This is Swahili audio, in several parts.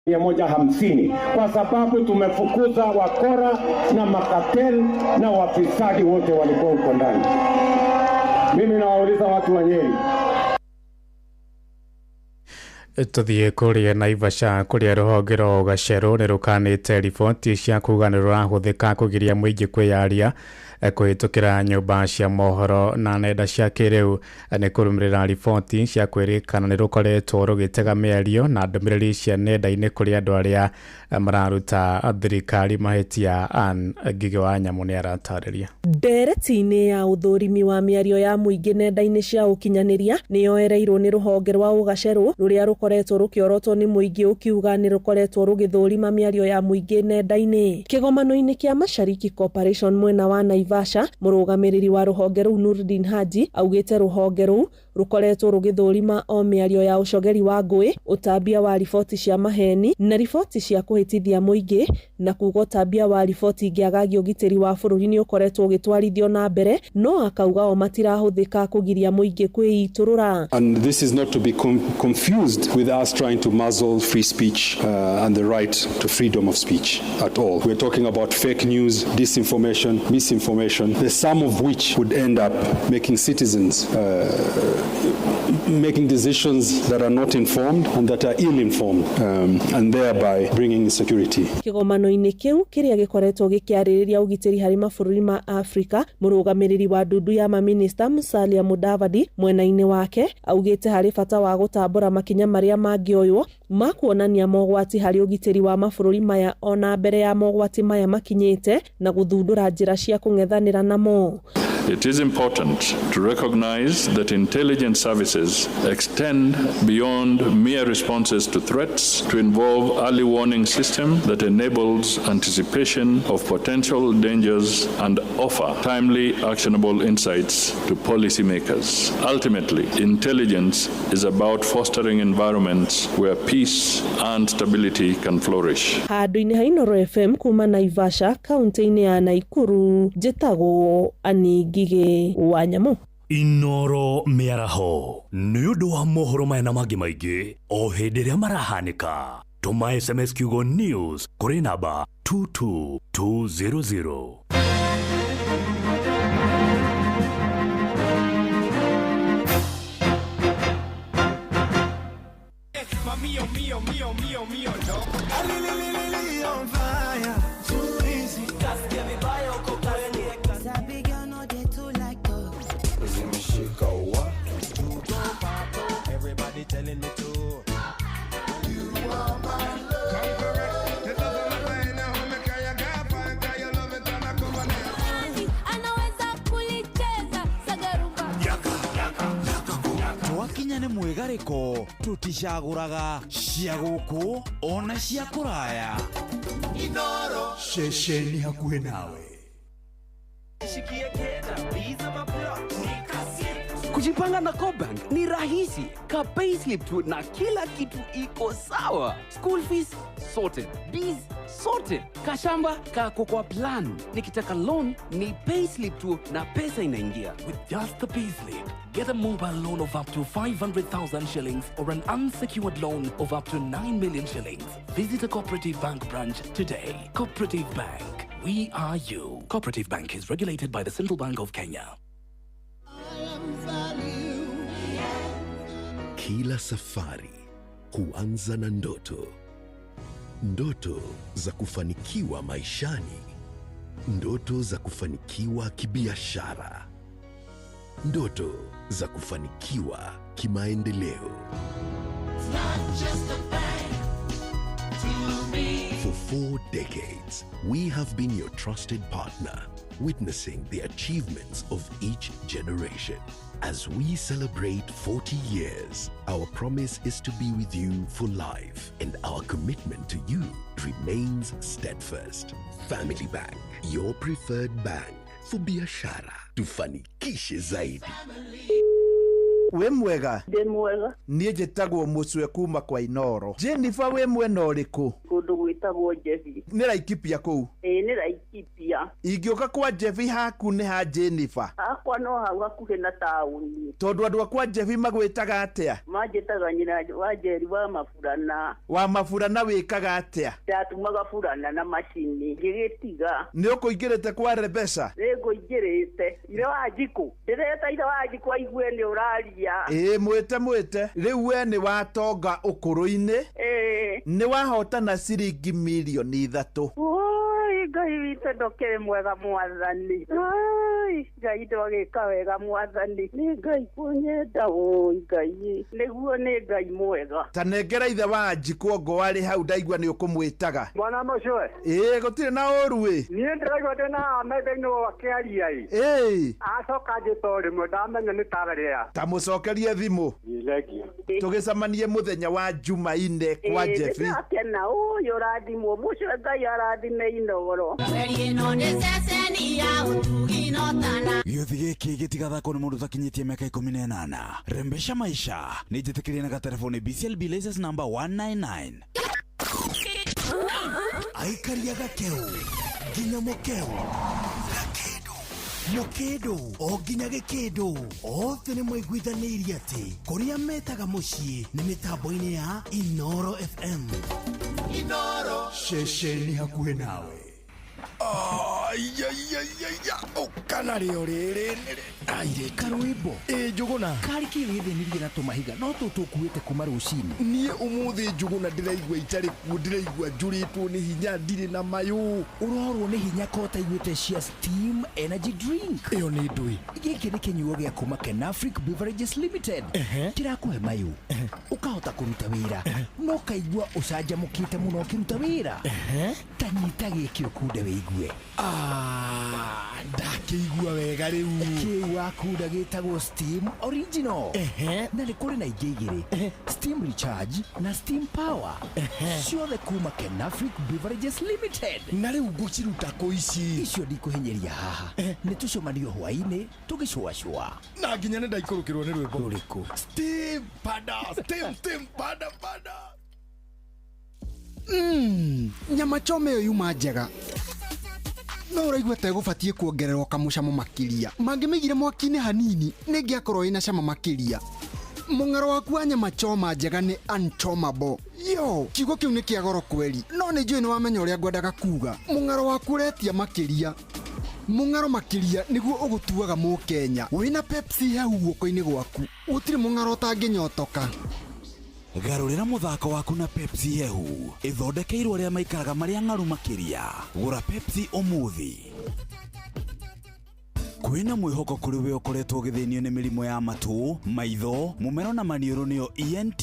150 kwa sababu tumefukuza wakora na makatel na wafisadi wote walikuwa huko ndani. Mimi nawauliza watu wa Nyeri, tuthie kuria Naivasha kuria ruhonge rwa Gaceru ni rukanite riboti cia kuga ni rurahuthika kugiria muingi kwiyaria kuhitukira nyumba cia mohoro na nenda cia kiriu ni kurumirira riboti cia kwirikana ni rukoretwo rugitega mĩario na ndumiriri cia nenda-ini kuri andu aria mararuta thirikari mahitia. Ann Ngige wa Nyamu ni aratariria. Ndereti-ini ya uthurimi wa mĩario ya muingi nenda-ini cia ukinyaniria ni yoereirwo ni ruhonge rwa Ugaceru ruria rukoretwo rukiorotwo ni muingi ukiuga ni rukoretwo rugithurima mĩario ya muingi nenda-ini. Kigomano-ini kia Mashariki Corporation mwena wa Naivasha, murugamiriri wa ruhonge ruu Nurdin Haji augite ruhonge ruu rukoretwo rugithurima o mĩario ya ucogeri wa ngui, utambia wa riboti cia maheni na riboti cia kuhitithia muingi, na kuga utambia wa riboti ingiagagio ugitiri wa bururi ni ukoretwo ugitwarithio na mbere, no akauga o matirahuthika kugiria muingi kwiiturura. And this is not to be confused with us trying to muzzle free speech and the right to freedom of speech at all. We're talking about fake news, disinformation, misinformation, the sum of which would end up making citizens making decisions that are not informed and that are ill-informed, and thereby bringing insecurity. Kigomano-ini kiu kiria gikoretwo gikiaririria ugitiri hari mabũrũri ma Afrika, murugamiriri wa ndundu ya maminista Musalia Mudavadi mwena-ini wake augite hari bata wa gutambura makinya maria mangioywo ma kuonania mogwati hari ugitiri wa mabũrũri maya ona mbere ya mogwati maya makinyite na guthundura njira cia kung'ethanira namo. It is important to recognize that intelligence services extend beyond mere responses to threats to involve early warning system that enables anticipation of potential dangers and offer timely actionable insights to policymakers. Ultimately, intelligence is about fostering environments where peace and stability can flourish. Handu-ini ha Inooro FM kuma Naivasha, kaunti-ini ya Naikuru, njĩtagwo Ann Ngige wa Nyamu. Inooro Miaraho nĩ ũndũ wa mohoro maya na mangĩ maingĩ o hĩndĩ ĩrĩa marahanĩka. Tũma SMS kiugo news kũrĩ namba 22200. Mío, mío, mío, mío, mío, no. On fire, too easy. That's the vibe of Cocaine. Sabi girl no they too like dogs. Zimeshika what? You go papo. Everybody telling me to. You are my love. Come correct. The love of my life now. Make I gapa, you love it and I come on. Anaweza kulicheza sagaruba. Yaka. Twakinya ni mwigariko tuticaguraga cia guku ona cia kuraya. Inooro shesheni hakuhe nawe. Shikia kena biza maplot. Kujipanga na Cobank ni rahisi. Ka payslip tu na kila kitu iko sawa. School fees sorted, bills sorted, kashamba kako kwa plan. Nikitaka loan ni payslip tu na pesa inaingia. With just the payslip, get a mobile loan of up to 500,000 shillings or an unsecured loan of up to 9 million shillings. Visit a Cooperative Bank branch today. Cooperative Bank, we are you. Cooperative Bank is regulated by the Central Bank of Kenya. Kila safari huanza na ndoto. Ndoto za kufanikiwa maishani. Ndoto za kufanikiwa kibiashara. Ndoto za kufanikiwa kimaendeleo. For 4 decades, we have been your trusted partner, witnessing the achievements of each generation. As we celebrate 40 years, our promise is to be with you for life, and our commitment to you remains steadfast. Family Bank, your preferred bank for biashara tufanikishe zaidi. we mwega Ndi mwega. niĩ njĩtagwo mũcwe kuma kwa Inoro. Jennifer we mwena ũrĩkũ? Kũndũ gwĩtagwo Jevi. Nĩ Laikipia kũu? Nĩ Laikipia. Ingĩũka kwa Jevi haku nĩ ha Jennifer? Hakwa no hau hakuhĩ na taũni. Tondũ andũ akwa Jevi magwĩtaga atĩa? Manjĩtaga nyina wa Njeri wa Maburana. Wa Maburana wĩkaga atĩa? Ndatumaga burana na macini ngĩgĩtiga. Nĩ ũkũingĩrĩte kwa Rebesa? Nĩngũingĩrĩte. Ire wa Njikũ. Ndĩreta ire wa Njikũ aigue nĩ ũraria. Mwĩte. Rĩu we nĩ watonga ũkũrũ-inĩ? Nĩ wahotana ciringi milioni 3. Ngai witũ ndokere mwega mwathani. Ngai ndogĩka wega mwathani. Nĩ Ngai kũnyenda Ngai. Nĩguo nĩ Ngai mwega. Ta nengera ithe wa Njikũ ngo arĩ hau ndaigua nĩ ũkũmwĩtaga. Mwana mũcwe. Gũtirĩ na ũru ĩ. Niĩ ndĩraigua ndĩna metha-inĩ wakĩaria acoka njĩta rĩmwe ndamenya nĩ tararĩa. Ta mũcokerie thimũ. Tũgĩcemanie mũthenya wa Jumaine kwa Jevi. Ndakena ũyũ rathimwo mũcwe Ngai arathime Inoro. Gĩothi gĩkĩ gĩtigathakwo nĩ mũndũ ũtakinyĩtie mĩaka 18. Rembesha maisha nĩ njĩtĩkĩrie na gatelefoni BCLB license number 199. Aikaria gakeu nginya mũkeu Mũkĩndũ o nginya gĩkĩndũ othe nĩ mwaiguithanĩirie atĩ kũrĩa metaga mũciĩ nĩ mĩtambo-inĩ ya Inoro FM. Inoro ceceni hakuhĩ nawe. Ũkana rĩo rĩrĩ aire karwĩmbo Njũgũna kariki rĩthĩnirie na tũmahiga no tũkuĩte kuma rũcinĩ. niĩ ũmũthĩ Njũgũna ndĩraigua itarĩ kuo, ndĩraigua njũrĩtwo nĩ hinya, ndirĩ na mayũ. Ũrorwo nĩ hinya ko ũtaiguĩte cia Steam Energy Drink. Ĩyo nĩ ndũĩ. Gĩkĩ nĩ kĩnyuo gĩa kuma Kenafric Beverages Limited. Kĩrakũhe mayũ ũkahota kũruta wĩra no kaigua ũcanjamũkĩte mũno ũkĩruta wĩra. Tanyita gĩkĩ ũkunde wĩigue. Ndakĩigua wega rĩu. Kĩu wakunda gĩtagwo Steam Original. Na nĩ kũrĩ na ingĩ igĩrĩ, Steam Recharge na Steam Power. Ciothe kuma Kenafric Beverages Limited. Na rĩu ngũciruta kũ ici? Icio ndikũhenyeria haha. Nĩ tũcomanio hwaĩ-inĩ tũgĩcũacũa. Na nginya nĩ ndaikũrũkĩrwo nĩ rwĩmbo rũrĩkũ? Steam Pada. Nyama choma ĩyo yuma njega. No ũraigua ta ĩgũbatiĩ kuongererwo kamũcamo makĩria. Mangĩmĩigire mwaki-inĩ hanini nĩngĩakorwo ĩna cama makĩria. Mũng'aro waku wa nyama choma njega nĩ unchomable. Kiugo kĩu nĩ kĩa goro kweri. No nĩ njũĩ nĩ wamenya ũrĩa ngwendaga kuga. Mũng'aro waku ũretia makĩria. Mũng'aro makĩria nĩguo ũgũtuaga Mũkenya. Wĩna Pepsi hau guoko-inĩ gwaku. Gũtirĩ mũng'aro ũtangĩnyotoka. Garũrĩra mũthako waku na Pepsi hehu. Ĩthondekeirwo arĩa maikaraga marĩa ng'aru makĩria. Gũra Pepsi ũmũthĩ. Kwĩna mwĩhoko kũrĩ we ũkoretwo ũgĩthĩnio nĩ mĩrimũ ya matũ, maitho, mũmero na maniũrũ nĩyo ENT.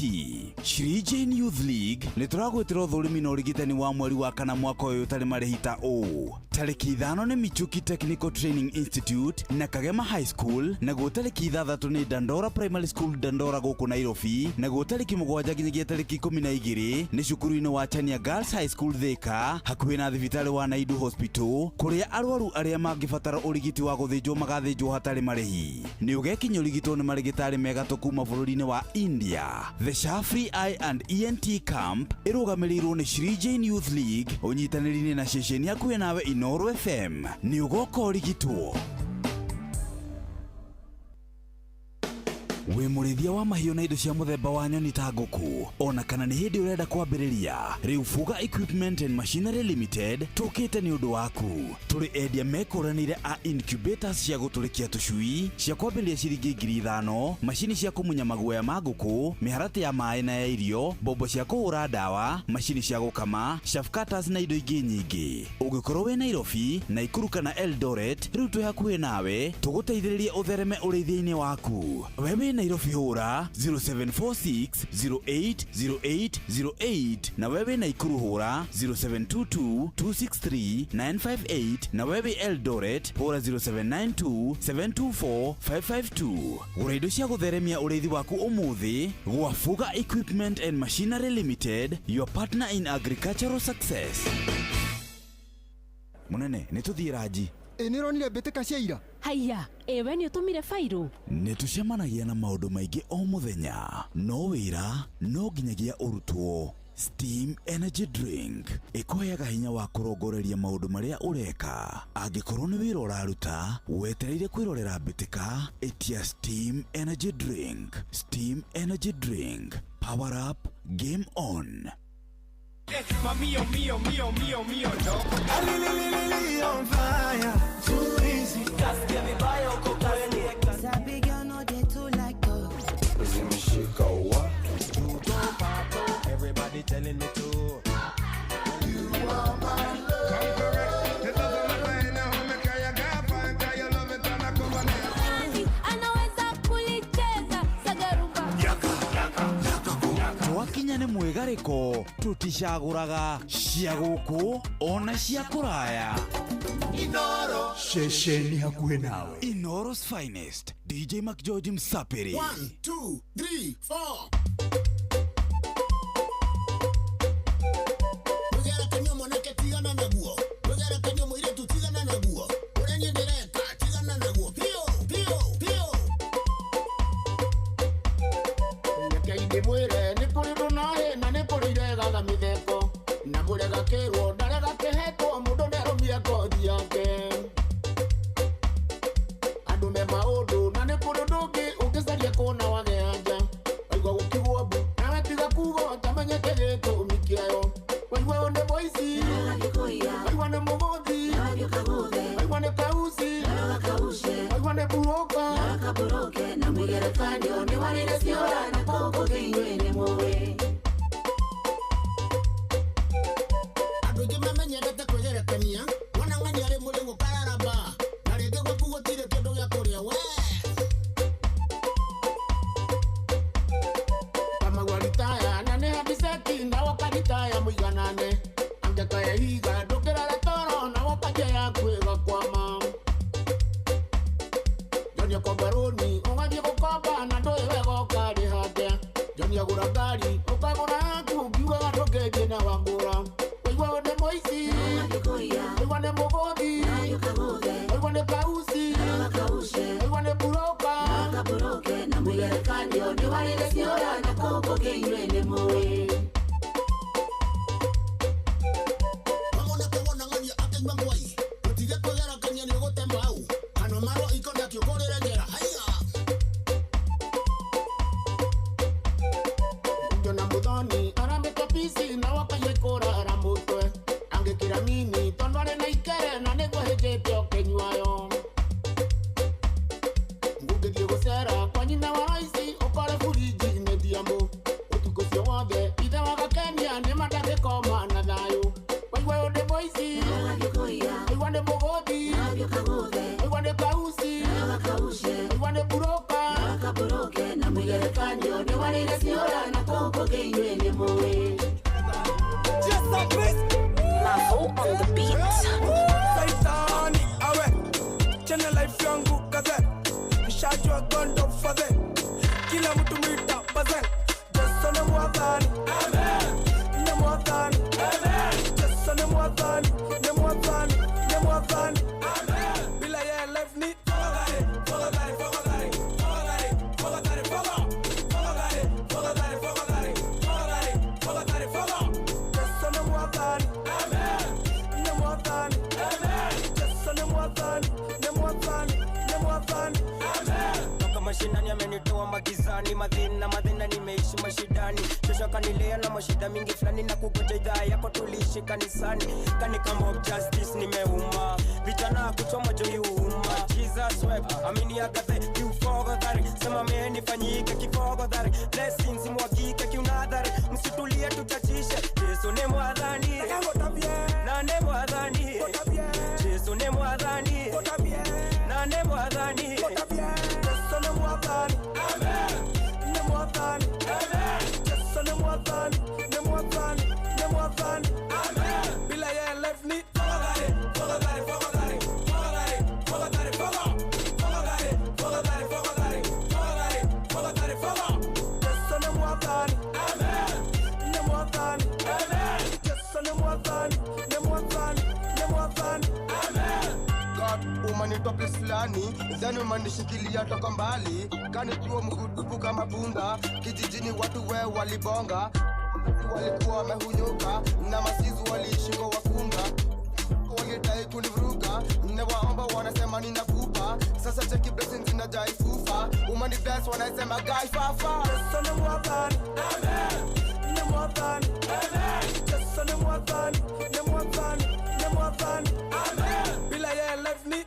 Shri Jain Youth League nĩ tũragwĩtĩra ũthũrimi na ũrigitani wa mweri wa kana mwaka ũyũ ũtarĩ marĩhi ta ũũ. Tarĩki 5 nĩ Michuki Technical Training Institute na Kagema High School, naguo tarĩki 6 nĩ Dandora Primary School Dandora gũkũ Nairobi, naguo tarĩki 7 nginyagia tarĩki 12 nĩ cukuru-inĩ wa Chania Girls High School Thika, hakuhĩ na thibitarĩ wa Naidu Hospital, kũrĩa arwaru arĩa mangĩbatara ũrigiti wa gũthĩnjwo magathĩnjwo hatarĩ marĩhi. Nĩ ũgekinya ũrigitwo nĩ marĩgĩtarĩ megatũ kuma bũrũri-inĩ wa India. The Shafri Eye and ENT Camp ĩrũgamĩrĩirwo nĩ Shri Jain Youth League ũnyitanĩri-inĩ na ceceni hakuhĩ nawe Inoro FM. Nĩ ũgoka ũrigitwo. Wĩ mũrĩithia wa mahiũ na indo cia mũthemba wa nyoni ta ngũkũ, ona kana nĩ hĩndĩ ũrenda kwambĩrĩria, rĩu Fuga Equipment and Machinery Limited tũkĩte nĩ ũndũ waku. Tũrĩ endia mekũranĩire a incubators cia gũtũrĩkia tũcui, cia kwambĩrĩria ciringi 5,000, macini cia kũmunya maguoya ma ngũkũ, mĩharatĩ ya maĩ na ya irio, mbombo cia kũhũra ndawa, macini cia gũkama, shaft cutters na indo ingĩ nyingĩ. Ũngĩkorwo wĩ Nairobi, Nakuru kana Eldoret, rĩu twĩ hakuhĩ nawe, tũgũteithĩrĩrie ũthereme ũrĩithia-inĩ waku. Wewe Nairobi hũra 0746 080808 na wewe Nakuru hũra 0722 263 958 na wewe Eldoret hũra 0792 724 552. Gũra indo cia gũtheremia ũrĩithi waku ũmũthĩ gwa Fuga Equipment and Machinery Limited, your partner in agricultural success. Munene, nĩ tũthiĩ ranji. Enironire mbĩtĩka cia ira. Haiya, we nĩ ũtũmire fairo. Nĩtũcemanagia na maũndũ maingĩ o mũthenya, no wĩra no nginyagia ũrutwo. Steam Energy Drink ĩkũheaga hinya wa kũrongoreria maũndũ marĩa ũreka. Angĩkorwo nĩ wĩra ũraruta, wetereire kwĩrorera mbĩtĩka, ĩtia Steam Energy Drink. Steam Energy Drink. Power up, game on. Mío, no. On fire, too easy. Just give me bio, cocaine. Sabi girl, no they too like those. Everybody telling me to. You are my love. Come correct. It doesn't matter now. Make your girlfriend, cause you love it and I come on here. Anaweza kulicheza sagarumba. Twakinya nĩ mwĩgarĩko, tũticagũraga cia gũkũ ona cia kũraya. Inoro. Ceceni hakuhĩ nawe. Inoro's finest. DJ McGeorge Msapiri. 1, 2, 3, 4. ni topless fulani, zenu manishikilia toka mbali, kani tuo mkutupu kama bunda, kijijini watu we walibonga, walikuwa wamehunyuka, na masizu waliishi kwa wakunga, walidai kunivuruga, newaomba wanasema ninakupa, sasa cheki blessings inajai fufa, umani bless wanasema guy fafa. Yesu ni mwabani, amen, ni mwabani, amen, Yesu ni mwabani, ni mwabani, ni mwabani, amen, bila ye left me,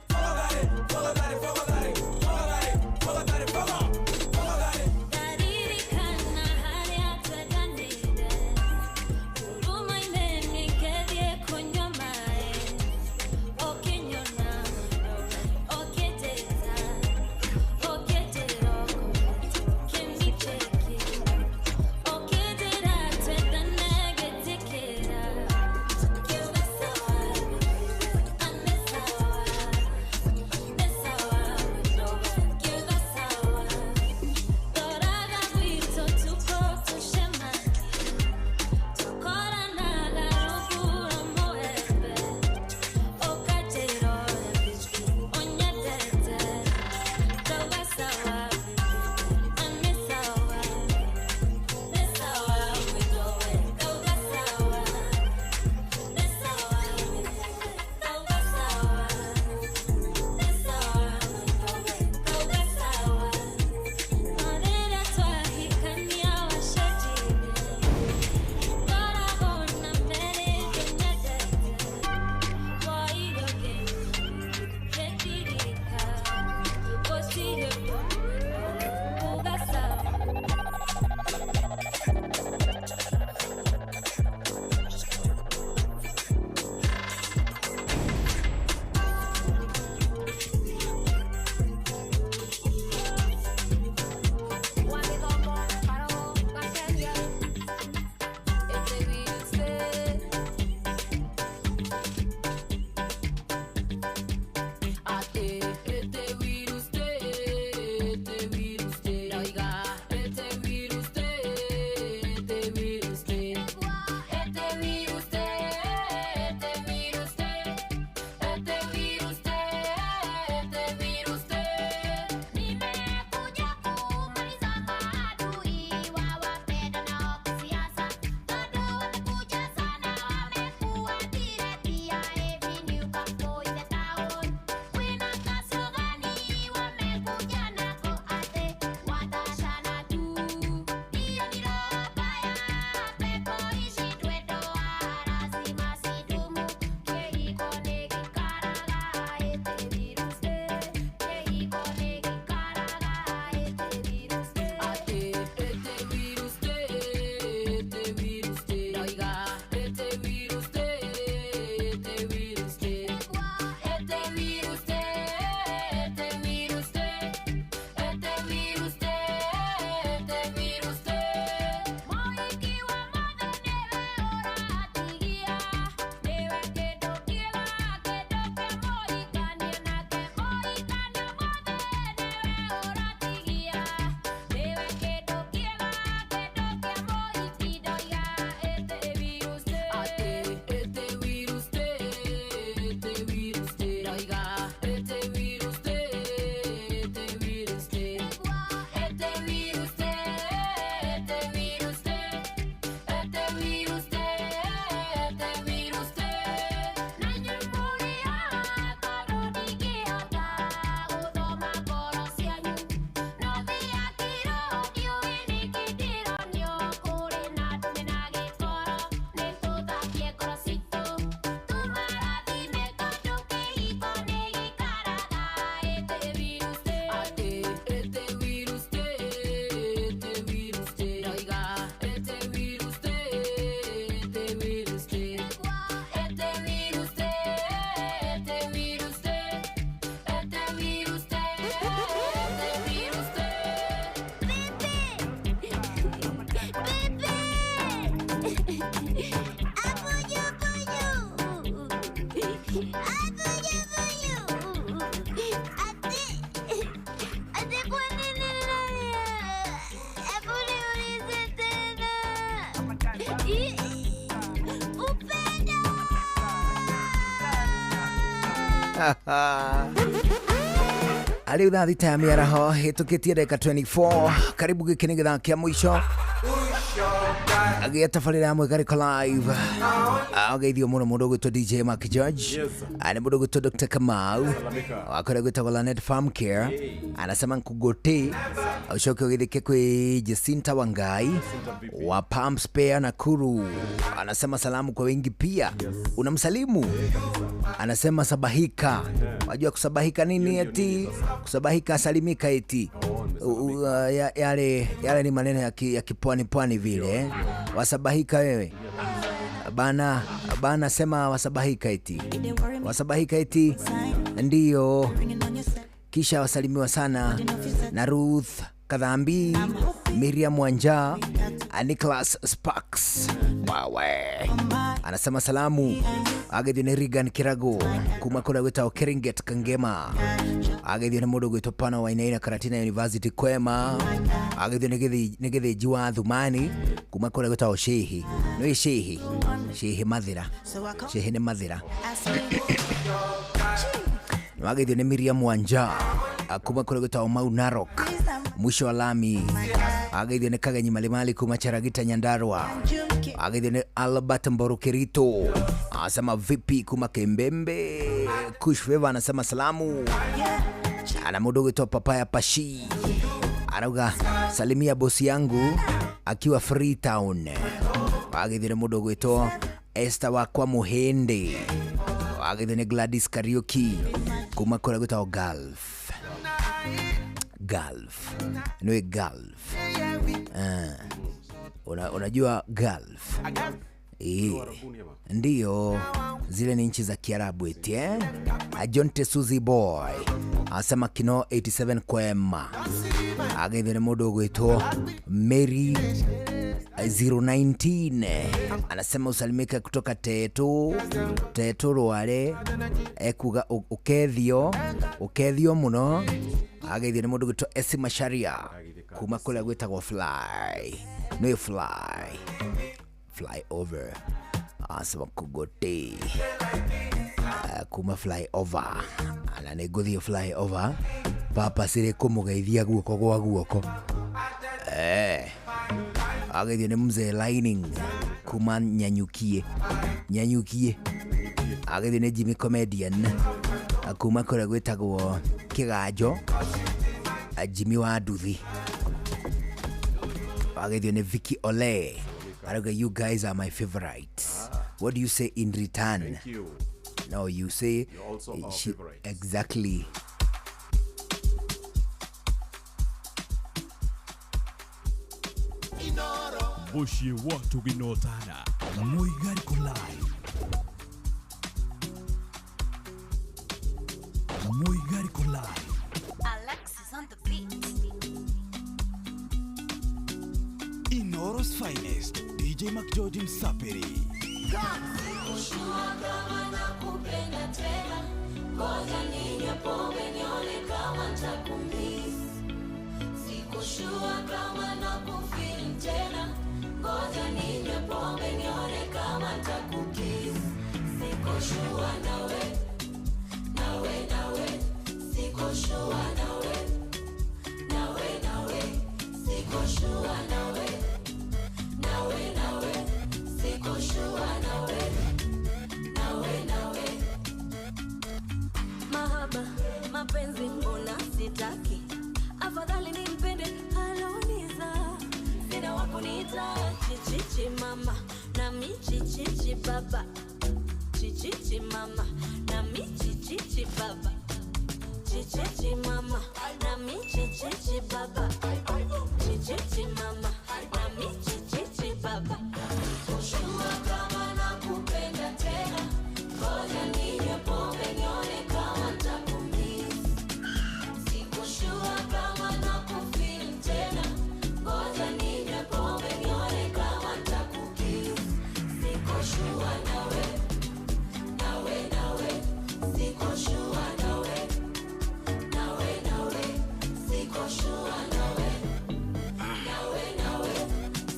Aliu thaa thita ya mĩaraho hĩtũkĩtie ndagĩka 24. Karibu gĩkĩ nĩ gĩthaa kĩa mũico agĩa tabarĩra ya Mũikarĩko live. Ageithio mũno mũndũ gwĩtwo DJ Mark George, nĩ mũndũ gwĩtwo Dr. Kamau wakore gwĩtagwo Lanet Farm Care, anasema Nkugoti ucoke ũgĩthike kwĩ Jacinta Wangai wa Palm Spare Nakuru, anasema salamu kwa wengi pia unamsalimu, anasema sabahika. Wajua kusabahika nini? Eti kusabahika salimika eti yale ni maneno ya kipwani pwani vile. Wasabahika wewe bana sema wasabahika eti, wasabahika eti ndiyo. Kisha wasalimiwa sana na Ruth Kadhambi, Miriam Wanja, Nicholas Sparks. Wawe anasema salamu agethio ni Regan Kirago kuma kura gwĩtagwo Keringet Kangema, agethio ni mũndũ gwĩtwo Pana wa Inaina Karatina University Kwema, agethio ni gĩthĩnji wa Thumani kuma kura gwĩtagwo Shehi. Nĩ Shehi Mathira, Shehi nĩ Mathira. Agethio ni Miriam Wanja kuma kura gwĩtagwo Mau Narok mwisho wa lami, agethio ni Kagenyi Malimali kuma Charagita Nyandarua, agethio ni Albert Mborokirito anasema vipi kuma Kembembe. Kush Feva anasema salamu, ana mũndũ gwĩtwo Papaya Pashi anauga salimia bosi yangu akiwa Freetown. Agethio ni mũndũ gwĩtwo Esther wa kwa Muhende, agethio ni Gladys Kariuki kuma kura gwĩtagwo Gulf. Nwe Gulf. Unajua Gulf? Ndiyo, zile ni nchi za Kiarabu eti Ajonte Suzy Boy asema Kino 87 Kwema. Agethio ni mũndũ gwĩtwo Mary 019 anasema usalimika kutoka Teto Rware ekuga ukethio muno. Agethio ni mũndũ gwĩtwo Esi Masharia kuma kũrĩa gwĩtagwo Fly over asema Kugote kuma Fly over, ana nĩ ngũthiĩ Fly over papa sire kũmũgeithia guoko gwa guoko. Agethio ni Mzee Lining kuma Nyanyukie. Agethio ni Jimmy Comedian kuma kũrĩa gwĩtagwo Kĩganjo, Jimmy wa Nduthi. Agethio ni Vicky Ole aruga you guys are my favorites. What do you say in return? Thank you. No, you say you're also our favorites. Exactly. Bushi watu ginotana Muikarĩko live. Muikarĩko live. Alexis on the beat. Inoro's finest DJ Mark George Msapiri. Sikushua kama nakupenda tena, ngoja ninywe pombe nione kama nitakumiss. Sikushua kama nakufeel tena, ngoja ninywe pombe nione kama nitakukiss. Sikushua nawe, sikushua nawe, sikushua nawe, sikushua nawe. Mahaba, mapenzi mbona sitaki, afadhali nimpende aloniza. Sina wakuniita chichichi mama na mi chichichi baba. Chichichi mama na mi chichichi baba. Chichichi mama na mi chichichi baba. Chichichi mama na mi chichichi baba. Sikushua kama nakupenda tena, ngoja ninywe pombe nione kama nitakumiss. Sikushua kama nakufeel tena, ngoja ninywe pombe nione kama nitakukiss. Sikushua nawe, sikushua nawe, sikushua nawe,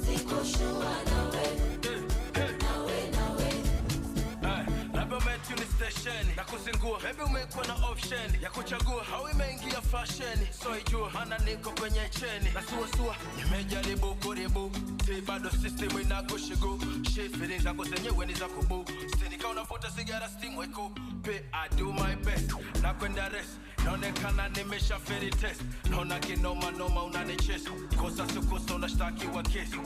sikushua nawe. kuchagua, maybe umekuwa na option ya kuchagua, au imeingia fashion, so ijua maana niko kwenye cheni na suasua, nimejaribu kuribu, si bado system inagushigu, shit feelings zako zenyewe ni za kubu, sinika unavuta sigara steam weko, pe I do my best, na kwenda rest, naonekana nimesha fairy test, naona kinoma noma unanichase, kosa sikosa unashtakiwa kesi,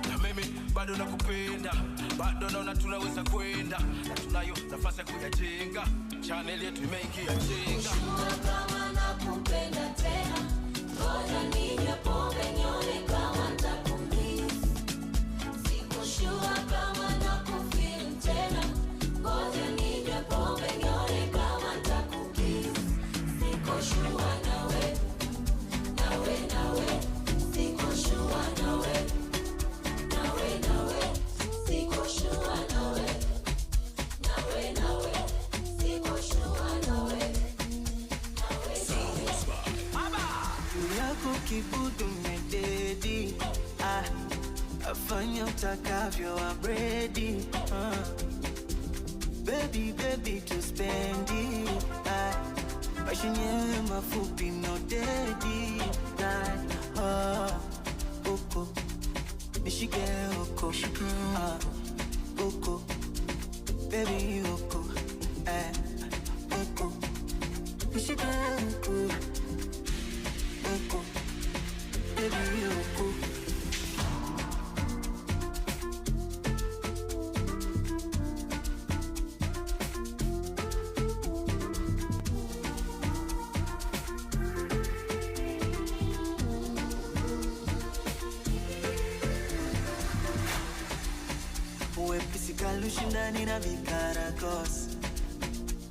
na mimi bado nakupenda, bado naona tunaweza kwenda, na tunayo nafasi ya kuyajenga, channel yetu imeingia jenga. Kama nakupenda tena, ngoja ninywe pombe nione kama nitakumiss. Siko sure kama nakufeel tena, ngoja ninywe pombe nione kama nitakukiss. Siko sure nawe, siko sure nawe, siko sure nawe, siko sure nawe. Yako kibudu mededi, afanya utakavyo abredi, baby baby to spendi, pashinye mafupi no dedi, uko nishige uko, uko baby uko, uko nishige uko. Baby, you're cool. Uwe pisikalushindani na Vicaragos.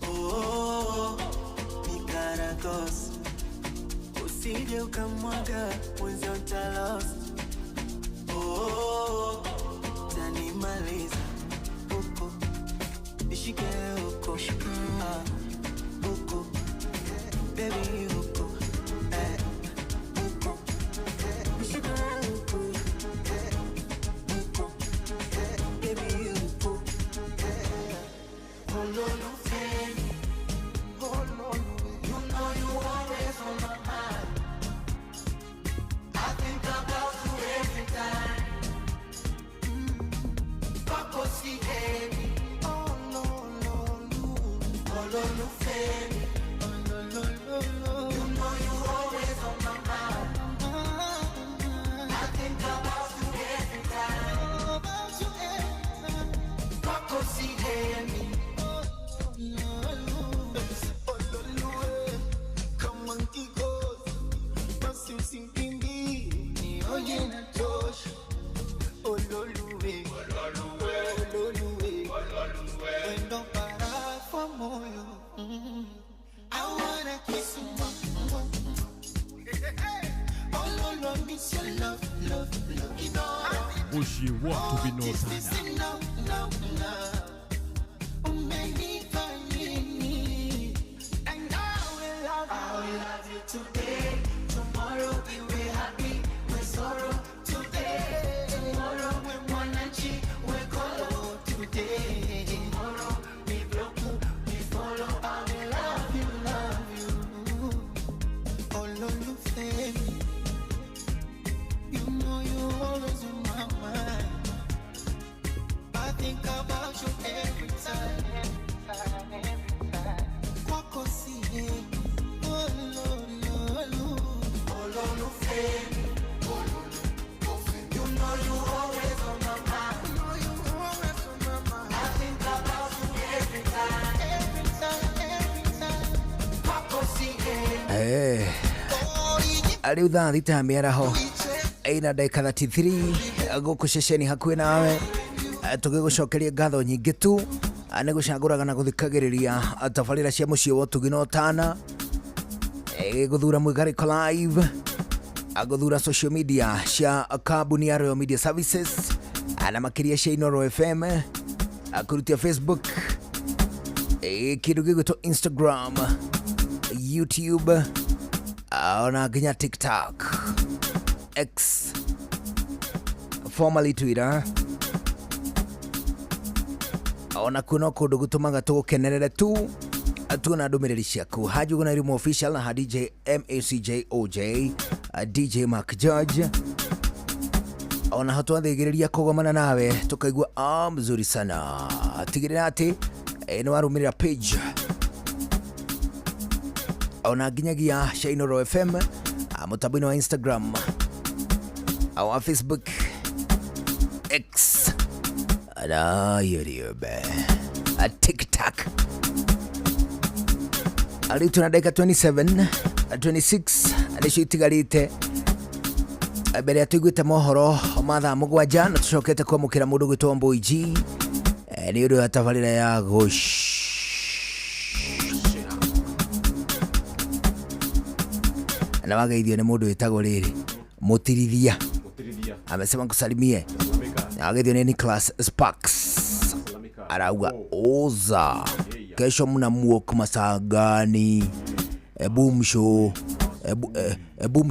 Oh, Vicaragos. Usije ukamwaga mwenzio utalost. Oh, tanimaliza uko, nishike uko, uko, baby uko, uko, nishike uko, uko, baby uko. Oh no no baby, oh no no, you know you always on my mind. I think about you every time. Papa see baby, oh no no no, oh no no baby, oh no no no no. You know you always on my mind. I think about you every time. About you every time. Papa see baby. Ushi watu binotana. Today, tomorrow we will happy, we sorrow today. Tomorrow we mwananchi, we kolo today. Tomorrow we block, we follow, I will love you. Oh Lulu baby, you know you always on my mind. I think about you every time. Kwako siye. Riu thaa thita mĩaraho ĩna ndagĩka 33 gũkũ ceceni hakuhĩ nawe, tũgĩgũcokeria ngatho nyingĩ tu nĩ gũcagũraga na gũthikagĩrĩria tabarĩra cia mũciĩ wa ũtugi na ũtana, gũthura Mwigarĩko live, gũthura social media cia kambuni ya Royal Media Services na makĩria cia Inooro FM, kũrutia Facebook, kĩndũ gĩgwĩtwo Instagram, YouTube, ona nginya TikTok, X, formerly Twitter. Ona kuno kũndũ gũtũmaga tũgũkenerere tu tuna ndumiriri ciaku Hajugu na Irimo Official na DJ MACJOJ, DJ Mark George, ona hatwathigiriria kugomana nawe tukaigua mzuri sana. Tigirira ati ni warumirira page ona ginyagia Shainoro FM mutabini wa Instagram au Facebook, X na YouTube, TikTok. Ali tuna dakika 27 26 alisho itigarite mbere atugwite mohoro mathaa mugwanja na tucokete kwa mukira mundu gwitwa Boy G ni undu wa tabarira ya Gosh. Na wageithio ni mundu witagwo riri Mutirithia amesema kusalimie. Wageithio ni Nicholas Sparks arauga oza kesho mnamuoka masagani. Boom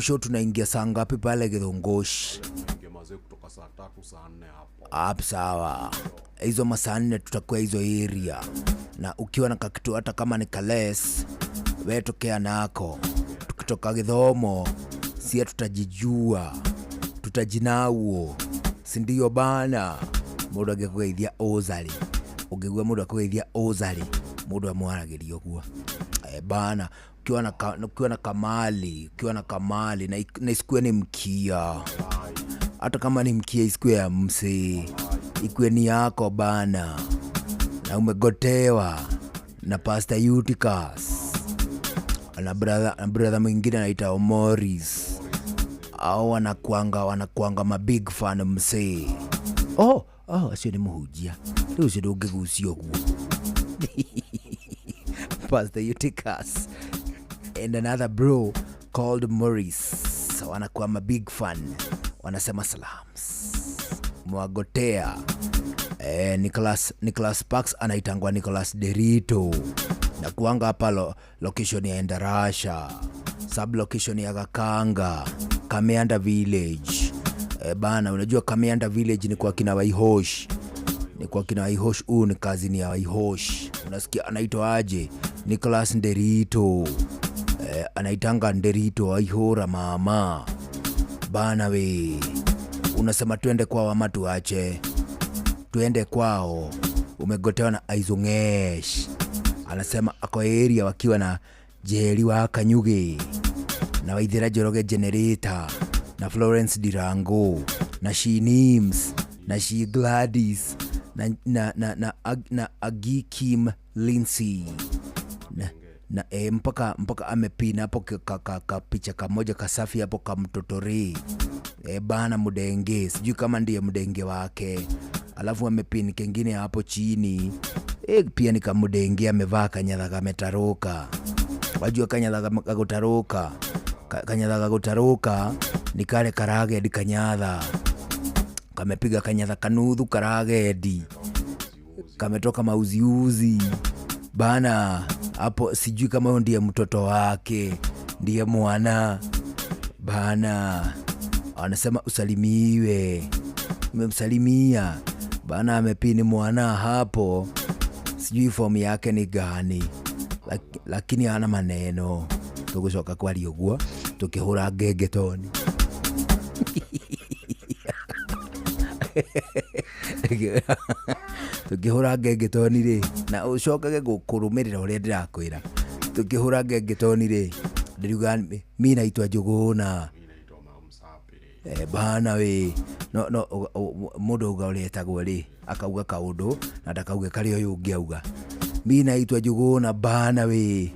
show tunaingia saa ngapi pale Githongoshi? Kutoka saa 3 saa 4 hapo. Hapo sawa. Hizo masaa 4 tutakuwa hizo area. Na ukiwa na kakitu hata kama ni kales, wewe tokea nako. Tukitoka Githomo, si tutajijua. Tutajinauo. Si ndio bana? Mundu agekugeithia ozali. Ugegwa mundu akugeithia ozali. Mundu amwaragiria ogua. Bana, ukiwa na kamali na isikue ni mkia. Hata kama ni mkia isikue ya mse, ikue ni yako bana. Na umegotewa na Pastor Eutychus na brother mwingine anaitwa Omoris, au wanakuanga ma big fan mse. Asio ni muhujia leo sio ungegusio huo. Pastor Eutychus and another bro called Maurice wanakuwa ma big fan, wanasema salams mwagotea. Nicholas Sparks anaitangwa Nicholas Derito na kuanga hapa location ya Endarasha, sub location ya Gakanga, Kameanda Village. Bana, unajua Kameanda Village ni kwa kina Waihosh. Ni kazi ni ya Waihosh. Unasikia anaitwa aje? Nicholas Derito. Anaitanga Derito Waihora mama. Bana we. Unasema tuende kwao ama tuache? Tuende kwao. Umegotewa na Aizungesh. Anasema ako area wakiwa na Jeri wa Kanyuge na Waithira Joroge Generator na Florence Dirango na She Nims na She Gladys na Agi Kim Lindsay na mpaka amepina hapo picha kamoja kasafi hapo kamtotori. Bana mudenge, sijui kama ndiye mudenge wake. Alafu amepini kengine hapo chini. Pia ni kamudenge amevaa kanyadha kametaroka. Wajua kanyadha kagutaroka. Kanyadha kagutaroka ni kale karage di kanyadha. Kamepiga kanyadha kanudhu karage di. Kametoka mauziuzi. Bana hapo sijui kama huyo ndiye mtoto wake, ndiye mwana. Bana anasema usalimiwe. Umemsalimia. Bana amepini mwana hapo. Sijui form yake ni gani. Lakini hana maneno. Tugucoka kwa liogua tukihura gegetoni. Tukihura gegetoni ri na ucokage gukurumirira uria ndirakwira. Tukihura gegetoni ri ndiruga mimi naitwa Njuguna. Bana we no mundu uga uretagwo ri akauga kaundu na ndakauga kari uyu ungi auga mimi naitwa Njuguna bana we.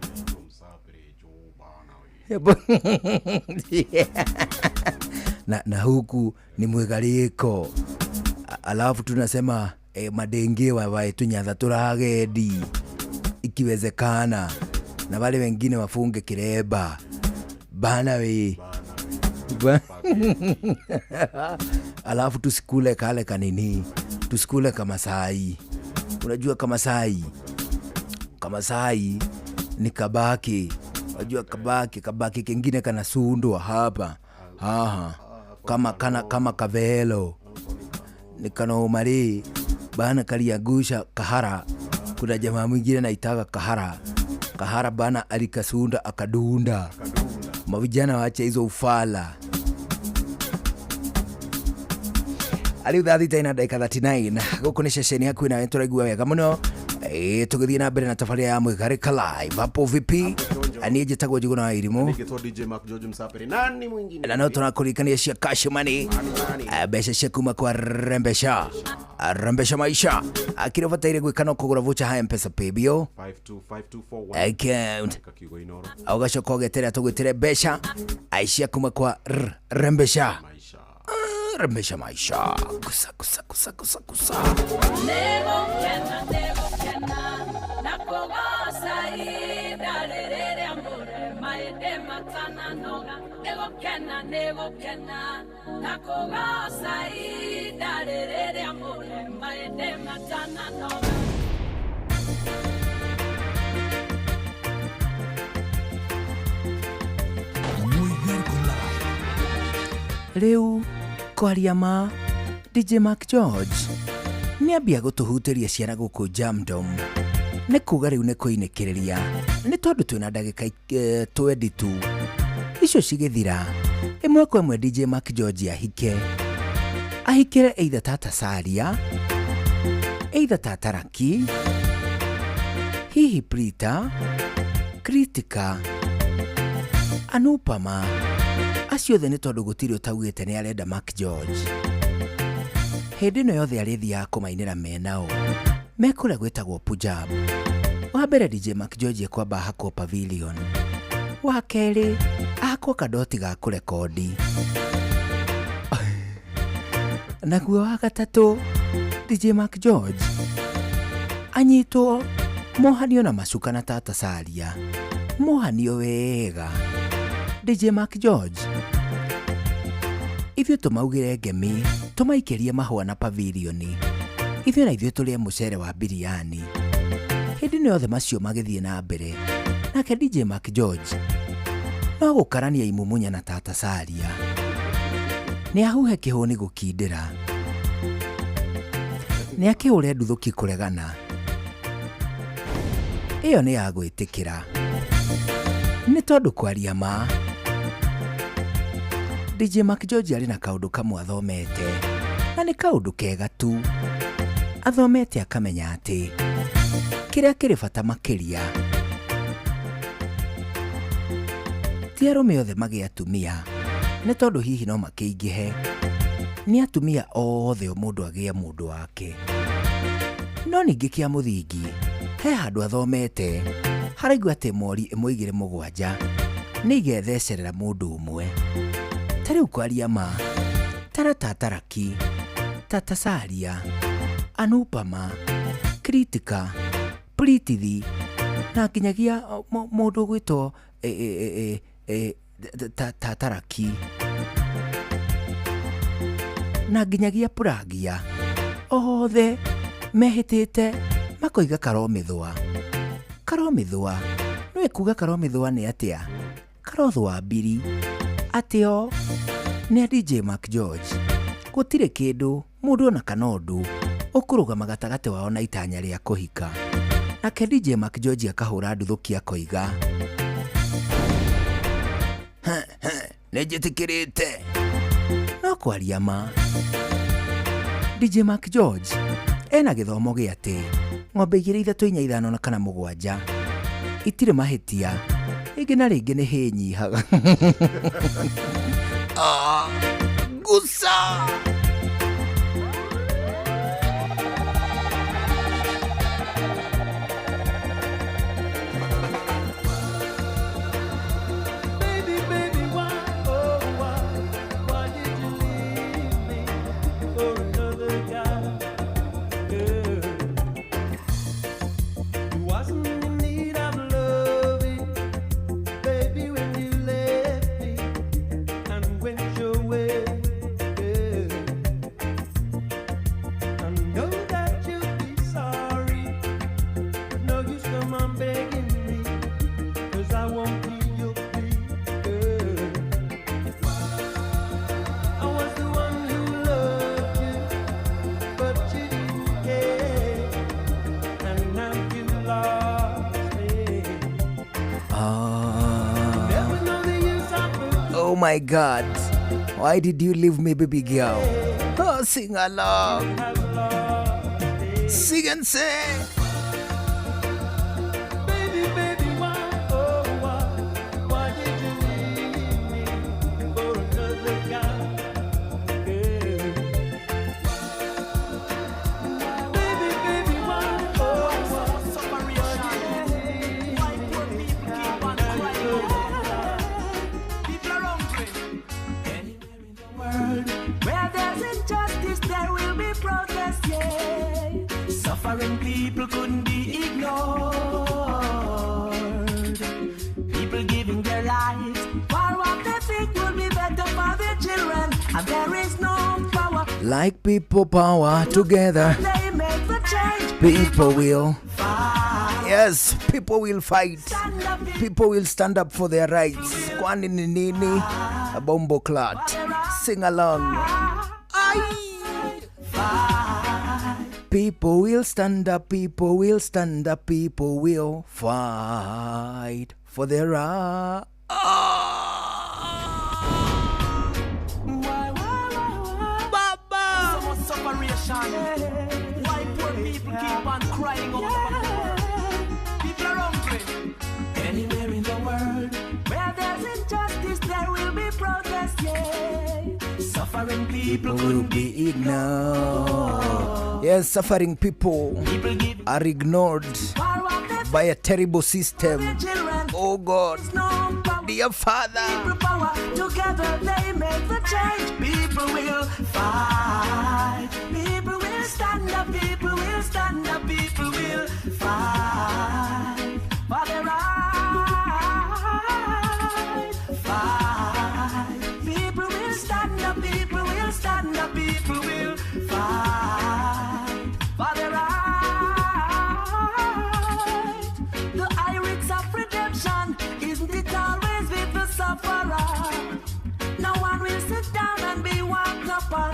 Na huku ni Mwegariko. Alafu tunasema madenge wae tunyatha turagedi ikiwezekana, na wale wengine wafunge kireba bana we. Alafu tusikule kale kanini, tusikule kama sai. Unajua kama sai ni kabaki. Unajua kabaki kingine kana sundwa hapa. Kama kavelo ni kano mari bana kaliagusha kahara. Kuna jamaa mwingine anaitaka kahara kahara bana alikasunda akadunda. Mavijana waache hizo ufala. Aliu thaathita ina dakika 39 guku ni ceceni yaku ina turaigua wega muno. Tugithie na mbere na tafaria ya Mwigarika live. Hapo vipi? Ani njitagwo Njuguna wa Irimu. Nigitwo DJ Mark George Msaperi. Nani mwingine? Na no tunakurikania cia cash money. Mbeca cia kuma kwa Rembesha. Rembesha maisha. Akira bataire gwikana kugura voucher ha M-Pesa Paybio 525241 account. Augacoka ugeterera tugwitire mbeca aicia kuma kwa Rembesha. Rembesha maisha. Kusa. Nevo kena nakogosa idalere amore maede matana noga. Nevo kena nakogosa idalere amore maede matana noga. Riu kwaria ma DJ Mark George ni ambia gutuhutiria ciana guku Jamdom. Ni kuga riu ni kuinikiriria ni tondu twina ndagika 22 icio cigithira imwe kwa imwe DJ Mark George ahikire either Tata Salia, either Tata Raki, hihi Prita, Kritika, Anupama. Acio the ni tondu gutiri utawite ni arenda Mark George. Hindi no yothe arithia kumainira menao mekura gwetagwo Punjab. Wa mbere DJ Mark George kwamba hako Pavilion. Wa keri ako kadoti ga kurekodi. Naguo wa gatatu DJ Mark George anyitwo mohanio na macuka na Tata Salia. Mohanio wega DJ Mark George. Ithio tumaugire ngemi tumaikirie mahua na Pavilion. Ithio na ithio tulie mucere wa biriani. Hindi no yothe macio magithie na mbere. Nake DJ Mark George no gukarania imumunya na Tata Salia. Ni ahuhe kihuni gukindira. Ni akiure nduthuki kuregana. Iyo ni ya gwitikira. Ni tondu kwaria ma DJ Mark George ari na kaundu kamwe athomete. Na ni kaundu kega tu. Athomete akamenya ati kiria kiri bata makiria ti arume othe magi atumia. Ni tondu hihi no makiingihe. Ni atumia othe o mundu agie mundu wake. No ningi kia muthingi he handu athomete haraigua ati mori imwigire mugwanja ni igethecerera mundu umwe. Tariu kwaria ma Tata Raki, Tata Salia, Anupama, Kritika, Pritithi na kinyagia mundu gwito Tata Raki na kinyagia Puragia. Othe mehitite makoiga Karomithwa. No ekuga Karomithwa ni atia? Karothwa mbiri atio ni DJ Mark George. Gutire kindu mundu na kanondu ukurugama gatagate wao na itanya ria kuhika. Nake DJ Mark George akahura nduthuki akoiga nejitikirite. No kwaria ma DJ Mark George ena githomo giati ng'ombe igire ithatu inya ithano na kana mugwanja itire mahitia ingi na ringi ni hinyihaga. Gusa my God. Why did you leave me, baby girl? Oh, sing along. Sing and say. Suffering people couldn't be ignored. People giving their lives for what they think will be better for their children. And there is no power Like people power together. they make the change. People will fight. Yes, people will fight. People will stand up for their rights. Kwani ni nini? A bombo clot. Sing along. People will stand up, people will stand up, people will fight for their right. So much separation. Why poor people keep on crying over people are hungry. Anywhere in the world where there's injustice, there will be protest. Yeah, suffering people Will be ignored. Yes, suffering people are ignored by a terrible system. Oh God, dear Father. power. Together they make the change. People will fight. People will stand up. People will stand up. People will fight for their right. Fight. People will stand up. People will stand up. People will fight for their right. The Irish of redemption, isn't it always with the sufferer? No one will sit down and be walked upon.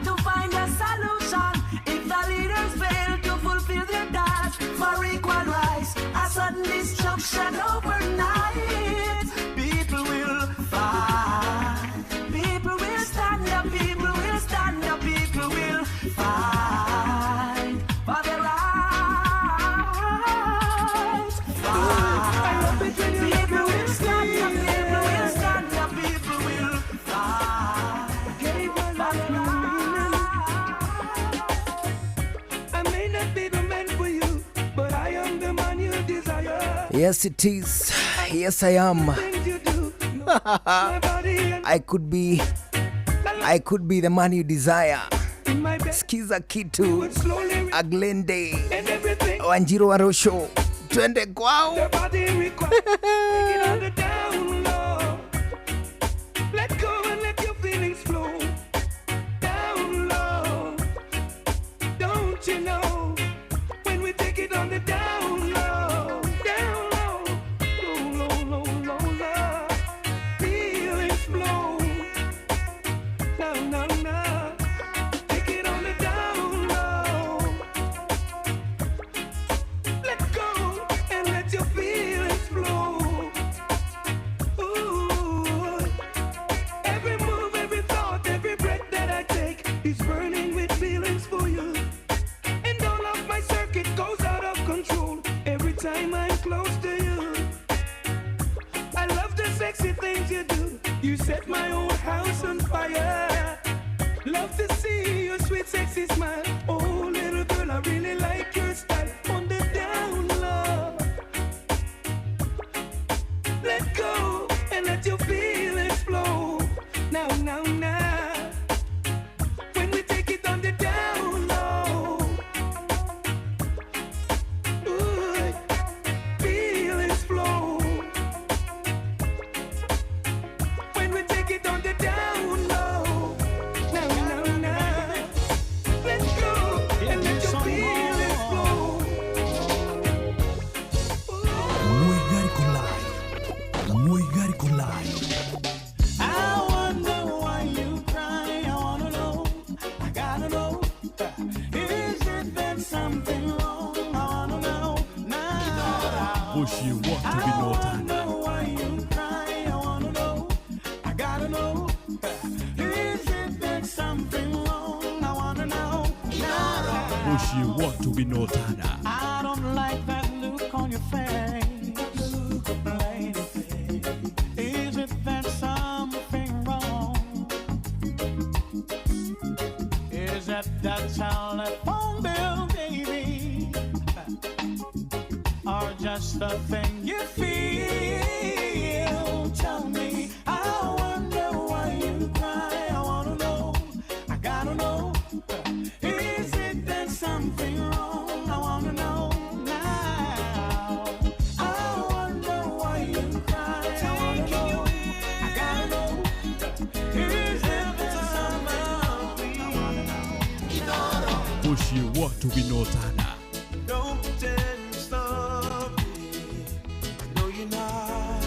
To find a solution if the leaders fail to fulfill their task for equal rights. A sudden destruction overnight. People will fight. People will stand up. People will stand up. People will fight for their rights. Fight. People will stand up. People will stand up. People will fight for their I may not be the man for you, but I am the man you desire. Yes, it is. Yes, I am. I could be the man you desire. Skiza kitu Aglende Wanjiru Warosho twende kwao. Let go and let your feelings flow. Down low. Don't you know? When we take it on the down low. Down low. Low, low, low, low, low. Feelings flow. No, no, no. Take it on the down low. Let go and let your feelings flow. Ooh. Every move, every thought, every breath that I take is burning with feelings for you. And all of my circuit goes out of control every time I'm close to you. I love the sexy things you do. You set my old house on fire. Love to see your sweet sexy smile. Oh little girl, I really like your style. On the down low. Let go and let your feelings flow. Now, now, now. When we take it on the down low. Ooh, feelings flow. When we take it on the down low. Now, now, now. Let go and let your feelings flow. Muigari Live. I wonder why you cry. I wanna know. I gotta know. Is it that something wrong? I wanna know now. Bush you want to be I noted. wonder why you cry. Push you want to be no tada. I don't like that look on your face, lady. Is it that something wrong? Is that telephone bill, baby? Or just a thing you feel? Tell me, I wonder why you cry. I wanna know, I gotta know. Is it that something wrong? I wanna know now. I wonder why you cry. I wanna know, I gotta know. Is it that something wrong? I wanna know. Push you want to be no tada. Don't pretend to stop me. I know you're not.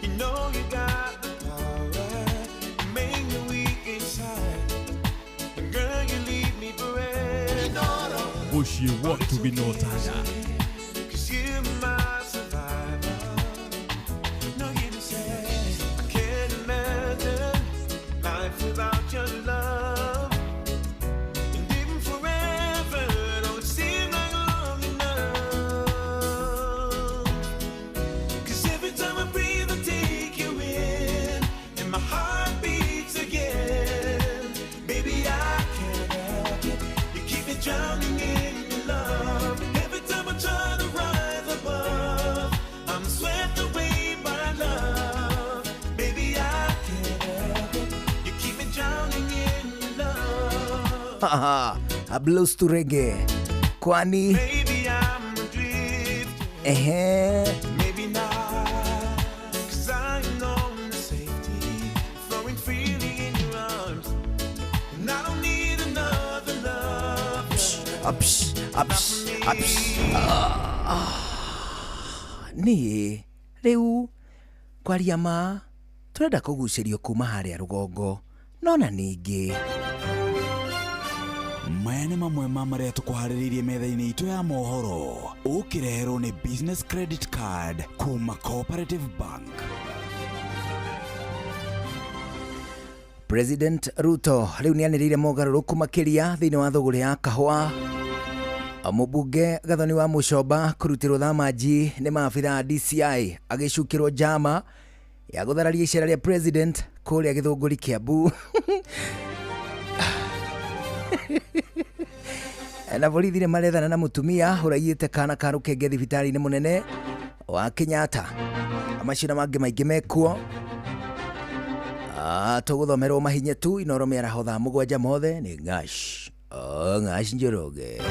You know you got the power. You make me weak inside. And girl, you leave me forever. Push you want to be no tada. 'Cause you're my survivor. No, you just say I can't imagine life without your love. And even forever don't seem like long enough. 'Cause every time I breathe I take you in, and my heart beats again. Baby, I can't help it. You keep me drowning in your love. Every time I try to rise above, I'm swept away by love. Baby, I can't help it. You keep me drowning in your love. Haha, a blues to reggae. Kwani Maybe I'm adrift, ehe, maybe not. 'Cause I know the safety flowing freely in your arms. And I don't need another love. apsh, apsh, apsh. Ni riu kwaria ma turenda kugucirio kuma haria rugongo nona ningi Maya nĩ mamwe ma marĩa tũkũharĩrĩirie metha-inĩ itũ ya mohoro. Ũkĩreherwo nĩ business credit card kuma Cooperative Bank. President Ruto riu nianĩrĩire mogarũrũku makĩria thĩinĩ wa thũgũrĩ ya kahũa. Mũmbunge Gathoni wa Mũcoba kũrutĩrwo thamaji nĩ maabitha a DCI agĩcukĩrwo njama ya gũthararia icera rĩa president kũrĩa Gĩthũngũri Kiambu. Na borithi nĩ marethana na mũtumia ũraiyĩte kana ka rũkenge thibitarĩ-inĩ mũnene wa Kenyatta. Amacina mangĩ maingĩ mekuo. Tũgũthomerwo mahinya tu Inoro mĩaraho thaa mũgwanja mothe nĩ Ng'ash. Ng'ash Njoroge.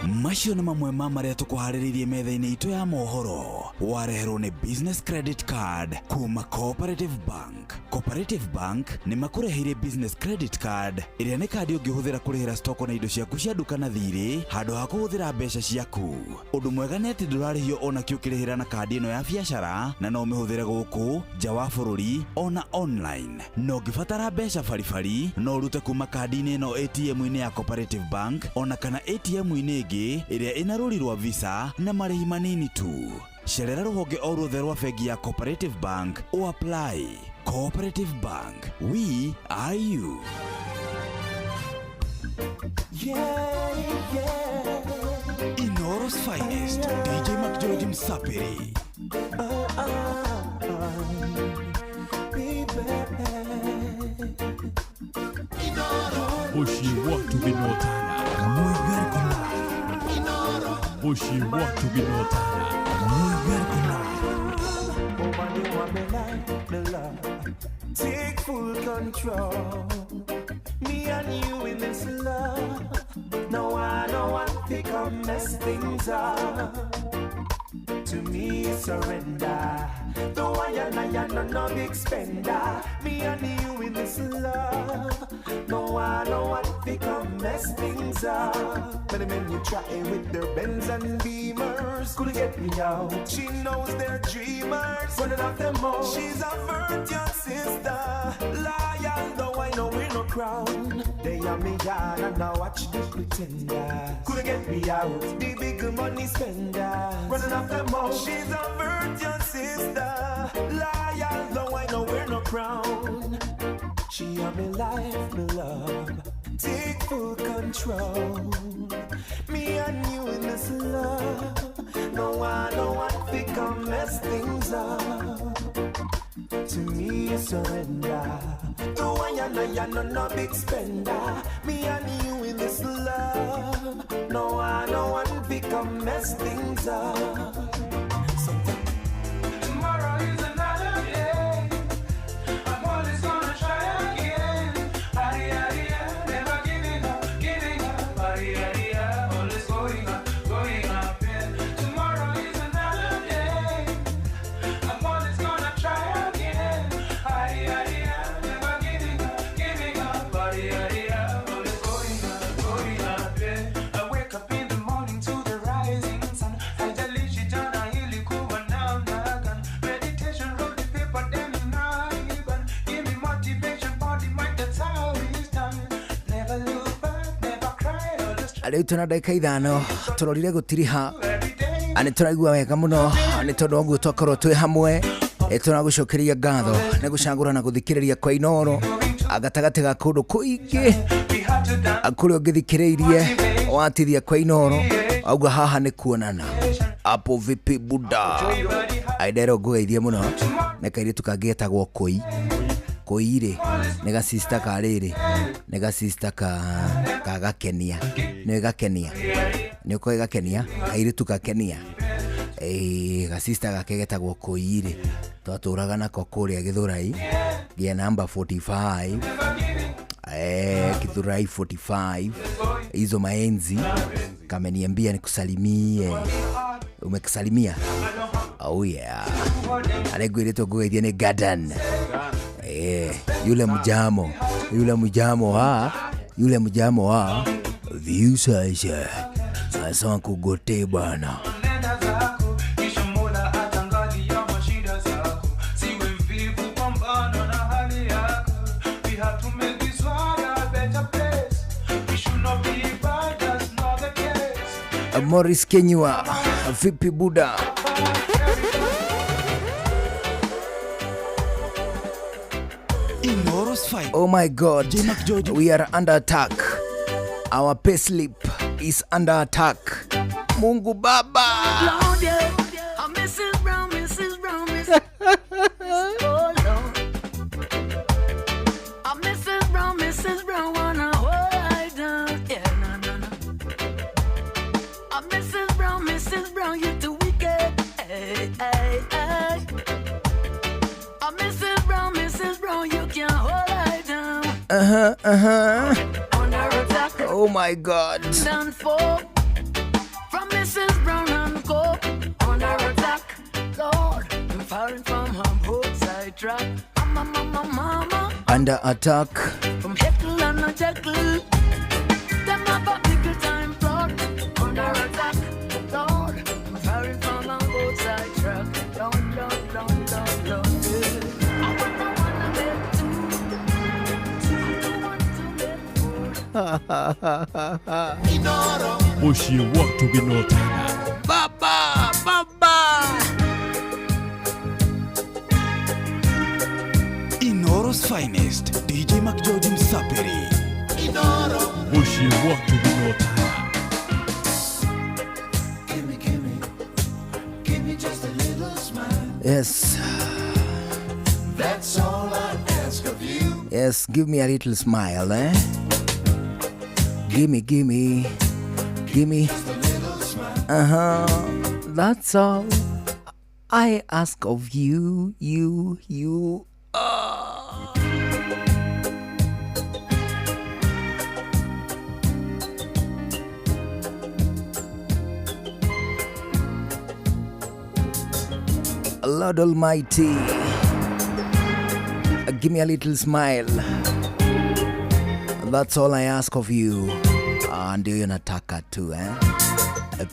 Macio nĩ mamwe ma marĩa tũkũharĩrĩirie metha-inĩ itũ ya mohoro. Wareherwo nĩ business credit card kuma Cooperative Bank. Cooperative Bank nĩ makũreheire business credit card ĩrĩa nĩ kandi ũngĩhũthĩra kũrĩhĩra stoko na indo ciaku cia nduka na thirĩ handũ ha kũhũthĩra mbeca ciaku. Ũndũ mwega nĩ atĩ ndũrarĩhio ona kĩ ũkĩrĩhĩra na kandi ĩno ya biacara, na no ũmĩhũthĩre gũkũ nja wa bũrũri ona online. No ũngĩbatara mbeca baribari no ũrute kuma kandi-inĩ ĩno ATM-inĩ ya Cooperative Bank ona kana ATM-inĩ ĩngĩ ĩrĩa ĩna rũri rwa Visa na marĩhi manini tu. Cerera rũhonge o ruothe rwa bengi ya Cooperative Bank o apply. Cooperative Bank, we are you. Yeah, yeah. Inoro's finest, DJ McGeorge Msapiri. Bush you want to be no tana. Muigar kuna. Bush you want to be no tana. Muigar kuna. Take full control. Me and you in this love. No, I don't want to come mess things up. To me, surrender. Though I am no big spender. Me and you in this love. No, I don't want to come mess things up. Many men you try with their Benz and Beamers. Couldn't get me out. She knows they're dreamers. Running off them all. She's a virgin sister. Loyal, though I know we're not crown. They are me yard and now watch the pretender. Couldn't get me out, the big money spender. Running off them out, she's a virgin sister. Loyal, no I know wear no crown. She are me life, me love. Take full control. Me and you in this love. No one think I'll mess things up. To me you surrender. The one you know no big spender. Me and you in this love. No one think I'll mess things up. Tomorrow is another day. I'm always gonna try again. Never giving up. Always going up, yeah. Tomorrow is another day. I'm always gonna try again. Never giving up. Always going up, yeah. I wake up in the morning to the rising sun. Haijalishi jana ilikuwa namna gani. Meditation, roll the paper, then inaiban. Give me motivation, body, mind, that's how it's done. Never look back, never cry, always try. Rĩu tuna ndagĩka ithano tũrorire gũtiriha nĩ tũraigua wega mũno nĩ tondũ ũguo twakorwo twĩ hamwe tũragũcokeria ngatho nĩ gũcagũra na gũthikĩrĩria kwa Inooro gatagatĩ ga kũndũ kũingĩ kũrĩa ũngĩthikĩrĩirie watithia kwa Inooro auga haha nĩ kuonana hapo vipi buda aidero ngũgeithie mũno nĩ kairĩtu kangĩetagwo Koire nĩ ga sister karĩrĩ nĩ ga sister ka gakenia nĩ gakenia nĩ uko gakenia kairĩtu gakenia ga sister gake getagwo Koire twatũraga nako kũrĩa Gĩthũrai gĩa number 45 Gĩthũrai 45 hizo maenzi kameniambia nikusalimie umekusalimia oh yeah alegwĩrĩtwo ngũgeithie nĩ Garden yule mjamo wa viusaisha sasa kugote bwana Morris Kenywa vipi buda oh my god we are under attack our payslip is under attack Mungu baba Mrs. Brown Mrs. oh Lord Mrs. Brown wanna hold I down yeah no Mrs. Brown you too wicked hey Mrs. Brown you can't hold I down under attack oh my god done for from Mrs. Brown and go under attack Lord I'm firing from her roadside track mama under attack from Heckle and Jekyll them have a big time plot under attack Lord I'm firing from her roadside track don't Push you walk to be no time. Baba Inooro's finest DJ McGeorge Msaperi Inooro Push you walk to be no time. Give me just a little smile. Yes That's all I ask of you. Yes, give me a little smile, eh? Give me. That's all I ask of you. Lord Almighty, give me a little smile. That's all I ask of you. Ndio nataka tu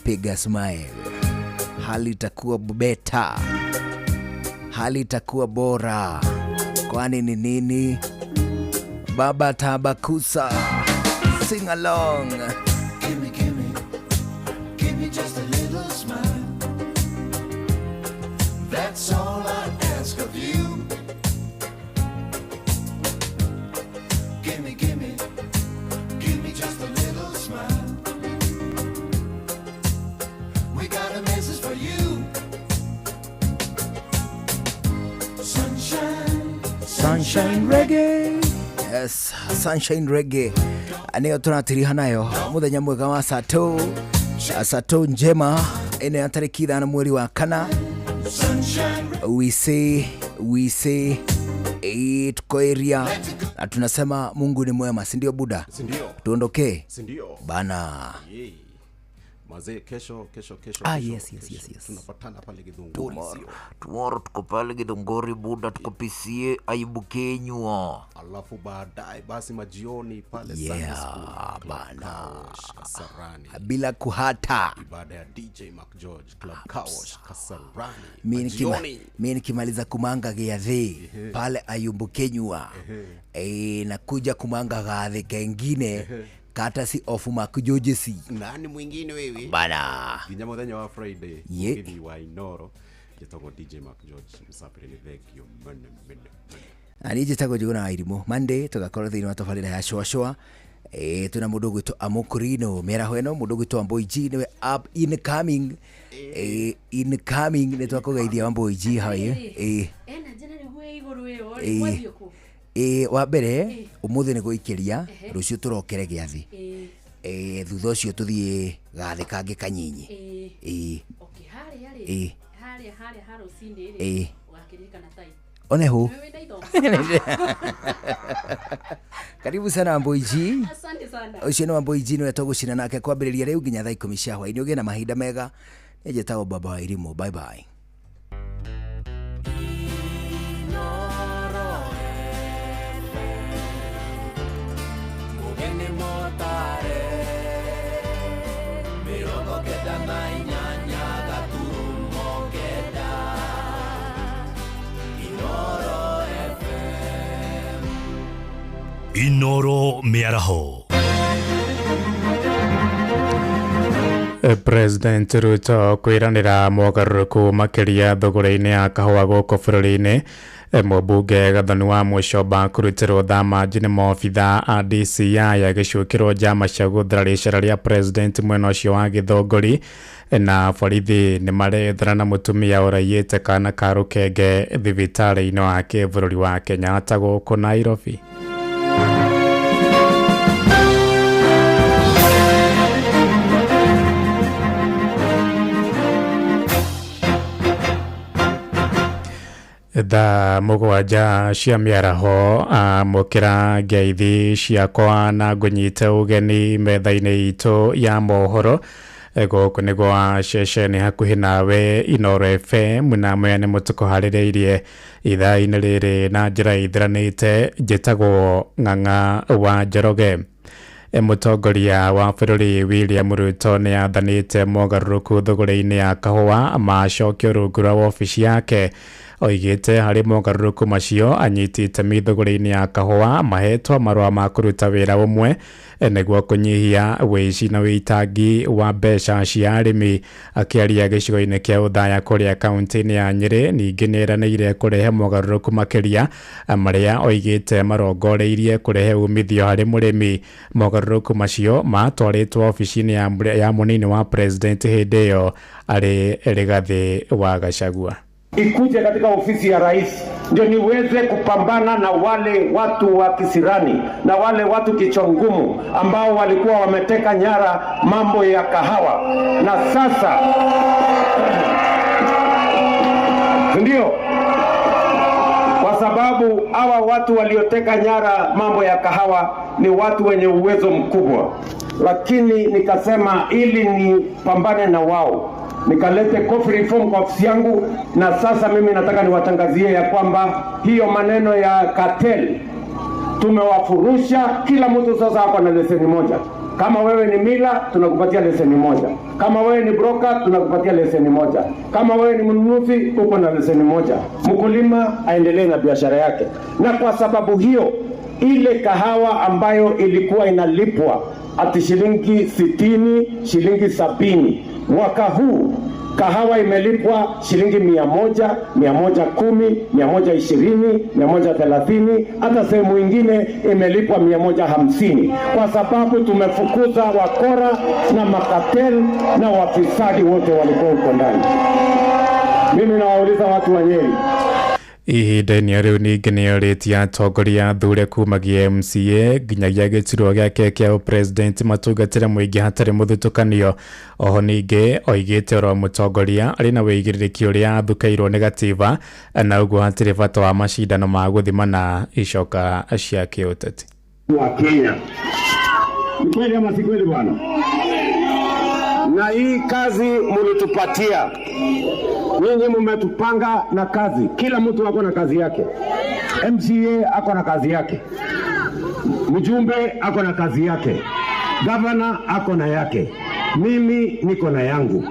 piga smile. Hali itakuwa beta. Hali itakuwa bora. Kwani ni nini? Baba Tabakusa, sing along. Give me just a little smile. That's all I ask of you. Give me just a little smile. We got a message for you. Sunshine Reggae. Yes, Sunshine Reggae. Aneo tunatiriha nayo muthenya mwega wa Sato njema ene ya tariki 5 mweri wa kana. We say tuko area na tunasema Mungu ni mwema, si ndio Buda? Sindio. Tuondoke. Sindio. Bana. Mazee kesho. Yes. Tunapatana pale Githunguri. Tomorrow tuko pale Githunguri Buda, tuko PCA Ayubu Kenywa. Alafu baadaye basi majioni pale Sunday School bana Kasarani. Bila kuhata. Ibada ya DJ Mark George Club Kawash Kasarani. Mimi nikimaliza kumanga giathi pale Ayubu Kenywa. Nakuja kumanga gathi kengine. Kata si ofu makujojesi. Nani mwingine wewe? Bana. Kinyamo thenya wa Friday. Mugeni wa Inoro. Jetogo DJ Mark George. Msapiri ni vekio. Ani jetago juguna airimu. Monday tugakorwo thini wa tafarira ya shwa. Tuna mundu gwito Amokurino. Mera hweno mundu gwito Amboiji niwe up incoming. Incoming ni twakugeithia Amboiji hawe. Ena jena ni hwe iguru wewe. Wathio ku. Wa mbere umuthi ni guikiria rucio turokere giathi thutha ucio tuthie gathi kangi kanyinyi okay hali harusini ile wakirika na tai oneho karibu sana Amboiji. Asante sana. Ucio ni Amboiji ni tugucina nake kwambiriria riu nginya thaa 10 cia hwaini ugie na mahinda mega. Nijetago Baba wa Irimu. Bye bye. Inoro Miaraho. President Ruto kwiranira mogaruruku makiria thogora-ini ya kahua goko bururi-ini. Mũmbunge Gathoni wa Mũcoba kũrutirwo thama njini maobitha a DCI agĩcukĩrwo njama cia gũthara rĩcara rĩa president mwena ũcio wa Gĩthongori, na borithi nĩ marethera na mũtumia ũraiyĩte kana ka rũkenge thibitarĩ-inĩ wa kĩbũrũri wa Kenyatta gũkũ Nairobi. Tha mũgwanja cia mĩaraho mũkĩra ngeithi ciakwa na ngũnyite ũgeni metha-inĩ itũ ya mohoro gũkũ nĩ gwa ceceni hakuhĩ nawe Inoro FM na mwene mũtuko harĩrĩirie ithaa-inĩ rĩrĩ na njĩra ithiranĩte. Njĩtagwo Ng'ang'a wa Njoroge. Mũtongoria wa bũrũri William Ruto nĩ athanĩte mogarũrũku thogora-inĩ ya kahũa macokio rungu rwa ofici yake. Oigĩte harĩ mogarũrũku macio anyitĩte thogora-inĩ ya kahũa mahetwo marũa ma kũruta wĩra ũmwe nĩguo kũnyihia wĩici na wĩitangi wa mbeca cia arĩmi. Akĩaria gĩcigo-inĩ kĩa Othaya kũrĩa kaunti-inĩ ya Nyĩrĩ, ningĩ nĩ eranĩire kũrehe mogarũrũku makĩria marĩa oigĩte marongoreirie kũrehe umithio harĩ mũrĩmi. Mogarũrũku macio matwarĩtwo ofici-inĩ ya mũnini wa president hĩndĩ ĩyo arĩ Rigathi wa Gachagua. Ikuje katika ofisi ya rais ndio niweze kupambana na wale watu wa kisirani na wale watu kichongumu ambao walikuwa wameteka nyara mambo ya kahawa, na sasa ndio kwa sababu hawa watu walioteka nyara mambo ya kahawa ni watu wenye uwezo mkubwa, lakini nikasema ili nipambane na wao nikalete coffee reform kwa ofisi yangu, na sasa mimi nataka niwatangazie ya kwamba hiyo maneno ya cartel tumewafurusha. Kila mtu sasa hapa na leseni moja. Kama wewe ni mila tunakupatia leseni moja, kama wewe ni broker tunakupatia leseni moja, kama wewe ni mnunuzi uko na leseni moja. Mkulima aendelee na biashara yake, na kwa sababu hiyo ile kahawa ambayo ilikuwa inalipwa ati shilingi 60, shilingi 70, mwaka huu kahawa imelipwa shilingi 100, 110, 120, 130, hata sehemu ingine imelipwa 150, kwa sababu tumefukuza wakora na makatel na wafisadi wote walikuwa huko ndani. Mimi nawauliza watu wa Nyeri, ihinda-inĩ rĩu ningĩ nĩ orĩtie atongoria athure kumagia MCA nginyagia gĩturwa gĩake kĩa ũpresident matungatĩre mũingĩ hatarĩ mũthutũkanio. Oho ningĩ oigĩte oro mũtongoria arĩ na wĩigĩrĩrĩki ũrĩa athukairwo nĩ gatiba, na ũguo hatirĩ bata wa macindano ma gũthimana icoka cia kĩũteti wa Kenya. Ni kweli ama si kweli bwana? Na hii kazi mlitupatia, nyinyi mmetupanga na kazi, kila mtu ako na kazi yake. MCA ako na kazi yake, mjumbe ako na kazi yake, governor ako na yake, mimi niko na yangu.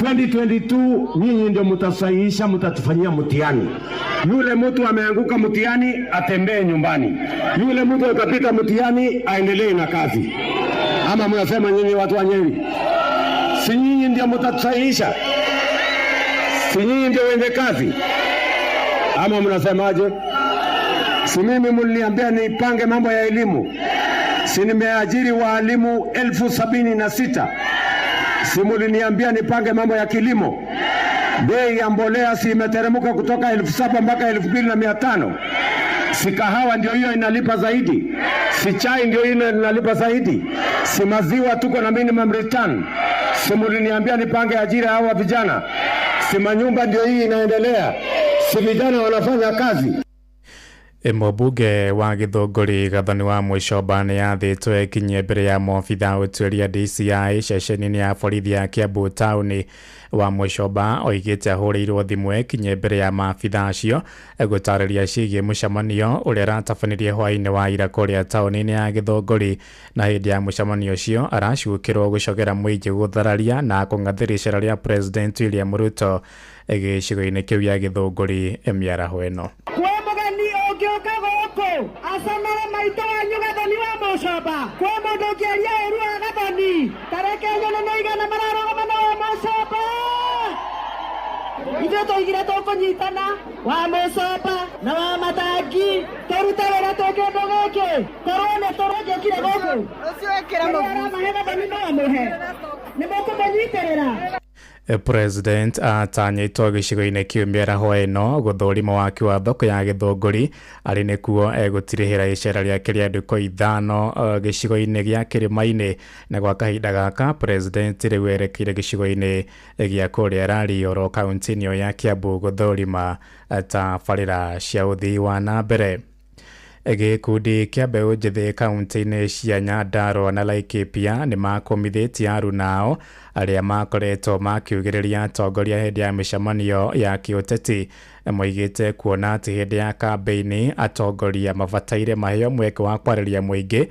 2022 nyinyi ndio mtasahihisha, mtatufanyia mtihani. Yule mtu ameanguka mtihani atembee nyumbani, yule mtu akapita mtihani aendelee na kazi. Ama mnasema nyinyi watu wa Nyeri, si nyinyi ndio mtatusahihisha? Si nyinyi ndio wenye kazi? Ama mnasemaje? Si mimi mliniambia nipange mambo ya elimu? Si nimeajiri walimu 76,000? Si mliniambia nipange mambo ya kilimo? Bei ya mbolea si imeteremka kutoka 7,000 mpaka 2,500? Si kahawa ndio hiyo inalipa zaidi? Si chai ndio hiyo inalipa zaidi? Si maziwa tuko na minimum return? Si mliniambia nipange ajira hawa vijana? Si manyumba ndio hii inaendelea? Si vijana wanafanya kazi? Mũmbunge wa Gĩthũngũri Gathoni wa Mũicoba nĩ athĩtwo ekinyie mbere ya maobitha ũtuĩria DCI ceceni-inĩ ya borithi ya Kiambu taũni wa Mũicoba. Oigĩte ahũrĩirwo thimũ ekinyie mbere ya maabitha acio gũtarĩria ciĩgiĩ mũcemanio ũrĩa ũratabanirie hwaĩ-inĩ wa ira kũrĩa taũni-inĩ ya Gĩthũngũri, na hĩndĩ ya mũcemanio ũcio aracukĩrwo gũcogera mũingĩ gũthararia na kũng'athĩria icera rĩa President William Ruto gĩcigo-inĩ kĩu gĩa Gĩthũngũri mĩaraho ĩno. Asanare maito wanyu Gathoni wa Mũicoba, kwa mũndũ ũngĩaria ũru wa Gathoni tareke nyone na igana mararũgama wa Mũicoba. Ithuĩ tũigire tũkũnyitana wa Mũicoba na wa Matangi, tũrute wĩra tũngĩ ũndũ gĩkĩ, korwo nĩ tũrũngĩkire gũkũ ũcio wĩkĩra mũmahe Gathoni no amũhe, nĩ mũkũmũnyitĩrĩra. President atanyĩtwo gĩcigo-inĩ kĩu mĩaraho ĩno gũthũrima waki wa thoko ya Gĩthũngũri, arĩ nĩkuo egũtirĩhĩra icera rĩake rĩa ndukũ 5 gĩcigo-inĩ gĩa kĩrĩma-inĩ, na gwa kahinda gaka President rĩu erekeire gĩcigo-inĩ gĩa kũrĩa Rariĩ oro kaunti-inĩ ya Kiambu gũthũrima tabarĩra cia ũthii wa na mbere. Gĩkundi kĩa mbeũ njĩthĩ kaunti-inĩ cia Nyandarua na Laikipia nĩ makomithĩtie aruna ao arĩa makoretwo makiugĩrĩria atongoria hĩndĩ ya mĩcemanio ya kĩũteti. Moigĩte kuona atĩ hĩndĩ ya kambeini atongoria mabataire maheo mweke wa kwarĩria mũingĩ,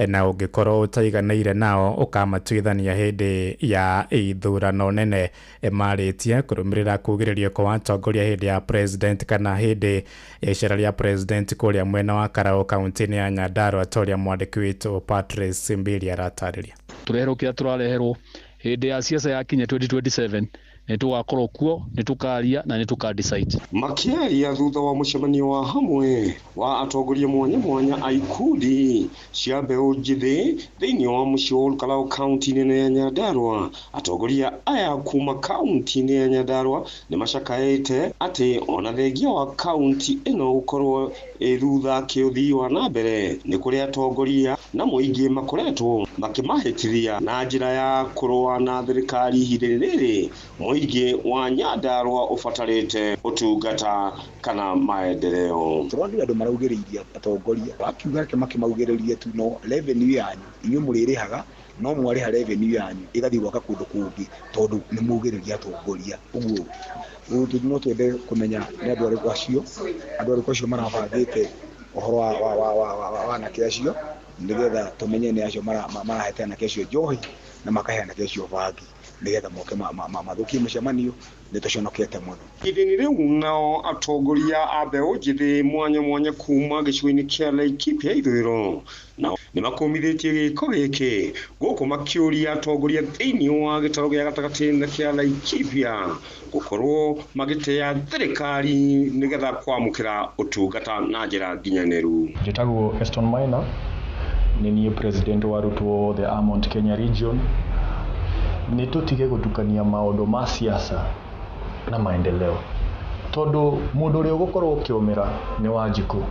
na ũngĩkorwo ũtaiganĩire nao ũkamatuithania hĩndĩ ya ithurano nene. Marĩtie kũrũmĩrĩra kugĩrĩrio kwa atongoria hĩndĩ ya president kana hĩndĩ ya icera rĩa president kũrĩa mwena wa Karaũ kaunti-inĩ ya Nyandarua, toria mwandĩki witũ Patrice Mbili aratarĩria. Tũreherũkĩra tũrareherwo hĩndĩ ya siasa yakinya 2027 nĩ tũgakorwo kuo, nĩ tũkaria na nĩ tũkadecide. Makiaria thutha wa mũcemanio wa hamwe wa atongoria mwanya mwanya a ikundi cia mbeũ njĩthĩ thĩinĩ wa mũciĩ wa Karaũ kaunti-inĩ ya Nyandarua, atongoria aya kuma kaunti-inĩ ya Nyandarua nĩ macakaĩte atĩ ona thengia wa kaunti ĩno gũkorwo thutha kĩũthii wa na mbere nĩ kũrĩ atongoria na mũingĩ makoretwo makĩmahĩtithia na njĩra ya kũrũa na thirikari ihinda rĩrĩ. Mũingĩ wa Nyandarua ũbatarĩte ũtungata kana maendeleo. Tũrona andũ maraugĩrĩirie atongoria wakiuga makimaugĩrĩrie tu no revenue yanyu inyuĩ mũrĩrĩhaga no mwarĩha revenue yanyu ĩgathiĩ gwaka kũndũ kũngĩ tondũ nĩ mũgĩrĩria atongoria. Ũguo no twende kũmenya nĩ andũ arĩkũ acio marabangĩte ũhoro wa anake acio, nĩgetha tũmenye nĩ acio marahete anake acio njohi na makaheana cio bangi nigetha moke mathukie mucemanio nituconokete muno. Idini riu nao atongoria a mbeu njithi mwanya kuma gicigo-ini kia Laikipia ithwiro nao nimakumithitie giko giki guku makiuria atongoria thiini wa gitaro gia gatagati kia Laikipia gukorwo magitea thirikari nigetha kwamukira utungata na njira nginyaniru. Njitagwo Eston Maina ni niĩ president wa Ruto the Amont Kenya region. Ni tutige gutukania maundu ma siasa na maendeleo tondu mundu uri ugukorwo ukiumira ni Wanjiku.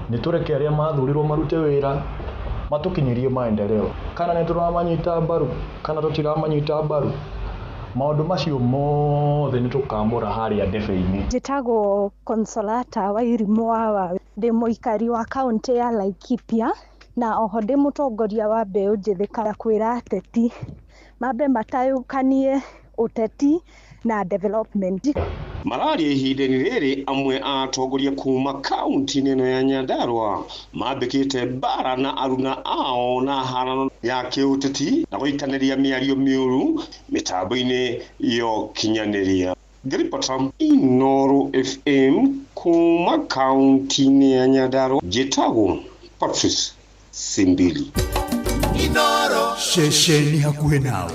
Ni tureke aria mathurirwo marute wira matukinyirie maendeleo kana ni turamanyita mbaru kana tutiramanyita mbaru. Maundu macio mothe ni tukambura haria ndebe-ini. Njitagwo Consolata wa Irimo wa ndi muikari wa kaunti ya Laikipia na oho ndi mutongoria wa mbeu njithi kana kwira ateti mambe matayukanie uteti na development. Malaria ihinda-ini riri amwe atongoria kuma kaunti-ini ino ya Nyandarua mambikite bara na aruna ao na harano ya kiuteti na guikaniria miario miuru mitambo-ini yo kinyaniria. Ngiripotam Inooro FM kuma kaunti-ini ya Nyandarua njitagwo Patrice Simbili. Inooro shesheni hakuhe nawe.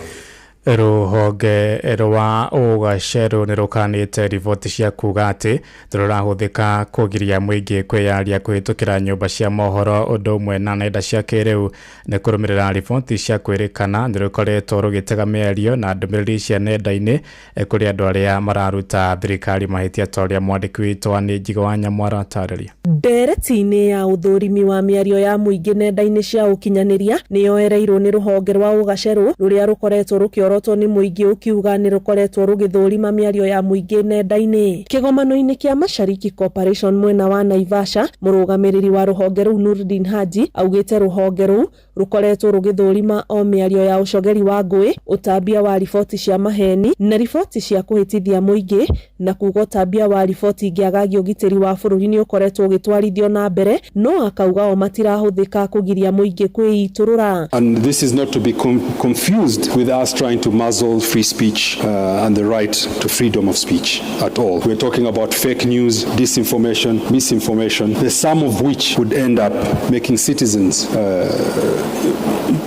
Ruhonge rwa ugacero ni rukanite riboti cia kuga ati rurahuthika kugiria muingi kwiyaria kuhitukira nyumba cia mohoro undu umwe na nenda cia kiriu ni kurumirira riboti cia kwirikana ni rukoretwo rugitega mĩario na ndumiriri cia nenda-ini kuri andu aria mararuta thirikari mahitia toria mwandiki witũ ni Njigo wa Nyamwara atarĩria. Ndereti-inĩ ya uthurimi wa mĩario ya muingi nenda-ini cia ukinyaniria ni yoereirwo ni ruhonge rwa ugacero ruria rukoretwo rukiorotwo ni muingi ukiuga ni rukoretwo rugithurima mĩario ya muingi nenda-ini. Kigomano-ini kia Mashariki Corporation mwena wa Naivasha murugamiriri wa ruhonge ruu Nurdin Haji augite ruhonge ruu rukoretwo rugithurima o mĩario ya ucogeri wa ngui, utambia wa riboti cia maheni na riboti cia kuhitithia muingi na kuga utambia wa riboti ngiagagi ugitiri wa bururi ni ukoretwo ugitwarithio na mbere no akauga o matirahuthika kugiria muingi kwiiturura. And this is not to be confused with us trying to muzzle free speech and the right to freedom of speech at all. We're talking about fake news, disinformation, misinformation, the sum of which would end up making citizens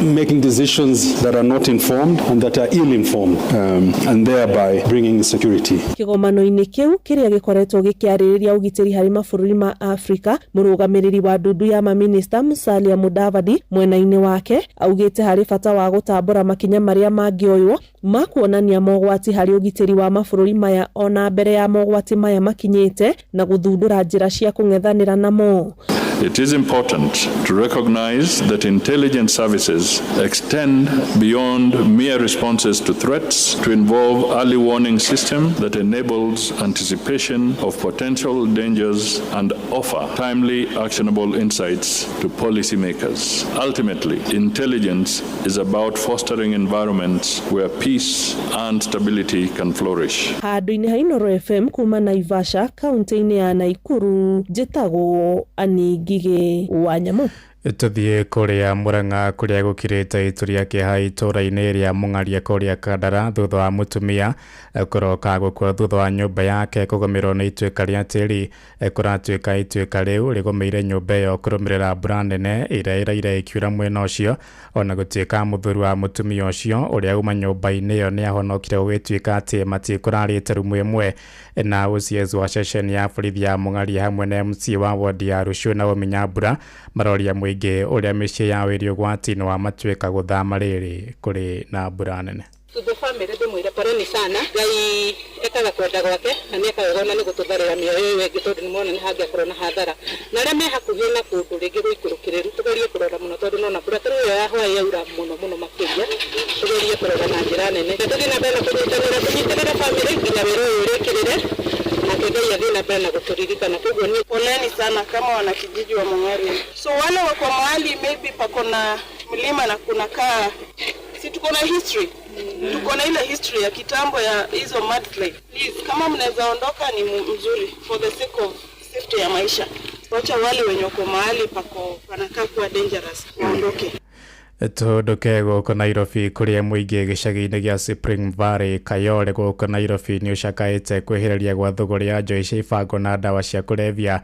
making decisions that are not informed and that are ill-informed and thereby bringing insecurity. Kigomano-ini kiu kiria gikoretwo gikiaririria ugitiri hari mabũrũri ma Afrika, murugamiriri wa ndundu ya maminista Musalia Mudavadi mwena-ini wake augite hari bata wa gutambura makinya maria mangioywo makuonania mogwati hari ugitiri wa mabũrũri maya ona mbere ya mogwati maya makinyite na guthundura njira cia kung'ethanira namo. It is important to recognize that intelligence services extend beyond mere responses to threats to involve early warning system that enables anticipation of potential dangers and offer timely actionable insights to policymakers. Ultimately, intelligence is about fostering environments where peace and stability can flourish. Handu-ini ha Inooro FM kuma Naivasha, kaunti-ini ya Naikuru, njitagwo Ani Ngige wa Nyamu. Tuthie kuria Murang'a kuria gukirite ituria kiha itura-ini ria Mung'aria kuria Kandara thutha wa mutumia kuroka gukua thutha wa nyumba yake kugomirwo ni ituika ria tiri kuratuika ituika riu rigomeire nyumba iyo kurumirira mbura nene iria iraire ikiura mwena ucio ona gutuika muthuri wa mutumia ucio uria uma nyumba-ini iyo ni ahonokire gwituika ati matikurarite rumu imwe na uciezi wa ceceni ya borithi ya Mung'aria hamwe na MC wa wodi ya Rucio na Ominyambura maroria muingi uria micii ya wirio gwati-ini wa matuika guthama riri kuri na mbura nene. The family ndimwire poreni sana Ngai ekaga kwenda gwake na ni ekaga ona ni gututharira mioyo iyo ingi tondu ni mona ni hangiakorwo na hathara na aria me hakuhi na kundu ringi guikurukiriru tugerie kurora muno tondu nona mbura tari iyo ya hwa yaura muno makiria tugerie kurora na njira nene tuthii na mbere kunyitanira family nginya wira uyu urikirire na Ngai athii na mbere na guturirikana koguo ni poleni sana kama wanakijiji wa Mung'aria. So wale wako mahali maybe pako na mlima na kunakaa, si tuko na history, tuko na ile history ya kitambo ya hizo mudslide. Please, kama mnaweza ondoka ni mzuri for the sake of safety ya maisha. Wacha wale wenye wako mahali pako panakaa kuwa dangerous waondoke. Tuondoke gũkũ Nairobi kũrĩa mũingĩ gĩcagi-inĩ gĩa Spring Valley Kayole gũkũ Nairobi nĩ ũcakaĩte kwĩhĩrĩria gwa thũgũrĩ ya njohi cia ibango na ndawa cia kũrebia,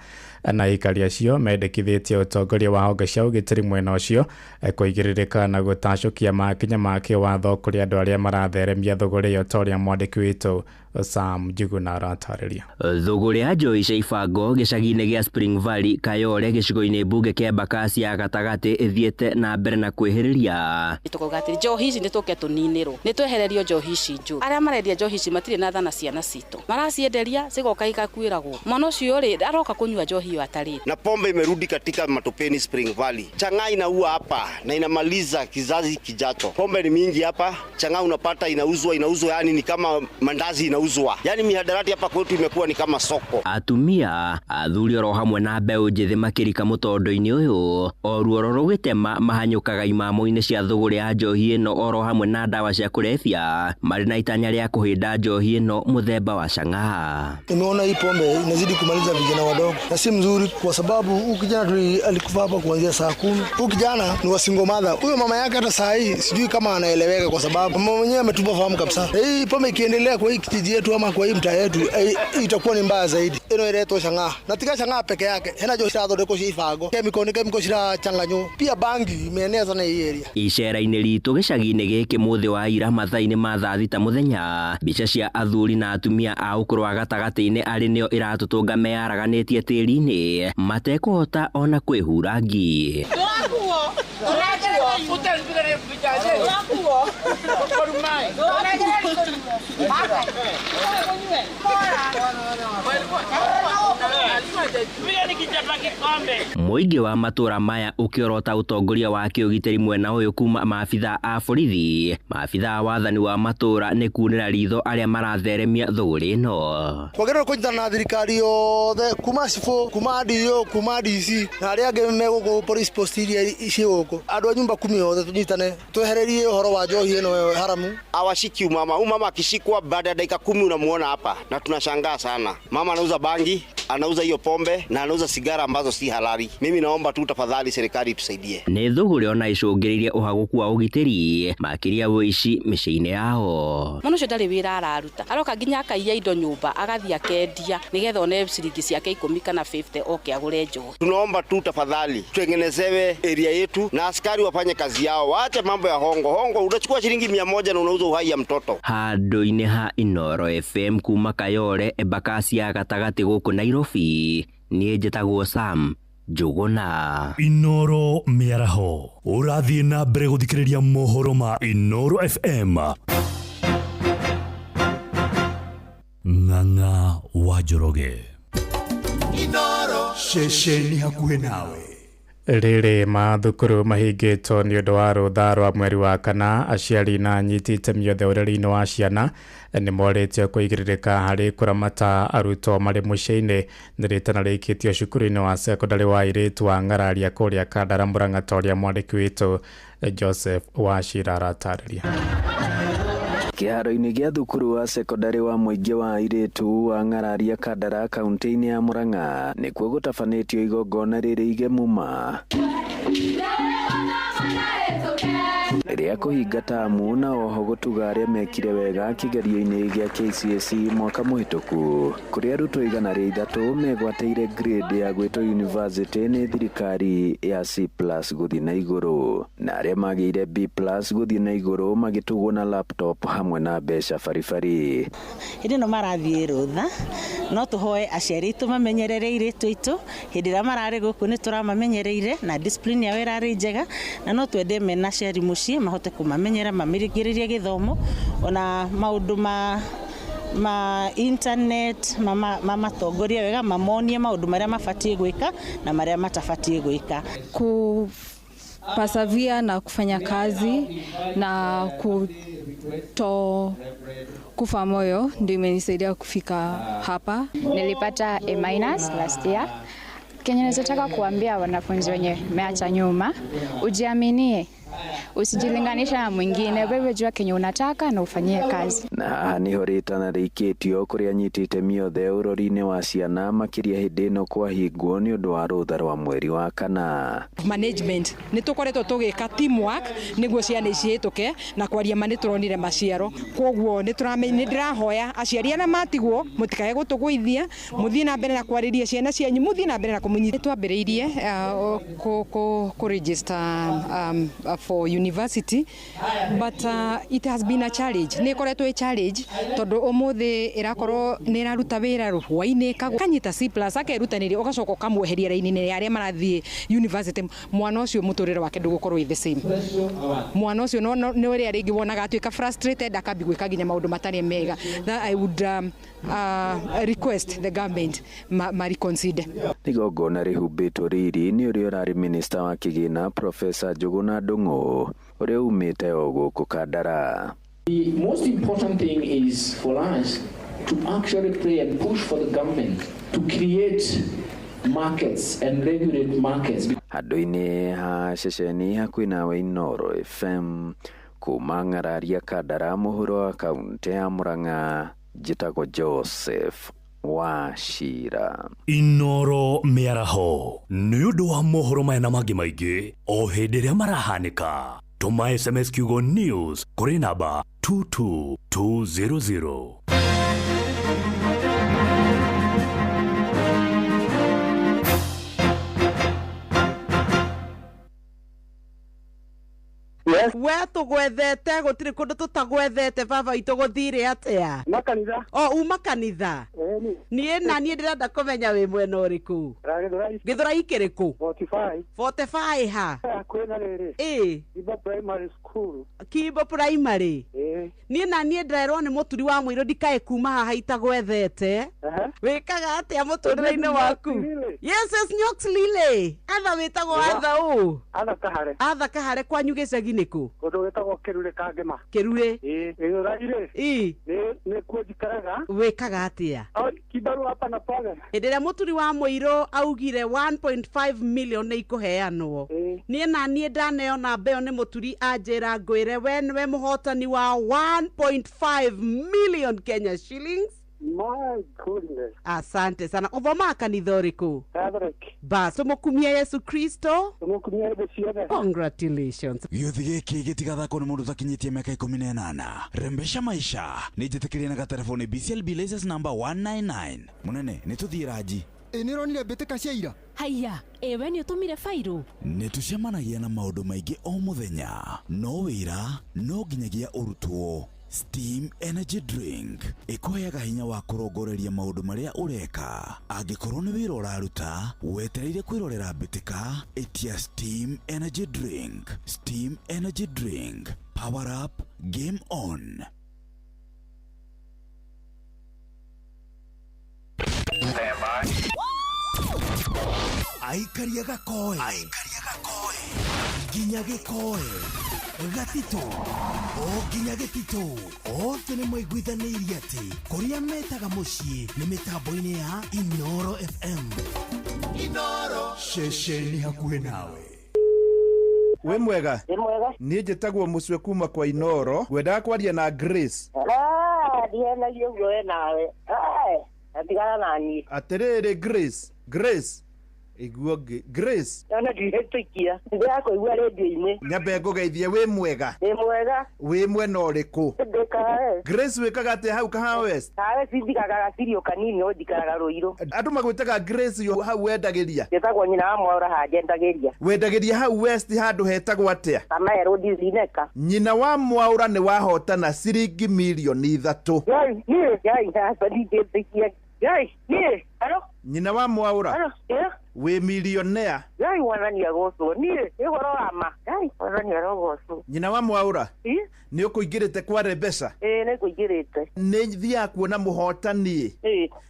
na aikari acio mendekithĩtie ũtongoria wa honge cia ũgitĩri mwena ũcio kũigĩrĩrĩka na gũtacũkia makinya ma kĩwatho kũrĩ andũ arĩa maratheremia thũgũrĩ ĩyo ta ũrĩa mwandĩki witũ Sam Njuguna aratarĩria. Thũgũrĩ ya njohi cia ibango gĩcagi-inĩ gĩa Spring Valley Kayole gĩcigo-inĩ mbunge kĩa Embakasi ya gatagatĩ ĩthiĩte na mbere na kwĩhĩrĩria. Tukoiga atĩ njohi ici nĩtũke tũninĩrwo, nĩtwehererio njohi ici njũru. Arĩa marendia njohi ici matirĩ na tha na ciana citũ, maracienderia cigoka igakuĩragwo. Mwana ũcio rĩ aroka kunyua njohi hiyo atarĩ. Na pombe imerudi katika matopeni Spring Valley. Chang'aa inaua hapa na inamaliza kizazi kijacho. Pombe ni mingi hapa, chang'aa unapata inauzwa yani ni kama mandazi inauzwa. Yani mihadarati hapa kwetu imekuwa ni kama soko. Atumia athuri oro hamwe na mbeũ njĩthĩ makĩrika mũtondo-inĩ ũyũ, o ruoro rũgĩtema mahanyũkaga imamo-inĩ cia thũgũrĩ ya njohi ĩno oro hamwe na ndawa cia kũrebia, marĩ na itanya rĩa kũhĩnda njohi ĩno mũthemba wa chang'aa. Nimeona hii pombe inazidi kumaliza vijana wadogo na si mzuri, kwa sababu huyu kijana alikufa hapa kuanzia saa 10. Huyu kijana ni wa single mother. Huyo mama yake hata saa hii sijui kama anaeleweka, kwa sababu mama mwenyewe ametupa fahamu kabisa. Hii pombe ikiendelea kwa hii kijiji yetu ama kwa hii mtaa yetu itakuwa ni mbaya zaidi. Ino iletwa chang'aa. Na tika chang'aa peke yake. Hena jo cirathondekwo cia ibango. Kemiko cirachanganyo. Pia bangi imeenea sana hii area. Icera-inĩ ritũ gĩcagi-inĩ gĩkĩ mũthĩ wa ira mathaa-inĩ ma thaa thita mũthenya, mbica cia athuri na atumia a ũkũrũ wa gatagatĩ-inĩ arĩ nĩo iratũtũnga meyaraganĩtie tĩri-inĩ matekũhota ona kwĩhura ngi. Mũingĩ wa matũra maya ũkĩorota ũtongoria wa kĩũgitĩri mwena ũyũ kuma maabitha a borithi, maabitha a wathani wa matũra nĩ kuunĩra ritho arĩa maratheremia thũgũrĩ ĩno. Kwagĩrĩirwo kũnyitana na thirikari yothe kuma cibũ, kuma DO, kuma DC na arĩa angĩ megũkũ police post iria ici gũkũ, andũ a nyumba 10 yothe tunyitane twehererie ũhoro wa njohi ĩno haramu. Awashiki mama akishikwa baada ya dakika 10 unamuona hapa na tunashangaa sana. Mama anauza bangi, anauza hiyo pombe na anauza sigara ambazo si halali. Mimi naomba tu tafadhali serikali tusaidie. Nĩ thũgũrĩ ona icũngĩrĩirie ũhagũku wa ũgitĩri makĩria wĩici mĩciĩ-inĩ yao. Mwana ũcio ndarĩ wĩra araruta, aroka nginya akaiya indo nyũmba agathiĩ akendia nĩgetha one ciringi ciake 10 kana 50 oke agũre njohi. Tunaomba tu tafadhali tutengenezewe area yetu na askari wafanye kazi yao, waache mambo ya hongo. Unachukua shilingi 100 na unauza uhai ya mtoto. Handũ-inĩ ha Inoro FM kuma Kayole Embakasi ya gatagatĩ gũkũ Nairobi, niĩ njĩtagwo Sam Njuguna. Inoro mĩaraho ũrathiĩ na mbere gũthikĩrĩria mohoro ma Inoro FM. Ng'ang'a wa Njoroge. Inoro ceceni hakuhĩ nawe. Rĩrĩ mathukuru mahingĩtwo nĩ ũndũ wa rũtha rwa mweri wa kana, aciari na anyiti itemi othe ũreri-inĩ wa ciana nĩ morĩtio kũigĩrĩrĩka harĩ kũramata arutwo marĩ mũciĩ-inĩ. Nĩ rĩtana rĩikĩtio cukuru-inĩ wa secondary wa airĩtu wa Ngararia kũrĩa Kandara Mũrang'a ta ũrĩa mwandĩki witũ Joseph Wachira aratarĩria. Kĩharo-inĩ gĩa thukuru wa secondary wa mũingĩ wa airĩtu wa Ngararia Kandara kaunti-inĩ ya Mũrang'a nĩkuo gũtabanĩtio igongona rĩrĩ igemu ma rĩa kũhinga tamu na oho gũtuga arĩa mekire wega kĩgerio-inĩ gĩa KCSE mwaka mũhĩtũku, kũrĩa arutwo 103 megwatĩire grade ya gwĩtwo university nĩ thirikari ya C+ gũthiĩ na igũrũ, na arĩa magĩire B+ gũthiĩ na igũrũ magĩtugwo na laptop hamwe na mbeca baribari. Hĩndĩ ĩno marathiĩ rũtha, no tũhoe aciari aitũ mamenyerere airĩtu aitũ, hĩndĩ ĩrĩa mararĩ gũkũ nĩ tũramamenyereire na discipline yao ĩrarĩ njega, na no twende mena aciari mũciĩ mahote kũmamenyera mamirigĩrĩrie gĩthomo, ona maũndũ ma internet matongoria wega, mamonie maũndũ marĩa mabatiĩ gwĩka na marĩa matabatiĩ gwĩka. Persevere na kufanya kazi na kufa moyo ndio imenisaidia kufika hapa. Nilipata A- last year. Kenya nataka kuambia wanafunzi wenye meacha nyuma, ujiaminie usijilinganisha na mwingine, wewe jua kenye unataka na ufanyie kazi. Na haha niho ritana rikitio kuria anyitite miothe urori-ini wa ciana makiria hindi ino kwahingwo ni undu wa rutha rwa mweri wa kana. Management nitukoretwo tugika teamwork niguo ciana icihituke na kwaria mani turonire maciaro, koguo nindirahoya aciari ana matigwo mutikae gutugwithia, muthie na mbere na kwariria ciana cianyu, muthie na mbere na kumunyita. Twambiriirie ku register for university, but it has been a challenge. Ni koretwo a challenge tondu umuthi irakorwo ni iraruta wira ruhwa-ini kanyita C+ akerutaniri ugacoka kamweheria raini-ini aria marathie university, mwana ucio muturire wake ndugukorwo the same. Mwana ucio ni uria ringi wonaga atuika frustrated akabi gwika ginya maundu matari mega. That I would request the government ma reconsider. Igongona rihumbitwo riri ni uria urari minister wa kigina Professor Njuguna Ndung'u uria umite o guku Kandara. The most important thing is for us to actually pray and push for the government to create markets and regulate markets. Handu-ini ha ceceni hakuhi nawe Inoro FM kuma Ng'araria Kandara, muhuro wa kaunti ya Murang'a, njitagwo Joseph Wachira. Inoro miaraho ni undu wa mohoro maya na mangi maingi o hindi ria marahanika. Tuma SMS kiugo news kuri namba 22200. We tugwethete gutiri kundu tutagwethete baba itu guthire atia makanitha uma kanitha nie na nie ndirenda kumenya wi mwena uriku Githurai kiriku 45 ha kwena riri Kibo Primary School Kibo Primary nie na nie ndirerwo ni muturi wa muiro ndikae kuma haha itagwethete wikaga atia muturire-ini waku yes Nyox Lile atha witagwo atha kahare kwanyu gicagi niku undu witagwo Kirure Kangema Kirure Githurai ni kuo njikaraga wikaga atia kibaru hapa na pale ndire muturi wa muiro augire 1.5 million ni ikuheanwo nie na nie ndaneona mbeo ni muturi anjira ngwire we niwe muhotani wa 1.5 million Kenya shillings. My goodness. Asante sana. Uthoma kanitha uriku? Catholic. Bas, umukumia Yesu Kristo? Umukumia Yesu Kristo. Congratulations. Gĩuthi gĩkĩ gĩtigathakwo nĩ mũndũ ũtakinyĩtie mĩaka 18. Rembesha maisha nĩ njĩtĩkĩrie na gatelefoni BCLB license number 199. Mũnene nĩ tũthiĩ ranji. Nĩronire mbĩtĩka cia ira. Haiya, we nĩ ũtũmire fairo. Nĩ tũcemanagia na maũndũ maingĩ o mũthenya. No wĩra, no nginyagia ũrutwo. Steam Energy Drink ikuheaga hinya wa kurongoreria maundu maria ureka. Angikorwo ni wira uraruta wetereire kwirorera mbitika, itia Steam Energy Drink. Steam Energy Drink, power up, game on. Aikaria gakoe nginya gikoe gatito nginya gitito othe nĩ mwaiguithanirie atĩ kũrĩa metaga mũciĩ nĩ mĩtambo-inĩ ya Inoro FM. Inoro ceceni hakuhĩ nawe. We mwega? Niĩ njĩtagwo Mũcwe kuma kwa Inoro, ngwendaga kwaria na Grace. Ndihenagia ũguo we nawe. Atigana nani. Atĩrĩrĩ Grace. Iguoge Grace. Ona ndihĩtũkia. Ndĩrakũigua redio-inĩ. Nyambe ngũgeithie wĩ mwega. Wĩ mwena ũrĩkũ? Grace wĩkaga atĩa hau Kahawa West? Kahawa West njikaraga gacirio kanini no njikaraga Rũirũ. Andũ magwĩtaga Grace yo hau wendagĩria? Njĩtagwo nyina wa Mwaũra haha njendagĩria. Wendagĩria hau West handũ hetagwo atĩa? Kamae Road Zineka. Nyina wa Mwaũra nĩ wahotana ciringi milioni 3. Alo? Nyina wa Mwaũra? Alo? We millionaire. Gai wanania goso. Igoro ama. Gai wanania goso. Nyina wa Mwaũra? Nĩ ũkũingĩrĩte kware mbeca? Nĩ kũingĩrĩte. Nĩ thiaga kuona mũhotani.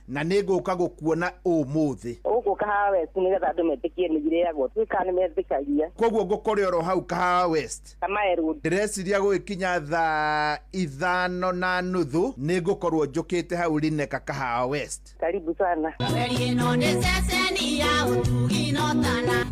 Na nĩ ngũka gũkuona ũmũthĩ. Ũgũka Kahawa West nĩgetha andũ metĩkie nĩ irĩagwo. Twĩka nĩ metĩkagia. Koguo ngũkore oro hau Kahawa West. Kamae Road. Ndĩreciria gũgĩkinya thaa 5:30 nĩ ngũkorwo njũkĩte hau Lineka Kahawa West. Karibu sana. Ino nĩ ceceni ya ũtugi no tana.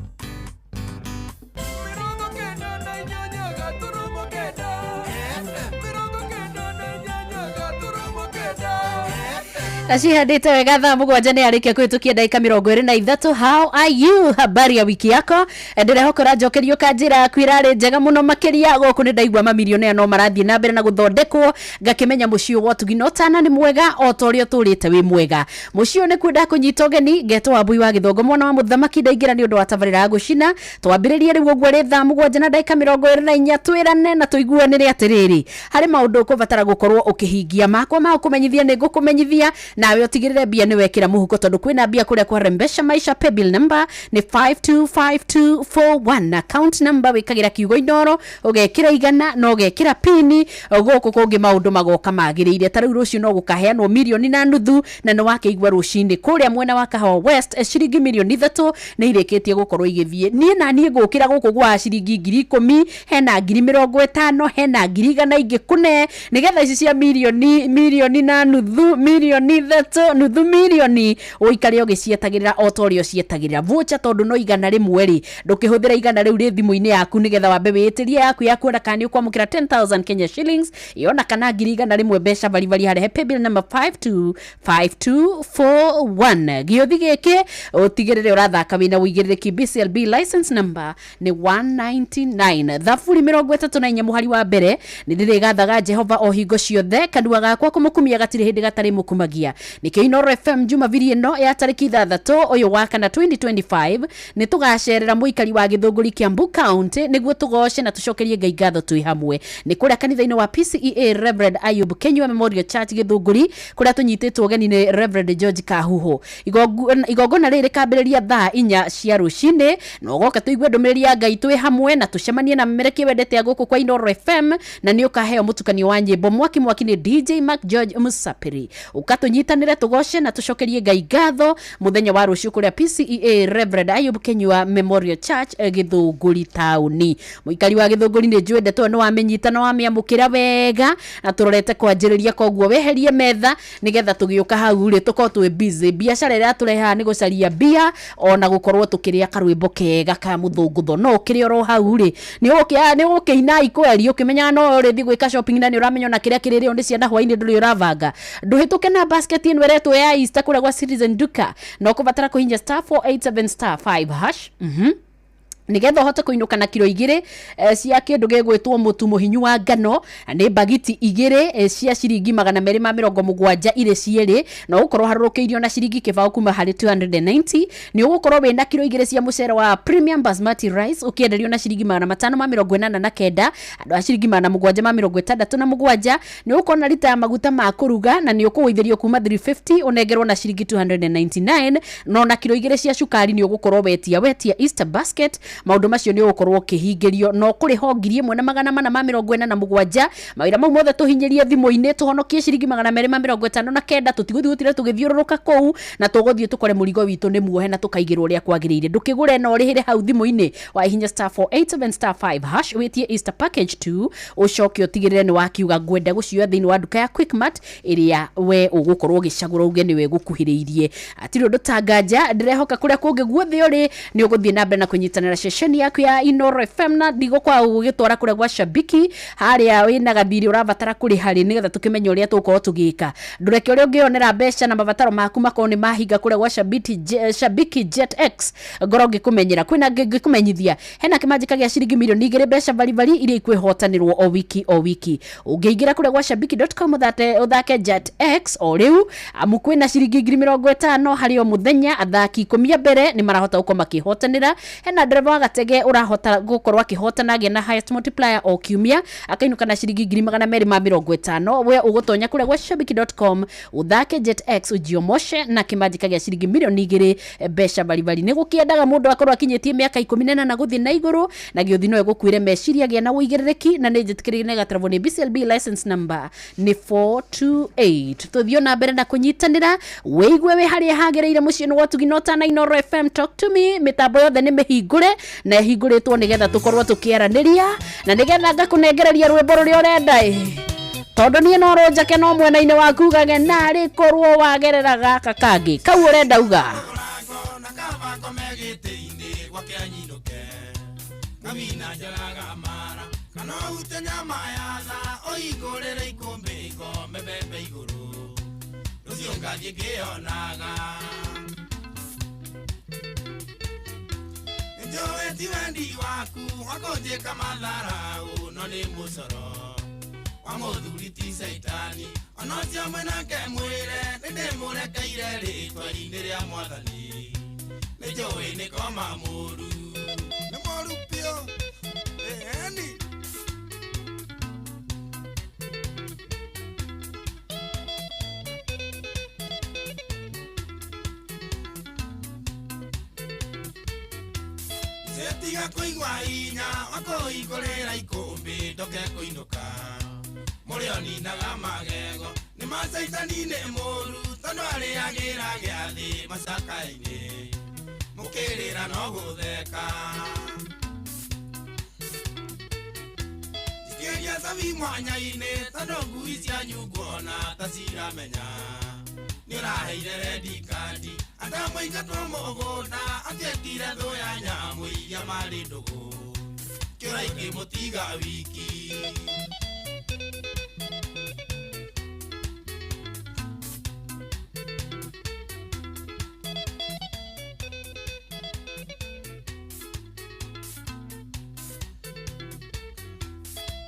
Acihandite wega thaa mugwanja ni arikia kwitukia ndagika 23. How are you? Habari ya wiki yako? Ndirehokora njokerio kanjira kwirari njega muno makiria goku ni ndaigwa mamilionea no marathie na mbere na guthondekwo ngakimenya mucio wotugino tana ni mwega o torio turite wi mwega mucio ni kwenda kunyita ugeni ngeto wabui wa githongo mwana wa muthamaki ndaingira ni undu wa tabarira gucina twambiririe riu ogwo ri thaa mugwanja na ndagika 24 twirane na tuiguanire atiriri hari maundu kubatara gukorwo ukihingia makwa ma kumenyithia ni ngukumenyithia nawe utigirire bia ni wekira muhuko tondu kwina bia kuria kwa Rembesha Maisha paybill number ni 525241 account number wikagira kiugo inoro ugekira igana no ugekira pini guku kungi maundu magoka magiriire tariu rucio no gukaheanwo milioni na nuthu na no wakeigwa rucini kuria mwena wa Kahawa West ciringi milioni 3 ni ireketie gukorwo igithie nie na nie ngukira guku gwa ciringi 10,000 hena 50,000 hena 100,000 ingikune nigetha ici cia milioni na nuthu milioni 3 nuthu milioni uikare ugicietagirira otorio cietagirira vocha tondu no igana rimwe ri ndukihuthira igana riu ri thimu-ini yaku nigetha wambe witirie yaku ya kuona kana ukwamukira 10,000 Kenya shillings iona kana ngiri igana rimwe mbeca bari hare paybill number 525241 giothi giki utigirire urathaka wina uigirire BCLB license number ni 199 thafuri 34 muhari wa mbere ni ndirigathaga Jehova o hingo ciothe kanua gakwa kumukumia gatire hindi gatari mukumagia nikio Inoro FM Jumapili no ya tariki 3 uyu wa kana 2025 ni tugacerera muikari wa Githunguri Kiambu County niguo tugoshe na tucokerie Ngai ngatho twi hamwe ni kuria kanitha-ini wa PCEA Reverend Ayub Kenyua Memorial Church Githunguri kuria tunyititwo geni ni Reverend George Kahuho igongona riri kambiriria thaa 4 cia rucini no goka tuigue ndumiriri ya Ngai twi hamwe na tucemanie na mmereki wendete ya guku kwa Inoro FM na ni ukaheo mutukanio wa nyimbo mwaki ni DJ Mark George Musapiri ukatunyitanire tugoshe na tucokerie Ngai ngatho muthenya wa rucio kuria PCEA Reverend Ayub Kenyua Memorial Church Githunguri tauni muikari wa Githunguri ni jwendetwo no wamenyita no wamiamukira wega na turorete kwanjiriria koguo weherie metha nigetha tugiuka hau ri tuko twi busy biashara ira tureha ni gucaria bia ona gukorwo tukiria karwimbo kega ka muthungutho no kiri oro hau ri ni ukiina ikweri ukimenya no ri thi gwika shopping na ni uramenya na kiria kiriri ndi ciana hwaini nduri uravanga nduhituke na basket ino eretwo ya Easter kuria gwa Citizen Duka no kubatara kuhinja *487*5# nigetha hote kuinuka na kilo 2 cia kindu gegwitwo mutu muhinyu wa ngano ni bagiti 2 cia ciringi 270 ire ciere no ukorwo harurukeirio na ciringi kibao kuma hari 290 ni ugukorwo wina kilo 2 cia mucere wa premium basmati rice ukienderio na ciringi 589 andu a ciringi 767 ni ukona lita ya maguta ma kuruga na ni ukuwithirio kuma 350 unengerwo na ciringi 299 no na kilo 2 cia cukari ni ugukorwo wetia Easter basket maundu macio ni ukorwo kihingirio no kuri ho 1,447 mawira mau mothe tuhinyirie thimu-ini tuhonokie ciringi 259 tutiguthiutire tugithiururuka kou na tuguthie tukore murigo witu ni muohe na tukaigirwo ria kwagiriire ndukigure no rihire hau thimu-ini wa hinya *487*5# witie Easter package 2 ucoke utigirire ni wakiuga ngwenda gucioya thiini wa duka ya Quickmart iria we ugukorwo gicagura uge ni we gukuhiriirie atiri undu tanganja ndirehoka kuria kungi guothe uri ni uguthie na mbere na kunyitanira sesheni yaku ya Inoro FM na ndigo kwa ugitwara kuria gwa Shabiki haria wina gathiri urabatara kuri hari nigetha tukimenya uria tuko tugika ndureke uria ungionera mbeca na mabataro maku makoni mahinga kuria gwa Shabiki Jet X ngorogi kumenyera kwina ngikumenyithia hena kimanjika gia ciringi milioni 2 mbeca bari iria ikwehotanirwo o wiki ungiingira kuria gwa shabiki.com uthake Jet X o riu amukwina ciringi 50 hari o muthenya athaki 10 mbere ni marahota uko makihotanira hena dereva gatege urahota gukorwa kihotana agia na highest multiplier o kiumia akainuka na ciringi 250 we ugutonya kuria gwa shabiki.com uthake Jet X ujiomoshe na kimanjika gia ciringi milioni 2 mbeca bari ni gukiendaga mundu akorwo akinyitie miaka 14 na guthi na iguru na giothi no egukwire meciria gia na uigiriki na ni jitikirire ne gatravo ni BCLB license number ni 428 tuthio na mbere na kunyitanira weigwe we hari hagereire mucii no tuginota na Inoro FM talk to me mitambo yothe ni mihingure na hinguritwo nigetha tukorwo tukiaraniria na nigetha ngakunengereria rwimbo ruria urenda tondu nie no ronjake no mwena-ini waku gage nari korwo wagerera gaka kangi kau urenda uga kana utenya mayaza oigorere ikombe bebe iguru rucio ngagikionaga njowe ti wendi waku wakũnjĩka matharau no nĩ mũcoro wa mũthuri ti Saitani ona ũcio mwenake mwĩre nĩndĩmũrekeire rĩtwa-inĩ rĩa Mwathani nĩnjũĩ nĩ koma mũru nĩ mũru biũ ĩni tiga kũigua hinya wakũhingũrĩra ikũmbĩ ndoke kũinũka mũrĩo ninaga magego nĩ Masaitani nĩ mũru tondũ arĩagĩra gĩathĩ macaka-inĩ mũkĩrĩra no gũtheka njikĩria cabi mwanya-inĩ tondũ ngui cianyu nguona ta ciramenya nĩ ũraheire rendi kandi andũ maingatwo mũgũnda akĩendire thũ ya nyamũ iria marĩ ndũgũ kĩũra ikĩmũtiga wiki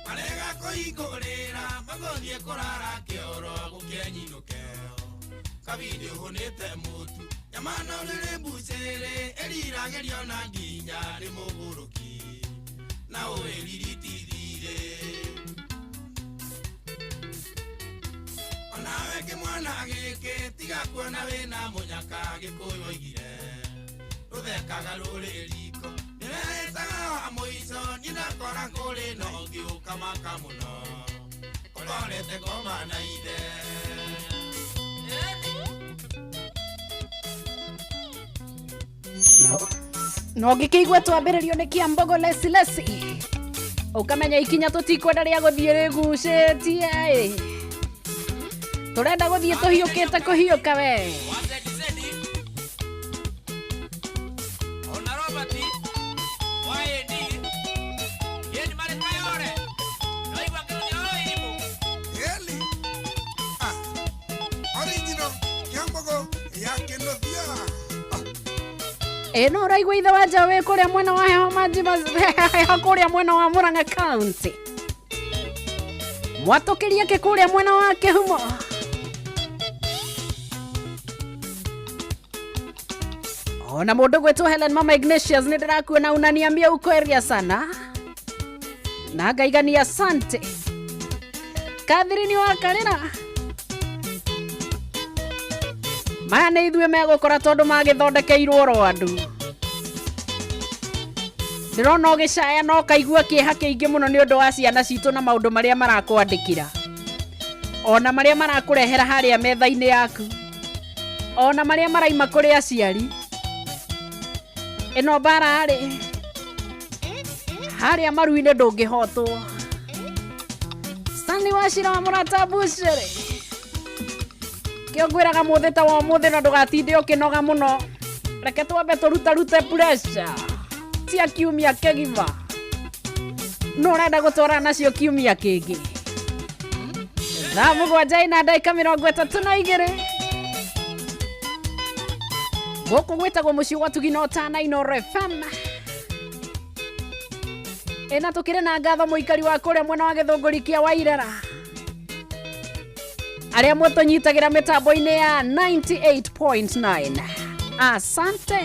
marega kũhingũrĩra magũthiĩ kũrara kĩoro gũkĩenyinũkeo kabidi ũhũnĩte mũtu nyamano rĩrĩ mbucĩrĩ ĩriragerio na nginya rĩ mũgũrũki na ũĩriritithirĩ onawe kĩmwana gĩkĩ tiga kuona wĩna mũnyaka gĩkũyũ oigire rũthekaga rũrĩ riko nĩrehĩtaga wa mũico nyinakora kũrĩ na ũngĩũka maka mũno ũrorete ngoma na ithe no ngĩkĩigua twambĩrĩrio nĩ Kĩambogo Lesi ũkamenya ikinya tũtikwenda rĩa gũthiĩ rĩgucĩtie tũrenda gũthiĩ tũhiũkĩte kũhiũka we no ũraigua ithe wa Njaũ wĩ kũrĩa mwena wa heho kũrĩa mwena wa Murang'a County mwatũkĩria kĩ kũrĩa mwena wa Kĩhumo ona mũndũ gwĩtwo Helen Mama Ignatius nĩ ndĩrakuona unaniambia uko area sana na ngaigania asante Catherine wa Karĩra maya nĩ ithuĩ megũkora tondũ magĩthondekeirwo oro andũ ndĩrona ũgĩcaya no kaigua kĩeha kĩingĩ mũno nĩ ũndũ wa ciana citũ na maũndũ marĩa marakwandĩkĩra ona marĩa marakũrehera harĩa metha-inĩ yaku ona marĩa maraima kũrĩ aciari ĩno mbara rĩ harĩa maru-inĩ ndũngĩhotwo Stanley Wachira wa Mũrata Bucĩrĩ kĩo ngwĩraga mũthĩ ta wa mũthĩ na ndũgatinde ũkĩnoga mũno reke twambe tũrutarute pressure cia kiumia kĩgima no ũrenda gũtwara nacio kiumia kĩngĩ thaa mũgwanja na ndagĩka 32 gũkũ gwĩtagwo mũciĩ gwa Tugi no Tana Inooro FM ĩna tũkĩrĩ na ngatho mũikari wa kũrĩa mwena wa Gĩthũngũri kĩa Wairera arĩa mũtũnyitagĩra mĩtambo-inĩ ya 98.9 asante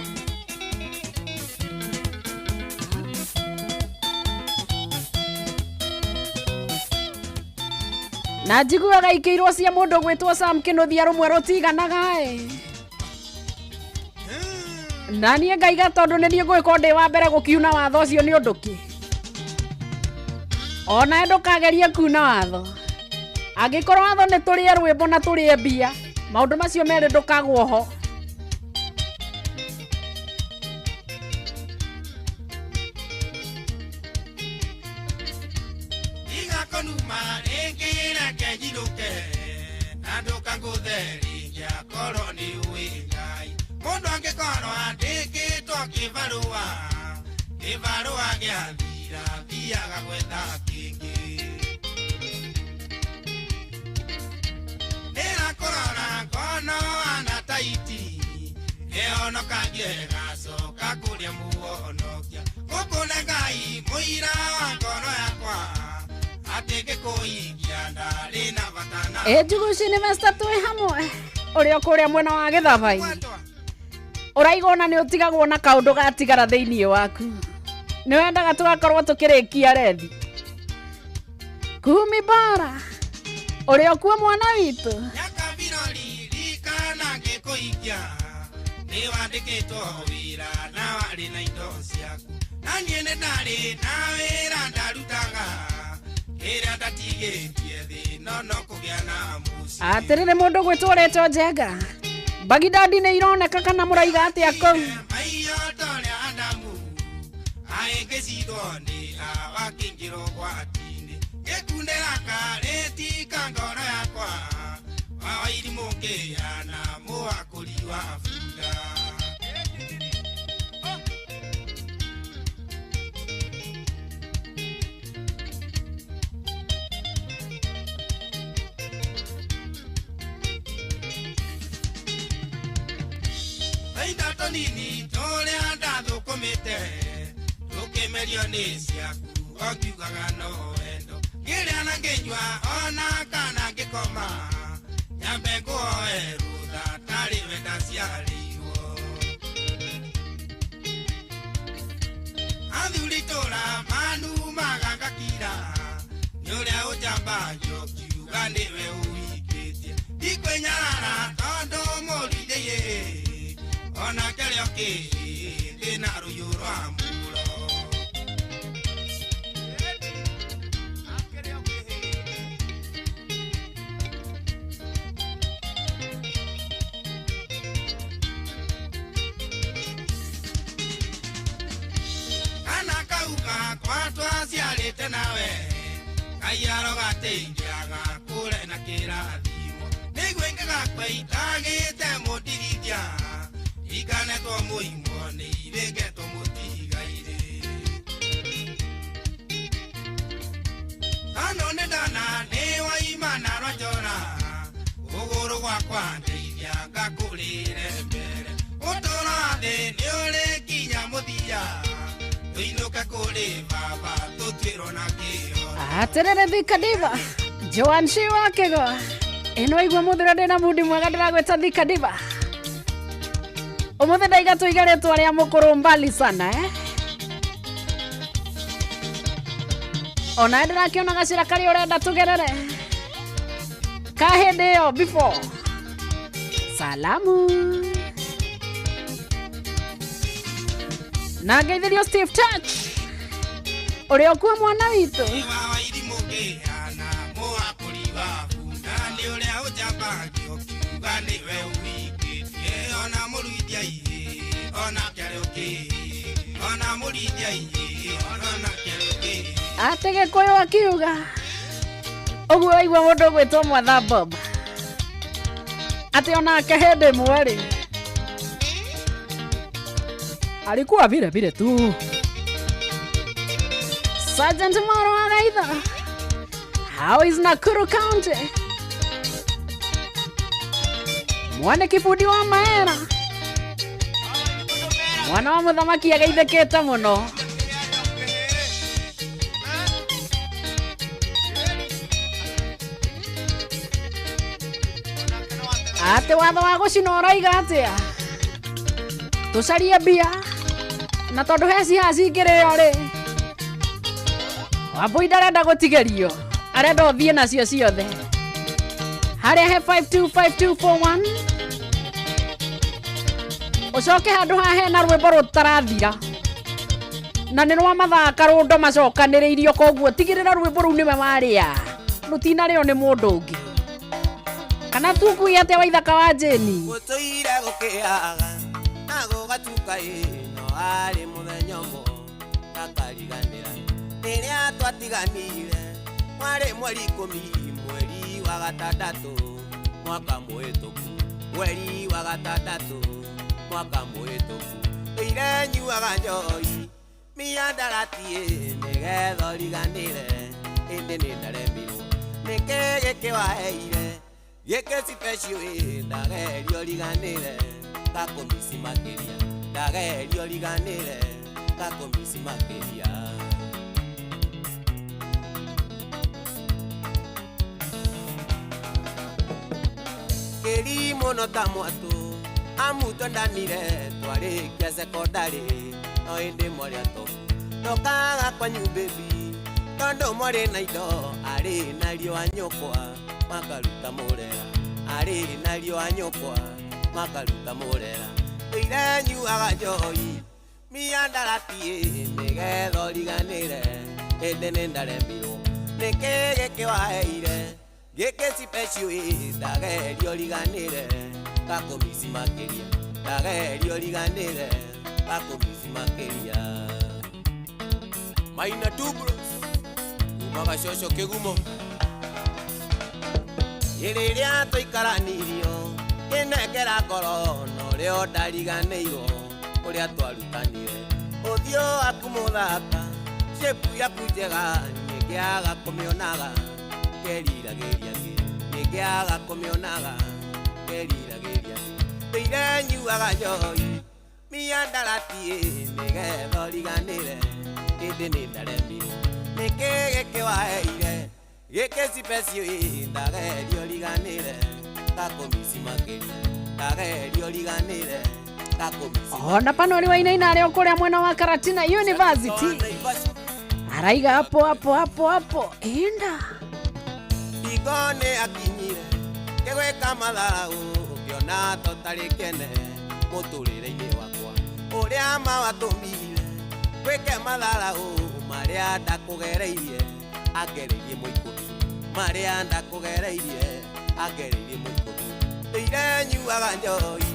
na njiguaga ikĩirwo cia mũndũ gwĩtwo Sam Kĩnuthia rũmwe rũtiganaga na niĩ ngaiga tondũ nĩ niĩ ngũĩko ndĩ wa mbere gũkiuna watho ũcio nĩ ũndũ kĩ ona ndũkagerie kuna watho angĩkorwo watho nĩ tũrĩe rwĩmbo na tũrĩe mbia maũndũ macio merĩ ndũkagwo ho igakonuma rĩngĩra kĩnyiruke na ndũkangũtheria korwo nĩ ũĩ Ngai mũndũ angĩkorwo andĩkĩtwo kĩbarũa gĩathira thiaga gwetha kĩngĩ ndĩrakũrora ngono gacoka kũrĩa muonokia gũkũ nĩ Ngai mũira wa ngoro yakwa atĩ ngĩkũhingia ndarĩ na bata na Njuguci nĩ mesta twĩ hamwe ũrĩa kũrĩa mwena wa Gĩthabai ũraigona nĩ ũtigagwo na kaũndũ gatigara thĩinĩ waku nĩ wendaga tũgakorwo tũkĩrĩkia rethi Kumi bara ũrĩa kuo mwana witũ nyakabirori rikana ngĩkũhingia nĩ wandĩkĩtwo wĩra na warĩ na indo ciaku na niĩ nĩ ndarĩ na wĩra ndarutaga ĩrĩa ndatigĩtie thĩ no kũgĩa na muci atĩrĩrĩ mũndũ gwĩtwo rĩtwo Njenga Bagidadi nĩ ironeka kana mũraiga atĩa kũu maiyotore Adamu aĩngĩcithwo nĩ awakĩingĩrwo gwati-inĩ gĩkundĩra karĩti ka ngoro yakwa wairimũ ngĩana mũwakũri wa bunda Ainda nini tũrĩa ndathũkũmĩte tũkĩmerio nĩ ciaku ũkiugaga no wendo ngĩrĩa na ngĩnyua ona kana ngĩkoma nyambe ngũoe rũtha tarĩ we ndaciarĩirwo athuri tũra manumaga ngakira nĩ ũrĩa ũnjambagio kiuga nĩwe ũhingĩtie ndikwĩnyarara tondũ mũrindĩyĩ ona kĩrĩa kĩndĩ na rũhiũ rwa mũro kana kauga kwa twaciarĩte nawe Ngai arogateithiaga kũre na kĩrathimo nĩguo ingĩgakweitagĩte mũndigithia ikanetwo mũimwo nĩ irĩngetwo mũtigaire tano nĩ ndana nĩ waimana rwanjora ũgũrũ gwakwa ndeithia ngakũrĩre mbere ũtũũro thĩ nĩ ũrĩ kinya mũthia tũinũke kũrĩ baba tũtuĩrwo na kĩo atĩrĩrĩ Thika Diva Joan C Wakĩgo ĩno igua mũthura ndĩna mudi mwega ndĩragwĩta Thika Diva Ũmũthĩ ndaiga tũiga rĩtwa rĩa mũkũrũ mbali sana ona ndĩrakĩona gacĩra karĩa ũrenda tũgerere ka hĩndĩ ĩyo before salamu na ngeithĩrio Steve Touch ũrĩa ũkuo mwana witũ wairimũ ngĩana mũwakũri wa bunda nĩ ũrĩa ũnjambagio kiuga nĩwe ũhingĩtie ona mũruithia ihi ona kĩarĩũkĩ ona mũruithia ihi ona kĩarĩũkĩ atĩ Gĩkũyũ akiuga ũguo waigua mũndũ gwĩtwo Mwatha Bob atĩ onake hĩndĩ ĩmwe rĩ alikuwa vile vile tu Sergeant Moro Agaitha how is Nakuru County mwana kibudi wa Maera mwana wa mũthamaki ageithĩkĩte mũno atĩ watho wa gũcina ũraiga atĩa tũcarie mbia na tondũ heci hacingĩrĩo rĩ Wambui ndarenda gũtigerio arenda ũthiĩ nacio ciothe harĩa he 525241 ũcoke handũ haha hena rwĩmbo rũtarathira na nĩ rwa mathaka rũndo macokanĩrĩirio koguo tigĩrĩra rwĩmbo rũu nĩwe warĩa rũtinarĩo nĩ mũndũ ũngĩ kana tukui atĩa Waithaka wa Jeni gũtũire gũkĩaga na gũgatuka ĩno harĩ mũthenya ũmwe gakariganĩra rĩrĩa twatiganire mwarĩ mweri 10 mweri wa gatandatũ mwaka mũhĩtũku mweri wa gatandatũ mwaka mũhĩtũku tũire nyuaga njohi miandaratie nĩgetha ũriganĩre ĩndĩ nĩ ndaremirwo nĩkĩ gĩkĩwaheire gĩkĩ special ndagerio ũriganĩre gakũmisi makĩria ndagerio riganire gakumisi makiria Kelimo no tamwatu amuto ndanire twarikia sekondari no indi mwari atofu ndokaga kwanyu baby tondo mwari na indo ari na riũa nyũkwa makaruta mũrera ari na riũa nyũkwa makaruta mũrera ire nyuaga njohi miandaratie nĩgetha ũriganĩre hĩndĩ nĩ ndaremirwo nĩkĩ gĩkĩ waheire gĩkĩ special ndagerio riganĩre gakumisi makĩria ndagerio riganĩre gakumisi makĩria Maina Dubros umaga shosho kĩgumo ĩrĩrĩa tũikaranirio kĩnengera ngoro norĩo ndariganĩirwo ũrĩa twarutanire ũthiũ waku mũthaka shepu yaku njega nyingĩaga kũmĩonaga keriragĩria nyingĩaga kũmĩonaga keriragĩria ire nyuaga njohi miandaratie nĩgetha ũriganĩre hĩndĩ nĩ ndaremirwo nĩkĩ gĩkĩ waheire gĩkĩ special ndagerio riganĩre gakumisi makĩria ndagerio riganĩre gakumisi ona panori wainaina arĩa kũrĩa mwena wa Karatina University araiga hapo enda igone akinyire kĩgwĩka mathaũ ũkĩona tũtarĩ kene mũtũrĩre-inĩ wakwa ũrĩa mawatũmire gwĩke mathaũ marĩa ndakũgereirie agereirie mũikũmi marĩa ndakũgereirie agereirie mũikũmi ire nyuaga njohi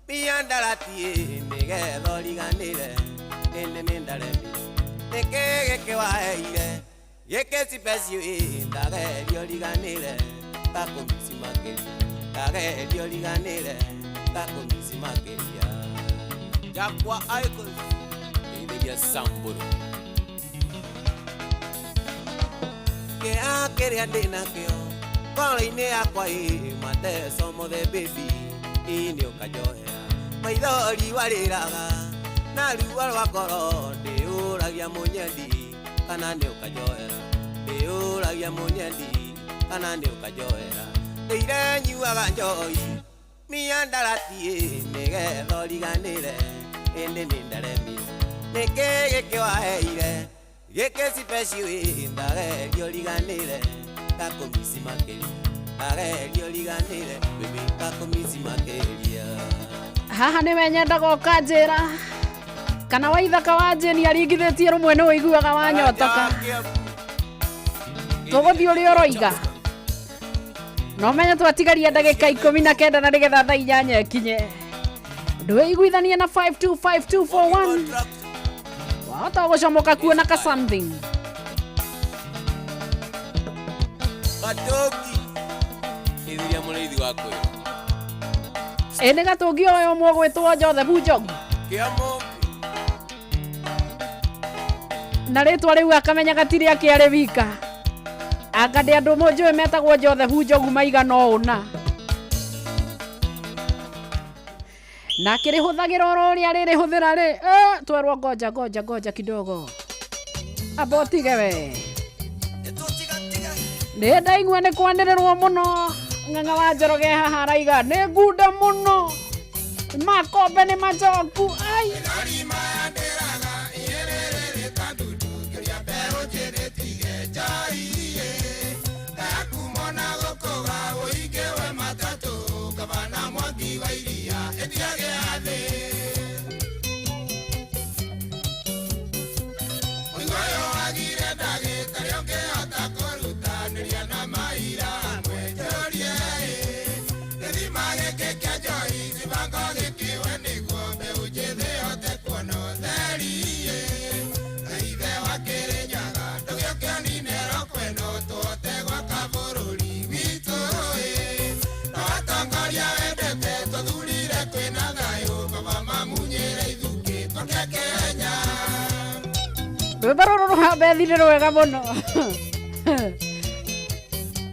miandaratie nĩgetha ũriganĩre hĩndĩ nĩ ndaremirwo nĩkĩ gĩkĩ waheire gĩkĩ special ndagerio riganĩre gakumisi makĩria ndagerio riganĩre gakumisi makĩria jakwa icons ĩrĩa samburu kĩrĩa ndĩnakĩo ngoro-inĩ yakwa mateso mothe baby nĩ ũkanjohera maithori warĩraga na ruo rwa ngoro ndĩũragia mũnyendi kana nĩ ũkanjohera ndĩũragia mũnyendi kana nĩ ũkanjohera ire nyuaga njohi miandaratie nĩgetha ũriganĩre hĩndĩ nĩ ndaremirwo nĩkĩ gĩkĩ waheire gĩkĩ special ndagerio riganĩre gakumisi makĩria ndagerio riganĩre baby gakumisi makĩria haha nĩwe nyendaga ũkanjĩra kana waithaka wa Jeni aringithĩtie rũmwe nĩ ũiguaga wanyotoka tũgũthiĩ ũrĩa ũroiga no menye twatigaria ndagĩka 19 na nĩgetha thaa 8 ĩkinye ndwĩiguithanie na 525241 wahota gũcomoka kuona ka something Gatoki ithiria mũrĩithi wakwe nĩ gatũngi ũyũ mũgwĩtwo Joseph Njogu kĩamo na rĩtwa rĩu akamenya gatirĩ akĩarĩ wika akandĩ andũ mũnjũĩ metagwo Joseph Njogu maigana ũna na kĩrĩhũthagĩra oro ũrĩa rĩrĩhũthĩra rĩ twerwo ngoja kidogo abotige we nĩ ndaigua nĩ kwanĩrĩrwo mũno ng'ang'a wa Njoroge haha araiga nĩ ngunda mũno makombe nĩ majoku ai rũbarũrũ habethire rwega mũno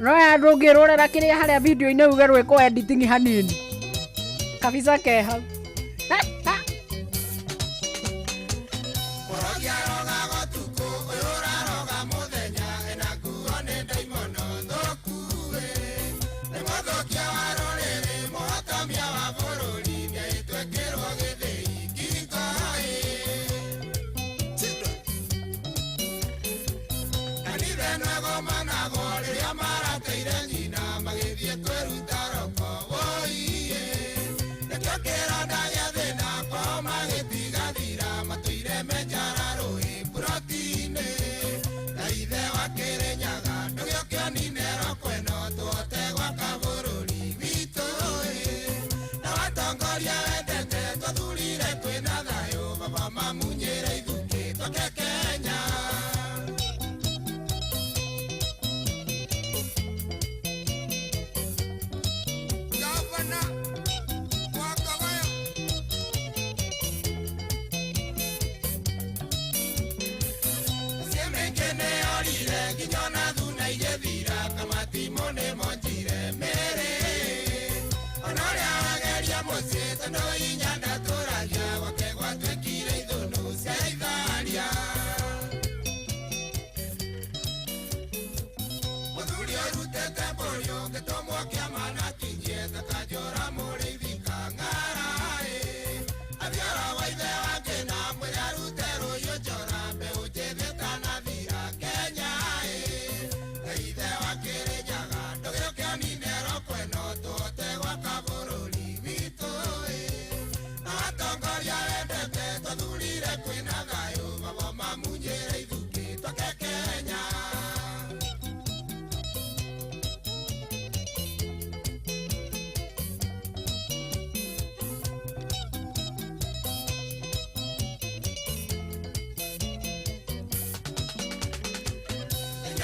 no ya ndũngĩrũrĩra kĩrĩa harĩa video-inĩ uge rwĩkwo editing hanini kabisa keha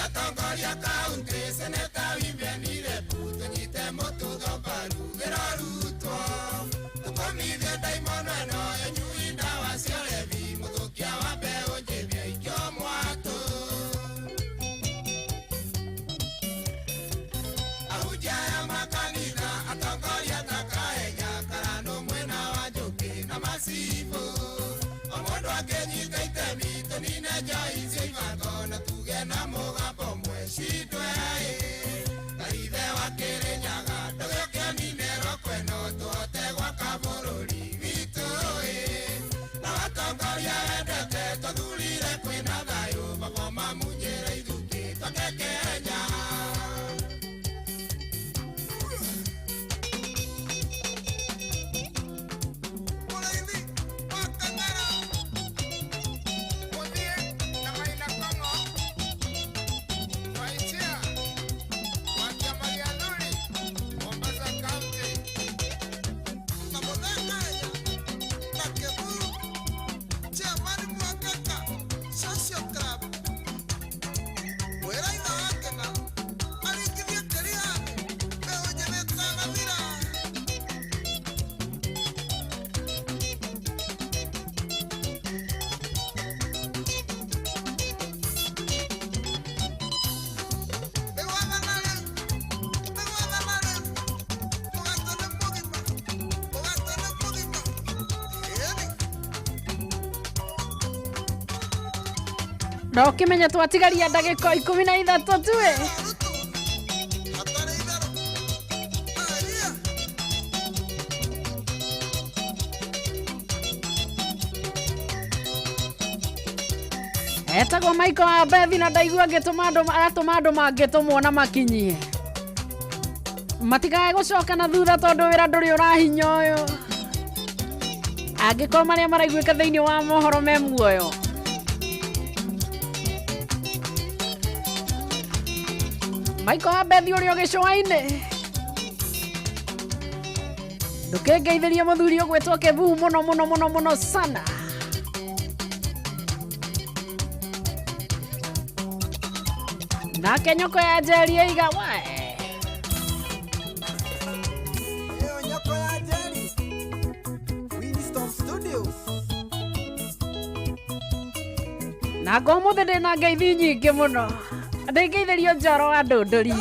Atongoria kaunti seneta bienvenire puto nyite motudo baru gerarutwo tukomithie daimono eno enyui ndawa cia ũrebi mũthũkia wa mbeũ njĩthĩ aikio mwatũ ahunjia ya makanitha atongoria takahenya karano mwena wa Njũkĩ na Macibũ o mũndũ akĩnyita itemi tũnine njai cia ibango na tuge na mũgambo mwecindwe kaithe wa Kĩrĩnyaga ndũgĩũke ninero kweno tũhote gwaka bũrũri witũ na atongoria endete tũthurire kwĩna thayũ baba mamunyĩre ithuki twake Kenya. No kimenya twatigaria ndagĩka 13 tuwe etagwo Michael wa Bethi na ndaigua ngĩtũma andũ mangĩtũmwo na makinyie matikae gũcoka na thutha tondũ wĩra ndũrĩ ũrahinya ũyũ angĩkorwo marĩa maraiguĩka thĩinĩ wa mohoro me muoyo Michael wa Bethi ũrĩa gĩcũa-inĩ ndũkĩngeithĩrie mũthuri ũgwĩtwo Kĩbuu mũno sana nake nyoko ya Njeri aiga wae nyoko ya Njeri Winston Studios na ngomũthĩ ndĩna ngeithi nyingĩ mũno ndĩngeithĩrio Njoro wa Ndũndũri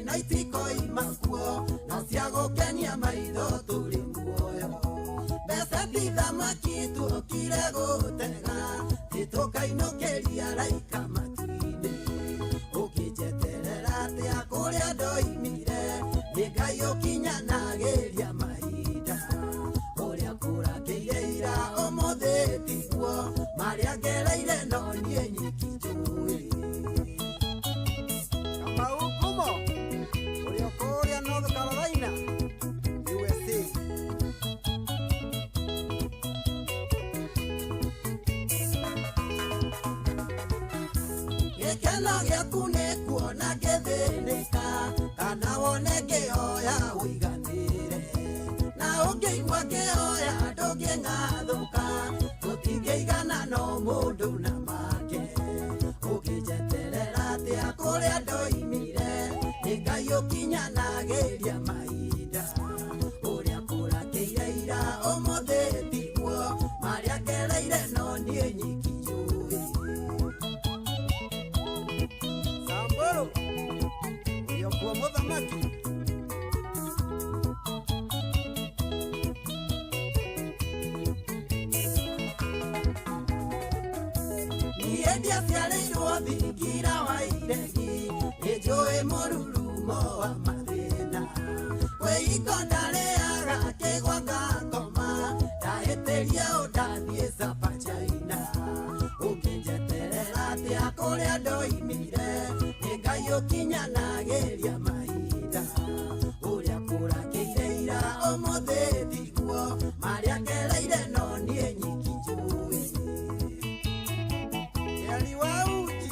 na itikoima kuo na cia gũkenia maitho tũrĩ muoyo mbeca ti thamaki tũkire gũtega tũkainũkĩria raika matu-inĩ ũkĩnjeterera atĩa kũrĩa ndoimire nĩ Ngai ũkinyanagĩria mahinda ũrĩa kũrakĩire ira ũmũthĩ tiguo marĩa ngereire no niĩ nyiki njũĩ North Carolina, USA. Gĩkeno gĩaku nĩ kuona ngĩthĩnĩka kana wone ngĩhoya ũiganĩre na ũngĩigua ngĩhoya ndũngĩng'athũka gũtingĩigana no mũndũ na make ũkĩnjeterera atĩa kũrĩa ndoimire nĩ Ngai ũkinyanagĩria mahinda ũrĩa kũrakĩire ira ũmũthĩ tiguo marĩa ngereire no niĩ nyiki njũĩ Samburu ũrĩa kuo mũthamaki Endia ciarĩirwo thingira wa iregi nĩnjũĩ mũrurumo wa mathĩna kwĩiko ndarĩaga kĩgwa ngakoma ndahĩtĩria ũndathiĩ Sabajaina ũkĩnjeterera atĩa kũrĩa ndoimire nĩ Ngai ũkinyanagĩria mahinda ũrĩa kũrakĩire ira ũmũthĩ tiguo marĩa ngereire no niĩ nyiki njũĩ Yari wa uji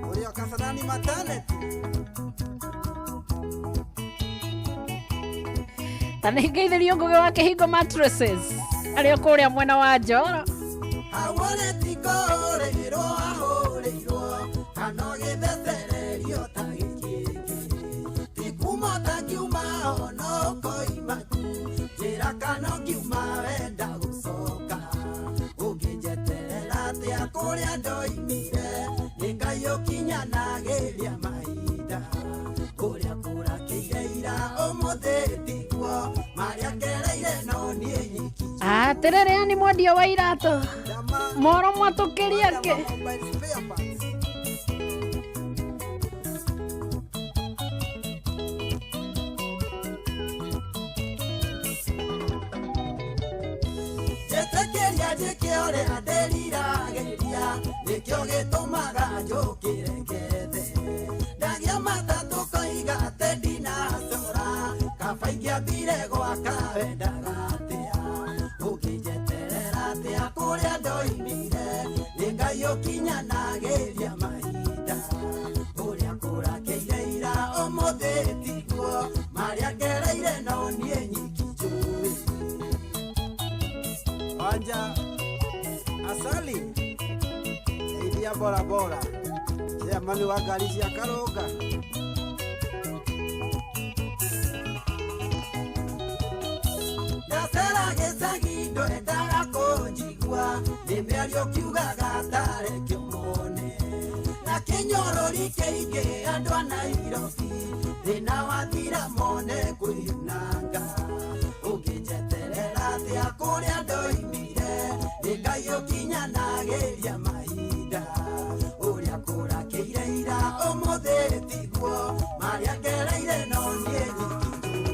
ũrĩa Kasarani maternity tanĩngĩithĩrio ngũgĩ wa Kĩhingo mattresses arĩa kũrĩa mwena wa Njoro awone tikũrĩrwo ahũrĩirwo kana gĩthethererio ta gĩkĩngĩ tikumo takiuma ono koima tu njĩra kana ngiuma wenda gũcoka ũngĩnjeterera atĩa kũrĩa ndoimire nĩ Ngai ũkinyanagĩria mahinda kũrĩa kũrakĩire ira ũmũthĩ tiguo marĩa ngereire no niĩ nyiki atĩrĩrĩ ni mwendia wa iratũ moro mwatũkĩria kĩ Jetekeria njĩke ũrĩa ndĩriragĩria nĩkĩo gĩtũmaga njũkĩre ngethe ndagĩa matatũ koiga atĩ ndinacora kaba ingĩambire gwaka wendaga atĩa ũkĩnjeterera atĩa kũrĩa ndoimire nĩ Ngai ũkinyanagĩria mahinda ũrĩa kũrakĩire ira ũmũthĩ tiguo marĩa ngereire no niĩ nyiki njũĩ Wanja Asali Idia bora bora Chairman wa gari cia Karũnga Ndacera gĩcagi ndwendaga kũnjigua nĩ mĩario kiugaga tarĩ kĩmone na kĩnyorori kĩingĩ andũ a Nairobi thĩna wathira mone kwĩyunanga ũngĩnjeterera atĩa kũrĩa ndoimire nĩ Ngai ũkinyanagĩria mahinda ũrĩa kũrakĩire ira ũmũthĩ tiguo marĩa ngereire no niĩ nyiki njũĩ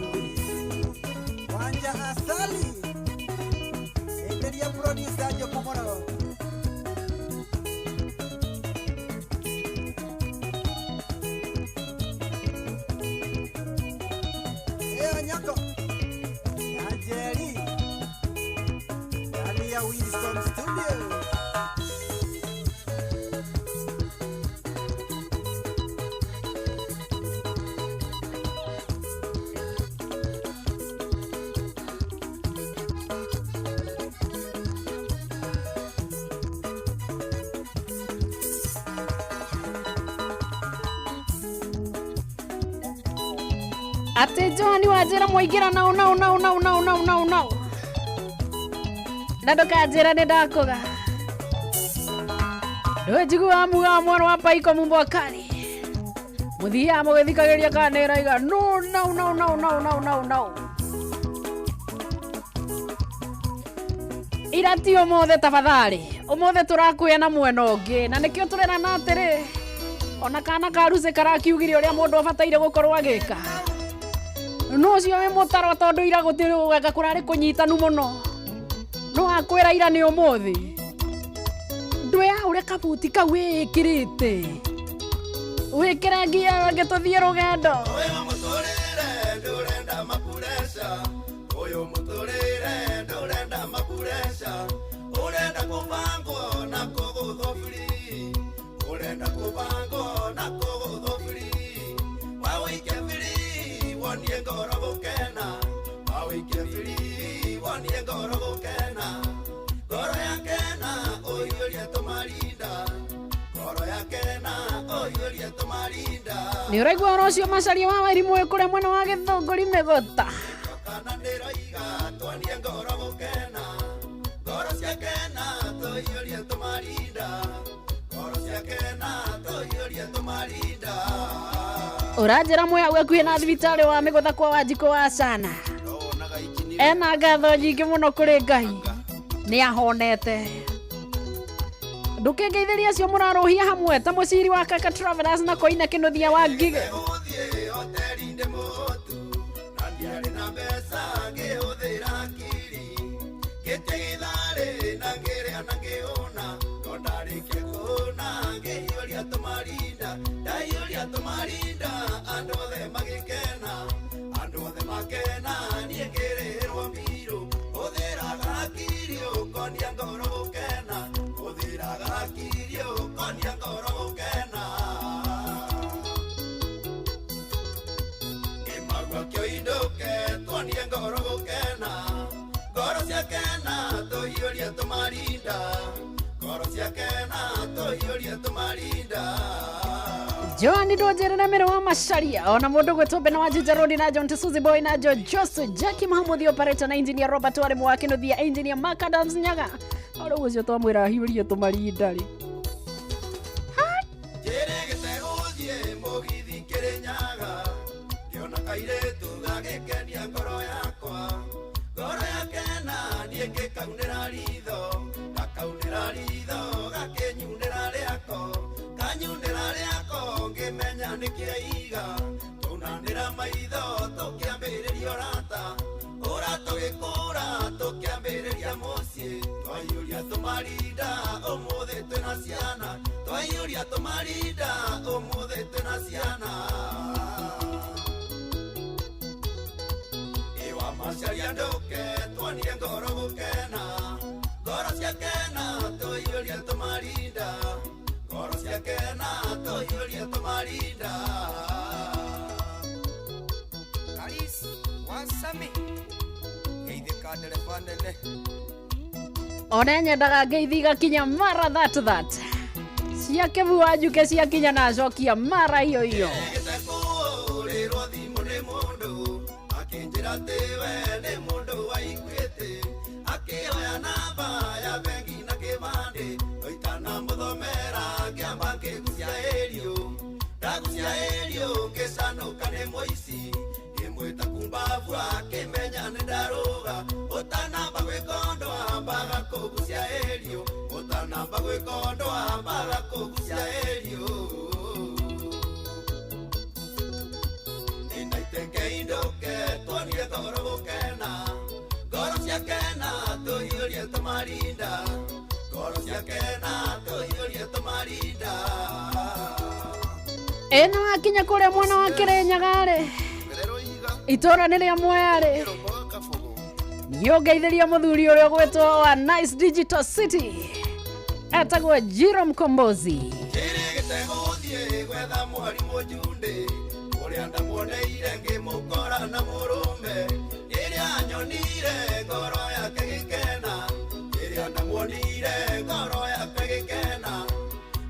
Wanja Asali enderia producer Jokumoro Nyako Jerry Dalia Winston Studio atĩ John wanjĩra mwaingĩra nau na ndũkanjĩra nĩ ndakũga ndũĩ njiguaga mugaga mwana wa Paiko Mumbakari mũthiaga mũgĩthikagĩria kana nĩ ĩraiga no ira ti ũmũthĩ tafadhali ũmũthĩ tũrakuya na mwena ũngĩ na nĩkĩo tũrerana atĩrĩ ona kana karuce karakiugire ũrĩa mũndũ abataire gũkorwo agĩka no cio wĩ mũtaro tondũ ira gũtirĩ wega kũrarĩ kũnyitanu mũno no akwĩra ira nĩ ũmũthĩ ndwĩya ũrĩa kabuti kau wĩkĩrĩte wĩkĩre ngia ngĩtũthiĩ rũgendo ũyũ mũtũrĩre ndũrenda mapuresha ũyũ mũtũrĩre ndũrenda mapuresha ũrenda kũbangwo na kũgũthwo free ũrenda kũbangwo na kũgũthwo free wawĩike free wonie ngoro gũkena wawĩike free wonie ngoro gũkena ngoro yakena ũiyũrie tũmarinda ngoro yakena ũiyũrie tũmarinda nĩ ũraigua ũhoro ũcio Macharia wa Wairimũ kũrĩa mwena wa Gĩthũngũri Mĩgũta kana ndĩroiga twonie ngoro gũkena ngoro ciakena tũiyũrie tũmarinda ngoro ciakena tũiyũrie tũmarinda ũranjĩra mwĩ hau hakuhĩ na thibitarĩ wa Mĩgũtha kwa Wanjikũ wa Cana ena ngatho nyingĩ mũno kũrĩ Ngai nĩ ahonete ndukengeithiria cio murarohia hamwe ta muciri wa Kaka Travelers na koina kinuthia wa ngige Tomarinda ando de makena ni ngererwo mbiru odera gakirio konia ngoro kena odera gakirio konia ngoro kena emagwa kyo indoke konia ngoro kena ngoro cia kena toyoria tomarinda ngoro cia kena toyoria tomarinda Joani Dojere na Mero wa Masharia ona mundu gwetwo Bena wa Juja Road na John Suzy Boy na Josu Jackie Mahmud operator na engineer Robert Wale mwake no thia engineer Macadams Nyaga oro ucio twamwira hiuria tumarinda ri Jerege hodie mogithi Kirinyaga kiona kairetu gagikenia ngoro yakwa na nie ngikaunira ritho gakaunira ritho gakenyunira riako kanyunira riako ngimenya nikiaiga tunanira maitho tukiambiriria urata gikura tukiambiriria mucii twaiuria tumarinda umuthi twina ciana twaiuria tumarinda umuthi twina ciana iwa macaria nduke twonie ngoro gukena ngoro ciakena twaiuria tumarinda ngoro ciakena twaiuria tumarinda Karis wasami geithika ndereba nene ona nyendaga ngeithi gakinya mara that ciake bua njuke ciakinya na cokia mara hiyo rirwo thimu ni mundu akinjira tiwe ni mundu waiguite akioya namba ya bengi na kibande oitana muthomera kiamba ngigucia erio ndagucia erio ngicanuka ni muici ngimwita kumbavu akimenya ni ndaruga utanamba gwikondo ambaga kugucia erio utanamba gwikondo ambaga kugucia erio Indoke twonie ngoro gukena ngoro ciakena tuhiurie tumarinda ngoro ciakena tuhiurie tumarinda eno akinya kuria mwana wa Kirinyaga ri itora ni ria Mwea niongeithiria muthuri uria gwetwo wa Nice Digital City etagwo Jiro Mkombozi giteguthie gwetha mwarimu Junde uria ndamuoneire ngimukora na murume iria nyonire ngoro yake gikena iria ndamuonire ngoro yake gikena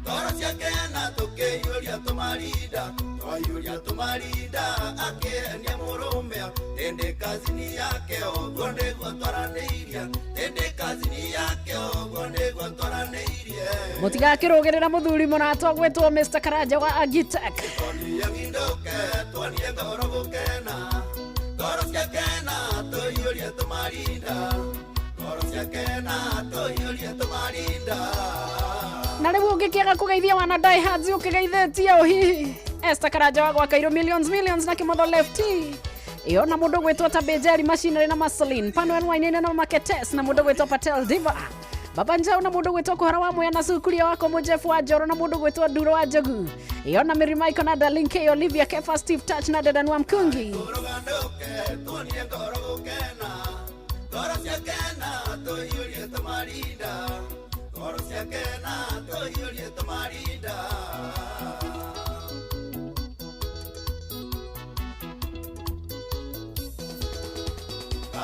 ngoro ciakena tukiiuria tumarinda twaiuria tumarinda akienia murume ende kazini yake oguo niguo twaraneirie ende kazini yake oguo niguo twaraneirie mutigakirugirira muthuri muratwa gwetwo Mr. Karanja wa Agitek twonie ngoro gukena ngoro ciakena tuiurie tumarinda ngoro ciakena tuiurie tumarinda na riu ungikiaga kugeithia wana Die Hards ukigeithĩtie uhihi Esther Karanja wa gwaka millions na kimotho lefty iyo na mundu gwetwo ta Bejeri Machinery na Maslin Panwell Wainene na Maketes na mundu gwetwo Patel Diva Baba Njau na mundu gwetwo Kuhara wa Mwea na Sukuria wako Mujefu wa Joro na mundu gwetwo Duro wa Jogu iyo na Miri Michael na Darlene K Olivia Kefa Steve Touch na Dedan wa Mkungi twonie ngoro gukena ngoro ciakena tuiurie tumarinda ngoro ciakena tuiurie tumarinda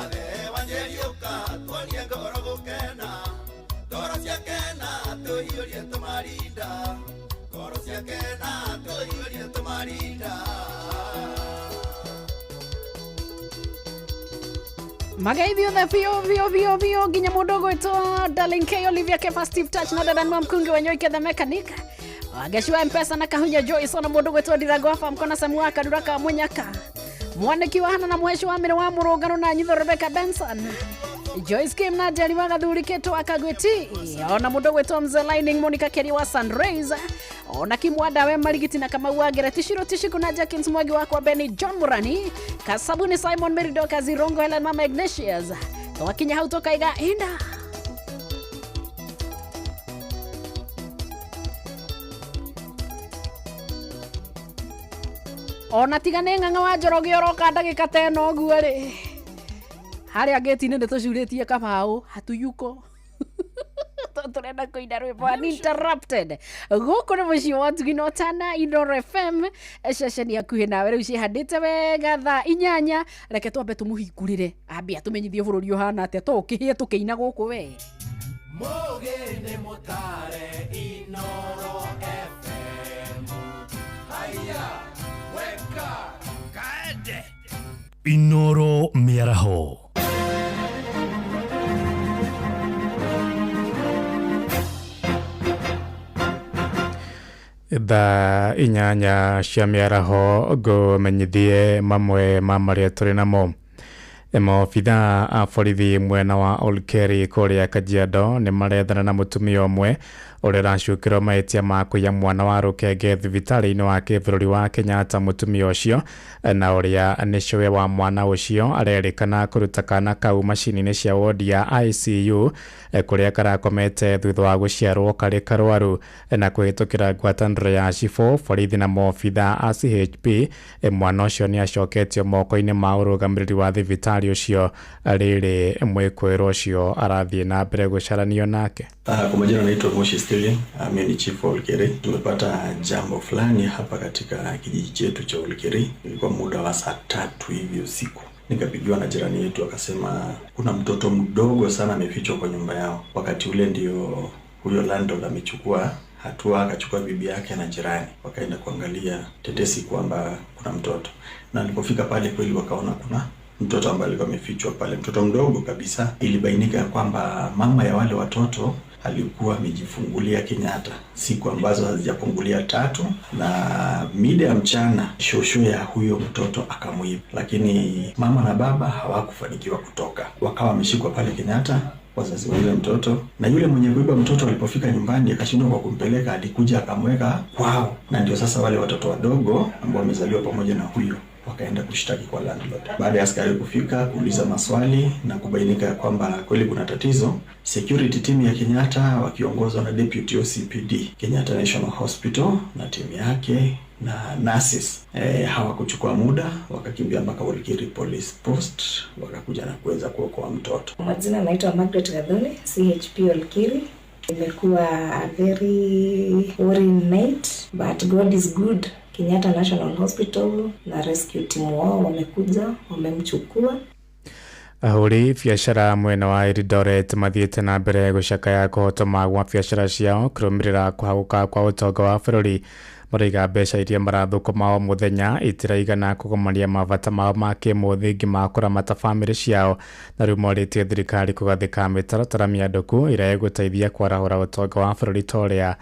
Ade wanjeriuka twonie ngoro gukena ngoro ciakena tuiurie tumarinda ngoro ciakena tuiurie tumarinda Magaithi othe bio nginya mundu gwetwo Darlene K Olivia Kefa Steve Touch na Dedan wa Mkungi Wanyoike the Mechanic ageshwa Mpesa na Kahunya Joyce na mundu gwetwo Dirago Farm kona Samua Kadura ka Munyaka Mwaniki wa Hana na Mweshi wa Mire wa Murugano na Nyitho Rebecca Benson Joyce Kim na Jali Magathuri Keto Akagweti ona mundu gwetwo Mzee Lining Monica Keri wa Sunrise ona Kimwanda we Marigiti na kama uagera tishiro tishiku na Jackins Mwagi wako Benny John Murani Kasabuni Simon Merido Kazirongo Helen Mama Ignatius Twakinya hautoka iga inda ona tigane nganga wa Njoroge oroka ndagika 10 oguo ri hari ageti nende tucuritie kabao hatuyuko turenda kuida rwimbo uninterrupted guku ni muci wa Tugino Tana Inooro FM ceceni akuhi nawe riu cihandite wega thaa 8 reke twambe tumuhingurire ambia tumenyithie bururi uhana atia tukihie tukiina guku we Mogene motare Inooro FM haya weka kaende Inooro miaraho Thaa 8 cia miaraho ngumenyithie mamwe ma maria turi namo. Maobitha a borithi mwena wa Olkeri kuria Kajiado ni marethana na mutumia umwe uria racukirwo mahĩtia ma kũiya mwana wa rũkenge thibitarĩ-inĩ wa kĩbũrũri wa Kenyatta. Mutumia ũcio na ũrĩa nĩ cũwe wa mwana ũcio arerĩkana kũruta kana kau macini-inĩ cia wodi ya ICU kũrĩa karakomete thutha wa gũciarwo karĩ karwaru. Na kũhĩtũkĩra ngwatanĩro ya cibũ, borithi na maobitha a CHP, mwana ũcio nĩ acoketio moko-inĩ ma ũrũgamĩrĩri wa thibitarĩ ũcio. Rĩrĩ mwĩkũĩrwo ũcio arathiĩ na mbere gũcaranio nake. Kwa majina naitwa Moshi Stilling, mimi ni chief wa Olkeri. Tumepata jambo fulani hapa katika kijiji chetu cha Olkeri. Ilikuwa muda wa saa 3 hivi usiku. Nikapigiwa na jirani yetu akasema kuna mtoto mdogo sana amefichwa kwa nyumba yao. Wakati ule ndio huyo landlord amechukua hatua, akachukua bibi yake na jirani wakaenda kuangalia tetesi kwamba kuna mtoto. Na alipofika pale kweli wakaona kuna mtoto ambaye alikuwa amefichwa pale, mtoto mdogo kabisa. Ilibainika kwamba mama ya wale watoto alikuwa amejifungulia Kenyatta siku ambazo hazijapungulia 3, na mida ya mchana shosho ya huyo mtoto akamuiba, lakini mama na baba hawakufanikiwa kutoka, wakawa wameshikwa pale Kenyatta wazazi wa yule mtoto. Na yule mwenye kuiba mtoto alipofika nyumbani akashindwa kwa kumpeleka, alikuja akamweka kwao, na ndio sasa wale watoto wadogo ambao wamezaliwa pamoja na huyo wakaenda kushtaki kwa landlord. Baada ya askari kufika kuuliza maswali na kubainika kwamba kweli kuna tatizo, security team ya Kenyatta wakiongozwa na deputy OCPD Kenyatta National Hospital na timu yake na nurses hawakuchukua muda, wakakimbia mpaka Olkeri Police Post, wakakuja na kuweza kuokoa mtoto. Majina naitwa Margaret Gathoni, CHP Olkeri. Imekuwa a very worrying night, but God is good. Kenyatta National Hospital na rescue team wao wamekuja, wamemchukua. Ahuri biacara mwena wa Eldoret mathiĩte na mbere gũcakaya kũhotoma gwa biacara ciao kũrũmĩrĩra kũhagũka kwa ũtonga wa bũrũri. Maraiga mbeca iria marathũkũma o mũthenya itiraigana kũgomania mabata mao ma kĩmũthingi ma kũramata bamĩrĩ ciao, na rĩu morĩtie thirikari kũgathĩka mĩtaratara mĩandũku ĩrĩa ĩgũteithia kwarahũra ũtonga wa bũrũri ta ũrĩa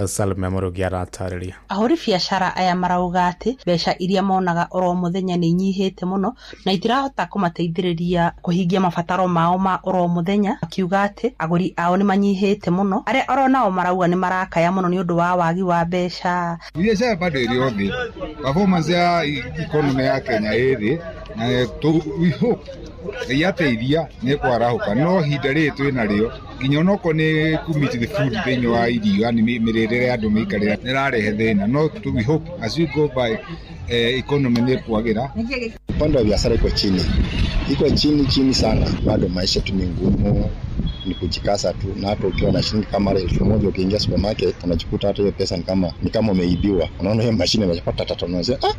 Salome Murugi aratarĩria. Ahuri biacara aya marauga ati mbeca iria monaga oro muthenya ni nyihite muno na itirahota kumateithĩrĩria kuhingia mabataro mao ma oro muthenya. Akiuga ati aguri ao ni manyihite muno, aria oro nao marauga ni marakaya muno ni undu wa wagi wa mbeca. Biacara bado ĩrĩ thĩ, performance ya economy ya Kenya ĩrĩ, na we hope yateithia nĩ kwarahuka, no hinda rĩrĩ twĩ narĩo nginya onoko nĩ kumiti the food thĩinĩ wa irio, yani mĩrĩre ya andũ mĩikarĩra nĩrarehe thĩna, no we hope as we go by economy nĩ kwagĩra. Upande wa biashara iko chini sana, bado maisha tu ni ngumu, ni kujikasa tu, na hata ukiwa na shilingi kama 1000 ukiingia supermarket unajikuta hata hiyo pesa ni kama umeibiwa. Unaona hiyo mashine imepata tatu,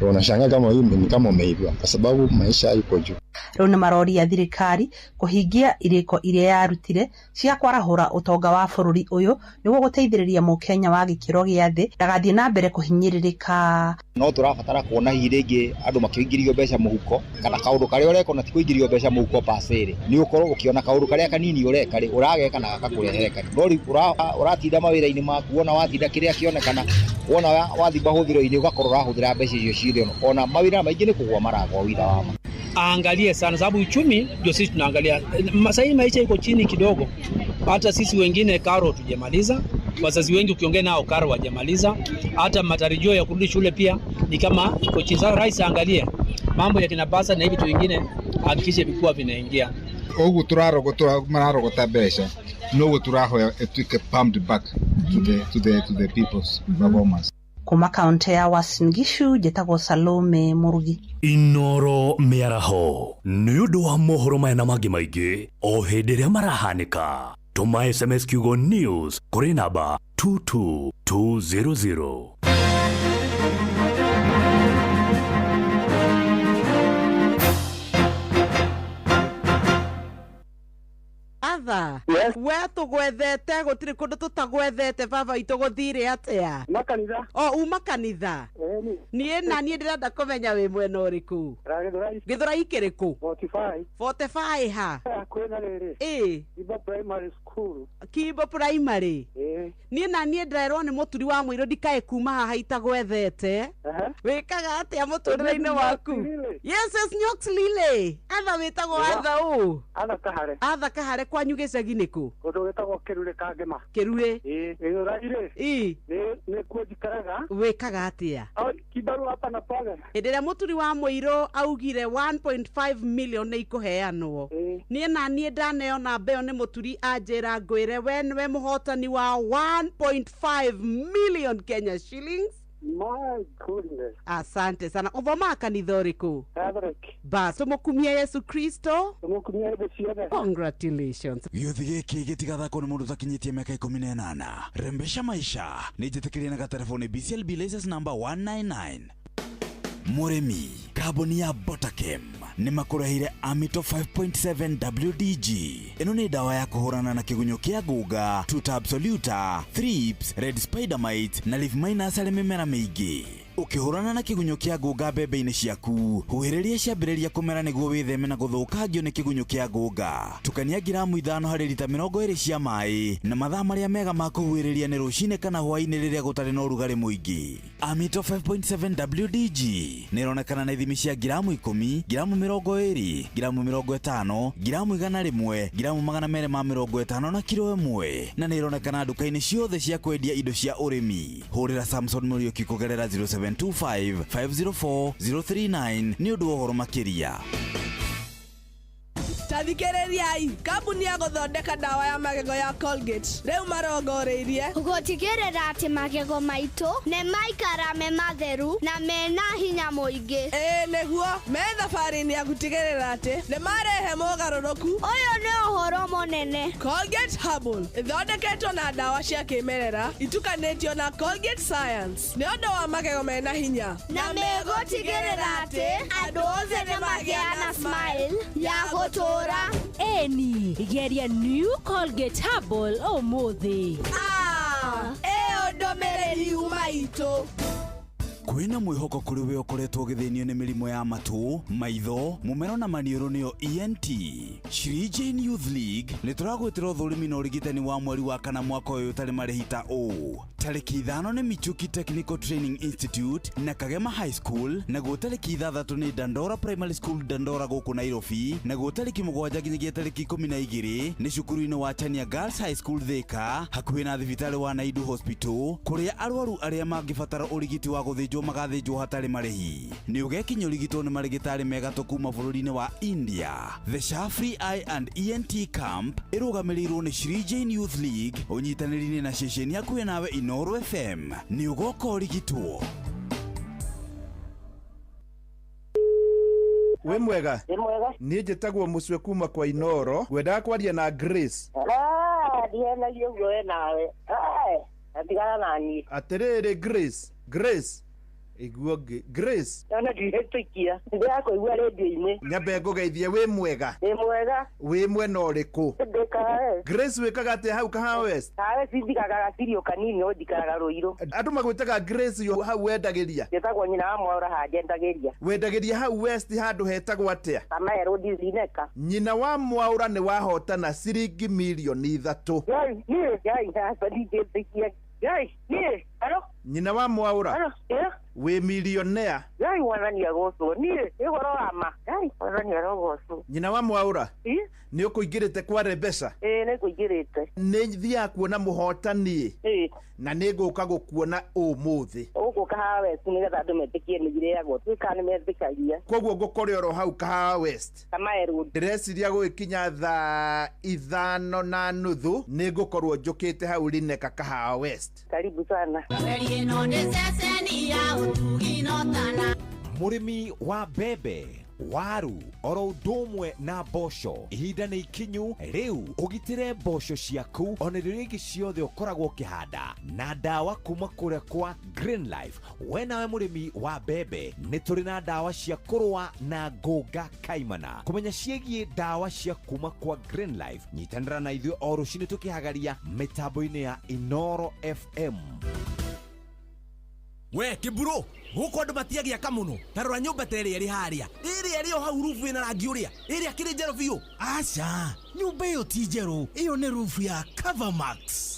unashangaa kama hii ni kama umeibiwa, kwa sababu maisha iko juu. Rĩu nĩ maroria thirikari kũhingia irĩko iria yarutire cia kwarahũra ũtonga wa bũrũri ũyũ nĩguo gũteithĩrĩria mũkenya wa gĩkĩro gĩa thĩ ndagathiĩ na mbere kũhinyĩrĩrĩka. No tũrabatara kuona hii rĩngĩ andũ makĩingĩrio mbeca mũhuko, kana kaũndũ karĩa ũreka na tikũingĩrio mbeca mũhuko pasĩrĩ, nĩ ũkorwo ũkiona kaũndũ karĩa kanini ũreka rĩ ũrageka na gakakũrehere kani. No ũratinda mawĩra-inĩ maku, wona watinda kĩrĩa kĩonekana, wona wathi mahũthĩro-inĩ ũgakorwo ũrahũthĩra mbeca icio ciothe, ona mawĩra maingĩ nĩ kũgwa maragwa wĩra wamo. aangalie sana, sababu uchumi ndio sisi tunaangalia. Sasa maisha iko chini kidogo, hata sisi wengine karo tujamaliza, wazazi wengi ukiongea nao karo wajamaliza, hata matarajio ya kurudi shule pia ni kama iko chini. Sasa rais aangalie mambo ya kina basa na vitu vingine, hakikishe vikuwa vinaingia. Ogu turarogota mararogota besha no turahoya etuike pumped back to the people's performance. Kuma kaunti ya Uasin Gishu jetagwo Salome Murugi. Inoro miaraho niundu wa mohoro maya mangĩ maingĩ o hĩndĩ ĩrĩa marahanĩka. Tuma SMS kiugo news kũrĩ namba 22200. Yes. We tugwethete gutiri kundu tutagwethete baba itu guthire atia makanitha uma kanitha nie ndirenda kumenya wi mwena uriku Githurai kiriku 45 ha kwena riri Kibo Primary School Kibo Primary nie ndirerwo ni muturi wa mwiro ndikae kuma haha itagwethete wikaga atia muturire-ini waku yes Nyox Lile atha witagwo atha kahare kwanyu gicagi-ini ku kundu witagwo Kirure Kangema Kirure Githurai ni kuo njikaraga wikaga atia kibaru hapa na pale ndire muturi wa mwiro augire 1.5 million ni ikuheanwo nie ndaneona mbeo ni muturi anjira ngwire we niwe muhotani wa 1.5 million Kenya shillings. My goodness. Asante sana. Uvoma kanitha uriku? Catholic. Bas, umukumia Yesu Kristo? Umukumia Yesu Kristo. Congratulations. Gĩuthi gĩkĩ gĩtigathakwo nĩ mũndũ ũtakinyĩtie mĩaka 18. Rembesha maisha nĩ njĩtĩkĩrie na gatelefoni BCLB license number 199. Mũrĩmi, kambuni ya Botakem nĩ makũrehire Amito 5.7 WDG. Ĩno nĩ dawa ya kũhũrana na kĩgunyũ kĩa ngũnga, tuta absoluta, thrips, red spider mite na leaf miners harĩ mĩmera mĩingĩ. Ukihurana na kĩgunyũ kĩa ngũnga mbembe-inĩ ciaku, huhĩrĩria ciambĩrĩria kũmera nĩguo wĩtheme na gũthũkangio nĩ kĩgunyũ kĩa ngũnga. Tukania gramu 5 harĩ lita 20 cia maĩ na mathaa marĩa mega ma kũhuhĩrĩria nĩ rũcinĩ kana hwaĩ-inĩ rĩrĩa gũtarĩ na ũrugarĩ mũingĩ. Amito 5.7 WDG nĩ ĩronekana na ithimi cia gramu 10, gramu 20, gramu 50, gramu 100, gramu 250 na kilo 1, na nĩ ĩronekana nduka-inĩ ciothe cia kwendia indo cia ũrĩmi. Hũrĩra Samson Muriuki kũgerera 0725-504-039 ni ũndũ wa ũhoro makĩria. Tathikĩrĩriai, kambuni ya gũthondeka dawa ya magego ya Colgate rĩu marongoreirie gũtigĩrĩra atĩ magego maitũ nĩ maikara me matheru na mena hinya mũingĩ. Nĩguo me thabarĩ-inĩ ya gũtigĩrĩra atĩ nĩ marehe mũgarũrũku. Ũyũ nĩ ũhoro mũnene. Colgate Herbal ĩthondeketwo na dawa cia kĩmerera itukanĩtio na Colgate Science nĩ ũndũ wa magego mena hinya na megũtigĩrĩra atĩ andũ othe nĩ magĩa na smile ya gũtũra. Eni geria new Colgate Herbal ũmũthĩ. Ĩyo ndũmĩrĩri umaitũ. Kwĩna mwĩhoko kũrĩ we ũkoretwo ũgĩthĩnio nĩ mĩrimũ ya matũ, maitho, mũmero na maniũrũ nĩyo ENT. Shri Jain Youth League nĩ tũragwĩtĩra ũthũrimi na ũrigitani wa mweri wa kana mwaka ũyũ ũtarĩ marĩhi ta ũũ. Tarĩki 5 nĩ Michuki Technical Training Institute na Kagema High School, naguo tarĩki 6 nĩ Dandora Primary School Dandora gũkũ Nairobi, naguo tarĩki 7 nginyagia tarĩki 12 nĩ cukuru-inĩ wa Chania Girls High School Thika, hakuhĩ na thibitarĩ wa Naidu Hospital, kũrĩa arwaru arĩa mangĩbatara ũrigiti wa gũthĩnjwo magathĩnjwo hatarĩ marĩhi. Nĩ ũgekinya ũrigitwo nĩ marĩgĩtarĩ megatũ kuma bũrũri-inĩ wa India. The Shafri Eye and ENT Camp ĩrũgamĩrĩirwo nĩ Shri Jain Youth League ũnyitanĩri-inĩ na ceceni hakuhĩ nawe Inoro FM. Nĩ ũgoka ũrigitwo. We mwega? Niĩ njĩtagwo Mũcwe kuma kwa Inoro. Ngwendaga kwaria na Grace. Ndihenagia ũguo we nawe. Atigana nani. Atĩrĩrĩ Grace. Iguo Grace. Ona ndihĩtũkia. Ndĩrakũigua redio-inĩ. Nyambe ngũgeithie wĩ mwega. Mwega. Wĩ mwena ũrĩkũ? Ndĩkae. Grace wĩkaga atĩa hau Kahawa West? Kahawa ndikaga gatirio kanini no ndikaga Rũirũ. Andũ magwĩtaga Grace yo hau wendagĩria. Njĩtagwo nyina wa Mwaũra handendagĩria. Wendagĩria hau West handũ hetagwo atĩa? Kamae Road Zineka. Nyina wa Mwaũra nĩ wahotana ciringi milioni 3. Yai, hapa ndĩtĩkia. Yai, halo. nyina wa Mwaura we millionaire Gai wanania goso ni horo ama gai wanania rogoso nyina wa Mwaura ni ukuingirite kwa Rebesa ni kuingirite ni thia kuona muhotani na ni nguka gukuona umuthi ugu Kahawa West ni getha andu metikie ni gire yago twika ni metikaria koguo ngukore oro hau Kahawa West Kamaeru ndĩreciria gũgĩkinya thaa 5:30 ni ngukorwo njũkĩte hau Lineka Kahawa West. Karibu sana. Mũrĩmi wa mbembe waru oro ũndũmwe na mboco ihinda nĩ ikinyu rĩu ũgitĩre mboco ciaku ona irio ingĩ ciothe ũkoragwo ũkĩhanda na ndawa kuma kũrĩa kwa Green Life. We nawe mũrĩmi wa mbembe nĩ tũrĩ na ndawa cia kũrũa na ngũnga kaimana. Kũmenya ciĩgiĩ ndawa cia kuma kwa Green Life, nyitanĩra na ithuĩ o rũciinĩ tũkĩhagaria mĩtambo-inĩ ya Inoro FM. We kiburo guko andu matiagia kamuno tarora nyumba tere iri haria iri o hau rufu ina rangi uria iri akiri njero biu acha nyumba iyo ti njero iyo ni rufu ya Covermax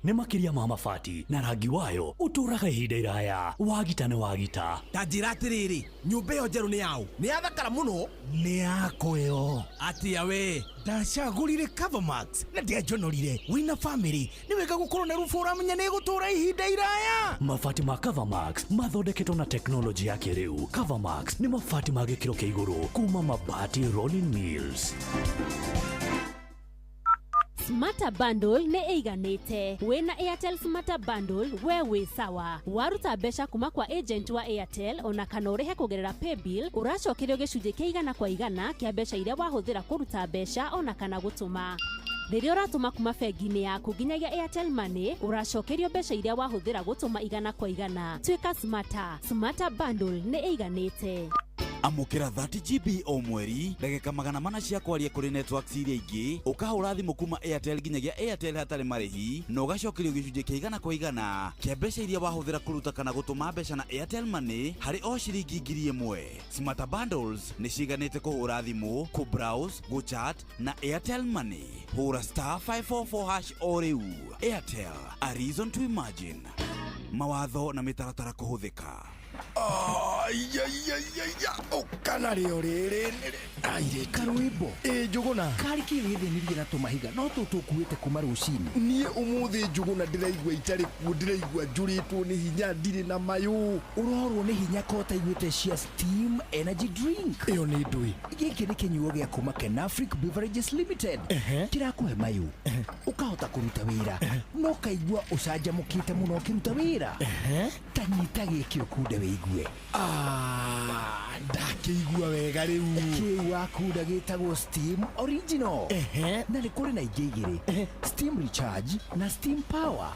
ni makiria ma mabati na rangi wayo uturaga ihinda iraya wagita ni wagita tajira atiriri nyumba iyo njero ni yao ni yathakara muno ni yako yo atia we ndacagurire Covermax na ndiajonorire wina family ni wega gukorwo na rufu uramenya ni gutura ihinda iraya. Mabati ma Covermax mathondeketwo na teknoloji ya kĩrĩu. Covermax ni mabati ma gĩkĩro kĩa igũrũ kuma Mabati Rolling Mills. Smarter Bundle nĩ ĩiganĩte. Wĩna Airtel Smarter Bundle we wĩ sawa. Waruta mbeca kuma kwa agent wa Airtel ona kana ũrĩhe kũgerera paybill ũracokerio gĩcunjĩ kĩa igana kwa igana kĩa mbeca iria wahũthĩra kũruta mbeca ona kana gũtũma. Rĩrĩa ũratũma kuma bengi-inĩ yaku nginyagia Airtel Money ũracokerio mbeca iria wahũthĩra gũtũma igana kwa igana. Tuĩka Smarter Bundle nĩ ĩiganĩte. Amukira 30 GB o mweri ndagika 400 cia kwaria kuri networks iria ingĩ ukahũra thimũ kuma Airtel nginyagia Airtel hatarĩ marĩhi na ũgacokerio gĩcunjĩ kĩa igana kwa igana kĩa mbeca iria wahũthĩra kũruta kana gũtũma mbeca na Airtel Money harĩ o ciringi 1000. Smarter Bundles nĩ ciiganĩte kũhũra thimũ, ku browse, ku chat na Airtel Money. Hũra *544# o rĩu. Airtel, a reason to imagine. Mawatho na mĩtaratara kũhũthĩka. Kana rĩo rĩrĩ aire karwĩmbo Njũgũna kari kĩgĩthĩnirie na tũmahiga no tũkuĩte kuma rũcinĩ. Niĩ ũmũthĩ Njũgũna ndĩraigua itarĩ kuo, ndĩraigua njũrĩtwo nĩ hinya, ndirĩ na mayũ. Ũrorwo nĩ hinya ko taiguĩte cia Steam Energy Drink. Ĩyo nĩ ndũĩ. Gĩkĩ nĩ kĩnyuo gĩa kuma Kenafric Beverages Limited. Kĩrakũhe mayũ ũkahota kũruta wĩra no kaigua ũcanjamũkĩte mũno ũkĩruta wĩra. Tanyita gĩkĩ ũkunde wĩigue. Ndakĩigua wega rĩu. Kĩu wakunda gĩtagwo Steam Original. Na nĩ kũrĩ na ingĩ igĩrĩ, Steam Recharge na Steam Power.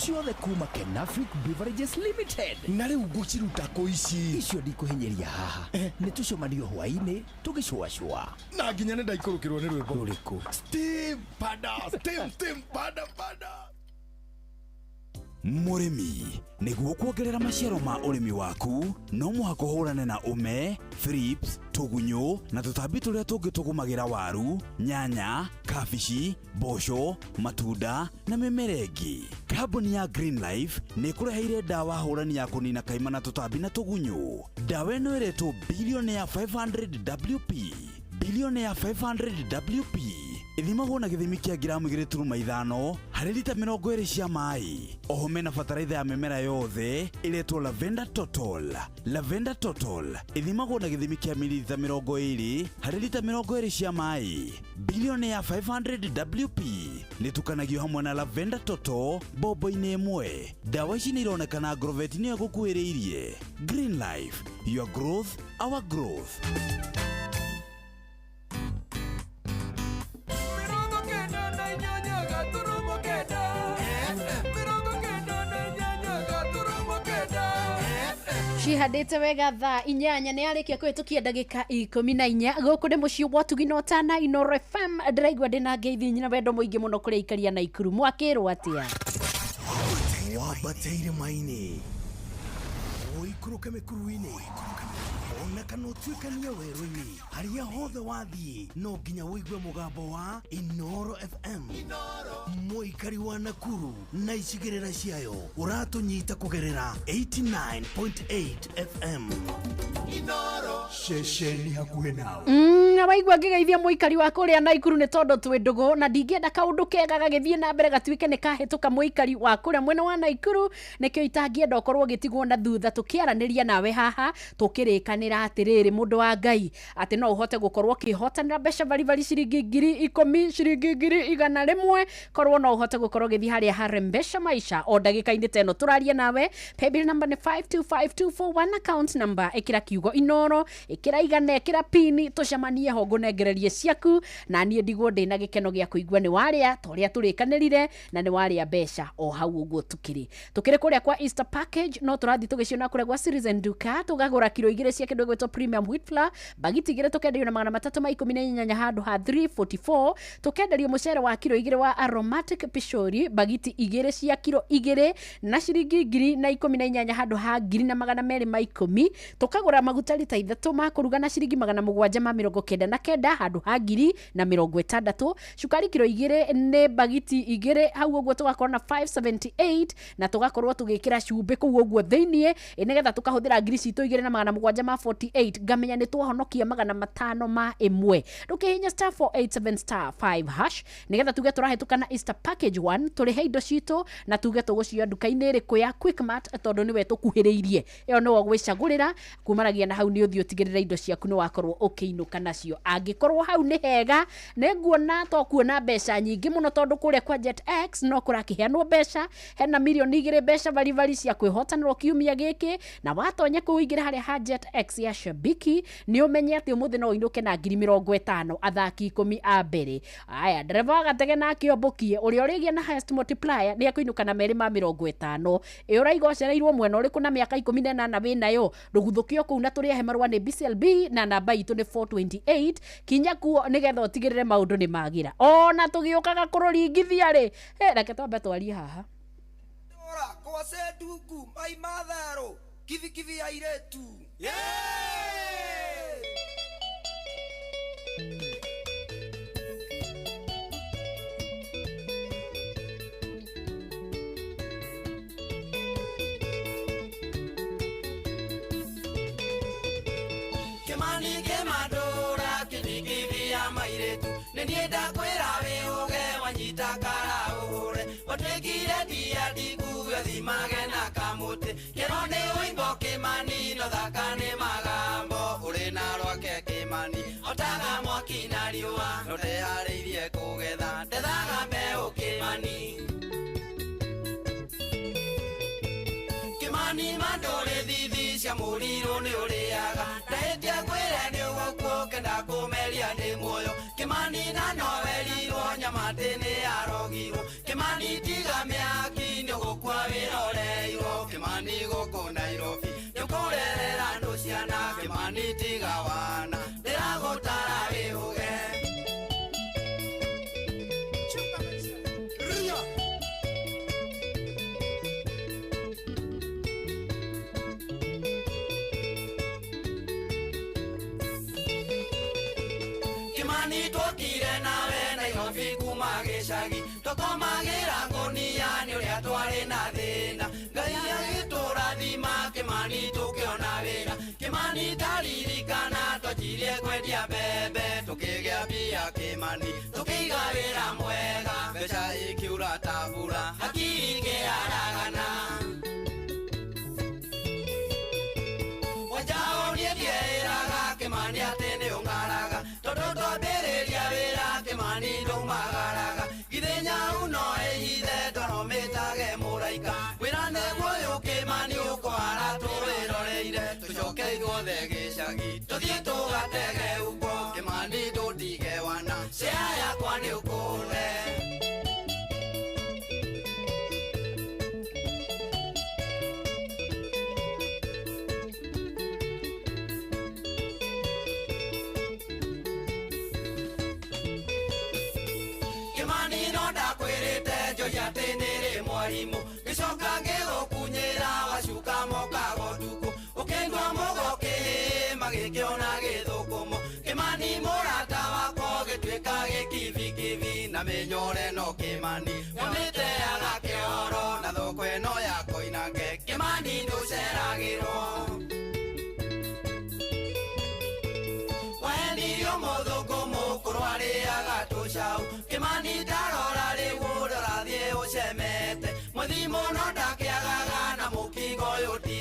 Ciothe kuma Kenafric Beverages Limited. Na rĩu ngũciruta kũ ici? Icio ndikũhinyeria haha. Nĩ tũcomanio hwaĩ-inĩ tũgĩcũacũa. Na nginya nĩ ndaikũrũkĩrwo nĩ rwĩmbo rũrĩkũ? Steam Pada. Mũrĩmi nĩguo kuongerera maciaro ma ũrĩmi waku no mũhaka ũhũrane na ũme, thrips, tũgunyũ na tũtambi tũrĩa tũngĩ tũgũmagĩra waru, nyanya, kabici, mboco, matunda na mĩmera ĩngĩ. Kambuni ya Green Life nĩ ĩkũreheire ndawa hũrani ya kũnina kaima na tũtambi na tũgunyũ. Ndawa ĩno ĩretwo Billionaire 500 WP ithimagwo na gĩthimi kĩa gramu 2.5 harĩ lita 20 cia maĩ. Oho mena bataraitha ya mĩmera yothe ĩretwo Lavender Total ithimagwo na gĩthimi kĩa mililita 20 harĩ lita 20 cia maĩ. Billionaire 500 WP nĩtukanagio hamwe na Lavender Total bobo-inĩ ĩmwe. Ndawa ici nĩ ironekana Agrovet-inĩ ya gũkuhĩrĩirie. Green Life, your growth, our growth. cihandĩte wega thaa 8 nĩ arĩkia kũhĩtũkia ndagĩka 14 gũkũ nĩ mũciĩ wa Tugino Tana Inoro FM. Ndĩraigua ndĩna ngeithi na wendo mũingĩ mũno kũrĩa ikaria na Ikuru. Mwakĩrwo atĩa? Wabateire maini oikũrũke mĩkuru-inĩ ona kana ũtuĩkania werũ-inĩ harĩa hothe wathiĩ no nginya wĩigue mũgambo wa Inoro FM. Mũikari wa Nakuru na icigĩrĩra ciayo ũratũnyita kũgerera 89.8 FM. Inoro ceceni hakuhĩ nawe. Na waigua ngĩgeithia mũikari wa kũrĩa Naikuru nĩ tondũ twĩ ndũgũ na ndingĩenda kaũndũ kega gagĩthiĩ na mbere gatuĩke nĩ kahĩtũka mũikari wa kũrĩa mwena wa Naikuru, nĩkĩo itangĩenda ũkorwo ũgĩtigwo na thutha tũkĩaranĩria nawe haha tũkĩrĩkanĩra atĩrĩrĩ mũndũ wa Ngai atĩ no ũhote gũkorwo ũkĩhotanĩra mbeca bari ciringi 10,000 ciringi 100 korwo no ũhote gũkorwo ũgĩthiĩ harĩa Harambee Maisha o ndagĩka-inĩ ta ĩno tũraria nawe. Paybill number nĩ 525241, account number ĩkĩra kiugo Inoro, ĩkĩra igana, ĩkĩra pini, tũcemanie ho ngũnengererie ciaku na niĩ ndigwo ndĩna gĩkeno gĩa kũigua nĩ warĩa torĩa tũrĩkanĩrire na nĩ warĩa mbeca o hau ũguo tukiri kũrĩa kwa Easter package. No tũrathi tũgĩciona kũrĩa kwa Citizen Duka tũgagũra kilo 2 cia kĩndũ gwĩtwo premium wheat flour, bagiti 2 tũkenderio na 318 handũ ha 344. Tũkenderio mũcere wa kilo 2 wa aromatic pishori, bagiti 2 cia kilo 2 na ciringi 1,018 handũ ha 2,210. Tũkagũra maguta lita 3 ma kũruga na ciringi 799 handũ ha 1,060. Cukari kilo 2 nĩ bagiti 2 hau ũguo tũgakorwo na 578 na tũgakorwo tũgĩkĩra cumbĩ kũu ũguo thĩiniĩ nĩgetha tũkahũthĩra ngiri citũ 2,748 ngamenya nĩ twahonokia 500 ma ĩmwe. Ndũkĩhinya *487*5# nĩgetha tuge tũrahĩtũka na Easter package 1 tũrĩhe indo citũ na tuge tũgũcioya nduka-inĩ ĩrĩkũ ya Quickmart tondũ nĩwe tũkuhĩrĩirie. Ĩyo nĩwe gwĩcagũrĩra kumanagia na hau nĩ ũthiĩ ũtigĩrĩra indo ciaku nĩ wakorwo ũkĩinũka nacio. Angĩkorwo hau nĩ hega nĩ nguona to kuona mbeca nyingĩ mũno tondũ kũrĩa kwa JetX no kũrakĩheanwo mbeca, hena milioni 2 mbeca bari cia kwĩhotanĩrwo kiumia gĩkĩ, na watonya kũingĩra harĩa ha JetX ya Shabiki nĩ ũmenye atĩ ũmũthĩ no ũinũke na 50,000 athaki 10 a mbere. Aya ndereba wa gatege na kĩombokie ũrĩa ũrĩgĩa na highest multiplier nĩ akũinũka na 250. Ũraiga ũcereirwo mwena ũrĩkũ na mĩaka 18 wĩnayo ndũguthũkio kũu na tũrĩahe marũa nĩ BCLB na namba itũ nĩ 428. Kinya kuo nĩgetha ũtigĩrĩre maũndũ nĩ magira ona tũgĩũkaga kũrũringithia rĩ reke twambe twarie haha kwa Sedungu mai matharũ kivi ya iretu Kimani kemadora kivi ya mairetu nĩnienda kwĩra wĩũge wanyita kara ũhũre otwĩkire ndia ndikuwe thimage na kamũtĩ kĩro nĩ ũimbo Kimani no thaka nĩ magambo ũrĩ na rwake Kimani otaga mwaki na riũa no ndeharĩirie kũgetha ndethaga mbeũ Kimani Kimani mandore thithi cia mũrirũ nĩ ũrĩaga ndahĩtia kwĩre nĩ ũgũkuo kenda kũmeria ndĩ muoyo Kimani na nowerirwo nyamatĩ nĩ arogirwo Kimani tiga mĩaki nĩ ũgũkua wĩroreirwo Kimani gũkũ Nairobi nĩ kũrerera andũ ciana Kimani tiga wana ndĩragũtara wĩũge Kimani twokire nawe Nairobi kuma gĩcagi tũkomagĩra ngũnia nĩ ũrĩa twarĩ na thĩna Ngai agĩtũrathima Kimani tũkĩona wĩra Kimani taririkana twanjirie kwendia mbembe tũkĩgĩa mbia Kimani tũkĩiga wĩra mwega mbeca ikiura ta mbura hakiri ngĩaragana Wanjaũ niĩ ndieraga Kimani atĩ nĩ ũng'araga tondũ twambĩrĩria wĩra Kimani ndaumagaraga githĩ nyau no ĩhithe tũromĩtage mũraika wĩra nĩguo ũyũ Kimani ũkwara tũwĩroreire tũcoke ithuothe gĩcagi tũthiĩ tũgatege ũguo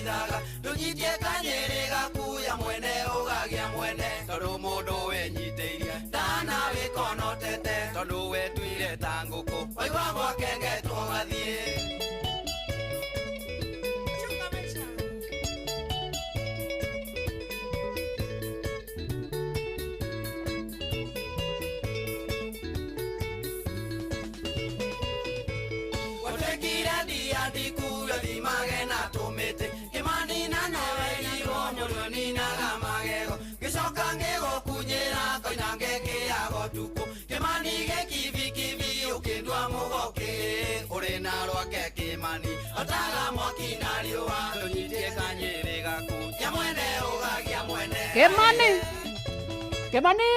tũtithaga tũnyitie kanyĩrĩ gakuya mwene ũgagia mwene tondũ mũndũ wenyitĩirie ndana wĩkonotete tondũ wetuire ta ngũkũ waigua gwakenge tũgathiĩ. Ndikuyo thimage na tũmĩtĩ kĩmanina nawe irwo mũrĩo ninaga magego gĩcoka ngĩgũkunyĩra koinange kĩago tukũ kĩmani gĩkibikibi ũkĩndua mũgoke ũrĩ na rwake kĩmani otaga mwaki na riũa tũnyitie kanyĩrĩ gaku ya mwene ũgagia mwene Kĩmani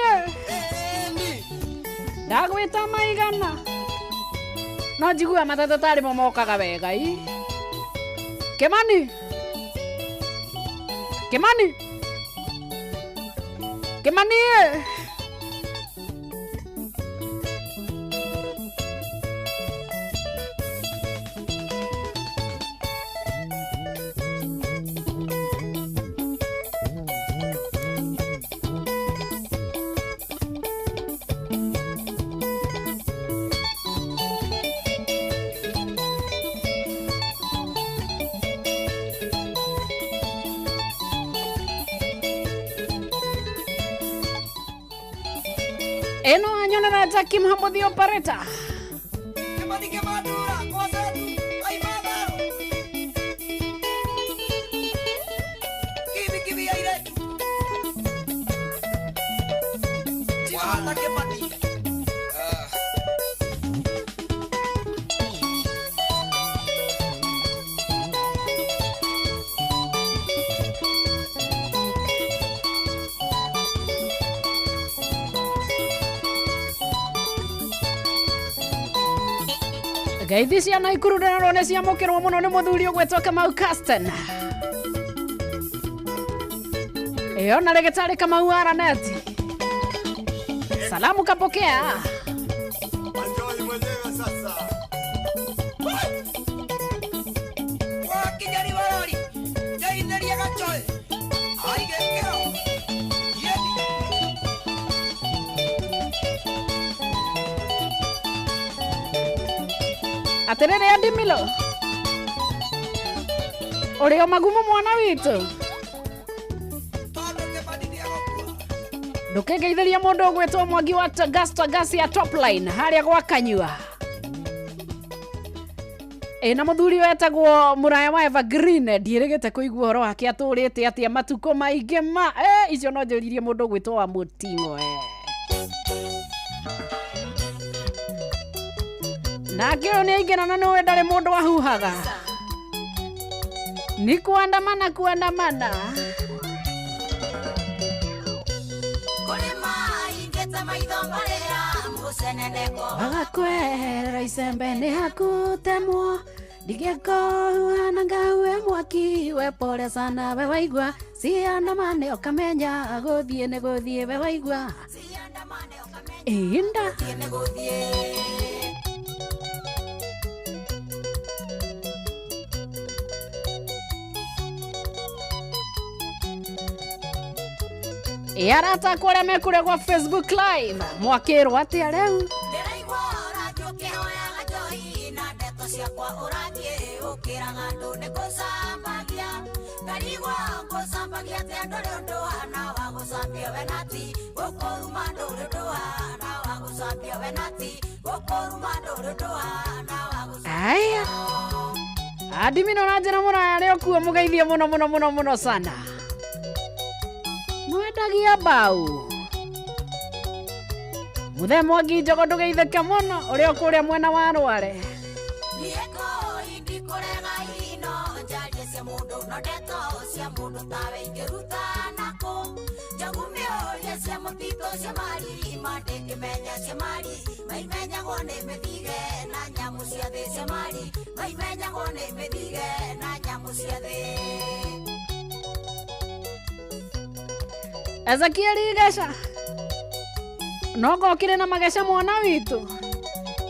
ndagwĩta maigana no njigua matatũ tarĩ mo mokaga wega ĩ Kĩmani eno anyonera Jackie Mhambo the operator. Kĩmani kĩmandura kosetu aimatharo kibi aire wahata Kĩmani Gaithi ciana ikurundanĩrwo nĩ ciamũkĩrwo mũno nĩ mũthuri ũgwĩtwo Kamau Casten. Ĩyo na rĩgĩtarĩ Kamau Araneti. Salamu kapokea. Enjoy mwenyewe sasa. Wakijari warori. Jaineria gachoe. Aigekero. Aterere Andimilo. Oreo magumu mwana witu. Ndukegeithĩria mũndũ ũgwĩtwo Mwangi wa Gasi ya Top Line harĩa gwa Kanyua. Na mũthuri wetagwo Mũraya wa Evergreen ndirĩgĩte kũigua ũhoro wake atũrĩte atĩa matukũ maingĩ ma icio no njũririe mũndũ ũgwĩtwo wa Mũting'o nake ũyũ nĩ aingĩrana nĩwe ndarĩ mũndũ wahuhaga ni kuandamana agakwera icembe nĩ hakutemwo ndigĩkohuana ngaue mwaki we pole sana we waigua ciandamane ũkamenya gũthiĩ nĩ gũthiĩ we waigua inda yarata kũrĩa mekũrĩa gwa Facebook live mwakĩrwo atĩa rĩu aya Adimino na njĩra Mũraya nĩ okuo mũgeithie mũno sana Mwendagia bau Muthe Mwangi Njogo ndũgeithĩke mũno ũrĩa kũrĩa mwena wa Rware Ezekieli Gesha no kire na magesha mwana witu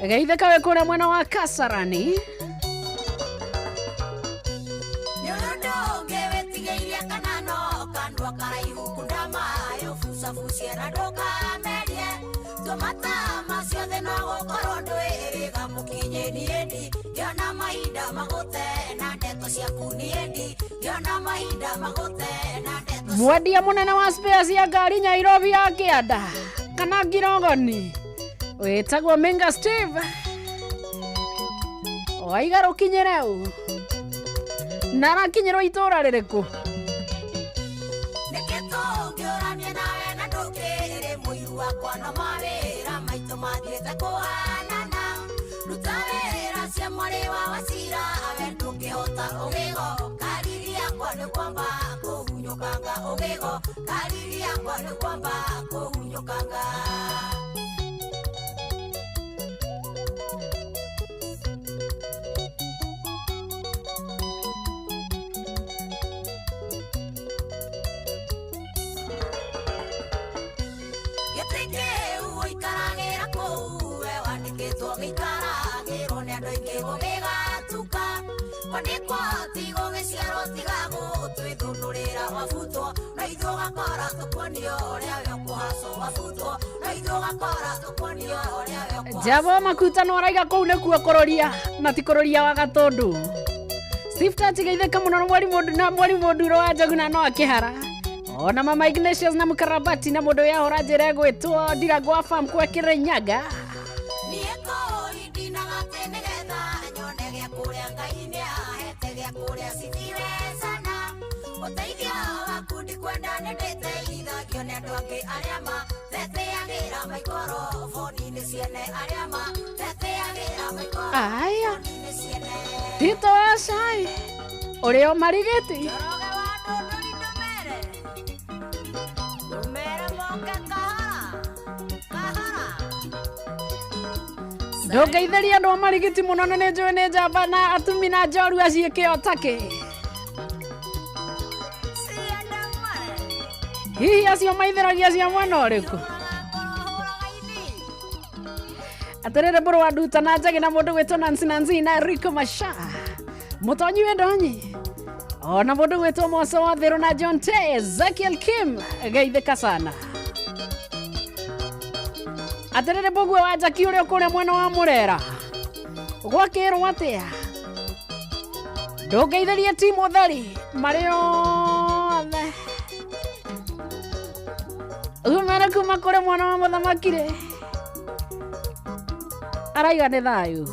geithĩka we kũrĩa mwena wa Kasarani ciana ndũkamerie tũmata macio thĩ no gũkorwo ndwĩrĩga mũkinye niĩndi ngĩona mahinda magũte na ndeto ciaku niĩndi ngĩona mahinda magũte na ndeto mwendia mũnene wa spares ya ngari Nairobi ya Kĩanda kana Ngirongoni wĩtagwo Minga Steve waiga rũkinyĩre ũũ na arakinyĩrwo itũũra rĩrĩkũ nĩkĩtũngĩũranie nawe na ndũkĩrĩ mũiru wakwa no mawĩra maitũ mathiĩte kũhanana ruta wĩra cia mwarĩ wa Wachira we ndũngĩhota ũgĩgo kariri yakwa nĩ kwamba kũhunyũkanga ũgĩgo kariri yakwa nĩ kwamba kũhunyũkanga gĩikaragĩrwo nĩ andũ aingĩ gũgĩgatuka kwanĩkwo tigo gĩciarwo tiga gũtwĩthũnũrĩra wabutwo na ithuĩ ũgakora tũkuonio ũrĩa we ũkũhacwo wabutwo na ithuĩ ũgakora tũkuonio ũrĩa we ũkũhacwo Jabo Makutano araiga kũu nĩkuo kũroria na ti kũroria wa Gatũndũ Steve Tatigeithĩka mũno na Mwalimu Nduro wa Njaguna no akĩhara ona Mama Ignatius na Mũkarabati na mũndũ yahora njĩra gwĩtwo Ndirangwa Farm kwa Kĩrĩnyaga ũteithio waku ndikwenda nĩndĩte ithagio nĩ andũ angĩ arĩa mateteagĩra maikoroboni-inĩ ciene arĩa mateteagĩra maikoroboni-inĩ ciene Tito wa Cai ũrĩ o marigĩti ndũmere moke kahara ndũngeithĩria andũ a marigĩti mũno na nĩ njũĩ nĩ njamba na atumi na njorua ciĩkĩo take hihi acio maithĩragia cia mwena ũrĩkũ atĩrĩrĩ mbũrũ wa Nduta na Njagi na mũndũ gwĩtwo Nancy na Rico Masha mũtonyi wendonyi ona mũndũ gwĩtwo Moso wa Thĩrũ na John T Ezekiel Kim geithĩka sana atĩrĩrĩ mbũguo wa Njaki ũrĩa kũrĩa mwena wa Mũrera gwakĩrwo atĩa ndũngeithĩrie timu ũtheri marĩ othe umere kuma kũrĩ mwana wa mũthamaki rĩ araiga nĩ thayũ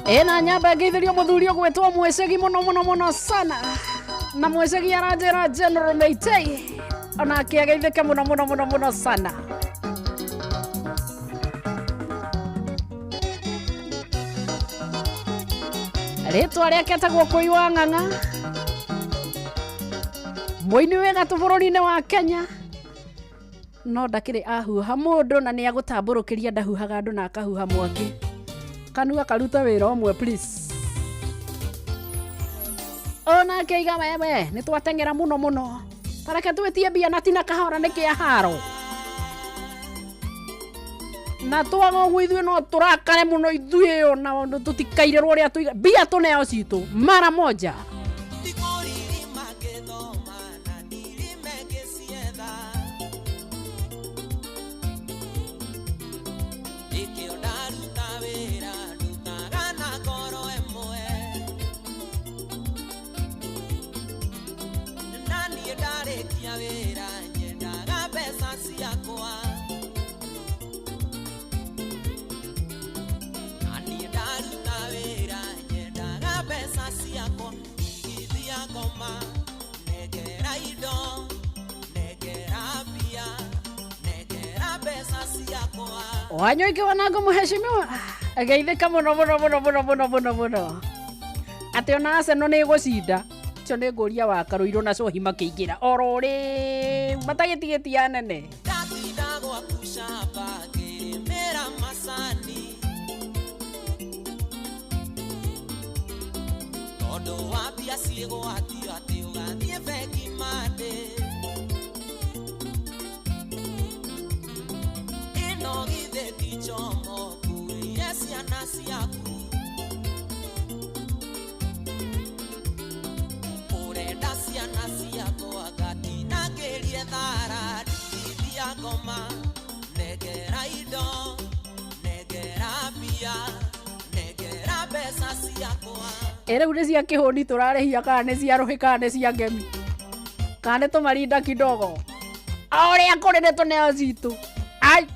ena nyamba ngĩithĩrio mũthuri ũgwĩtwo Mwĩcegi mũno sana na Mwĩcegi aranjĩra General Meitei onake ageithĩke mũno sana rĩtwa rĩake etagwo Kũi wa Ng'ang'a mũini wĩ gatũ bũrũri-inĩ wa Kenya no ndakĩrĩ ahuha mũndũ na nĩ agũtambũrũkĩria ndahuhaga andũ na akahuha mwaki kanua karuta wĩra ũmwe please ona keiga wewe nĩ twatengera mũno tareke twĩtie mbia na tina kahora nĩ kĩa haro na twaga ũguo ithuĩ no tũrakare mũno ithuĩ ona tũtikairĩrwo ũrĩa tũiga mbia tũneo citũ mara moja wanyoike wanangu mheshimiwa ageithĩka mũno atĩ ona Arsenal nĩ gũcinda cio nĩ ngũria wa Karũirũ na Cohi makĩingĩra oro rĩ matagĩtigĩtia nene tondũ wa mbia ciĩgwatio atĩ ũgathiĩ bengi mande ĩno githĩ ciaku urenda ciana ciakwa ngatinagĩrie thara ndithia ngoma negera indo negera mbia negera mbeca ciakwa ere ule cia kihoni turarehia kana ni cia rohi kana ni cia ngemi kana tumarinda kidogo aore akore ne toneo zitu ai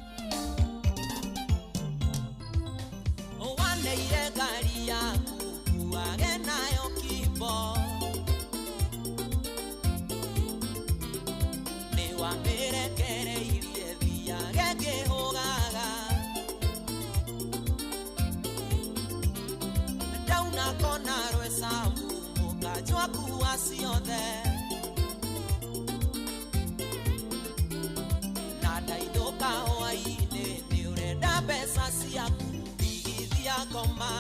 owaneire ngari yaku kuage nayo kibo ni wamirekereirie thiage ngĩhũgaga ndauna kona rwesamu mũkanjwa kuwa ciothe na ndaithũka hwainĩ nĩ ũrenda mbeca ciaku ndigithia ngoma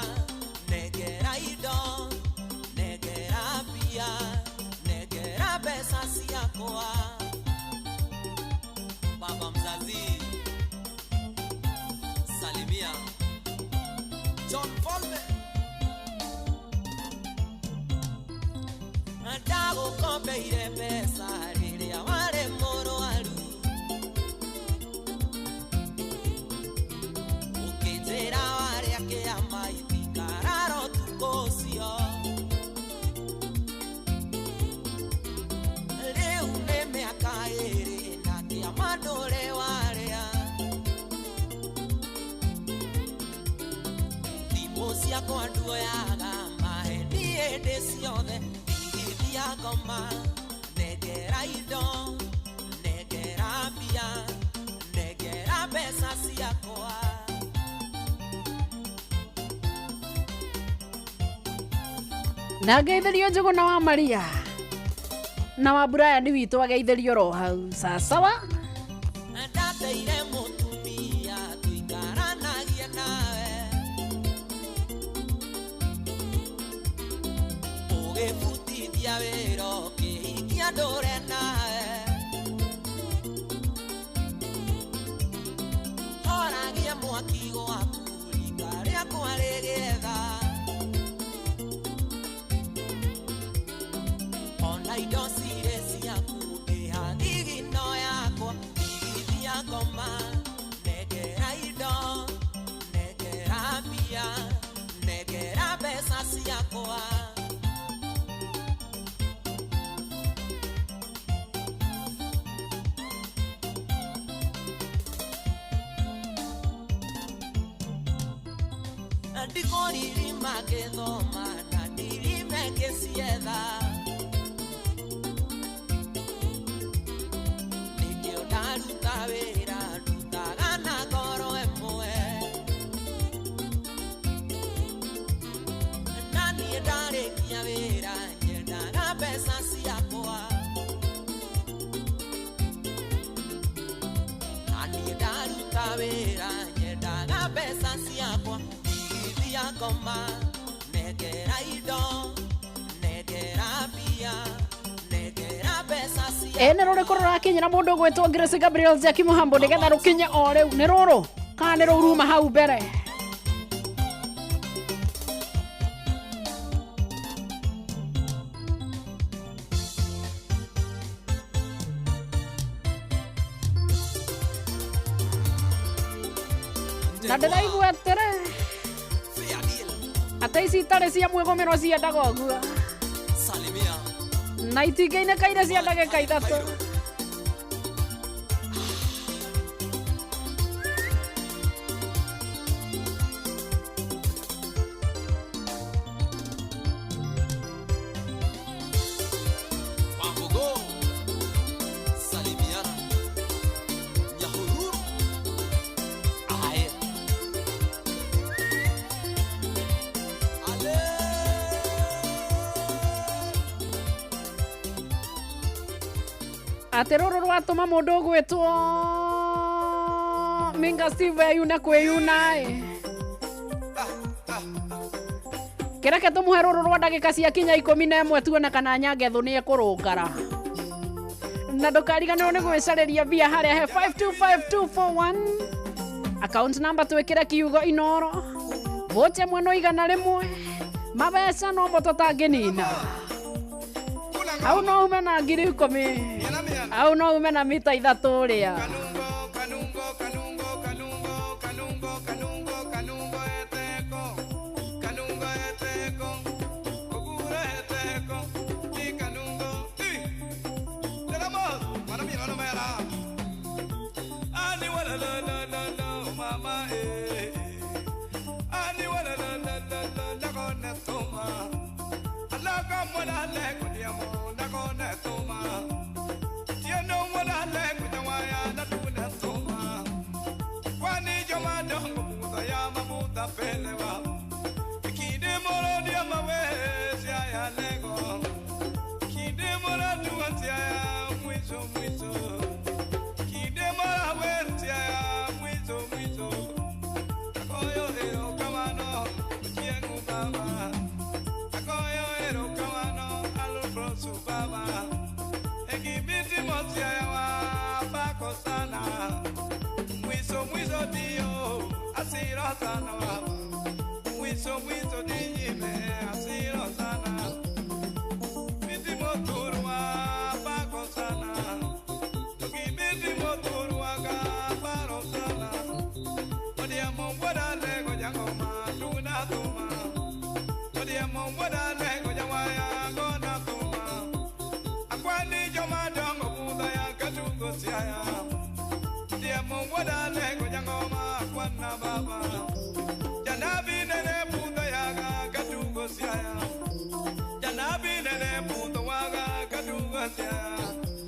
negera indo negera mbia negera mbeca ciakwa baba mzazi salimia John Folme ndagũkombeire mbeca rĩrĩa warĩ mũrũaru ũkĩnjĩra warĩa kĩama itikarara ũtukũ ũcio rĩu nĩ mĩaka ĩrĩ na kĩama ndũrĩ warĩa thimũ ciakwa nduoyaga maheni hĩndĩ ciothe ndigithia ngoma negera indo negera mbia negera mbeca ciakwa na ngeithĩrio Njũgũna wa Maria na wa Brian witũ ageithĩrio ro hau sawa ndateire mũtumia tũikaranagie nawe ũgĩbutithia wĩra ũkĩhikia ndũre nawe horagia mwaki gwaku rika rĩakwa rĩgĩetha ona indo cirĩ ciaku ĩha thigino yakwa ndigithia ngoma negera indo negera mbia negera mbeca ciakwa ndikorĩrima ngĩthoma na ndirime ngĩcietha nĩkĩo ndaruta wĩra ndutaga na ngoro ĩmwe na niĩ ndarĩkia wĩra nyendaga mbeca ciakwa na niĩ ndaruta wĩra nyendaga mbeca ciakwa ndigithia ngoma negera indo negera mbia negera mbeca ciakwa ene rũrĩkũ rũrakinyĩra mũndũ ũgwĩtwo Grace Gabriel Jackie Mũhambo nĩgetha rũkinye o rĩu nĩ rũrũ kana nĩ rũu ruma hau mbere na ndĩraigua atĩrĩ atĩ ici itarĩ cia mwĩgũmĩrwo ciendaga ũguo salimia na itingĩinĩkaire cia ndagĩka ithatũ Wambugo salimiana Nyahururu Aye Ale atĩ rũrũ rwatũma mũndũ ũgwĩtwo Minga Steve eyune kwĩyuna kĩreke tũmũhe rũrũ rwa ndagĩka cia kinya 11 tuone kana Nyangethũ nĩ ekũrũngara na ndũkariganĩrwo nĩ gwĩcarĩria mbia harĩa he 525241 account number twĩkĩre kiugo Inoro vote mweno igana rimwe mabeca no mbo tutanginina au no ume na ngiri 10 au no ume na mita 3 ria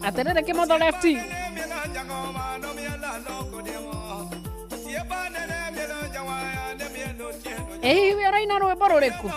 aterere ke modo lefty we raina no bororeku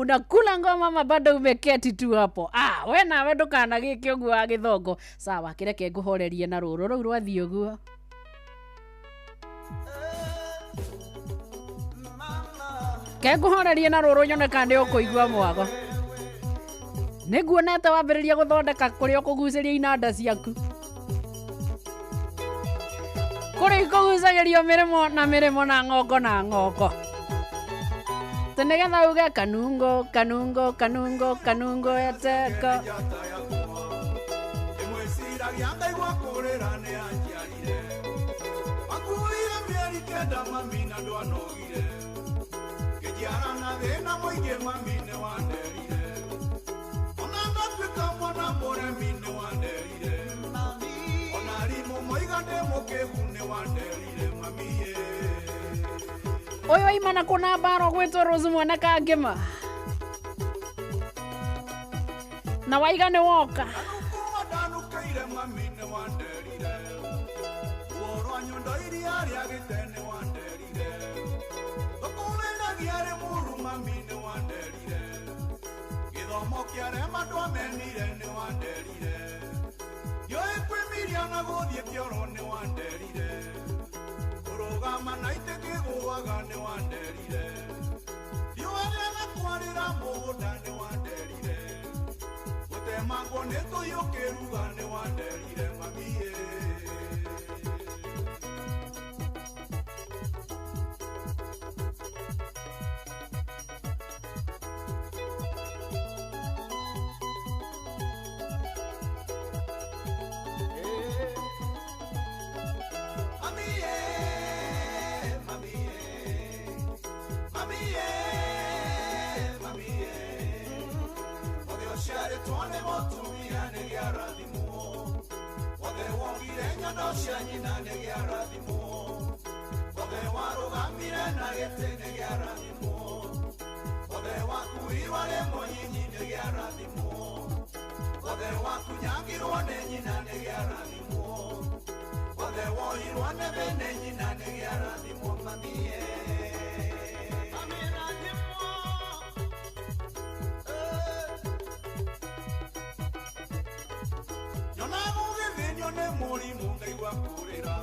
unakula ngoma mama bado umeketi tu hapo. We nawe ndukana giki uguo wa githongo. Sawa kireke nguhorerie na ruru ruu rwathi uguo. Ke nguhorerie na ruru nyone kandi ukuigua mwago. Niguonete wambiriria guthondeka kuria ukuguciria inanda ciaku. Kuri kugucagirio mirimo na ngongo. Nigetha uge kanungo eteka oyo imana kuna baro gwetwo Rose mwana kangema na waigane woka Tuone moto miane ya radimu cia nyina nĩ gĩa rathimo othe warũgamire na gĩtĩ nĩ gĩa rathimo othe wakuirwo nĩ mũnyinyi nĩ gĩa rathimo othe wakunyangirwo nĩ nyina nĩ gĩa rathimo othe wohirwo nĩ bene nyina nĩ gĩa rathimo mamie ne mũrimũ ngaigua kũrĩra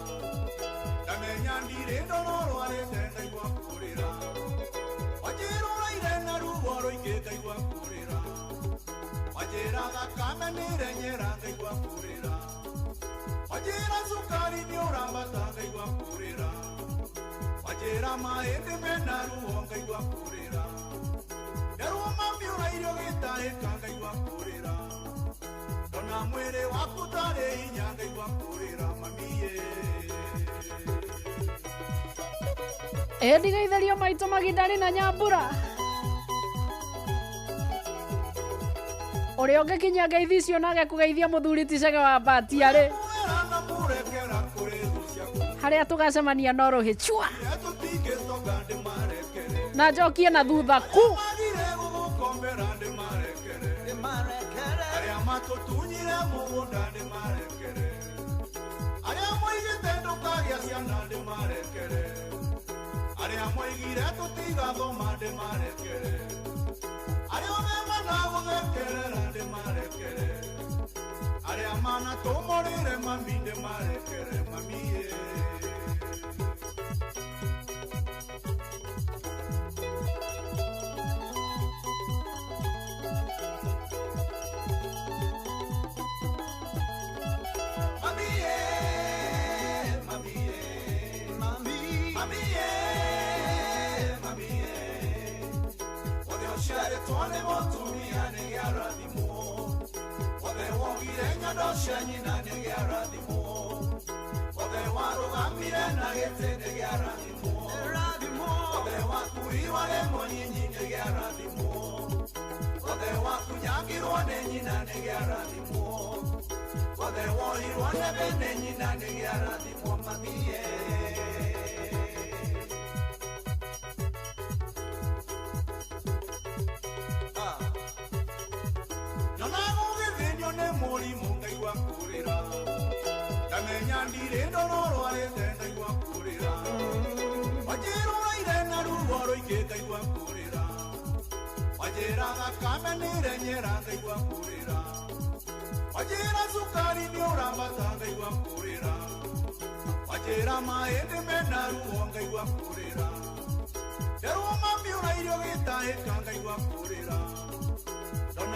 ndamenya ndirĩ ndororwarĩte ngaigua kũrĩra wanjĩrũraire na ruo rũingĩ ngaigua kũrĩra wanjĩra thakame nĩrenyera ngaigua kũrĩra wanjĩra cukari nĩũrambata ngaigua kũrĩra wanjĩra mahĩndĩ mena ruo ngaigua kũrĩra nderwo mambiũra irio gĩtahĩka ngaigua kũrĩra na mwere waku tarĩ hinya ngaigua kũrĩra mamie ndigaithario maitũ magindari na Nyambura ũrĩa ũngĩkinya ngeithi icio nage kũgeithia mũthuri Ticege wa Mbatiarĩ harĩa tũgacemania no rũhĩchua na njokie na thutha ku matutunyire mũgũnda ndĩmarekere arĩa moigĩte ndũkagĩa ciana ndĩmarekere arĩa moigire tũtigathoma ndĩmarekere arĩa memana gũthekerera ndĩmarekere arĩa manatũmũrĩre mami ndĩmarekere mamie Twane motumia nĩ gĩa rathimo othe wogire nyondo cia nyina nĩ gĩa rathimo othe warũgamire na gĩtĩ nĩ gĩa rathimo othe wakuirwo nĩ mũnyinyi nĩ gĩa rathimo othe wakunyangirwo nĩ nyina nĩ gĩa rathimo othe wohirwo nĩ bene nyina nĩ gĩa rathimo mamie mũrimũ ngaigua kũrĩra ndamenya ndirĩ ndororwarĩte ngaigua kũrĩra wanjĩrũraire na ruo rũingĩ ngaigua kũrĩra wanjĩra thakame nĩrenyera ngaigua kũrĩra wanjĩra cukari nĩũrambata ngaigua kũrĩra wanjĩra mahĩndĩ mena ruo ngaigua kũrĩra nderwo mambiũra irio gĩtahĩka ngaigua kũrĩra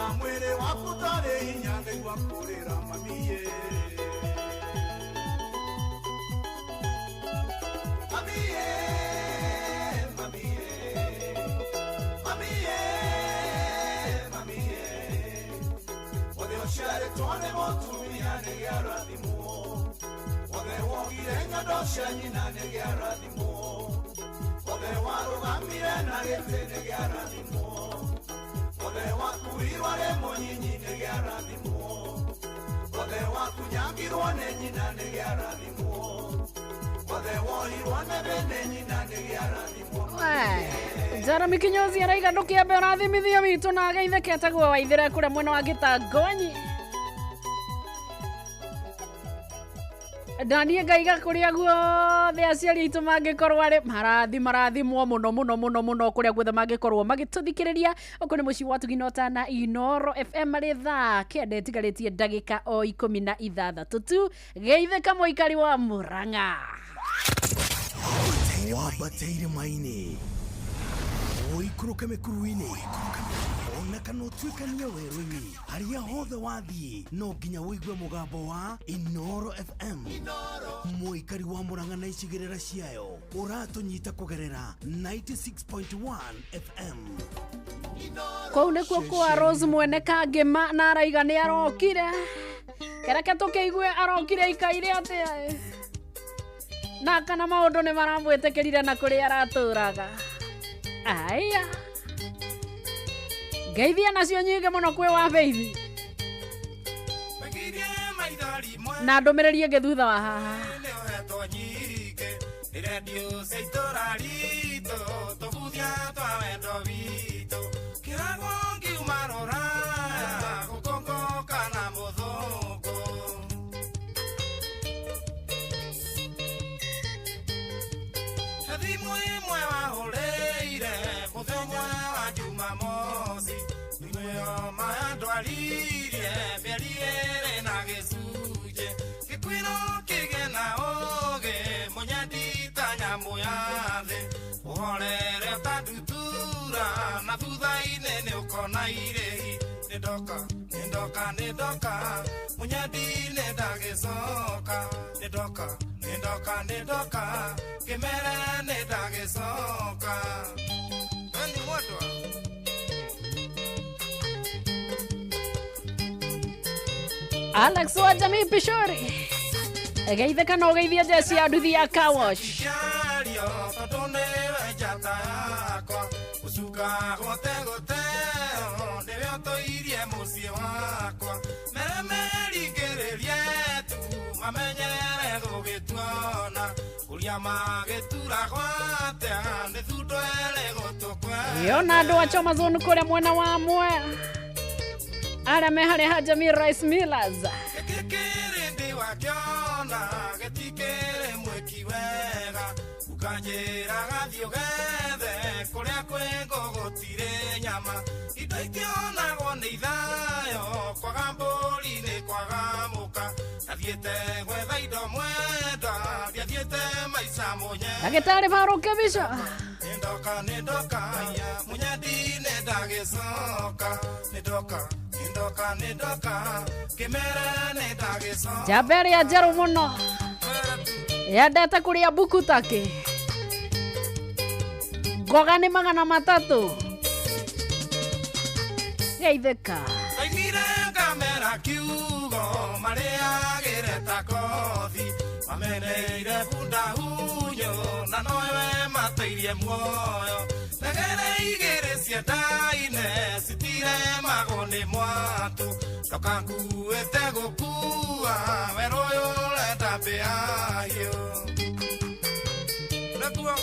na mwere waku tarĩ hinya ngaigua kũrĩra mamie mamie mamie mamie mamie othe ũciarĩtwo nĩ mũtumia nĩ gĩa rathimo othe wogire nyondo cia nyina nĩ gĩa rathimo othe warũgamire na gĩtĩ nĩ gĩa rathimo othe wakuirwo nĩ mũnyinyi nĩ gĩa rathimo othe wakunyangirwo nĩ nyina nĩ gĩa rathimo othe wohirwo nĩ bene nyina nĩ gĩa rathimo Jeremy Kinyozi araiga ndũkĩambe ũrathimithio witũ na ageithĩkĩte guo Waithĩra kũrĩa mwena wa Gĩtangonyi Daniel ngaiga kũrĩa guothe aciari aitũ mangĩkorwo arĩ marathimwo mũno kũrĩa guothe mangĩkorwo magĩtũthikĩrĩria ũkũ nĩ mũciĩ wa Tũginota na Inoro FM arĩ thaa kenda ĩtigarĩtie ndagĩka o 16 tu geithĩka mũikari wa Mũrang'a wambateire maini ũikũrũke mĩkuru-inĩ ona kana ũtuĩkanie werũ-inĩ harĩa hothe wathiĩ no nginya wĩigue mũgambo wa Inoro FM mũikari wa Mũrang'a na icigĩrĩra ciayo ũratũnyita kũgerera 96.1 FM kũu nĩkuo kwa Rose mwene Kangĩma na araiga nĩ arokire kereke tũkĩigue arokire ikaire atĩa na kana maũndũ nĩ maramwĩtĩkĩrire na kũrĩa aratũraga aya ngeithia nacio nyingĩ mũno kwĩ wa Faith na ndomererie nge thutha wa haha radio seitora rito tobudia twa wendo wito kirago ngiumarora gukongo kana muthungu thimu imwe wahureire muthenya wa Jumamosi nimeo mandwaririe mĩeriere na gĩcunjĩ gĩkwĩro kĩgena oge mũnyandita nyamũ ya thĩ ũhorere ũtandutura na thutha-inĩ nĩ ũkona irĩhi nĩndoka mũnyandi nĩndagĩcoka nĩndoka kĩmere nĩndagĩcoka weni mwendwa Alex wa Jamii Pishori egeithĩka na ũgeithia jesi ya nduthi ya car wash Usuka gote ndebe otoirie muciĩ wakwa meremeri ngĩrĩrie tu mamenyere gũgĩtuona kũria magĩtura gwatea nĩ thundwere gũtũkwe yona andũ a Choma Zone kũrĩa mwena wa Mwea arĩa me harĩa ha Jamii Rice Millers gĩkĩrĩndĩ wakiona gĩtikĩrĩ mwĩki wega ukanjĩra gathiĩ gethe kũrĩa kwĩngũgũtirĩ nyama indo ikĩonagwo nĩ ithayo kwaga mbũri nĩ kwaga mũka athiĩte gwetha indo mwenda thiathiĩte maica mũnye ndagĩtarĩ Faruk Kebisha nĩndoka mũnyandi nĩndagĩcoka nĩndoka kĩmere nĩndagĩcoka Jaberi ya njerũ mũno yendete kũrĩa buku taki ngoga nĩ 300 geithĩka Aimire ngamera kiugo marĩagĩre ta kothi mameneire bunda hunyo na nowe mateirie muoyo negere igĩrĩ ciendaine citiremagwo nĩ mwatũ ndoka nguĩte gũkua werũ ũyũ ũrenda mbĩahiũ naguo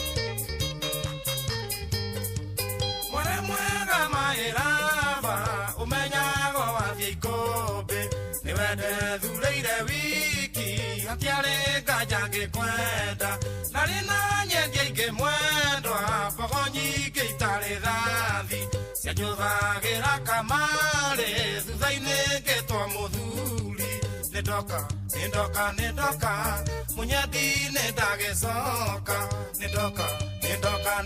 mwere mwega maĩraba ũmenyagwo wathiĩ ikũmbĩ nĩwende thurĩire wiki hatiarĩ nganja ngĩkwenda na rĩna nyendia ingĩ mwendwa mbogo nyingĩ itarĩ thathi cianyũthagĩra kamarĩ thutha-inĩ ngĩtwo mũthuri nĩndoka mũnyandi nĩndagĩcoka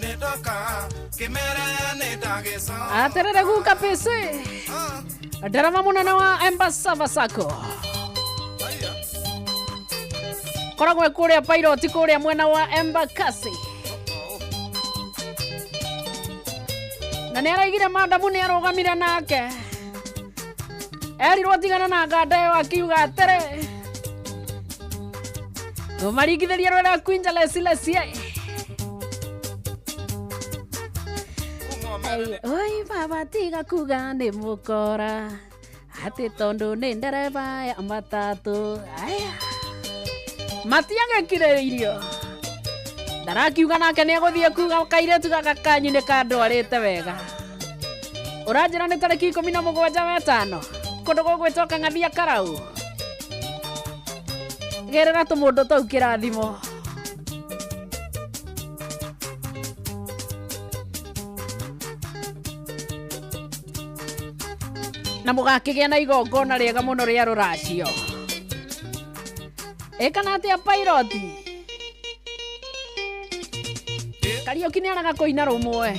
nĩndoka kĩmere nĩndagĩcoka aterere guka PC ndereva mũnene wa Embasava Sacco koragwo kũrĩa pilot kũrĩa mwena wa Embakasi na nĩ araigire madamu nĩ arũgamire nake erirwo tigana na nganda ĩyo akiuga atĩrĩ tũmaringithĩrie rwĩra kwinja lesilesie oi baba tiga kuga nĩ mũkora atĩ tondũ nĩ ndereba ya matatũ aya matiagĩkirĩirio ndarakiuga nake nĩ egũthiĩ kuga kairĩtu gaka kanyu nĩ kandwarĩte wega ũranjĩra nĩ tarĩki 17 kũndũ gũgwĩtwo Kang'athia Karau gerera tũmũndũ tũu kĩrathimo na mũgakĩgĩa na igongona rĩega mũno rĩa rũracio ĩkana atĩa pilot Kariũki nĩ araga kũina rũmwe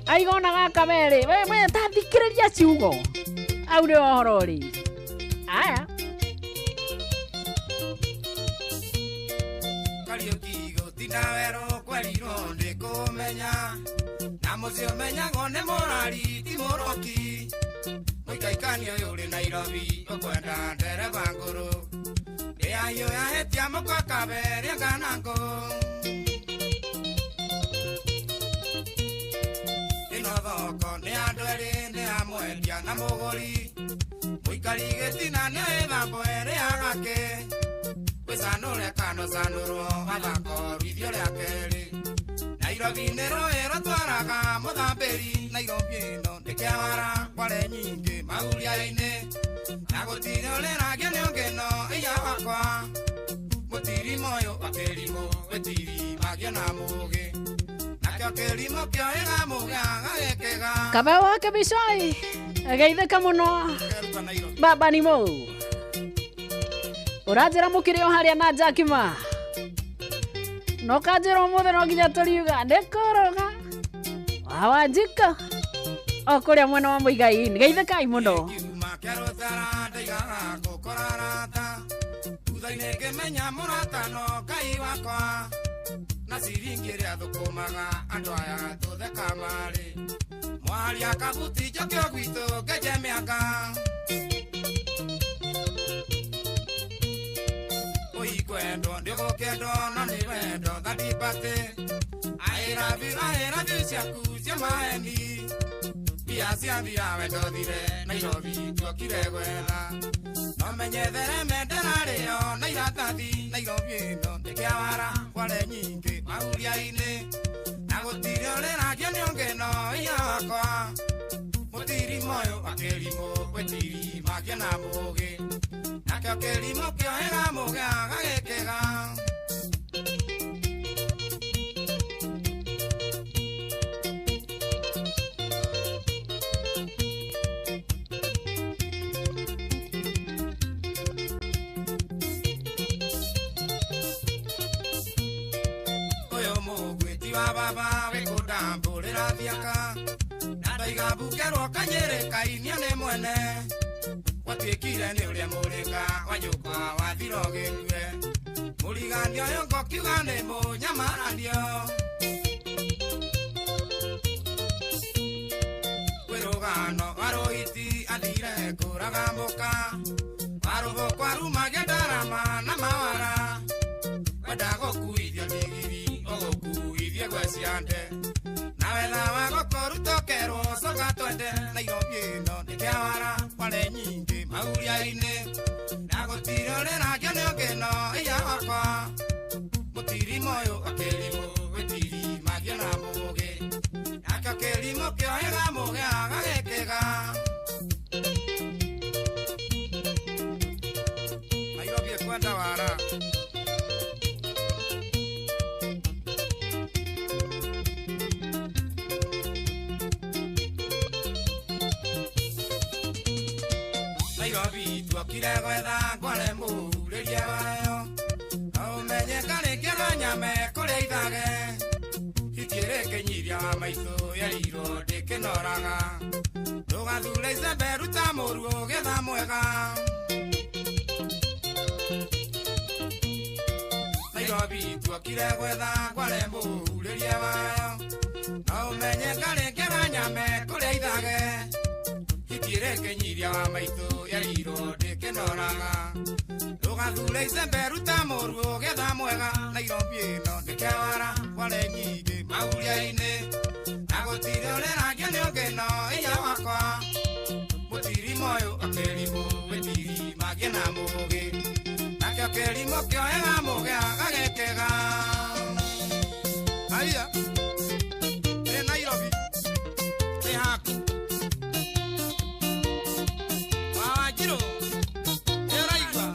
aigona gaka merĩ we tathikĩrĩria ciugo au nĩ ũhoro ũrĩ aya Kariũki gũtinda werũ kwerirwo ndĩkũmenya na mũciĩ ũmenyagwo nĩ mũrari ti mũroki mũikaikania ũyũ ũrĩ Nairobi ũkwenda ndereba ngũrũ ndĩahiũ yahetia mũkwaka beria nganangũ ĩno thoko nĩ andũ erĩ nĩ amwendia na mũgũri Ikarigeti na neva boere agake. Wesanore kano sanuro athako rithio ria keri. Nairobi nero ero twaraga muthamberi. Nairobi no ndikiawara kware nyingi maguria-ini. Na gutire ureragia ni ungeno iya wakwa. Mutiri moyo akerimo wetiri magia na mugi. Nakyo kerimo kyo ega mugia gagekega. Kabawa kabishoi. Ageitheka muno. Baba ni mo. Urajira mukirio haria na Jakima. No kajiro muthe no nginya turiuga ndekoroga. Awajika. Okuria mwena wa Muigai. Geitheka muno. Makerotara ndaigaga gukorarata. Thutha-inĩ ngĩmenya mũratano Ngai wakwa. Na ciringi ĩrĩa thũkũmaga andũ aya tũtheka marĩ. Mwaria kabuti njokio gwitũ ngenje mĩaka. Ũikwendwo ndĩgũkĩendwo na nĩ wendo thatibate. I love you ciaku cia maeni. Mbia ciathira wendo thire Nairobi tuokire gwetha. No menyethere mendera rĩo na iratathi. Nairobi ĩno ndĩkĩawara kware nyingĩ maguria-inĩ. Na gũtirĩ ũreragia nĩ ungeno iya wakwa. Mũtiri moyo akerimo wetiri magia na mũgĩ. Nakyo kerimo kyo ega mũgĩa gagĩkĩga. Baba wekudambulira thiaka. Na ndaigabukerwo kanyere kainia nĩ mwene. Watuĩkire nĩ ũrĩa mũrĩka wanyũka wathira ũgĩkue. Mũriganio ũyũ ngokiuga nĩ mũnyamaranio. Kwĩrũgano warũiti athire kũraga mũka. Warũgũ kwarumagia ndarama na mawara. Kwenda gũkuithio ndigiri ũgũkuithie gweciande. Na wetha wa gũkũrutokerwo coka twende. Nairobi ĩno ndĩkĩawara kware nyingĩ maguria-inĩ. Na gũtirĩ ũreragia nĩ ungeno iya wakwa. Mũtiri moyo akerimo wetiri magia na mũgĩ. Nakyo kĩrimo kyo ega mũgĩa gagĩkĩga. Nairobi ĩkwenda wara. Nairobi tuokire gwetha kware mũhurĩria wayo. Ũmenye karĩkĩra nyame kũrĩa ithage. Itiĩrĩ kĩnyiria wa maitũ yarirwo ndĩkĩnoraga. Ndũgathure icembe ruta mũru ũgĩtha mwega. Nairobi tuokire gwetha kware mũhurĩria wayo. Ũmenye karĩkĩra nyame kũrĩa ithage. Itiĩrĩ kĩnyiria wa maitũ yarirwo ndĩkĩnoraga. Ndũgathure icembe ruta mũru ũgĩtha mwega. Nairobi ĩno ndĩkĩawara kware nyingĩ maguria-inĩ. Na gũtirĩ ũreragia nĩ ungeno iya wakwa. Mũtiri moyo akerimo wetiri magia na mũgĩ. Nakyo kĩrimo kyo ega mũgĩa gagĩkĩga. Haya ĩ Nairobi ĩ haku. Wajiro eraigua.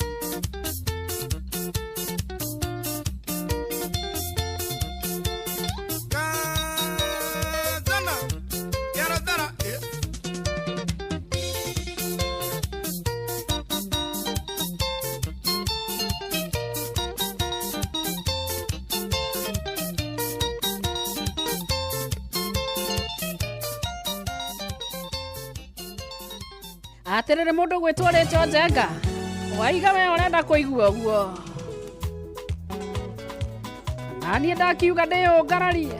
Kazana yarodara. Aterere mundu gwitwo Rachel Njenga. Waiga we urenda kuigua guo. Nani ndakiuga ndĩyũngararie.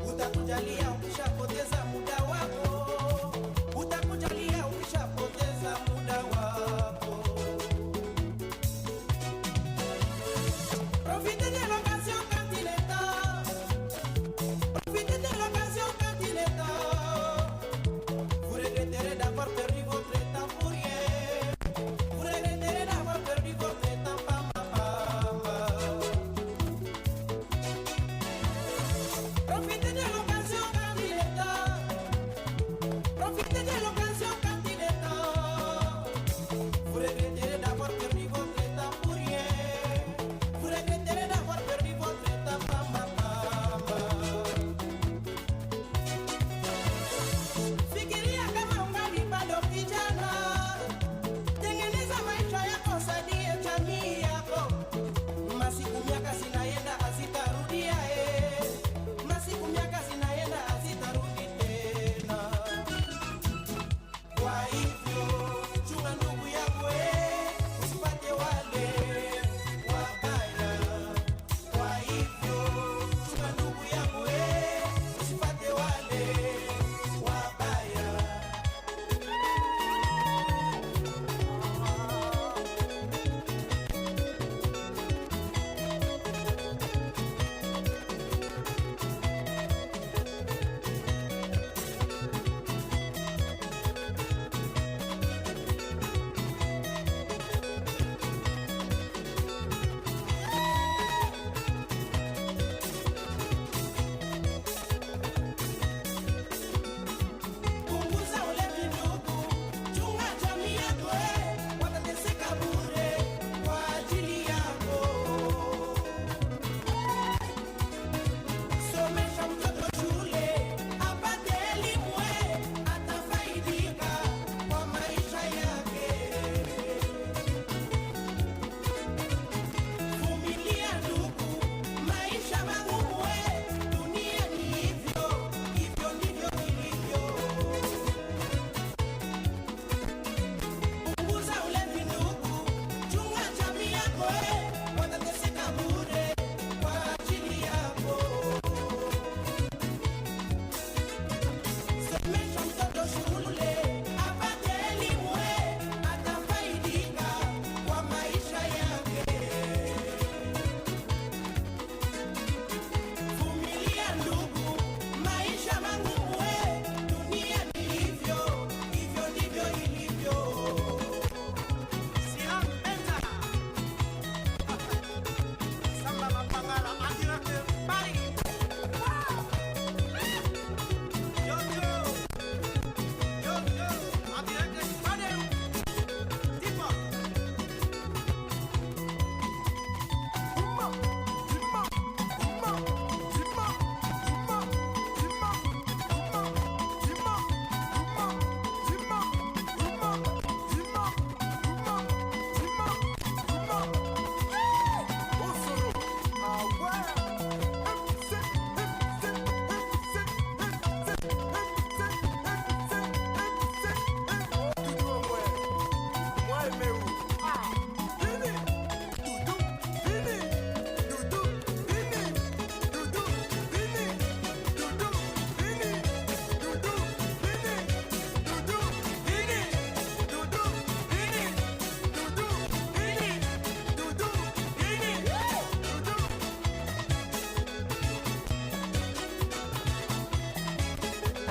Utakujalia ukishapoteza muda wako.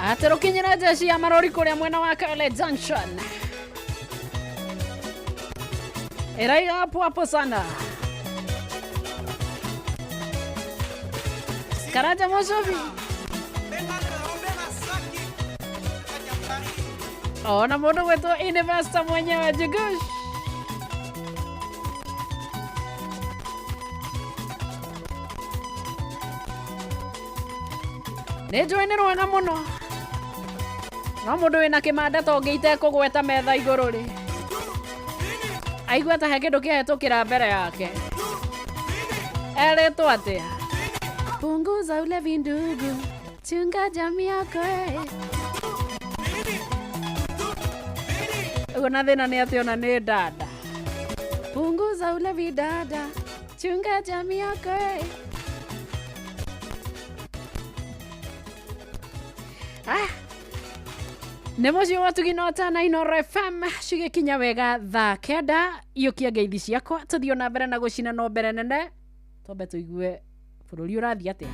Aterukinyira jeshi ya marori kuria mwena wa Kale Junction. Eraiga hapo sana. Karaja Mosovi. Ona mono wetu Investor mwenyewe Jigush. Nejoinirwo na muno. No mundu wina kimanda tongeite kugweta metha iguru ri. Aigua ta he kindu kihetukira mbere yake. Eretwo atia. Punguza ulevi ndugu. Chunga jamii yako. Una thina ni ati ona ni dada. Punguza ulevi dada. Chunga jamii yako. Nemocio watuginota na Inoro FM shigekinya wega thaa kenda iukia ngeithi ciakwa tuthio na mbere na gucina no mbere nene tombe tuigue bururi urathia atia.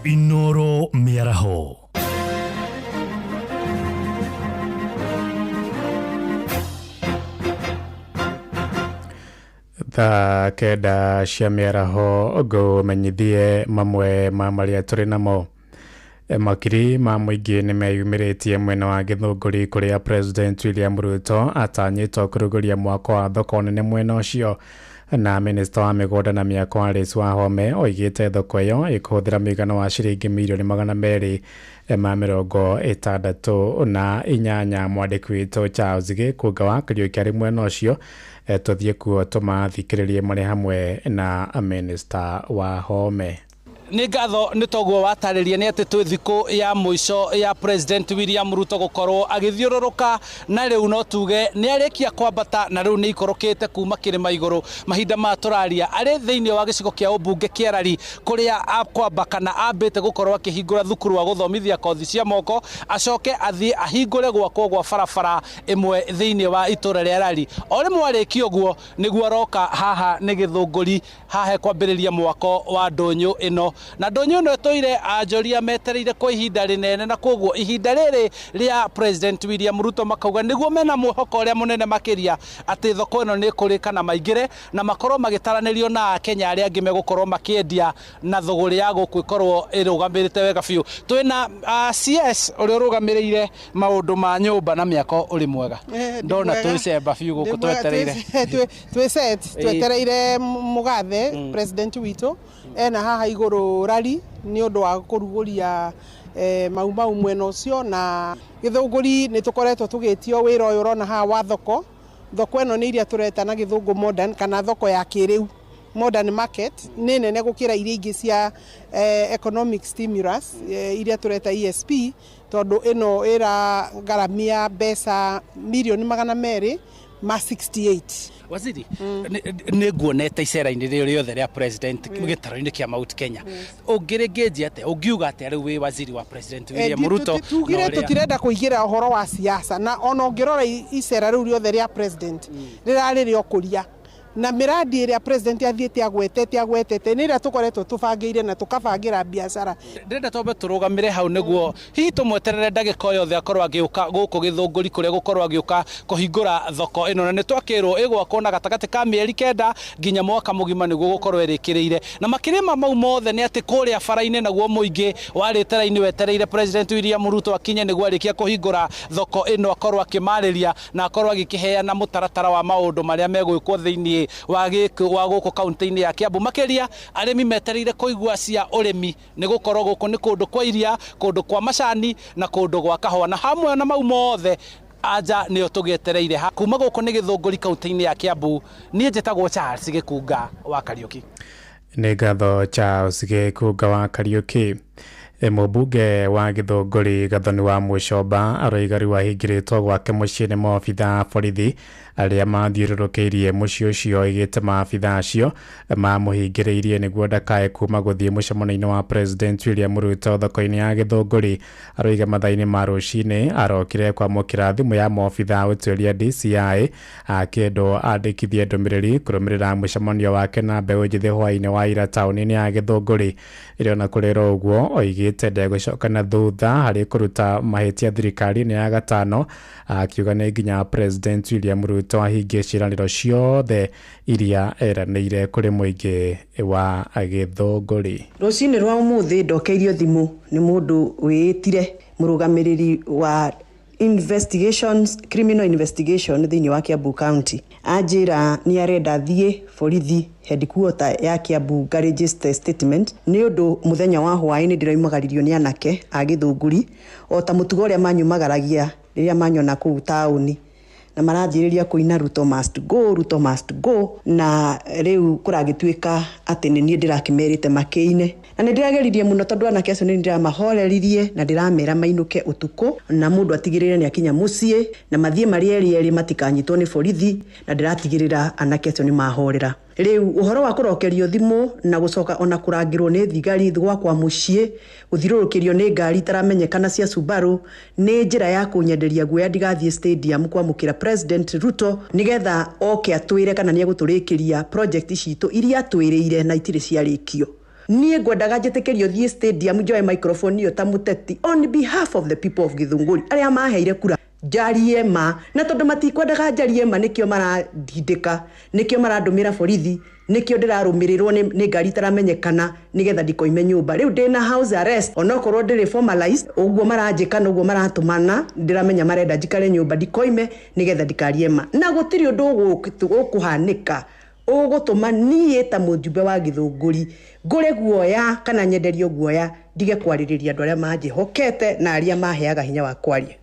Inoro miaraho. Thaa kenda cia mĩaraho ngũmenyithie mamwe ma marĩa tũrĩ namo. Makiri ma mũingĩ nĩ meyumĩrĩtie mwena wa Gĩthũngũri kũrĩa President William Ruto atanyĩtwo kũrugũria mwako wa thoko nene mwena ũcio, na Minister wa mĩgũnda na mĩako Alice Wahome oigĩte thoko ĩyo ĩkũhũthĩra mũigana wa ciringi mirioni 268. Mwandĩki witũ Charles Gĩkũnga wa Kariuki arĩ mwena ũcio, tuthiĩ kuo tũmathikĩrĩrie marĩ hamwe na Minister Wahome. Nĩ ngatho nĩ toguo watarĩria nĩ atĩ twĩ thikũ ya mũico ya President William Ruto gũkorwo agĩthiũrũrũka, na rĩu no tuge nĩ arĩkia kwambata na rĩu nĩ ikorokete kuma kĩrĩma igũrũ. Mahinda ma tũraria arĩ thĩinĩ wa gĩcigo kĩa ũmbunge kĩa Rari kũrĩa akwamba kana ambĩte gũkorwo akĩhingũra thukuru wa gũthomithia kothi cia moko, acoke athiĩ ahingũre gwakwo gwa barabara ĩmwe thĩinĩ wa itũra rĩa Rari. O rĩmwe arĩkia ũguo nĩguo aroka haha nĩ Gĩthũngũri haha kwambĩrĩria mwako wa ndũnyũ ĩno, na ndũnyũ ĩno ĩtũire anjoria metereire kwa ihinda rĩnene, na koguo ihinda rĩrĩ rĩa President William Ruto makauga nĩguo mena mwĩhoko ũrĩa mũnene makĩria atĩ thoko ĩno nĩ ĩkũrĩka na maingĩre na makorwo magĩtaranĩrio na Kenya arĩa angĩ megũkorwo makĩendia na thogori ya gũkũ ĩkorwo ĩrũgamĩrĩte wega biũ. Twĩna CS ũrĩa ũrũgamĩrĩire maũndũ ma nyũmba na mĩako ũrĩ mwega. Ndona twĩcemba biũ gũkũ twetereire. Twetereire mũgathe President witũ ena haha igũrũ Rari ni ũndũ wa kũrugũria mau mwena ũcio, na Gĩthũngũri nĩ tũkoretwo tũgĩtio wĩra ũyũ ũrona haha wa thoko. Thoko ĩno nĩ iria tũreta na Gĩthũngũ modern kana thoko ya kĩrĩu, modern market, nĩ nene gũkĩra iria ingĩ cia economic stimulus iria tũreta ESP, tondũ ĩno ĩragaramia mbeca mirioni 268. Waziri, nĩ nguonete icera-inĩ rĩothe rĩa President gĩtaro-inĩ kĩa Mount Kenya. Ũngĩrĩngĩnjia atĩa, ũngiuga atĩa rĩu wĩ waziri wa President William Ruto? Tugire tũtirenda kũingĩra ũhoro wa siasa, na ona ũngĩrora icera rĩu rĩothe rĩa President rĩrarĩ rĩa ũkũria, na miradi ĩrĩa President athiĩte agwetete nĩ ĩrĩa tũkoretwo tũbangĩire na tũkabangira biacara. Ndĩrenda twambe tũrũgamĩre hau nĩguo hihi tũmweterere ndagĩka yothe akorwo agĩũka gũkũ Gĩthũngũri kũrĩa gũkorwo agĩũka kũhingũra thoko ĩno, na nĩ twakĩrwo ĩgwakwo na gatagatĩ ka mĩeri 9 nginya mwaka mũgima nĩguo gũkorwo ĩrĩkĩrĩire. Na makĩria ma mau mothe nĩ atĩ kũrĩa bara-inĩ naguo mũingĩ warĩte raini wetereire President William Ruto akinye nĩguo arĩkia kũhingũra thoko ĩno akorwo akĩmarĩria na akorwo agĩkĩheana mũtaratara wa maũndũ marĩa megwĩkwo thĩinĩ wa gũkũ kaunti-inĩ ya Kiambu. Makĩria arĩmi metereire kũigua cia ũrĩmi nĩ gũkorwo gũkũ nĩ kũndũ kwa iria, kũndũ kwa macani na kũndũ gwa kahũa, na hamwe na mau mothe anja nĩo tũgĩetereire kuma gũkũ nĩ Gĩthũngũri kaunti-inĩ ya Kiambu. Niĩ njĩtagwo Charles Gĩkũnga wa Kariuki. Nĩ ngatho Charles Gĩkũnga wa Kariuki. Mũmbunge wa Gĩthũngũri Gathoni wa Mũcoba aroigari wahingĩrĩtwo gwake mũciĩ nĩ maabitha borithi arĩa mathiũrũrũkĩirie mũciĩ ũcio oigĩte maabitha acio mamũhingĩrĩirie nĩguo ndakae kuma gũthiĩ mũcemanio-inĩ wa President William Ruto thoko-inĩ ya Gĩthũngũri. Aroiga mathaa-inĩ ma rũcinĩ arokire kwamũkĩra thimũ ya maabitha ũtuĩria DCI akĩendwo andĩkithie ndũmĩrĩri kũrũmĩrĩra mũcemanio wake na mbeũ njĩthĩ hwaĩ-inĩ wa ira taũni-inĩ ya Gĩthũngũri. Ĩrĩ na kũrĩra ũguo oigĩte ndegũcoka na thutha harĩ kũruta mahĩtia thirikari-inĩ ya gatano, akiuga nĩ nginya President William Ruto ahingie ciĩranĩro ciothe iria eranĩire kũrĩ mũingĩ wa Gĩthũngũri. Rũcinĩ rwa ũmũthĩ ndokeirio thimũ nĩ mũndũ wĩĩtire mũrũgamĩrĩri wa criminal investigation thĩinĩ wa Kiambu County. Anjĩra nĩ arenda thiĩ borithi headquarter ya Kiambu register statement nĩ ũndũ mũthenya wa hwaĩ-inĩ ndĩraumagaririo nĩ anake a Gĩthũngũri o ta mũtugo ũrĩa manyumagaragia rĩrĩa manyona kũu taũni na maranjĩrĩria kũina Ruto must go, na rĩu kũragĩtuĩka atĩ nĩ niĩ ndĩrakĩmerĩte makĩine, na nĩ ndĩrageririe mũno tondũ anake acio nĩ ndĩramahoreririe na ndĩramera mainũke ũtukũ na mũndũ atigĩrĩre nĩ akinya mũciĩ na mathiĩ marĩ erĩ matikanyitwo nĩ borithi, na ndĩratigĩrĩra anake acio nĩ mahorera. Rĩu ũhoro wa kũrokerio thimũ na gũcoka ona kũrangĩrwo nĩ thigari gwakwa mũciĩ gũthirũrũkĩrio nĩ ngari itaramenyekana cia Subaru nĩ njĩra ya kũnyenderia guoya ndigathiĩ stadium kwamũkĩra President Ruto nĩgetha oke atwĩre kana nĩ egũtũrĩkĩria project citũ iria atwĩrĩire na itirĩ ciarĩkio. Niĩ ngwendaga njĩtĩkĩrio thiĩ stadium njoe microphone iyo ta mũteti on behalf of the people of Gĩthũngũri arĩa maheire kura njarie ma, na tondũ matikwendaga njarie ma nĩkĩo marandindĩka, nĩkĩo marandũmĩra borithi, nĩkĩo ndĩrarũmĩrĩrwo nĩ ngari itaramenyekana nĩgetha ndikoime nyũmba. Rĩu ndĩna house arrest onokorwo ndĩrĩ formalized, ũguo maranjĩka na ũguo maratũmana ndĩramenya marenda njikare nyũmba ndikoime nĩgetha ndikarie ma, na gũtirĩ ũndũ ũkũhanĩka ũgũtũma niĩ ta mũjumbe wa Gĩthũngũri ngũre guoya kana nyenderio guoya ndige kwarĩrĩria andũ arĩa manjĩhokete na arĩa maheaga hinya wa kwaria.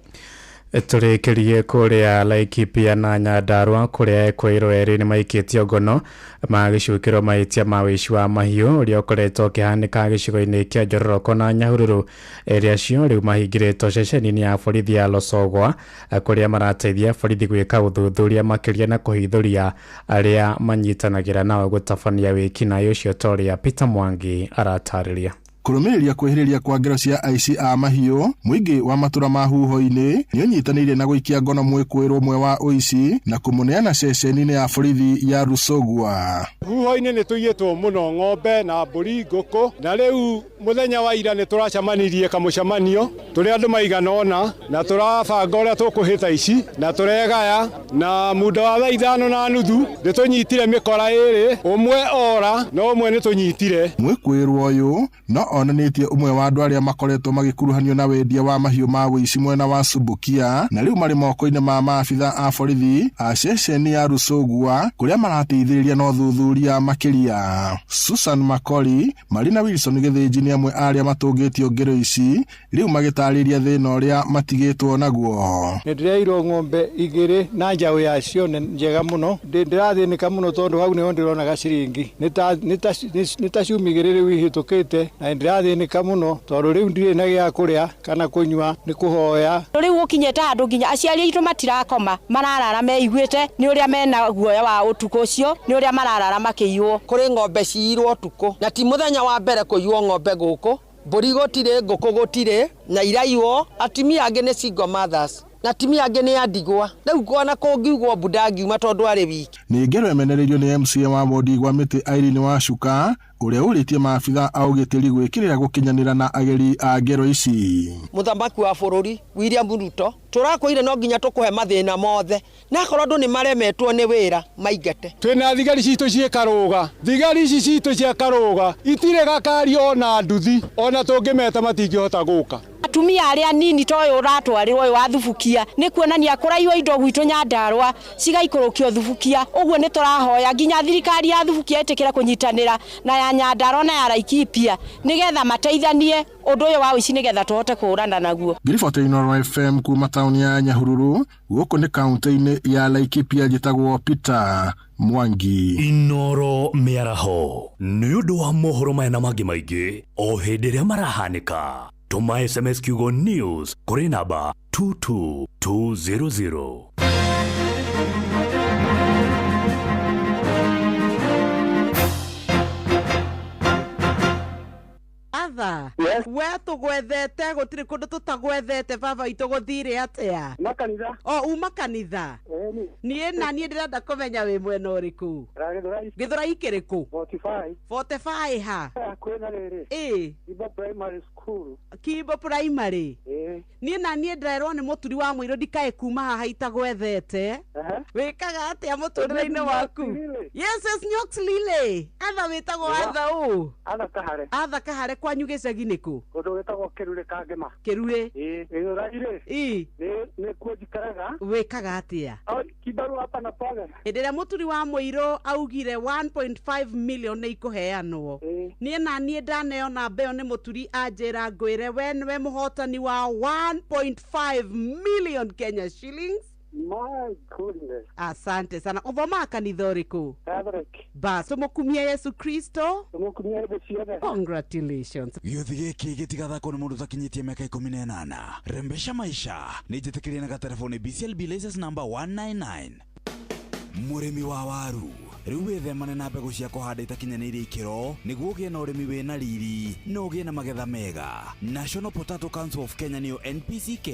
Tũrĩkĩrie kũrĩa Laikipia na Nyandarua kũrĩa ekwĩrwo erĩ nĩ maikĩtio ngono magĩcukĩrwo mahĩtia ma wĩici wa mahiũ ũrĩa ũkoretwo ũkĩhanĩka gĩcigo-inĩ kĩa Njororoko na Nyahururu. Erĩ acio rĩu mahingĩrĩtwo ceceni-inĩ ya borithi ya Losogwa kũrĩa marateithia borithi gwĩka ũthuthuria makĩria na kũhithũria arĩa manyitanagĩra nao gũtabania wĩkinaĩ ũcio ta ũrĩa Peter Mwangi aratarĩria. Kũrũmĩrĩria kwĩhĩrĩria kwa ngero cia aici a mahiũ mũingĩ wa matũra ma huho-inĩ nĩ ũnyitanĩire na gũikia ngono mwĩkũĩrwo ũmwe wa ũici na kũmũneana ceceni-inĩ ya borithi ya Rusogwa. Huho-inĩ nĩ tũiyĩtwo mũno ng'ombe na mbũri ngũkũ, na rĩu mũthenya wa ira nĩ tũracemanirie kamũcemanio tũrĩa andũ maigana ũna na tũrabanga ũrĩa tũkũhĩta ici na tũregaya, na muda wa 5:30 nĩ tũnyitire mĩkora ĩrĩ, ũmwe ora na ũmwe nĩ tũnyitire. Mwĩkũĩrwo ũyũ no onanĩtie ũmwe wa andũ arĩa makoretwo magĩkuruhanio na wendia wa mahiũ ma wĩici mwena wa Subukia, na rĩu marĩ moko-inĩ ma maabitha a borithi a ceceni ya Rusogwa kũrĩa marateithĩrĩria na ũthuthuria makĩria. Susan Makori marĩ na Wilson Gĩthĩnji nĩ amwe arĩa matũngĩtio ngero ici rĩu magĩtarĩria thĩna ũrĩa matigĩtwo naguo. Nĩ ndĩreirwo ng'ombe igĩrĩ na njaũ yacio njega mũno, ndĩrathĩnĩka mũno tondũ hau nĩho ndĩronaga ciringi nĩ ta ciumia igĩrĩ rĩu ihĩtũkĩte na ndĩrathĩnĩka mũno tondũ rĩu ndirĩ na gĩa kũrĩa kana kũnyua nĩ kũhoya. Rĩu gũkinyĩte handũ nginya aciari aitũ matirakoma, mararara meiguĩte nĩ ũrĩa mena guoya wa ũtukũ ũcio, nĩ ũrĩa mararara makĩiywo. Kũrĩ ng'ombe ciirwo ũtukũ na ti mũthenya wa mbere kũiywo ng'ombe gũkũ, mbũri gũtirĩ, ngũkũ gũtirĩ na iraiywo. Atumia angĩ nĩ single mothers na atumia angĩ nĩ andigwa, rĩu kwana kũngiugwo mbunda ngiuma tondũ arĩ wiki. Nĩ ngero emenereirio nĩ MCA wa Bondi gwa Mĩtĩ Irene Wacuka ũrĩa ũrĩtie maabitha a ũgitĩri gwĩkĩrĩra gũkinyanĩra na ageri a ngero ici. Mũthamaki wa bũrũri William Ruto tũrakwĩire no nginya tũkũhe mathĩna mothe, na akorwo andũ nĩ maremetwo nĩ wĩra maingate. Twĩna thigari citũ cia Karũga, thigari ici citũ cia Karũga itirĩ gakari ona nduthi, ona tũngĩmeta matingĩhota gũka. Atumia arĩa anini ta ũyũ ũratwarĩrwo ũyũ wa Thubukia nĩ kuonania kũraiywo indo gwitũ Nyandarua cigaikũrũkio Thubukia. Ũguo nĩ tũrahoya nginya thirikari ya Thubukia ĩtĩkĩre kũnyitanĩra na ya Nyandarua na ya Laikipia nĩgetha mateithanie ũndũ ũyũ wa ũici nĩgetha tũhote kũhũrana naguo. Ngiriboti Inooro FM kuma taũni ya Nyahururu gũkũ nĩ kaunti-inĩ ya Laikipia njĩtagwo Peter Mwangi. Inoro miaraho nĩ ũndũ wa mohoro maya na mangĩ maingĩ o hĩndĩ ĩrĩa marahanĩka. Tũma SMS kiugo news kũrĩ namba 22200. Atha, we tũgwethete gũtirĩ kũndũ tũtagwethete baba itũ gũthire atĩa? Makanitha. Uma kanitha. Niĩ ndĩrenda kũmenya wĩ mwena ũrĩkũ. Gĩthũrai kĩrĩkũ? 45. 45 ha? Kwĩna rĩrĩ. Kibo Primary School. Kibo Primary. Niĩ ndĩrerwo nĩ mũturi wa mũirũ ndikae kuma haha itagwethete. Wĩkaga atĩa mũtũrĩre-inĩ waku? Yes, Nyox Lile. Atha wĩtagwo atha ũ? Atha Kahare. Atha Kahare kwanyu gĩcagi nĩkũ? Kũndũ wĩtagwo Kĩrure Kangema. Kĩrure? Gĩthũrai-rĩ. Nĩ kuo njikaraga. Wĩkaga atĩa? Kibaru hapa na pale. Hĩndĩ ĩrĩa mũturi wa mũirũ augire 1.5 million nĩ ikũheanwo. Niĩ ndaneona mbeo nĩ mũturi anjĩra ngwĩre we nĩwe mũhotani wa 1.5 million Kenya shillings. My goodness. Asante sana. Ũthomaga kanitha ũrĩkũ? Catholic. Bas, tũmũkumie Yesu Kristo. Tũmũkumie hĩndĩ ciothe. Congratulations. Gĩothi gĩkĩ gĩtigathakwo nĩ mũndũ ũtakinyĩtie mĩaka 18. Rembesha maisha nĩ njĩtĩkĩrie na gatelefoni BCLB license number 199. Mũrĩmi wa waru rĩu wĩthemane na mbegũ cia kũhanda itakinyanĩirie ikĩro nĩguo ũgĩe na ũrĩmi wĩna riri na ũgĩe na magetha mega. National Potato Council of Kenya nĩyo NPCK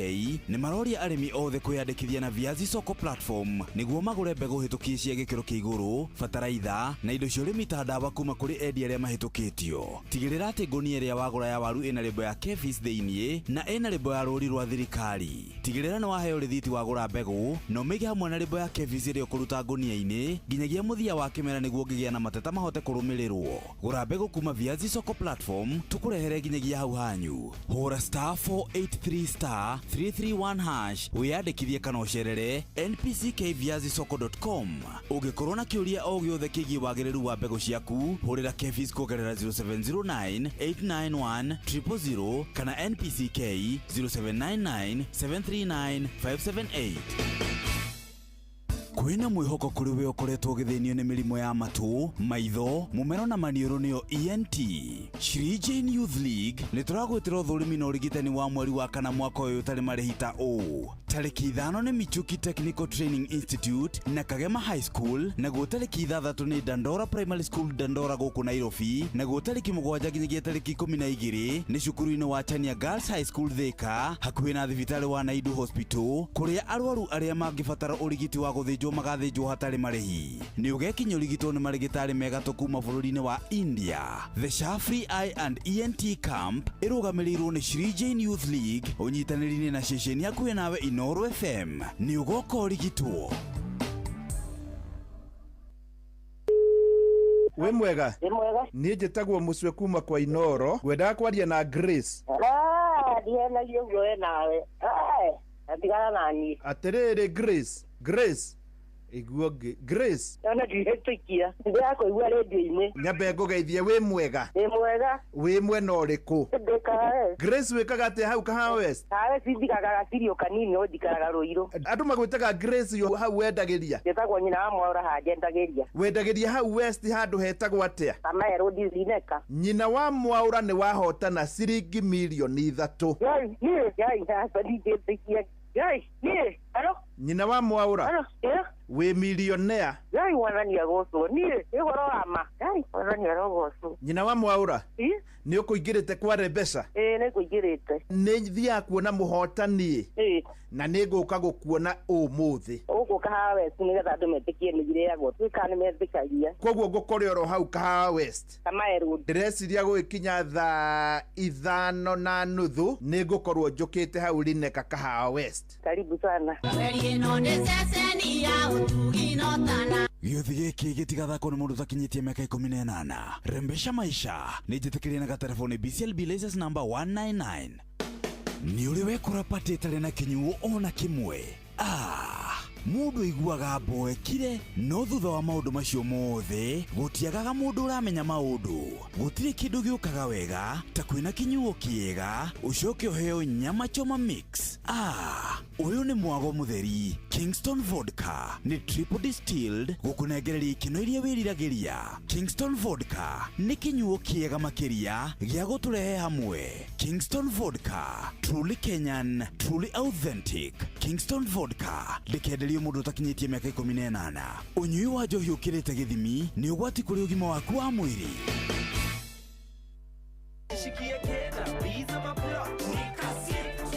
nĩ maroria arĩmi othe kwĩyandĩkithia na Viazi Soko platform nĩguo magũre mbegũ hĩtũkie cia gĩkĩro kĩa igũrũ, bataraitha na indo cia ũrĩmi ta ndawa kuma kũrĩ endia arĩa mahĩtũkĩtio. Tigĩrĩra atĩ ngũnia ĩrĩa wagũra ya waru ĩna lebo ya KEPHIS thĩiniĩ na ĩna lebo ya rũri rwa thirikari. Tigĩrĩra nĩ waheo rĩthiti wagũra mbegũ na ũmĩige hamwe na lebo ya KEPHIS ĩrĩa ũkũruta ngũnia-inĩ nginyagia mũthia wa kĩmera nĩguo ngĩgĩa na mateta mahote kũrũmĩrĩrwo. Gũra mbegũ kuma Viazi Soko platform tũkũrehere nginyagia hau hanyu. Hũra *483*331# wĩyandĩkithie kana ũcerere npckviazisoko.com. Ũngĩkorwo na kĩũria o gĩothe kĩgiĩ wagĩrĩru wa mbegũ ciaku hũrĩra KEPHIS kũgerera 0709-891-000 kana NPCK 0799-739-578. Kwĩna mwĩhoko kũrĩ we ũkoretwo ũgĩthĩnio nĩ mĩrimũ ya matũ, maitho, mũmero na maniũrũ nĩyo ENT. Shri Jain Youth League nĩ tũragwĩtĩra ũthũrimi na ũrigitani wa mweri wa kana mwaka ũyũ ũtarĩ marĩhi ta ũũ. Tarĩki 5 nĩ Michuki Technical Training Institute na Kagema High School, naguo tarĩki 6 nĩ Dandora Primary School Dandora gũkũ Nairobi, naguo tarĩki 7 nginyagia tarĩki 12 nĩ cukuru-inĩ wa Chania Girls High School Thika, hakuhĩ na thibitarĩ wa Naidu Hospital, kũrĩa arwaru arĩa mangĩbatara ũrigiti wa gũthĩnjwo magathĩnjwo hatarĩ marĩhi. Nĩ ũgekinya ũrigitwo nĩ marĩgĩtarĩ megatũ kuma bũrũri-inĩ wa India. The Shafri Eye and ENT Camp ĩrũgamĩrĩirwo nĩ Shri Jain Youth League ũnyitanĩri-inĩ na ceceni hakuhĩ nawe Inoro FM. Nĩ ũgoka ũrigitwo. We mwega? Niĩ njĩtagwo Mũcwe kuma kwa Inoro. Ngwendaga kwaria na Grace. Ndihenagia ũguo we nawe. Atigana nani. Atĩrĩrĩ Grace. Iguo Grace. Ona ndihĩtũkia. Ndĩrakũigua rĩndiũ-inĩ. Nyambe ngũgeithie wĩ mwega. Wĩ mwena ũrĩkũ? Grace wĩkaga atĩa hau Kahawa West? Kahawa West njikaraga gacirio kanini no njikaraga Rũirũ. Andũ magwĩtaga Grace yo hau wendagĩria? Njĩtagwo nyina wa Mwaũra handendagĩria. Wendagĩria hau West handũ hetagwo atĩa? Kamaero Dizineka. Nyina wa Mwaũra nĩ wahotana ciringi milioni 3. Nyina wa Mwaũra wĩ millionaire. Wanania gũcũ niĩ ũhoro wa ma. Wanania gũcũ. Nyina wa Mwaũra nĩ ũkũingĩrĩte kwa Rebesa? Nĩ kũingĩrĩte. Nĩ thiaga kuona mũhotani na nĩ ngũka gũkuona ũmũthĩ. Ũgũkũ Kahawa West nĩgetha andũ metĩkie nĩ irĩagwo twĩka nĩ metĩkagia. Koguo ngũkore oro hau Kahawa West. Kamaero. Ndĩreciria gũgĩkinya thaa 5:30 nĩ ngũkorwo njũkĩte hau Lineka Kahawa West. Karibu sana. Gĩothi gĩkĩ gĩtigathakwo nĩ mũndũ ũtakinyĩtie mĩaka 18. Rembesha maisha nĩ njĩtĩkĩrie na gatelefoni BCLB license number 199. Nĩ ũrĩ wekora pati ĩtarĩ na kĩnyuo ona kĩmwe. mundu iguaga mboekire no thutha wa maundu macio mothe gutiagaga mundu uramenya maundu gutire kindu giukaga wega ta kwina kinyuo kiega ucoke uheo nyama choma mix. Uyu ni mwago mutheri. Kingston Vodka ni triple distilled gukunegereria ikino iria wiriragiria. Kingston Vodka ni kinyuo kiega makiria gia guturehe hamwe. Kingston Vodka, truly Kenyan, truly authentic. Kingston Vodka ndikenderio mundu utakinyitie miaka 18. Unyui wa njohi ukirite githimi ni ugwati kuri ugima waku wa mwiri.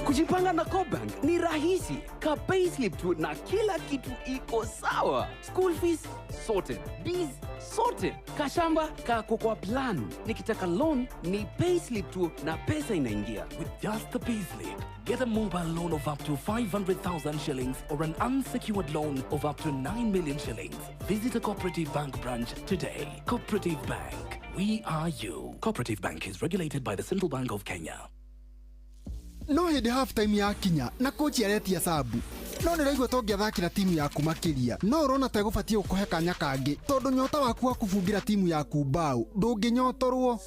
Kujipanga na Cobank ni rahisi. Ka payslip tu na kila kitu iko sawa. School fees sorted, bills sorted, kashamba kako kwa plan. Nikitaka loan ni payslip tu na pesa inaingia. With just the payslip, get a mobile loan of up to 500,000 shillings or an unsecured loan of up to 9 million shillings. Visit a Cooperative Bank branch today. Cooperative Bank, we are you. Cooperative Bank is regulated by the Central Bank of Kenya. No hindi half time ya kinya na coach aretia sabu. No niraigua tongiathakira timu yaku makiria. No urona ta gubatie ukuhe kanya kangi tondu nyota waku wa kubungira timu yaku mbao ndunginyotorwo.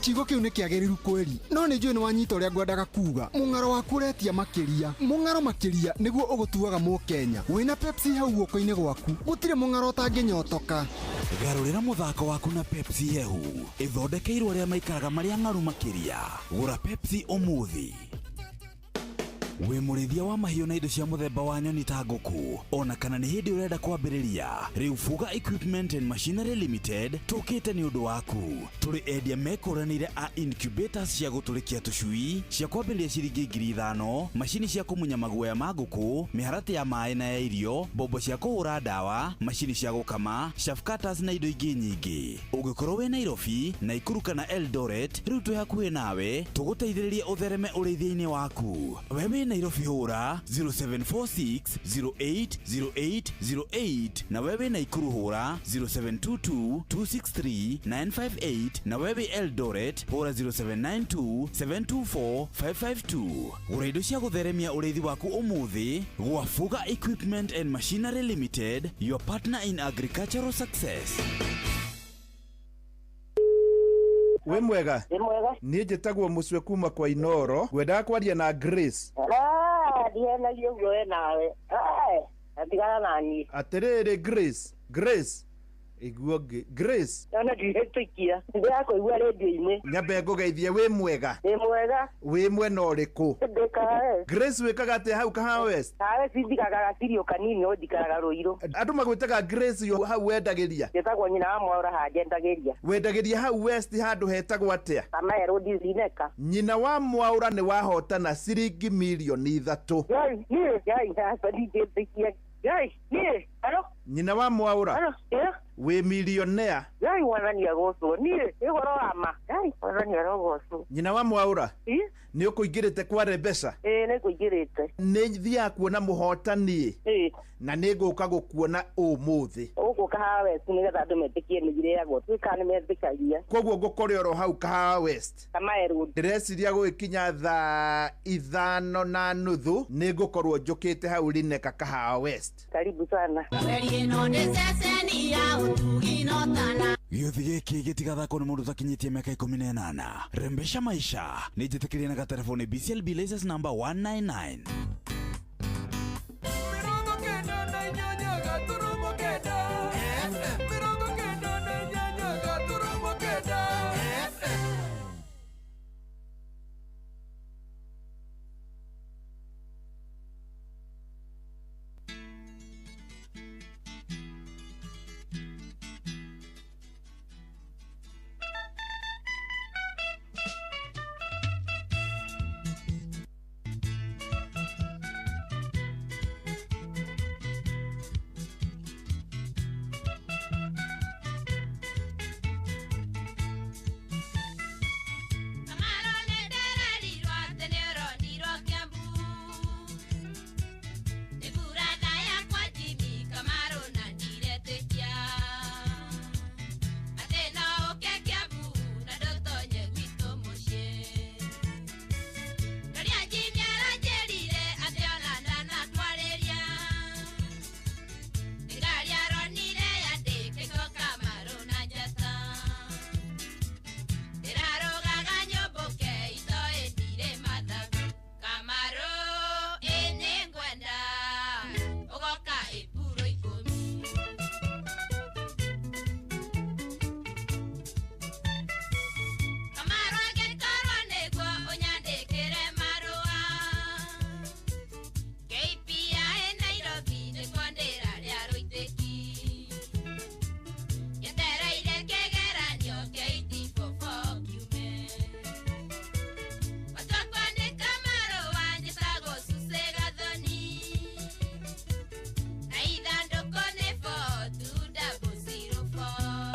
Kiugo kiu ni kiageriru kweri. No ni njui ni wanyita uria ngwendaga kuga. Mung'aro waku uretia makiria. Mung'aro makiria niguo ugutuaga mu Kenya. Wina Pepsi hau guoko-ini gwaku. Gutire mung'aro utanginyotoka. Garurira muthako waku na Pepsi hehu. Ithondekeirwo aria maikaraga maria ng'aru makiria. Gura Pepsi umuthi. We murithia wa mahiũ na indo cia muthemba wa nyoni ta ngũkũ ona kana nĩ hĩndĩ ũrenda kwambĩrĩria rĩu Fuga Equipment and Machinery Limited tũkĩte nĩ ũndũ waku. Tũrĩ endia mekũranĩire a incubators cia gũtũrĩkia tũcui cia kwambĩrĩria ciringi 5,000, macini cia kũmunya maguoya ma ngũkũ, mĩharatĩ ya maĩ na ya irio, mbombo cia kũhũra ndawa, macini cia gũkama, shaft cutters na indo ingĩ nyingĩ. Ũngĩkorwo wĩ Nairobi, Nakuru kana Eldoret, rĩu twĩ hakuhĩ nawe tũgũteithĩrĩrie ũthereme ũrĩithia-inĩ waku. Wewe Nairobi hura 0746 080808 na wewe Nakuru hura 0722 263 958 na wewe Eldoret hura 0792 724 552. Gura indo cia gutheremia ũrĩithi waku umuthi gwa Fuga Equipment and Machinery Limited, your partner in agricultural success. We mwega? Ni mwega. Niĩ njĩtagwo Mũcwe kuma kwa Inoro. Ngwendaga kwaria na Grace. Ndiena gĩũguo nawe. Atigana nani. Atĩrĩrĩ Grace. Grace. Ona ndihĩtũkia. Ndĩrakũigua rĩndiũ-inĩ. Nyambe ngũgeithie wĩ mwega. Ni mwega. Wĩ mwena ũrĩkũ? Ndĩkaga. Grace wĩkaga atĩa hau Kahawa West? Kahawa West ndikaga gacirio kanini no ndikaga Rũirũ. Andũ magwĩtaga Grace yo hau wendagĩria? Njĩtagwo nyina wa Mwaũra hanjendagĩria. Wendagĩria hau West handũ hetagwo atĩa? Kamaero Dizineka. Nyina wa Mwaũra nĩ wahotana ciringi milioni 3. Yai, hasa ndingĩtĩkia. Yai, alo? Nyina wa Mwaũra? Alo, we millionaire. Yai wanania goso. Igoro ama. Yai wanania goso. Nyina wa Mwaũra? Nĩ ũkũingĩrĩte kware mbeca? Nĩ kũingĩrĩte. Nĩ thiaga kuona mũhotani. Na nĩ ngũka gũkuona ũmũthĩ. Ũguo Kahawa West nĩgetha andũ metĩkie nĩ irĩagwo. Twĩka nĩ metĩkagia. Koguo ngũkore oro hau Kahawa West. Kamaero. Ndĩreciria gũgĩkinya thaa 5:30 nĩ ngũkorwo njũkĩte hau Lineka Kahawa West. Karibu sana. Gĩothi gĩkĩ gĩtigathakwo nĩ mũndũ ũtakinyĩtie mĩaka 18. Rembesha maisha nĩ njĩtĩkĩrie na gatelefoni BCLB license number 199.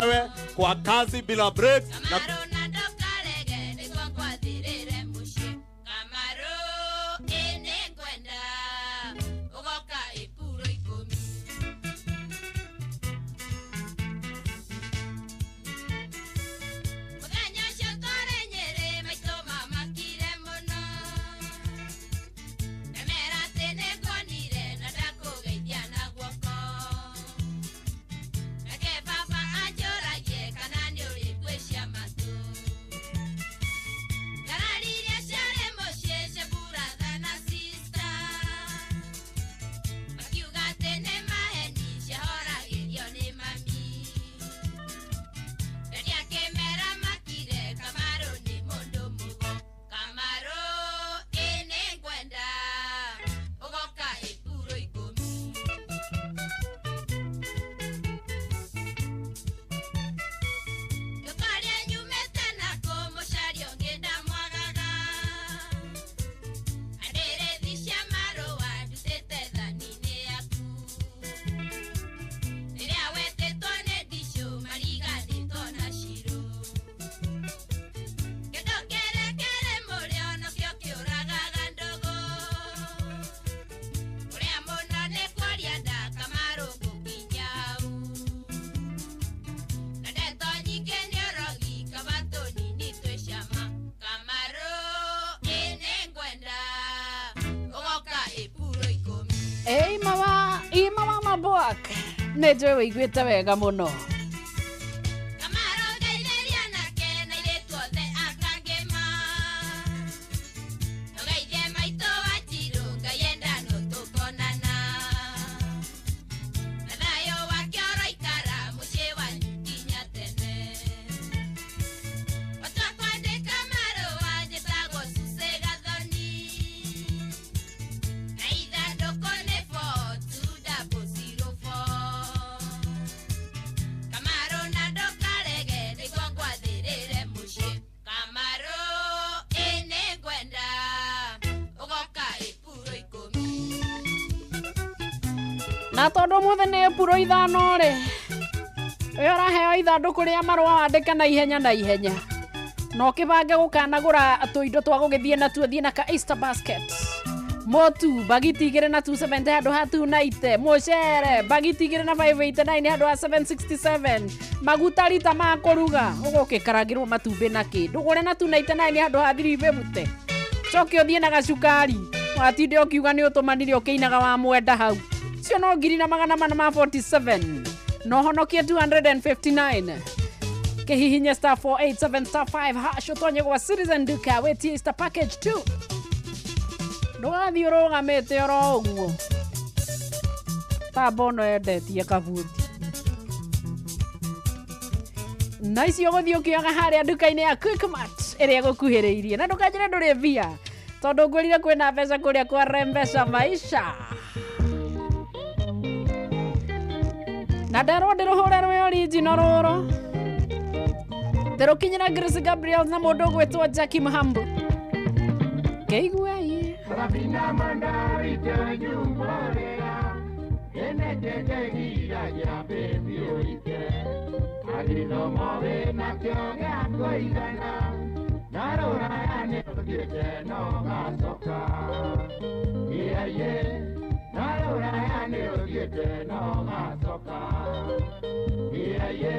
wewe kwa kazi bila break na Nejo wiguite wega muno. Na tondu muthe ni puro ithano ri ora heo ithanduku ria marua wandike na ihenya no kibange gukanagura tuindo twa gugithie na tuthie na ka Easter basket motu bagiti igire na 270 handu ha 290 mucere bagiti igire na 589 handu ha 767 maguta rita ma kuruga ugukikaragirwo matumbi na kindu gure na 299 handu ha 350 coke uthie na gacukari watinde ukiuga ni utumanire ukiinaga wa mwenda hau cio no ngiri na magana mana ma 47 no honokie 259 kehihinya star 487 star 5 hash utonye kwa Citizen Duka wetie Easter package 2 ndwathi urugamite oro uguo tabono endetie kabuti na icio guthii ukioga haria nduka-ini ya Quickmart iria gukuhiriirie na ndukajire nduri via tondu ngwirire kwina mbeca kuria kwa Rembesha Maisha na ndero ndiruhure rwe original roro nderukinyira Grace Gabriel na mundu gwetwo Jackie Mahambo keigua ye Rabina mandari te nyumborea ene tete gira ya bebi oike alino move na kyoge akoigana narora ane ogete no gasoka ye narora ane ogete no gasoka ye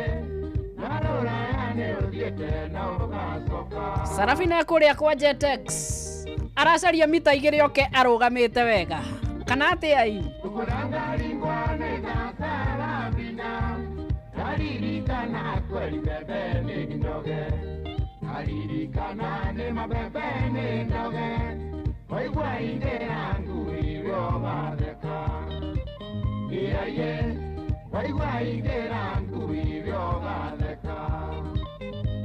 narora ane ogete no gasoka Sarafina kuria kwa Jetex aracaria mita igiri oke arugamite wega kana atia ai kuranga lingwane na Sarafina alirikana kweli bebe ni ndoge alirikana ne mabebe ni ndoge oigwa inde yangu ilio madeka iye oigwa inde yangu ilio madeka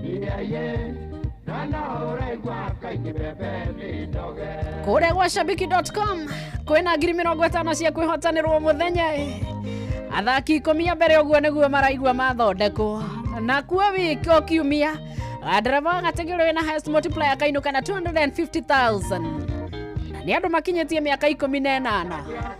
iye kuria gwa shabiki.com kwina ngiri 50 cia kwihotanirwo muthenya athaki 10 mbere uguo niguo maraigua mathondekwo na kuo wiki okiumia ndereva gategero wina highest multiplier kainuka na 250,000 na ni andu makinyetie miaka 18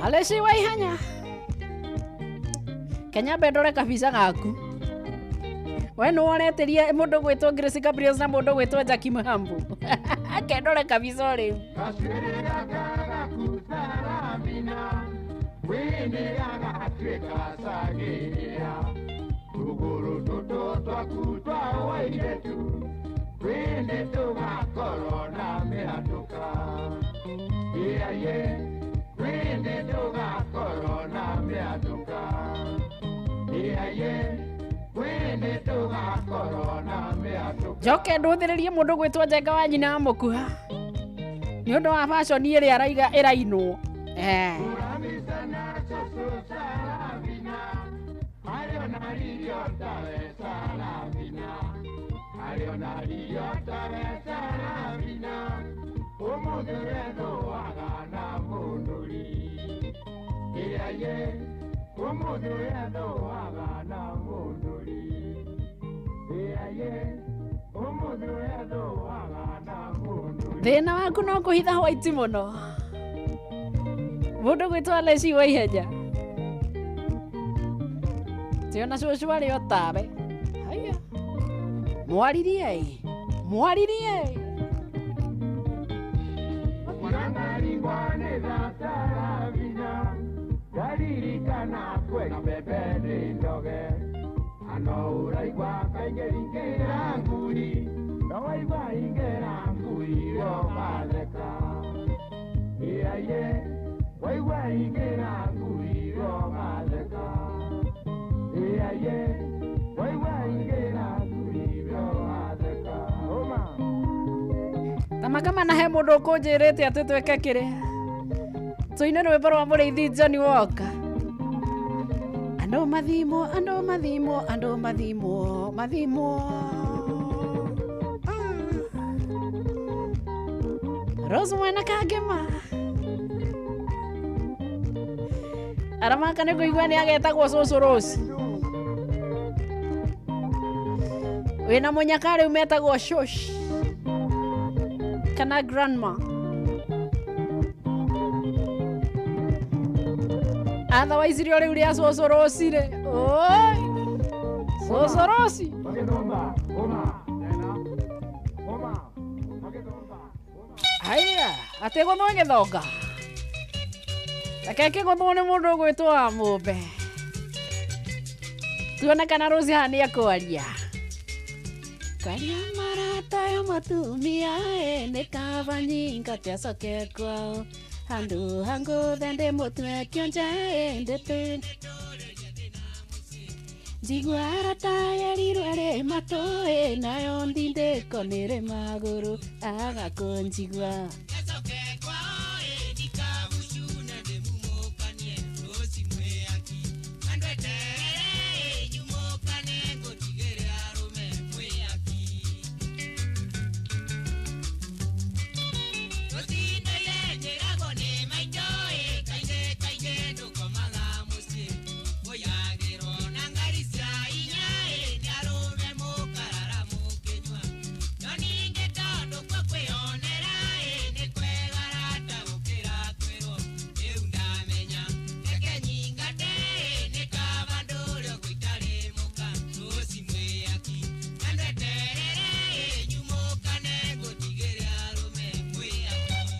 Alesi Waihenya Kenya bedore kabisa gaku we no wareteria mundu gwitwo Grace Gabriel na mundu gwitwo Jackie Mahambu kendore kabisa riu Joke nduthiririe mundu gwitwo Njenga wa nyina mukuha ni undu wa fashion iri araiga irainwo thina waku no kuhitha hwaiti muno mundu gwitwo Alesi Waihenya tiona cucu ari otabe haya mwaririe Tamakama na he mundu kunjirite ati tweke kire tuine rwimbo rwa Mũrĩithi John Walker Andũ mathimo Rose Mwena Kangema aramaka nĩ kũigua nĩ agetagwo Cũcũ Rose wĩna mũnyaka rĩu metagwo Shush kana Grandma otherwise rĩo rĩu rĩa Cũcũ Rose rĩ oi Cũcũ Rose haya ate gũthwo gĩthonga reke gũthwo nĩ mũndũ gwĩtwo wa Mũmbe tuone kana Rose haha nĩ akwaria karia marata ya matumia nĩ kaba nyinga tiacoke kwao handũ hangũthe ndĩmũtue kĩonja ndĩtũ njigua arata yerirwe rĩ matũĩ nayo ndindĩko nĩrĩ magũrũ agakũnjigua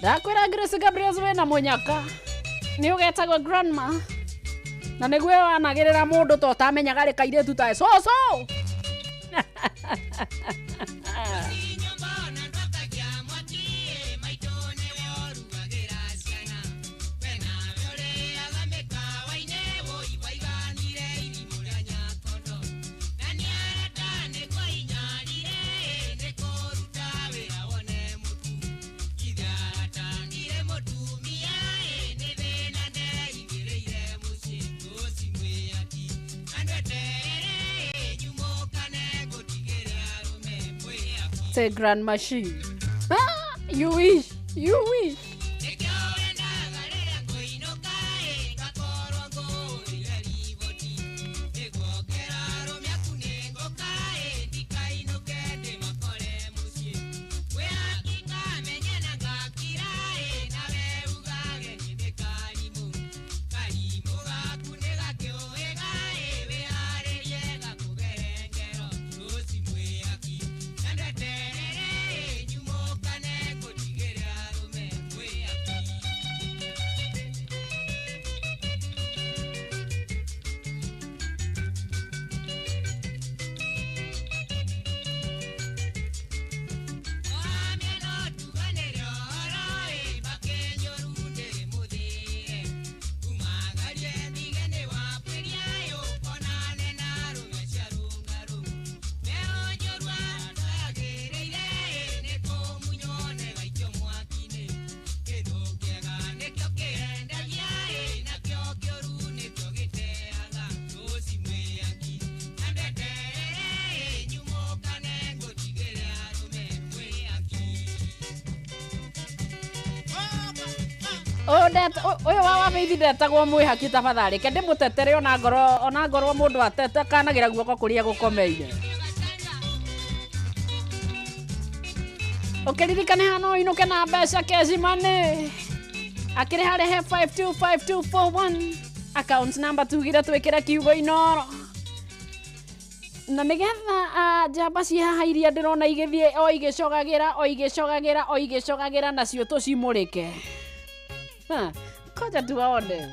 ndakwĩra Grace Gabriel we na mũnyaka nĩ ũgetagwo Grandma na nĩguo wanagĩrĩra mũndũ to tamenyaga rĩ kairĩtu tae coco Say grand machine. Ah, you wish. Oyo wa beithi ndetagwo mwihaki tafadhali ke ndimutetere ona ngorwo mundu atete kanagira guoko kuria gukomeire ukiririkane hano inuke na mbeca kezimane akiri harehe 525241 account number tugire twikire kiugo inoro na nigetha njamba cia haha iria ndirona igithie o igicogagira nacio tucimurike koja tuwaone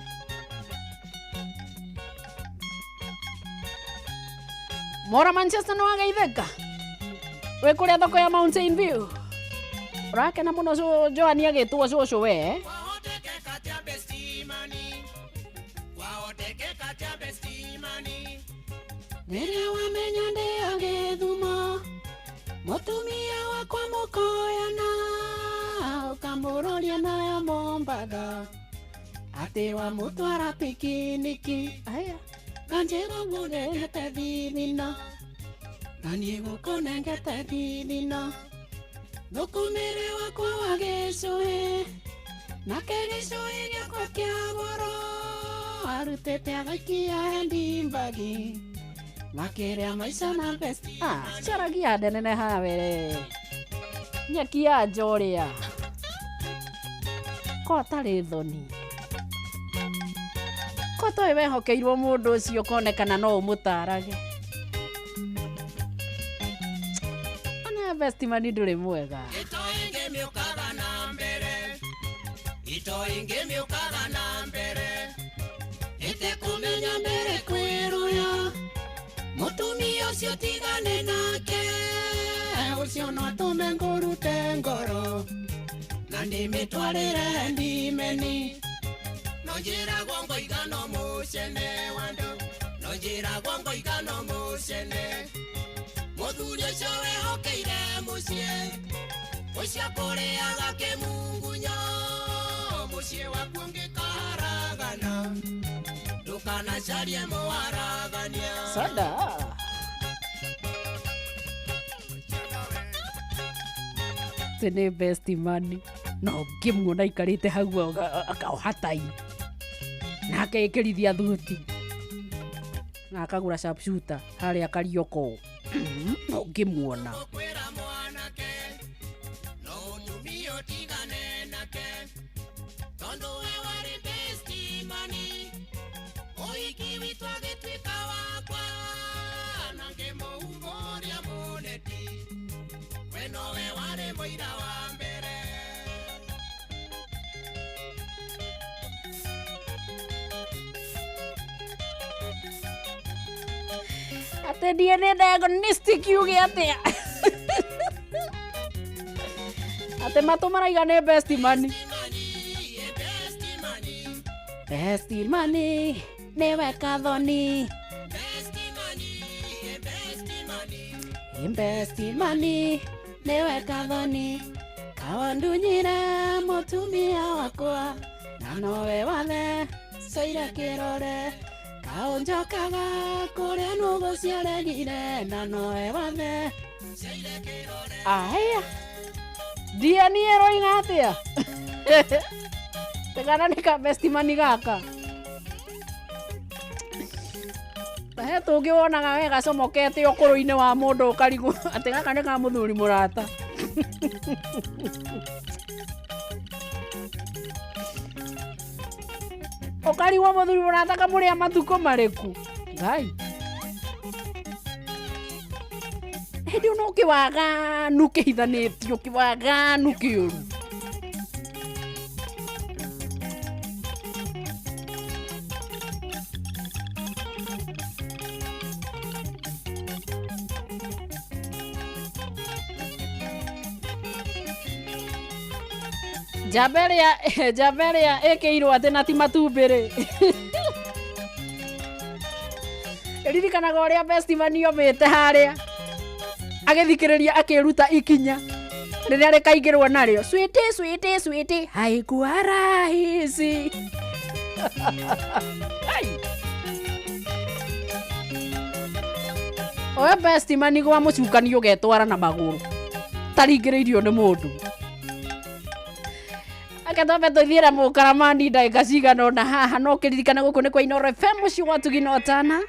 Mora Manchester no ageitheka we kuria thoko ya Mountain View urakena muno Joani agitwo cucu we Nere wamenya ndi agithuma mutumia wakwa mukoyana ukamuroria nayo Mombasa ati wa mutwara pikiniki aya kanjero murehete thithina nanie gukonengete thithina thukumire wakwa wa gicui nake gicui giakwa kia goro arutite agaikia hendimbagi makiria maica na best caragia ndenene havere nyakia njoria ko tari thoni ko to wehokeirwo mundu ucio konekana no umutarage ana best mani nduri mwega ito inge miukaga na mbere ite kumenya mbere kwiruya mutumia ucio tigane nake ucio no atume ngurute ngoro na ndimitwarire ndimeni nojira gongo igano mucene wando nojira gongo igano mucene muthuri ucio wehokeire mucie ucio kuriaga kimungunyo mucie waku ngikaragana ndukana carie muwaragania sada tene best money no ngimwona ikarite hau akaohatai na akekirithia thuti na akagura sharpshooter haria karioko no ngimwona ate DNA diagnostic yuge ate ate mato maraigane best money newe kathoni best money newe kathoni kawandunyire mutumia wakwa na nowe wathe soire kirore kaunjokaga kuria nugu ciaregire na nowe wathe aya DNA roinga atia tegana nika best money gaka he tungiwonaga wega comokete ukuru-ini wa mundu ukarigu ati gaka ni ka muthuri murata ukariwa muthuri murata kamuria matuko mariku ngai hindi no kiwaga nukihithanitio kiwaga nukiuru Jaberia ekeirwo ati na ti matumbiri ririkanaga uria best money omete haria agithikiriria akiruta ikinya riria rikaingirwo nario sweetie haikuwa rahisi oya best money gwa mucukani ugetwara na maguru taringiriirio ni mundu akatobe tothira mukaramani ndagika cigana na haha no kiririkana guku ni kwa Inooro FM muci wa tuginotana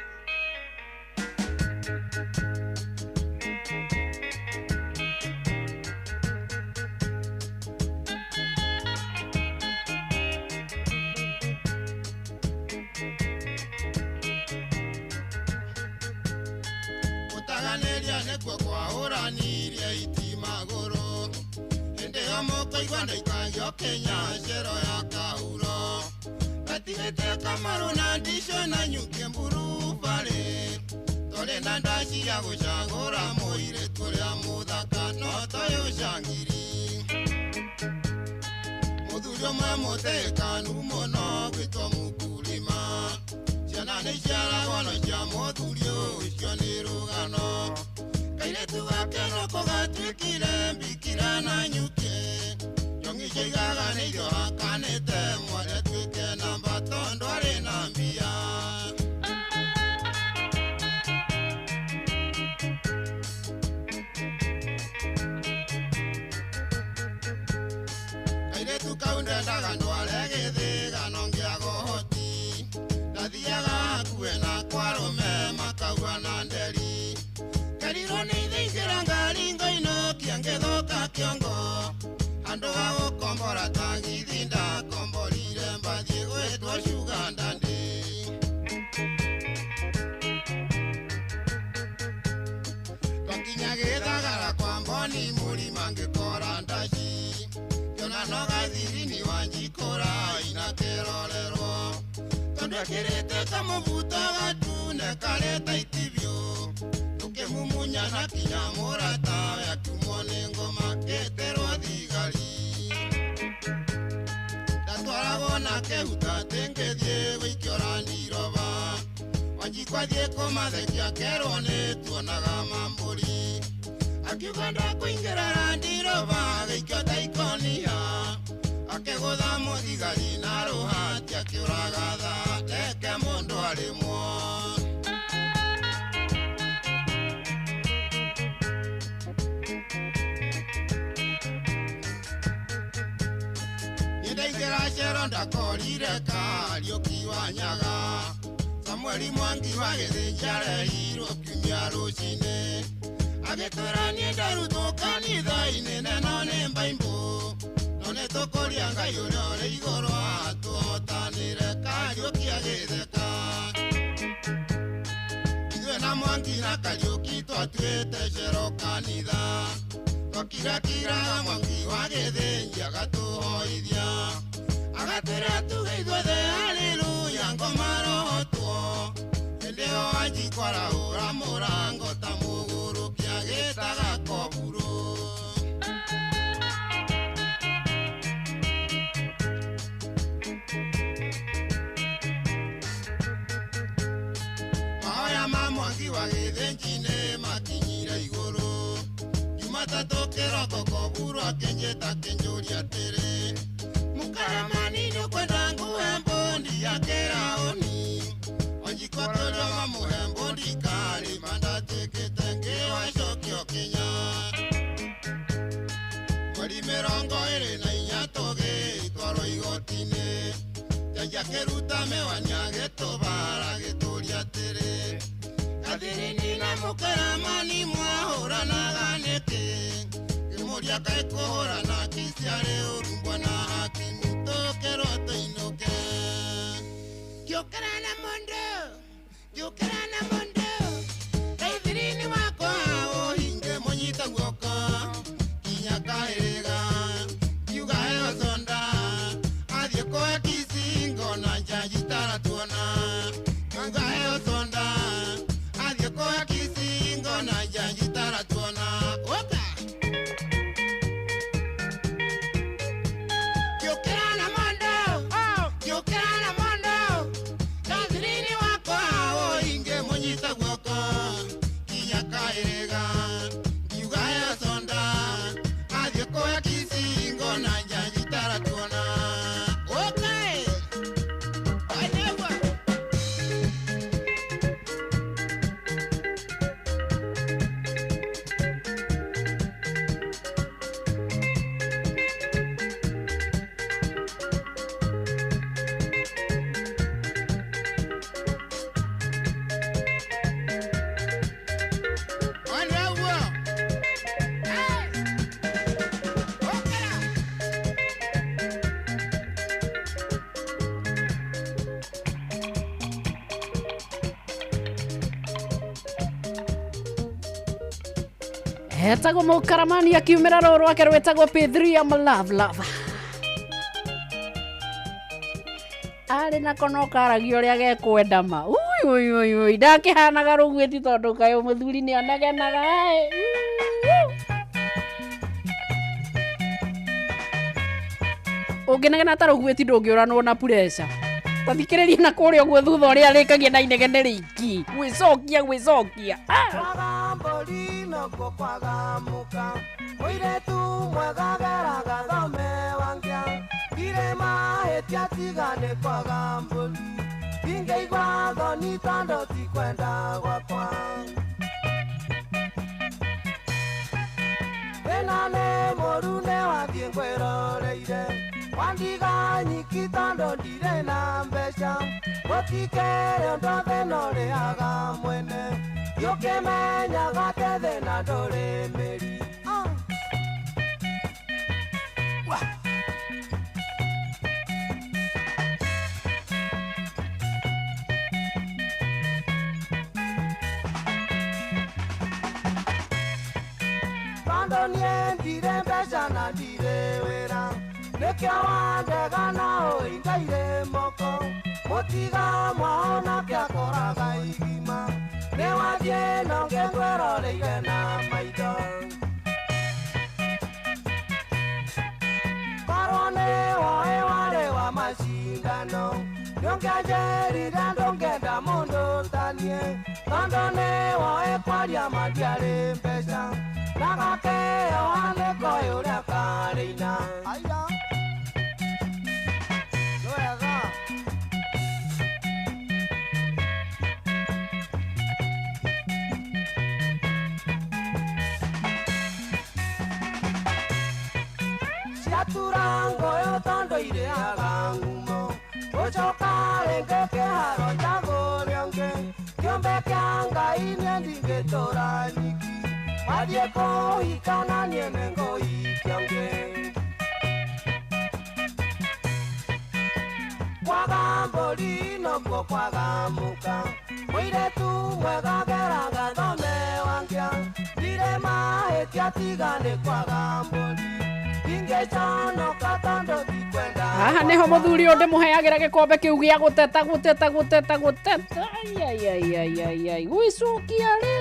utaganiria nekwo kwa uraniria itimaguru Mokaigwanda ikangyo Kenya cero ya kauro Katigete kamaru na ndisho na nyuke mburu pare Tole na ndashi ya gucagura muire turia muthaka no toyo shangiri Muthuri omwe mutekanu muno gwitwo mukulima Ciana nĩ ciaragwo no cia muthuri ũcio nĩ rũgano Kairetu gake no kũgatuĩkire mbikira na nyuke Jongi cigaga nĩ irio hakanĩte mwana tuĩke namba tondũ arĩ na mbia Kairetu kau ndendaga ndware gĩthĩgano ngĩaga ũhoti Ndathiaga hakuhĩ na kwarũme makaua na nderi Kariro nĩ ithaicĩra ngari ngoinũkia ngĩthũka kĩongo Andũ a gũkombora tagithi ndakomborire mbathiĩ gwĩtwo Sugar Daddy Twakinya Gĩthagara kwa Mboni mũrima ngĩkora ndaci Kĩona no gathiri-inĩ wa Njikũra ina kĩrorerwo Tondũ ekĩrĩte kamũbuto gatune kareta itibio Tukimumunya na kinya murata yakumwo nĩ ngoma gĩterwo thigari Ndatwaragwo na kĩhuta ngĩthiĩ gũikio Randiroba Wanjikũ athiĩ kũmathekia kerwo nĩ tuonaga mambũri Akiuga ndakũingĩra Randiroba gĩikio Taikonia Akĩgũtha mũthigari na rũhati akĩũraga tha ndeke mũndũ arĩmwo Cero ndakorire Kariuki wa Nyaga Samueli Mwangi wa Gĩthĩnja arehirwo kiumia rũcinĩ agĩtwĩra niĩ ndarutwo kanitha-inĩ neno nĩ Bible no nĩ tũkũria Ngai ũrĩa ũrĩ igũrũ atũhotanĩre Kariuki agĩtheka ithuĩ na Mwangi na Kariuki twatuĩte cero kanitha twakirakiraga Mwangi wa Gĩthĩnja agatũhoithia agatwĩra tuge ithuothe haleluya ngoma rohotwo hĩndĩ ĩyo ajikwara ura murango ta muguru kia gitaga koburu. Mahoya ma mwangi wa githinjine makinyira iguru. Jumatatu kiroko koburu akenyeta kenjuria tere. Mukaramani nukwenda nguhembondi ya keraoni. Ojikotorio wa muhembondi kari mandatekete ngewa shokio Kenya. Mweri mirongo iri na inya toge itwaro igotine. Jaja keruta mewanya getobara geturia tere. Kathirini na mukaramani mwahuranaga neke. Kimuria kaikuhurana kisiare urumbwa na hakimu tokeroto inoke. Kiokera na mondo. Kathirini wako hao hinge monyita guoko. Kinyaka ega yuga eo sonda. Adhie koe kisingo na njajitara tuona. Yuga eo sonda. Adhie koe kisingo na njajitara tuona. Oka! Kiokera na mondo. Kathirini wako hao hinge monyita guoko. Kinyaka ega yuga eo sonda. Adhie koe kisingo na njajitara tuona. Okay! Anewa! Anewa! Hetagwo mukaramani akiumira rũrũ rwake rwĩtagwo P3 ya Love. Arĩ na kono karagio ũrĩa gekwenda ma. Ui ndakĩhanaga rũgwĩti tondũ kayo mũthuri nĩ anegenaga. Ũngĩnegena ta rũgwĩti ndũngĩũranwo na pressure. Tathikĩrĩria na kũrĩa ũguo thutha ũrĩa arĩkagia na inegene rĩiki. Gwĩcokia. Mbũri no kwagamuka mũirĩtu mwega geraga thome wangĩa irĩma hĩtia tiga nĩ kwaga mbũri ingĩigua thoni tondũ ti kwenda gwakwa ĩno nĩ mũru nĩ wathiĩ ngwĩroreire wandiga nyiki tondũ ndirĩ na mbeca gũtikĩrĩ ũndũ thĩna ũrĩaga mwene yũkĩmenyaga tethe na ndũrĩ mĩri tondũ niĩ ndirĩ mbeca na ndirĩ wĩra nĩkĩo wandega na ũingaire moko mũtiga mwaona kĩakoraga igima nĩ wathiĩ no ngĩngwĩroreire na maitho korwo nĩ woĩ warĩ wa macindano nĩũngĩanjĩrire ndũngĩenda mũndũ ta niĩ tondũ nĩ woĩ kwaria mandiarĩ mbeca na gakeo hanĩkoĩ ũrĩa karĩina Turango yo tondo ireaga ngumo Ochoka renge keharo chago rionge Kiombe kianga ine ndinge tora niki Adie ko ikana nienengo ikionge Kwaga mbori no kwaga muka Mwiretu mwega geraga thome wangia Direma hetia tigane kwaga mbori Ingechono katando dikwenda Aha neho muthuri onde muheagira gikombe kiu gia guteta. Ai gwicukia ri.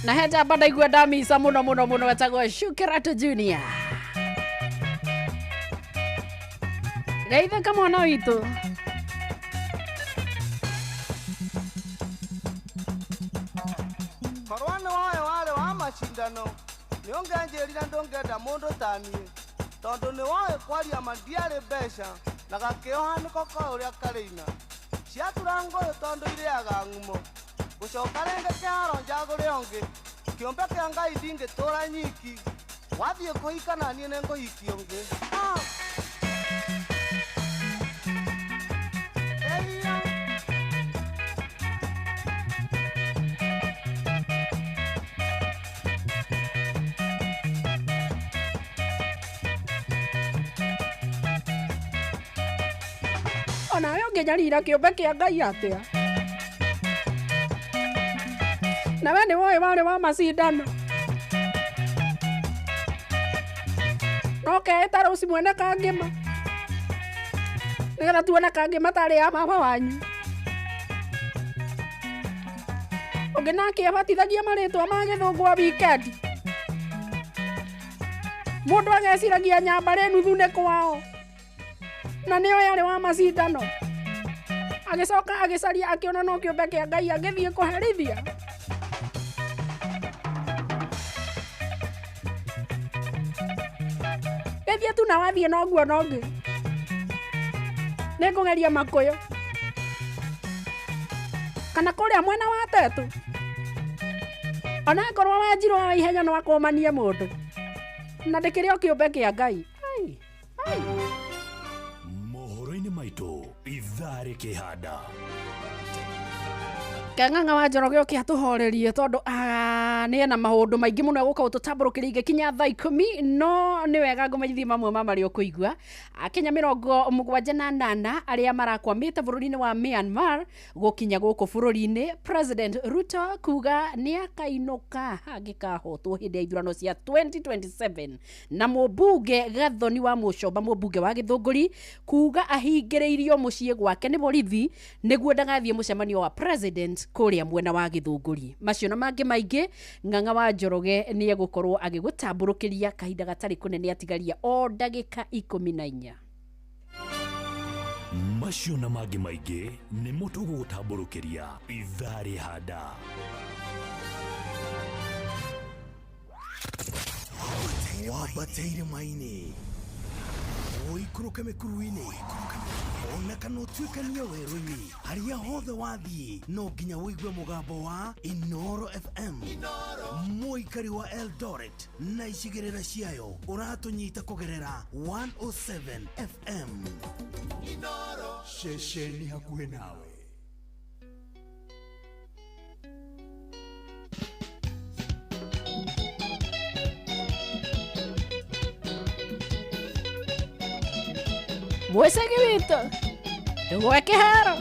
Na heja bada igua damisa muno wetagwo Shukrat Junior. Geitha mwana witu. Korwane wale wa mashindano niongenjerira ndongenda mundu tanie tondu ni woe kwaria mandiare mbeca na gakioha niko ko uria karina ciatura ngoyo tondu iriaga ngumo gucoka renge kiaro njagure ongi kiombe kia ngai ndingitura nyiki wathie kuhika na nie nenguhiki ongi Nawe ungenyarira kiumbe kia ngai atia. Nawe ni woe wale wa macindano. Okay, taro si mwene kangima. Nigera tuone kangima tari ya mama wanyu. Ungenake abatithagia maritwa ma githungu wa weekend. Mundu ageciragia nyambare nuthu ne kwao. Na niyo yale wa macindano agicoka agicaria akiona no kiumbe kia ngai agithie kuherithia githie tu na wathie no guo nongi nikugeria makuyu kana kuria mwena wa tetu ona korwo wanjirwo wa ihenya no akomanie mundu na ndikirio kiumbe kia ngai Maito ithare kihanda Kang'ang'a wa Njoroge ukiatuhorerie tondu ni na maundu maingi muno guka ututamburukiria igikinya thaa 10 no ni wega ngumanyithie mamwe mamari ukuigua Akenya 78 aria marakwamite bururi-ini wa Myanmar gukinya guku bururi-ini President Ruto kuga ni akainuka agikahotwo hindi ya ithurano cia 2027 na mubunge Gathoni wa Mucomba mubunge wa Githunguri kuga ahingiriirio mucii gwake ni borithi niguo ndagathie mucemanio wa president kuria mwena wa Githunguri. Macio na mangi maingi Ng'ang'a wa Njoroge ni egukorwo agigutamburukiria kahinda gatari kunene atigaria o ndagika 14. Macio na mangi maingi ni mutugu gutamburukiria ithari handa. Wabateire maini oikuruke mikuruini ona kana utuikania werũ-inĩ haria hothe wathiĩ no nginya wĩigue mũgambo wa Inoro FM mũikari wa Eldoret na icigĩrĩra ciayo ũratũnyita kũgerera 107 FM Inoro ceceni hakuhĩ nawe. Mwesegi wito Ngweke haro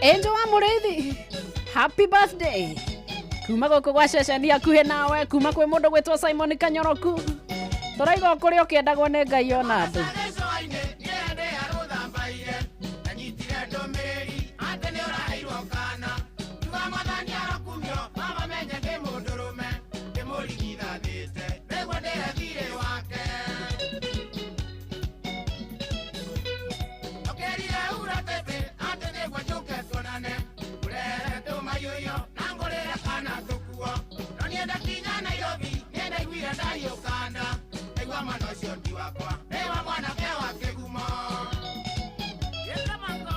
Angel wa Muriithi, happy birthday. Kuma goko gwa ceceni akuhe nawe, kuma kwi mundu gwitwo Simon Kanyoroku. Turaigo kuria ukiendagwo ni Ngai ona andu. Muria ndari ukanda Egwa mwana ucio ndi wakwa Ewa mwana kewa kegumo Yeka mango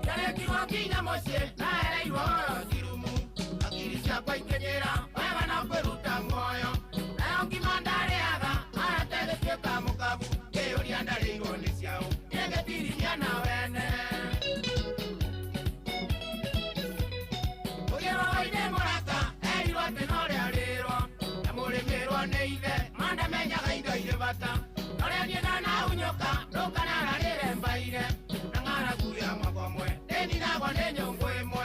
Yale kiwa kinya moshe Na era iwa kirumu Akiri siakwa ikenyera Wewa na kweruta moyo Na yongi mandare aga Aratele fieka mukabu Keo liandare iwone siao Yenge tiri yana wene Ugero waide moraka Eri wate nore alero Na mure mero neide Manda menya gaida ide bata Nore aniena na unyoka Roka na rarere mbaire Na ngara kuya mwagomwe Deni na kwa nenyo mwe mwe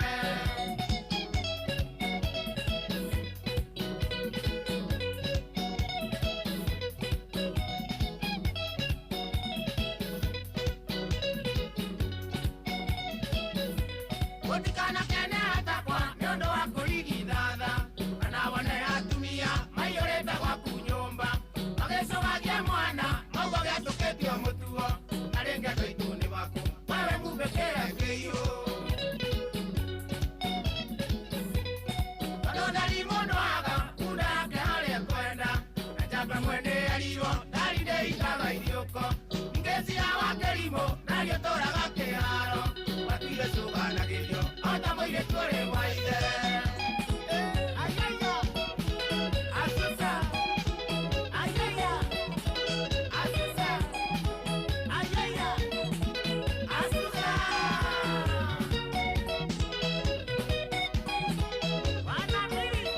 Utikana kene atakwa Nyondo wako ligi dada Anawane atumia Mayoreta kwa kunyomba Mageso wagia mwana Maugo gato ketio mutuo Narenga toituni wako Wewe ngubekea keyo Kadonda limondo aga Kuda ake hale kwenda Nachapa mwende alio Dalide ikaga ilioko Ngezi ya wake limo Nalio tora gake haro Wakile suga na gilio Ota moile kore waide Ayaya Asusa Ayaya Asusa Ayaya Asusa Wana mimi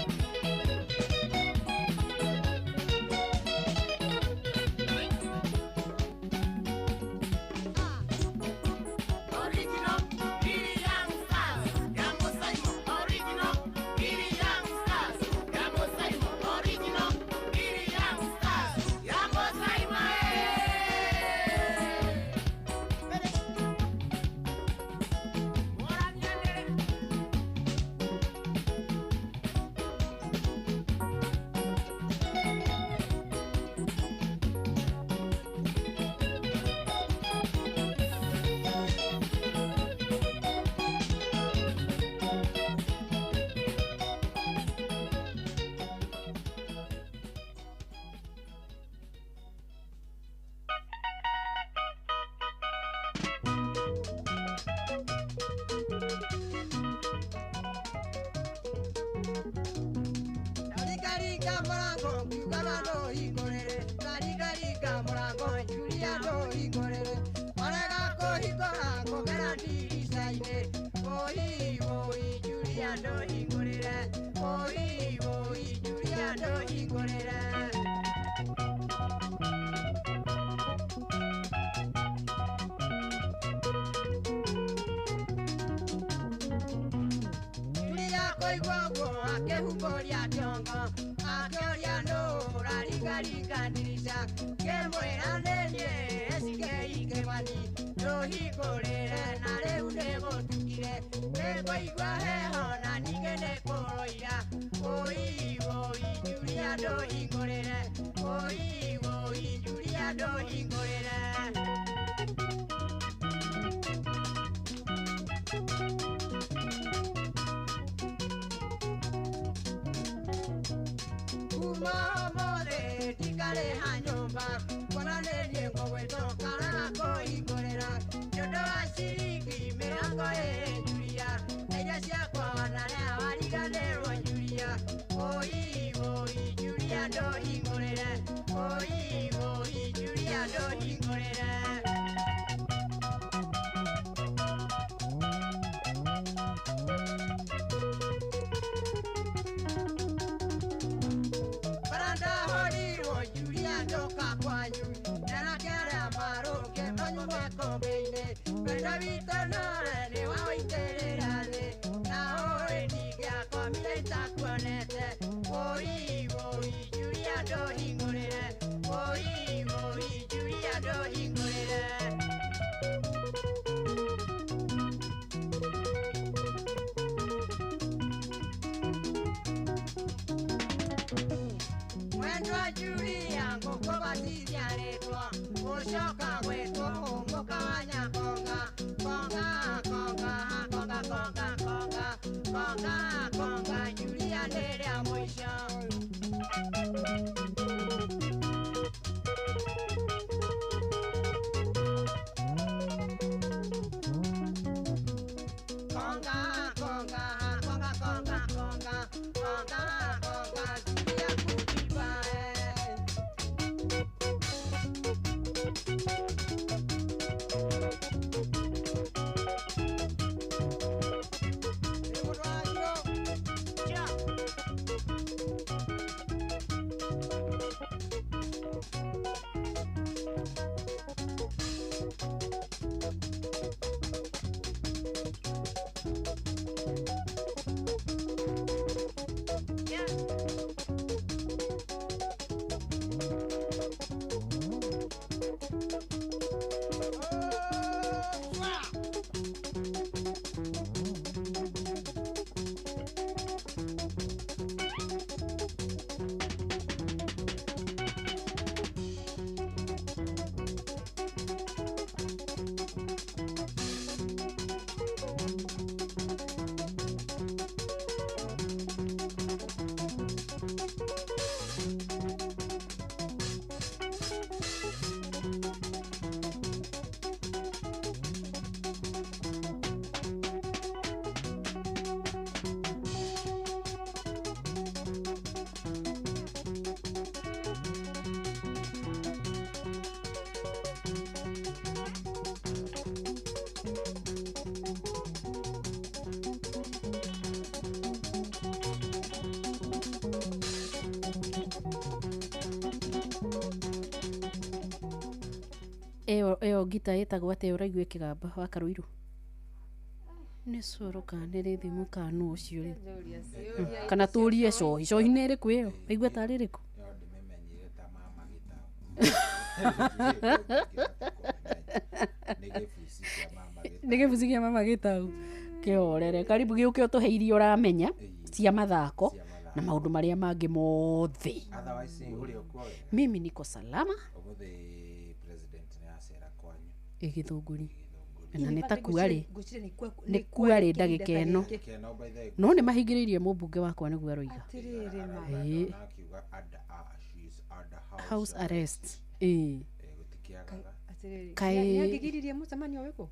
Original Billy Young Stars Yamo Saimo Original Billy Young Stars Yamo Saimo Original Billy Young Stars Yamo Saimo Mora nyandere Narigariga morango, kiugana no hingorere. Narigariga morango, Julia no hingorere. Orega kohingora, kogera dirisaine. Oi, oi, Julia no hingorere. Oi, oi, Julia no hingorere. Julia koigwago, akehuboria tiongo. Akeoria no, rarigariga dirisa. Kemwera nenye, esike ikebani. No hingorere, nare unego tukire. Ego igwa heho, na nigene koroira. Oi, oi, Julia no hingorere. Oi, oi, Julia no hingorere. Umamore tikale hanyomba Kona nenye ngweto Karana ko igorera Nyondo wa shiriki Mirango Julia Eja siya kwa wanane Awariganero Julia Oi, oi, Julia do ingorera Oi, oi, Julia do ingorera Baranda hori o Julia doka kwanyu Nana kere amaro ke tonyu mweko beine Penda vita nore ni wao itererane Na hori nigia kwa mile itakuanete Oi, oi, Julia do ingorere Oi, oi, Julia do ingorere Mwendwa Julia ngoko batithia retwa Shoka wetu kumbuka Wanyakonga. Konga, konga, konga, konga, konga. Konga, konga, Julia ndele ya mwisho. Konga, konga, konga, konga, konga. Konga, konga, Julia kujiba. Eo gita itagwo ate uraigua kigamba wa Karuiru ni coro kana ri thimu kanu ucio ri kana turie cohi nä rä kå ä yo aigua tarä rä kå nä gä buci gä a mama gä tau kä orere karibu gä å kä å tå heirie å ramenya cia mathako na maå ndå marä a mangä mothe. Mimi niko salama Githunguri na nä ta kuarä nä kuarä ndagä ka ä no no nä mahingä rä irie må mbunge wakwa nä guo aroiga house arrest Nĩangĩgiririe mũcemanio wĩkũ?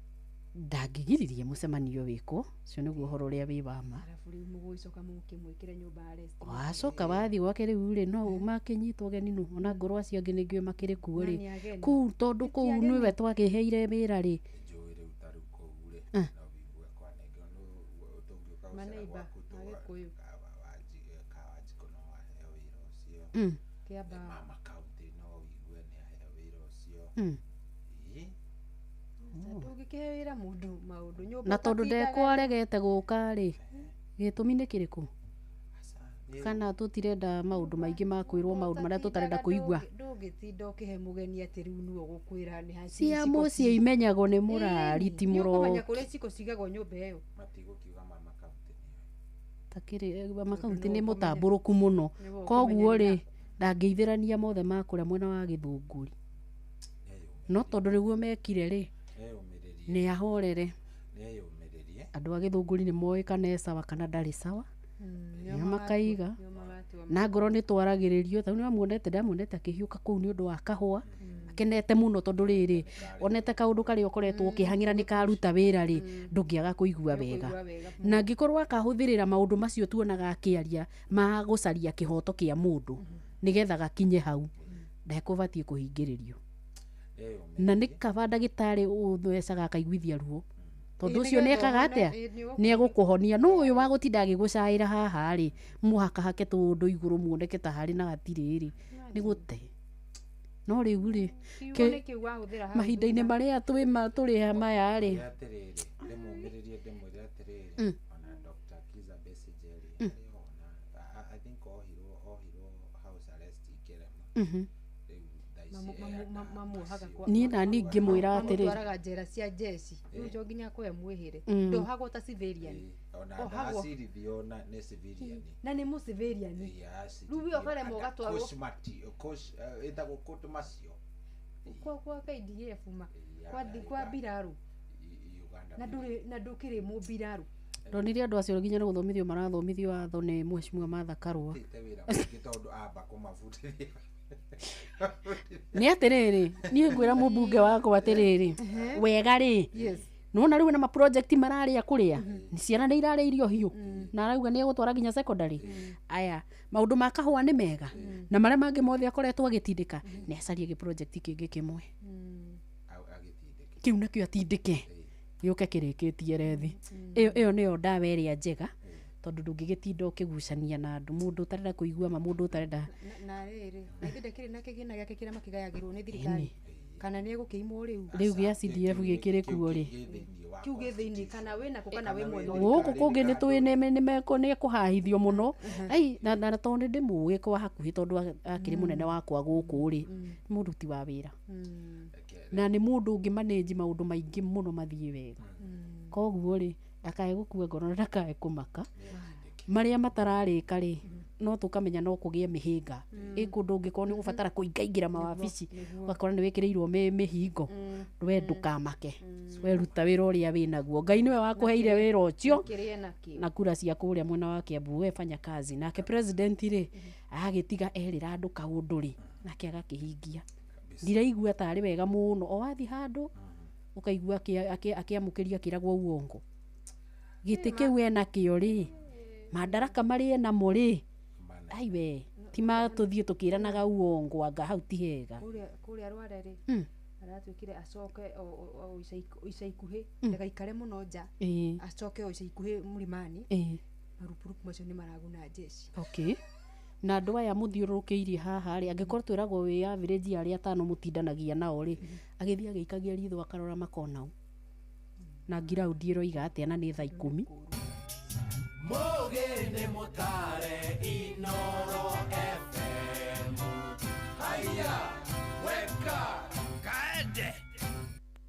Ndangĩgiririe mũcemanio wĩkũ cio nĩguo ũhoro ũrĩa wĩ wama. Arabu rĩu mũgũgĩcoka mũkĩmwĩkĩre nyũmba arrest. Wacoka wathiĩ gwake rĩu rĩ no makĩnyitwo ũgeni nũ ona ngoro acio angĩ nĩngĩũĩ makĩrĩ kuo rĩ kũu tondũ kũu nĩwe twakĩheire wĩra rĩ. Maneiba agĩkũyũ Kĩamba na tondũ ndekwaregete gũka rĩ gĩtũmi nĩ kĩrĩkũ kana tũtirenda maũndũ maingĩ ma kwĩrwo maũndũ marĩa tũtarenda kũigua ndũngĩtinda ũkĩhe mũgeni atĩ rĩu nĩwe ũgũkwĩra nĩ haci cia mũciĩ imenyagwo nĩ mũrari ti mũroki kũrĩa ciko cigagwo nyũmba ĩyo takĩrĩ makaunti nĩ mũtambũrũku mũno koguo rĩ ndangĩithĩrania mothe ma kũrĩa mwena wa Gĩthũngũri no tondũ nĩguo mekire rĩ nĩ ahorere andũ a Gĩthũngũri nĩ moĩ kana e sawa kana ndarĩ sawa nĩ makaiga na ngoro nĩ twaragĩrĩrio tondũ ndamuonete akĩhiũka kũu nĩ ũndũ wa kahũa akenete mũno tondũ rĩrĩ onete kaũndũ karĩa ũkoretwo ũkĩhang'ĩra nĩ karuta wĩra rĩ ndũngĩaga kũigua wega na angĩkorwo akahũthĩrĩra maũndũ macio tuonaga akĩaria ma gũcaria kĩhoto kĩa mũndũ nĩgetha gakinye hau ndekũbatiĩ kũhingĩrĩrio na nĩ kaba ndagĩtarĩ ũthecaga akaiguithia ruo tondũ ũcio nĩ ekaga atĩa nĩ egũkũhonia no ũyũ wa gũtinda agĩgũcaĩra haha rĩ mũhakahake tũũndũ igũrũ muoneke ta harĩ na gatirĩ rĩ nĩ gũte no rĩu rĩ mahinda-inĩ marĩa tũrĩ maya rĩ niĩ na ningĩ mwĩra atĩrĩ twaraga njera cia jeshi rĩu njo nginya kũhe mwĩhĩre ndohagwo ta civilian na nĩ mũ civilian rĩu ũkaremwo ũgatwarwo kwa KDF ma kwa biraru na ndukire mu biraru ndonire andu acio nginya guthomithio marathomithio watho ni mheshimiwa Martha Karua ni atiriri nie ngwira mubunge wako atiriri wega ri nona riu na ma project mararia kuria ni ciana ni iraria irio hiu na arauga ni gutwara nginya secondary aya maundu ma kahua ni mega na maria mangi mothe akoretwo agitindika ni acarie gi project kingi kimwe kiu nakio atindike yuke kirikitie rethi iyo niyo ndawa iria njega tondu ndungigitinda ukigucania na andu mundu utarenda kuigua ma mundu utarenda na riri na ithe kiri na kigina giake kira makigayagirwo ni thirikari kana ni gukiimwo riu gia CDF gikire kuo ri kiu githiini kana wina ko kana wi mwene guku kungi ni twine ni meko ni kuhahithio muno ai na tondu ndimuwi kwa hakuhi tondu akiri munene wakwa guku ri muruti wa wira na ni mundu ungi manage maundu maingi muno mathie wega koguo ri akae gukua ngoro na ndakae kumaka maria matararika ri no tukamenya no kugie mihinga ikundu ungiko ni gubatara kuingaingira mawabici wakora ni wikirirwo mihingo we ndukamake we ruta wira uria winaguo Ngai niwe wakuheire wira ucio na kura cia kuria mwena wa Kiambu we fanya kazi nake president ri agitiga erira andu kaundu ri nake agakihingia ndiraigua tari wega muno o wathi handu ukaigua akiamukiria kiragwo uongo gite kiu ena kio ri madaraka mari ena muri aiwe tima tuthie tukiranaga uongo anga hau ti hega kuria rware ri aratwikire acoke o isaikuhi ndagaikare muno nja acoke o isaikuhi mulimani marupurupu macio ni maraguna jeshi okay na andu aya muthiurukiirie haha ri angikorwo twiragwo wi average ari atano mutindanagia nao ri agithia geikagia ritho akarora makona na ground iroiga atia na ni thaa 10 Mogene motare Inoro FM. Haya, weka kaende.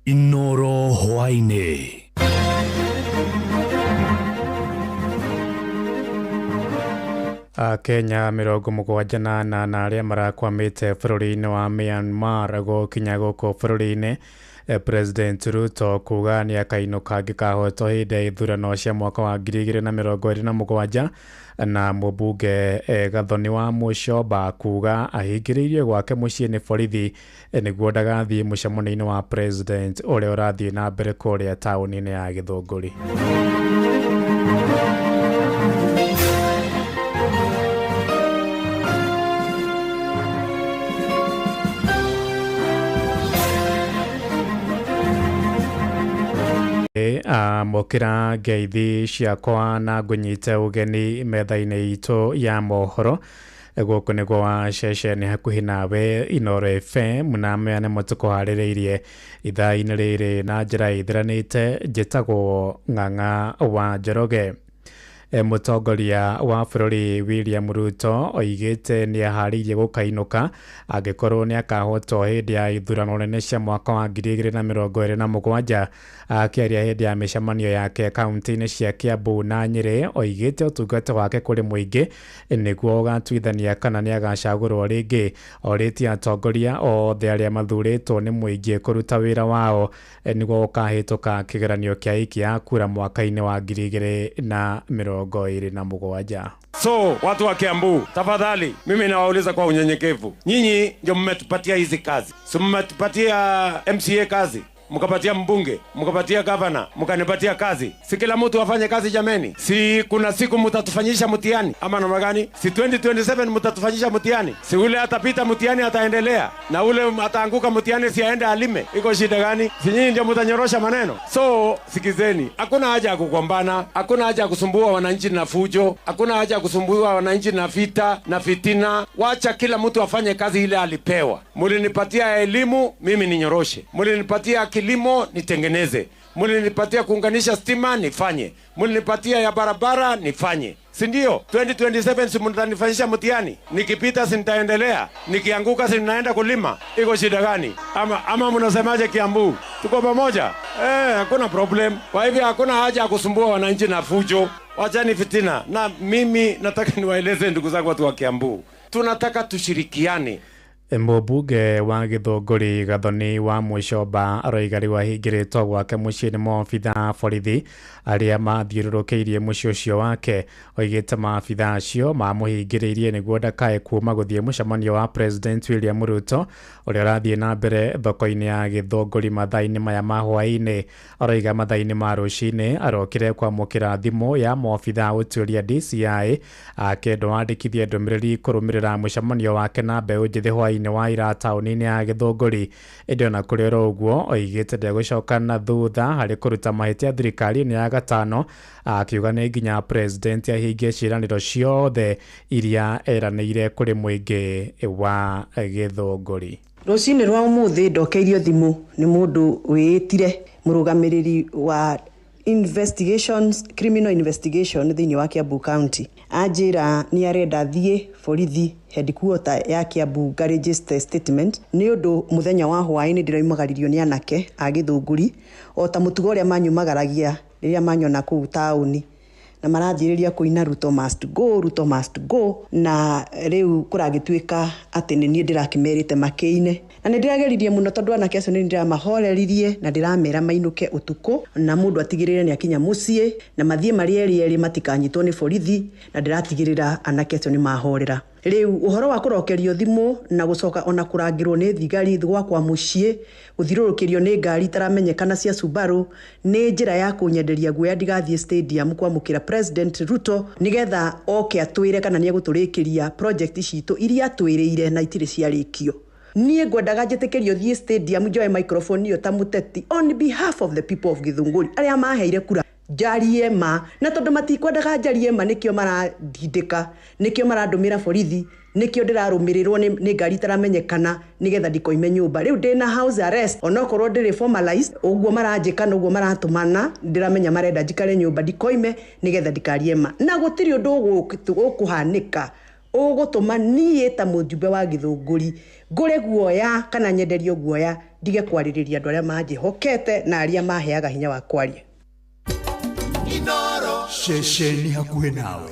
Inoro hwaine. Kenya 78 na aria marakwamite bururi-ini wa Myanmar gukinya guku bururi-ini President Ruto kuga ni akainuka angikahoto hinde ya ithurano cia mwaka wa 2027 na mubunge Gathoni wa Mushoba kuga ahingiriirie gwake mucii ni borithi niguo ndagathie mucemanio-ini wa president uria urathie na mbere kuria tauni-ini ya Githunguri. Mokira ngeithi ciakwa na ngunyite ugeni metha-ini itu ya mohoro guku niguo wa ceceni hakuhi nawe Inoro FM na meane mutuko haririirie ithaa-ini riri na njira ithiranite njitagwo Ng'ang'a wa Njoroge. Mutongoria wa bururi William Ruto oigite ni ahariirie gukainuka angikorwo ni akahoto hindi ya ithurano nene cia mwaka wa 2027 akiaria hindi ya micemanio yake kaunti-ini cia Kiambu na Nyeri oigite utungata wake kuri muingi niguo ugatuithania kana ni agacagurwo ringi oritie atongoria othe aria mathuritwo ni muingi kuruta wira wao niguo ukahituka kigeranio kia iki ya kura mwaka-ini wa 2027. So watu wa Kiambu, tafadhali mimi nawauliza kwa unyenyekevu, nyinyi ndio mmetupatia hizi kazi, si mmetupatia MCA kazi, mkapatia mbunge, mkapatia governor, mkanipatia kazi. Si kila mtu afanye kazi jameni? Si kuna siku mtatufanyisha mtihani ama namna gani? Si 2027 mtatufanyisha mtihani? Si ule atapita mtihani ataendelea na ule ataanguka mtihani si aende alime? Iko shida gani? Si nyinyi ndio mtanyorosha maneno? So sikizeni, hakuna haja ya kugombana, hakuna haja ya kusumbua wananchi na fujo, hakuna haja ya kusumbua wananchi na vita na fitina. Wacha kila mtu afanye kazi ile alipewa. Mulinipatia elimu, mimi ninyoroshe. Mulinipatia kilimo, nitengeneze. Mulinipatia kuunganisha stima, nifanye. Mulinipatia ya barabara, nifanye. Si ndio? 2027 si mtanifanyisha mtihani? Nikipita si nitaendelea? Nikianguka si ninaenda kulima? Iko shida gani? Ama mnasemaje Kiambu? Tuko pamoja? Hakuna problem. Kwa hivyo hakuna haja ya kusumbua wananchi na fujo. Wachani fitina. Na mimi nataka niwaeleze ndugu zangu watu wa Kiambu. Tunataka tushirikiane. Mũmbunge wa Gĩthũngũri Gathoni wa Mũcoba aroigari wahingĩrĩtwo gwake mũciĩ nĩ maabitha borithi arĩa mathiũrũrũkĩirie mũciĩ ũcio wake. Oigĩte maabitha acio mamũhingĩrĩirie nĩguo ndakae kuuma gũthiĩ mũcemanio wa President William Ruto ũrĩa ũrathiĩ na mbere thoko-inĩ ya Gĩthũngũri mathaa-inĩ maya ma hwaĩ-inĩ. Aroiga mathaa-inĩ ma rũcinĩ arokire kwamũkĩra thimũ ya maabitha ũtuĩria DCI akĩenda wandĩkithie ndũmĩrĩri kũrũmĩrĩra mũcemanio wake na mbeũ njĩthĩ hwaĩ-inĩ wa ira taũni-inĩ ya Gĩthũngũri. Ĩndĩ ona kũrĩ oro ũguo oigĩte ndegũcoka na thutha harĩ kũruta mahĩtia thirikari-inĩ ya gatano, akiuga nĩ nginya President ahingie ciĩranĩro ciothe iria eranĩire kũrĩ mũingĩ wa Gĩthũngũri. Rũcinĩ rwa ũmũthĩ ndokeirio thimũ nĩ mũndũ wĩĩtire mũrũgamĩrĩri wa criminal investigation thĩinĩ wa Kiambu County. Anjĩra nĩ arenda thiĩ borithi headquarter ya Kiambu register statement nĩ ũndũ mũthenya wa hwaĩ-inĩ ndĩroimagaririo nĩ anake a Gĩthũngũri o ta mũtugo ũrĩa manyumagaragia rĩrĩa manyona kũu taũni na maranjĩrĩria kũina Ruto must go, Ruto must go, na rĩu kũragĩtuĩka atĩ nĩ niĩ ndĩrakĩmerĩte makĩine. Na nĩ ndĩrageririe mũno tondũ anake acio nĩ ndĩramahoreririe na ndĩramera mainũke ũtukũ na mũndũ atigĩrĩre nĩ akinya mũciĩ na mathiĩ marĩ erĩ matikanyitwo nĩ borithi, na ndĩratigĩrĩra anake acio nĩ mahorera. Rĩu ũhoro wa kũrokerio thimũ na gũcoka ona kũrangĩrwo nĩ thigari gwakwa mũciĩ, gũthirũrũkĩrio nĩ ngari itaramenyekana cia Subaru nĩ njĩra ya kũnyenderia guoya ndigathiĩ stadium kwamũkĩra President Ruto nĩgetha oke atwĩre kana nĩ egũtũrĩkĩria project citũ iria atwĩrĩire na itirĩ ciarĩkio. Niĩ ngwendaga njĩtĩkĩrio thiĩ stadium njoe microphone iyo ta mũteti on behalf of the people of Gĩthũngũri arĩa maheire kura njarie ma, na tondũ matikwendaga njarie ma nĩkĩo marandindĩka, nĩkĩo marandũmĩra borithi, nĩkĩo ndĩrarũmĩrĩrwo nĩ ngari itaramenyekana nĩgetha ndikoime nyũmba. Rĩu ndĩ na house arrest onokorwo ndĩrĩ formalized, ũguo maranjĩka na ũguo maratũmana, ndĩramenya marenda njikare nyũmba ndikoime nĩgetha ndikarie ma. Na gũtirĩ ũndũ ũkũhanĩka ũgũtũma niĩ ta mũjumbe wa Gĩthũngũri ngũre guoya kana nyenderio guoya ndige kwarĩrĩria andũ arĩa manjĩhokete na arĩa maheaga hinya wa kwaria. Ceceni hakuhĩ nawe.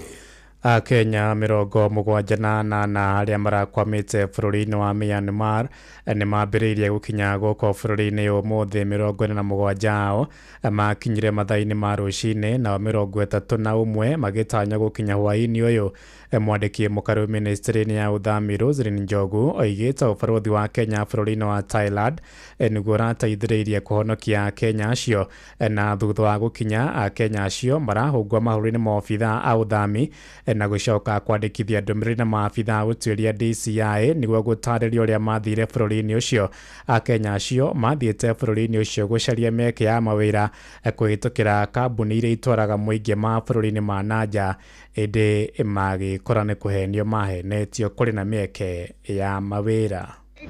Akenya 78 arĩa marakwamĩte bũrũri-inĩ wa Myanmar nĩ mambĩrĩirie gũkinya gũkũ bũrũri-inĩ ũmũthĩ 47 ao makinyire mathaa-inĩ ma rũcinĩ, nao 31 magĩtanya gũkinya hwaĩ-inĩ ũyũ. Mwandĩki mũkarũ ministry-inĩ ya ũthami Roselyn Njogu oigĩte ũbarũthi wa Kenya bũrũri-inĩ wa Thailand nĩguo ũrateithĩrĩirie kũhonokia Akenya acio, na thutha wa gũkinya Akenya acio marahũngwo mahũri-inĩ ma obitha a ũthami na gũcoka kwandĩkithia ndũmĩrĩri na maabitha ũtuĩria DCI nĩguo gũtarĩria ũrĩa mathire bũrũri-inĩ ũcio. Akenya acio mathiĩte bũrũri-inĩ ũcio gũcaria mĩeke ya mawĩra kũhĩtũkĩra kambuni iria itwaraga mũingĩ ma bũrũri-inĩ ma nanja, ĩndĩ magĩkora nĩ kũhenio mahenetio kũrĩ na mĩeke ya mawĩra.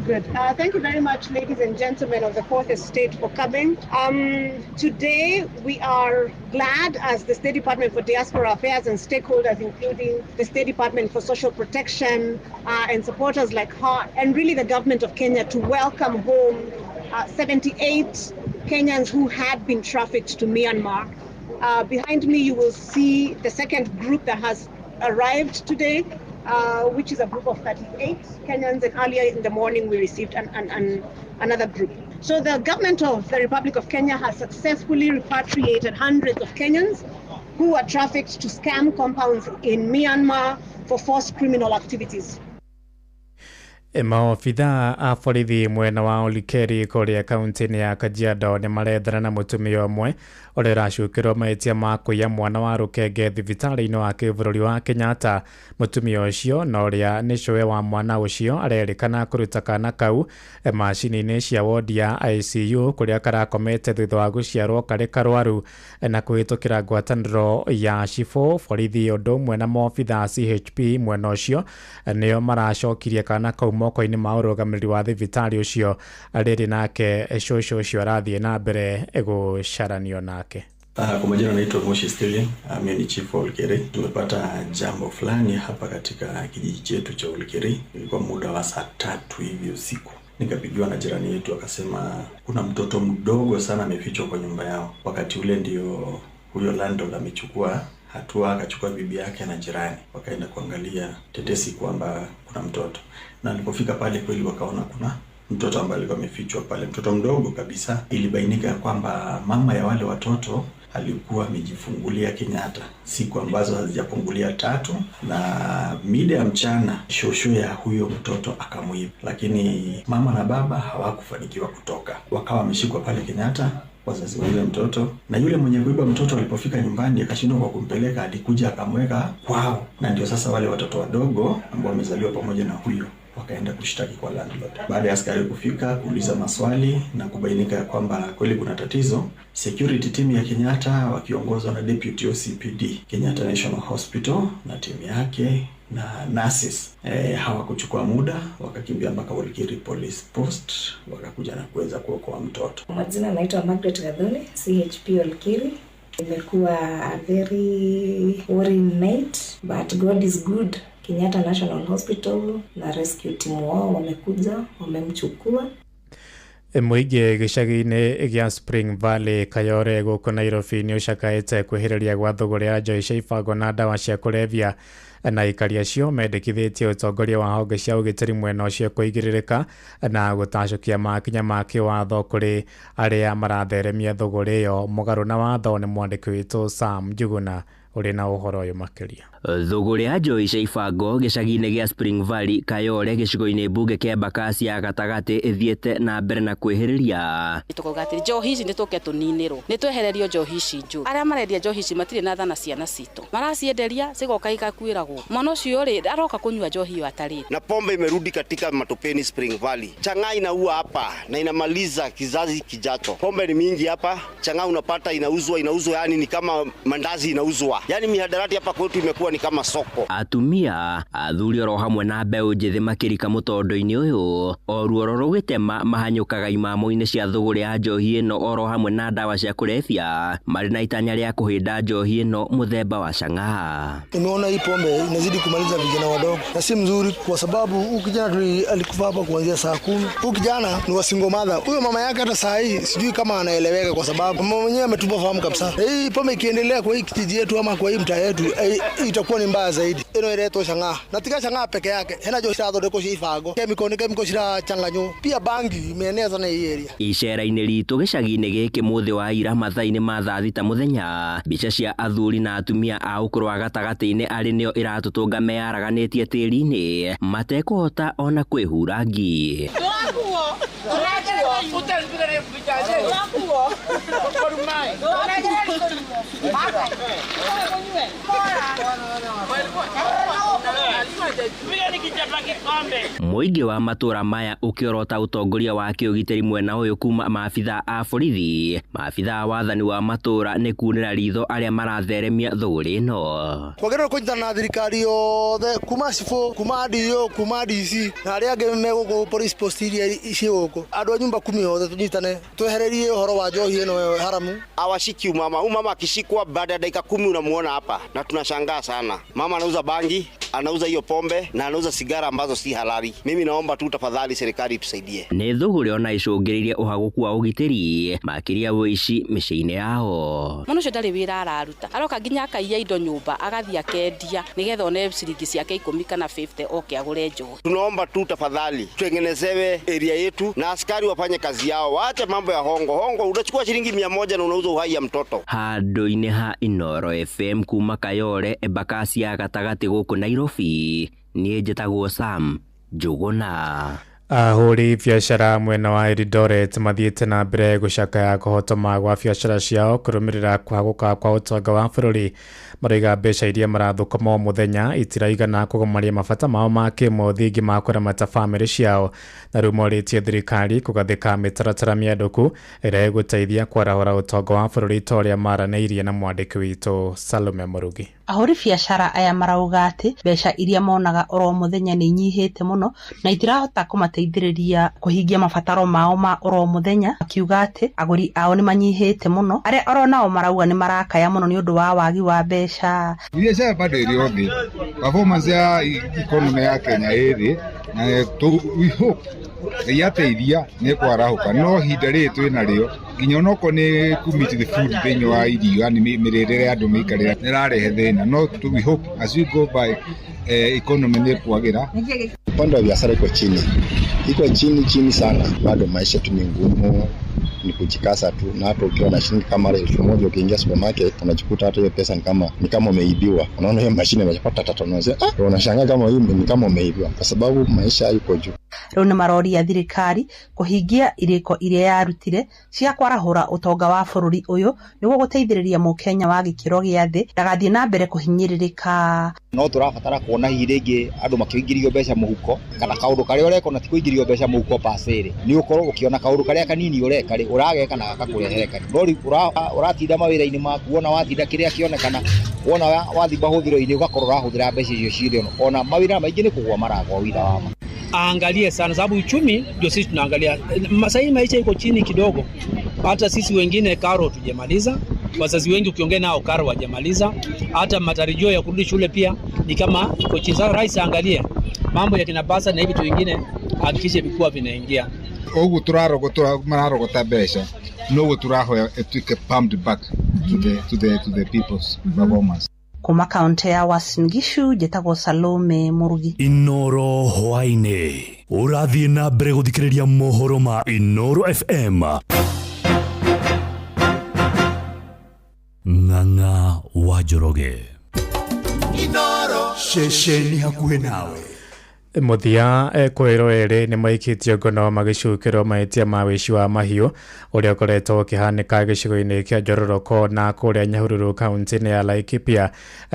Good. Thank you very much, ladies and gentlemen of the Fourth Estate, for coming. Today, we are glad as the State Department for Diaspora Affairs and stakeholders, including the State Department for Social Protection and supporters like her, and really the government of Kenya, to welcome home 78 Kenyans who had been trafficked to Myanmar. Behind me, you will see the second group that has arrived today, which is a group of 38 Kenyans, and earlier in the morning we received another group. So the government of the Republic of Kenya has successfully repatriated hundreds of Kenyans who were trafficked to scam compounds in Myanmar for forced criminal activities. Maobitha a borithi mwena wa Olikeri kũrĩa kaunti-inĩ ya Kajiado nĩ marethana na mũtumia ũmwe ũrĩa ũracukĩrwo mahĩtia ma kũiya mwana wa rũkenge thibitarĩ-inĩ wa kĩbũrũri wa Kenyatta. Mũtumia ũcio na ũrĩa nĩ cũwe wa mwana ũcio arerĩkana kũruta kana kau macini-inĩ cia wodi ya ICU kũrĩa karakomete thutha wa gũciarwo karĩ karwaru, na kũhĩtũkĩra ngwatanĩro ya cibũ, borithi ũndũ ũmwe na maobitha CHP mwena ũcio nĩo maracokirie kana kau moko-inĩ ma ũrũgamĩrĩri wa thibitarĩ ũcio. Rĩrĩ nake cũcũ ũcio arathiĩ na mbere gũcaranio nake. Kwa majina naitwa Moshi Stilling, mimi ni chief wa Olikeri. Tumepata jambo fulani hapa katika kijiji chetu cha Olikeri. Ilikuwa muda wa saa 3 hivi usiku. Nikapigiwa na jirani yetu akasema kuna mtoto mdogo sana amefichwa kwa nyumba yao. Wakati ule ndio huyo landlord amechukua hatua, akachukua bibi yake na jirani wakaenda kuangalia tetesi kwamba kuna mtoto. na alipofika pale kweli wakaona kuna mtoto ambaye alikuwa amefichwa pale, mtoto mdogo kabisa. Ilibainika kwamba mama ya wale watoto alikuwa amejifungulia Kenyatta siku ambazo hazijapungulia 3, na mida ya mchana shosho ya huyo mtoto akamuiba, lakini mama na baba hawakufanikiwa kutoka, wakawa wameshikwa pale Kenyatta wazazi wa yule mtoto. Na yule mwenye kuiba mtoto alipofika nyumbani akashindwa kwa kumpeleka, alikuja akamweka kwao, na ndio sasa wale watoto wadogo ambao wamezaliwa pamoja na huyo wakaenda kushtaki kwa landlord. Baada ya askari kufika kuuliza maswali na kubainika ya kwamba kweli kuna tatizo, security team ya Kenyatta wakiongozwa na deputy OCPD Kenyatta National Hospital na timu yake na nurses hawakuchukua muda, wakakimbia mpaka Olkeri Police Post, wakakuja na kuweza kuokoa mtoto. Majina naitwa Margaret Gathoni, CHP Olkeri. Imekuwa a very worrying night, but God is good. Kenyatta National Hospital na rescue team wao wamekuja, wamemchukua. Muingi gicagi-ini gia Spring Valley Kayore guku Nairobi ni ucakaite kwihiriria gwa thogora ya njoi cia ibango na ndawa cia kulevya, na ikari acio mendekithitie utongoria wa honge cia ugitiri mwena ucio kuigiririka na gutacukia makinya ma kiwatho kuri aria maratheremia thogora iyo. Mugaru na watho ni mwandiki witu Sam Njuguna uri na uhoro uyu makiria. Thogora ya njoi cia ibango gicagi-ini gia Spring Valley Kayore gicigo-ini bunge kia Embakasi ya gatagati ithiete na mbere na kwihiriria. Tukoga ati njohi ici nituke tuninirwo, nitwehererio njohi ici njuru. Aria marendia njohi ici matire na thana ciana citu, maracienderia cigoka igakwiragwo. Mwana ucio ri aroka kunywa njohi hiyo atari. Na pombe imerudi katika matopeni Spring Valley. Chang'aa inaua hapa na inamaliza kizazi kijacho. Pombe ni mingi hapa, chang'aa unapata inauzwa yani ni kama mandazi inauzwa. Yani mihadarati hapa kwetu imekuwa ni kama soko. Atumia athuri oro hamwe na mbeu njithi makirika mutondo-ini uyu oruo rorogitema mahanyukaga imamo-ini cia thogora ya njohi ino oro hamwe na ndawa cia kulevya mari na itanya ria kuhinda njohi ino muthemba wa chang'aa. Nimeona hii pombe inazidi kumaliza vijana wadogo na si mzuri, kwa sababu huyu kijana alikufa hapa kuanzia saa 10. Huyu kijana ni wa single mother. Huyo mama yake hata saa hii sijui kama anaeleweka, kwa sababu mama mwenyewe ametupa fahamu kabisa. Hii pombe ikiendelea kwa hii kijiji yetu ama kwa hii mtaa yetu itakuwa ni mbaya zaidi. Ino iretwo chang'aa, na tika chang'aa peke yake, hena njohi cirathondekwo cia ibango, kemiko cirachanganyo, pia bangi imeenea sana hii area. Icera-ini ritu gicagi-ini giki muthi wa ira mathaa-ini ma thaa 6 muthenya, mbica cia athuri na atumia a ukuru wa gatagati-ini ari nio iratutunga meyaraganitie tiri-ini matekuhota ona kwihura ngi. Muingi wa matura maya ukiorota utongoria wa kiugitiri mwena uyu kuma maabitha a borithi, maabitha wathani wa matura ni kunira ritho aria maratheremia thogora ino. Kwagera kunyitana na thirikari yothe kuma cifo kuma dio kuma DC na aria ange meguko police post iria ici guku andu a nyumba 10 yothe tunyitane twehererie uhoro wa njohi ino haramu. Awashiki mama akishikwa baada ya dakika 10 unamuona hapa, na tunashangaa sana. Mama anauza bangi, anauza hiyo pombe na anauza sigara ambazo si halali. Mimi naomba tu tafadhali serikali tusaidie. Ni thogora ona icungiririe uhaguku wa ugitiri makiria wici micii-ini yao. Mwana ucio ndari wira araruta, aroka nginya akaiya indo nyumba agathia kendia nigetha one ciringi ciake 10 kana 50 oke agure njohi. Tunaomba tu tafadhali tutengenezewe area yetu na askari wafanye kazi yao, waache mambo ya hongo. Unachukua shilingi 100 na unauza uhai ya mtoto. Handu-ini ha Inoro FM kuma Kayore Embakasi ya gatagati guku Nairobi, nie njitagwo Sam Njuguna. Ahuri biacara mwena wa Eldoret mathiete na mbere gucakaya kuhotoma gwa biacara ciao kurumirira kwaguka kwa utonga wa bururi. Mariga mbeca iria marathukuma muthenya itiraigana kugomaria mabata mao ma kimuthingi ma kuramata family ciao, na riu moritie thirikari kugathika mitaratara mianduku iria iguteithia kwarahura utonga wa bururi toria maraneirie na mwandiki witu Salome Murugi. Ahuri biacara aya marauga ati mbeca iria monaga oro muthenya ni nyihite muno na itirahota kumateithiriria kuhingia mabataro mao ma oro muthenya, akiuga ati aguri ao ni manyihite muno aria oro nao marauga ni marakaya muno ni undu wa wagi wa mbeca. Biacara bado iri thi, performance ya economy ya Kenya iri na we hope yateithia ni kwarahuka, no hinda ri twina rio nginya noko ni kumit the food thini wa irio, yani mirire andu mikarira nirarehe thina, no we hope as we go by economy ni kwagira. upande wa biashara iko chini sana, bado maisha tu ni ngumu, ni kujikasa tu. Na hata ukiwa na shilingi kama 1,000 ukiingia supermarket unajikuta hata hiyo pesa ni kama umeibiwa. Unaona hiyo mashine imepata tata, unashangaa kama hii ni kama umeibiwa, kwa sababu maisha iko juu. Riu ni maroria thirikari kuhingia iriko iria yarutire cia kwarahura utonga wa bururi uyu niguo guteithiriria mukenya wa gikiro gia thi ndagathie na mbere kuhinyiririka. No turabatara kuona hiringi andu makiingirio mbeca muhuko, kana kaundu karia ureka na tikuingirio mbeca muhuko pasere ni ukorwo ukiona kaundu karia kanini ureka ri urageka na gakakurehereka ndori uratinda mawira-ini maku, wona watinda kiria kionekana, wona wathimba huthiro-ini ugakorwo urahuthira mbeca icio ciothe, ona mawira maingi ni kugwa maragwa wira wama. Aangalie sana sababu uchumi ndio sisi tunaangalia. Sasa hii maisha iko chini kidogo. Hata sisi wengine karo tujamaliza. Wazazi wengi ukiongea nao karo wajamaliza. Hata matarajio ya kurudi shule pia ni kama iko chini. Sasa rais aangalie mambo ya kinabasa na hivi vitu vingine hakikishe vikua vinaingia. Ogu mararogota mbeca. No turahoya etuike pumped back to the people's performance. Kuma kaunti ya Uasin Gishu jetagwo Salome Murugi. Inoro hwaine urathie na mbere guthikiriria mohoro ma Inoro FM. Ng'ang'a wa Njoroge. Inoro shesheni hakuhe nawe. Muthia kwiro eri ni maikitio ngono magicukiro maitia ma wici wa mahiu uria koretwo kihanika gicigo-ini kia Njororoko na kuria Nyahururu kaunti-ini ya Laikipia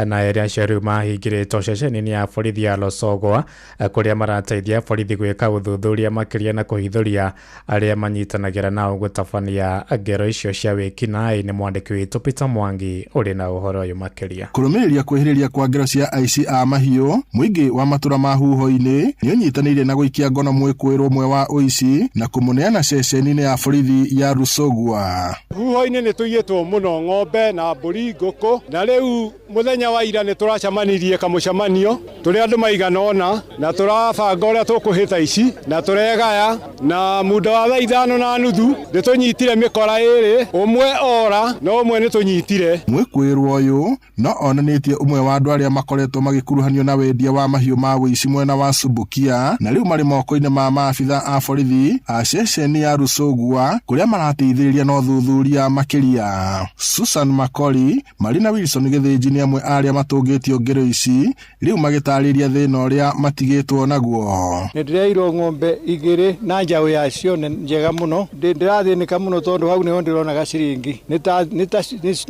na area cia mahingiritwo ceceni-ini ya borithi ya Losogwa kuria marateithia borithi gwika uthuthuria makiria na kuhithuria aria manyitanagira nao gutabania ngero icio cia wikinaĩ. Ni mwandiki witu Peter Mwangi uri na uhoro uyu makiria. Kurumiriria kwihiriria kwa ngero cia aici a mahiu muingi wa matura ma huho-ini nionyitanire na guikia ngono mwikwiru mwe wa uici na kumuneana ceceni-ini ya borithi ya Rusogwa. Huho-ini ni tuyitwo muno ng'ombe na mburi nguku, na riu muthenya wa ira ni turacamanirie kamucamanio turi andu maiganona na turabanga uria tukuhita ici na turegaya na muda wa 5:30 ni tunyitire mikora iri, umwe ora no umwe ni tunyitire. Mwikwiru uyu no onanitie umwe wa andu aria makoretwo magikuruhanio na wendia wa mahiu ma uici mwena wa Subukia, na riu mari moko-ini ma maabitha a borithi a ceceni ya Rusogwa kuria marateithiriria no thuthuria makiria. Susan Makori Marina Wilson githinji ni amwe aria matungitio ngero ici riu magitariria thina uria matigitwo naguo. Ndireirwo ng'ombe igiri na njaũ yacio njega muno, ndirathinika muno tondu hau niho ndironaga ciringi ni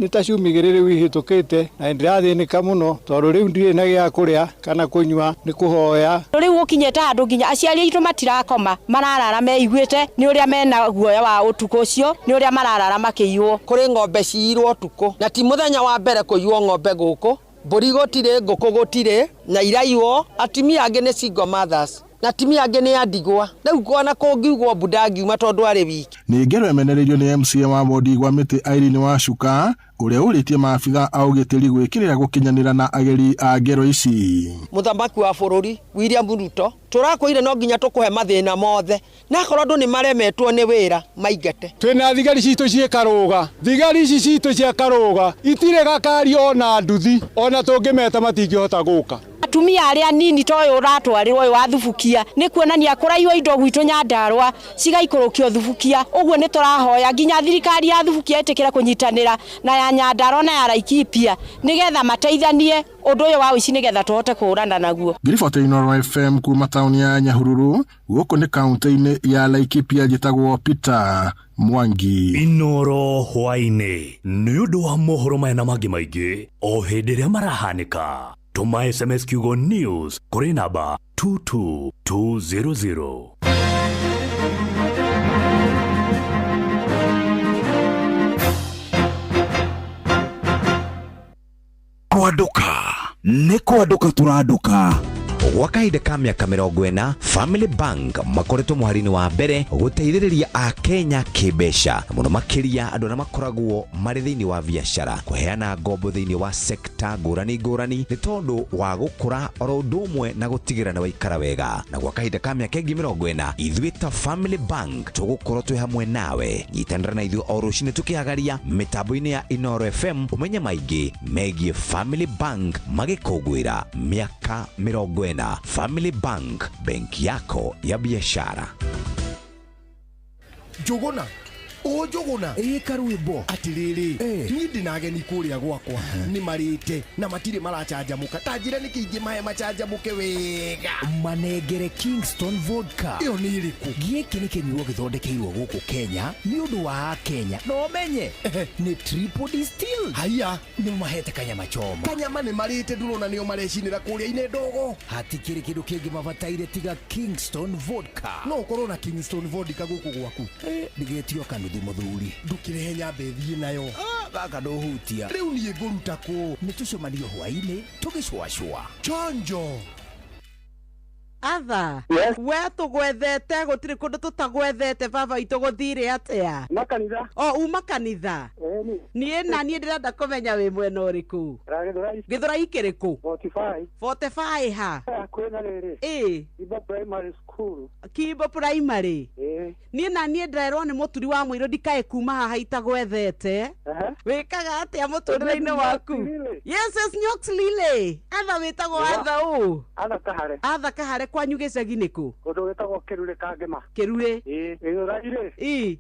ta ciumia igiri riu ihitukite, na ndirathinika muno tondu riu ndire na gia kuria kana kunywa ni kuhoya. Riu ukinyete handu nginya aciari aitu matirakoma, mararara meiguite ni uria mena guoya wa utuko ucio, ni uria mararara makiiywo. Kuri ng'ombe ciirwo utuko na ti muthenya wa mbere kuiywo ng'ombe guku, mburi gutire, nguku gutire na iraiywo. Atimia angi ni single mothers na atimia angi ni andigwa, riu kuona kungiugwo buda ngiuma tondu ari wiki. Ni ngero emenereirio ni MCA wa Bodi gwa Miti Irene Wacuka uria uritie maabitha au gitiri gwikirira gukinyanira na ageri a ngero ici. Muthamaki wa bururi William Ruto turakwire no nginya tukuhe mathina mothe na korwo ndu ni maremetwo ni wira maigete. Twina thigari citu ciekaruga, thigari ici citu ciekaruga itire gakari ona nduthi ona tungimeta matingihota guka. Atumia aria nini toyo uratwarirwo uyu wa thubukia ni kuonania kuraiwa indo gwitu Nyandarua cigaikurukio thubukia. Uguo ni turahoya nginya thirikari ya thubukia itikira kunyitanira na ya Nyandarua na ya Laikipia nigetha mateithanie undu uyu wa uici nigetha tuhote kuhurana naguo. Riboti Inoro FM kuma tauni ya Nyahururu guku ni kaunti-ini ya Laikipia jitagwo Peter Mwangi. Inoro hwaine ni undu wa mohoro mena mangi maingi o hindi ria marahanika. Tuma SMS kiugo news kuri namba 22200. Kwaduka turaduka. Gwa kahinda ka miaka 40 Family Bank makoretwo muharini wa mbere guteithiriria a Kenya kibesha muno makiria andu na makoragwo mari thiini wa biashara kuheana ngombo thiini wa sekta ngurani ni tondu wa gukura oro ndumwe na gutigira na waikara wega. Na gwa kahinda ka miaka 40 ithuĩ ta Family Bank tugukorwo twi hamwe nawe, nyitanira na ithuĩ o rucini tukihagaria mitambo-ini ya Inoro FM umenye maingi megie Family Bank magikugwira miaka 40. Ngwena. Family Bank, benki yako ya biashara. Jogona o Jogona karwimbo atiriri ni ndinageni kuria gwakwa ni marite na matire marachanja muka tajira nikingi mahe machanja muke wega manengere Kingston vodka iyo ni iriku gieki ni kinyuo githondekeirwo guku Kenya ni undu wa Kenya no menye ni triple distilled haya ni mahete kanyama choma ni marite ndurona nio marecinira kuria ine ndogo hatikiri kindu kingi mabataire tiga Kingston vodka no korona Kingston vodka guku gwaku ndigetio kanu muthuri ndukire nyambe thie nayo gaka ndohutia riu nie nguruta ku nitucomanio hwaini tugicwacwa chonjo Atha we tugwethete gutiri kundu tutagwethete baba itu guthire atia makanitha uma kanitha nie ndirenda kumenya wi mwena uriku Githurai kiriku 45 ha kwena riri Kibo primary nie ndirerwo ni muturi wa mwiro ndikae kuma haha itagwethete wikaga atia muturire-ini waku yes Nyox Lile atha witagwo atha kahare kwanyu gicagi ku undu witagwo kirure kangema kirure Githurai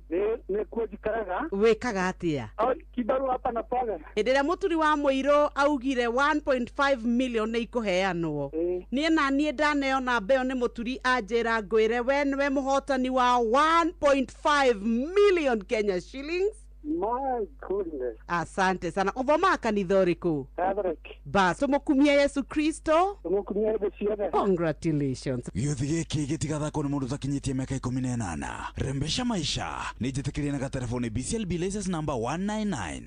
ni kuojikaraga wikaga atia kibaru hapa na pale ndire muturi wa mwiro augire 1.5 million ni ikuheanwo nie ndaneona mbeo ni muturi anjira ngwire we niwe muhotani wa 1.5 million Kenya shillings. My goodness. Asante sana. Uthoma kanitha uriku? Catholic. Bas, tumukumia Yesu Kristo. Tumukumia Yesu Kristo. Congratulations. Gĩuthi gĩkĩ gĩtigathakwo nĩ mũndũ ũtakinyĩtie mĩaka 18. Rembesha maisha nĩ njĩtĩkĩrie na gatelefoni BCLB license number 199.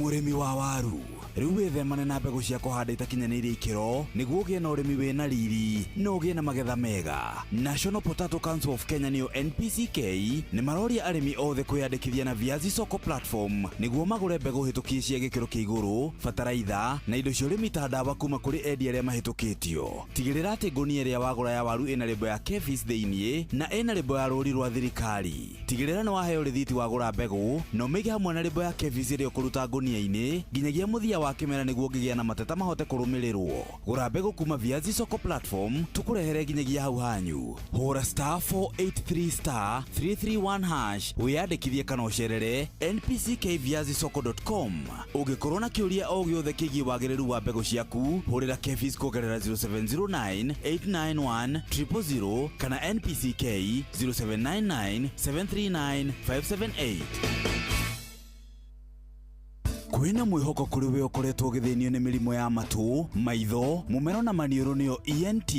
Mũrĩmi wa waru riu wĩthemane na mbegũ cia kũhanda itakinyanĩirie ikĩro nĩguo ũgĩe na ũrĩmi wĩna riri na ũgĩe na magetha mega. National Potato Council of Kenya nĩyo NPCK nĩ maroria arĩmi othe kwĩyandĩkithia na Viazi Soko platform nĩguo magũre mbegũ hĩtũkie cia gĩkĩro kĩa igũrũ, bataraitha na indo cia ũrĩmi ta ndawa kuma kũrĩ endia arĩa mahĩtũkĩtio. Tigĩrĩra atĩ ngũnia ĩrĩa wagũra ya waru ĩna lebo ya KEVIS thĩiniĩ na ĩna lebo ya rũri rwa thirikari. Tigĩrĩra nĩ waheo rĩthiti wagũra mbegũ na ũmĩige hamwe na lebo ya KEVIS ĩrĩa ũkũruta ngũnia-inĩ nginyagia mũthia wa kĩmera nĩguo ngĩgĩa na mateta mahote kũrũmĩrĩrwo. Gũra mbegũ kuma Viazi Soko platform tũkũrehere nginyagia hau hanyu. Hũra *483*331# wĩyandĩkithie kana ũcerere npckviazisoko.com. Ũngĩkorwo na kĩũria o gĩothe kĩgiĩ wagĩrĩru wa mbegũ ciaku hũrĩra KEVIS kũgerera 0709899000 kana NPCK 0799739578. Kwina mwihoko kuri we ukoretwo githinio ni mirimo ya matu, maitho, mumero na maniuru niyo ENT.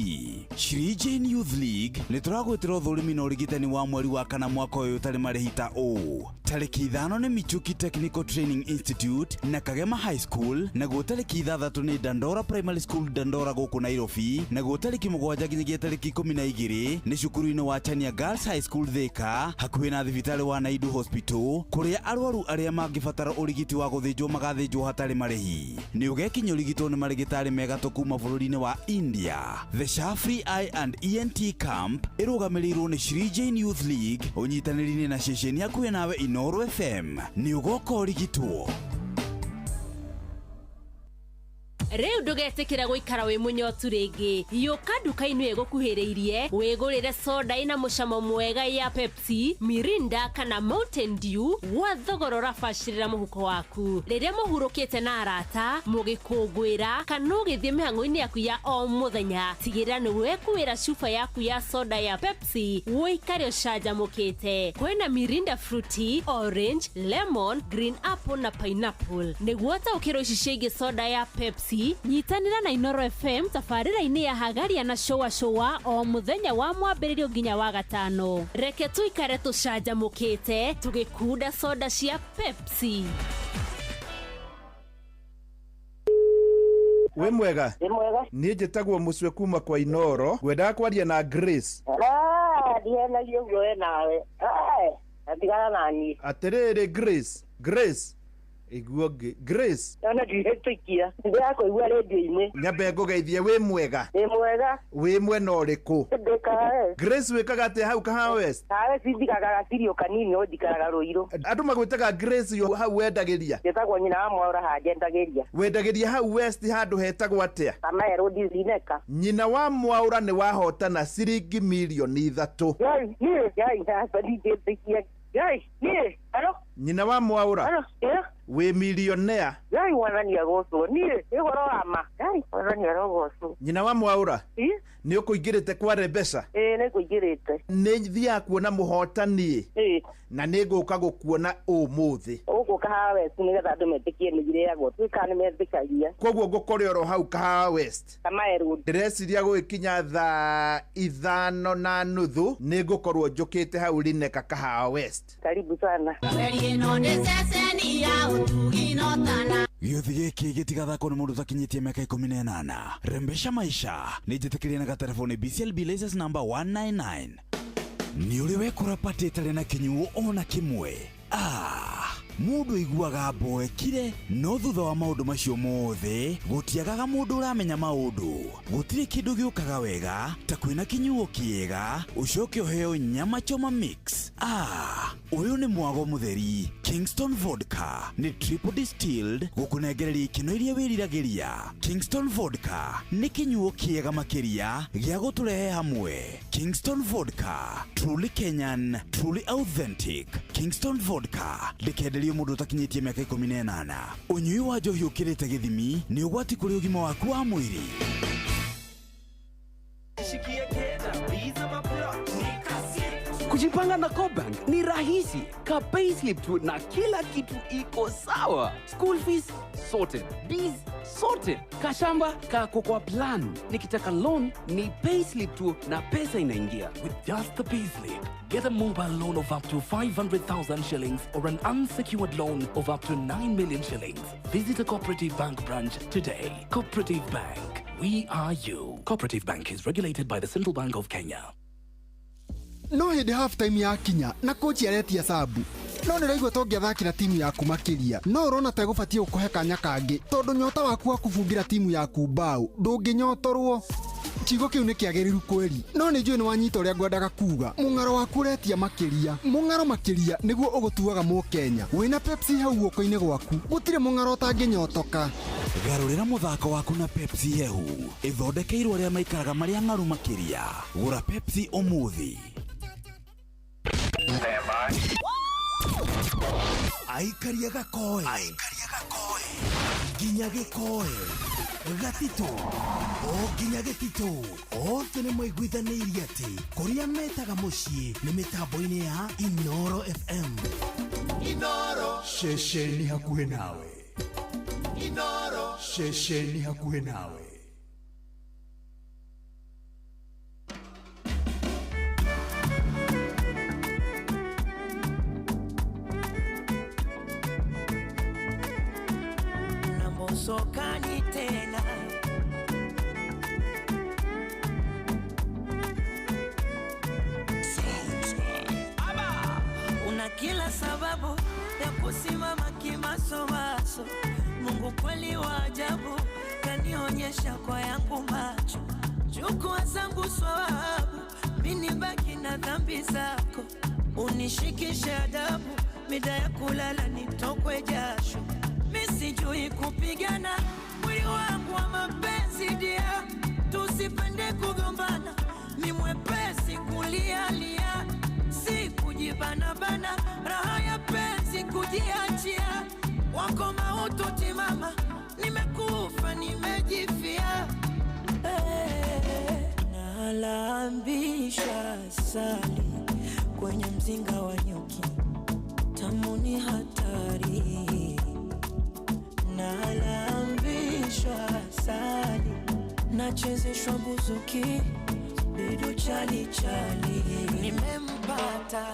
Shri Jain Youth League ni turagwitira uthurimi na urigitani wa mweri wa kana mwaka uyu tari marihita u. Tariki 5 ni Michuki Technical Training Institute na Kagema High School, na guo tariki 6 ni Dandora Primary School Dandora guku Nairobi, na guo tariki 7 nginyagia tariki 12 ni cukuru-ini wa Chania Girls High School Thika, hakuhi na thibitari wa Naidu Hospital, kuria arwaru aria mangibatara urigiti wa guthinjwo magathĩnjwo hatarĩ marĩhi. Nĩ ũgekinya ũrigitwo nĩ marĩgĩtarĩ mega kuma bũrũri-inĩ wa India. The Shafri Eye and ENT Camp ĩrũgamĩrĩirwo nĩ Shri Jain Youth League ũnyitanĩri-inĩ na ceceni hakuhĩ nawe Inooro FM. Nĩ ũgoka ũrigitwo. Riu ndugetikira guikara wi munyotu ringi yuka nduka-ini igukuhiriirie wigurire soda ina mucamo mwega ya Pepsi, Mirinda kana Mountain Dew wa thogora urabacirira muhuko waku. Riria muhurukite na arata mugikungwira kana ugithie mihango-ini yaku ya o muthenya, tigirira ni wekuira cuba yaku ya soda ya Pepsi uikare ucanjamukite. Kwina Mirinda Fruity, Orange, Lemon, Green Apple na Pineapple. Niguo taukiro ici ciĩgiĩ soda ya Pepsi nyitanira na Inooro FM tabarĩra-inĩ ya Hagaria na showa o muthenya wa mwambĩrĩrio nginya wa gatano. Reke tuikare tucanjamũkĩte tugĩkunda soda cia Pepsi. We mwega? Niĩ njĩtagwo Mũcwe kuma kwa Inooro, ngwendaga kwaria na Grace. Ndiena guo nawe. Atigana nani. Atĩrĩrĩ Grace. Iguoge Grace. Ana ndihetikia. Ndako igwa radio-ini. Nyambe ngugeithie wi mwega. Wi mwega. Wi mwena uriku? Ndikae. Grace wikaga atia hau Kahawa West? Kahawa sindikaga gatirio kanini odikaraga Ruiru. Andu magwitaga Grace yo hau wendagiria. Ndetagwo nyina wa Mwaura hanjendagiria. Wendagiria hau West handu hetagwo atia? Kama road zineka. Nyina wa Mwaura ni wahotana ciringi milioni 3. Yai, hapa ndihetikia. Yai, alo? Nyina wa Mwaura? Alo, we millionaire. Yai wanania goso. Igoro ama. Yai wanania goso. Nyina wa Mwaura? Ni ukuingirite kwa rebesa? Ni kuingirite. Ni thia kuona muhotani. Na ni nguka gukuona umuthi. Ugu Kahawa West ni getha andu metikie ni gire yago. Twika ni metikagia. Koguo ngukore oro hau Kahawa West. Kama road. Ndĩreciria gũkinya thaa 5:30 nĩ ngũkorwo njũkĩte hau Lineka Kahawa West. Karibu sana. Gĩothi gĩkĩ gĩtigathakwo nĩ mũndũ ũtakinyĩtie mĩaka 18. Rembesha maisha nĩ njĩtĩkĩrie na gatelefoni BCLB license number 199. Nĩ ũrĩ wekora pati ĩtarĩ na kĩnyuo ona kĩmwe. Mũndũ iguaga mboekire no thutha wa maũndũ macio mothe gũtiagaga mũndũ ũramenya maũndũ. Gũtirĩ kĩndũ gĩũkaga wega ta kwĩna kĩnyuo kĩega ũcoke ũheo nyama choma mix. Ũyũ nĩ mwago mũtheri. Kingston Vodka nĩ triple distilled gũkũnengereria ikeno iria wĩriragĩria. Kingston Vodka nĩ kĩnyuo kĩega makĩria gĩa gũtũrehe hamwe. Kingston Vodka, truly Kenyan, truly authentic. Kingston Vodka ndĩkenderio mũndũ ũtakinyĩtie mĩaka 18. Ũnyui wa njohi ũkĩrĩte gĩthimi nĩ ũgwati kũrĩ ũgima waku wa mwĩrĩ. Kujipanga na Cobank ni rahisi. Ka payslip tu na kila kitu iko sawa. School fees sorted, bills sorted. Kashamba kako kwa plan. Nikitaka loan ni payslip tu na pesa inaingia. With just the payslip, get a mobile loan of up to 500,000 shillings or an unsecured loan of up to 9 million shillings. Visit a Cooperative Bank branch today. Cooperative Bank, we are you. Cooperative Bank is regulated by the Central Bank of Kenya. No hindi half time yakinya na coach aretia sabu. No niraigua tongiathakira timu yaku makiria. No urona ta gubatie ukuhe kanya kangi tondu nyota waku wa kubungira timu yaku mbao ndunginyotorwo. Kiugo kiu ni kiagiriru kweri. No ni njui ni wanyita uria ngwendaga kuga. Mung'aro waku uretia makiria. Mung'aro makiria niguo ugutuaga mu Kenya. Wina Pepsi hau guoko-ini gwaku. Gutire mung'aro utanginyotoka. Garurĩra muthako waku na Pepsi hehu. Ithondekeirwo arĩa maikaraga marĩa ng'aru makiria. Gũra Pepsi umuthi. Aikaria gakoe. Nginya gĩkoe. Gatito. Nginya gĩtito. Othe nĩ maiguithanĩirie atĩ kũrĩa metaga mũciĩ nĩ mĩtambo-inĩ ya Inoro FM. Inoro. Ceceni hakuhĩ nawe. Inoro. Ceceni hakuhĩ nawe. Sokani tena una kila sababu ya kusimama kimasomaso. Mungu kweli wa ajabu kanionyesha kwa yangu macho. Chukua zangu swawabu mini baki na dhambi zako. Unishikishe adabu mida ya kulala nitokwe jasho. Sijui kupigana mwili wangu wa mapenzi dia. Tusipende kugombana ni mwepesi kulialia. Si kujibanabana raha ya penzi kujiachia. Wako mautu timama nimekufa nimejifia. Nalambisha sali kwenye mzinga wa nyuki. Tamu ni hatari. Nalambishwa sali nachezeshwa buzuki bidu chali chali. Nimempata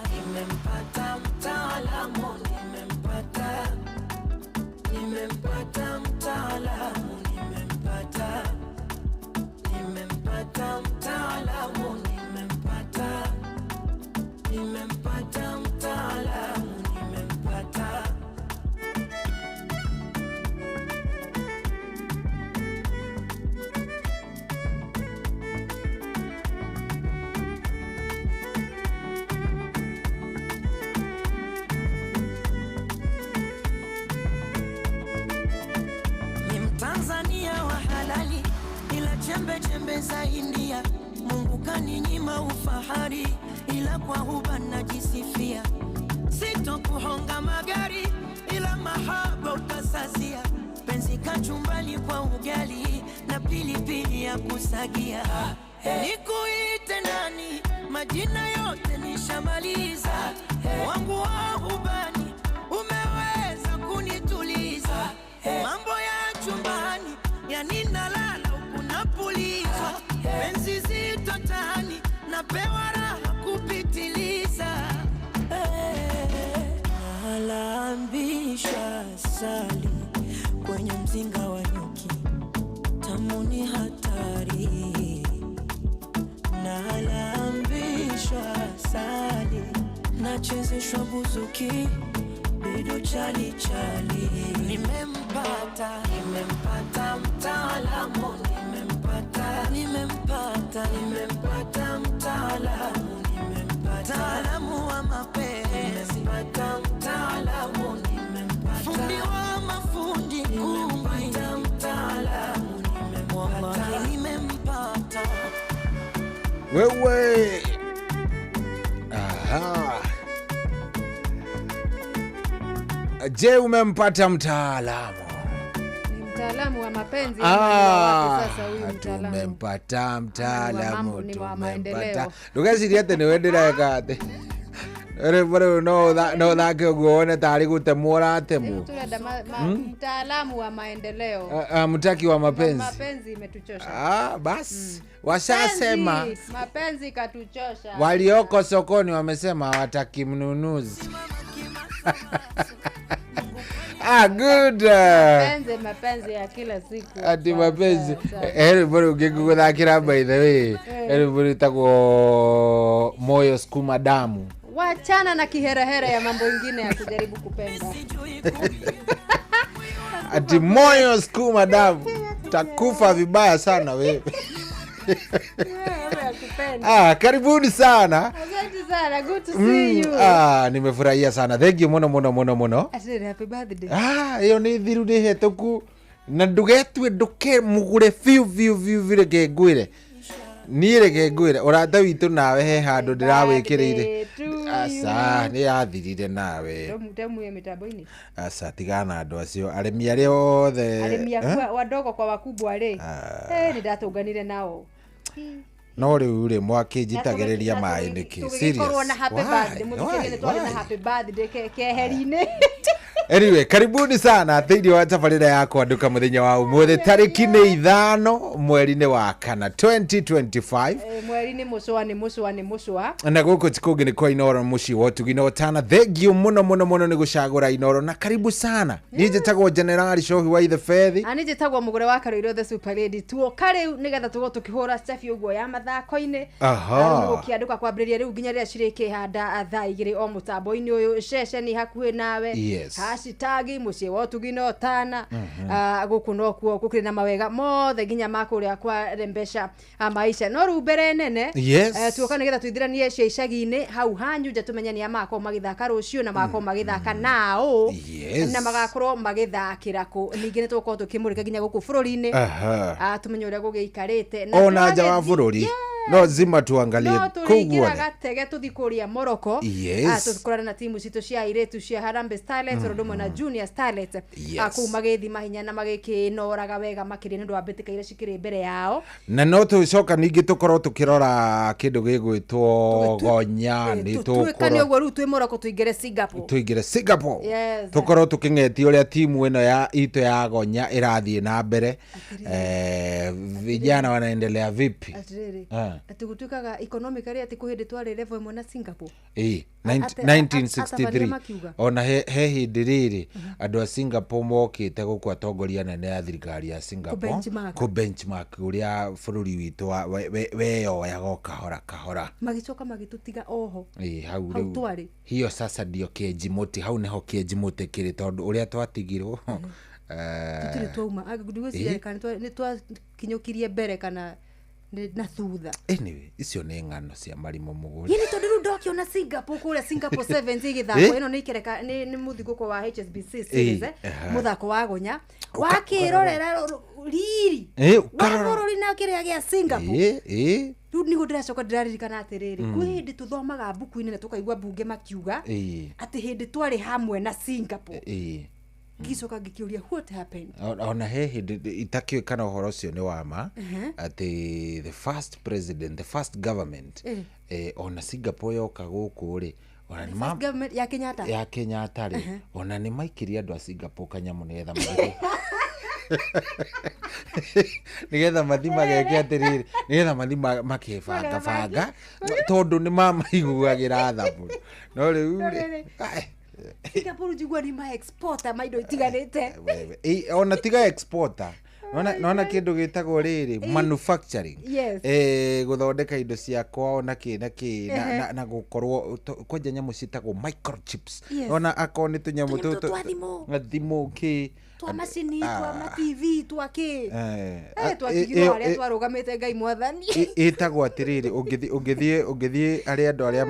mtaalamu. Nimempata mtaalamu. Nimempata mtaalamu. Nimempata mtaalamu. jembe za India. Mungu kaninyima ufahari, ila kwa huba najisifia. Sitokuhonga magari, ila mahaba utasasia. Penzi kachumbani kwa ugali na pilipili ya kusagia. Nikuite nani? Majina yote nishamaliza. Wangu wa hubani umeweza kunituliza. Mambo ya chumbani yani nalala huku napulizwa. Penzi zito tani napewa raha kupitiliza. Nalambisha sali kwenye mzinga wa nyuki, tamu ni hatari. Nalambisha sali, nachezeshwa buzuki, bidu chali chali. Nimempata mtaalamu, nimempata mtaalamu, mtaalamu wa mapenzi, mtaalamu, fundi wa mafundi, nimempata mtaalamu, nimempata. Wewe. Aha. Je, umempata mtaalamu? Mtaalamu wa mapenzi sasa huyu mtaalamu. Tumempata mtaalamu, ni wa maendeleo. Ndugecirie ati ni wendira kate. Ere no thake uguone tari gutemwo ratemu. Mtaalamu wa maendeleo. Mtaki wa mapenzi. Mapenzi imetuchosha. Basi. Washasema mapenzi katuchosha. Walioko sokoni wamesema hawataki mnunuzi. Good. Mapenzi ya kila siku. Ati mapenzi. Everybody ukikuthakira by the way. Everybody tako moyo sukuma damu. Wachana na kiherehere ya mambo mengine ya kujaribu kupenda. Ati moyo sukuma damu. Takufa vibaya sana wewe. Karibuni sana. Asante sana. Good to see you. Nimefurahia sana. Thank you muno. Happy birthday. Iyo ni thiru ni hetoku na ndugetwe nduke mugure fiu vile kengwire. Niire kengwire urata witu nawe he handu ndirawikirire. Asa ni yathirire nawe. Mtemu ya mitaboini. Asa tigana andu acio aremi aria othe. Aremi wadogo kwa wakubwa ri. Ni ndatunganire nao. No riu ri mwakinjitagiriria mai niki serious. Tugikorwo na happy birthday muthikirire twari na happy birthday keheri-ini. Anyway, karibuni sana thĩinĩ wa tabarĩra yakwa nduka mũthenya wa ũmũthĩ tarĩki nĩ 5 mweri-inĩ wa kana 2025. Mweri-inĩ mũcwa na gũkũ ti kũngĩ nĩ kwa Inoro mũciĩ wa ũtugi na ũtana. Thengiũ mũno nĩ gũcagũra Inoro na karibu sana. Niĩ njĩtagwo General Shohi wa Ithe Fethi. Ani njĩtagwo Mũgũre wa Karoiro the Super Lady. Tuoka rĩu nĩgetha tũgwo tũkĩhũra Steffi ũguo ya mathako-inĩ. Gũkĩandĩka kwambĩrĩria rĩu nginya rĩrĩa cirĩkĩhanda thaa 2 o mũtambo-inĩ ũyũ ceceni hakuhĩ nawe. Hashtag muciĩ wa ũtugi na ũtana. Gũkũ no kuo gũkĩrĩ na mawega mothe nginya makũrĩa kwa Rembesha maisha. No rĩu mbere nene tuoka nĩgetha tuithiranie cia icagi-inĩ hau hanyu nja tũmenye nĩ amako magĩthaka rũciũ na mako magĩthaka nao na magakorwo magĩthakĩra kũ. Ningĩ nĩ tũkorwo tũkĩmũrĩka nginya gũkũ bũrũri-inĩ tũmenye ũrĩa gũgĩikarĩte ona nja wa bũrũri. No zima tuangalie kũguo gatege tuthikuria Morocco tukorana na timu cito cia iretu cia Harambee Starlets Rodoma na Junior Starlets kũu magĩthima hinya na magĩkĩnoraga wega makĩria nĩ ũndũ wa mbĩtĩka iria cikĩrĩ mbere yao. Na no tũcoka ningĩ tũkorwo tũkĩrora kĩndũ gĩgwĩtwo gonya nĩ tũkane ũguo rĩu twĩ Morocco tuingĩre Singapore tũkorwo tũkĩng'etia ũrĩa timu ĩno ya itũ ya gonya ĩrathiĩ na mbere. Vijana wanaendelea vipi? Ati gutuikaga economically ati kuhindi twari level imwe na Singapore 1963 ona he hindi riri andu a Singapore mokite guku atongoria nene ya thirikari ya Singapore ku benchmark uria bururi witu weyo yago kahora magicoka magitutiga oho hau twari hiyo sasa ndio Kejimuti hau neho Kejimuti kiri tondu uria twatigirwo tutire twauma agudugweci kana ni twakinyukirie mbere kana na thutha. Anyway, icio nĩ ng'ano cia Marimũ Mũgũri. Yini tondu riu ndokiona Singapore kule Singapore 7 igithako ino ni ikereka ni muthiguko wa HSBC series muthako wa gonya wakirorera riri wakorori na kiria gia Singapore riu ni ndiracoka ndiraririkana atiriri kwi hindi tuthomaga mbuku-ini na tukaigua mbunge makiuga ati hindi twari hamwe na Singapore gicoka ngikiuria what happened ona he hindi itakiũkana ũhoro ũcio nĩ wama ati the first president, the first government ona Singapore yoka gũkũ ri ona ni government ya Kenyatta ri ona ni maikiria andu a Singapore kanyamu nigetha mathi nigetha mathi mageke atiriri nigetha mathi makibanga banga tondu ni mamaiguagira thabu no riu Singapore jigua ni ma exporter maindo itiganite ona tiga exporter nona kindu gitagwo riri manufacturing guthondeka indo cia kwao na ki na gukorwo kwenja nyamu citagwo microchips ona akoni tunyamu tutu thimo ki twa macini twa ma TV twa ki twa kigiro aria twarugamite ngai mwathani itagwo atiriri ungithie ari andu aria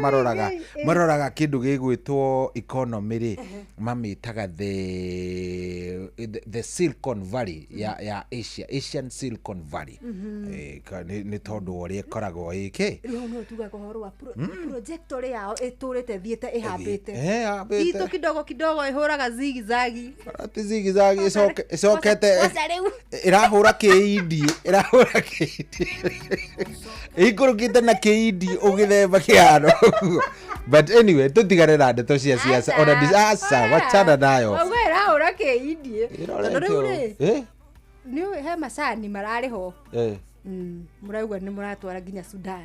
maroraga kindu gigwitwo economy ri mamitaga the Silicon Valley ya Asian Silicon Valley ni tondu ori ikoragwo iki riu no tuga kohorwa projector yao iturite thiete ihambite itu kidogo ihuraga zigizagi ati zigizagi isokete irahura kiindi ikurukite na kiindi ugithemba kiano but anyway tutigane na ndeto cia siasa ona disasa wachana nayo wewe irahura kiindi ni he macani marariho muraigua ni muratwara nginya Sudan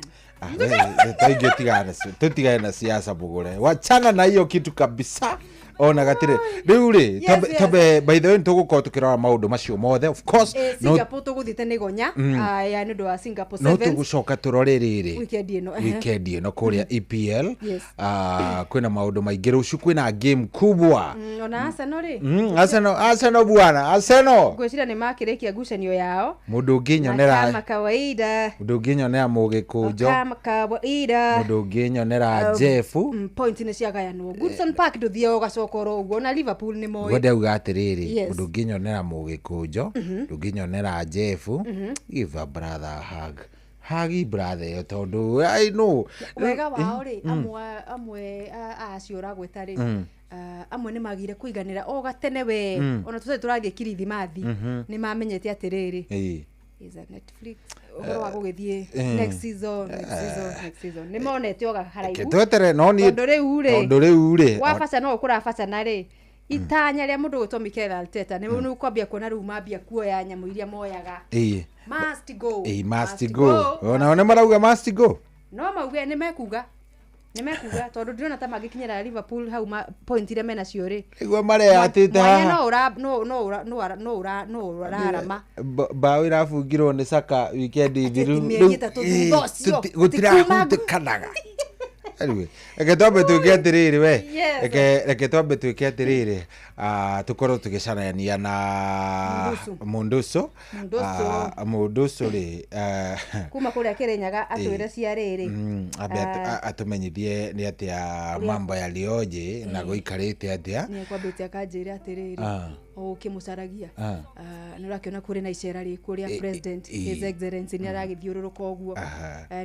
tutigane na siasa bugure wachana na hiyo kitu kabisa ona gatire riu ri tabe by the way tugukorwo tukirora maundu macio mothe of course Singapore tuguthite ni gonya ya ni ndo wa Singapore 7 no tugucoka turore riri weekend ino kuria EPL kwina maundu maingi rucu kwina game kubwa ona Arsenal ri Arsenal bwana Arsenal gwicira ni makirikia ngucanio yao mundu nginyonera kama kawaida mundu nginyonera mugikunjo kama kawaida mundu nginyonera Jeff point ni ciagayanwo Goodson Park nduthie ugacokoro uguo na Liverpool ni moyo wende uga atiriri mundu nginyonera mugikunjo nduginyonera Jeff give a brother hug brother yo tondu I know wega wao ri amwe aciora gwetari amwe ni magire kuiganira o gatene we ona tutari turathie Kirithimathi ni mamenyete atiriri is a Netflix uhoro wa gugithie next season ni monete oga haraihu twetere no ni tondu riu ri wabaca no ukurabaca na ri itanya ria mundu gwitwo Mikel Arteta ni kwambia kuona riu mambia kuoya nyamu iria moyaga must go ona marauga must go no mauge ni mekuga tondu ndirona ta magikinyira Liverpool hau point ile mena ciori igwa mare atite ha no urarama bao irafungirwo ni Saka weekend thiru gutira hutukanaga anyway eketwambe twike atiriri we eketwambe twike atiriri tukorwo tugicanania na munduso ri kuma kuria Kirinyaga atwire cia riri atumenyithie ni atia mambo yalioje na guikarite atia ni kwambite akanjira atiriri ukimucaragia nurakiona kuri na icera ri kuria president his excellency ni aragithiururuka uguo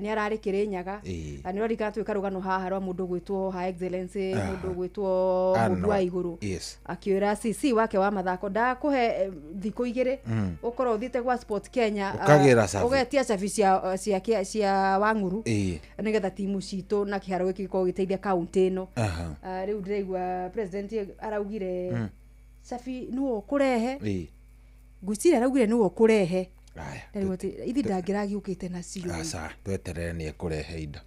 ni arari Kirinyaga ni rorika twika rugano haha rwa mundu gwitwo ha excellency mundu gwitwo mundu wa iguru akiura CC wake wa mathako ndakuhe thiku igiri ukorwo uthite gwa Sport Kenya ugetia cabi cia Wanguru nigetha timu citu na kiharo giki gikorwo giteithia kaunti ino riu ndiraigua president araugire cabi nuo kurehe ngwicira araugire nuo kurehe ithi ndangiragiukite nacio tweterere ni ekurehe indo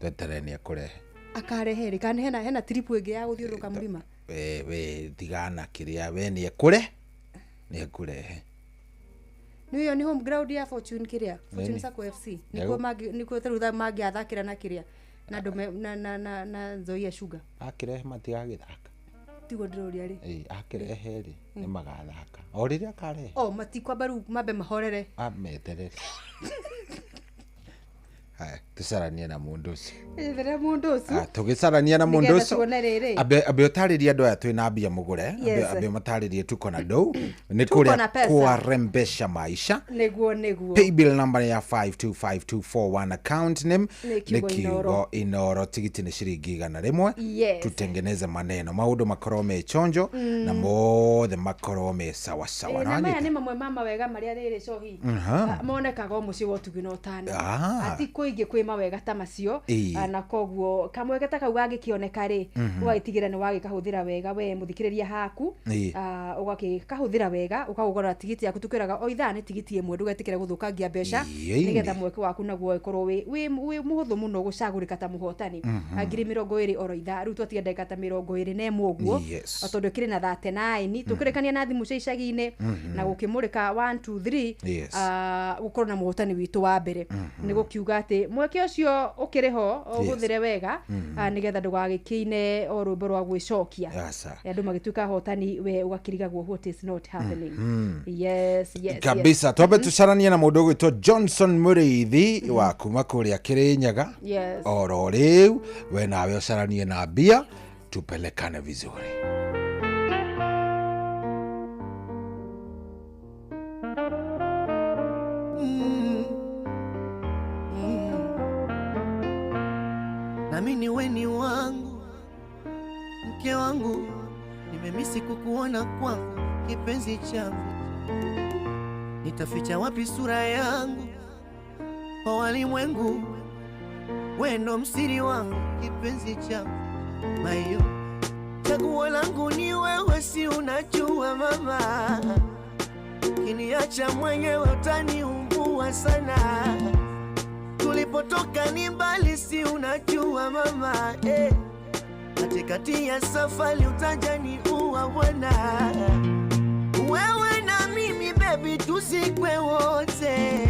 tweterere ni ekurehe akarehe ri kana hena trip ingi ya guthiuruka mlima we tigana kiria we ni ekurehe niyo ni home ground ya Fortune kiria Fortune Sacco FC niko terutha magiathakira na kiria na ndume na Nzoia Sugar akirehe matigagithaka tigo ndiroria ri akirehe ri ni magathaka o riria akarehe matikwa baru mabe mahorere ameterere Hai, tucaranie na mundu ucio. Ethera mundu ucio. Tugicarania na mundu ucio. Abe utaririe andu aya twina mbia mugure, abe mataririe tuko na dou. Ni kuria kwa Rembesha Maisha. Neguo. Paybill number ya 525241 account name. Ni Kiugo Inoro, tigiti ni shiringi 100. Tutengeneze maneno. Maundu makorwo me chonjo na mothe makorwo me sawa sawa. Na maya ni mamwe mama wega maria riri cohi. Monekaga muci wotugino utano. Ati kuingi kwi mawega ta macio na koguo kamwege ta kau gagikioneka ri ugaitigira ni wagikahuthira wega we muthikiriria haku ugakikahuthira wega ukagugora tigiti yaku tukwiraga o ithaa ni tigiti imwe ndugetikire guthukangia mbeca nigetha mweke waku naguo ikorwo wi muhuthu muno gucagurika ta muhotani ngiri 20 oro ithaa riu twatia ndeka ta 21 uguo tondu kiri na 39 tukirikania na thimu cia icagi-ini na gukimurika 1 2 3 gukorwo na muhotani witu wa mbere ni gukiuga ati mweke ucio ukiriho uguthire wega nigetha ndugagikine o rwimbo rwa gwicokia andu magituika hotani we ugakirigagwo what is not happening. Yes kabisa. Twabe tucaranie na mundu gwitwo Johnson Muriithi wa kuma kuria Kirinyaga. Oro riu we nawe ucaranie na mbia tupelekane vizuri. Namini weni wangu, mke wangu, nimemisi kukuona kwangu, kipenzi changu. Nitaficha wapi sura yangu kwa walimwengu, wendo msiri wangu, kipenzi changu. Mayo, chaguo langu ni wewe, si unajua mama. Kiniacha mwenyewe utaniumbua sana. Tulipotoka ni mbali, si unajua mama, katikati ya safari utajani uwa bwana. Wewe na mimi baby tuzikwe wote,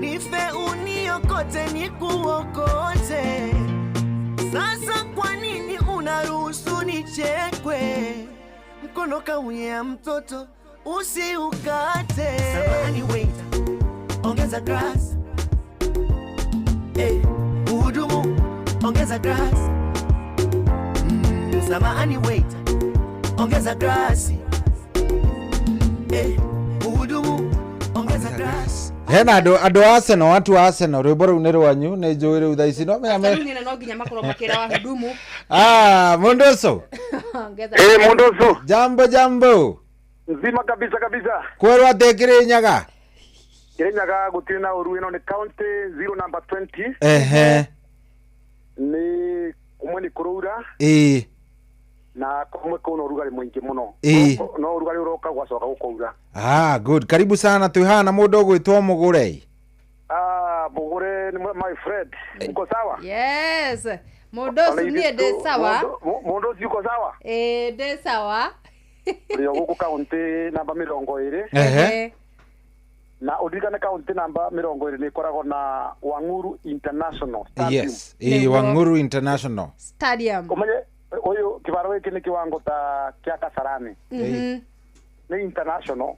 nife uniokote nikuokote. Sasa kwa nini unaruhusu nichekwe? Mkono kaunyea mtoto usiukate. Samahani waiter, ongeza glass. Uhudumu, ongeza glass. Samahani waiter, ongeza glass. Uhudumu, ongeza glass. Hena ando Arsenal, watu wa Arsenal rwimbo ru ni rwanyu ni njuire utha ici no menya ni no nginya makorwo makira wa hudumu. Mundu ucio mundu ucio jambo nzima kabisa kwerwa atekirinyaga Kirinyaga gutiri na uru ino ni county 0 number 20 ni kumwe ni kurura na kumwe kuno rugari mwingi muno no rugari uroka gwacoka gukoura. Good, karibu sana tuhana mundu gwitwo Mugure. Mugure ni my friend, uko sawa? Yes, mundu ni de sawa. Mundu uko sawa? De sawa. Rio guku county namba 20 na udigane county namba 20 ni koragwo na Wanguru International Stadium. Yes, Wanguru International Stadium. Umenye oyo kibaro giki ni kiwango ta kia Kasarani. Ni international.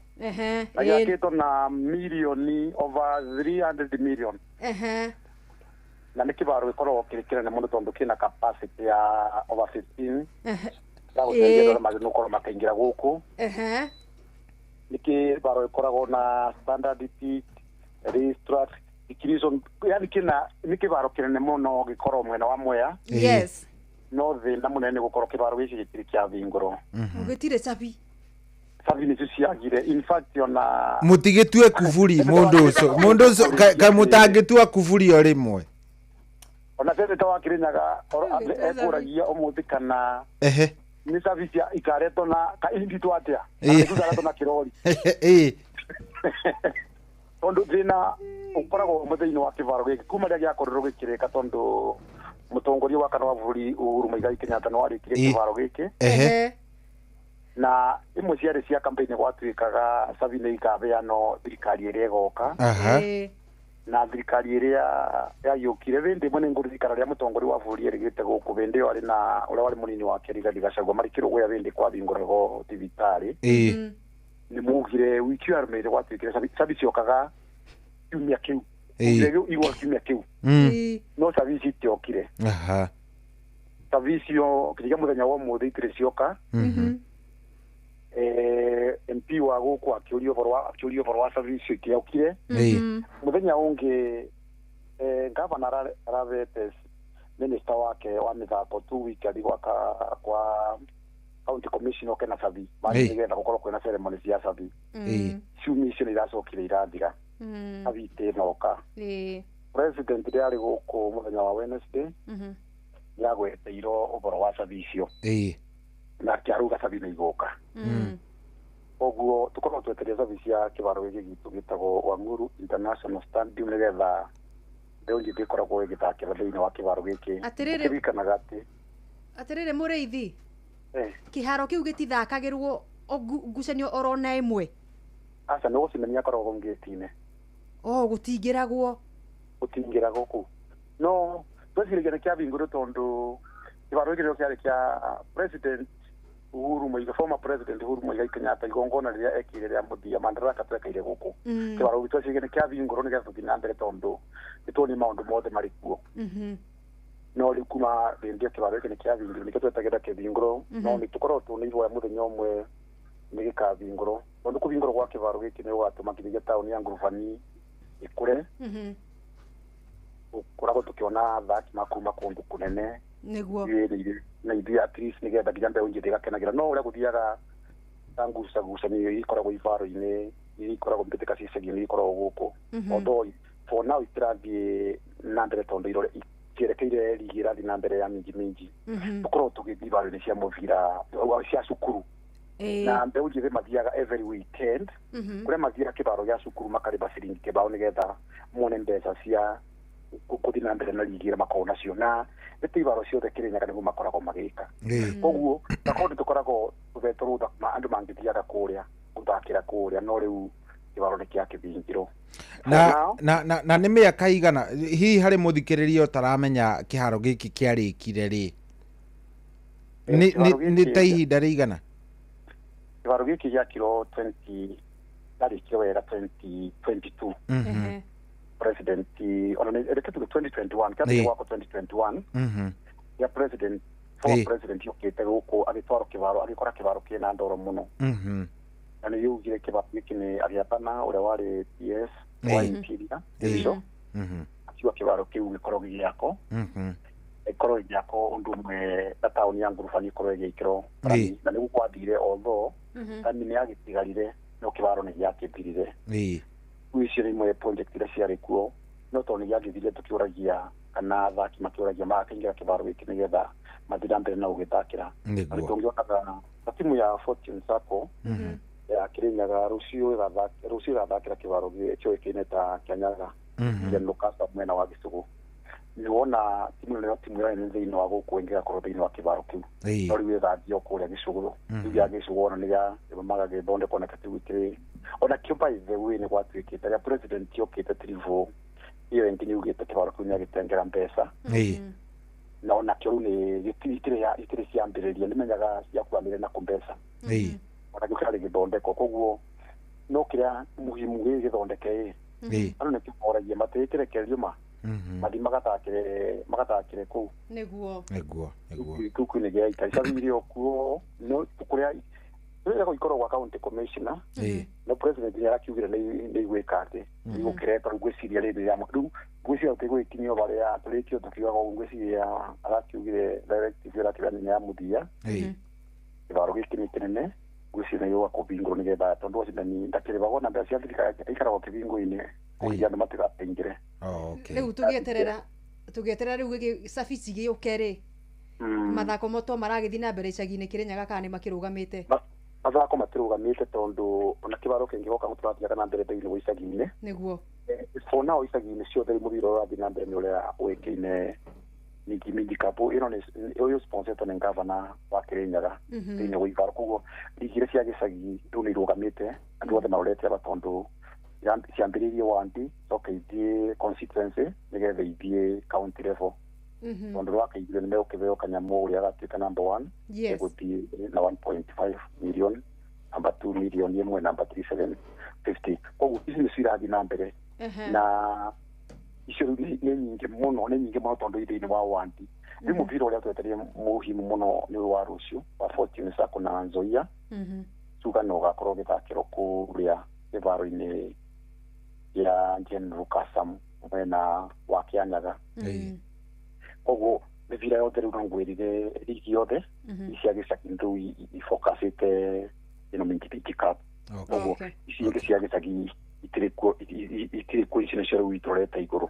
Na yakito na milioni over 300 million. Na ni kibaro gikorwo kirikira na mundu tondu kina capacity ya over 15. Sawa, ndio magino korwo makaingira guku. Niki baro ikoragwo na standard tit registrar ikirizo yani kina niki baro kinene muno gikorwo mwena wa Mwea. Yes. No thina munene gukorwo kibaro gici gitiri kia Thinguru. Ugitire sabi ni ciagire in fact ona mutigitue kuvuri mundu ucio ka mutangitua kuvuri o rimwe ona tete tawa Kirinyaga ekuragia omuthi kana ni service ikareto na ka indi twatia ikareto na kirori tondu thina ukoragwo muthini wa kibaro giki kuma ria gyakorwo gikirika tondu mutongoria wa kana wa buri Uhuru Muigai Kenyatta no ari kire kibaro giki na imwe ciari cia campaign gwatuikaga Sabine ikabeano thirikari iria igoka na thirikari iria yayukire bindi mone ngurikara ria mutongoria wa buri erigite guku bindi ari na ura wari munini wa Keriga Gachagua marikiro gwa bindi kwa Thingorego thibitari ni mugire wiki arumire gwatuikire sabi ciokaga kiumia kiu Rĩu igwa kimya kiu. No service itiokire. Aha. Service yo kinya muthenya wa muthi itire cioka. MP wa guku akiurio borwa service itiokire. Muthenya ungi governor Ravetes minister wake wa mithako 2 week athigwa kwa county commission oke na sabi bali nigetha gukorwo kwina ceremony cia sabi ciumia icio iracokire irathira abite noka president riari guku muthenya wa Wednesday yagweteiro uboro wa sabi icio na kiaruga sabi na igoka oguo tukorwo twetereire sabi cia kibaro giki gitu gitagwo Wanguru International Stadium nigetha rĩu ngĩkoragwo ĩgĩthakĩra thĩinĩ wa kĩbaro gĩkĩ kĩrikanaga atĩ atĩrĩrĩ mũrĩithi kĩharo kĩu gĩtithakagĩrwo ngucanio orona ĩmwe aca nĩ gũcinania koragwo ngĩti-inĩ gũtingĩragwo kũu no tweciragia nĩ kĩabingũrwo tondũ kĩbaro gĩkĩ kĩarĩ kĩa president Uhuru Muigai, former president Uhuru Muigai Kenyatta igongona rĩrĩa ekire rĩa mũthia Madaraka twekaire gũkũ kĩbaro gĩtũ tweciragia nĩ kĩabingũrwo nĩgetha tũthiĩ na mbere tondũ nĩtuoni maũndũ mothe marĩ kuo no rĩu kuma rĩngĩ kĩbaro gĩkĩ nĩ kĩabingũrwo nĩkĩo twetagĩra kĩbingũrwo no nĩtũkorwo tũnĩirwo mũthenya ũmwe nĩ gĩkabingũrwo tondũ kũbingũrwo gwa kĩbaro gĩkĩ nĩ gũgatũma nginya taũni ya Ngurubani ĩkũre gũkoragwo tũkĩona athaki makuma kũndũ kũnene nĩguo na ithuĩ at least nĩgetha nginya mbeũ njĩthĩ ĩgakenagĩra no ũrĩa gũthiaga ngucanio ikoragwo ibaro-inĩ iria ikoragwo mbĩtĩka cicagi-inĩ ikoragwo gũkũ although for now itirathiĩ na mbere tondũ cierekeire ligi ĩrathiĩ na mbere ya minji tũkoragwo tũgĩthiĩ ibaro-inĩ cia mũbira cia cukuru na mbeũ njĩthĩ mathiaga every weekend kũrĩa mathiaga kĩbaro gĩa cukuru makarĩba ciringi kĩbao nĩgetha mone mbeca cia gũthiĩ na mbere na ligi ĩrĩa makoragwo nacio na nĩtĩ ibaro ciothe Kĩrĩnyaga nĩguo makoragwo magĩka koguo nakorwo tũkoragwo tũbetwo rũtha andũ mangĩthiaga kũrĩa gũthakĩra kũrĩa no rĩu kĩbaro nĩ kĩakĩbingĩrwo na nĩ mĩaka igana hihi harĩ mũthikĩrĩria ũtaramenya kĩharo gĩkĩ kĩarĩkire rĩ nĩ ta ihinda rĩigana kĩbaro gĩkĩ gĩakirwo 20 wega 2022 president ona ereketu 2021 kati wako 2021 ya president former president yokete guko agitwaro kibaro agikora kibaro kina ndoro muno na nĩ yugire kibaro gĩkĩ nĩ agĩatana ũrĩa warĩ PS wa Interior Division akiwa kibaro kĩu gĩkorwo gĩako ikorwo gĩako ũndũ ũmwe na taũni ya Ngurubani ikorwo gĩkĩrwo na nĩ gũkwathire although tani nĩ agĩtigarire no kibaro nĩ gĩakĩthirire icio nĩ imwe project iria ciarĩ kuo no tondũ nĩ gĩagĩthire tũkĩũragia kana athaki makĩũragia magakĩingĩra kĩbaro gĩkĩ nĩgetha mathiĩ na mbere na gũgĩthakĩra tũngĩonaga timu ya Fortune Sacco ya Kĩrĩnyaga rũciũ ĩgathakĩra kĩbaro kĩoĩkaine ta Kĩanyaga Lukasa mwena wa Gĩcũgũ nĩ wona timu ĩyo timu ya thĩinĩ wa gũkũ ĩngĩgakorwo thĩinĩ wa kĩbaro kĩu no rĩu ĩgathio kũrĩa Gĩcũgũ rĩu gĩa Gĩcũgũ ona nĩ magagĩthondekwo na kĩu kĩrĩ ona kĩo by the way nĩ gwatuĩkĩte rĩa president yokĩte Trivo iyo ĩngĩ nĩ ugĩte kĩbaro kĩu nĩ agĩtengera mbeca na ona kĩo nĩ itirĩ ciambĩrĩria nĩmenyaga ciakuanĩre na kũmbeca ona gĩkarĩ gĩthondekwo koguo no kĩrĩa muhimu gĩgĩthondeke ano nĩ kĩmoragia matĩkĩrekererio mathi magathakĩre kũu nĩguo kũu nĩ gĩaikari cabirio kuo no kũrĩa rĩrĩa ikorwo gwa county commissioner no president nĩ arakiugire nĩ igwĩka atĩ igũkĩreta rĩu ngwĩciria rĩrĩ ya rĩu ngwĩciria tũtigwĩkinyio barĩa tũrĩkio tũkiugaga ũguo ngwĩciria arakiugire directive ĩrakĩrania ya mũthia kĩbaro gĩkĩ nĩ kĩnene ngwĩciria nĩ gũgakũbingũrwo nĩgetha tondũ acindani ndakĩrĩbagwo na mbeca cia thirikari ikaragwo kĩbingo-inĩ kũgiria andũ matigaingĩre rĩu tũgĩeterera rĩu gĩcabici gĩũke rĩ mathako moto maragĩthiĩ na mbere icagi-inĩ Kĩrĩnyaga kana nĩ makĩrũgamĩte mathako matirũgamĩte tondũ ona kĩbaro kĩngĩgoka mũtũrathiaga na mbere thĩinĩ wa icagi-inĩ nĩguo for now icagi-inĩ ciothe mũbira ũrathiĩ na mbere nĩ ũrĩa ũĩkaine Minji Cup ĩno ũyũ sponsoretwo nĩ ngavana wa Kĩrĩnyaga thĩinĩ wa ibaro koguo ligi iria cia gĩcagi rĩu nĩ irũgamĩte andũ othe marorete aba tondũ ciambĩrĩirie wandi coka ithiĩ constituency nĩgetha ithiĩ county level tondũ rwakaigire nĩ megũkĩbeo kanyamũ ũrĩa agatuĩka number 1 egũthiĩ na 1.5 million number 2 million ĩmwe number 3 750 koguo ici nĩ cirathiĩ na mbere na icio nĩ nyingĩ mũno tondũ ithĩ-inĩ wa wandi rĩu mũbira ũrĩa twetereire mũhimu mũno nĩ wa rũciũ wa Fortune Sacco na Nzoia cugano ũgakorwo ũgĩthakĩrwo kũrĩa kĩharo-inĩ gĩa General Kasam mwena wa Kĩanyaga koguo mĩbira yothe rĩu no ngwĩrire rigi yothe cia gĩcagi rĩu ifocusĩte Mingi Cup koguo ici ingĩ cia gĩcagi itirĩ kuo ici nĩcio rĩu itorete igũrũ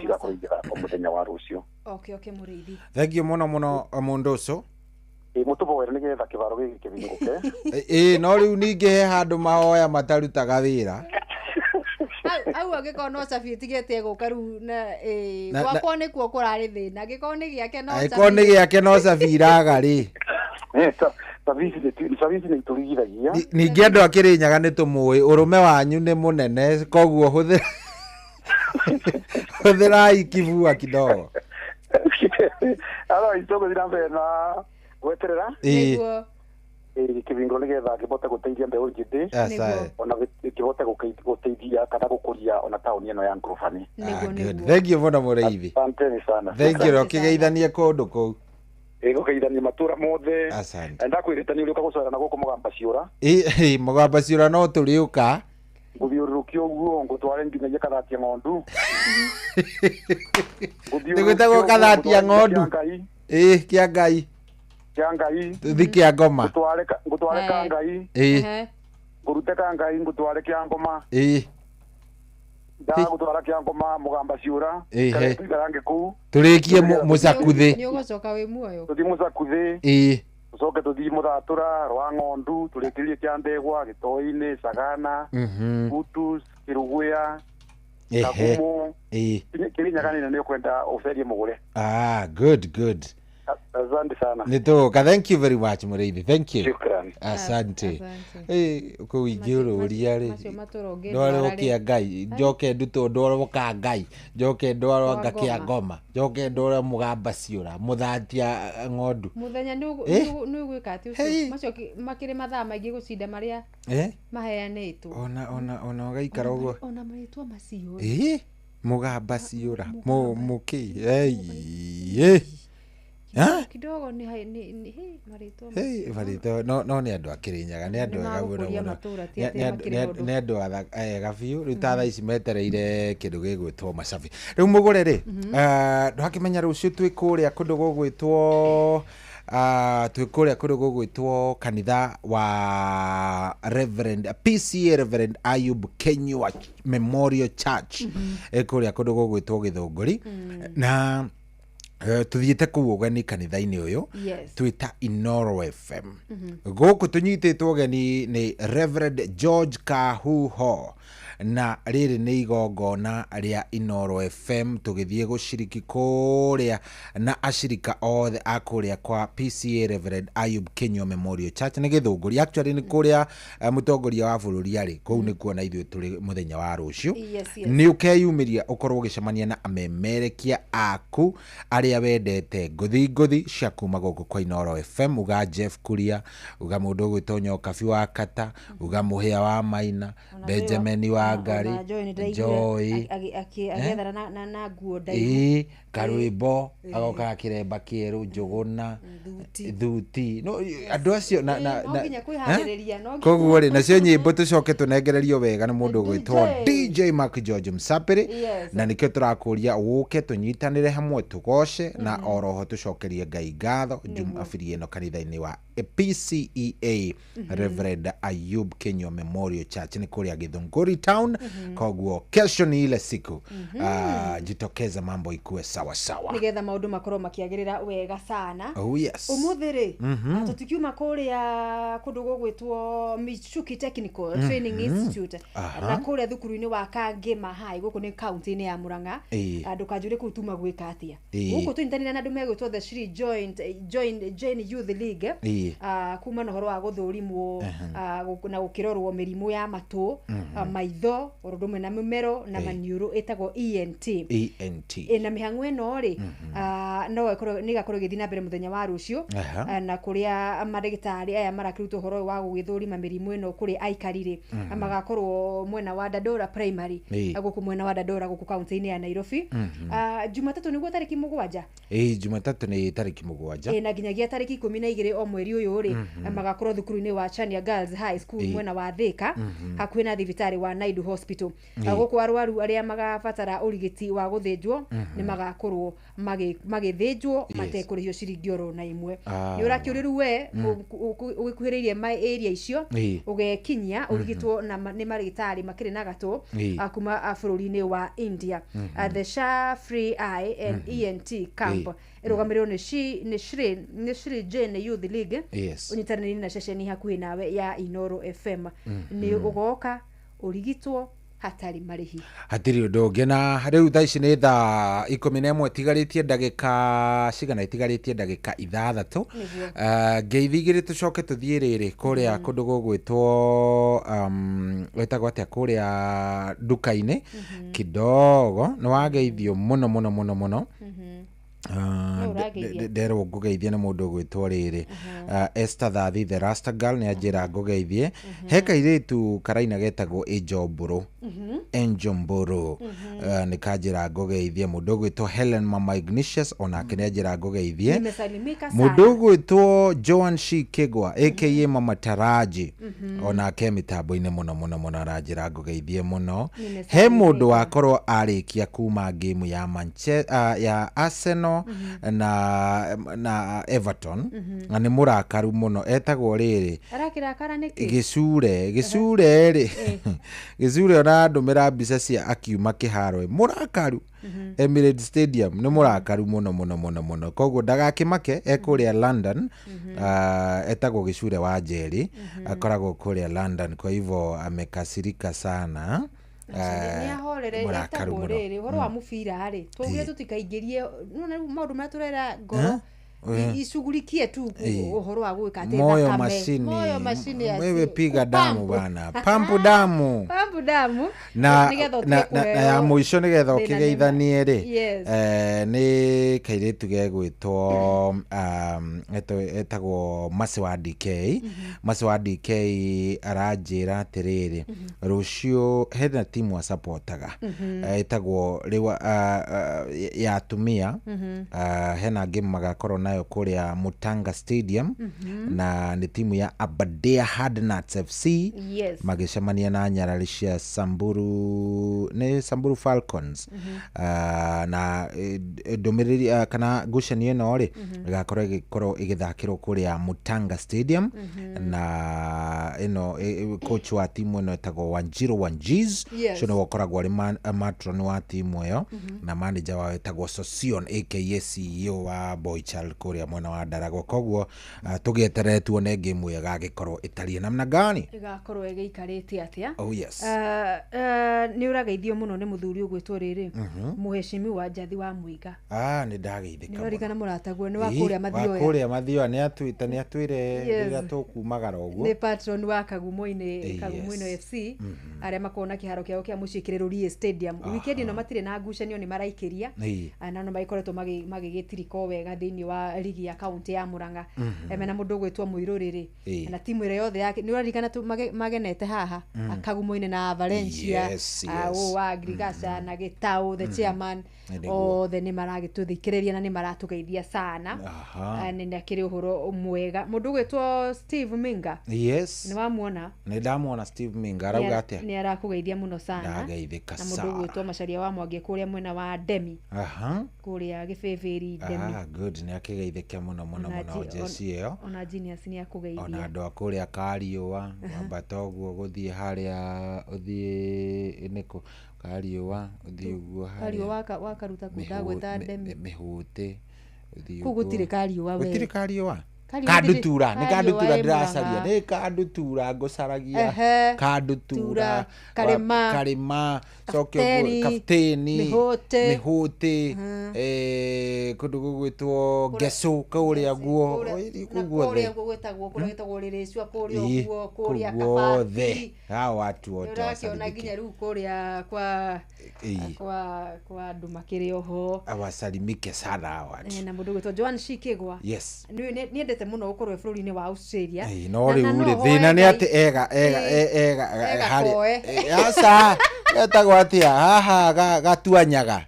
cigakorwo igĩthakwo mũthenya wa rũciũ. Okay mũrĩithi, thengio mũno mũndũ ũcio mũtũboera nĩgetha kĩbaro gĩkĩ kĩbingũke. No rĩu ningĩ he handũ mahoya matarutaga wĩra au angĩkorwo no cabi ĩtigĩte gũka rĩu na gwakwa nĩkuo kũrarĩ thĩna angĩkorwo nĩ gĩake no cabi iraga rĩ Savisi nĩ itũrigithagia. Ningĩ andũ a Kĩrĩnyaga nĩ tũmũĩ ũrũme wanyu nĩ mũnene koguo hũthĩrai kibua kidogo. Tũgũthiĩ mbere na gweterera kĩbingo nĩgetha kĩbote gũteithia mbeũ njĩthĩ ona kĩbote gũteithia kana gũkũria ona taũni ĩno ya Ngũrũbani. Thengio mũno mũrĩithi. Asanteni sana. Thengio ũkĩgeithania kũndũ kũu. Gũgeithania matũra mothe. Ndakwĩrĩte nĩ ũrĩũka gũcera na gũkũ Mũgamba Ciũra. Mũgamba Ciũra no tũrĩũka. Gũthiũrũrũkia ũguo ngũtware nginyagia Kathatia Ng'ondu. Nĩgwĩtagwo Kathatia Ng'ondu. Kĩangai. Tũthi Kĩangoma. Ngũtware Kangai. Ngũrute Kangai ngũtware Kĩangoma. Ndagũtwara Kĩangoma Mũgamba Ciũra. Tũikarange kũu. Tũrĩkie Mũcakuthĩ. Nĩ ũgũcoka wĩ muoyo. Tũthi Mũcakuthĩ. Tũcoke tũthi Mũthatura, Rwa Ng'ondu, tũrĩkĩrie Kĩandegwa, Gĩtoi-inĩ, Sagana, Kutus, Kĩrugwĩa, Kagumo. Kĩrĩnyaga nĩ ũkwenda ũcerie mũgũre. Good. Asante sana. Nĩtũgũka. Thank you very much mũrĩithi. Thank you. Shukran. Asante. Kũu ingĩũrũria rĩ ndwarwo Kĩangai njoke ndutwo ndwarwo Kangai njoke ndwarwo Kĩangoma njoke ndwarwo Mũgamba Ciũra Mũthatia Ng'ondu. Mũthenya nĩ ũgwĩka atĩ ũcio macio makĩrĩ mathaa maingĩ gũcinda marĩa maheanĩtwo. Ona ũgaikara ũguo. Ona marĩtwa macio. Mũgamba Ciũra mũkĩ kidogo ni marĩtwa no nĩ andũ a Kĩrĩnyaga nĩ andũ ega mũno nĩ andũ ega biũ rĩu ta thaa ici metereire kĩndũ gĩgwĩtwo macabi rĩu mũgũre rĩ ndwakĩmenya rũciũ twĩ kũrĩa kũndũ gũgwĩtwo kanitha wa Reverend PCA Reverend Ayub Kenyua Memorial Church kũrĩa kũndũ gũgwĩtwo Gĩthũngũri na tuthiĩte kũu ũgeni kanitha-inĩ ũyũ twĩta Inoro FM. Gũkũ tũnyitĩtwo ũgeni nĩ Reverend George Kahuho na rĩrĩ nĩ igongona rĩa Inoro FM tũgĩthiĩ gũciriki kũrĩa na acirika othe a kũrĩa kwa PCA Reverend Ayub Kenyua Memorial Church nĩ Gĩthũngũri. Actually nĩ kũrĩa mũtongoria wa bũrũri arĩ kũu nĩ kuona ithuĩ tũrĩ mũthenya wa rũciũ. Nĩ ũkeyumĩria ũkorwo ũgĩcemania na amemerekia aku arĩa wendete ngũthi cia kuma gũkũ kwa Inoro FM. Uga Jeff Kuria, uga mũndũ ũgwĩtwo Nyokabi wa Kata, uga Mũhĩa wa Maina, Benjamin wa Ngari, Joy agethana na nguo ndaihu Karwĩmbo agoka kĩremba kĩerũ Njũgũna Thuti no andũ acio na nginya kwĩharĩrĩria koguo rĩ nacio nyĩmbo tũcoke tũnengererio wega nĩ mũndũ ũgwĩtwo DJ Mark George Msapiri na nĩkĩo tũrakũria ũke tũnyitanĩre hamwe tũgoce na oroho tũcokerie Ngai ngatho Jumapili ĩno kanitha-inĩ wa PCEA Reverend Ayub Kenyua Memorial Church nĩ kũrĩa Gĩthũngũri town. Koguo kesho ni ile siku jitokeza mambo ikuwe sawa nigetha maundu makorwo makiagirira wega sana. Umuthi ri tutikiuma kuria kundu gugwitwo Michuki Technical Training Institute na kuria thukuru-ini wa Kangema High guku ni county-ini ya Murang'a. Andu kanjure kuu tuma gwika atia guku twinyitanire na andu megwitwo the Shri Join Youth League kuma na horo wa guthurimwo na gukirorwo mirimu ya matu maitho maitho oromwe na mumero na maniuru etagwo ENT na mihango eno ri no gakoro ni gakoro githina mbere muthenya wa rucio na kuria madagitari aya marakirutwo horo wa gugithurima mirimu eno kuri aikarire magakorwo mwena wa Dandora primary aguku mwena wa Dandora guku county-ini ya Nairobi Jumatatu niguo tariki 7 Jumatatu ni tariki 7 na ginyagia tariki 12 o mweri uyu ri magakorwo thukuru-ini wa Chania Girls High School mwena wa Thika hakuhi na thibitari wa Naidu Hospital aguku arwaru aria magabatara urigiti wa guthinjwo ni magakorwo magithinjwo matekurihio ciringi oro na imwe ni urakiuriru we ugikuhiririe my area icio ugekinyia urigitwo na ni marigitari makiri na gato akuma bururi-ini wa India the Shah Free Eye and ENT camp irugamirwo ni Shri Jane Youth League unyitanĩri na ceceni hakuhi nawe ya Inoro FM ni ugoka urigitwo hatari marihi hatiri undu ungi na riu thaa ici ni thaa 11 tigaritie ndagika cigana tigaritie ndagika 6 ngeithigire tucoke tuthie riri kuria kundu gugwitwo wetagwo atia kuria duka-ini kidogo no wageithio muno ndero ngugeithie na mundu gwitwo riri Esther Thathi the Rasta Girl ni anjira ngugeithie he kairitu karaina getagwo Enjomboro ni kanjira ngugeithie mundu gwitwo Helen Mama Ignatius ona kene anjira ngugeithie mundu gwitwo Joan Shikegwa aka Mama Taraji ona ke mitambo-ini muno aranjira ngugeithie muno he mundu wakorwo arikia kuma game ya Manchester ya Arsenal na Everton na ni murakaru muno etagwo riri arakirakara niki gicure ri gicure ona ndumira mbica cia akiuma kiharo murakaru Emirates Stadium ni murakaru muno koguo ndagakimake ekuria London etagwo gicure wa Njeri akoragwo kuria London kwa hivyo amekasirika sana ni ahorere etagorere horo wa mubira ri tugire tutikaingirie maundu maturera ngoro isugulikie tu uhoro wa gwika ati moyo mashini wewe piga damu bana pampu damu na ya muico nigetha ukigeithanie ri ni kairitu gegwitwo etagwo Masiwa DK aranjira atiriri rucio hena timu wa supportaga etagwo riwa ya atumia hena game magakorwo nayo kuria Mutanga Stadium na ni timu ya Aberdare Hardnuts FC magicemania na Nyarari cia Samburu Falcons na ndumiriri kana ngucanio ino ri igakorwo igithakirwo kuria Mutanga Stadium na ino coach wa timu ino etagwo Wanjiru Wanjiz cio wakoragwo ari matron wa timu iyo na manager wa etagwo Sosion aka CEO wa Boychal kuria mwena wa Ndarago koguo tugieterere tuone game iyo gagikorwo itarie namna gani igakorwo igikarite atia oh yes ni urageithio muno ni muthuri ugwitwo riri muheshimi wa Njathi wa Muiga ni ndageithika ni rikana muratagwo ni wa kuria mathio ni atwire riga tukumagara uguo ni patron wa Kagumo-ini FC aria makona kiharo kiao kia mucikirirurie stadium weekend no matire na ngucanio ni maraikiria na no maikoretwo magigitiriko wega thiini wa ligi ya county ya Murang'a mena mundu gwitwo Muiruriri na timu ire yothe yake ni urarikana magenete haha Kagumo-ini na Valencia wa Agrigasha na Gitau the chairman othe ni maragituthikiriria na ni maratugeithia sana ni akiri uhoro mwega mundu gwitwo Steve Minga ni wamuona ni ndamuona Steve Minga arauga atia ni arakugeithia muno sana ndageithika sana na mundu gwitwo Macharia wa Mwangi kuria mwena wa Demi kuria Gibeberi Demi good ni akigeithika muno jesi iyo ona genius ni akugeithia ona andu akuria Kariua wambata uguo guthie haria uthie niko Kariua uthie uguo haria wakaruta kundagweta Demi Mihute kugutire Kariua we gutire Kariua Kandutura ni kandutura ndiracaria ni kandutura ngocaragia kandutura karima cokyo kapteni mihote kundu gugwitwo ngecu kuria guo gwetagwo ririswa kuria guo kuria kabati hao watu wote wasalimike nginya riu kuria kwa andu makiri oho awasalimike sana hao watu na mundu gwetwo Joan Shikigwa yes ni endete muno ukorwe bururi-ini wa Australia no riu thina ni ati ega hari asa etagwo atia haha gatuanyaga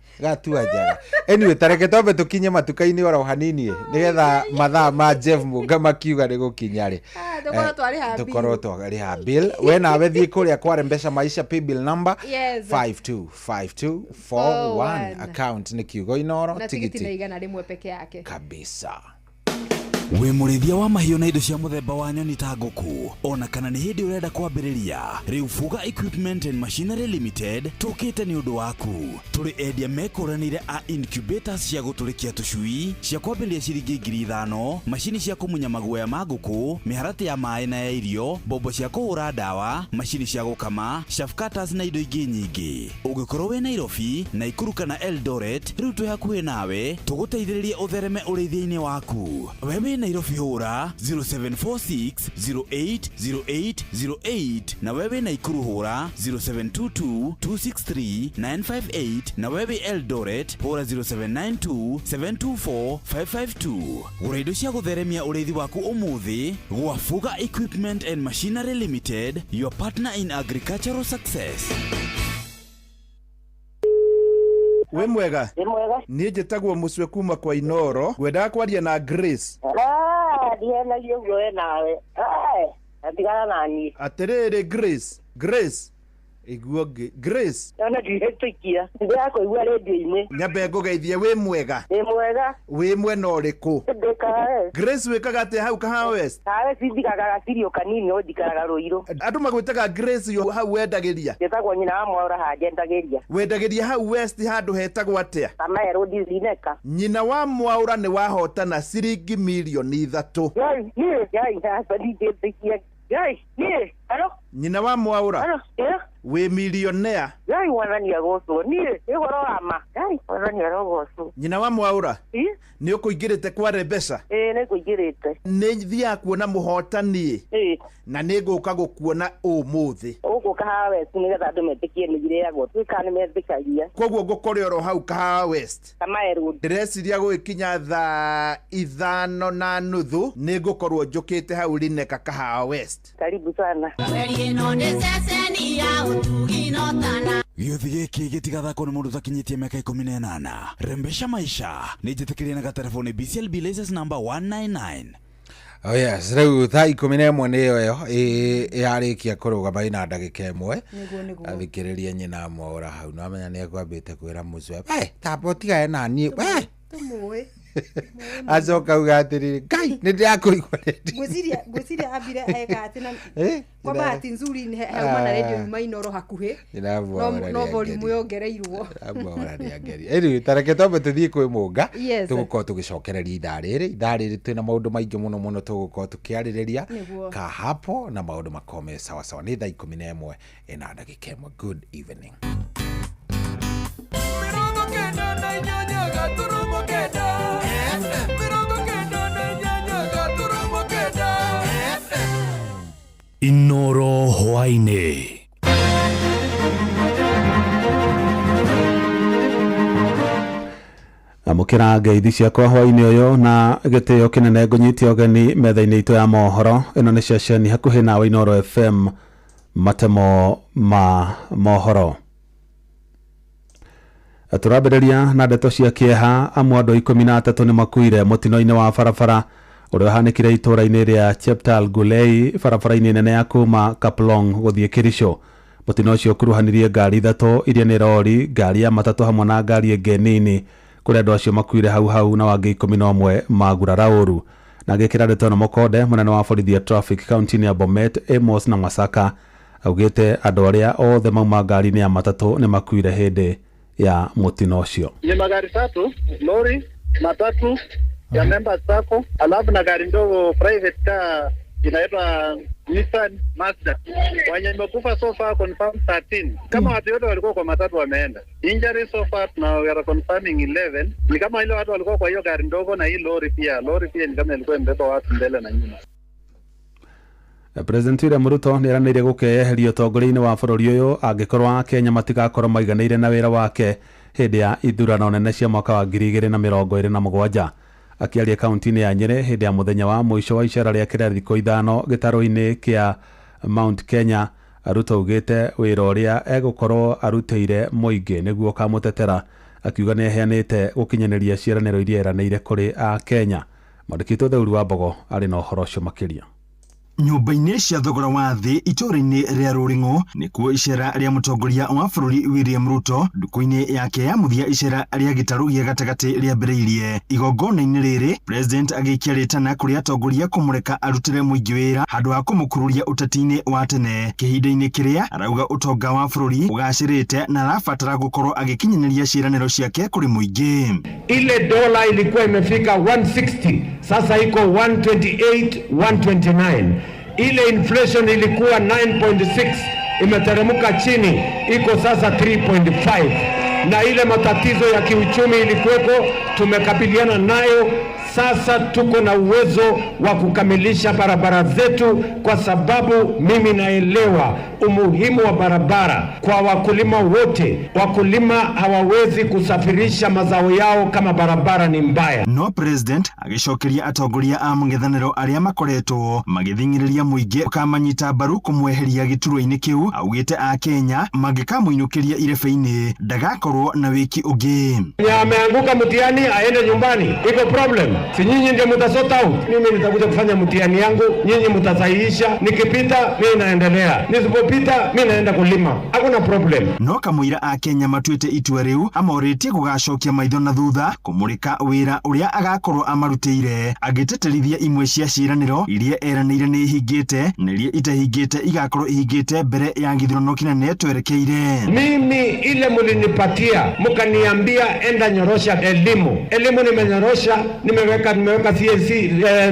anyway tareke tombe tukinye matuka-ini oro hanini nigetha mathaa ma Jeff Munga makiuga ni gukinya ri tukorwo twari ha bill we nawe thie kuria kwa Mpesa Maisha pay bill number 525241 account ni kiugo inoro tigiti na igana rimwe peke yake kabisa. Wĩ mũrĩithia wa mahiũ na indo cia mũthemba wa nyoni ta ngũkũ ona kana nĩ hĩndĩ ũrenda kwambĩrĩria rĩu Fuga Equipment and Machinery Limited tũkĩte nĩ ũndũ waku. Tũrĩ endia mekũranĩire a incubators cia gũtũrĩkia tũcui cia kwambĩrĩria ciringi 5,000, macini cia kũmunya maguoya ma ngũkũ, mĩharatĩ ya maĩ na ya irio, mbombo cia kũhũra ndawa, macini cia gũkama, shaft cutters na indo ingĩ nyingĩ. Ũngĩkorwo wĩ Nairobi, Nakuru kana Eldoret, rĩu twĩ hakuhĩ nawe tũgũteithĩrĩrie ũthereme ũrĩithia-inĩ waku. Wewe Nairobi hura 0746080808 na wewe Nakuru hura 0722263958 na wewe Eldoret hura 0792724552. Gũra indo cia gũtheremia ũrĩithi waku ũmũthĩ gwa Fuga Equipment and Machinery Limited, your partner in agricultural success. We mwega niĩ njĩtagwo Mũcwe kuma kwa Inoro, ngwendaga kwaria na Grace. Ndiana guo nawe atigana nani atĩrĩrĩ Grace iguo Grace ona ndihetikia ndako igua radio-inĩ nyambe ngũgeithie wĩ mwega wĩ mwena ũrĩkũ Grace wĩkaga atĩa hau Kahawa West? Sindikaga gacirio kanini no ndikaraga Rũirũ. Andũ magwĩtaga Grace yo hau wendagĩria? Njĩtagwo nyina wa Mwaũra hanjendagĩria. Wendagĩria hau West handũ hetagwo atĩa? Kamaero Dizineka. Nyina wa Mwaũra nĩ wahotana ciringi milioni 3. Alo? Nyina wa Mwaũra? Alo? We millionaire. Yai wanania goso. Igoro ama. Yai wanania goso. Nyina wa Mwaũra? Ni ũkũingĩrĩte kwa Mpesa? Nĩ kũingĩrĩte. Nĩ thiaga kuona mũhotani. Na nĩ ngũka gũkuona ũmũthĩ. Ũgũka Kahawa West nĩgetha andũ metĩkie nĩgire yagwo. Twĩka nĩ metĩkagia. Koguo ngũkore oro hau Kahawa West. Kamaero. Ndĩreciria gũgĩkinya thaa 5:30 nĩ ngũkorwo njũkĩte hau Lineka Kahawa West. Karibu sana. Gĩothi gĩkĩ gĩtigathakwo nĩ mũndũ ũtakinyĩtie mĩaka 18. Mpesa Maisha nĩ njĩtĩkĩrie na gatelefoni BCLB license number 199. Oh yes, rĩu thaa 11 nĩyo yarĩkia kũrũgama ina ndagĩka ĩmwe athikĩrĩria nyina Mwaũra hau no amenya nĩ ekwambĩte kwĩra Mũcwe tambo tigae na niĩ tũmũĩ acoka uga atĩrĩrĩ Ngai nĩ ndĩrakũigua ngwĩciria ambire eka atĩ na kwa bahati nzuri hauma na radio yuma Inoro hakuhĩ no volume yongereirwo Mwaũra nĩangeria rĩu tareke tombe tũthiĩ kwĩ Mũnga tũgũkorwo tũgĩcokereria ithaa rĩrĩ twĩna maũndũ maingĩ mũno tũgũkorwo tũkĩarĩrĩria kahapo na maũndũ makome sawa nĩ thaa 11 ina ndagĩka ĩmwe. Good evening. Inoro hwainĩ. Amũkĩra ngeithi ciakwa hwainĩ ũyũ na gĩtĩo kĩnene ngũnyitia ũgeni metha-inĩ itũ ya mohoro. Ĩno nĩ ceceni hakuhĩ nawe Inoro FM, matemo ma mohoro. Tũrambĩrĩria na ndeto cia kĩeha. Amwe andũ 13 nĩ makuire mũtino-inĩ wa barabara ũrĩa ũhanĩkire itũũra-inĩ rĩa Cheptal Gulei, barabara-inĩ nene ya kuma Kaplong gũthiĩ Kericho. Mũtino ũcio ũkuruhanirie ngari 3 iria nĩ rori, ngari ya matatũ hamwe na ngari ĩngĩ nini, kũrĩa andũ acio makuire hau na wangĩ 11 magurara ũru. Na gĩkĩra Rĩtono Mũkonde, mũnene wa borithi ya traffic kaunti-inĩ ya Bomet, Amos na Masaka, augĩte andũ arĩa othe mauma ngari-inĩ ya matatũ nĩ makuire hĩndĩ ya mũtino ũcio. Ni magari 3, lori, matatu ya members zako, alafu na gari ndogo private car inaitwa Nissan Mazda. Wenye imekufa so far confirm 13. Kama watu wote walikuwa kwa matatu wameenda. Injury so far now we are confirming 11. Ni kama ile watu walikuwa kwa hiyo gari ndogo na hii lori pia. Lori pia ni kama ilikuwa imebeba watu mbele na nyuma. President William Ruto nĩ eranĩire gũkeyeheria ũtongoria-inĩ wa bũrũri ũyũ angĩkorwo Akenya matigakorwo maiganĩire na wĩra wake hĩndĩ ya ithurano nene cia mwaka wa 2027. Akiaria kaunti-inĩ ya Nyeri hĩndĩ ya mũthenya wa mũico wa icera rĩake rĩa thikũ 5 gĩtarũ-inĩ kĩa Mount Kenya, Ruto augĩte wĩra ũrĩa egũkorwo arutĩire mũingĩ nĩguo kamũtetera, akiuga nĩ eheanĩte gũkinyanĩria ciĩranĩro iria eranĩire kũrĩ Akenya. Mwandĩki Theuri wa Mbogo arĩ na ũhoro ũcio makĩria. Nyũmba-inĩ cia thogora wa thĩ itũũra-inĩ rĩa Rũring'o nĩkuo icera rĩa mũtongoria wa bũrũri William Ruto nduku-inĩ yake ya mũthia icera rĩa gĩtarũ gĩa gatagatĩ rĩambĩrĩirie. Igongona-inĩ rĩrĩ president agĩikia rĩtana kũrĩ atongoria kũmũreka arutĩre mũingĩ wĩra handũ ha kũmũkururia ũteti-inĩ wa tene, kĩhinda-inĩ kĩrĩa arauga ũtonga wa bũrũri ũgacĩrĩte na arabatara gũkorwo agĩkinyanĩria ciĩranĩro ciake kũrĩ mũingĩ. Ile dola ilikuwa imefika 160, sasa iko 128, 129. Ile inflation ilikuwa 9.6 imeteremka chini, iko sasa 3.5. Na ile matatizo ya kiuchumi ilikuweko tumekabiliana nayo. Sasa tuko na uwezo wa kukamilisha barabara zetu, kwa sababu mimi naelewa umuhimu wa barabara kwa wakulima wote. Wakulima hawawezi kusafirisha mazao yao kama barabara ni mbaya. No president agicokeria atongoria a mũng'ethanĩro arĩa makoretwo magĩthing'ĩrĩria mũingĩ kamanyita mbaru kũmweheria gĩturwa-inĩ kĩu, augĩte Akenya mangĩkamũinũkĩria irebe-inĩ ndagakorwo na wĩki ũngĩ. Ameanguka mtihani aende nyumbani, iko problem. Si nyinyi ndio mtasota out. Mimi nitakuja kufanya mtihani yangu, nyinyi mtasahihisha. Nikipita mimi naendelea, nisipopita mimi naenda kulima. Hakuna problem. No kamũira Akenya matuĩte itua rĩu amorĩtie gũgacokia maitho na thutha kũmũrĩka wĩra ũrĩa agakorwo amarutĩire, agĩteterithia imwe cia ciĩranĩro iria eranĩire nĩ ihingĩte na iria itahingĩte igakorwo ihingĩte mbere ya gĩthurano kĩnene twerekeire. Mimi ile mlinipatia mkaniambia enda nyorosha elimu nimenyorosha, nimeweka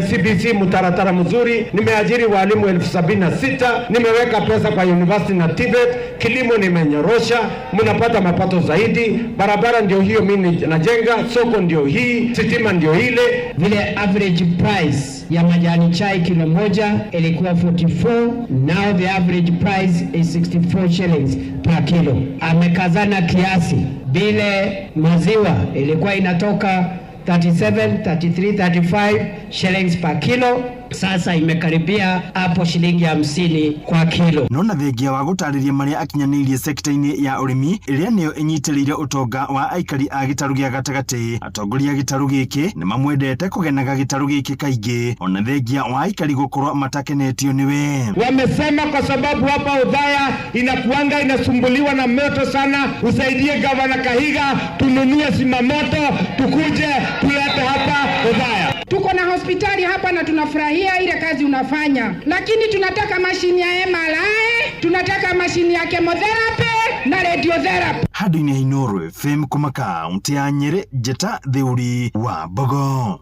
CBC mtaratara mzuri, nimeajiri walimu 76,000, nimeweka pesa kwa university na TVET, kilimo nimenyorosha, mnapata mapato zaidi, barabara ndio hiyo mimi najenga, soko ndio hii, sitima ndio ile. Vile average price ya majani chai kilo moja ilikuwa 44, now the average price is 64 shillings per kilo. Amekazana kiasi. Vile maziwa ilikuwa inatoka 37, 33, 35 shillings per kilo, sasa imekaribia hapo shilingi 50 kwa kilo. Nona thengia wa gũtarĩria marĩa akinyanĩirie sekta-inĩ ya ũrĩmi ĩrĩa nĩyo ĩnyitĩrĩire ũtonga wa aikari a gĩtarũ gĩa gatagatĩ, atongoria gĩtarũ gĩkĩ nĩ mamwendete kũgenaga gĩtarũ gĩkĩ kaingĩ, ona thengia wa aikari gũkorwo matakenetio nĩwe. Wamesema kwa sababu hapa Othaya inakuanga inasumbuliwa na moto sana, usaidie gavana Kahiga tununue simamoto tukuje tulete hapa Othaya. Tuko na hospitali hapa na tunafurahia ile kazi unafanya, lakini tunataka mashini ya MRI, tunataka mashini ya chemotherapy na radiotherapy. Handũ-inĩ Inooro FM kuma kaunti ya Nyeri, Njeta Theuri wa Mbogo.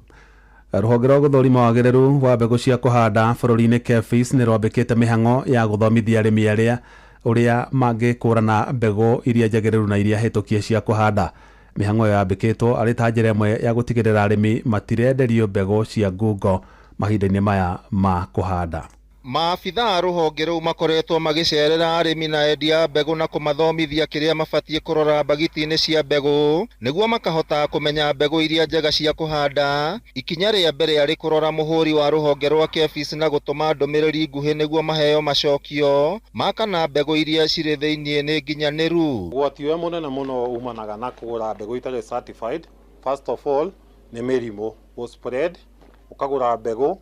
Rũhonge rwa gũthũrima wagĩrĩru wa mbegũ cia kũhanda bũrũri-inĩ KEPHIS nĩ rwambĩkĩte mĩhang'o ya gũthomithia arĩmi arĩa ũrĩa mangĩkũrana mbegũ iria njagĩrĩru na iria hĩtũkie cia kũhanda. Mĩhang'o yambĩkĩtwo arĩ ta njĩra ĩmwe ya gũtigĩrĩra arĩmi matirenderio mbegũ cia ngungo mahinda-inĩ maya ma kũhanda. Maabitha a rũhonge rũu makoretwo magĩcerera arĩmi na endia mbegũ na kũmathomithia kĩrĩa mabatiĩ kũrora bagiti-inĩ cia mbegũ nĩguo makahota kũmenya mbegũ iria njega cia kũhanda. Ikinya rĩa mbere arĩ kũrora mũhũri wa rũhonge rwa KEPHIS na gũtũma ndũmĩrĩri nguhĩ nĩguo maheo macokio ma kana mbegũ iria cirĩ thĩinĩ nĩ nginyanĩru. Ũgwati ũrĩa mũnene mũno umanaga na kũgũra mbegũ itarĩ certified, first of all nĩ mĩrimũ. Spread ũkagũra mbegũ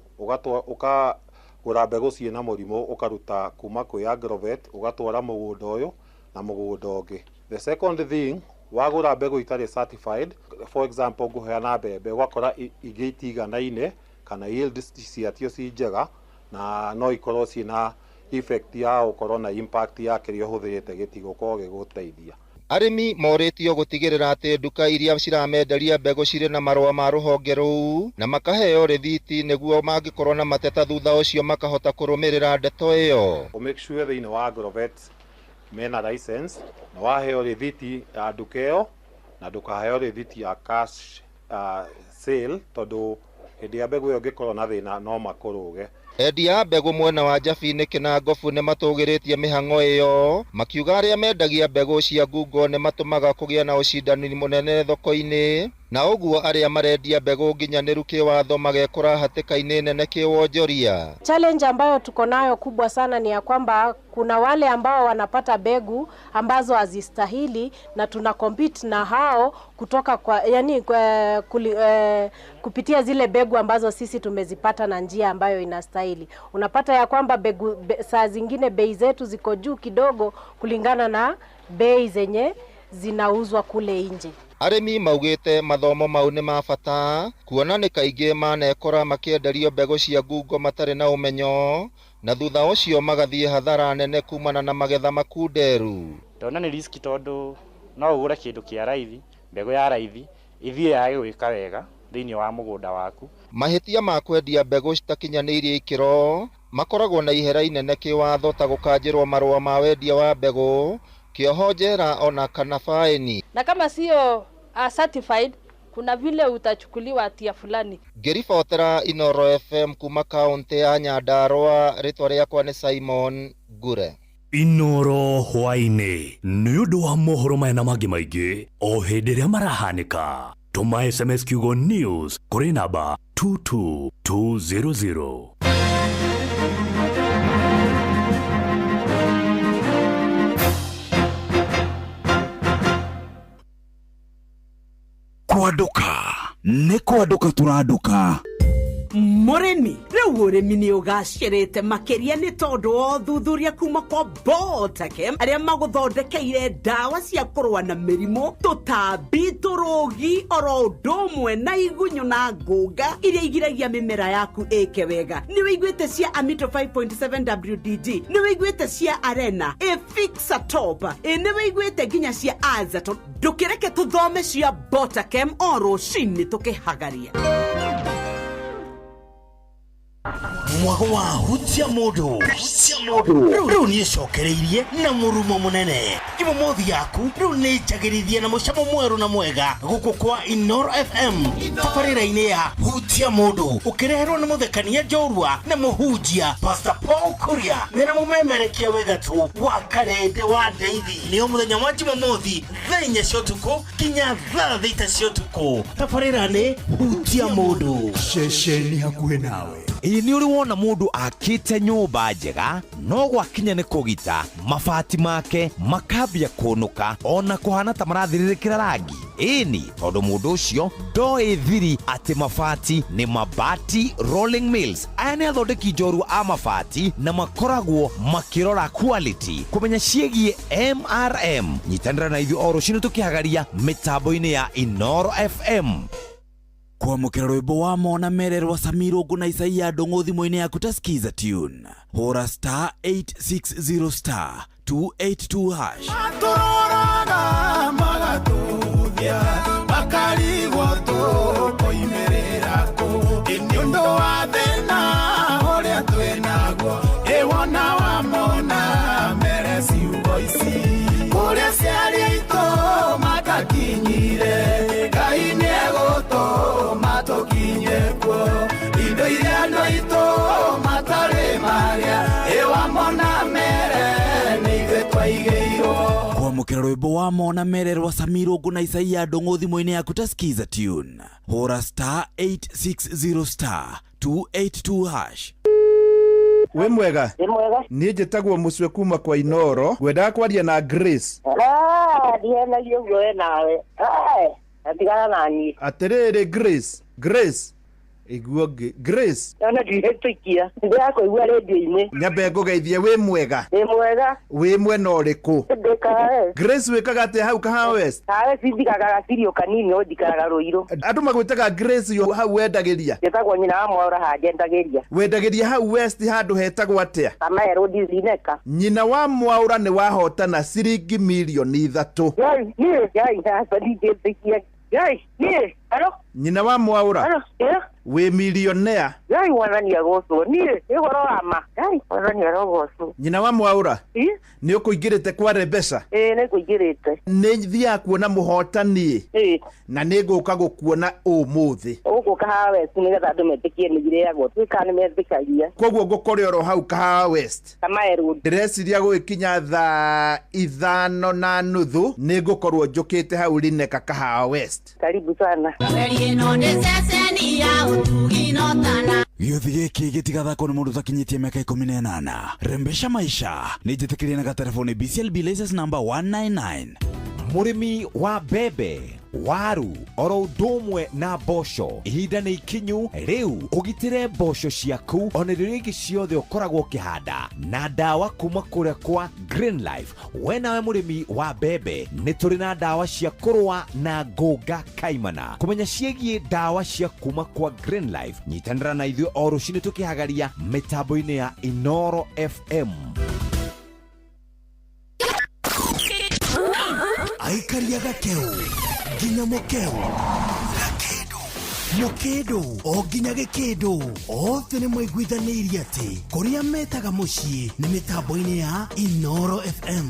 ũkagũra mbegũ ciĩna mũrimũ ũkaruta kuma kwĩ agrovet ũgatwara mũgũnda ũyũ na mũgũnda ũngĩ. The second thing, wagũra mbegũ itarĩ certified, for example ngũheana mbembe ũgakora ingĩ itiganaine kana yield ciatio ci njega na no ikorwo ciĩna effect ya gũkorwo na impact ya kĩrĩa ũhũthĩrĩte gĩtigũkorwo gĩgũteithia. Arimi moritio gutigirira ati nduka iria ciramenderia mbegu cirĩ na marũa ma rũhonge rũu na makaheo rithiti nĩguo mangĩkorwo na mateta thutha ũcio makahota kũrũmĩrĩra ndeto ĩyo. Make sure thĩinĩ wa Agrovet mena license na waheo rithiti ya nduka ĩyo na ndũkaheo rithiti ya cash sale tondũ hĩndĩ ya mbegu ĩyo ĩngĩkorwo na thĩna no makũrũge. Endia mbegu mwena wa Njabine na Ngobu nĩ matũgĩrĩtie mĩhang'o ĩyo makiuga arĩa mendagia mbegu cia ngungo nĩ matũmaga kũgĩa na ũcindani mũnene thoko-inĩ na ũguo arĩa marendia mbegu nginyanĩru kĩwatho magekora hatĩka-inĩ nene kĩwonjoria. Challenge ambayo tuko nayo kubwa sana ni ya kwamba kuna wale ambao wanapata mbegu ambazo hazistahili na tuna compete na hao kutoka kwa kupitia zile mbegu ambazo sisi tumezipata na njia ambayo inastahili. Unapata ya kwamba saa zingine bei zetu ziko juu kidogo kulingana na bei zenye zinauzwa kule nje. Arimi maugĩte mathomo mau nĩ ma bata kuona nĩ kaingĩ manekora makĩenderio mbegu cia ngungo matarĩ na ũmenyo na thutha ũcio magathiĩ hathara nene kumana na magetha makunderu. Ndona nĩ risk tondũ no ũgũre kĩndũ kĩa raithi, mbegu ya raithi ithiĩ yage gwĩka wega thĩinĩ wa mũgũnda waku. Mahĩtia ma kwendia mbegu citakinyanĩirie ikĩro makoragwo na ihera inene kĩwatho ta gũkanjĩrwo marũa ma wendia wa mbegu, kĩoho njera ona kana faini. Na kama sio certified kuna vile utachukuliwa hatia fulani. Ngĩribotera Inoro FM kuma kaunti ya Nyandarua, rĩtwa rĩakwa nĩ Simon Ngure. Inoro hwainĩ nĩ ũndũ wa mohoro maya na mangĩ maingĩ o hĩndĩ ĩrĩa marahanĩka. Tuma SMS kiugo news kũrĩ namba 22200. Kwaduka nĩ kwaduka tũraduka. Mũrĩmi rĩu ũrĩmi nĩ ũgacĩrĩte makĩria nĩ tondũ wa ũthuthuria kuma kwa Botakem arĩa magũthondekeire ndawa cia kũrũa na mĩrimũ, tũtambi, tũrũgi, oro ũndũ ũmwe na igunyũ na ngũnga iria igiragia mĩmera yaku ĩke wega. Nĩ wĩiguĩte cia Amito 5.7 WDG, nĩ wĩiguĩte cia Arena, Efixatop, nĩ wĩiguĩte nginya cia Azaton. Ndũkĩreke tũthome cia Botakem o rũcinĩ tũkĩhagaria. Mwago wa hutia modo riu ni cokereirie na murumo munene imomothi yaku riu ni njagirithie na mucamo mweru na mwega guku kwa Inoro FM tabarĩra-inĩ ya hutia modo ukireherwo na muthekania Njorua na muhunjia Pastor Paul Kuria na mumemerekia wegatu wa Karende wa Ndeithi. Nĩ mũthenya wa Jumamothi thaa 4 cia ũtukũ kinya thaa 6 cia ũtukũ tabarĩra-inĩ hutia modo ceceni hakuhĩ nawe. Ini uri wona mundu akite nyumba njega no gwakinya ni kugita mabati make makambia kunuka ona kuhana ta marathiririkira rangi. Ini tondu mundu ucio ndoi thiri ati mabati ni Mabati Rolling Mills. Aya ni athondeki Njorua a mabati na makoragwo makirora quality kumenya ciegie MRM. Nyitanira na ithuĩ o rũcinĩ tukihagaria mitambo-inĩ ya Inoro FM. Kwa mukira rwimbo wa Mona Mererwa Samirungu na Isaia Ndung'u thimũ-inĩ yaku ta skiza tune. Hora *860 282 hash. Atũroraga magatuthia makarigwo tũkoimerera kũ nĩ ũndũ wa thĩna ũrĩa twĩnaguo ĩwona wa Mona Mere ciugo ici kũrĩa ciarĩ aitũ matakinyire Ngai nĩegũtũma tũkinye kuo indo iria andũ aitũ matarĩ marĩa ĩwa Mona Mere nĩ ithuĩ twaigĩirwo. Kwa mukira rwimbo wa Mona Mererwa Samirungu na Isaia Ndung'u thimũ-inĩ yaku ta skiza tune. Hora *860 282 hash. We mwega? Niĩ njĩtagwo Mũcwe kuma kwa Inoro. Ngwendaga kwaria na Grace. Ndihenagia ũguo we nawe. Atigana nani. Atĩrĩrĩ Grace. iguo Grace Ona ndihetikia ndako igua radio-ini nyambe ngugeithie wi mwega wi mwena uriku ndikae Grace wikaga atia hau Kahawa West sindikaga gacirio kanini o ndikaraga Ruiru andu magwitaga Grace yo hau wendagiria ndetagwo nyina wa Mwaura hanjendagiria wendagiria hau West handu hetagwo atia Kamaero Dizineka nyina wa Mwaura ni wahotana ciringi milioni 3 yai hasa ndijetikia yai alo nyina wa Mwaura alo we millionaire yai wanania goso igoro ama yai wanania goso nyina wa Mwaura ni ukuingirite kware mbeca ni kuingirite ni thia kuona muhotani na ni nguka gukuona umuthi uko Kahawa West ni getha ndumetikie migire yago twikane metikagia koguo ngukore oro hau Kahawa West Kamaero ndreciria gwikinya thaa 5:30 ni ngukorwo njukite hau Lineka Kahawa West karibu sana gĩothi gĩkĩ gĩtigathakwo nĩ mũndũ ũtakinyĩtie mĩaka 18 rembesha maisha nĩ njĩtĩkĩrie na gatelefoni BCLB license number 199 mũrĩmi wa mbembe waru oro ũndũ ũmwe na mboco ihinda nĩ ikinyu rĩu ũgitĩre mboco ciaku ona irio ingĩ ciothe ũkoragwo ũkĩhanda na ndawa kuma kũrĩa kwa Green Life. We nawe mũrĩmi wa mbembe nĩ tũrĩ na ndawa cia kũrũa na ngũnga kaimana. Kũmenya ciĩgiĩ ndawa cia kuma kwa Green Life, nyitanĩra na ithuĩ o rũciinĩ tũkĩhagaria mĩtambo-inĩ ya Inoro FM. Aikaria gakeu nginya mukeu mukedo o nginya gĩkĩndũ othe nĩ mwaiguithanĩirie atĩ kũrĩa metaga mũciĩ nĩ mĩtambo-inĩ ya Inoro FM.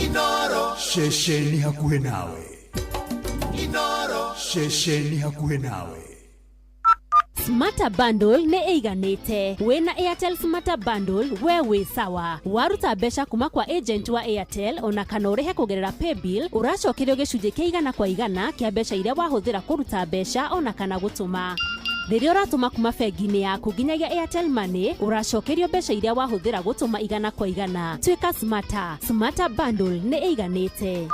Inoro Shesheni hakuhĩ nawe. Inoro Shesheni hakuhĩ nawe. Smarta Bundle nĩ ĩiganĩte. Wĩna Airtel Smarta Bundle we wĩ sawa. Waruta mbeca kuma kwa agent wa Airtel ona kana ũrĩhe kũgerera paybill, ũracokerio gĩcunjĩ kĩa igana kwa igana kĩa mbeca iria wahũthĩra kũruta mbeca ona kana gũtũma. Rĩrĩa ũratũma kuma bengi-inĩ yaku nginyagia Airtel Money, ũracokerio mbeca iria wahũthĩra gũtũma igana kwa igana. Tuĩka Smarta. Smarta Bundle nĩ ĩiganĩte.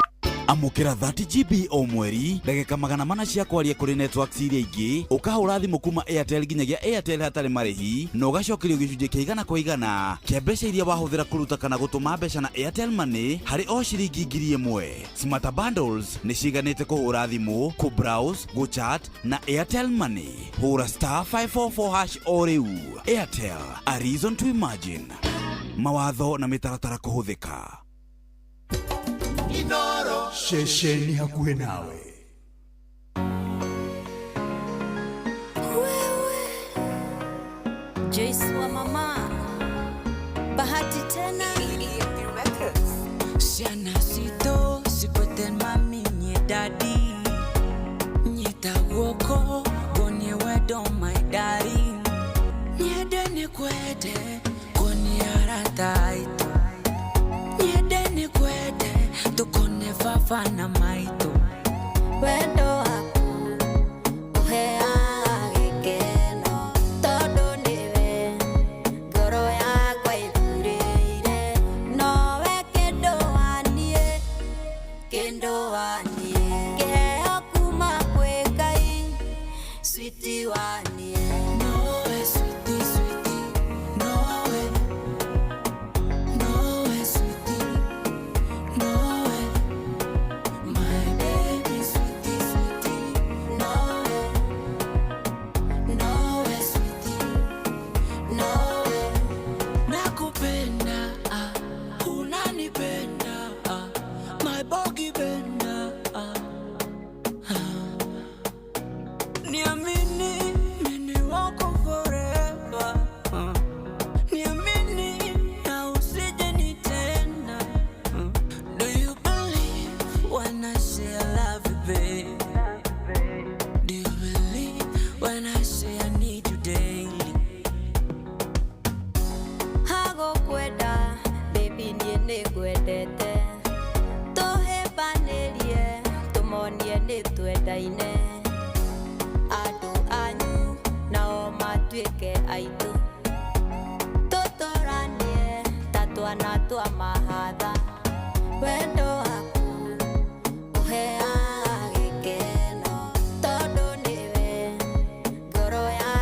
Amukira 30GB o mweri, ndagĩka 400 cia kwaria kũrĩ networks iria ingĩ, ũkahũra thimũ kuma Airtel nginyagia Airtel hatarĩ marĩhi, na ũgacokerio gĩcunjĩ kĩa igana kwa igana kĩa mbeca iria wahũthĩra kũruta kana gũtũma mbeca na Airtel Money harĩ o ciringi 1000. Smarta Bundles nĩ ciiganĩte kũhũra thimũ, kũ-browse, gũ-chat na Airtel Money. Hũra *544# o rĩu. Airtel, a reason to imagine. Mawatho na mĩtaratara kũhũthĩka. Inoro Shesheni hakuhĩ nawe. Joyce wa mama bahati tena Siana sito sipoten mami nye daddy Nyeta woko Gonye wedo my daddy Nyede ni kwede Gonye arataito Nyede ni kwede Tukone fafa na maito Wedo haku Uhea agekeno Todo niwe Goro ya kwa idurire Nowe kendo wanie Kendo wanie Keheo kuma kwekai Sweetie wanie Nowe sweetie sweetie Nowe Nowe sweetie Nowe My baby sweetie sweetie Nowe Nowe sweetie Nowe Nakupenda unanipenda My bogi benda Niamini mimi wako forever Niamini na usije nitenda Do you believe when I say I love you, babe? Do you believe when I say I need you daily? Hago kwenda, baby nie nĩngwendete Tũhĩmbanĩrie, tũmonie nĩtwendaine Andũ anyu nao matuĩke aitũ Tũtũranie ta twana twa mahatha Wendo waku ũheaga gĩkeno Tondũ nĩwe ngoro ya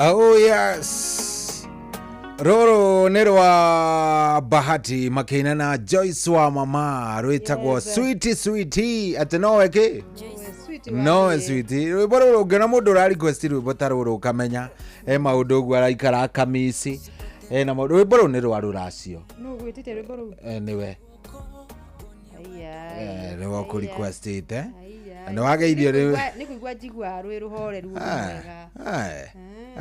Oh yes. Roro nĩ rwa Bahati Makĩina na Joyce wa mama rwĩtagwo Sweetie atĩ no weke no sweetie rwĩmbo rũrũ ũngĩona mũndũ ũra request rwĩmbo ta rũrũ ũkamenya maũndũ ũguo araikara kamisi na rwĩmbo rũrũ nĩ rwa rũracio no gwĩtĩte rwĩmbo rũu nĩwe nĩwe kũ request ite nĩ wageithio nĩ kũigua njigua rwĩ rũhoreru wega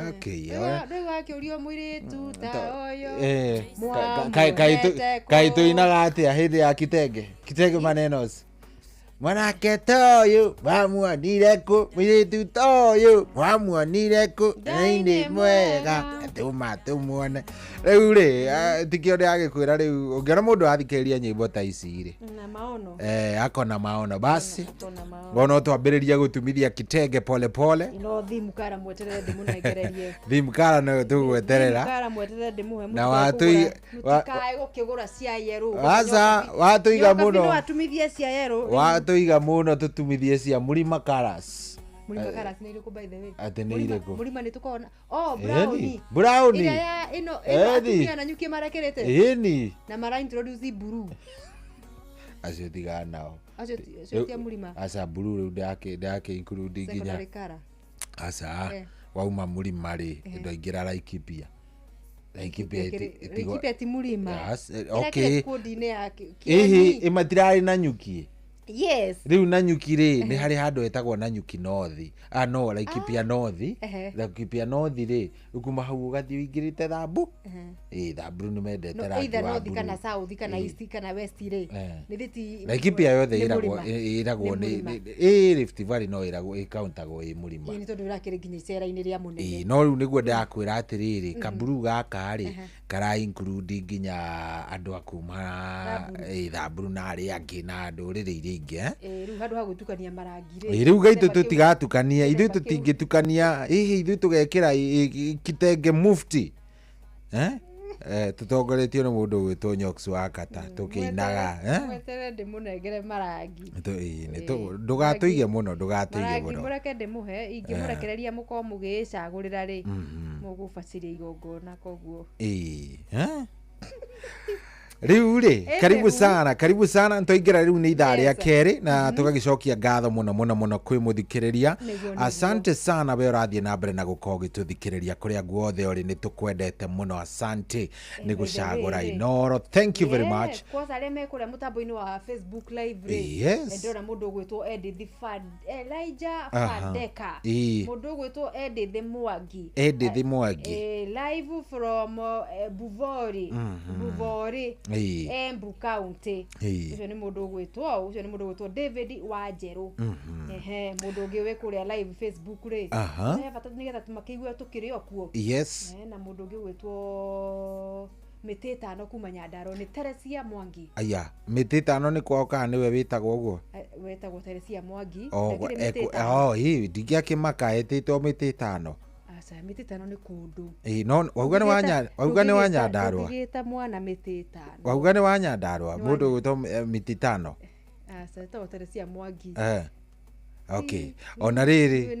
okay ndĩgwa kĩũrio mũirĩtu ta ũyũ kaĩ tũinaga atĩa hĩndĩ ya kitenge manenos mwanake ta ũyũ mwamuonire kũ mũirĩtu ta ũyũ mwamuonire kũ nĩ mwega tuma tumuone rĩu rĩ tikio ndĩ agĩkwĩra rĩu ũngĩona mũndũ athikĩrĩria nyĩmbo ta ici rĩ na maono akona maono basi bona twambĩrĩria gũtumithia kitenge pole pole no thimu kara mweterere ndĩmũnengererie thimu kara no tũgweterera kara mweterere ndĩmũhe na watũi kae gũkĩgũra cia yerũ aca watũiga mũno watumithie cia yerũ watũiga mũno tũtumithie cia Murima Colors Murima Colors nĩ irĩkũ by the way atĩ nĩ irĩkũ Murima nĩ tũkona brownie ĩno atumia na nyuki marekerete ĩni na mara introduce blue acio tigana nao acio tia Murima aca blue rĩu ndake include nginya aca wauma Murima rĩ ndoingĩra Laikipia Laikipia ti Murima okay imatirarĩ na nyuki yes riu na nyuki rĩ nĩ harĩ handũ hetagwo na nyuki nothi no Laikipia nothi Laikipia nothi rĩ ukuma hau ũgathiĩ ũingĩrĩte thambu thambu nĩ mendete rangi wa nothi kana south kana east kana west rĩ nĩ thiti Laikipia yothe ĩragwo nĩ Rift Valley no ĩragwo ĩkauntagwo ĩ Murima nĩ tondũ ĩrakĩrĩ nginya icera-inĩ rĩa mũnene no rĩu nĩguo ndĩrakwĩra atĩrĩrĩ kaburu gaka rĩ kara include nginya andũ a kuma thamburu na arĩa angĩ na ndũrĩrĩ iria rĩu handũ ha gũtukania marangi rĩu gaitũ tũtigatukania ithuĩ tũtingĩtukania ithuĩ tũgekĩra kitenge mufti tũtongoretio nĩ mũndũ ũgwĩtwo Nyox wa Kata tũkĩinaga mweterere ndĩmũnengere marangi ndũgatũige mũno ndũgatũige mũno mũreke ndĩmũhe ingĩmũrekereria mũkorwo mũgĩcagũrĩra rĩ mũgũbacĩria igongona koguo riu rĩ karibu sana ntoingĩra riu nĩ ithaa rĩa kerĩ na tũgagĩcokia ngatho mũno kwĩ mũthikĩrĩria asante sana we ũrathiĩ na mbere na gũkorwo ũgĩtũthikĩrĩria kũrĩa guothe ũrĩ nĩ tũkwendete mũno asante nĩ gũcagũra Inoro thank you very much kwanza arĩa me kũrĩa mũtambo-inĩ wa Facebook live rĩ ndĩrona mũndũ ũgwĩtwo Elijah Fadeka mũndũ ũgwĩtwo Edith Mwangi live from Buvori Embu County ucio nĩ mũndũ ũgwĩtwo David Wanjerũ mũndũ ũngĩ wĩ kũrĩa live Facebook rĩ bata nĩgetha tũmakĩigua tũkĩrĩ okuo na mũndũ ũngĩ ũgwĩtwo Mĩtĩ Ĩtano kuma Nyandarua nĩ Teresia Mwangi Mĩtĩ Ĩtano nĩ kwao kana nĩwe wĩtagwo ũguo wĩtagwo Teresia Mwangi ndingĩakĩmaka etĩtwo Mĩtĩ Ĩtano Mĩtĩ Ĩtano nĩ kũndũ no wauga nĩ wa Nyandarua ndĩgĩta mwana Mĩtĩ Ĩtano wauga nĩ wa Nyandarua mũndũ ũgwĩtwo Mĩtĩ Ĩtano etagwo Teresia Mwangi okay ona rĩrĩ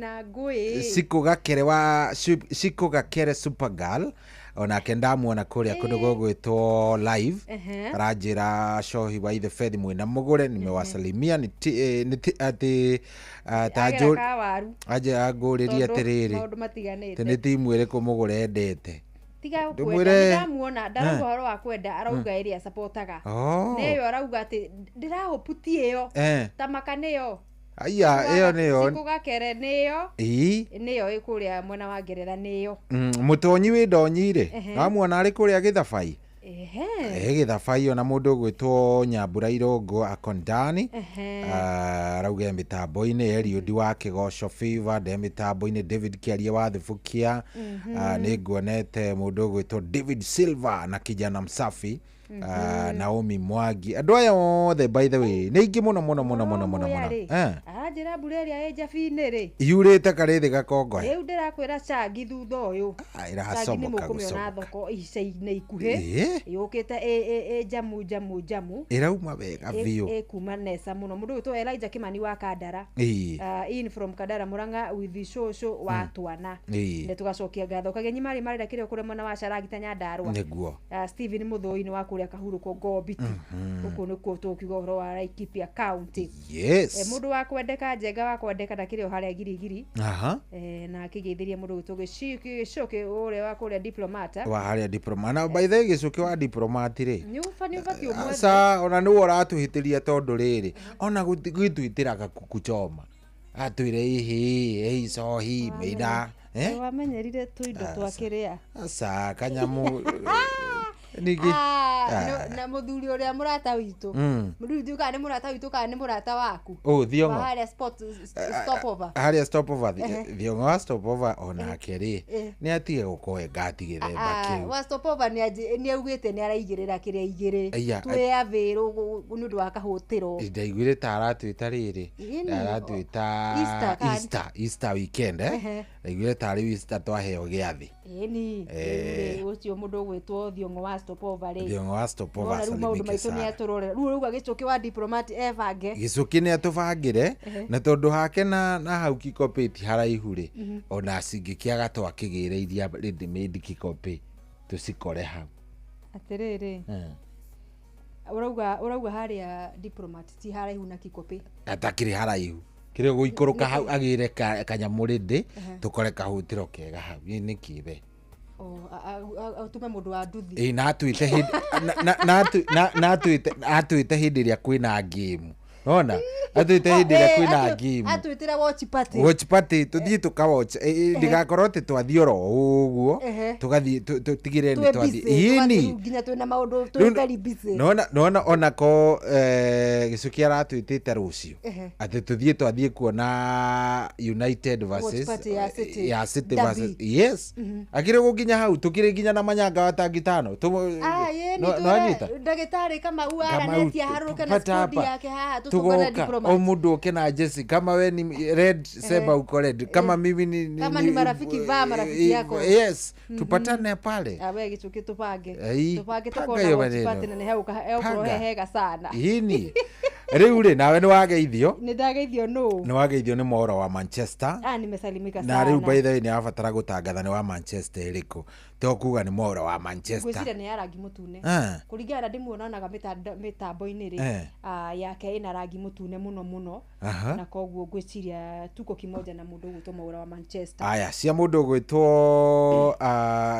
Sikũgakere Supergirl onake ndamuona kũrĩa kũndũ gũgwĩtwo live aranjĩra shohi wa ithe Faith mwĩna mũgũre nimewasalimia atĩ angũrĩria atĩrĩrĩ nĩ timu ĩrĩkũ mũgũre endete tiga kwenda ndamuona ndarauga horo wa kwenda arauga ĩrĩa supportaga nĩyo arauga atĩ ndĩrahoputi ĩyo tamaka nĩyo iyo nĩyo Sikũgakere nĩyo ĩkũrĩa mwena wa Ngerera nĩyo mũtonyi wĩ ndonyire wamuona arĩ kũrĩa Gĩthabai Gĩthabai ona mũndũ ũgwĩtwo Nyambura Irongo akondani arauga mĩtambo-inĩ Eliud wa Kĩgoco Fever mĩtambo-inĩ David Kĩaria wa Thibukia nĩ nguonete mũndũ ũgwĩtwo David Silva na kijana msafi Naomi Mwangi andũ aya othe by the way nĩ ingĩ mũno njira mbura ĩrĩa ĩ Njabi-inĩ rĩ yurĩte karĩthĩ gakongoe rĩu ndĩrakwĩra Changi thutha ũyũ Changi nĩ mũkũmĩona thoko ica-inĩ ikuhĩ yũkĩte ĩ jamu ĩrauma wega biũ kuma Nesa mũno mũndũ wĩtwo Elijah Kimani wa Kandara in from Kandara Murang'a with Shosho wa Twana nĩ tugacokia ngatho kagenyi marĩ marĩra kĩrĩa kũrĩa mwena wa Caragita Nyandarua nĩguo Steven Mũthũi-inĩ wa kũrĩa Kahurũko Ngobiti gũkũ nĩkuo tũkiuga ũhoro wa Laikipia County mũndũ wa kwendeka njenga wa kwendeka na kĩrĩa harĩa girigiri na akĩgeithĩria mũndũ wĩtwo Gĩcũkĩ ũrĩa wa kũrĩa Diplomata wa harĩa Diplomata na by the way Gĩcũkĩ wa Diplomata rĩ nĩ ũbatiĩ ũmwethe sa ona nĩ ũratũhĩtĩria tondũ rĩrĩ ona gwĩtwĩtĩra gakuku choma atwĩre ihi sohi meida wamenyerire tũindo twakĩrĩa asa kanyamu nigi na mũthuri ũrĩa mũrata witũ mũthuri ũyũ kana nĩ mũrata witũ kana nĩ mũrata waku Thiongo harĩa stopover harĩa stopover Thiongo wa stopover onake rĩ nĩ atige gũkoe ngati gĩthemba kĩu wa stopover nĩ augĩte nĩ araigĩrĩra kĩrĩa igĩrĩ twĩ avĩrũ nĩ ũndũ wa kahũtĩro ndaiguire ta aratwĩta rĩrĩ aratwĩta Easter weekend ndaiguire ta rĩ Easter twaheo gĩathĩ ĩni ũcio mũndũ gwĩtwo Thiongo wa stopover rĩ Thiongo wa stopover maũndũ maitũ nĩ atũrorera rĩu rauga Gĩcũkĩ wa Diplomat ebange Gĩcũkĩ nĩ atũbangĩre na tondũ hake na hau Kikopeti haraihu rĩ ona cingĩkĩaga twakĩgĩre iria ready made Kikope tũcikore hau atĩrĩrĩ urauga harĩa Diplomat ti haraihu na Kikope atakĩrĩ haraihu kĩrĩa gũikũrũka hau agĩre kanyamũrĩndĩ tũkore kahũtĩro kega hau nĩ kĩbe tume mũndũ wa nduthi natwĩte hĩndĩ ĩrĩa kwĩna game ona atwĩte hĩndĩ ĩrĩa kwĩna game atwĩtĩra watch party tũthiĩ tũkawatch ndigakorwo atĩ twathiĩ oro ũguo tũgathiĩ tũtigĩre nĩ twathiĩ nginya twĩna maũndũ twĩ very busy nona onako Gĩcũkĩ aratwĩtĩte rũciũ atĩ twathiĩ kuona United versus ya City versus yes akĩrĩ gũkinya hau tũkĩrĩ nginya na manyanga wa tangi tano nonyita ndagĩtarĩ Kamau aranĩtie harũrũke na skudi yake haha tugoka mũndũ ũke na jesi kama we ni red sema uko red kama mimi ni kama ni marafiki vaa marafiki yako yes tupatane pale awe Gĩcũkĩ tupange tukona watipate na heuka hega sana hini rĩu rĩ nawe nĩ wageithio nĩ ndageithio nĩ wageithio nĩ Mwaura wa Manchester nimesalimika sana na rĩu by the way nĩ abatara gũtangatha nĩ wa Manchester ĩrĩkũ to kuga nĩ Mwaura wa Manchester gwĩciria nĩ ya rangi mũtune kũringana na ndĩmuonaga mĩtambo-inĩ rĩ yake ĩna rangi mũtune mũno na koguo gwĩciria tuko kimoja na mũndũ gwĩtwo Mwaura wa Manchester aya cia mũndũ gwĩtwo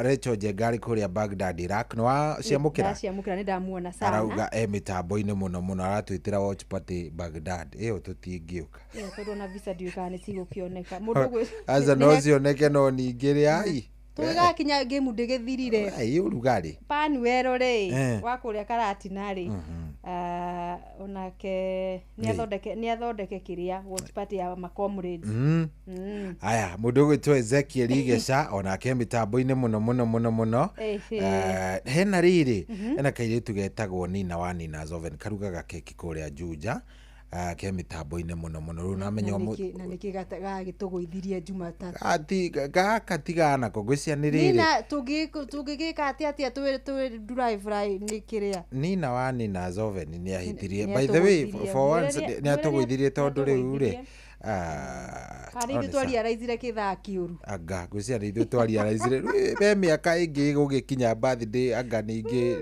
Rachel Jengari kũrĩa Baghdad Iraq nĩ waciamũkĩra nĩ ndamuona sana arauga mĩtambo-inĩ mũno aratwĩtĩra watch party Baghdad ĩyo tũtingĩũka tondũ na visa ndiũkaga nĩ cigũkĩoneka mũndũ aca no cioneke no ningĩ rĩ ai tũgakinya game ndĩgĩthirire ũrugarĩ Panuelo rĩ wa kũrĩa Karatina rĩ onake nĩ athondeke kĩrĩa watch party ya macomrades aya mũndũ gwĩtwo Ezekiel Igesha onake mĩtambo-inĩ mũno hena rĩrĩ hena kairĩtu getagwo Nina wa Nina Zoven karugaga keki kũrĩa Juja ke mĩtambo-inĩ mũno rĩu namenya na nĩkĩ gagĩtũgũithirie Jumatatu ati gaka tigana ko gwĩcia nĩ rĩrĩ Nina tũngĩgĩka atĩa twĩ drive nĩ kĩrĩa Nina wa Nina Zoven nĩ ahitirie by the way for once nĩ atũgũithirie tondũ rĩu rĩ kana ithu twariaraizire kĩthaa kĩũru anga gwĩcia nĩ ithu twariaraizire be mĩaka ĩngĩ gũgĩkinya birthday anga ningĩ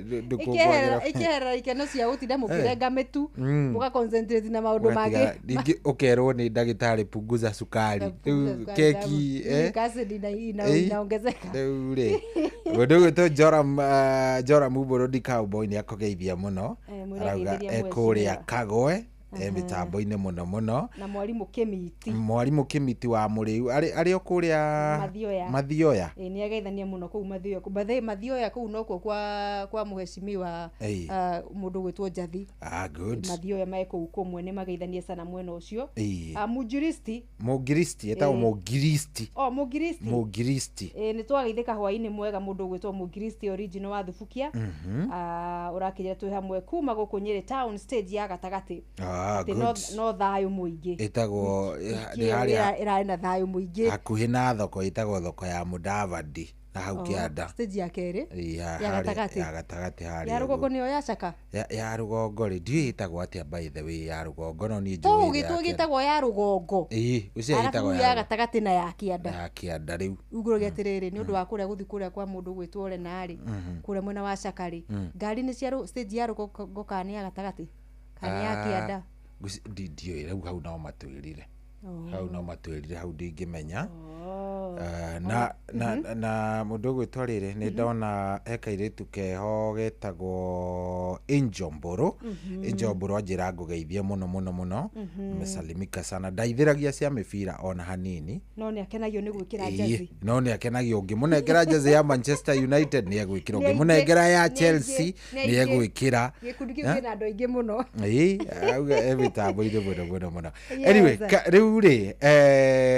ikĩherera ikeno cia gũtinda mũkĩrenga mĩtu mũga concentrate na maũndũ mangĩ ningĩ ũkerwo nĩ ndagĩtarĩ punguza sukari rĩu keki acid inaongezeka rĩu rĩ mũndũ gwĩtwo Joram Burudi Cowboy nĩ akũgeithia mũno arauga kũrĩa Kagwe mĩtambo-inĩ mũno na mwarimũ Kĩmiti wa Mũrĩu arĩ o kũrĩa Mathioya nĩ ageithania mũno kũu Mathioya kũu nokuo kwa mũheshimiwa mũndũ gwĩtwo Njathi Mathioya me kũu kũmwe nĩ mageithanie sana mwena ũcio Mũngiristi etagwo Mũngiristi nĩ twageithĩka hwainĩ mwega mũndũ gwĩtwo Mũngiristi original wa Thubukia ũrakĩrĩa twĩ hamwe kuma gũkũ Nyĩrĩ town stage ya gatagatĩ no thayo muingi itagwo ira na thayo muingi hakuhi na thoko itagwo thoko ya Mudavadi na hau kianda stage ya kere ya gatagati hari ya rugongo niyo ya Chaka ya rugongo ri ndiye itagwo atia by the way ya rugongo no ni njui gitu gitagwo ya rugongo ucio itagwo ya gatagati na ya kianda riu uguro getiriri ni undu wa kuria guthi kuria kwa mundu gwitwo ore nari kuria mwena wa Chaka ri ngari ni cia stage ya rugongo kana ya gatagati kana ya kianda ndio ira hau no matwirire hau no matwirire hau ndingimenya na mundu gwitwa riri ni ndona ekairitu keho getagwo Injomboro Injomboro anjira ngugeithie muno mesalimika sana ndaithiragia cia mibira ona hanini no ni akenagio ni gwikira jersey no ni akenagio ngimunengera jersey ya Manchester United ni egwikira ngimunengera ya Chelsea ni egwikira gikundi kiu kina andu aingi muno evitambo ire muno anyway riu ri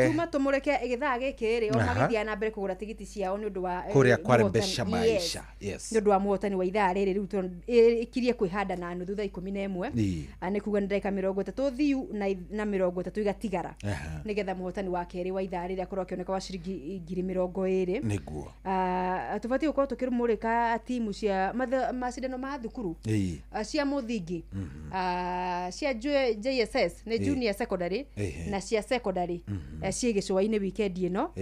tuma tumureke igithaa gikiri o magithia na mbere kugura tigiti ciao ni undu wa kuria Mpesha Maisha ni undu wa muhotani wa ithaa riri riu ikirie kwihanda na nuthu thaa 11 ani kuga ndeka 30 thiu na 30 igatigara nigetha muhotani wa keri wa ithaa riri akorwo akioneka wa ciringi 20,000 niguo tubati ukorwo tukirumurika timu cia macindano ma thukuru cia muthingi cia JSS ni junior secondary na cia secondary cia gicuaini weekend ino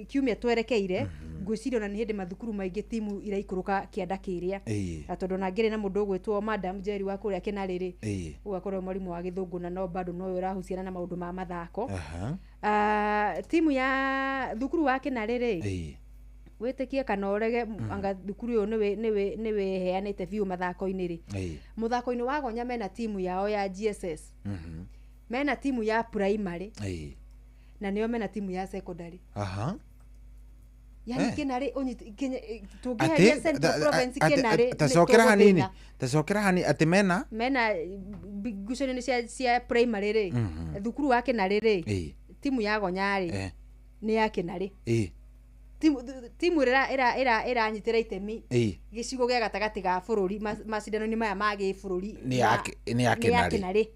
kiumia twerekeire ngwiciria na ni hindi mathukuru maingi timu iraikuruka kianda kiria tondu na ngire na mundu gwitwo Madam Jerry wa kuria Kinariri ugakorwo mwarimu wa githungu na no bado no urahusiana na maundu ma mathako timu ya thukuru wa Kinariri witikie kana urege anga thukuru yo niwe heanite view mathako-ini ri muthako-ini wa Gonya mena timu yao ya GSS mena timu ya primary na niyo mena timu ya secondary yani Kinari tugeheria Central Province Kinari tacokera hanini ati mena ngucanio cia primary ri thukuru wa Kinari ri timu ya Gonya ri ni ya Kinari timu ira nyitira itemi gicigo gia gatagati ga bururi macindano-ini maya ma gibururi ni ya Kinari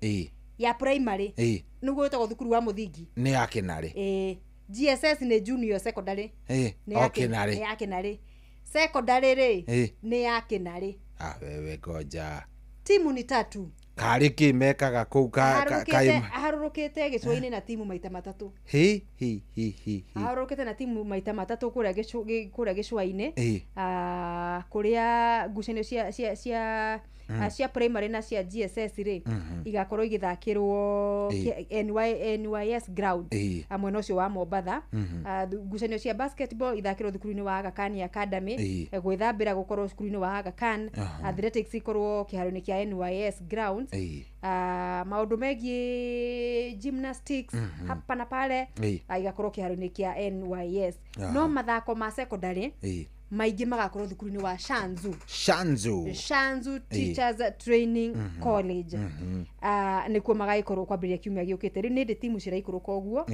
ya primary niguo itagwo thukuru wa muthingi ni ya Kinari GSS ni junior secondary ni ya Kinari secondary ri ni ya Kinari wewe goja timu ni tatu kariki mekaga kuu harurukite gicuaini na timu maita matatu harurukite na timu maita matatu kuria gicuaini kuria ngucanio cia primary na cia GSS ri igakorwo igithakirwo NYS ground amwe nocio wa Mombatha ngucanio cia basketball ithakirwo thukuru-ini wa Aga Khan Academy gwithambira gukorwo thukuru-ini wa Aga Khan athletics ikorwo kiharo-ini kia NYS ground maundu megie gymnastics hapa na pale igakorwo kiharo-ini kia NYS no mathako ma secondary maingi magakorwo thukuru-ini wa Shanzu Teachers Training College nikuo magaikorwo kwambiria kiumia giukite riu ni timu ciraikuruka uguo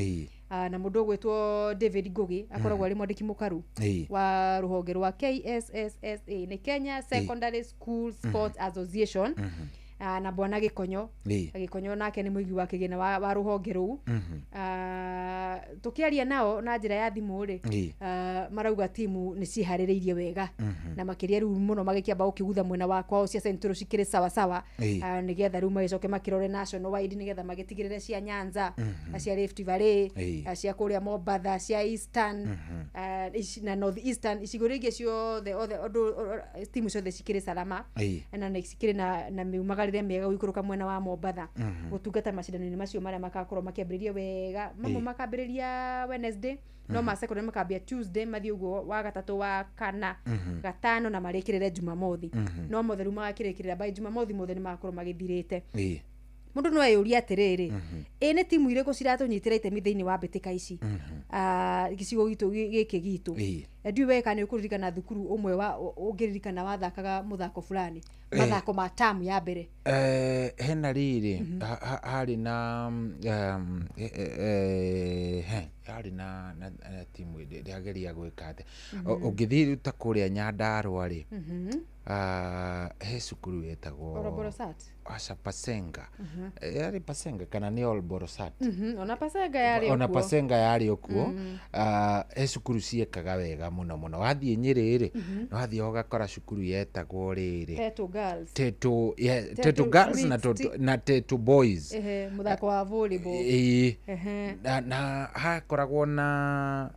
na mundu gwitwo David Ngugi akoragwo ari mwandiki mukaru wa ruhonge rwa KSSSA ni Kenya Secondary School Sports Association na bwana Gikonyo nake ni muigi wa kigina wa ruhonge ruu tukiaria nao na njira ya thimu ri marauga timu ni cihaririirie wega na makiria riu muno magikiamba ukigutha mwena wa kwao cia Central cikiri sawa nigetha riu magicoke makirore national wide nigetha magitigirire cia Nyanza cia Rift Valley cia kuria Mombatha cia Eastern na North Eastern icigo ringi ciothe timu ciothe cikiri salama na cikiri na miumagarire mega guikuruka mwena wa Mombatha gutungata macindano-ini macio maria makakorwo makiambiriria wega mamwe makambiriria Wednesday no ma secondary makambia Tuesday mathi uguo wa gatatu wa kana gatano na marikirire Jumamothi no motheru magakirikirira by Jumamothi mothe ni magakorwo magithirite mundu no ayuria atiriri ni timu iriku ciratunyitira itemi thiini wa mbitika ici gicigo gitu giki gitu ndiu weka ni ukuririkana thukuru umwe wa ungiririkana wathakaga muthako fulani mathako ma tamu ya mbere hena riri hari na yari na timu ndiageria gwika ate ungithi ta kuria Nyandarua ri he cukuru yetagwo Oroborosat Asa Pasenga yari Pasenga kana ni Oroborosat ona Pasenga yari ona Pasenga yari okuo he cukuru ciekaga wega muno wathie Nyeri ri no wathie ugakora cukuru yetagwo riri Teto Girls na Teto Boys muthako wa volleyball na hakoragwo na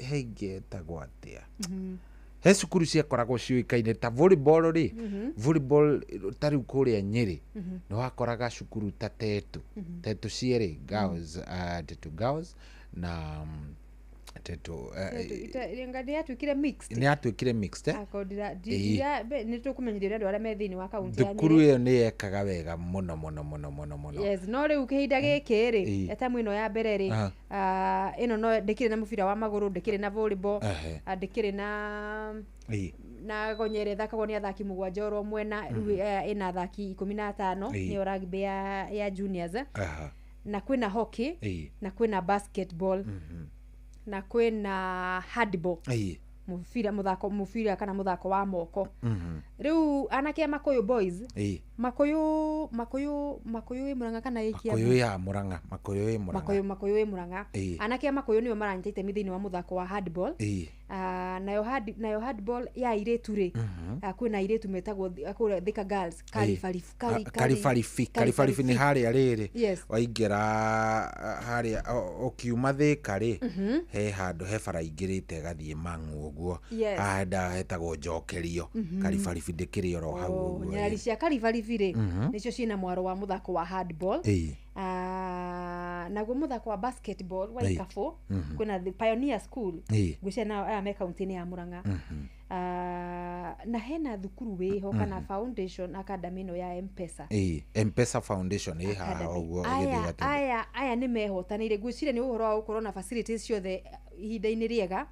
heigetagwo atia he cukuru ciakoragwo ciũĩkaine ta volleyball ri volleyball tariu kuria Nyeri no hakoraga cukuru ta Teto cieri girls Teto girls na Teto ngadi yatuikire mixed ni yatuikire mixed akodira ni tukumenyithia andu aria me thiini wa kaunti ya Nyeri thukuru iyo ni yekaga wega muno yes no riu kihinda giki ri etamu ino ya mbere ri ino no ndikire na mubira wa maguru ndikire na volleyball ndikire na gonyere thakagwo ni athaki mugwanja oro mwena ina athaki 15 ni rugby ya juniors na kwina hockey na kwina basketball na kwina handball mubira kana muthako wa moko riu anake Makoyo boys Makoyo Murang'a kana ikia Makoyo Murang'a anake Makoyo niyo maranyitite mithiini wa muthako wa handball nayo handball ya iretu ri kwina iretu metagwo Thika Girls Kalifarifi ni haria riri waingira haria ukiuma Thika ri he handu he bara ingirite gathie Mang'u uguo handa hetagwo Njokerio Kalifarifi ndikiri oro hau uguo nyari cia Kalifarifi ri nicio ciina mwaro wa muthako wa handball naguo muthako wa basketball wa ikafu kuna the Pioneer School gwicia na aya me kaunti-ini ya Murang'a na hena thukuru wiho kana foundation academy no ya M-Pesa Foundation ha uguo aya ni mehotanire gwiciria ni uhoro wa gukorwo na facilities ciothe ihinda-ini riega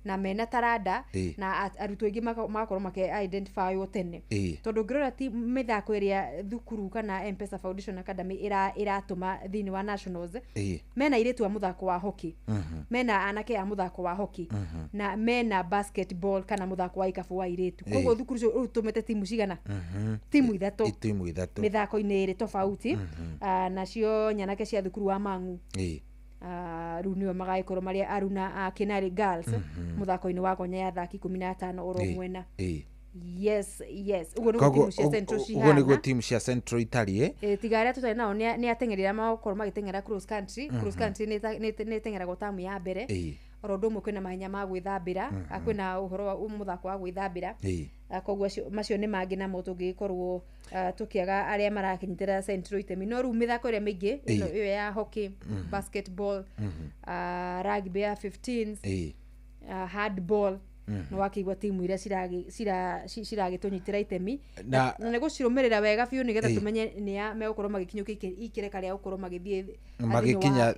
na mena taranda na arutwo ingi magakorwo make identify tene tondu ngirora ti mithako iria thukuru kana M-Pesa Foundation Academy iratuma thiini wa nationals mena iretu wa muthako wa hockey mena anake ya muthako wa hockey na mena basketball kana muthako wa ikafu wa iretu koguo thukuru cio utumete timu cigana timu ithatu mithako-ini iri tofauti nacio nyanake cia thukuru wa Mang'u riu nio magaikorwo maria aruna Kinari Girls muthako-ini wa gonya ya thaki 15 oro mwena yes uguo niguo timu cia Central itari tigaria tutari nao ni atengerera makorwo magitengera cross country ni tengeragwo tamu ya mbere oro ndumu kwina mahenya ma gwithambira kwina uhoro wa muthako wa gwithambira koguo macio ni mangi na mo tungikorwo tukiaga aria marakinyitira Central itemi no riu mithako iria mingi iyo ya hockey basketball rugby ya 15s handball no wakigwa timu iria ciragitunyitira itemi na nä gå cirumirira wega biu nä getha tumenye nä megåkorwo magikinyuka ikereka ria gukorwo magikinya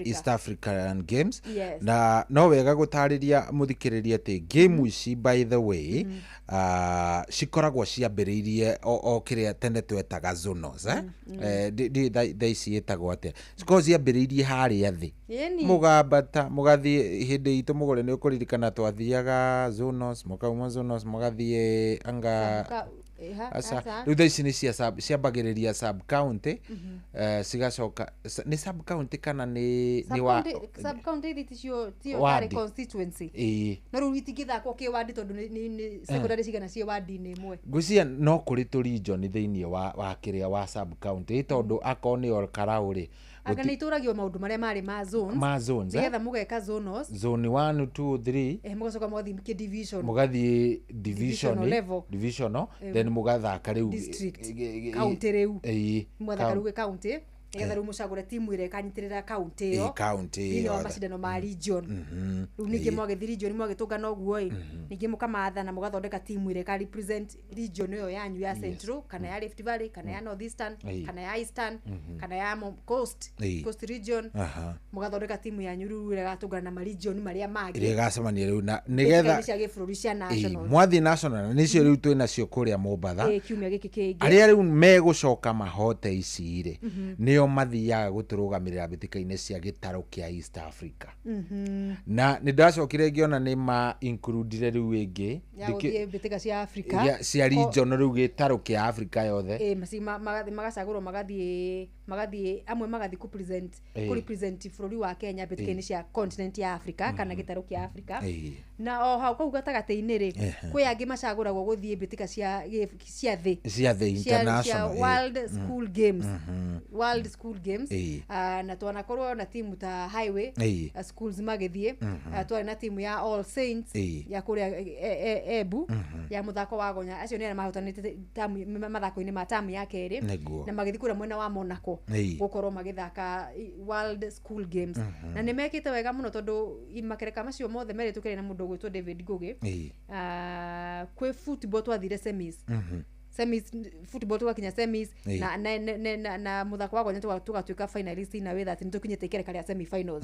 East African Games na no wega gutariria muthikiriria ati game ici by the way cikoragwo ciambiriirie o kiria tene twetaga zonos ici itagwo atia cikoragwo ciambiriirie haria thi mugambata mugathie hindi itu mugore ni ukuririkana twathiaga zonos mukauma zonos mugathie anga asa riu ici ni ciambagiriria sub county cigacoka ni sub county kana ni wa sub county ithitio tio tare constituency no riu itingithakwo ki ward tondu ni secondary cigana cie ward-ini imwe ngwiciria no kuri tu region thiini wa kiria wa sub county tondu akoni or karauri aga ni turagio maundu maria mari ma zones nigetha mugeka zonos zone 1 2 3 mugacoka mwathi ki division mugathie divisional then mugathaka riu county riu mugathaka riu county nigetha riu mucagure timu ire kanyitirira county iyo ni wa macindano ma region riu ningi mwagithi region mwagitungana uguo ningi mukamatha na mugathondeka timu ire ka represent region iyo yanyu ya Central kana ya Rift Valley kana ya North Eastern kana ya Eastern kana ya Coast region mugathondeka timu yanyu riu ire gatungana na region maria magi ire gacemania riu na nigetha cia gifururi cia national mwathi national nicio riu twina cio kuria Mombatha kiumia giki kingi aria riu megucoka mahote ici ire nio nio mathiaga guturugamirira mbitikaine cia gitaro kia East Africa na ni ndacokire ngiona ni ma include riu ingi ya guthie mbitika cia Africa cia region riu gitaro kia Africa yothe magacagurwo magathie amwe magathie ku represent bururi wa Kenya mbitikaine cia continent ya Africa kana gitaro kia Africa na o hau kau gatagati-ini ri kwi angi macaguragwo guthie mbitika cia thi international World School Games World School Games na twanakorwo na timu ta Highway schools magithie twari na timu ya All Saints ya kuria Ebu ya muthako wa gonya acio ni mahotanite mathako-ini ma tamu ya keri na magithie kura mwena wa Monaco gukorwo magithaka World School Games na ni mekite wega muno tondu imakereka macio mothe meritukire na mundu gwitwo David Ngugi kwi football twathire semis football tugakinya semis na muthako wa gonya tugatuika finalist na with that nitukinyite ikereka ria semi finals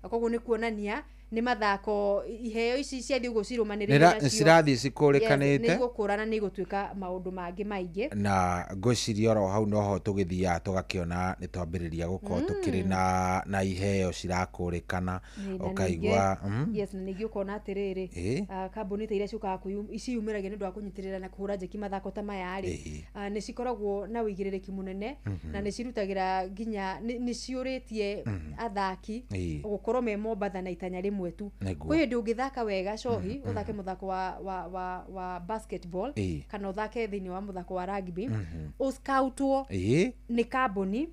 koguo ni kuonania ni mathako iheo ici cia thiugo cirumanirire nacio cirathi cikurikanite ni gukurana ni gutuika maundu mangi maingi na ngociria ro hau noho tugithia tugakiona ni twambiriria gukorwo tukiri na iheo cirakurikana ukaigua yes na nigi ukona atiriri kambuni ta iria ciukaga iciumiragia ni ndu wa kunyitirira na kuhura njeki mathako ta maya ni cikoragwo na wigirereki munene na ni cirutagira ginya ni ciuritie athaki gukorwo me Mombatha na itanya rimwe tu kwa hiyo ungithaka wega cohi uthake muthako wa basketball kana uthake thini wa muthako wa rugby uscoutwo ni kambuni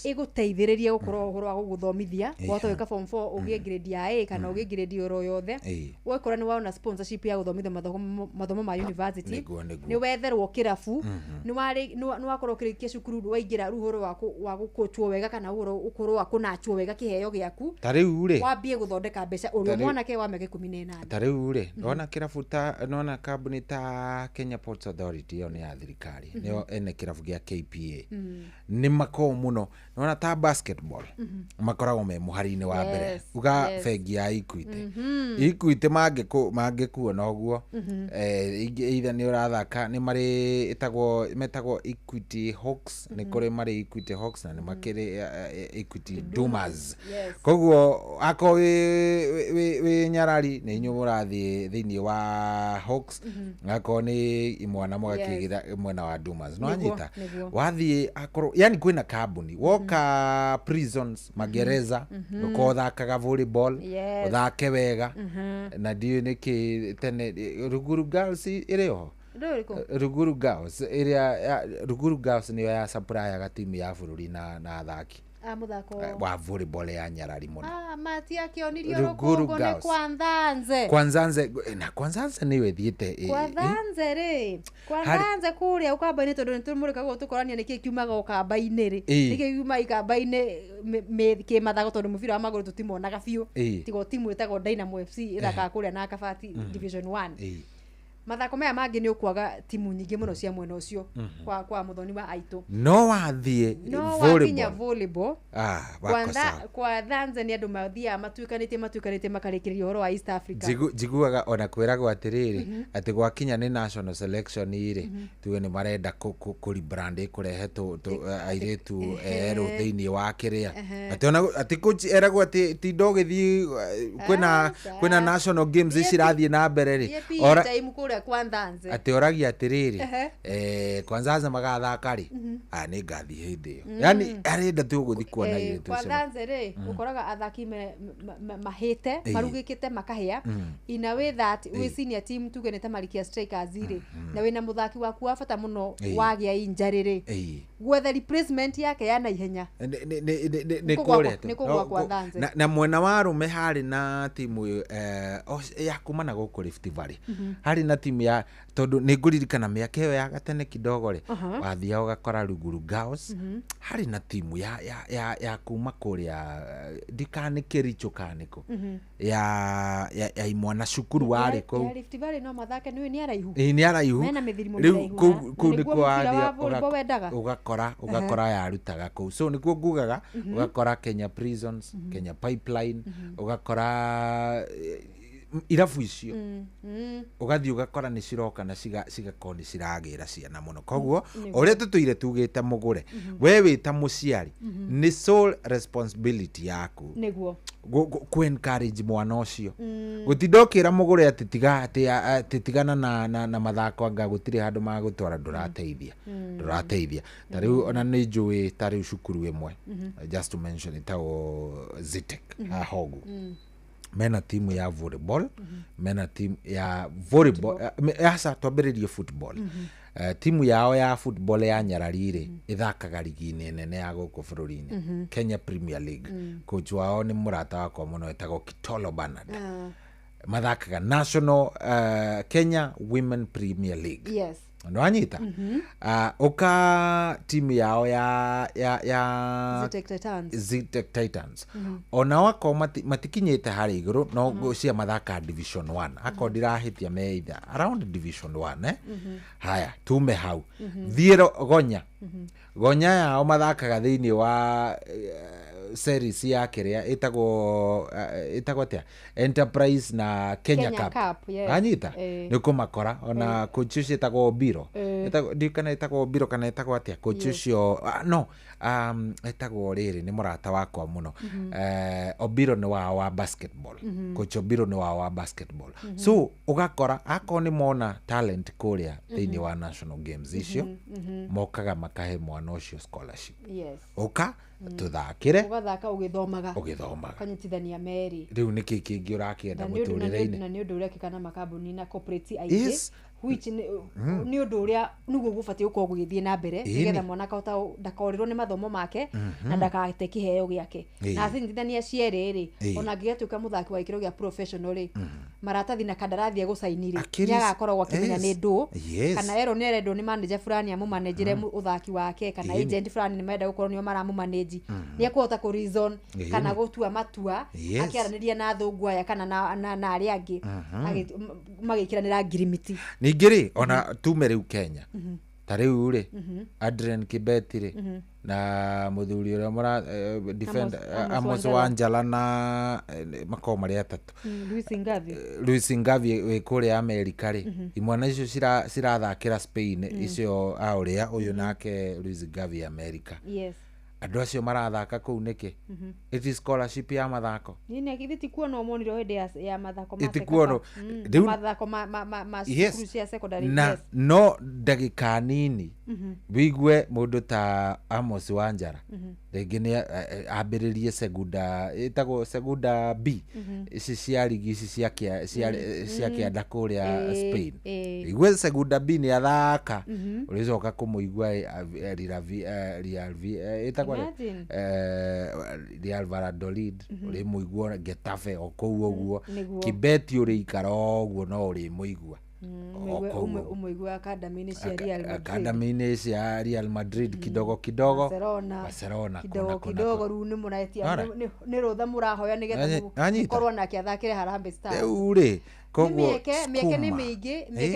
iguteithiririe gukorwo uhoro wa guthomithia wato wika form 4 ugie grade ya A kana ugie grade oro yothe wekora ni waona sponsorship ya guthomithia mathomo ma university ni wetherwo kirafu ni wakorwo kirikia cukuru waingira ruhoro wa gukochwo wega kana uhoro ukorwo wa kunachwo wega kiheo giaku tariu ri wambie guthondeka mbeca uri mwanake wa meke 18 tariu ri nona kirafu ta nona kambuni ta Kenya Ports Authority yo ni ya thirikari nio ene kirafu gia KPA ni mako muno nona ta basketball makoragwo me muhari-ini wa mbere uga fegi ya Equity mange kuona uguo either ni urathaka ni mari metagwo Equity Hawks ni kuri mari Equity Hawks na ni makiri Equity Dumas koguo ako we nyarari ni nyumurathi thiini wa Hawks ngako ni imwana mugakigira mwena wa Dumas no anyita wathie akoro yani kwina kambuni woka prisons magereza uko thakaga volleyball uthake wega na dio niki tene Ruguru Girls irio Ruguru Girls area Ruguru Girls ni ya supply ga timu ya bururi na athaki muthako wa volleyball ya nyarari muno mati akionirio rukungu ni kwanzanze niwe thiete kwanzanze kuria ukamba-ini tondu nitumurikagwo tukorania niki kiumaga ukamba-ini ri niki kiuma ikamba-ini ki mathako tondu mubira wa maguru tutimonaga biu tigo timu itagwo Dynamo FC ithaka kuria na Kabati Division 1 mathako maya mangi ni ukwaga timu nyingi muno cia mwena ucio kwa muthoni wa aitu no wathie volleyball kwa Tanzania andu mathia matuikanite makarikiria horo wa East Africa jiguaga ona kwiragwo atiriri ati gwakinya ni national selection iri tuwe ni marenda ku rebrand kurehe airetu ero thiini wa kiria ati coach eragwo ati ti ndogithii kwina national games icirathie na mbere ri ora kwanzanze ati oragia atiriri kwanzanze magathaka ri ni ngathi hindi iyo yani arenda tu guthi kuona ile tu kwanzanze ri ukoraga athaki mahite marugikite makahia in a way that we senior team tugenete Marikia Strikers ri na wina muthaki waku wa bata muno wagia injury ri gwetha replacement yake yana ihenya ni kugwa kwanzanze na mwena wa rume hari na timu ya kumana guku Rift Valley hari na timu ya tondu ni nguririkana miaka iyo ya gatene kidogo ri wathia ugakora Ruguru Girls hari na timu ya kuma kuria dikani Kericho kaniko ya imwana cukuru wari ko Rift Valley no mathake ni araihu mena mithirimo miraihu ku ni kwathia ugakora yarutaga ku so nikuo ngugaga ugakora Kenya Prisons Kenya Pipeline ugakora irabu icio ugathii ugakora ni ciroka na cigakorwo ni ciragira ciana muno koguo uria tutuire tugite mugure we wita muciari ni sole responsibility yaku niguo ku encourage mwana ucio gutindokira mugure atitigana na mathako anga gutire handu magutwara ndurateithia tariu ona ni njui tariu cukuru imwe just to mention it Zitek ahogu mena timu ya volleyball mena timu ya volleyball asa twambiririe football timu yao ya football ya Nyarari ithakaga ligi nene ya guku bururi-ini Kenya Premier League coach wao ni murata wakwa muno etagwo Kitolo Bernard mathakaga national Kenya Women Premier League yes ndo anyita uka timu yao ya Zitek Titans ona wako matikinyete hari iguru no cia mathaka division 1 ako ndirahitia meitha around division 1 haya tume hau thiero gonya yao mathakaga thiini wa series ya kiria itagwo tia Enterprise na Kenya Cup yes. anyita niko makora ona coach ucio itagwo Biro ndikana itagwo Biro kana itagwo atia coach ucio no itagwo riri ni murata wakwa muno Obiro ni wa basketball coach Obiro ni wa basketball so ugakora ako ni mona talent kuria thiini wa national games icio mokaga makahe mwana ucio scholarship yes uka tuthakire ugathaka ugithomaga kanyitithania meri riu niki kingi urakienda muturire-ini na ni undu uria kikana makambuni na corporate aige which ni undu uria nugo gubatie uko gugithie na mbere nigetha mwana kahota ndakorirwo ni mathomo make na ndakate kiheo giake na acindithania cieri ona ngigatuika muthaki wa ikiro gia professional maratathi na kandarathi egusainire niagakorwo akimenya ni ndu kana ero ni erendo ni manager fulani amu managere uthaki wake kana agent fulani ni menda gukorwo nio maramu manage ni akuhota ku reason kana gutua matua akiaraniria na thungu aya kana na ari angi magikiranira ngirimiti ningiri ona tume riu Kenya tariu ri Adrian Kibet na muthuri uria mura defend Amos Wanjala na makao mari atatu Luis Ngavi we kuri America ri imwana icio cirathakira Spain icio auria uyu nake Luis Ngavi America yes andu acio marathaka kuu niki it is scholarship ya mathako nini akithiti kuona omoniro hende ya mathako itikuono mathako ma cia secondary na no ndagika nini wigwe mundu ta Amos Wanjara rĩngĩ nĩ ambĩrĩrie segunda B ici cia ligi ici cia kĩanda kũrĩa Spain igwe segunda B nĩ athaka ũrĩcoka kũmũigua Real Valladolid ũrĩmũigua Getafe o kũu ũguo Kibet ũrĩikara ũguo no ũrĩmũigua umweigua academy cia Real Madrid kidogo Barcelona kidogo ru ni muraetia ni rutha murahoya nigetha mukorwo nake athakire Harambee Stars uri koguo mieke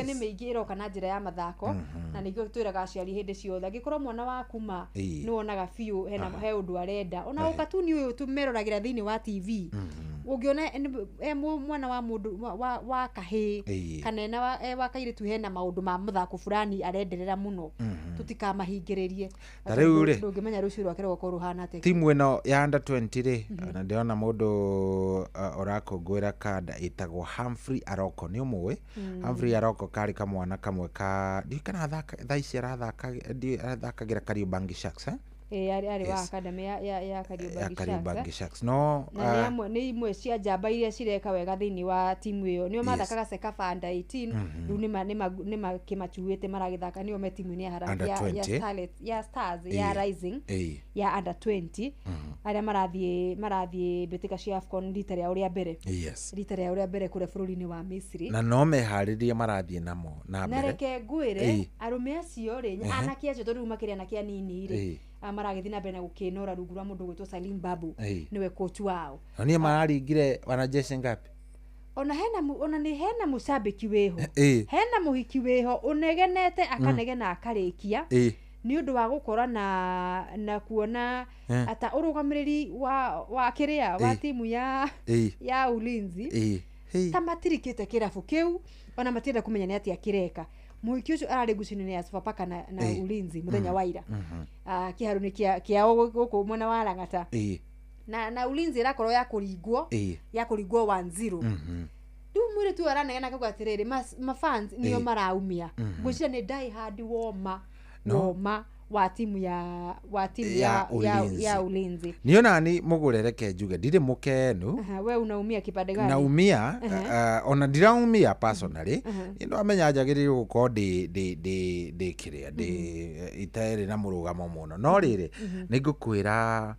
ni miingi iroka na njira ya mathako na nigio twiraga aciari hindi ciothe angikorwo mwana waku ma ni wonaga biu he undu arenda ona ukatuni uyu tumeroragira thiini wa TV ungiona mwana wa mundu wa kahi kana na wa kairitu hena maundu ma muthako fulani arenderera muno tutikamahingiririe tariu ri ndungimenya rucio rwake rwako ruhana ate timu ino ya under 20 ri na ndiona mundu orakongwira kada itagwo Humphrey Aroko ni umwe Humphrey Aroko kari kamwana kamwe ka ndikana thaka thaici athakagira Kariobangi Sharks ari wa academy ya Kariobangi Sharks no ni imwe cia njamba iria cireka wega thiini wa timu iyo nio mathakaga Sekafa under 18 ru ni makimachuite maragithaka nio me timu ni ya Harambee ya Stars ya Rising ya under 20 aria marathie betika cia AFCON rita ria uria mbere kure bururi-ini wa Misri na no meharirie marathie namo na mbere nareke ngwire arume acio ri anake acio tondu makiria na kia nini ri maragithina mbere na gukinora rungu rwa mundu gwitwo Salim Babu niwe coach wao oni mararingire wanajeshi ngapi ona ni hena mushabiki weho hena muhiki weho unegenete akanegena akarikia ni undu wa gukora na kuona ata urugamiriri wa kiria wa timu ya Ulinzi ta matirikite kirabu kiu ona matira kumenya ni atia kireka muiki ucio arari ngucini ya Sofapaka na Ulinzi muthenya wa ira kiharuni kiao guku mwena wa Lang'ata na Ulinzi irakorwo ya kuringwo 1-0 riu mwire tu aranegena kaguo atiriri mafans nio maraumia ngucira ni die hard woma wa timu ya Ulinzi niona ni mugurere kenjuge ndire mukenu we unaumia kipande gani naumia ona ndiraumia personally ino amenya njagiririo guko ndi kiria ndi itaere na murugamo muno no riri ningukwira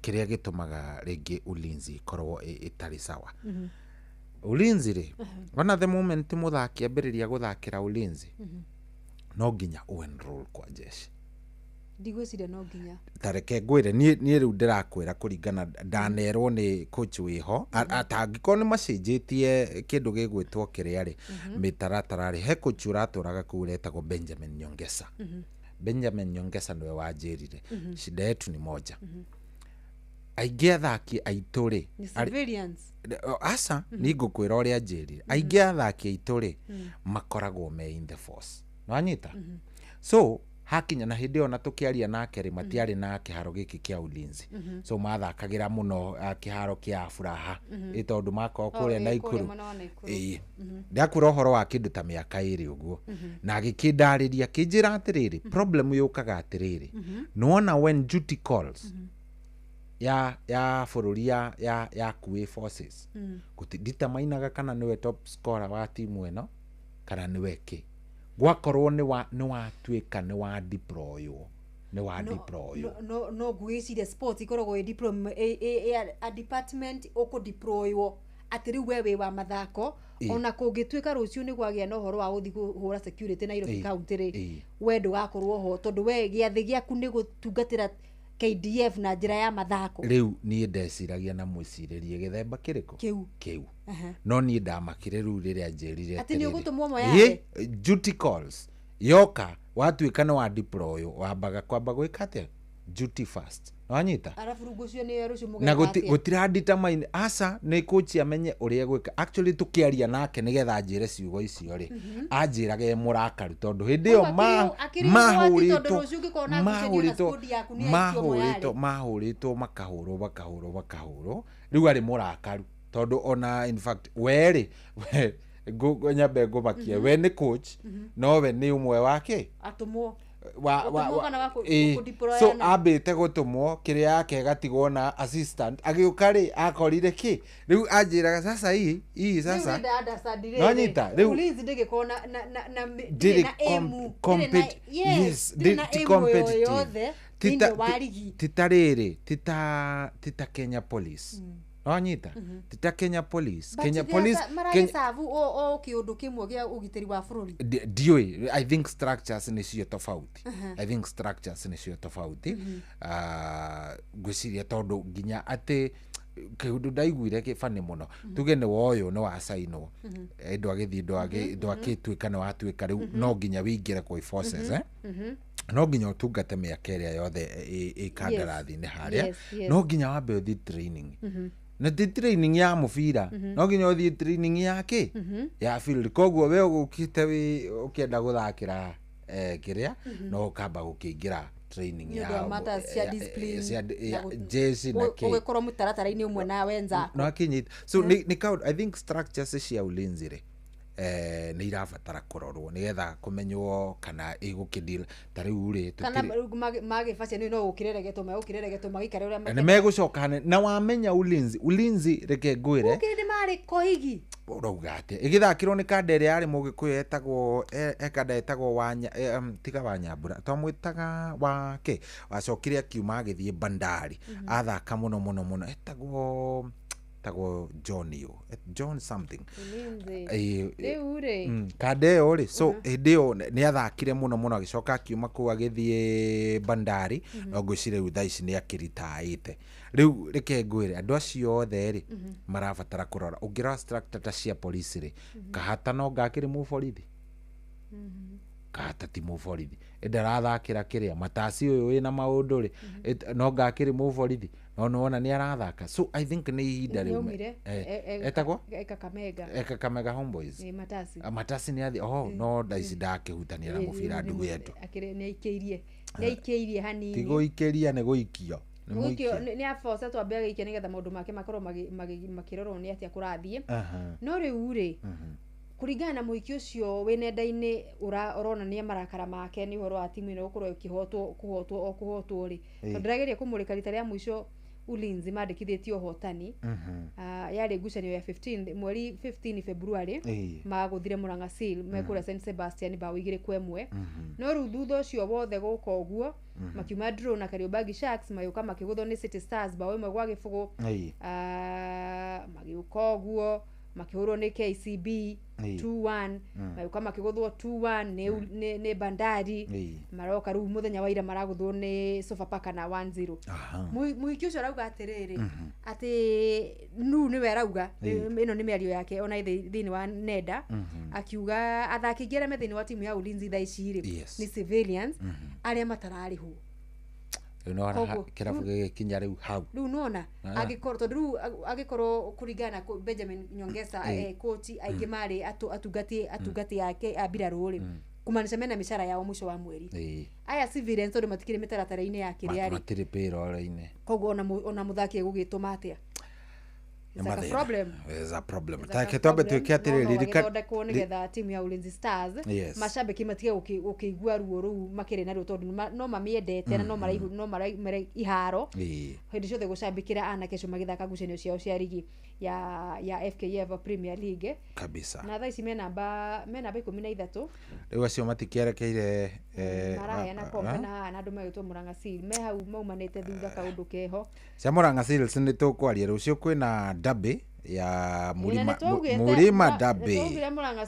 kiria gitumaga ringi Ulinzi korwo itari sawa Ulinzi ri ona the moment muthaki ambiriria guthakira Ulinzi no nginya enroll kwa jeshi ndigwiciria no nginya tareke ngwire nie riu ndirakwira kuringana ndanerwo ni coach wiho atangiko ni macenjetie kindu gigwitwo kiria ri mitaratara ri he coach uraturaga kuretagwo Benjamin Nyongesa Benjamin Nyongesa niwe wanjirire shida yetu ni moja aingi athaki aitu ri civilians asa ni ngukwira uria njirire aingi athaki aitu ri makoragwo me in the force nwanyita so hakinya na hindi ona tukiaria nake ri matiari na kiharo giki kia Ulinzi so mathakagira muno kiharo kia Furaha itondu mako kuria na Ikuru ndakura horo wa kindu ta miaka iri uguo na gikindariria kinjira atiriri problem yukaga atiriri nuona when duty calls ya bururi ya kuwe forces gutiditamainaga kana niwe top scorer wa timu eno kana niwe ki gwakorwo ni watuika ni wa deploy no gwiciria sport ikoragwo diploma a department uko deploy atiriu wewe wa mathako ona kungituika rucio ni gwagia no horo wa guthi hura security na Nairobi county ri wendo gakorwo ho tondu we giathi giaku ni gutungatira KDF na njira ya mathako riu nie ndeciragia na mwiciririe githemba kiriko kiu no nie ndamakire riu riria njirire ati ni ugutumwo mo yae duty calls yoka watuikana wa deploy wambaga kwamba gwikate duty first wanyita arafu rugucio ni rucio mugera na gutira determine asa ni coach amenye uria gwika actually tukiaria nake nigetha njire ciugo icio ri anjirage murakaru tondu hindi yo mahurito makahurwo riu ari murakaru tondu ona in fact weri nyambe ngumakie we ni coach no we ni umwe wake atumwo so abite gutumwo kiria yake gatigwo na assistant agiuka ri akorire ki riu anjiraga sasa hii sasa no nyita riu Ulinzi ndigikona na emu titariri tita Kenya Police Onyita tita Kenya Police Kenya savu o kiundu kimwe gia ugiteri wa bururi dioi I think structures ni cio tofauti gwiciria tondu nginya ati kiundu ndaiguire kifani muno tuge ni woyo no asainwo endo agithi ndo agituika no atuika riu no nginya wingire kwa forces no nginya utungate miaka iria yothe ikandarathi ni haria no nginya wambe uthi training na ti training ya mufira no nginya uthi training yake ya field koguo we ugukite wi ukienda guthakira kiria no ukamba gukingira training ya jeshi na ke ugikorwo mutaratara-ini umwe na wenza no akinyita so ni count I think structures cia Ulinzi ri ni irabatara kurorwo nigetha kumenywo kana igukidil tariu ri kana magifacia no gukireregetwo magikare uria ni megucoka na wamenya Ulinzi reke ngwire ukiri mari koigi urauga ati igithakirwo ni kandere yari mugikuyu etagwo ekanda etagwo wanya tiga Wanyambura twamwitaga wake wacokire akiuma agithie Bandari athaka muno etagwo John something kadeo ri so ndio ni athakire muno agicoka akiuma ku agithie Bandari no gwicire u thaici ni akiritaite riu reke ngwire andu acio othe ri marabatara kurora ungira structure ta cia police ri kahata no ngakiri mu borithi kahata ti mu borithi ndarathakira kiria matasi uyu wina maundu ri no ngakiri mu borithi no wona ni arathaka, so I think ni ihinda riu etagwo Kakamega Homeboys Matasi ni athi no ndaici ndakihutania na mubira ndugu yetu nĩaikĩirie hanini tigũikĩria nĩ gũikio nĩ afosa twambia gĩikia nĩgetha maũndũ make makorwo makĩrorwo nĩ atĩa kũrathiĩ no rĩu rĩ kũringana na mũhiki ũcio wĩ nenda-inĩ ũronania marakara make nĩ ũhoro wa timu ĩno gũkorwo kũhotwo rĩ tondũ ndĩrageria kũmũrĩka rita rĩa mũico Ulinzi mandĩkithĩtie ũhotani yarĩ ngucanio ya 15 mweri 15 February magũthire Murang'a Seal mekũrĩa St Sebastian bao 2-1 no rĩu thutha ũcio wothe gũka ũguo makiuma draw na Kariobangi Sharks magĩũka makĩgũthwo nĩ City Stars bao 1-0 magĩũka ũguo makĩhũrwo nĩ KCB 2-1 magĩũka makĩgũthwo 2-1 nĩ Bandari maroka rĩu mũthenya wa ira maragũthwo nĩ Sofapaka na 1-0 mũhiki ũcio arauga atĩrĩrĩ atĩ nu nĩwe arauga ĩno nĩ mĩario yake ona thĩinĩ wa nenda akiuga athaki aingĩ arĩa me thĩinĩ wa timu ya Ulinzi thaa ici nĩ civilians arĩa matararĩhwo kĩrabu gĩkinya rĩu hau rĩu nona angĩkorwo tondũ rĩu angĩkorwo kũringana Benjamin Nyongesa coach aingĩ marĩ atungati yake abirarũ rĩ kumaanisha mena mĩcara yao mwisho wa mweri aya civilians tondũ matikĩrĩ mĩtaratara-inĩ ya kĩrĩa rĩ matirĩ payroll-inĩ koguo ona mũthaki egũgĩtũma atĩa There's a problem. Take twambe twike atiriri rikandekwo nigetha timu ya Ulinzi Stars macambĩki matige gũkĩigua ruo rũu makĩrĩ na ruo tondũ no mamiendete na no marĩ iharo hĩndĩ ciothe gũcambĩkĩra anake acio magĩthaka ngucanio ciao cia ligi ya FKF Premier League kabisa na thaa ici me namba 13 rĩu acio matikĩerekeire maraheana kombe na andũ magĩtwo Murang'a Seal me hau maumanĩte thutha kaũndũ keho cia Murang'a Seal nĩ tũkwaria rũciũ kwĩna dabi ya Murima dabi tũgire Murang'a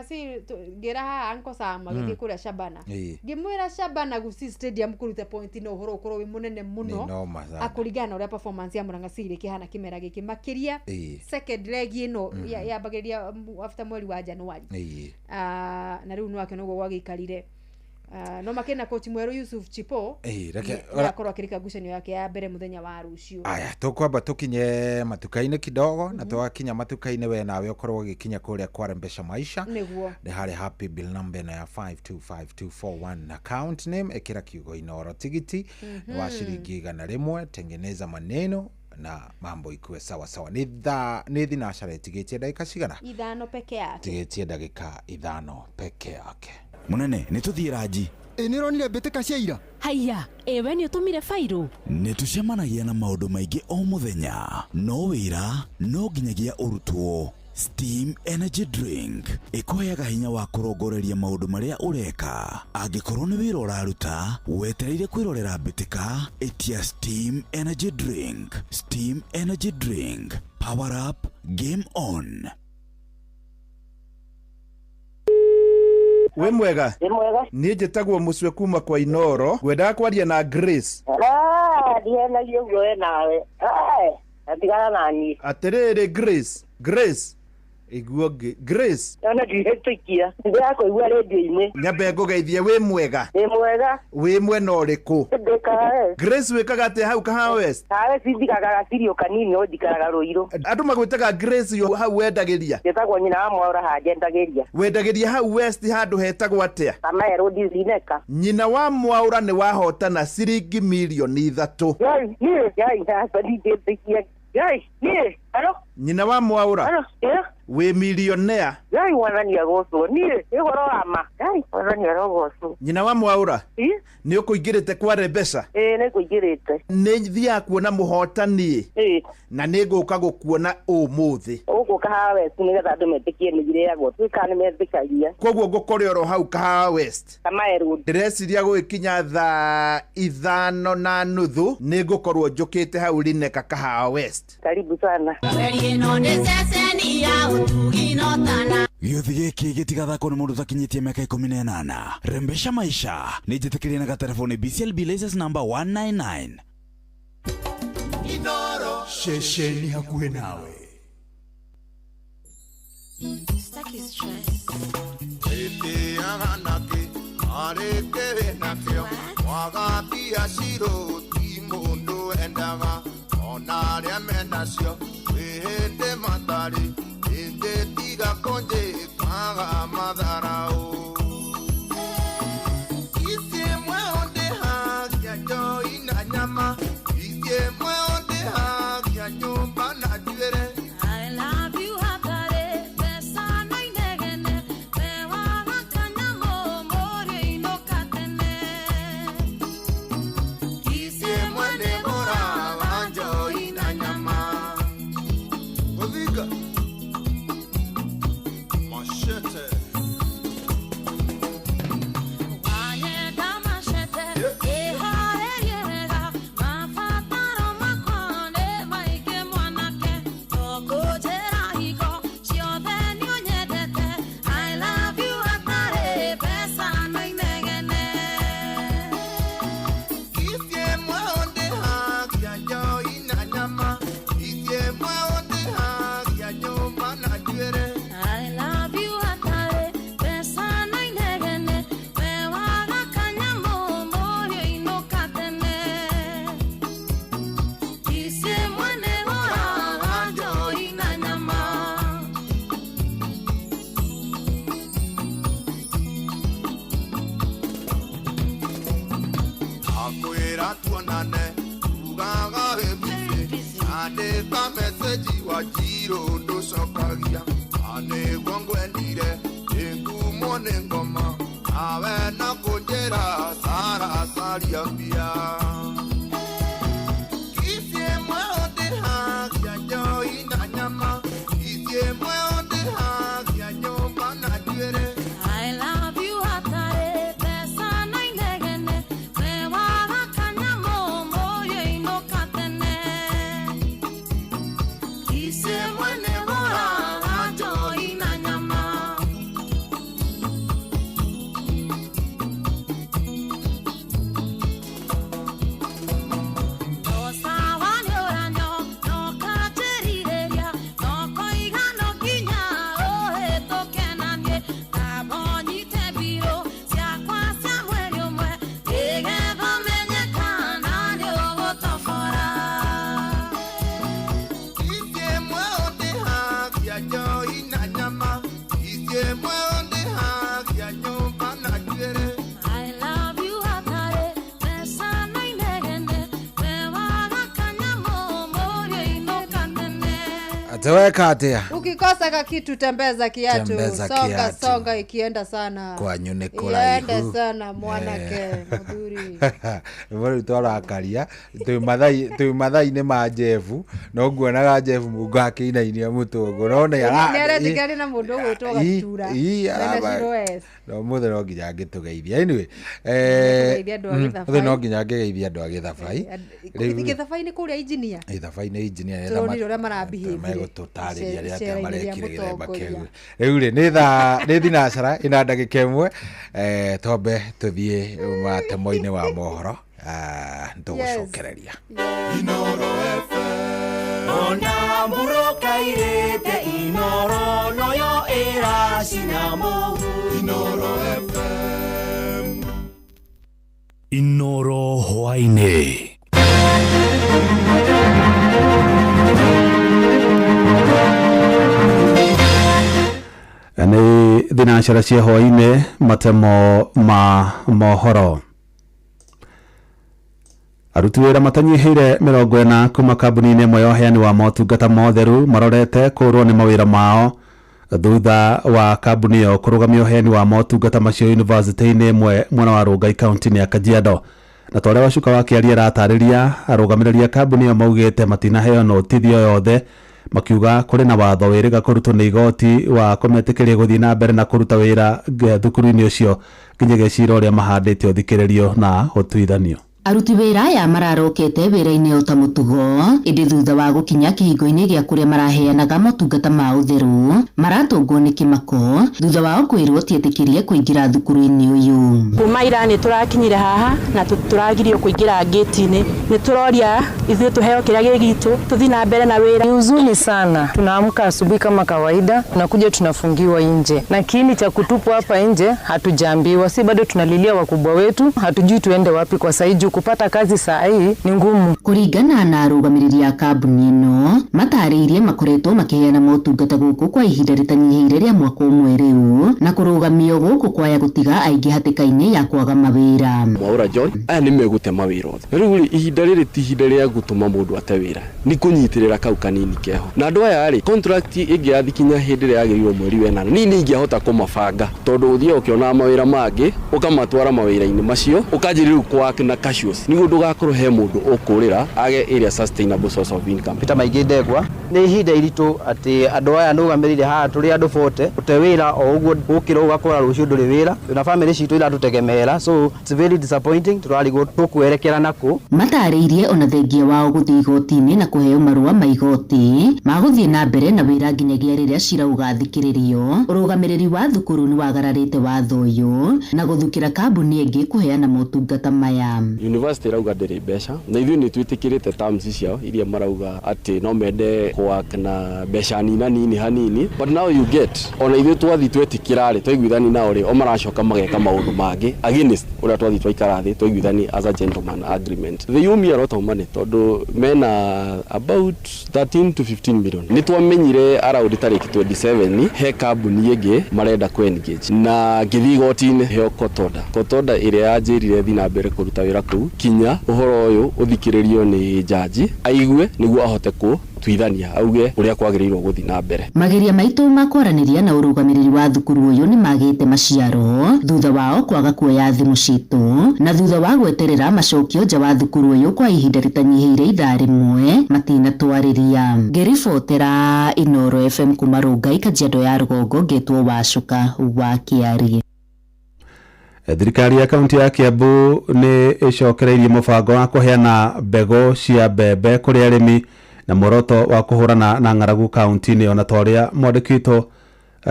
Seal ngĩra haha Anko Sam agĩthiĩ kũrĩa Shabana ngĩmwĩra Shabana Gusii Stadium kũruta point na ũhoro ũkorwo wĩ mũnene mũno akũringana ũrĩa performance ya Murang'a Seal ĩkĩhana kĩmera gĩkĩ makĩria second leg ĩno yambagĩrĩria after mweri wa Januari na rĩu nĩwake nĩguo gwagĩikarire no makena coach mweru Yusuf Chipo akorwo akĩrika ngucanio yake ya mbere mũthenya wa rũciũ aya tũkwamba tũkinye matuka-inĩ kidogo na twakinya matuka-inĩ we nawe ũkorwo ũgĩkinya kũrĩa kwa Mpesa Maisha nĩ harĩ happy bill number ya 525241 account name ĩkĩra kiugo Inoro tigiti wa shilingi 100 tengeneza maneno na mambo ikuwe sawa sawa nĩ thinashara tigĩtie ndagĩka cigana 5 peke yake tigĩtie ndagĩka 5 peke yake munene nĩtũthiĩ ranji nĩronire mbĩtĩka cia ira haiya we nĩ ũtũmire fairo nĩtũcemanagia na maũndũ maingĩ o mũthenya no wĩra no nginyagia ũrutwo Steam Energy Drink ĩkũheaga hinya wa kũrongoreria maũndũ marĩa ũreka angĩkorwo nĩ wĩra ũraruta wetereire kwĩrorera mbĩtĩka ĩtia Steam Energy Drink. Steam Energy Drink, power up, game on. we mwega niĩ njĩtagwo Mũcwe kuma kwa Inoro ngwendaga kwaria na Grace ndihenagia ũguo we nawe atigana naniĩ atĩrĩrĩ Grace iguo Grace ona ndihĩtũkia ndĩrakũigua rĩndiũ-inĩ nyambe ngũgeithie wĩ mwega wĩ mwena ũrĩkũ Grace wĩkaga atĩa hau Kahawa West njikaga gacirio kanini o njikaraga Rũirũ andũ magwĩtaga Grace yo hau wendagĩria njĩtagwo nyina wa Mwaũra handendagĩria wendagĩria hau West handũ hetagwo atĩa Kamaero Dizineka nyina wa Mwaũra nĩ wahotana ciringi milioni 3 nyina wa Mwaũra wĩ millionaire wanania gũcũ niĩ ũhoro wa ma wanania rogocũ nyina wa Mwaũra nĩ ũkũingĩrĩte kwa Mpesa nĩ kũingĩrĩte nĩ thiaga kuona mũhotani na nĩ ngũka gũkuona ũmũthĩ ũgũkũ Kahawa West nĩgetha andũ metĩkie nĩ ireagwo twĩkana nĩ metĩkagia koguo ngũkore oro hau Kahawa West Kamaero ndĩreciria gũgĩkinya thaa 5:30 nĩ ngũkorwo njũkĩte hau Lineka Kahawa West karibu sana gĩothi gĩkĩ gĩtigathakwo nĩ mũndũ ũtakinyĩtie mĩaka 18 Mpesa Maisha nĩ njĩtĩkĩrie na gatelefoni BCLB license number 199 Inoro shesheni hakuhĩ nawe Ĩtĩaganake arĩkĩrĩ nakĩo waga biacara ti mũndũ endaga ona arĩa menacio wĩhĩndĩ matarĩ hĩndĩ tiga konje kwaga matharau icie mwe onde hagia njoi na nyama icie mwe onde hagia nyũmba na njuĩrĩ I love you hatare pesa no inegene me waga kanyamo mori no katene icie mwe nĩ mũraga njoi na nyama Oviga Machete wanyenda machete iharerierega mabataro makone maingĩ mwanake tũkũnjĩra higo ciothe nĩũnyendete I love you hatarĩ mbeca no inegene icie mwe onde hagia njoi na nyama icie mwe onde hagia nyũmba na njuĩrĩ I love you hatare pesa no inegene we waga kanyamo morio inuka tene icie mwene mũraga njoi na nyama akwĩra tuonane ugaga wĩbisi andĩka meseji wa njirũ ndũcokagia anĩguo ngwendire ĩngumwo nĩ ngoma nawe na kũnjĩra saracaria mbia icie mwe onde hagia njoi na nyama icie mwe onde hagia nyũmba na njuĩrĩ I love you hatare pesa no inegene we waga kanyamo morio inuka tene icie mwene mũraga njoi na nyama icie mwe onde hagia njoi na nyama icie mwe onde hagia nyũmba na njuĩrĩ I love you hatare pesa no inegene we waga kanyamo morio inuka tene ateweka atia ukikosa kitu tembeza kiatu Tembeza songa kiatu. songa ikienda sana kwanyu nĩ kũraihu iende sana mwanake mũthuri rĩu twarakaria twĩ mathai-inĩ ma Jefu no nguonaga Jefu Mungu akĩinainia mũtũngũ no nĩaretigani na mũndũ ũgwĩtwo Gatura no mũthĩ no nginya ngĩtũgeithia anyway Ngĩtũgeithia andũ a Gĩthabai. mũthĩ no nginya ngĩgeithia andũ a Gĩthabai Gĩthabai-inĩ kũrĩa injinia Gĩthabai-inĩ injinia tũronire ũrĩa marabihĩmbire megũtũtarĩria rĩrĩa atĩa marekire gĩthemba kĩu rĩu-rĩ nĩ thinacara ĩna ndagĩka ĩmwe tombe tũthiĩ matemo-inĩ wa mohoro nĩtũgũcokereria Inooro FM Ona muroka irete Inoro noyo iracina mũhu Inooro FM Inoro hwainĩ. nĩ thinacara cia hwainĩ matemo ma mohoro. Aruti wĩra matanyihĩire 40 kuma kambuni-inĩ ĩmwe ya ũheani wa motungata ma ũtheru marorete kũrwo nĩ mawĩra mao thutha wa kambuni ĩyo kũrũgamia ũheani wa motungata macio yunivasĩtĩ-inĩ ĩmwe mwena wa Rongai kaunti-inĩ ya Kajiado. Na twarĩa Wacuka wa Kĩaria aratarĩria arũgamĩrĩri a kambuni ĩyo maugĩte matinaheana ũteithio yothe makiuga kũrĩ na watho wĩrĩga kũrutwo nĩ igoti wa kũmetĩkĩria gũthiĩ na mbere na kũruta wĩra thukuru-inĩ ũcio nginyagia cira ũrĩa mahandĩte ũthikĩrĩrio na ũtuithanio. Aruti wĩra aya mararokete wĩra-inĩ o ta mũtugo ĩndĩ thutha wa gũkinya kĩhingo-inĩ gĩa kũrĩa maraheanaga motungata ma ũtheru maratũngwo nĩ kĩmako thutha wao kwĩrwo tietĩkĩrie kũingĩra thukuru-inĩ ũyũ. Kuma ira nĩ tũrakinyire haha na tũragirio kũingĩra gate-inĩ. Nĩ tũroria ithuĩ tũheo kĩrĩa gĩgitũ tũthiĩ na mbere na wĩra. Ni huzuni sana, tunaamka asubuhi kama kawaida tunakuja tunafungiwa nje na kiini cha kutupwa hapa nje hatujaambiwa. Si bado tunalilia wakubwa wetu, hatujui tuende wapi kwa saiju kupata kazi saa hii ni ngumu. Kuringana na arũgamĩrĩri a kambuni ĩno matarĩirie makoretwo makĩheana motungata gũkũ kwa ihinda rĩtanyihĩire rĩa mwaka ũmwe rĩu na kũrũgamio gũkũ kwaya gũtiga aingĩ hatĩka-inĩ ya kwaga mawĩra. Mwaura John aya nĩ megũte mawĩra othe. Rĩu ihinda rĩrĩ ti ihinda rĩa gũtũma mũndũ ate wĩra, nĩ kũnyitĩrĩra kau kanini keho. Na andũ aya rĩ contract ĩngĩathikinya hĩndĩ ĩrĩa yagĩrĩirwo mweri wenana nĩ ingĩahota kũmabanga, tondũ ũthiĩ ũkĩona mawĩra mangĩ ũkamatwara mawĩra-inĩ macio ũkanjĩrĩria kwak na cashews nĩguo ndũgakorwo he mũndũ ũkũrĩra age area sustainable source of income. Peter Maingĩ Ndegwa nĩ ihinda iritũ atĩ andũ aya nũgamĩrĩire haha tũrĩ andũ 40 ũte wĩra o ũguo ũkĩra ũgakora rũciũ ndũrĩ wĩra na famĩlĩ citũ iratũtegemeera, so it's very disappointing. Tũrarigwo tũkwerekera nakũ. Matarĩirie ona thengia wao gũthiĩ igoti-inĩ na kũheo marũa ma igoti magũthiĩ na mbere na wĩra nginyagia rĩrĩa cira ũgathikĩrĩrio. Ũrũgamĩrĩri wa thukuru nĩ wagararĩte watho ũyũ na gũthukĩra kambuni ĩngĩ kũheana motungata maya. University rauga ndĩrĩ mbeca na ithuĩ nĩ twĩtĩkĩrĩte terms ciao iria marauga atĩ no mende kwak na mbeca nini hanini, but now you get ona ithuĩ twathi twetĩkĩra rĩ twaiguithani nao rĩ o maracoka mageka maũndũ mangĩ against ũrĩa twathi twaikara thĩ twaiguithani as a gentleman agreement. They owe me a lot of money tondũ mena about 13 to 15 million. Nĩ twamenyire around tarĩki 27 he kambuni ĩngĩ marenda kũ-engage na ngĩthiĩ igoti-inĩ heo kotoda ĩrĩa yanjĩrire thiĩ na mbere kũruta wĩra kũu kinya ũhoro ũyũ ũthikĩrĩrio nĩ jaji aigue nĩguo ahote twithania auge ũrĩa kwagĩrĩirwo gũthiĩ na mbere. Mageria maitũ ma kwaranĩria na ũrũgamĩrĩri wa thukuru ũyũ nĩ magĩte maciaro thutha wao kwaga kuoya thimũ citũ na thutha wa gweterera macokio nja wa thukuru ũyũ kwa ihinda rĩtanyihĩire ithaa rĩmwe matinatwarĩria. Ngĩribotera Inooro FM kuma Rongai, Kajiado ya Rũgongo, ngetwo Wacuka wa Kĩarie. Thirikari ya kaunti ya Kiambu nĩ ĩcokereirie mũbango wa kũheana mbegũ cia mbembe kũrĩ arĩmi na muoroto wa kũhũrana na ng'aragu kaunti-inĩ ona torĩa mwandĩkĩtwo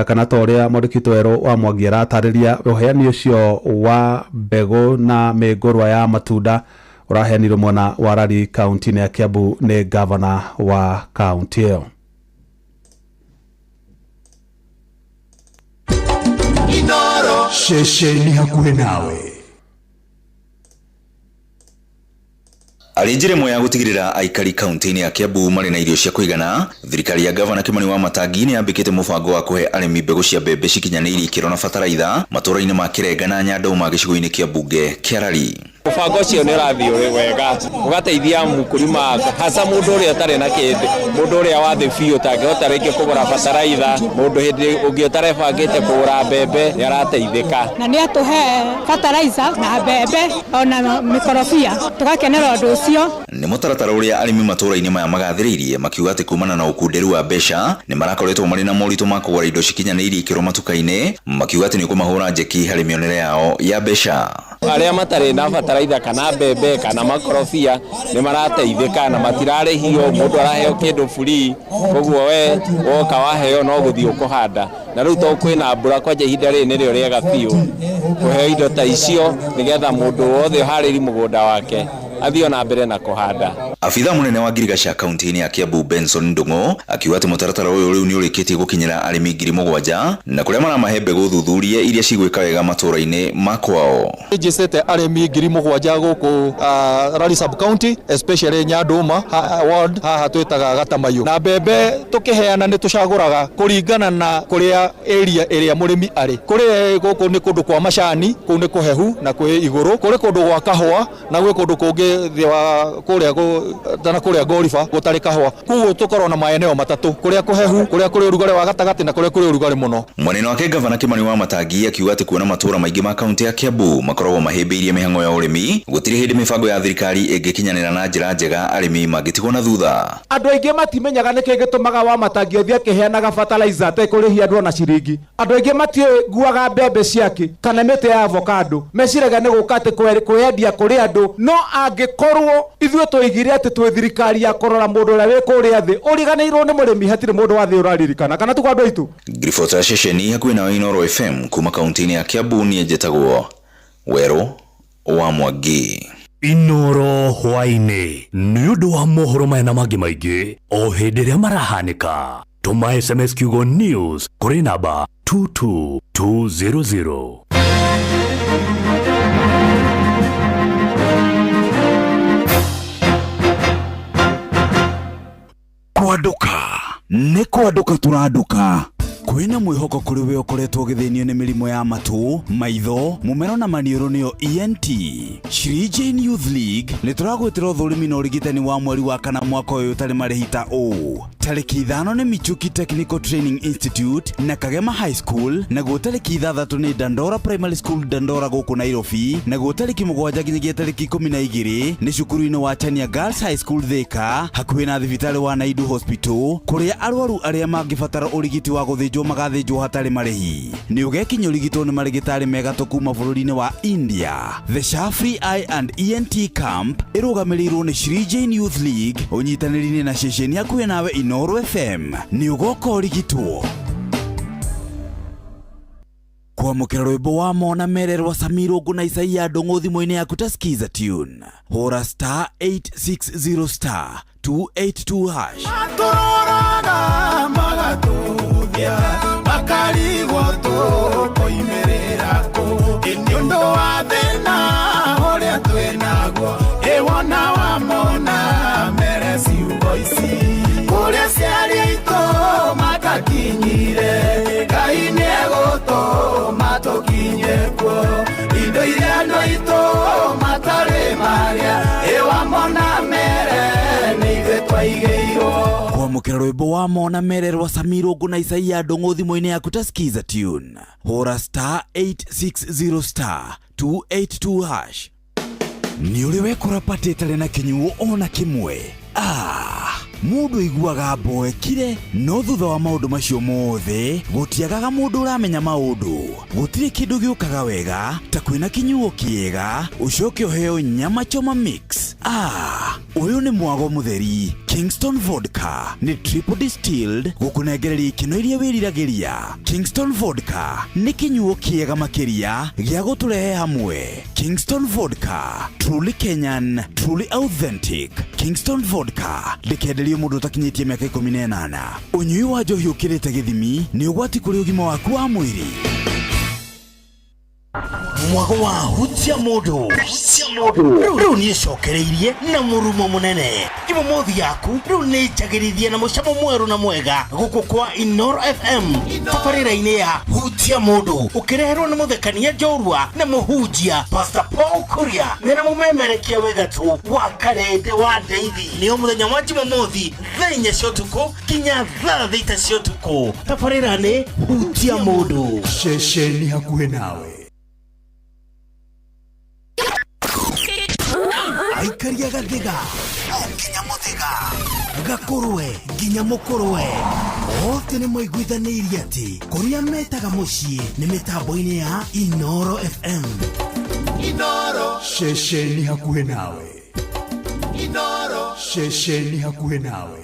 kana torĩa mwandĩkĩtwo Erũ wa Mwangi aratarĩria ũheani ũcio wa mbegũ na mĩngũrwa ya matunda ũraheanirwo mwena wa Rari kaunti-inĩ ya Kiambu nĩ gavana wa kaunti ĩyo. Inooro ceceni hakuhĩ nawe. Arĩ njĩra ĩmwe ya gũtigĩrĩra aikari kaunti-inĩ ya Kiambu marĩ na irio cia kũigana, thirikari ya gavana Kimani Wamatangi nĩ yambĩkĩte mũbango wa kũhe arĩmi mbegũ cia mbembe cikinyanĩirie ikĩro na bataraitha matũũra-inĩ ma Kĩrenga na Nyandauma gĩcigo-inĩ kĩa mbunge kĩa Rari. Mũbango ũcio nĩ ũrathiĩ wega ũgateithia mũkulima hasa mũndũ ũrĩa ũtarĩ na kĩndũ, mũndũ ũrĩa wa thĩ biũ ũtangĩhota rĩngĩ kũgũra bataraitha, mũndũ hĩndĩ ũngĩ ũtarebangĩte kũgũra mbembe nĩ arateithĩka. Na nĩ atũhe bataraitha na mbembe ona mĩkorobia tũgakenera ũndũ ũcio. Nĩ mũtaratara ũrĩa arĩmi matũũra-inĩ maya magathĩrĩirie makiuga atĩ kumana na ũkunderu wa mbeca nĩ marakoretwo marĩ na moritũ ma kũgũra indo cikinyanĩirie ikĩro matuka-inĩ, makiuga atĩ nĩ kũmahũra njeki harĩ mĩonere yao ya mbeca. Arĩa matarĩ na bataraitha kana mbembe kana makorobia nĩ marateithĩka na matirarĩhio, mũndũ araheo kĩndũ free, koguo we woka waheo no gũthiĩ ũkũhanda. Na rĩu to kwĩna mbura kwanja ihinda rĩrĩ nĩrĩo rĩega biũ kũheo indo ta icio nĩgetha mũndũ wothe ũharĩri mũgũnda wake athiĩ na mbere na kũhanda. Abitha mũnene wa ngirigaca kaunti-inĩ ya Kiambu Benson Ndung'u akiuga atĩ mũtaratara ũyũ rĩu nĩ ũrĩkĩtie gũkinyĩra arĩmi 7,000 na kũrĩa maramahe mbegũ thuthurie iria cigwĩka wega matũũra-inĩ ma kwao. Njĩcĩte arĩmi 7,000 gũkũ Rari sub county especially Nyandauma ward haha twĩtaga Gatamaiyũ, na mbembe tũkĩheana nĩ tũcagũraga kũringana na kũrĩa area ĩrĩa mũrĩmi arĩ. Kũrĩ gũkũ nĩ kũndũ kwa macani, kũu nĩ kũhehu na kwĩ igũrũ, kũrĩ kũndũ gwa kahũa na gwĩ kũndũ kũngĩ thĩ wa kũrĩa Gorifa gũtarĩ kahũa. Koguo tũkorwo na maeneo matatũ, kũrĩa kũhehu, kũrĩa kũrĩ ũrugarĩ wa gatagatĩ na kũrĩa kũrĩ ũrugarĩ mũno. Mwanene wake gavana Kimani Wamatangi akiuga atĩ kuona matũũra maingĩ ma kaunti ya Kiambu makoragwo mahĩmbĩirie mĩhang'o ya ũrĩmi, gũtirĩ hĩndĩ mĩbango ya thirikari ĩngĩkinyanĩra na njĩra njega arĩmi mangĩtigwo na thutha. Andũ aingĩ matimenyaga nĩkĩ gĩtũmaga Wamatangi ũthiĩ akĩheanaga fertilizer atekũrĩhia andũ ona ciringi. Andũ aingĩ matiĩguaga mbembe ciake kana mĩtĩ ya avocado, meciraga nĩ gũka atĩ kwĩendia kũrĩ andũ, no angĩkorwo ithuĩ tũigire atĩ twĩ thirikari ya kũrora mũndũ ũrĩa wĩ kũrĩa thĩ, ũriganĩirwo nĩ mũrĩmi, hatirĩ mũndũ wa thĩ ũraririkana kana tuko andũ aitũ. Ngiribota ceceni hakuhĩ nawe Inooro FM kuma kaunti-inĩ ya Kiambu, niĩ njĩtagwo Werũ wa Mwangi. Inooro hwainĩ nĩ ũndũ wa mohoro maya na mangĩ maingĩ o hĩndĩ ĩrĩa marahanĩka, tũma SMS kiugo news kũrĩ namba 22200. kwanduka turaduka kwina mwihoko kuri we ukoretwo githinio ni mirimo ya matu maitho mumero na manioro niyo ENT Shri Jain Youth League ni turagwitira uthurimi na urigitani wa mweri wa kana mwaka uyu tari marihita tariki 5 ni Michuki Technical Training Institute na Kagema High School na tariki 6 ni Dandora Primary School Dandora guku Nairobi na tariki 7 nginyagia tariki 12 ni cukuru-ini wa Chania Girls High School Thika hakuhi na thibitari wa Naidu Hospital kuria arwaru aria mangibatara urigiti wa guthinjwo magathinjwo hatari marihi ni ugekinya urigitwo ni marigitari megatu kuma bururi-ini wa India. The Shafri Eye and ENT Camp irugamirirwo ni Shri Jain Youth League unyitaniri-ini na ceceni hakuhi nawe Inoro FM ni ugoka urigitwo kwamukira rwimbo wa Mona Mererwa Samiro Nguna Isaia Ndung'u thimo-ini yaku ta skiza tune hora *860 *282# Atororaga magatuthia makarigwo tukoimerera ku inyondo wa thina uria twinaguo iwona wa Mona Mere ciugo ici kuria ciari aitu matakinyire Ngai niegutuma tukinye kuo indo iria andũ aitũ matarĩ marĩa iwa Mona Mere nĩ ithuĩ twaigĩirwo kwamukira rwimbo wa Mona Mererwa Samiro Nguna Isaia Ndung'u thimo-ini yaku ta skiza tune hora *860 *282# ni uri wekora patitare na kinyuo ona kimwe mundu iguaga mboekire no thutha wa maundu macio mothe gutiagaga mundu uramenya maundu gutire kindu giukaga wega ta kwina kinyuo kiega ucoke uheo nyama choma mix uyu ni mwago mutheri Kingston Vodka ni triple distilled gukunengereria ikino iria wiriragiria. Kingston Vodka ni kinyuo kiega makiria gia guturehe hamwe. Kingston Vodka, truly Kenyan, truly authentic. Kingston Vodka ndikenderio mundu utakinyitie miaka 18. Unyui wa njohi ukirite githimi ni ugwati kuri ugima waku wa mwiri. Mwago wa hutia modo riu ni cokereirie na murumo munene Jumamothi yaku riu ni njagirithie na mucamo mweru na mwega guku kwa Inoro FM tabarira-ini ya hutia modo ukireherwo ni muthekania njorua na muhunjia Pastor Paul Kuria na mumemerekia wegatu wa karende wa Ndeithi ni muthenya wa Jumamothi thenya ciotuko kinya thita ciotuko tabarira-ini hutia modo ceceni hakuhi nawe Aikaria Gathiga nginya Muthiga Gakurwe nginya Mukurwe othe ni moiguithanirie ati kuria metaga mucii ni mitambo-ini ya Inoro FM. Inoro ceceni hakuhi nawe Inoro ceceni hakuhi nawe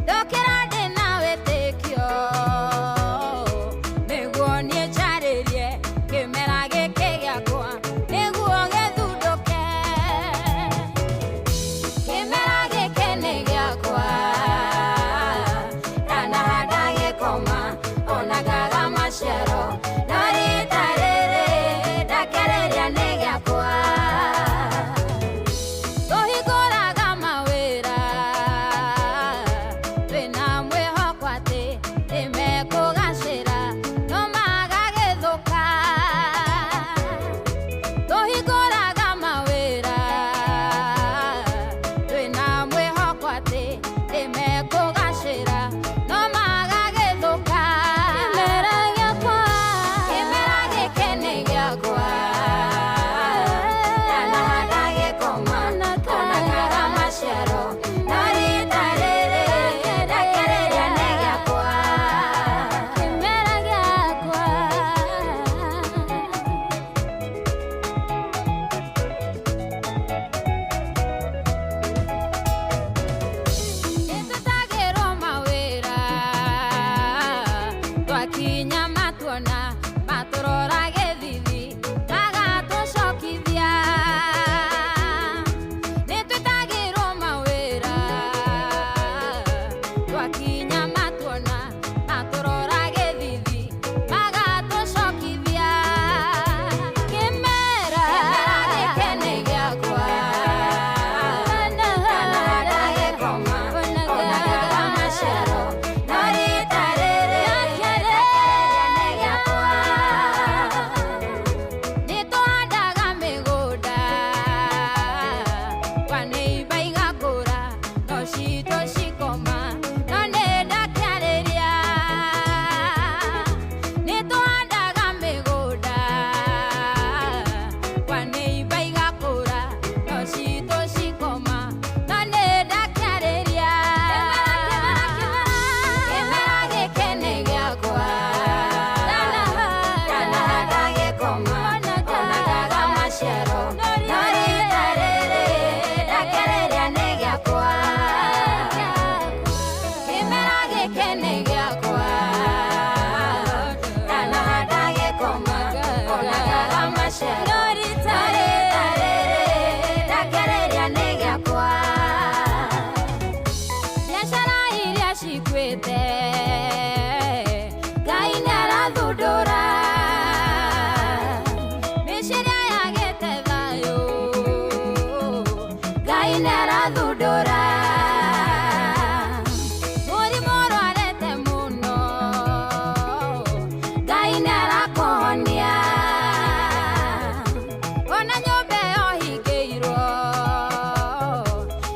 Dokera de nawe tekyo macero ndakereria nĩ gĩakwa biacara iria cikwĩte Ngai nĩarathundũra mĩciria yagĩte thayũ Ngai nĩarathundũra mũrimũ ũrwarĩte mũno Ngai nĩarakũhonia ona nyũmba ĩyo hingĩirwo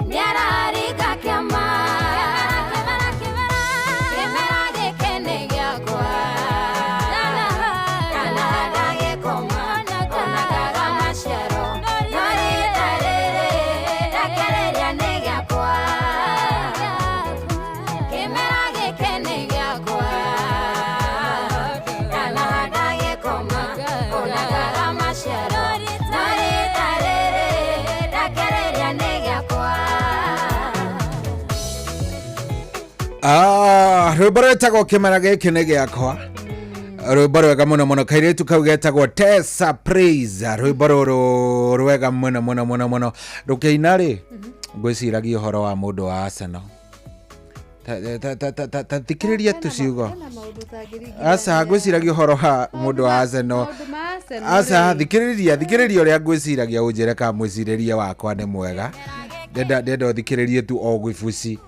nĩararinga kĩama kĩmera gĩkĩ nĩ gĩakwa kana ndagĩkoma onaga maciaro no rita rĩrĩ ndakereria nĩ gĩakwa kĩmera gĩkĩ nĩ gĩakwa kana ndagĩkoma onaga maciaro no rita rĩrĩ ndakereria nĩ gĩakwa rwĩmbo rwĩtagwo kĩmera gĩkĩ nĩ gĩakwa rwĩmbo rwega mũno mũno kairĩtu kau getagwo Tessa Praise rwĩmbo rũrũ rwega mũno mũno mũno mũno rũkĩina rĩ ngwĩciragia ũhoro wa mũndũ wa Arsenal ta thikĩrĩria tũciugo aca ngwĩciragia ũhoro wa mũndũ wa Arsenal aca thikĩrĩria ũrĩa ngwĩciragia ũnjĩre ka mwĩcirĩrie wakwa nĩ mwega ndenda ũthikĩrĩrie tu o gĩbuci.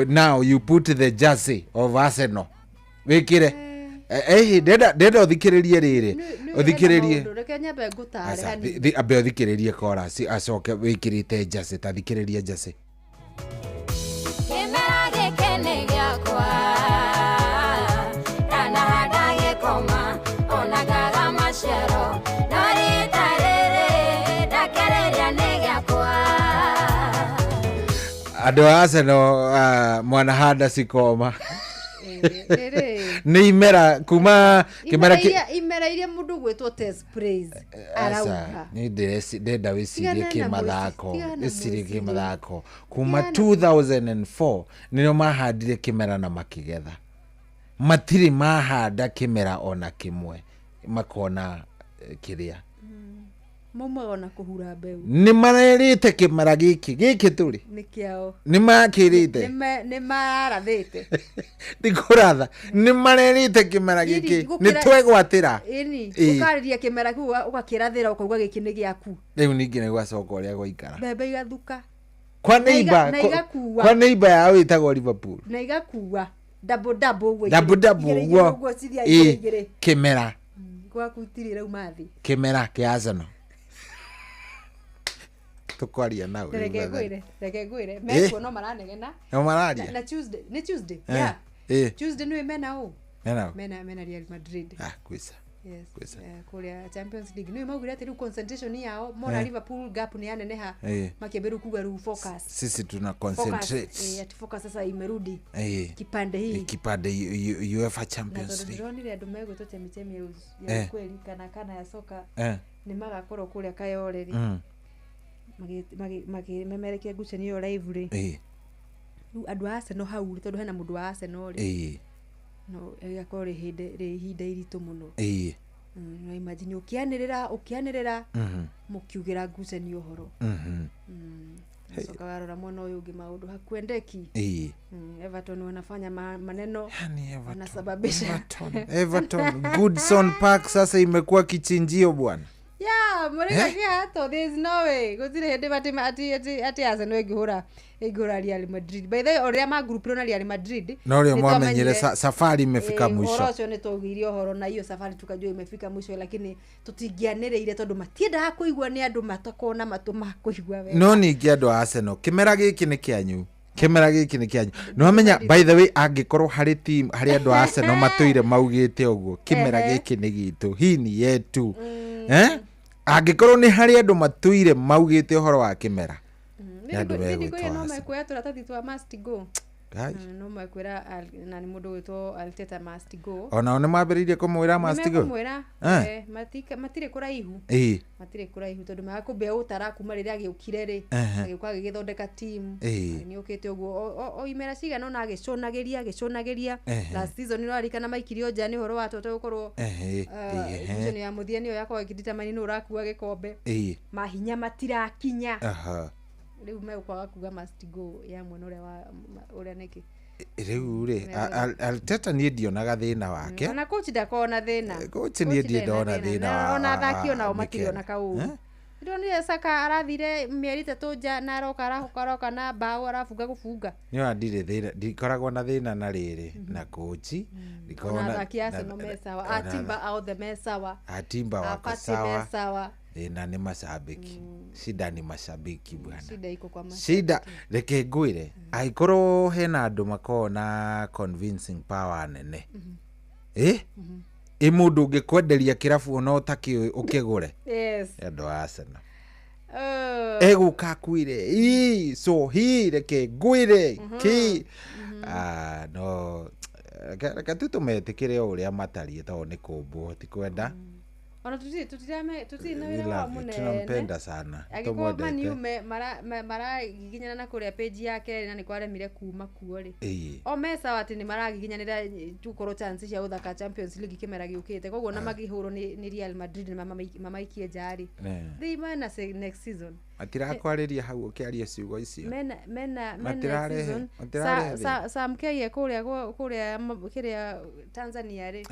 Now you put the jersey of Arsenal wikire ndenda uthikiririe riri uthikiririe abe uthikiririe chorus acoke wikirite jersey ta thikiririe jersey kĩmera gĩkĩ nĩ gĩakwa kana ndagĩkoma onaga maciaro no rita rĩrĩ ndakereria nĩ gĩakwa andũ a Arsenal mwana handa sikoma nĩ imera kuma imera iria mũndũ gwĩtwo Tess Praise arauga ndenda wĩcirie kĩmathako kuma 2004 nĩo mahandire kĩmera na makĩgetha matirĩ mahanda kĩmera ona kĩmwe makona kĩrĩa mumwe ona kuhura mbeu nĩ marerĩte kĩmera gĩkĩ tũrĩ nĩ kĩao nĩ makĩrĩte nĩ marathĩte ndikũratha nĩ marerĩte kĩmera gĩkĩ nĩ twegwatĩra ũkarĩria kĩmera kĩu ũgakĩrathĩra ũkauga gĩkĩ nĩ gĩaku rĩu ningĩ nĩ gwacoka ũrĩa gwaikara mbembe igathuka kwa neighbor yao ĩtagwo Liverpool na igakua double ũguo kĩmera gwaku itirĩ rau mathi kĩmera kĩa Arsenal tukwaria nawe reke ngwire mekuo no maranegena no mararia na Tuesday Tuesday nĩ mena ũ mena Real Madrid kwisa yes kuria Champions League nĩ maugire atĩ rĩu concentration yao mona Liverpool gap nĩ yaneneha makĩambia kuga rĩu focus sisi tuna concentrate ati focus sasa imerudi kipande hii UEFA Champions League ndio nile andũ megwĩtwo chemichemi ya kweli kana ya soka nĩ magakorwo kuria Kayoleri makimemerekia ngucanio live rĩ rĩu andũ a Arsenal hau tondũ hena mũndũ wa Arsenal rĩ no yakorwo ihinda iritũ mũno no imagine ukianĩrĩra mukiugĩra ngucanio ũhoro soka warora mwana ũyũ ũngĩ maũndũ hakuendeki Everton wanafanya maneno wanasababisha Everton Goodson Park sasa imekuwa kichinjio bwana murekagia to there is no way gutire hindi ati Arsenal ingihura Real Madrid by the way oria ma group na Real Madrid no rio mwamenyire safari imefika mwisho horo nĩ tũgirie horo na hiyo safari tukajua imefika mwisho lakini tutingianĩrĩire tondu matiendaga kuigua nĩ andũ matakona matũ makuigua wega no ningĩ andũ a Arsenal kĩmera gĩkĩ nĩ kĩanyu no amenya by the way angĩkorwo harĩ team harĩ andũ a Arsenal matũire maugĩte ũguo kĩmera gĩkĩ nĩ gitu hii ni yetu angĩkorwo nĩ harĩ andũ matũire maugĩte ũhoro wa kĩmera nĩ andũ megwĩtwo no mekuoya tũratathi twa must go no makwira na ni mundu witwo Arteta must go ona one mabiririe kumwira must go kumwira matire kuraihu matire kuraihu tondu makumbe utara kuma riria agiukire ri agikuwa agithondeka team ni ukite uguo oimera cigana na agicunagiria last season no arikana maikirio nja ni horo watoto gukorwo ni ya muthia ni yo yakwa gidetermine no urakuwa gikombe mahinya matirakinya riu megukwaga kuga must go ya mwana uria neki riu ri Arteta ni ndionaga thina wake ona coach ndakona thina coach ni ndona thina ona thaki ona o makiriona kau ndonire Saka arathire mieri 3 nja na aroka na bao arafunga gufunga ni andire thina ndikoragwo na thina na riri na coach ndikona thaki Arsenal mesawa Atimba out the mesawa Atimba wako sawa na ni mashabiki shida ni mashabiki bwana shida iko kwa mashabiki shida reke ngwire aikorwo hena andu makona convincing power nene mundu ngikwenderia kirabu ona utaki ukigure andu a Arsenal eguka kwire so reke ngwire ki no katutumetikire uria matarie to ni kumbu ti kwenda ona tuti na wira wa munene tunampenda sana tumwende maniume mara giginyana na kuria page yake na ni kwaremire kuma kuo ri o mesa wati ni mara giginyanira tukoro chance cia uthaka Champions League kimera giukite koguo na magihuro ni Real Madrid na mamaikie jari they mana next season atirakwariria hau ukiaria ciugo icio mena season samkeye kuria Tanzania ri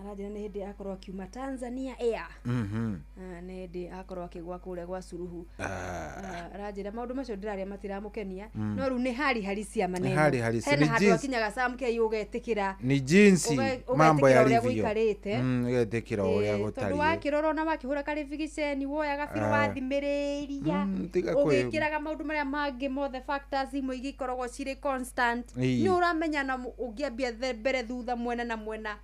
arajira ni hindi akorwo akiuma Tanzania Air ni hindi akorwo akigwa kuria gwa Suruhu arajira maundu macio ndiraria matiramukenia no ru ni hari halisia maneno hena handu akinyaga Samke yugetikira ni jinsi mambo yalivyo ugetikira uria gutari tondu wakirora na wakihura karifikisheni woya gabiro wathimiriria ugikiraga maundu maria mangi mothe factors imwe igikoragwo ciri constant ni uramenya na ungiambia mbere thutha mwena na mwena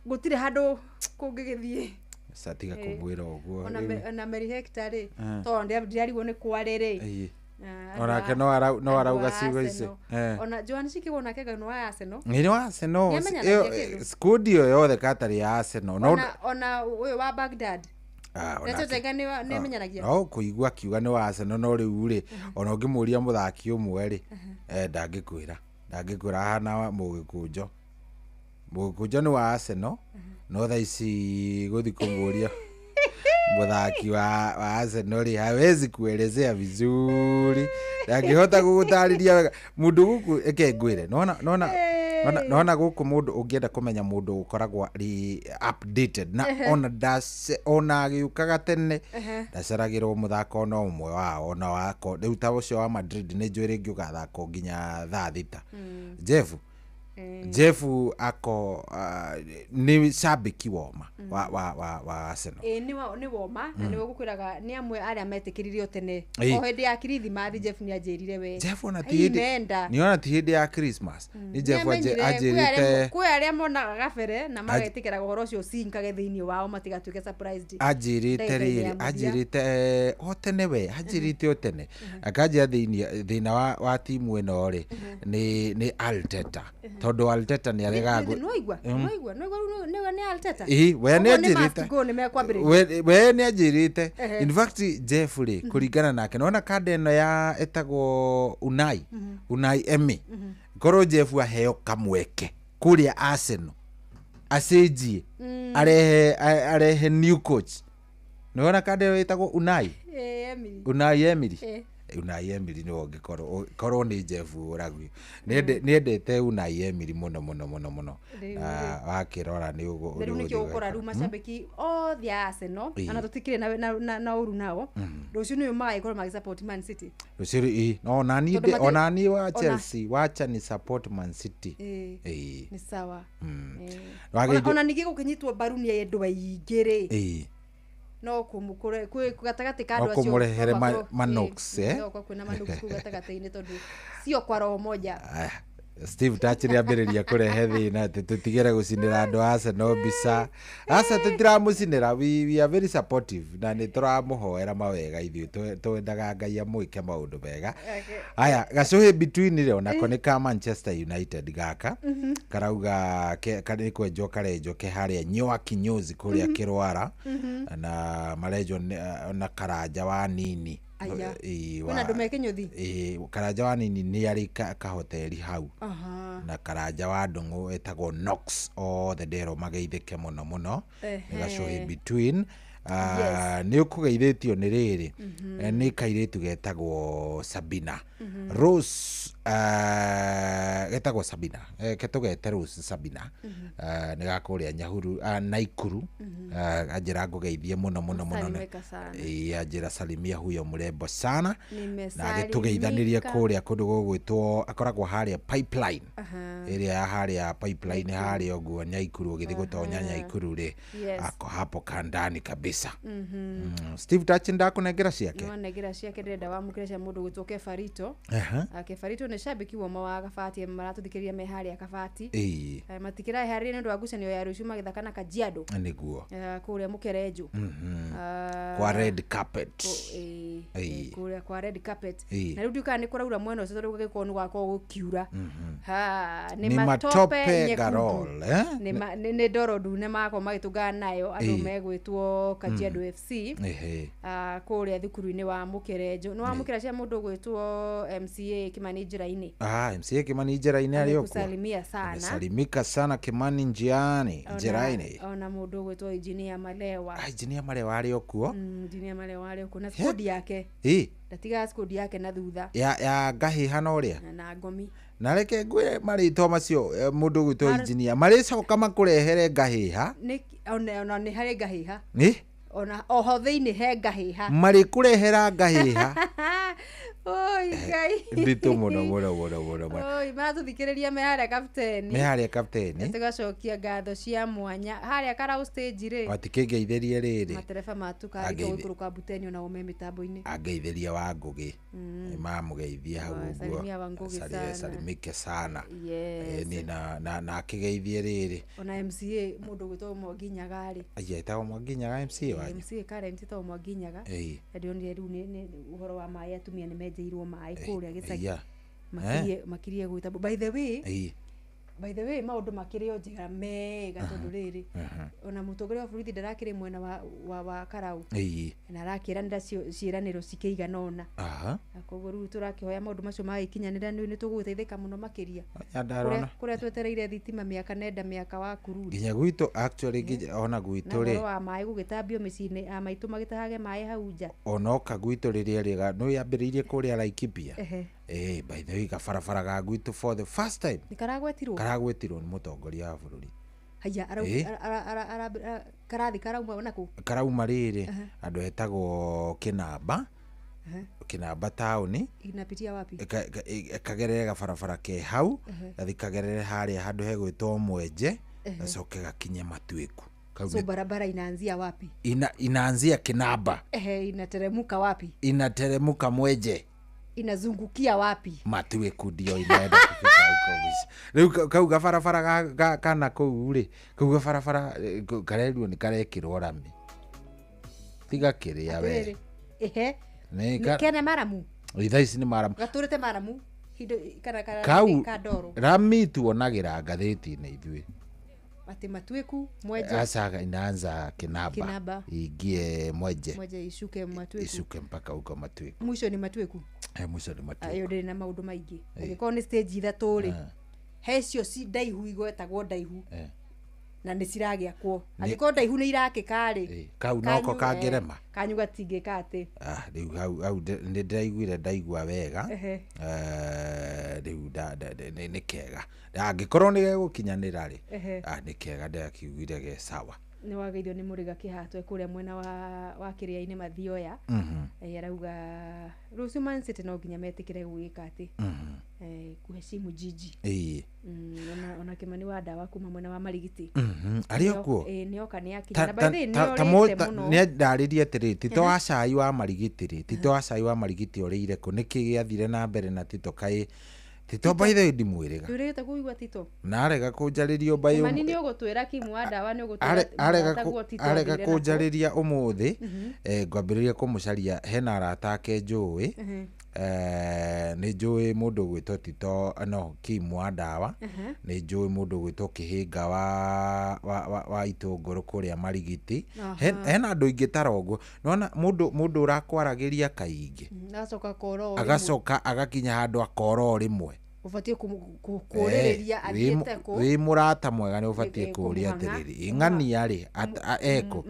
gutire handu kungigithie satiga kumwira uguo ona Mary Hector ri to ndiarigwo ni kwarere onake no arauga ciugo ici ona Joan Cikigo nake ga no Arsenal ni wa Arsenal squad yo yothe katari ya Arsenal ona uyu wa Baghdad ne menyanagia no kuigua kiuga ni wa Arsenal no riu ri ona ungimuria muthaki umwe ri ndangikwira hana mugikunjo ni wa Arsenal no thaici guthi kumuria muthaki wa Arsenal ri hawezi kuelezea vizuri ndangihota gugutariria mundu guku eke ngwire nona guku mundu ungienda kumenya mundu ukoragwa ri updated na ona agiukaga tene ndaceragirwo muthako no umwe wao ona wako riu ta ucio wa Madrid ni njwire ngiuga thako nginya thaa 6 Jeff ako ni shabiki woma wa Arsenal ni woma na niwe gukwiraga ni amwe aria metikiririo tene o hindi ya Christmas Jeff ni ajirire we Jeff ona ti hindi ya Christmas ni Jeff ajirite kwe aria monaga gabere na magetikira guhoro cio cinkage thiini wao matigatuike surprised ajirite o tene we ajirite o tene akaja thiina wa timu eno ri ni Arteta tondu Arteta ni arega noigwa ni Arteta we ni ajirite we ni ajirite in fact Jeff ri kuringana nake nona kadi eno ya etagwo Unai Emery koro Jeff aheo kamweke kuria Arsenal acenjie arehe new coach nona kadi etagwo Unai Emery Unai Emery no ngikorwo ni Jeff uragwi niendete Unai Emery muno wakirora ni ugo uri nikyo ukora ru mashabiki the Arsenal ana tutikire na uru nao rucio ni magaikorwo magi support Man City rucio ona ni wa Chelsea wacha ni support Man City ni sawa ona nigi gukinyitwo baruni ya endu baingire no kumukure kugatagati kadu acio kumurehere Manox no kwa kuna Manox kugatagati ni tondu sio kwa roho moja Steve Touch nä ambä kurehe thina atä tå tigere gå cinä ra andå ace no mbica aca tå tiramå cinä ra we are very supportive na nä tå ramå hoera mawega ithuä twendaga Ngai amwä ke maå ndå mega aya gacå between rä onako nä ka Manchester United gaka karauga nä kwenjwo karenjwo ke harä a nywa kinyozi kå rä a kä rwara na marenjwo na karanja wa nini Wena ndume kinyothi karanja wa nini nä arä kahoteri hau na karanja wa ndungu etagwo Knox the dero mageithike muno muno nä gacå between nä å kå geithätio nä rä rä nä kairä tu getagwo Sabina Rose getagwo Sabina ketå gete Rose Sabina nä gakå rä a Nyahuru Naikuru anjä ra ngå geithie muno muno muno anjä ra salimia huyo mrembo sana na agä tå geithanä rie kå rä a kå ndå gå gwä two akoragwo harä a pipeline ä rä a harä a pipeline harä a å guo Nyaikuru å gä thiä gå tonya Nyaikuru rä ako hapo kandani kabisa Steve Touch ndakå nengera ciake nengera ciake ndenda wa mukire cia mundu gwitwo Kefarito Kefarito ni shabiki wa mawa Kabati maratuthikiria me harä a Kabati matikira harä nä ndå wa ngucanio ya Ruciu magithaka na Kajiado niguo kå rä a må kerenjå kwa red carpet kå rä a kwa red carpet na rä u ndiukaga nä kå raura mwena å cio tondå gä korwo nä gwakorwo gå kiura nä matope garol nä ndoro ndune makorwo magä tå ngana nayo andå megwä two Kajiado FC kå rä a thukuru-inä wa må kerenjå nä wa må kera cia må ndå gwä two MCA Kimani njĩra-inĩ MCA Kimani njĩra-inĩ arĩ okuo kusalimia sana salimika sana Kimani njĩra-inĩ ona må ndå gwä two Engineer Malewa Engineer Malewa arĩ okuo Engineer Malewa arĩ okuo na squad yake ndatiga squad yake na thutha ya ngahĩha na ũrĩa na ngomi na reke ngwĩre marĩtwa macio mũndũ gwĩ two Engineer marĩcoka makũrehere ngahĩha ona nĩ harĩ ngahĩha ona oho thĩinĩ he ngahĩha marĩkũrehera ngahĩha oi Ngai nditũ mũno oi maratũthikĩrĩria me harĩa kapteni tugacokia ngatho cia mwanya harĩa Karau stage rĩ matikĩngeithĩrie rĩrĩ matereba matukarĩka gũikũrũka buteni ona ume mĩtambo-inĩ angeithĩria wa Ngũgĩ mamũgeithie hau ũguo salimike sana na akĩgeithie rĩrĩ ona MCA mũndũ gwĩtwo Mwanginyaga rĩ etagwo Mwanginyaga MCA wanyu MCA current etagwo Mwanginyaga ndionire rĩu nĩ ũhoro wa maĩ atumia nĩ menjeirwo maĩ kũrĩa gĩcagi makirie gwĩta by the way maũndũ makĩrĩ o njega mega tondũ rĩrĩ ona mũtongoria wa bũrũri ndarakĩrĩ mwena wa Karau na arakĩranĩra ciĩranĩro cikĩiganona koguo rĩu tũrakĩhoya maũndũ macio magĩkinyanĩra nĩ tũgũteithĩka mũno makĩria kũrĩa twetereire thitima mĩaka nenda mĩaka wa kururi nginya gwitũ actually ona gwitũ rĩ na wa maĩ gũgĩtambio mĩciĩ-inĩ maitũ magĩtahage maĩ hau nja ona oka gwitũ rĩrĩa rĩega no yambĩrĩirie kũrĩa Laikipia by the way gabarabara ga gwitũ for the first time karagwetirwo nĩ mũtongoria wa bũrũri haya karathi karauma naku karauma rĩrĩ andũ etagwo Kinamba taũni inapitia wapi kagerere gabarabara ke hau gathi kagerere harĩa handũ hegwĩtwo Mwenje gacoke gakinye Matuĩku so barabara inaanzia wapi inaanzia Kinamba inateremka wapi inateremka Mwenje inazungukia wapi Matuĩku ndio inaenda kufika huko bici rĩu kau gabarabara kana kũu rĩ kau gabarabara kareruo nĩ karekĩrwo rami tiga kĩrĩa we kene maramu thaa ici nĩ maramu gatũrĩte maramu kau rami tuonagĩra ngathĩti-inĩ ithuĩ ati Matuĩku Mwenje asaga inaanza Kinamba ingie Mwenje ishuke Matuĩku ishuke mpaka huko Matuĩku mwisho ni Matuĩku mwisho ni Matuĩku ayo ndĩ na maũndũ maingĩ ũngĩkorwo nĩ stage ithatũ rĩ hecio ci ndaihu igwetagwo ndaihu na nĩ ciragĩakwo angĩkorwo ndaihu nĩ irakĩka rĩ kau noko kangĩrema kanyu gatingĩka atĩ rĩu hau nĩ ndĩraiguire ndaigua wega rĩu nĩ kega angĩkorwo nĩ gegũkinyanĩra rĩ nĩ kega ndakiugire ge sawa nĩ wageithio nĩ Mũrĩga Kĩhatwe kũrĩa mwena wa kĩrĩa-inĩ Mathioya arauga rũciũ Man City no nginya metĩkĩre gũgĩka atĩ kuheshimu jiji ona Kimani wa ndawa kuma mwena wa Marigiti arĩ okuo nĩoka nĩ akinya na by the way ndarĩrie atĩrĩ Tito wa cai wa Marigiti rĩ Tito wa cai wa Marigiti ũrĩire kũ nĩkĩ gĩathire na mbere na Tito kaĩ Tito by the ndimwiriga Ndurite kuigwa Tito narega kunjaririo by Mani ni ugutwira kimwa ndawa ni arega kunjariria umuthi ngwambiriria kumucaria hena arata ake njui nĩ njũĩ mũndũ gwĩtwo Tito no kimwa ndawa nĩ njũĩ mũndũ gwĩtwo Kĩhĩnga wa Itũngũrũ kũrĩa Marigiti hena andũ ingĩ tara ũguo nona mũndũ ũrakwaragĩria kaingĩ agacoka agakinya handũ akoro rĩmwe ufatie kuorereria athiete ko wi murata mwega ni ufatie kuria atiriri ng'ania ri eko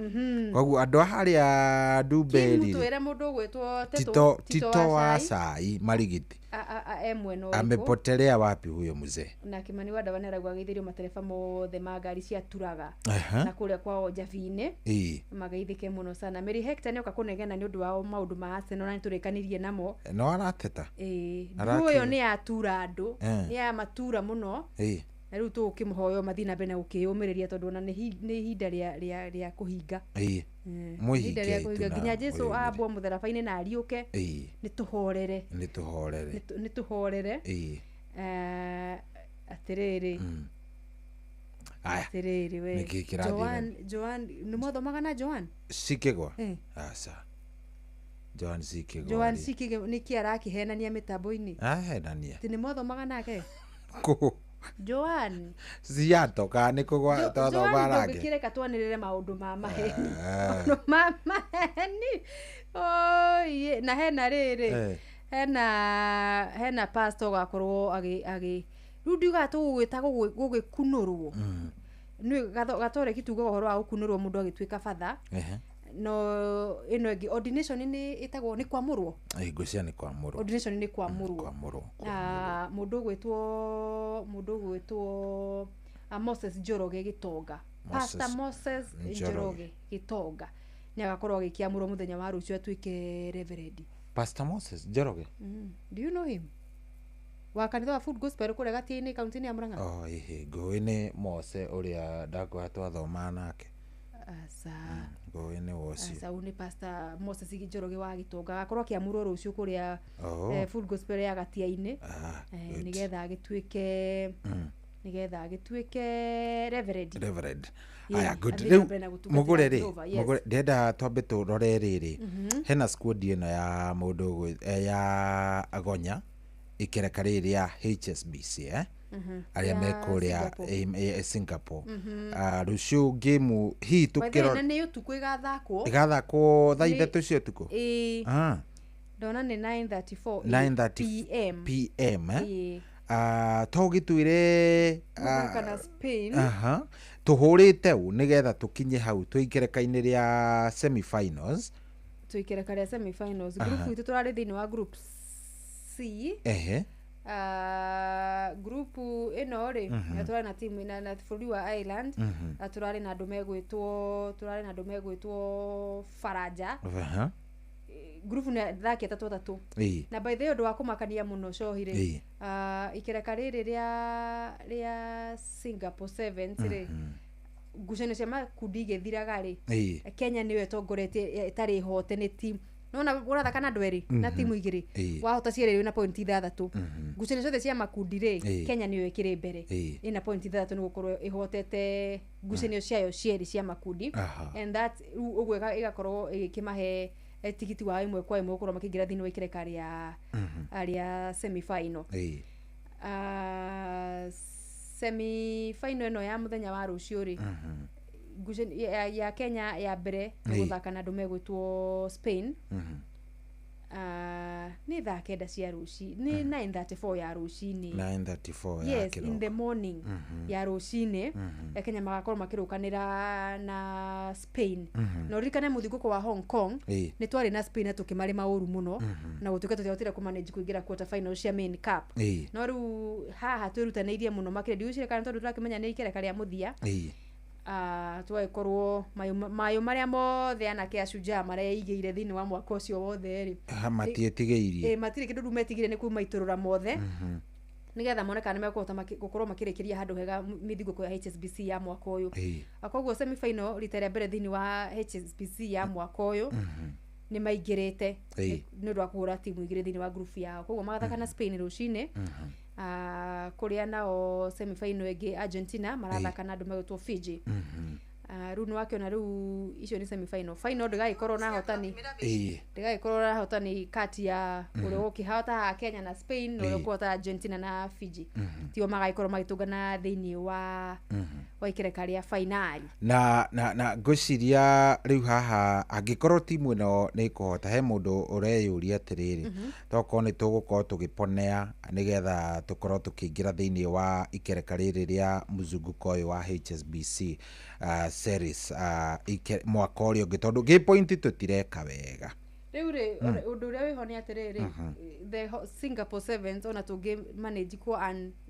koguo andu haria Ndumberiri twere mundu gwetwo Tito wa Cai Marigiti mweno amepotelea wapi huyo mzee na Kimani wa Ndawa nĩarauga gĩthirio matereba mothe ma ngari cia turaga na kuria kwao Njabine magaithike muno sana Mary Hector nĩoka kunegena nĩ ũndũ wa maũndũ ma Arsenal na nĩtũrĩkanirie namo no arateta huyo nĩ atura andũ nĩ ya matura muno na rĩu tũkĩmũhoyo mathina mbere na gũkĩyũmĩrĩria tondũ ona nĩ ihinda rĩa kũhinga ihinda rĩa kũhinga nginya Jesu ambwo mũtharabainĩ na ariũke nĩtũhorere atirĩrĩ atirĩrĩ we Joan nĩ mothomaga na Joan Sikigwa asa Joan Sikigwa nĩ kĩ arakĩhenania mĩtambo-inĩ henania nĩ mothomaga nake Joan Ziatoka nĩ kũgwa twathoma nake Joan ndũngĩkĩreka twanĩrĩre maũndũ ma maheni na hena rĩrĩ hena pastor gakorwo rĩu ndiuga tũgũgĩta gũgĩkunũrwo nĩ gatore kituga ũhoro wa gũkunũrwo mũndũ agĩtuĩka batha no ino ĩngĩ ordination nĩ ĩtagwo nĩ kwamũrwo ngũcia nĩ kwamũrwo ordination nĩ kwamũrwo mũndũ gwĩtwo Moses Njoroge Gĩtonga Pastor Moses Njoroge Gĩtonga nĩ agakorwo agĩkĩamũrwo mũthenya wa rũciũ atuĩke reverend Pastor Moses Njoroge do you know him wa kanitha wa Food Gospel kũrĩa Gatia-inĩ kaunti-inĩ ya Murang'a ngũĩ nĩ Mose ũrĩa ndakũha twathoma nake ngũĩ nĩ wocio nĩ Pastor Moses Njoroge wa Gĩtonga agakorwo akĩamũrwo rũciũ kũrĩa Food Gospel ya Gatia-inĩ nĩgetha agĩtuĩke reverend aya good rĩu mũgũre rĩ ndenda twambe tũrore rĩrĩ hena squad ĩno ya mũndũ ya Agonya ikereka rĩrĩ ya HSBC arĩa me kũrĩa Singapore rũciũ game hii tũkĩrora nĩ ũtukũ igathakwo thaa ithatũ cia ũtukũ ndona nĩ 9:34 PM tũgĩtwire tũhũrĩte u nĩgetha tũkinye hau twĩkereka-inĩ rĩa semi-finals group itũ tũrarĩ thĩinĩ wa group C group ĩno rĩ tũrarĩ na timu na bũrũri wa Ireland tũrarĩ na andũ megwĩtwo Faranja group nĩ thaki atatũ na by the way ũndũ wa kũmakania mũno cohire ikereka rĩrĩ rĩa Singapore Sevens rĩ ngucanio cia makundi igĩthiraga rĩ Kenya nĩyo ĩtongoretie ĩtarĩ hote nĩ timu nona ũrathaka na andũ erĩ na timu igĩrĩ wahota cierĩ na point 6 ngucanio ciothe cia makundi rĩ Kenya nĩyo ĩkĩrĩ mbere ĩna point 6 nĩ gũkorwo ĩhotete ngucanio ciayo cierĩ cia makundi and that ũguo ĩgakorwo ĩgĩkĩmahe tikiti wa ĩmwe kwa ĩmwe gũkorwo makĩingĩra thĩinĩ wa ikereka rĩa semi-final semi-final ĩno ya mũthenya wa rũciũ rĩ ya Kenya ya mbere nĩ gũthaka na andũ megwĩtwo Spain nĩ thaa kenda cia rũcinĩ nĩ 9:34 ya rũcinĩ 9:34 yes in the morning ya rũcinĩ Kenya magakorwo makĩrũkanĩra na Spain na ũririkane mũthingũko wa Hong Kong nĩ twarĩ na Spain tũkĩmarĩ maũru mũno na gũtuĩka tũtihotire kũmanage kũingĩra quarter final cia main cup no rĩu haha twĩrutanĩirie mũno makĩria ndiũcire kana tondũ tũrakĩmenya nĩ ikereka rĩa mũthia twagĩkorwo mayũ marĩa mothe anake a Shujaa mareigĩire thĩinĩ wa mwaka ũcio wothe rĩ matiĩtigĩirie matirĩ kĩndũ rĩu metigĩre nĩ kuma itũrũra mothe nĩgetha mone kana nĩmekũhota gũkorwo makĩrĩkĩria handũ hega mĩthingũko ya HSBC ya mwaka ũyũ koguo semi final rita rĩa mbere thĩinĩ wa HSBC ya mwaka ũyũ nĩ maingĩrĩte nĩ ũndũ wa kũhũra timu igĩrĩ thĩinĩ wa group yao koguo magathaka na Spain rũcinĩ kuria nao semi final igi Argentina marathaka na andu magitwo Fiji. Riu ni wakiona riu icio ni semi final. Final ndĩgagĩkorwo na hotani. Ndĩgagĩkorwo na hotani kati ya ũrĩa ũkĩhota Kenya na Spain na ũrĩa ũkũhota Argentina na Fiji. Tio magagĩkorwo magĩtũngana thĩinĩ wa ikĩreka rĩa finali. Na ngũciria rĩu haha angĩkorwo timu ĩno nĩ ĩkũhota he mũndũ ũreyũria atĩrĩrĩ tokorwo nĩ tũgũkorwo tũgĩponea nĩgetha tũkorwo tũkĩingĩra thĩinĩ wa ikĩreka rĩrĩ rĩa mũzunguko ũyũ wa HSBC series mwaka ũrĩa ũngĩ tondũ gĩ point tũtireka wega. Rĩu rĩ ũndũ ũrĩa wĩho nĩ atĩrĩrĩ the Singapore Sevens ona tũngĩ manage ko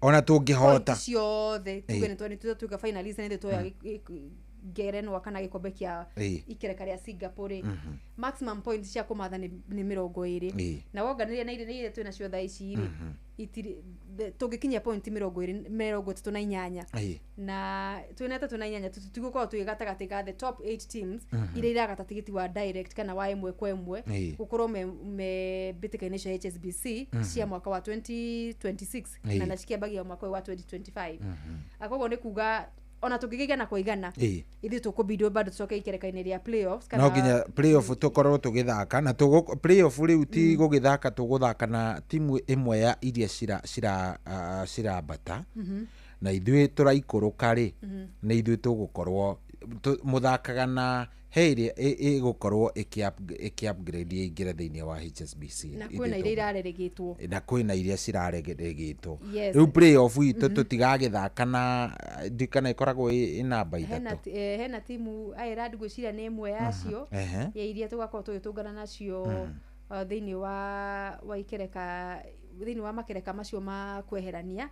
ona tũngĩhota ciothe tuge nĩ tuga finalist nĩ tũya ngerenwa kana gikombe kia ikireka ria Singapore maximum points cia kumatha ni 20 na woganiria na ile twina cio thaa ici ri itiri tugikinya point 38 na twina 38 tutigukorwo tugigatagati ga the top 8 teams ile iragata tigiti wa direct kana wa imwe kwa imwe gukorwo me bitikaine cia HSBC cia mwaka wa 2026 na nacikiambagia mwaka wa 2025 akogo ni kuga ona tugigana kuigana ithi tukubidwo bado tucoke ikereka-ini ria playoffs kana no ginya playoff tukorwo tugithaka na playoff riu ti gugithaka tuguthaka na timu imwe ya iria cira bata na ithuĩ tũraikũrũka rĩ nĩ ithuĩ tũgũkorwo mũthakaga na heire ĩgũkorwo ĩkĩ-upgrade ingĩre thĩinĩ wa HSBC na kwĩna iria iraregĩtwo na kwĩna iria ciraregĩtwo rĩu playoff itũ tũtigagĩthaka na ndikana ĩkoragwo ĩ namba ithatũ hena timu Ireland gwĩciria nĩ ĩmwe yacio ya iria tũgakorwo tũgĩtũngana nacio thĩinĩ wa ikereka thĩinĩ wa makereka macio ma kweherania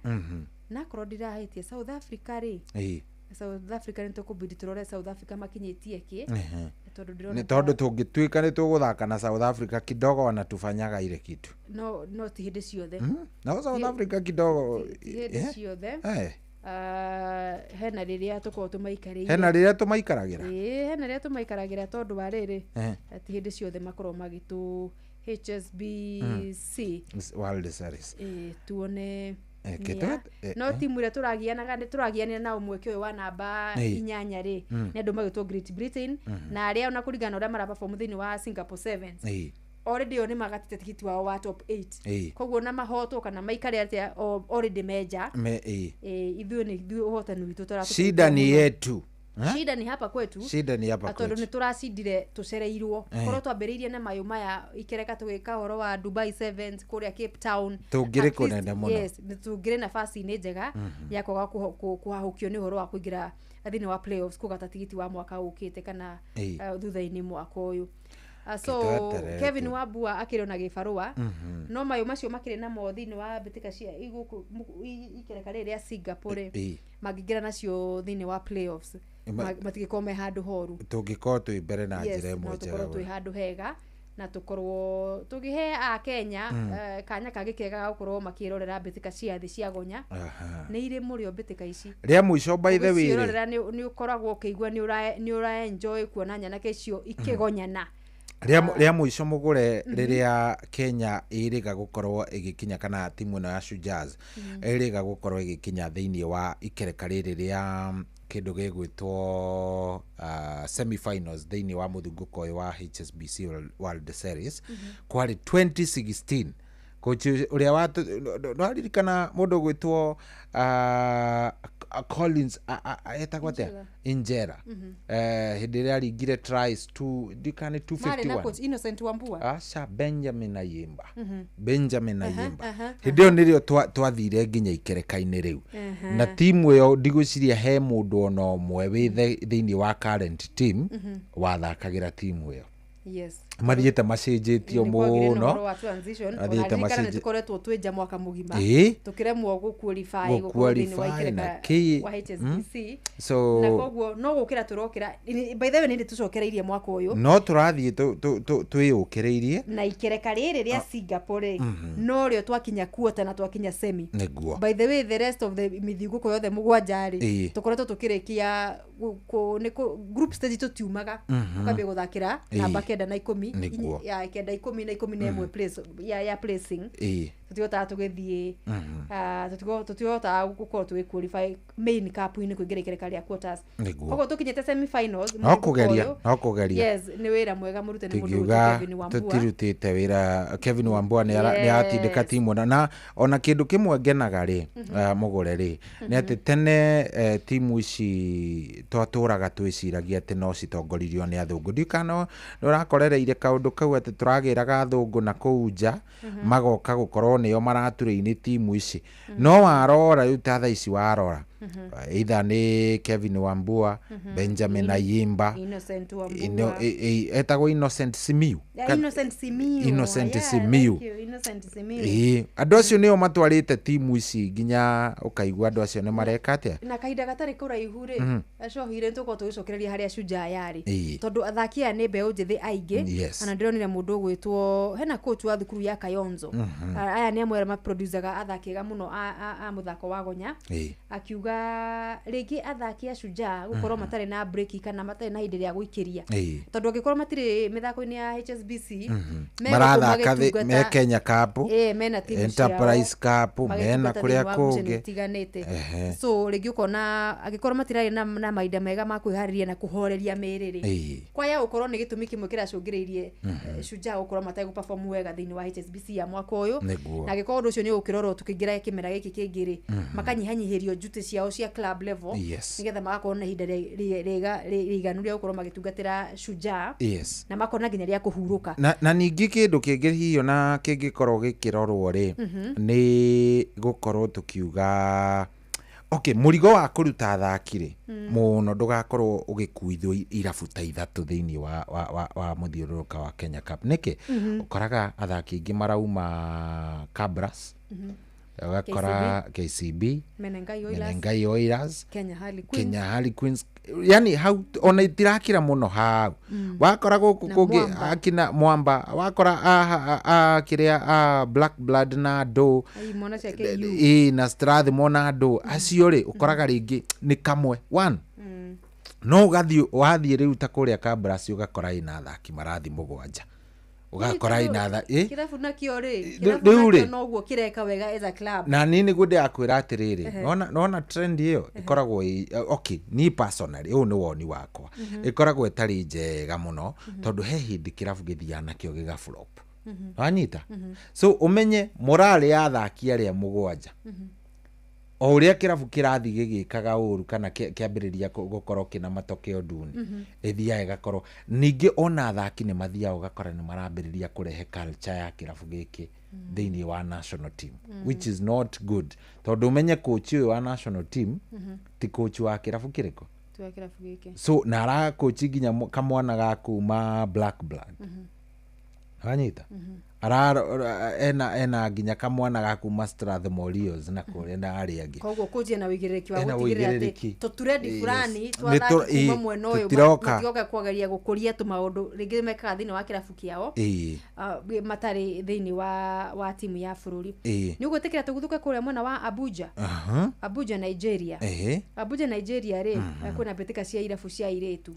na korwo ndirahĩtie South Africa rĩ South Africa nĩ tũkũbidi tũrore South Africa makinyĩtie kĩ nĩ tondũ tũngĩtuĩka nĩ tũgũthaka na South Africa kidogo wana tufanyaga ile kitu no ti hĩndĩ ciothe na South Africa kidogo hĩndĩ ciothe hena rĩrĩa tũkorwo tũmaikarĩire hena rĩrĩa tũmaikaragĩra hena rĩrĩa tũmaikaragĩra tondũ wa rĩrĩ ti hĩndĩ ciothe makorwo magĩtũ HSBC World Series tuone no timu ĩrĩa tũragianĩra na ũmweke ũyũ wa namba 8 rĩ nĩ andũ magĩtwo Great Britain na arĩa ona kũringana ũrĩa maraperform thĩinĩ wa Singapore Sevens already oni magatite tikiti wao wa top 8 koguo na mahoto kana maikare atia already meja ithuĩ nĩ ũhotani witũ tũratũkĩra shida ni yetu shida ni hapa kwetu tondũ nĩ tũracindire tũcereirwo korwo twambĩrĩirie na mayũ maya ikereka tũgĩka ũhoro wa Dubai Sevens kũrĩa Cape Town tũngĩrĩ kũnene mũno yes tũngĩrĩ nafasi nĩ njega ya kwaga kũhahũkio nĩ ũhoro wa kũingĩra thĩinĩ wa playoffs kũgata tigiti wa mwaka ũkĩte kana thutha-inĩ mwaka ũyũ so Kevin Wambua akĩrĩ na gĩbarũa no mayũ macio makĩrĩ na mo thĩinĩ wa mbĩtĩka cia ikereka rĩrĩ rĩa Singapore mangĩingĩra nacio thĩinĩ wa playoffs matigĩkorwo me handũ horu tũngĩkorwo twĩ mbere na njĩra ĩmwe njega tũkorwo twĩ handũ hega na tũkorwo tũgĩhe a Kenya kanya kangĩ kega gũkorwo makĩrorera mbĩtĩka cia thĩ cia gonya nĩ irĩ mũrĩo mbĩtĩka ici rĩa mũico by the way nĩ ũkoragwo ũkĩigua nĩ ũra enjoy kuona nyanake icio ikĩgonyana rĩa mũico mũgũre rĩrĩa Kenya ĩrĩga gũkorwo ĩgĩkinya kana timu ĩno ya Shujaz ĩrĩga gũkorwo ĩgĩkinya thĩinĩ wa ikereka rĩrĩ rĩa kĩndũ gĩgwĩtwo semi-finals thĩinĩ wa mũthungũko ũyũ wa HSBC World Series kwarĩ 2016 coach ũrĩa nĩwaririkana mũndũ gwĩtwo Collins etagwo atĩa Injera hĩndĩ ĩrĩa aringire tries to ndikane 251 na coach Innocent Wambua aca Benjamin Ayimba hĩndĩ ĩyo nĩrĩo twathire nginya ikereka-inĩ rĩu na timu ĩyo ndigũciria he mũndũ ona ũmwe wĩ thĩinĩ wa current team wathakagĩra timu ĩyo mathiĩte macenjetio mũno athiĩte macenjetio tũkoretwo twĩnja mwaka mũgima tũkĩremwo gũqualify wa HSBC na koguo no gũkĩra tũrokĩra by the way nĩ tũcokereirie mwaka ũyũ no tũrathiĩ twĩyũkĩrĩirie na ikereka rĩrĩ rĩa Singapore no rĩo twakinya quarter na twakinya semi nĩguo by the way the rest of the mĩthingũko yothe mũgwanja rĩ tũkoretwo tũkĩrĩkia group stage tũtiumaga tukambia gũthakĩra namba 9 na 10 ya 9 na 11 place ya placing tutihota tugithie tutihota gukorwo tugi qualify main cup ini kuingira ikereka ria quarters koguo tukinyete semi finals no kugeria yes ni wira mwega murute ni mundu Kevin Wambua tutirutite wira Kevin Wambua ni atindika timu na ona kindu kimwe ngenaga ri mugore ri ni ati tene timu ici twaturaga twiciragia ati no citongoririo ni athungu ndikano ndurakorereire kaundu kau ati turagiraga athungu na kuunja magoka gukorwo nio maraturiini timu ici no warora riu tatha ici warora either ni Kevin Wambua Benjamin Ayimba Innocent Wambua etagwo Innocent Simiu Innocent Simiu andu acio nio matwarite timu ici nginya ukaigua andu acio ni mareka atia na kahinda gatari kuraihu ri acohire tuko tugicokereria haria Shujaa yari tondu athaki aya ni mbeu njithi aingi ana ndironire mundu gwitwo hena coach wa thukuru ya Kayonzo aya ni amwe ma producerga athaki ga muno a muthako wa gonya akiuga rigi athaki a Shujaa gukorwo matari na break kana matari na hinde ya guikiria tondu angikorwo matiri mithako-ini ya HSBC marathaka me Kenya Cup mena timu Enterprise Cup mena kuria kungi so rigi ukona angikorwo matirari na maida mega ma kwihariria na kuhoreria miriri kwa ya ukorwo ni gitumi kimwe kiracungireirie Shujaa ukorwo matai guperform wega thiini wa HSBC ya mwaka uyu na angikorwo undu ucio ni ukirorwo tukingira kimera giki kingiri makanyihanyihirio duty ciao cia club level nigetha magakorwo na ihinda riganu ria gukorwo magitungatira Shujaa na makona nginya ria kuhuruka na ningi kindu kingi hiyo na kingikorwo gikirorwo ri ni gukorwo tukiuga murigo wa kuruta athaki ri muno ndugakorwo ugikuithwo irabu ta ithatu thiini wa muthiururuka wa Kenya Cup niki ukoraga athaki ingi marauma Kabras ugakora KCB Menengai Oilers Kenya Harley Queens yani hau ona itirakira muno hau wakora guku kungi akina Mwamba wakora kiria Black Blood na Do na Strathmore Do acio ri ukoraga ringi ni kamwe one no wathie riu ta kuria Kabras ugakora ina athaki marathi mugwanja ugakora ina kirabu nakio ri kirabu noguo kireka wega as a club na nini gude akwira atiriri nona trend hiyo ikoragwo ni personally ni woni wakwa ikoragwo etari njega muno tondu he hindi kirabu githiana kio giga flop wanyita so umenye morale ya athaki aria mugwanja o uria kirabu kirathi gigikaga uru kana kiambiriria gukorwo kina matokeo duni ethia igakorwo ningi ona athaki ni mathia ugakora ni marambiriria kurehe culture ya kirabu giki thiini wa national team which is not good tondu umenye coach wa national team ti coach wa kirabu kiriko so nara coach nginya kamwana ga kuma Black Blood wanyita ena nginya kamwana ga kuma Strathmore na kure na ari angi koguo kujia na wigiriki wa gutigirira ati tuturedi fulani twathaki kuma mwena uyu matioka kwagaria gukuria tu maundu ringi mekaga thiini wa kirabu kiao matari thiini wa timu ya bururi ni ugutikira tuguthuka kuria mwena wa Abuja Nigeria Abuja Nigeria ri kuna betika cia irabu cia iretu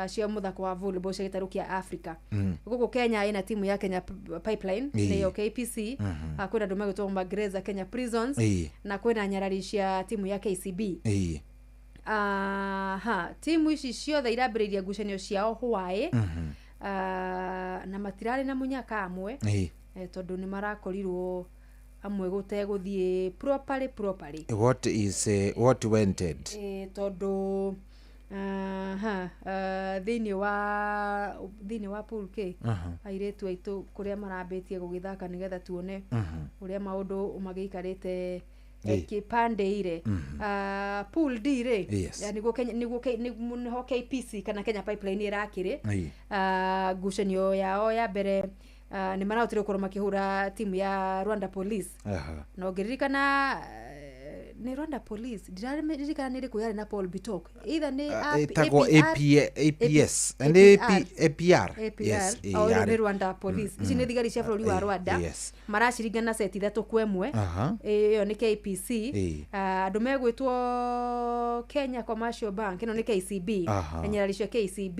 cia muthako wa volleyball cia gitaru kia Africa guku Kenya ina timu ya Kenya Pipeline ni KPC kuna nduma gitwa Magereza Kenya Prisons na kuna nyarari cia timu ya KCB timu ici ciothe irambiriria ngucanio ciao hwae na matirari na munyaka amwe tondu ni marakorirwo amwe guteguthie properly what wanted tondu thiini wa pool K airetu aitu kuria marambitie gugithaka nigetha tuone uria maundu magiikarite kipande ire pool D ri niguo KPC kana Kenya Pipeline irakiri ngucanio yao ya mbere ni marahotire gukorwo makihura timu ya Rwanda Police na ongeririkana ni Rwanda Police ndiririkana niri kuyari na Paul Bitok either ni itago APS and APR yes ni Rwanda Police ici ni thigari cia bũrũri wa Rwanda maracirigana set 3 kwa 1 iyo ni KPC andu megwitwo Kenya Commercial Bank ino ni KCB na nyarari cia KCB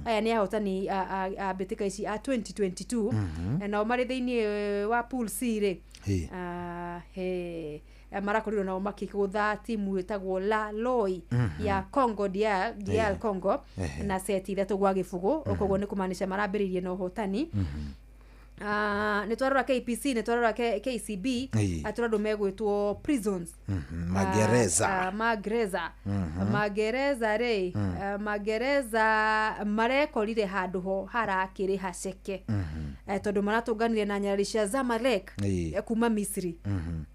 aya ni ahotani a betika ici a 2022 na mari thiini wa pool C ri marakorirwo nao makigutha timu itagwo La Loi ya Congo DR Congo na seti 3 gwa gibugu koguo ni kumaanisha marambiririe na uhotani ni twarora KPC ni twarora KCB aturado megwitwo prisons magereza marekorire handu ho harakiri haceke tondu maratuganire na nyarari cia Zamalek kuma Misri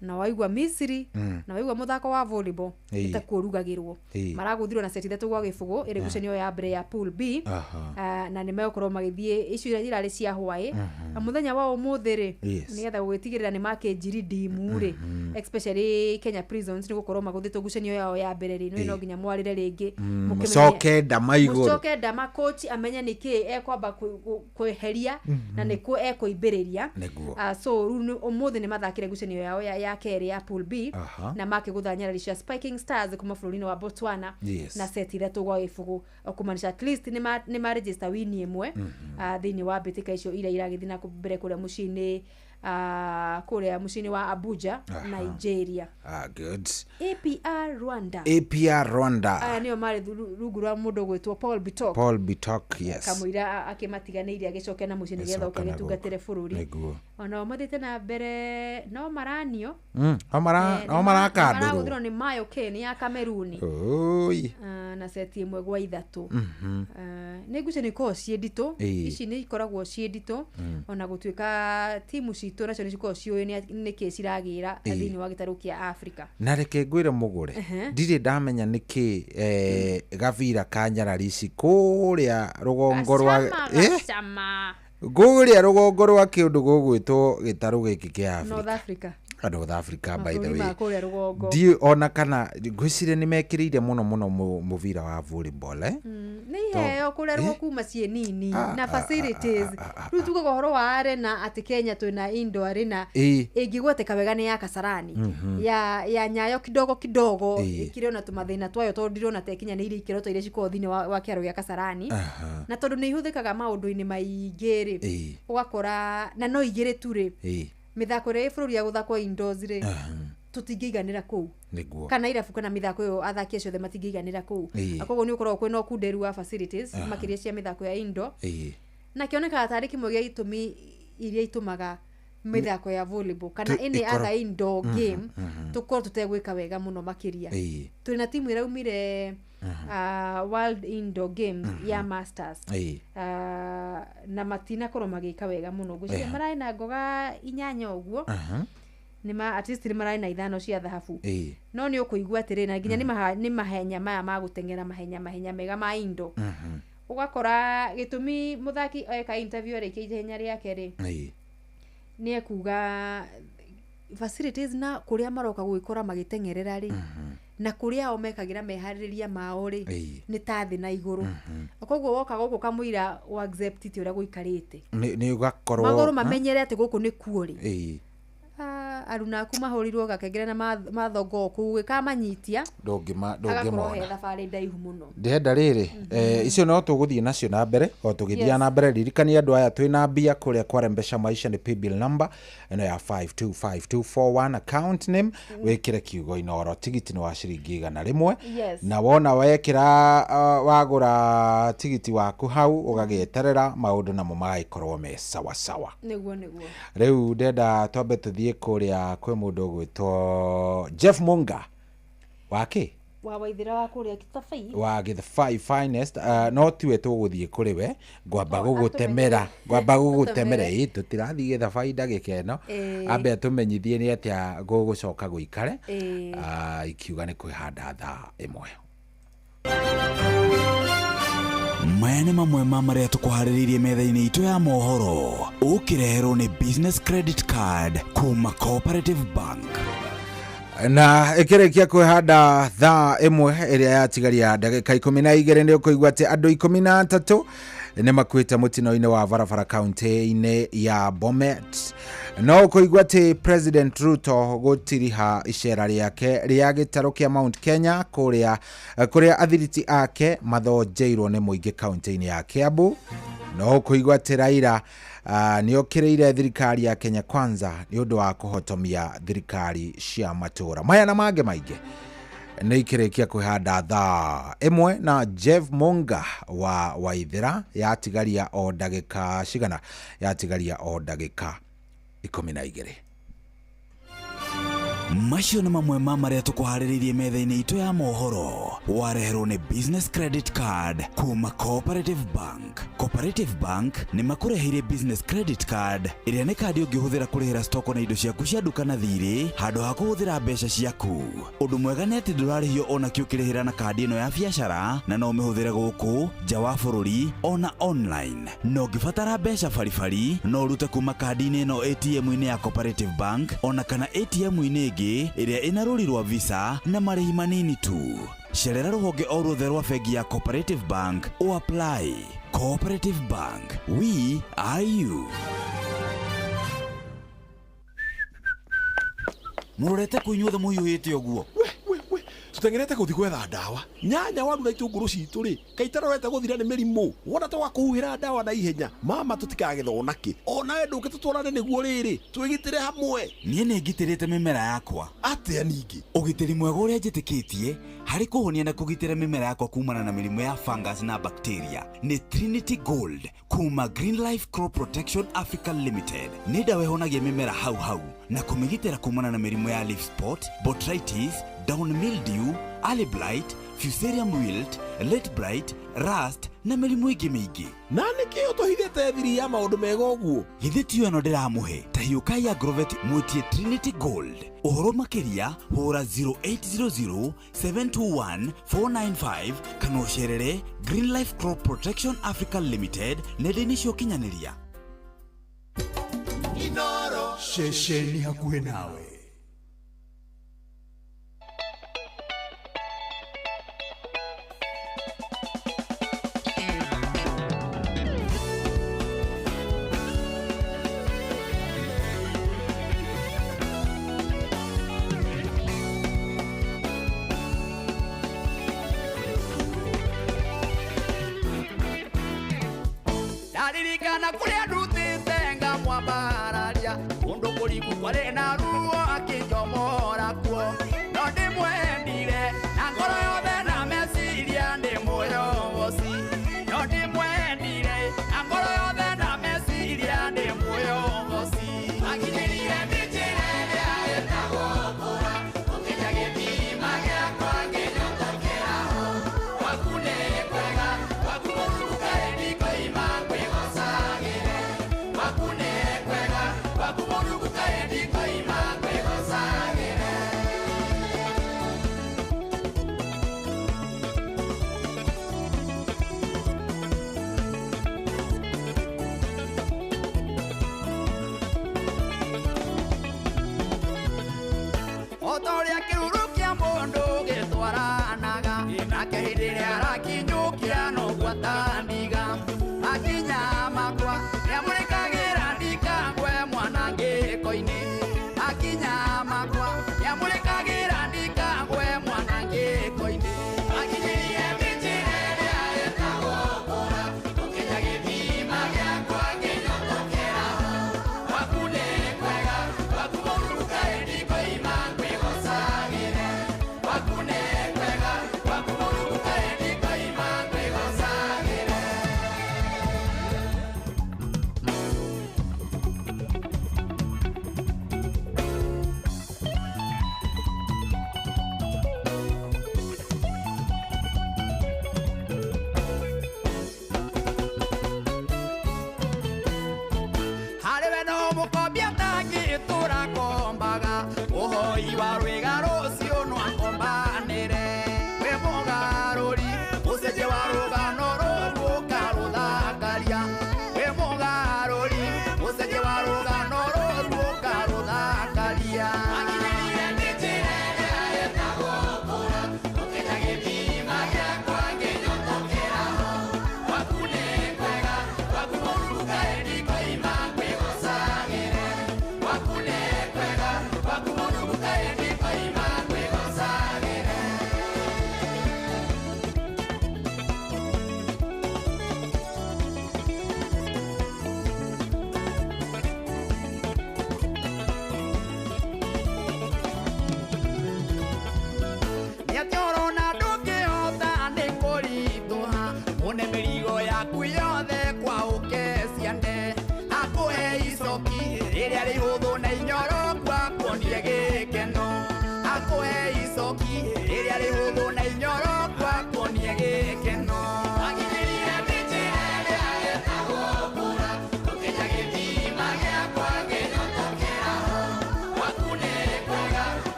na waigwa Misri na waigwa muthako wa volleyball itakurugagirwo maraguthirwo na seti 3 gwa gibugu iri gucenio ya mbere ya pool B na ni mekorwo magithie icio irari cia Hawaii muthenya wa umuthiri nigetha gwitigirira ni make njiri dimure especially Kenya Prisons ni gukorwo maguthito gucenio yao ya mbere ri no nginya mwarire ringi mucoke ndama coach amenye niki ekwamba kweheria na niku ekoimbiriria so umuthi ni mathakire gucenio yao ya keri ya pool B na make guthanyara cia Spiking Stars kuma bũrũri-inĩ wa Botswana na seti 3 gwa ibugu kumaanisha at least ni ma register win imwe thini wa betika icio ira iragithina mbere kuria mucini kuria mucini wa Abuja Nigeria good APR Rwanda niyo mari rungu rwa mundu gwitwo Paul Bitok yes kamwira akimatiganeirie agicoke na mucini getha ukagitungatire bururi ona mathite na mbere no maranio marakanduru ni Mayo Kenya ya Kameruni na seti imwe gwa 3 ni guceni ko ciendito ici ni ikoragwo ciendito ona gutuika timu cito nacio ni ciko cio ni ke ciragira thini wa gitaru kia Africa na reke ngwire mugure ndire ndamenya niki gavira kanyarari ici kuria rugongo rwa guria rugongo rwa kiundu gugwitwo gitaru giki kia North Africa by the way di ona kana gwicire ni mekirire muno muvira wa volleyball ni heo kurerwo kuma cie nini na facilities riu tuko gohoro wa arena ati Kenya twina Indo arena ingigweteka wega ni ya Kasarani ya Nyayo kidogo ikire na tumathina twayo tondu ndirona tekinya ni iri ikiro toire ciko thini wa kiaro gya Kasarani na tondu ni ihuthikaga maundu-ini maingiri ugakora na no igire ture mithako re bũrũri ya guthakwo indoors ri tutingeiganira kuu kana irabu kana mithako yo athaki acio the matingeiganira kuu akoguo ni ukorwo kwina kunderu wa facilities makiria cia mithako ya indo na kioneka tariki kimwe gya itumi iria itumaga mithako ya volleyball kana any other indoor game tukorwo tutegwika wega muno makiria turina timu iraumire World Indoor Games ya Masters na matina korwo magika wega muno gucia marai na ngoga 8 uguo nima at least marai na 5 cia dhahabu no ni ukuigua atire na nginya ni mahenya maya magutengera mahenya mega ma indo ugakora gitumi muthaki eka interview areke ihenya riake ri ni ekuga facilities na kuria maroka gwikora magitengerera ri na kuria o mekagira mehaririria mao ri ni tathi na iguru koguo woka guku kamuira wa accept ti uria guikarite ni ugakorwo maguru mamenyere ati guku ni kuori aruna aku mahorirwo gakengere na mathongo ku kamanyitia ndongimona thabarĩ ndaihu mũno ndenda rĩrĩ icio no tũgũthiĩ nacio na mbere o tũgĩthiĩ na mbere ririkania andũ aya twĩna mbia kũrĩa kwa Mpesa Maisha ni paybill number ĩno ya 525241 account name wĩkĩre kiugo Inoro tigiti ni wa ciringi 100 na wona wekĩra wagũra tigiti waku hau ũgagĩeterera maũndũ namo magaikorwo me sawa sawa nĩguo rĩu ndenda twambe tũthiĩ kũrĩa kwe mũndũ gwĩtwo Jeff Munga wake wa waithira wa kuria Gĩthabai wa Gĩthabai finest no tiwe tũgũthiĩ kũrĩ we ngwamba gũgũtemera tũtirathiĩ Gĩthabai ndagĩka ĩno ambe tũmenyithie nĩ atĩa gũgũcoka gũikare ikiuga nĩ kwĩhanda thaa 1 maya nĩ mamwe ma marĩa tũkũharĩrĩirie metha-inĩ itũ ya mohoro ũkĩreherwo nĩ business credit card kuma Cooperative Bank. na ikirekia kwihanda thaa imwe iria yatigaria ndagika 12 ndio kuigwa ati andu 13 ni makwite mutino-ini wa barabara kaunti-ini ya Bomet. No kuigwa ati President Ruto gutiriha icera riake ria gitaro kia Mount Kenya kuria athiriti ake mathojeirwo ni muingi kaunti-ini ya Kiambu. No kuigwa ati Raila ni okireire thirikari ya Kenya Kwanza ni undu wa kuhotomia thirikari cia matura. Maya na mange maingi ni ikirekia kwihanda thaa imwe na Jeff Monga wa Waithira yatigaria o ndagika cigana yatigaria o ndagika 12. Macio nĩ mamwe ma marĩa tũkũharĩrĩirie metha-inĩ itũ ya mohoro. Wareherwo nĩ business credit card kuma Cooperative Bank. Cooperative Bank nĩ makũreheire business credit card ĩrĩa nĩ kandi ũngĩhũthĩra kũrĩhĩra stoko na indo ciaku cia nduka na thirĩ handũ ha kũhũthĩra mbeca ciaku. Ũndũ mwega nĩ atĩ ndũrarĩhio ona kĩ ũkĩrĩhĩra na kandi ĩno ya biacara na no ũmĩhũthĩre gũkũ nja wa bũrũri ona online. No ũngĩbatara mbeca baribari no ũrute kuma kandi-inĩ ĩno ATM-inĩ ya Cooperative Bank ona kana ATM-inĩ iria ina rũri rwa visa na marĩhi manini tu. Cerera rũhonge o ruothe rwa bengi ya Cooperative Bank o apply. Cooperative Bank, we are you. Murorete kuinyuothe mũhiũhĩte ũguo. Tutengerete guthi gwetha ndawa. Nyanya waru na itũngũrũ citũ ri. Kaitarorete guthira nĩ mĩrimũ. Wona twa kuhuhĩra ndawa na ihenya. Mama tutikagetho naki. Ona we ndũke tutwarane nĩguo rĩrĩ. Twĩgitĩre hamwe. Niĩ nĩ ngitĩrĩte mĩmera yakwa. Atĩa ningĩ? Ũgitĩri mwega ũrĩa njĩtĩkĩtie harĩ kũhonia na kũgitĩra mĩmera yakwa kumana na mĩrimũ ya fungus na bacteria nĩ Trinity Gold kuma Green Life Crop Protection Africa Limited. Nĩ ndawa ĩhonagia mĩmera hau na kũmĩgitĩra kumana na mĩrimũ ya leaf spot, botrytis, down mildew, early blight, fusarium wilt, late blight, rust na mĩrimũ ĩngĩ mĩingĩ. Na nĩkĩ ũtũhithĩte thiri ya maũndũ mega ũguo? Hithĩtio ĩno ndĩramũhe ta hiũkai Agrovet mwĩtie Trinity Gold. Ũhoro makĩria hũra 0800 721 495 kana ũcerere Green Life Crop Protection Africa Limited nenda-inĩ cia ũkinyanĩria. Inoro Ceceni hakuhĩ nawe. Naririkana kuria ndutite ngamwa mbararia mundu kuriku kwari na ruo akinjomora kuo no ndimwendire na ngoro yothe na meciria ndimuyoboci no ndimwendire na ngoro yothe na meciria ndimuyoboci akinyirie njĩra ĩrĩa ĩtagwo kũra ũkinya gĩthima gĩakwa ngĩnyotokera ho gwaku nĩ kwega gwaku Mũrungu kaĩ ndikoima kwĩgocagĩre gwaku nĩ kwega gwaku Mũrungu kaĩ ndikoima kwĩgocagĩre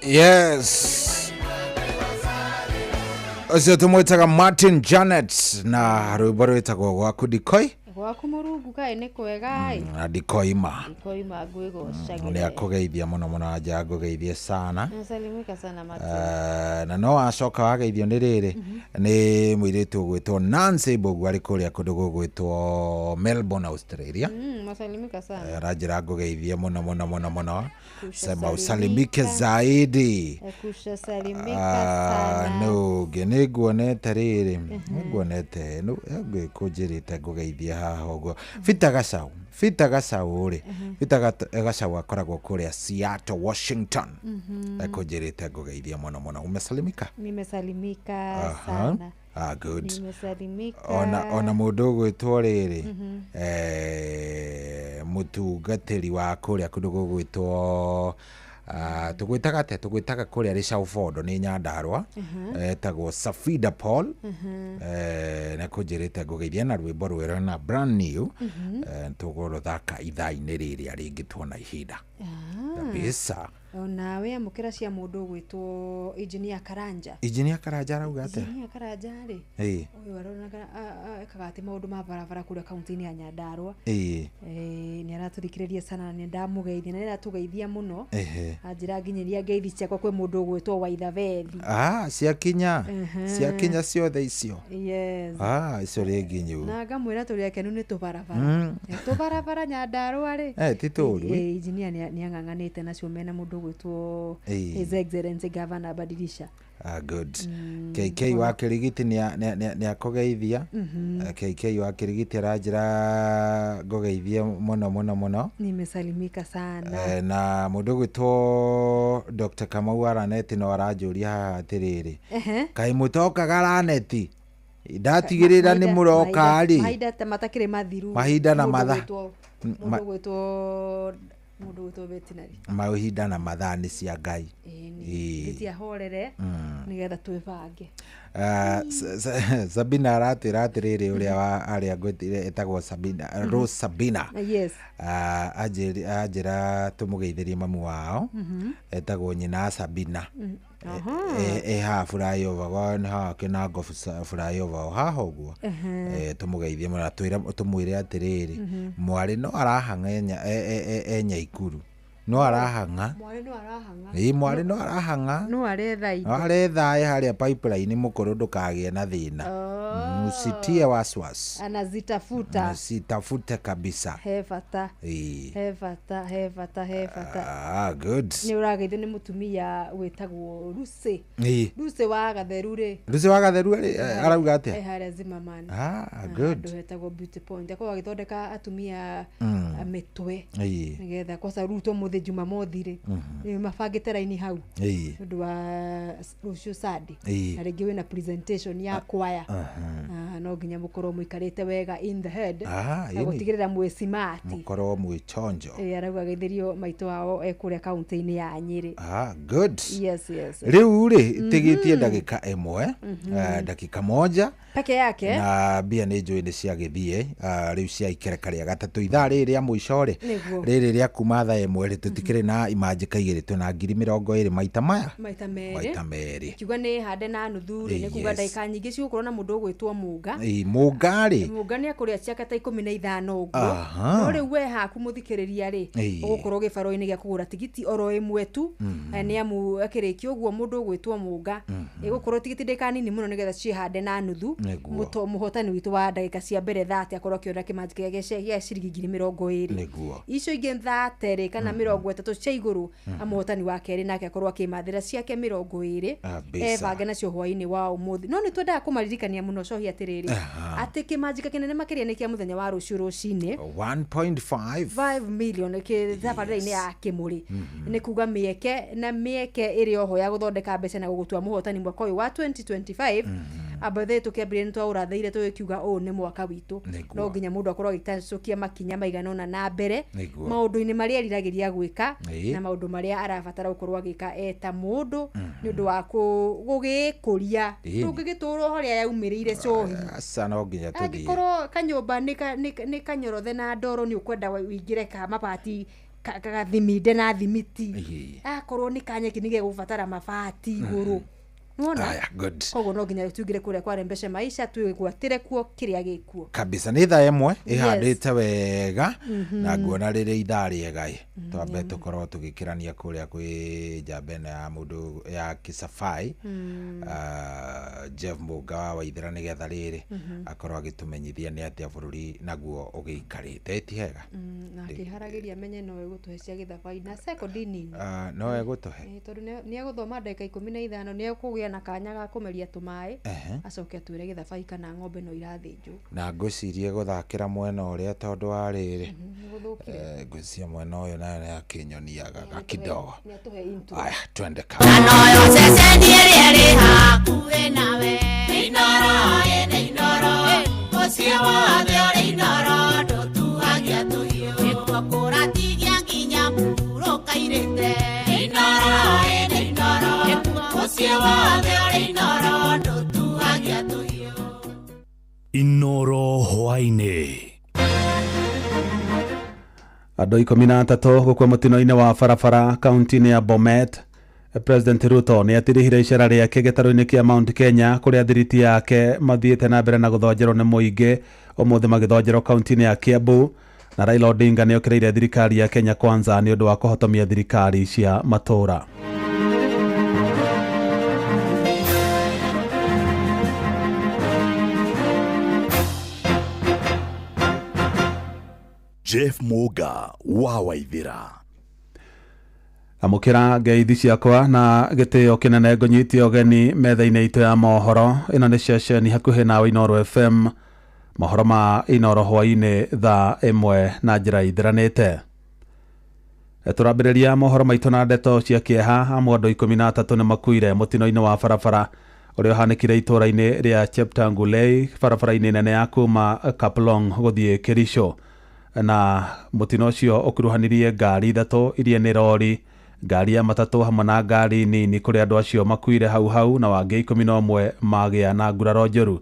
Yes. Ucio tumwitaga Martin Janet na rwimbo rwitagwo gwaku Dikoi. Gwaku Murungu kae nĩ kwega ĩ. Na Dikoima. Dikoima ngwĩgocagĩra. Nĩ akũgeithia mũno anja ngũgeithie sana. Nasalimika sana Martin. Na no acoka wageithio nĩ rĩrĩ nĩ mũirĩtu ũgwĩtwo Nancy Bogu arĩ kũrĩa kũndũ gũgwĩtwo Melbourne, Australia. Nasalimika sana. Arajĩra ngũgeithie mũno. Sema usalimike zaidi. Kushasalimika sana. No, nĩ nguonete rĩrĩ. Nguonete ngĩkũnjĩrĩte ngũgeithia haha ũguo. Fita Gacaũ rĩ. Fita Gacaũ akoragwo kũrĩa Seattle, Washington. Ekũnjĩrĩte ngũgeithia mũno. Umesalimika? Nimesalimika sana. Good. Nimesalimika. Ona mũndũ ũgwĩtwo rĩrĩ mũtungatĩri wa kũrĩa kũndũ gũgwĩtwo tũgwĩtaga kũrĩa Rĩcaũ nĩ Nyandarua etagwo Safida Paul na kũnjĩrĩte ngũgeithia na rwĩmbo rwerũ na brand new tũgũrũthaka ithaa-inĩ rĩrĩa rĩngĩ tuona ihinda kabisa. Nawe amũkĩra cia mũndũ ũgwĩtwo Engineer Karanja. Engineer Karanja arauga atĩa? Engineer Karanja rĩ ũyũ aronaga ekaga atĩ maũndũ ma barabara kũrĩa kaunti-inĩ ya Nyandarua. Nĩ aratũthikĩrĩria sana, nĩ ndamũgeithia na nĩ aratũgeithia mũno. Anjĩra nginyĩria ngeithi ciakwa kwĩ mũndũ ũgwĩtwo Waithavethi. Ciakinya ciothe icio. Yes. Icio rĩ nginyu. Na ngamwĩra tũrĩ akenu nĩ tũbarabara. Tũbarabara Nyandarua rĩ. Ti tũru. Engineer nĩ ang'ang'anĩte nacio mena mũndũ gwĩtwo His Excellency Governor Badilisha. Good. KK wa Kirigiti nĩ akũgeithia. KK wa Kirigiti aranjĩra ngũgeithie mũno. Nimesalimika sana. Na mũndũ gwĩtwo Dr. Kamau Araneti no aranjũria haha atĩrĩrĩ. Kaĩ mũtokaga Araneti? Ndatigĩrĩra nĩ mũroka rĩ. Mahinda matakĩrĩ mathiru. Mahinda na mathaa. Mũndũ gwĩtwo veterinary. Mahinda na mathaa nĩ cia Ngai. Gĩtia horere nĩgetha twĩbange. Sabina aratwĩra atĩrĩrĩ ũrĩa arĩa ngwĩtire etagwo Sabina, Rose Sabina. Yes. Anjĩra tũmũgeithĩrie mamu wao etagwo nyina Sabina. Haha flyover nĩ hake na ngobu flyover haha ũguo. Tũmũgeithie mũno tũmwĩre atĩrĩrĩ mwarĩ no arahang'a Nyaikuru. No arahang'a. Mwarĩ no arahang'a. No aretha indo. Aretha harĩa pipeline mũkũrũ ndũkagĩe na thĩna. Usitie wasiwasi. Anazitafuta. Sitafute kabisa. He bata. Good. Nĩ ũrageithio nĩ mũtumia wĩtagwo Lucy. Lucy wa Gatheru rĩ. Lucy wa Gatheru arauga atĩa? Harĩa Zimmerman. Good. Andũ hetagwo Beauty Point. Akorwo agĩthondeka atumia mĩtwe. Nĩgetha kosa ruto mũthĩ Jumamothi rĩ. Mabangĩte raini hau. Ũndũ wa rũciũ Sunday. Na rĩngĩ wĩna presentation ya kwaya. No nginya mũkorwo mũikarĩte wega in the head. Na gũtigĩrĩra mwĩ smart. Mũkorwo mwĩ chonjo. Arauga geithĩrio maitũ wao kũrĩa kaunti-inĩ ya Nyĩrĩ. Good. Yes. Rĩu rĩ tigĩtie ndagĩka ĩmwe, dakika moja peke yake, na mbia nĩ njũĩ nĩ ciagĩthiĩ rĩu cia ikereka rĩa gatatũ ithaa rĩrĩ rĩa mũico rĩrĩ rĩa kuma thaa ĩmwe rĩ tũtikĩrĩ na imanjĩka igĩrĩ twĩna 20,000 maita merĩ kiuga nĩ hande na nuthu rĩ nĩ kuga ndagĩka nyingĩ cigũkorwo na mũndũ ũgwĩtwo Mũnga. Mũnga rĩ nĩ akũrĩa ciake ta 15 ũguo no rĩu we haku mũthikĩrĩria rĩ ũgũkorwo gĩbaro-inĩ gĩa kũgũra tigiti oro ĩmwe tu nĩ amu akĩrĩkio ũguo mũndũ ũgwĩtwo Mũnga ĩgũkorwo tigiti ndĩka nini mũno nĩgetha cihande na nuthu mũhotani witũ wa ndagĩka cia mbere 30 akorwo akĩona kĩmanjĩka gĩa ciringi 20 icio ingĩ 30 kana 30 cia igũrũ mũhotani wa kerĩ nake akorwo akĩmathĩra ciake 20 ebange nacio hwainĩ wa ũmũthĩ no nĩ twendaga kũmaririkania mũno cohi atĩrĩrĩ atĩ kĩmanjĩka kĩnene makĩria nĩ kĩa mũthenya wa rũciũ rũcinĩ 1.5 million kĩthabarĩra-inĩ ya Kĩmũrĩ nĩ kuga mĩeke ĩrĩ oho ya gũthondeka mbeca na gũgũtua mũhotani mwaka ũyũ wa 2025 abethe tukĩambĩrĩria nĩ twaũrathĩire tũkiuga ũũ nĩ mwaka witũ no nginya mũndũ akorwo agĩtacũkia makinya maigana ũna na mbere maũndũ-inĩ marĩa eriragĩria gwĩka na maũndũ marĩa arabatara gũkorwo agĩka eta mũndũ nĩ ũndũ wa gũgĩkũria tũngĩgĩtũrwo harĩa yaumĩrĩire cohi no nginya tũthiĩ angĩkorwo kanyũmba nĩ kanyorothe na ndoro nĩ ũkwenda wĩingĩre ka mabati gathiminde na thimiti akorwo ni kanyeki nige gubatara mabati iguru Nona? Good. Kogo no ginya tugire kure kwa rembeshe maisha twigwatire kuo kiria gikuo. Kabisa ni tha emwe ihandite wega na nguona rire ithaa riega twambe tukorwo tugikirania kuria kwi njambene ya mundu ya Kisafai Jeff Muga wa Ithira ni getha riri akorwo agitumenyithia ni atia bururi naguo ugiikarite ti hega na kiharagiria menye no egutuhecia Githafai na secondini no egutuhe tondu ni eguthoma ndagika 15 ni ekugia na kanya ga kumeria tumai acoke atwire Githafai kana ng'ombe no irathinjwo na ngocirie guthakira mwena uria tondu wa riri ngwicia mwena uyu nayo ya kinyoniaga gakidogo aya twende ka noyo seseni eri hakuhe nawe inoro ene inoro osie wothe ori inoro ndutuhagia tuhiu nitwakura tigia nginya muro kairite inoro ene inoro osie wothe ori inoro ndutuhagia tuhiu Inoro hwaine Andũ 13 gũkua mũtino-inĩ wa barabara kaunti-inĩ ya Bomet. President Ruto nĩ atirihire icera rĩake gĩtarũ-inĩ kĩa Mount Kenya kũrĩa thiriti yake mathiĩte na mbere na gũthonjerwo nĩ mũingĩ ũmũthĩ magĩthonjerwo kaunti-inĩ ya Kiambu, na Raila Odinga nĩ okĩrĩire thirikari ya Kenya Kwanza nĩ ũndũ wa kũhotomia thirikari cia matũũra. Jeff Muga wa Waithira. Amukira ngeithi ciakwa na gĩtĩo kĩnene ngũnyitie ũgeni metha-inĩ itũ ya mohoro. Ĩno nĩ ceceni hakuhĩ nawe Inoro FM, mohoro ma Inoro hwainĩ thaa 1 na njĩra ithiranĩte. Tũrambĩrĩria mohoro maitũ na ndeto cia kĩeha. Amwe andũ 13 nĩ makuire mũtino-inĩ wa barabara ũrĩa ũhanĩkire itũũra-inĩ rĩa Cheptangulei, barabara-inĩ nene ya kuma Kaplong gũthiĩ Kericho, na mũtino ũcio ũkuruhanirie ngari ithatũ iria nĩ rori, ngari ya matatũ hamwe na ngari nini, kũrĩa andũ acio makuire hau na wangĩ 11 magĩa na nguraro njũru.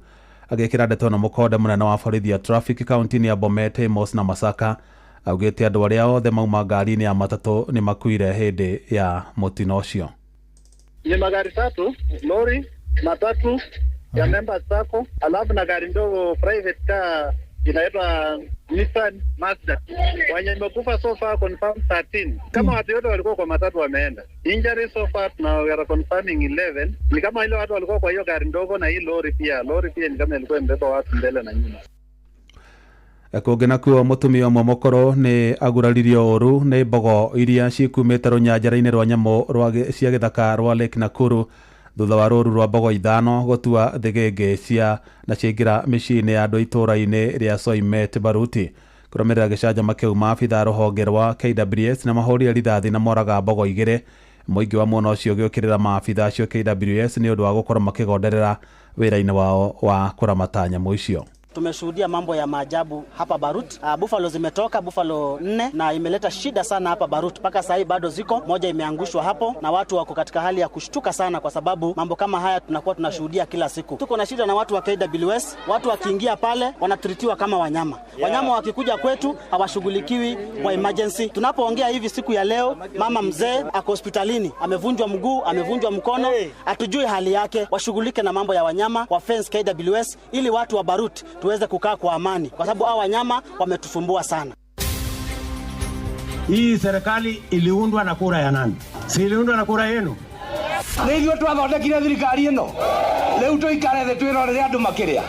Agĩkĩra ndeto na mũkonde mũnene wa borithi ya traffic kaunti-inĩ ya Bomet Amos na Masaka augĩte andũ arĩa othe mauma ngari-inĩ ya matatũ nĩ makuire hĩndĩ ya mũtino ũcio. Ni magari tatu, lori, matatu ya members sako, alafu na gari ndogo private car inaitwa Nissan Mazda. Wenye imekufa so far confirm 13. Kama watu wote walikuwa kwa matatu wameenda. Injury so far na we are confirming 11. Ni kama ile watu walikuwa kwa hiyo gari ndogo na hii lori pia. Lori pia ni kama ilikuwa imebeba watu mbele na nyuma. Kũngĩ nakuo mũtumia ũmwe mũkũrũ nĩ aguraririo ũru nĩ mbogo iria cikumĩte rũnyanjara-inĩ rwa nyamũ cia gĩthaka rwa Lake Nakuru thutha wa rũru rwa mbogo 5 gũtua thĩgĩngĩ cia na ciaingĩra mĩciĩ-inĩ ya andũ itũũra-inĩ rĩa Soimet Baruti. Kũrũmĩrĩra gĩcanjama kĩu maabitha rũhonge rwa KWS na mahũrire rithathi na moraga mbogo 2. Mũingĩ wa mwena ũcio ũgĩũkĩrĩra maabitha acio KWS nĩ ũndũ wa gũkorwo makĩgonderera wĩra-inĩ wao wa kũramata nyamũ icio. Tumeshuhudia mambo ya maajabu hapa Barut. Buffalo zimetoka, buffalo 4 na imeleta shida sana hapa Barut. Paka sasa bado ziko, moja imeangushwa hapo na watu wako katika hali ya kushtuka sana kwa sababu mambo kama haya tunakuwa tunashuhudia kila siku. Tuko na shida na watu wa KWS, watu wakiingia pale wanatritiwa kama wanyama. Wanyama wakikuja kwetu hawashughulikiwi kwa emergency. Tunapoongea hivi siku ya leo, mama mzee ako hospitalini, amevunjwa mguu, amevunjwa mkono, hatujui hali yake. Washughulike na mambo ya wanyama, wa fence KWS ili watu wa Barut tuweze kukaa kwa amani kwa sababu hao wanyama wametufumbua sana. Hii serikali iliundwa na kura ya nani? Si iliundwa na kura yenu? Ndio twathondekire thirikari ino. Leo tuikare thĩ twĩrorere andũ makĩrĩa.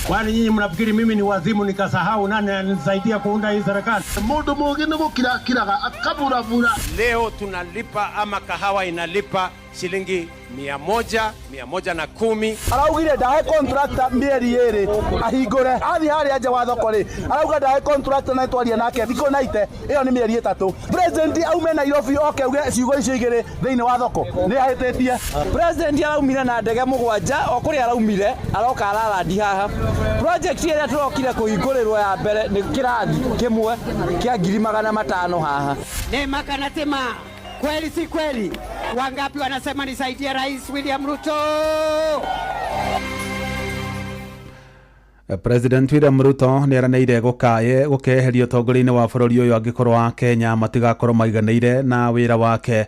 Kwani nyinyi mnafikiri mimi ni wazimu nikasahau nani anisaidia kuunda hii serikali? Mundu mũũgĩ nĩ gũkira akaburavura. Leo tunalipa ama kahawa inalipa shilingi 100, 110. Araugire ndahe contractor mĩeri 2 ahingũre. Athi harĩa nja wa thoko rĩ. Arauga ndahe contractor na twaria nake thikũ na ite. Ĩyo nĩ mĩeri 3. President aume Nairobi oke uge ciugo icio igĩrĩ thĩinĩ wa thoko. Nĩ ahĩtĩtie. President araumire na ndege 7 o kũrĩa araumire aroka ararandi haha. Project ĩrĩa tũrokire kũhingũrĩrwo ya mbere nĩ kĩrathi kĩmwe kĩa 500 haha. Nema kana tema. Kweli si kweli? Wangapi wanasema nisaidie Rais William Ruto? President William Ruto ni araneire gukeheria utongoria-ini wa bururi uyu angikorwo wa Kenya matigakorwo maiganĩire na wira wake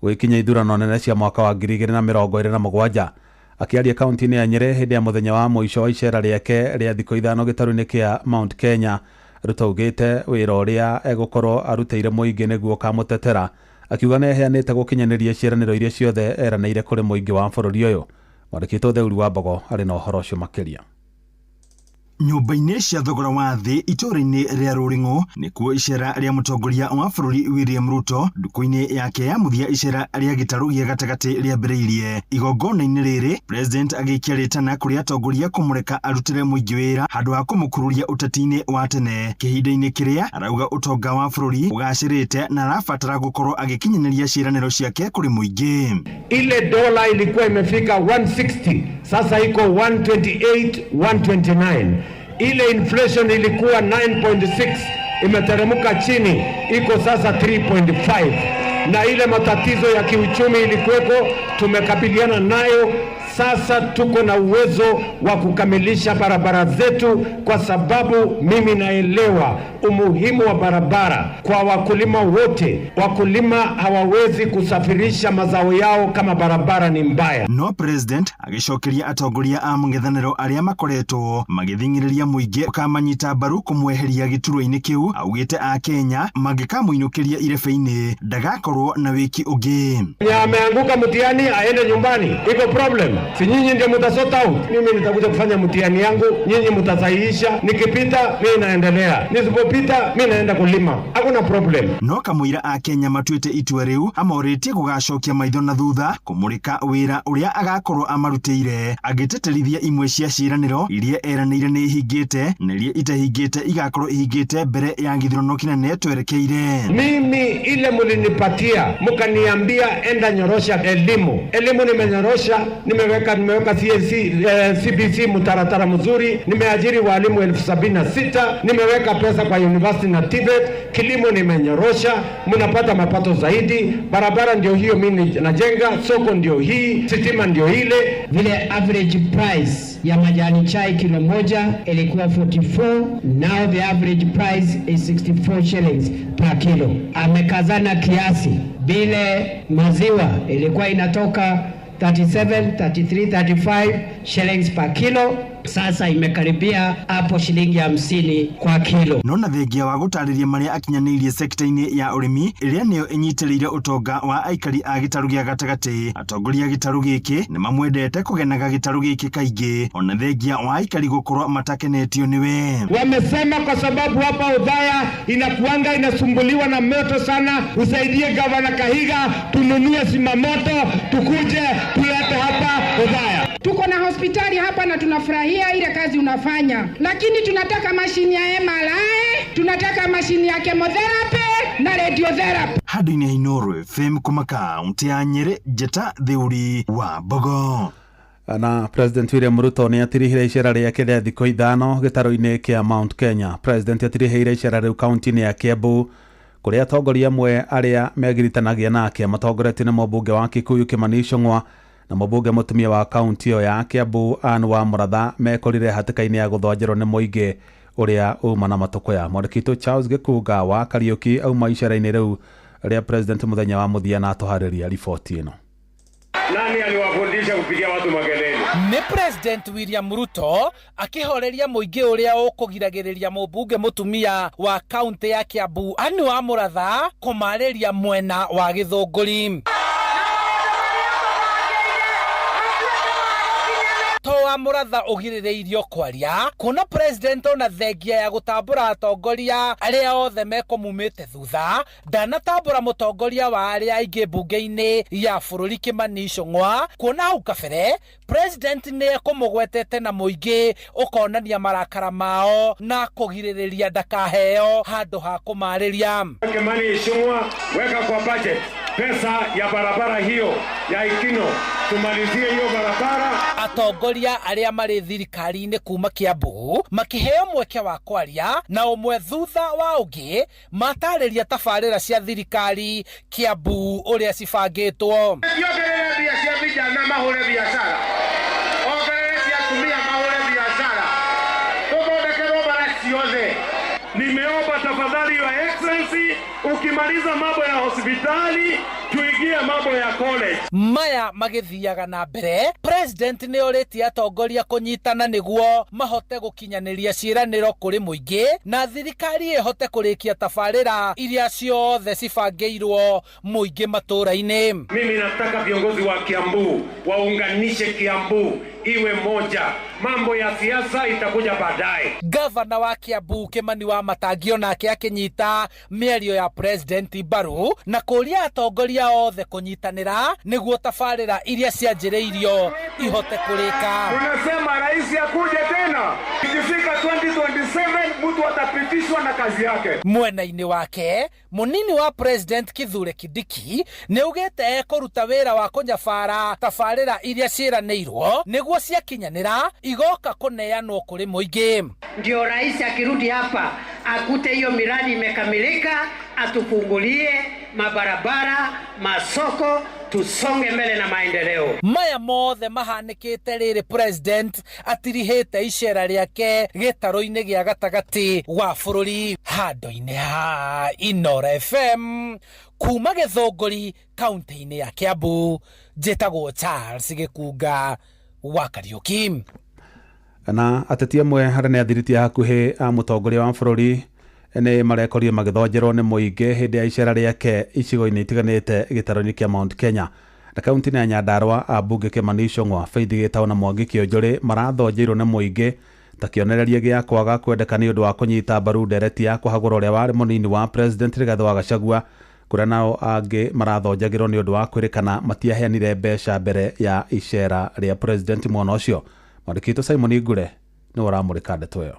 gwikinya ithurano nene cia mwaka wa 2027. Akiaria kaunti-inĩ ya Nyeri hĩndĩ ya muthenya wa mũico wa icera rĩake rĩa thikũ ithano gĩtarũ-inĩ kĩa Mount Kenya, Ruto augĩte wĩra ũrĩa egũkorwo arutĩire mũingĩ nĩguo kamutetera, akiuga nĩ eheanĩte gũkinyanĩria ciĩranĩro iria ciothe eranĩire kũrĩ mũingĩ wa bũrũri ũyũ. Mwandĩki Theuri wa Mbogo arĩ na ũhoro ũcio makĩria. Nyumba-inĩ cia thogora wa thĩ itũũra-inĩ rĩa Rũring'o nĩkuo icera rĩa mũtongoria wa bũrũri William Ruto nduku-inĩ yake ya mũthia icera rĩa gĩtarũ gĩa gatagatĩ rĩambĩrĩirie. Igongona-inĩ rĩrĩ president agĩikia rĩtana kũrĩ atongoria kũmũreka arutĩre mũingĩ wĩra handũ ha kũmũkururia ũteti-inĩ wa tene, kĩhinda-inĩ kĩrĩa arauga ũtonga wa bũrũri ũgacĩrĩte na arabatara gũkorwo agĩkinyanĩria ciĩranĩro ciake kũrĩ mũingĩ. Ile dola ilikuwa imefika 160, sasa iko 128, 129. Ile inflation ilikuwa 9.6 imeteremka chini, iko sasa 3.5. Na ile matatizo ya kiuchumi ilikuweko, tumekabiliana nayo. Sasa tuko na uwezo wa kukamilisha barabara zetu, kwa sababu mimi naelewa umuhimu wa barabara kwa wakulima wote. Wakulima hawawezi kusafirisha mazao yao kama barabara ni mbaya. No president agicokeria atongoria a mũng'ethanĩro arĩa makoretwo magĩthing'ĩrĩria mũingĩ kamanyita mbaru kũmweheria gĩturwa-inĩ kĩu, augĩte a Kenya mangĩkamũinũkĩria irebe-inĩ ndagakorwo na wiki ũngĩ. Ameanguka mtihani aende nyumbani, iko problem. Si nyinyi ndio mtasota out. Mimi nitakuja kufanya mtihani yangu, nyinyi mtasahihisha. Nikipita mimi naendelea, nisipopita mimi naenda kulima, hakuna problem. No kamũira a Kenya matuĩte itua rĩu amorĩtie gũgacokia maitho na thutha kũmũrĩka wĩra ũrĩa agakorwo amarutĩire, agĩteterithia imwe cia ciĩranĩro iria eranĩire nĩ ihingĩte na iria itahingĩte igakorwo ihingĩte mbere ya gĩthurano kĩnene twerekeire. Mimi ile mlinipatia mkaniambia enda nyorosha elimu nimenyorosha, nimeweka CBC mtaratara mzuri, nimeajiri walimu 76,000, nimeweka pesa kwa university na TVET, kilimo nimenyorosha, mnapata mapato zaidi, barabara ndio hiyo mimi najenga, soko ndio hii, sitima ndio ile. Vile average price ya majani chai kilo moja ilikuwa 44, now the average price is 64 shillings per kilo. Amekazana kiasi. Vile maziwa ilikuwa inatoka 37, 33, 35 shillings per kilo, sasa imekaribia hapo shilingi 50 kwa kilo. Nona thengia wa gũtarĩria marĩa akinyanĩirie sekta-inĩ ya ũrĩmi ĩrĩa nĩyo ĩnyitĩrĩire ũtonga wa aikari a gĩtarũ gĩa gatagatĩ, atongoria gĩtarũ gĩkĩ nĩ mamwendete kũgenaga gĩtarũ gĩkĩ kaingĩ, ona thengia wa aikari gũkorwo matakenetio nĩwe. Wamesema kwa sababu hapa Othaya inakuanga inasumbuliwa na moto sana, usaidie gavana Kahiga tununue simamoto tukuje tulete hapa Othaya. Tuko na hospitali hapa na tunafurahia ile kazi unafanya, lakini tunataka mashini ya MRI, tunataka mashini ya chemotherapy na radiotherapy. Handũ-inĩ Inooro FM kuma kaunti ya Nyeri, Njeta Theuri wa Mbogo. Na President William Ruto ni atirihire icera rĩake rĩa thikũ ithano gĩtarũ-inĩ kĩa Mount Kenya. President atirihire icera rĩu kaunti-inĩ ya Kiambu kũrĩa atongoria amwe arĩa megiritanagia nake matongoretio nĩ mũmbunge wa Kikuyu Kimani Ichung'wa na mũmbunge mũtumia wa kaunti ĩyo ya Kiambu Anne wa Mũratha mekorire hatĩka-inĩ ya gũthonjerwo nĩ mũingĩ ũrĩa uma na matũkũya. Mwandĩki Charles Gĩkunga wa Kariuki auma icera-inĩ rĩu rĩa president mũthenya wa mũthia na atũharĩria riboti ĩno. Nani aliwafundisha kupigia watu makelele? Ni President William Ruto akihoreria muingi uria ukugiragiriria mũmbunge mũtumia wa kaunti ya Kiambu Anne wa Mũratha kumarĩria mwena wa Gĩthũngũri. Toa Mũratha ũgirĩrĩirio kwaria kuna president ona thengia ya gũtambũra atongoria arĩa othe mekomumĩte thutha ndanatambũra mũtongoria wa arĩa aingĩ mbunge-inĩ ya bũrũri Kimani Ichung'wa kuona hau kabere president nĩ ekũmũgwetete na mũingĩ ũkonania marakara mao na kũgirĩrĩria ndakaheo handũ ha kũmarĩria. Kimani Ichung'wa, weka kwa budget pesa ya barabara hiyo ya Ikino, tumalizie hiyo barabara. Atongoria arĩa marĩ thirikari-inĩ kuma Kiambu makĩheo mweke wa kwaria na ũmwe thutha wa ũngĩ matarĩria tabarĩra cia thirikari Kiambu ũrĩa cibangĩtwo. Ongerere mbia cia vijana mahũre biashara, ongerere cia atumia mahũre biashara, Tukimaliza mambo ya hospitali tuingie mambo ya college. Maya magithiaga na mbere, president ni oreti atongoria kunyitana niguo mahote gukinyaniria ciiraniro kuri muingi na thirikari ihote kurikia tafarira iria ciothe cibangeirwo muingi matura-ini. Mimi nataka viongozi wa Kiambu waunganishe Kiambu iwe moja. Mambo ya siasa itakuja baadaye. Gavana wa Kiambu Kimani wa Matangio nake akinyita mĩario ya president Baru na kuria atongoria othe kunyitanira niguo tafarira iria cianjĩrĩirio ihote kurika. Tunasema rais akuje tena. Ikifika 2027 mtu atapitishwa na kazi yake. Mwena-inĩ wake munini wa president Kithure Kindiki ni ugite kuruta wira wa kunyabara tafarira iria ciĩranĩirwo niguo ciakinyanira igoka kuneanwo kuri muingi. Ndio rais akirudi hapa akute hiyo miradi imekamilika, atufungulie mabarabara, masoko, tusonge mbele na maendeleo. Maya mothe mahanikite riri president atirihite icera riake gitaro-ini gia gatagati wa bururi. Hando-ini ha Inoro FM kuma Githunguri kaunti-ini ya Kiambu, njitagwo Charles Gikunga wa Kariuki. Na ateti amwe harane athiriti hakuhi a mutongoria wa bururi ni marekorie magithonjerwo ni muingi hindi ya icera riake icigo-ini itiganite gitaro-ini kia Mount Kenya na kaunti-ini ya Nyandarua. Ambunge Kimani Ichung'wa, Faith Gitau na Mwangi Kionjuri marathonjeirwo ni muingi ta kionereria gia kwaga kwendeka ni undu wa kunyita mbaru ndereti ya kuhagura uria wari munini wa president Rigathi wa Gachagua, kuria nao angi marathonjagirwo ni undu wa kwirikana matiaheanire mbeca mbere ya icera ria president mwena ucio. Mwandĩki Simon Ngure ni waramurika ndeto iyo.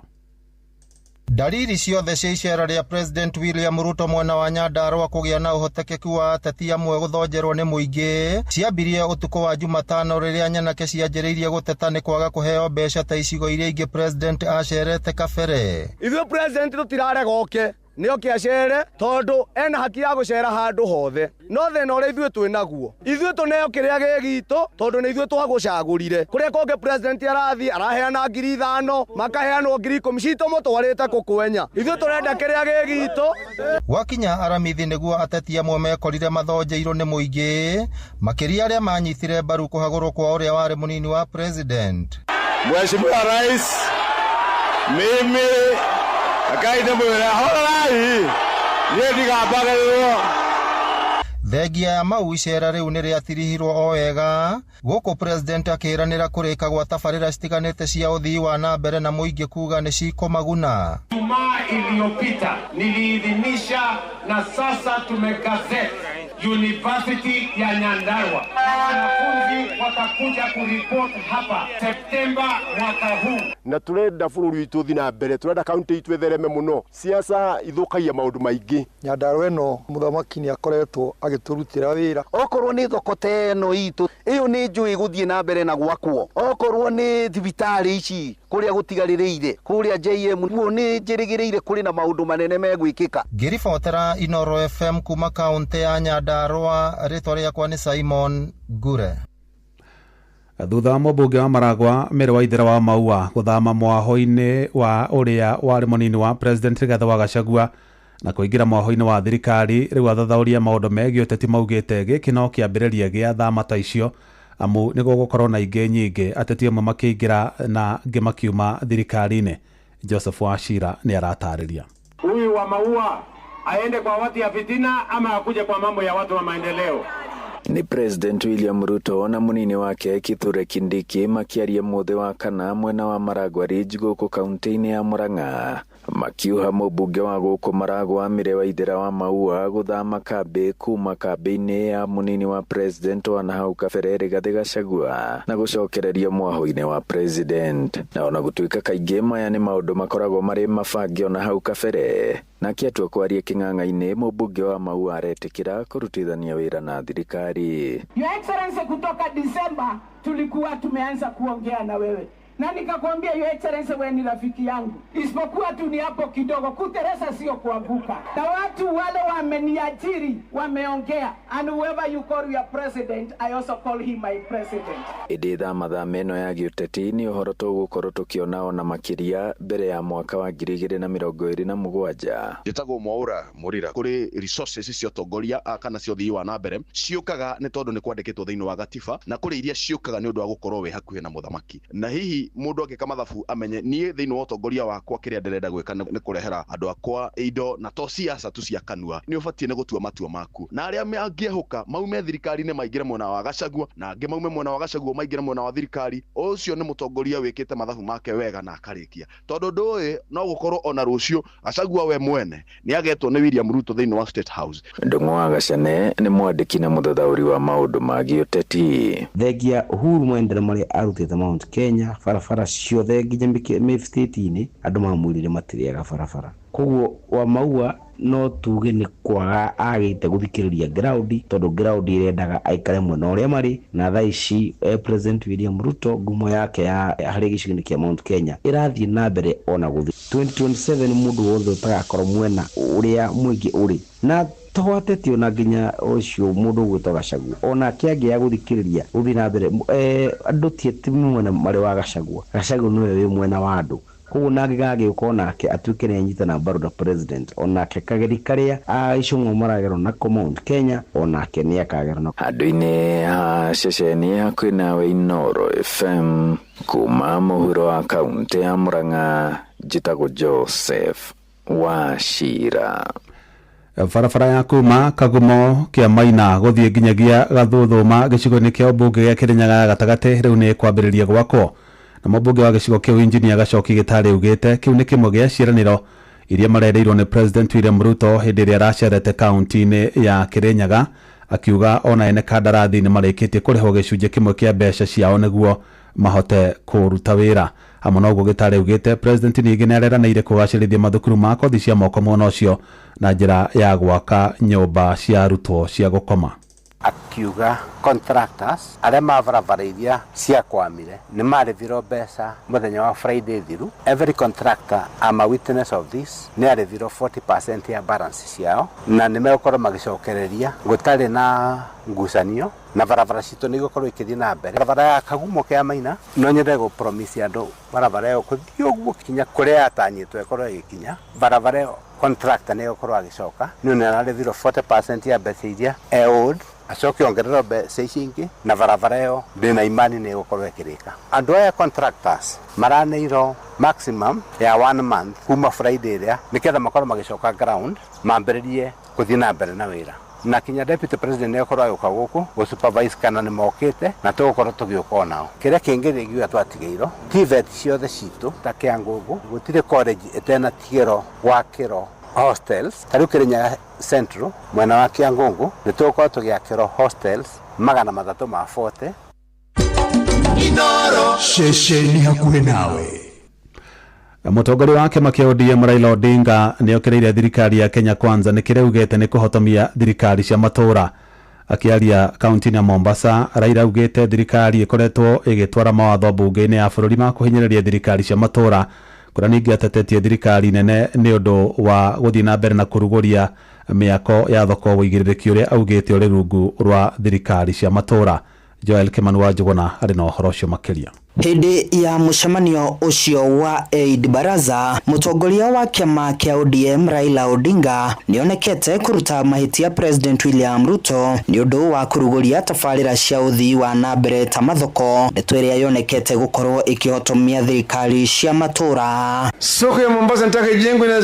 Dalili ciothe cia icera ria President William Ruto mwena wa Nyandarua kugia na uhotekeku wa ateti amwe guthonjerwo ni muingi ciambirie utuko wa Jumatano riria nyanake cianjĩrĩirie guteta ni kwaga kuheo mbeca ta icigo iria ingi president acerete kabere. Ithuĩ president tutirarega oke nio kiacere tondu ena haki ya gucera handu hothe, no thina uria ithuĩ twinaguo ithuĩ tuneo kiria gigito tondu ni ithuĩ twagucagurire. Kuria konge president arathi araheana 5,000 makaheanwo 10,000 cito mutwarite kukwenya. Ithuĩ turenda kiria gigito. Wakinya aramithi niguo ateti amwe mekorire mathonjeirwo ni muingi makiria aria manyitire mbaru kuhagurwo kwa uria wari munini wa president. Mheshimiwa Rais, mimi akaida mwera horai yediga bagalo. Thegia ya mau icera riu ni riatirihirwo o wega guku president akiranira kurika gwa tafarira citiganite cia uthii wa na mbere na muingi kuga ni cikomaguna. Jumaa iliyopita niliidhinisha na sasa tumegazeti University ya Nyandarua. Wanafunzi watakuja kuripoti hapa Septemba mwaka huu. Na turenda bururi witu thi na mbere, turenda kaunti itu ethereme muno. Siasa ithukagia maundu maingi. Nyandarua eno muthamaki ni akoretwo agiturutira wira. Okorwo ni thokota eno itu iyo ni njui guthie na mbere na gwakwo. Okorwo ni thibitari ici kuria gutigaririire kuria JM nuo ni njirigireire kuri na maundu manene megwikika. Ngiribotera Inoro FM kuma kaunti ya Nyandarua, ritwa riakwa ni Simon Ngure. Thutha wa mũmbunge wa Maragwa Mary Waithera wa Maua guthama mwaho-ini wa uria wari munini wa president Rigathi wa Gachagua na kuingira mwaho-ini wa thirikari, riu athathauria maundu megie uteti maugite giki no kiambiriria gia thama ta icio amu niguo gukorwo na ingi nyingi ateti amwe makiingira na ngi makiuma thirikari-ini. Joseph Wachira ni aratariria. Huyu wa Maua aende kwa watu ya fitina ama akuje kwa mambo ya watu wa maendeleo? Ni President William Ruto na munini wake Kithure Kindiki makiaria muthe wa kana mwena wa Maragwa Ridge guku kaunti-ini ya Murang'a makiuha mũmbunge wa guku Maragwa Mary Waithera wa Maua guthama kambi kuma kambi-ini ya munini wa president wa nahau kabere Rigathi Gachagua na gucokereria mwaho-ini wa president. Na ona gutuika kaingĩ maya ni maundu makoragwo mari mabangio na hau kabere, na kiatua kwaria king'ang'a-ini mũmbunge wa Maua aretikira kurutithania wira na thirikari. Your Excellency, kutoka Disemba tulikuwa tumeanza kuongea na wewe Na nikakwambia Your Excellency, wewe ni rafiki yangu, isipokuwa tu ni hapo kidogo, kuteresa sio kuanguka. Na watu wale wameniajiri wameongea, and whoever you call your president, I also call him my president. Iditha mathameno ya giuteti ni uhoro tugukorwo tukionao na makiria mbere ya mwaka wa 2027. Njitagwo Mwaura Murira. Kuri resources cio tongoria kana cio thii wa na mbere ciukaga ni tondu ni kwandikitwo thiini wa gatiba, na kuri iria ciukaga ni undu wa gukorwo we hakuhe na muthamaki. Na hihi mundu angika mathabu amenye nie thiini wa tongoria wakwa kiria nderenda gwika ni kurehera andu akwa indo na to siasa tu cia kanua, ni ubatie ni gutua matua maku. Na aria angiehuka maume thirikari ni maingire mwena wa Gachagua, na angi maume mwena wa Gachagua maingire mwena wa thirikari. Ucio ni mutongoria wikite mathabu make wega na akarikia, tondu nduwe no gukorwo ona rucio Gachagua we mwene ni agetwo ni William Ruto thiini wa State House. Ndung'u wa Gachane ni mwandiki na muthathauri wa maundu ma giuteti. Thegia Uhuru Mwendera mari arutite Mount Kenya barabara ciothe nginya Mifstate-ini andu mamwirire matiriaga barabara. Koguo wa maua no tuge ni kwaga agite guthikiriria ground, tondu ground irendaga aikare mwena uria mari, na thaa ici President William Ruto ngumo yake ya hari gicigo kia Mount Kenya irathie na mbere ona guthi 2027 mundu wothe utagakorwo mwena uria mwingi uri na twatetio na nginya ucio mundu gwitwa Gachagua ona kiangi ya guthikiriria uthi na mbere andu tieti mwena mari wa Gachagua niwe wi mwena wa andu. Koguo nagigage ukona ke atuike ni nyita na mbaru na president ona ke kageri karia aicung'o maragero na Mount Kenya ona ke ni akagero na andu-ini ha ceceni hakuhi nawe Inoro FM kuma muhuro wa kaunti ya Murang'a. Njitagwo Joseph Wachira. Barabara ya kuma Kagumo kia Maina guthie nginyagia Gathuthuma gicigo-ini kia mbunge gia Kirinyaga gatagati riu ni kwambiriria gwako. Na mubunge wa gicigo kiu Engineer Gachoki Gitari ugite kiu ni kimwe gia ciraniro iria marereirwo ni President William Ruto hindi iria aracerete kaunti-ini ya Kirinyaga, akiuga ona ene kandarathi ni marikitie kuriho gicunje kimwe kia mbeca ciao niguo mahote kuruta wira. Hamwe na uguo Gitari ugite President ningi ni areranire kugacirithia mathukuru ma kothi cia moko mwena ucio na njira ya gwaka nyumba cia arutwo cia gukoma. Akiuga contractors aria mabarabaraithia cia kwamire ni marithiro mbeca muthenya wa Friday thiru. Every contractor am a witness of this. Ni arithiro 40% ya balance ciao na ni megukorwo magicokereria gutari na ngucanio na barabara citu ni gukorwo ikithie na mbere. Barabara ya Kagumo kia Maina no nyende go promise andu barabara yo kuthii uguo kinya kuria atanyitwo ikorwo igikinya. Barabara yo contractor ni gukorwo agicoka ni arithiro 40% ya mbeca iria owed acoke ongerero mbeca ici ingi na barabara yo ndina imani ni gukorwo ikirika. Andu aya contractors maraneiro maximum ya 1 month kuma Friday iria niketha makorwo magicoka ground mambiririe kuthii na mbere na wira. Na kinya Deputy President ni gukorwo aguka guku go supervise kana ni mokite na tugukorwo tugiuka nao. Kiria kingi rigiwa twatigeiro TVET ciothe citu ta Kiangungu gutire college etena tigero gwakiro hostels. Tariu Kirinyaga Central mwena wa Kiangungu ni tugukorwo tugiakiro hostels 340. Inoro ceceni hakuhi nawe. Mutongoria wa kiama kia ODM Raila Odinga ni okireire thirikari ya Kenya Kwanza ni kireugete ni kuhotomia thirikari cia matura. Akiaria kaunti ya Mombasa, Raila ugite thirikari ikoretwo igitwara mawatho bunge-ini ya bururi ma kuhinyiriria thirikari cia matura, kuria ningi atetetie thirikari nene ni undu wa guthii na mbere na kuruguria miako ya thoko wigiririki uria augite uri rungu rwa thirikari cia matura. Joel Kimani wa Njuguna ari na uhoro ucio makiria. Hindi ya mucemanio ucio wa Eid Baraza, mutongoria wa kiama kia ODM Raila Odinga nionekete kuruta mahitia President William Ruto ni undu wa kuruguria tabarira cia uthii wa na mbere ta mathoko, ndeto iria yonekete gukorwo ikihotomia thirikari cia matura. Soko ya Mombasa nataka ijengwe na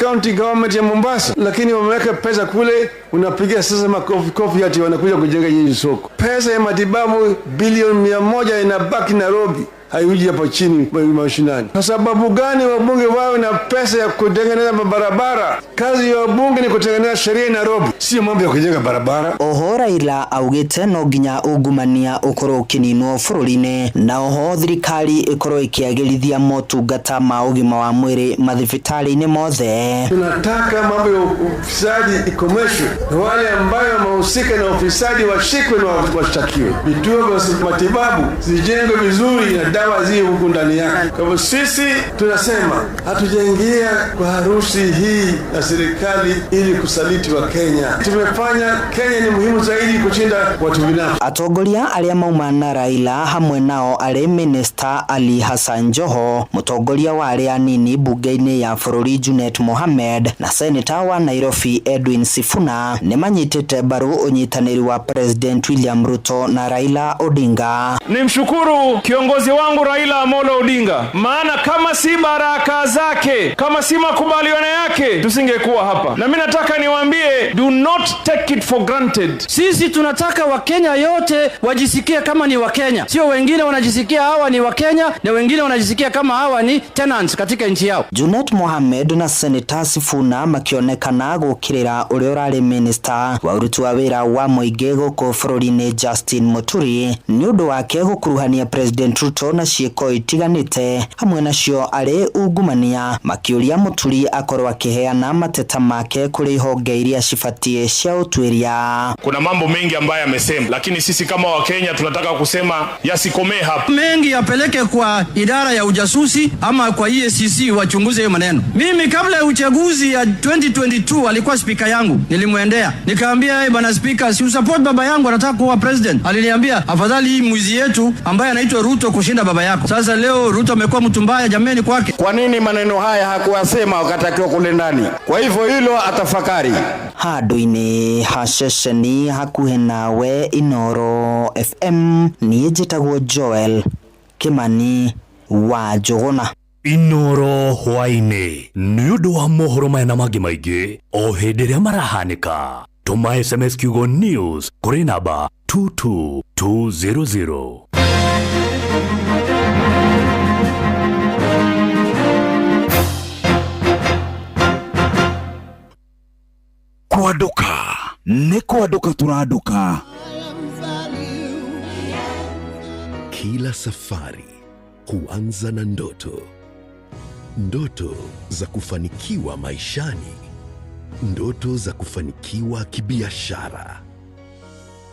county government ya Mombasa, lakini wameweka pesa kule, unapigia sasa makofi ati wanakuja kujenga hii soko. Pesa ya matibabu bilioni 100 inabaki Nairobi, haiuji hapa chini mashinani. Kwa sababu gani wabunge wawe na pesa ya kutengeneza barabara? Kazi ya wabunge ni kutengeneza sheria Nairobi, sio mambo ya kujenga barabara. Oho Raila augite no nginya ungumania ukorwo ukininwo bururi-ini, na oho thirikari ikorwo ikiagirithia motungata ma ugima wa mwiri mathibitari-ini mothe. Tunataka mambo ya ufisadi ikomeshwe, wale ambayo wanahusika na ufisadi washikwe na washtakiwe. Vituo vya matibabu zijengwe vizuri na dawa ziwe huku ndani yake. Kwa hivyo sisi tunasema hatujaingia kwa harusi hii na serikali ili kusaliti wa Kenya. Tumefanya Kenya ni muhimu zaidi kushinda watu binafsi. Atongoria aria mauma na Raila hamwe nao ari Minister Ali Hassan Joho, mutongoria wa aria nini bunge-ini ya bũrũri Junet Mohamed na Senator wa Nairobi Edwin Sifuna nimanyitite mbaru unyitaniri wa President William Ruto na Raila Odinga. Nimshukuru kiongozi wangu Raila Amolo Odinga, maana kama si baraka zake, kama si makubaliano yake, tusingekuwa hapa. Na mimi nataka niwaambie, do not take it for granted. Sisi tunataka Wakenya yote wajisikie kama ni Wakenya, sio wengine wanajisikia hawa ni Wakenya na wengine wanajisikia kama hawa ni tenants katika nchi yao. Junet Mohamed na Senator Sifuna makionekana gukirira uria urari Minister wa uruti wa wira wa muingi guku bũrũri-inĩ Justin Muturi ni undu wake gukuruhania President Ruto na ciiko itiganite, hamwe nacio ari ungumania, makiuria Muturi akorwo akiheana mateta make kuri honge iria cibatie cia utwiria. Kuna mambo mengi ambayo amesema, lakini sisi kama Wakenya tunataka kusema yasikomee hapa. Mengi yapeleke kwa idara ya ujasusi ama kwa EACC wachunguze hiyo maneno. Mimi kabla ya uchaguzi ya 2022 alikuwa speaker yangu, nilimwendea nikaambia yeye, bwana speaker, si support baba yangu anataka kuwa president. Aliniambia afadhali hii mwizi yetu ambaye anaitwa Ruto kushinda baba yako. Sasa leo Ruto amekuwa mtu mbaya jameni kwake. Kwa nini maneno haya hakuwasema wakati akiwa kule ndani? Kwa hivyo hilo atafakari. Handu-ini hashesheni hakuhe nawe Inoro FM ni njitagwo Joel Kimani wa Jogona. Inoro hwaini ni undu wa mohoro maya na mangĩ maingĩ o hĩndĩ ĩrĩa marahanĩka. Tuma SMS kiugo news kuri namba 22200. Kwaduka ni kwaduka turaduka. Kila safari huanza na ndoto. Ndoto za kufanikiwa maishani, ndoto za kufanikiwa kibiashara,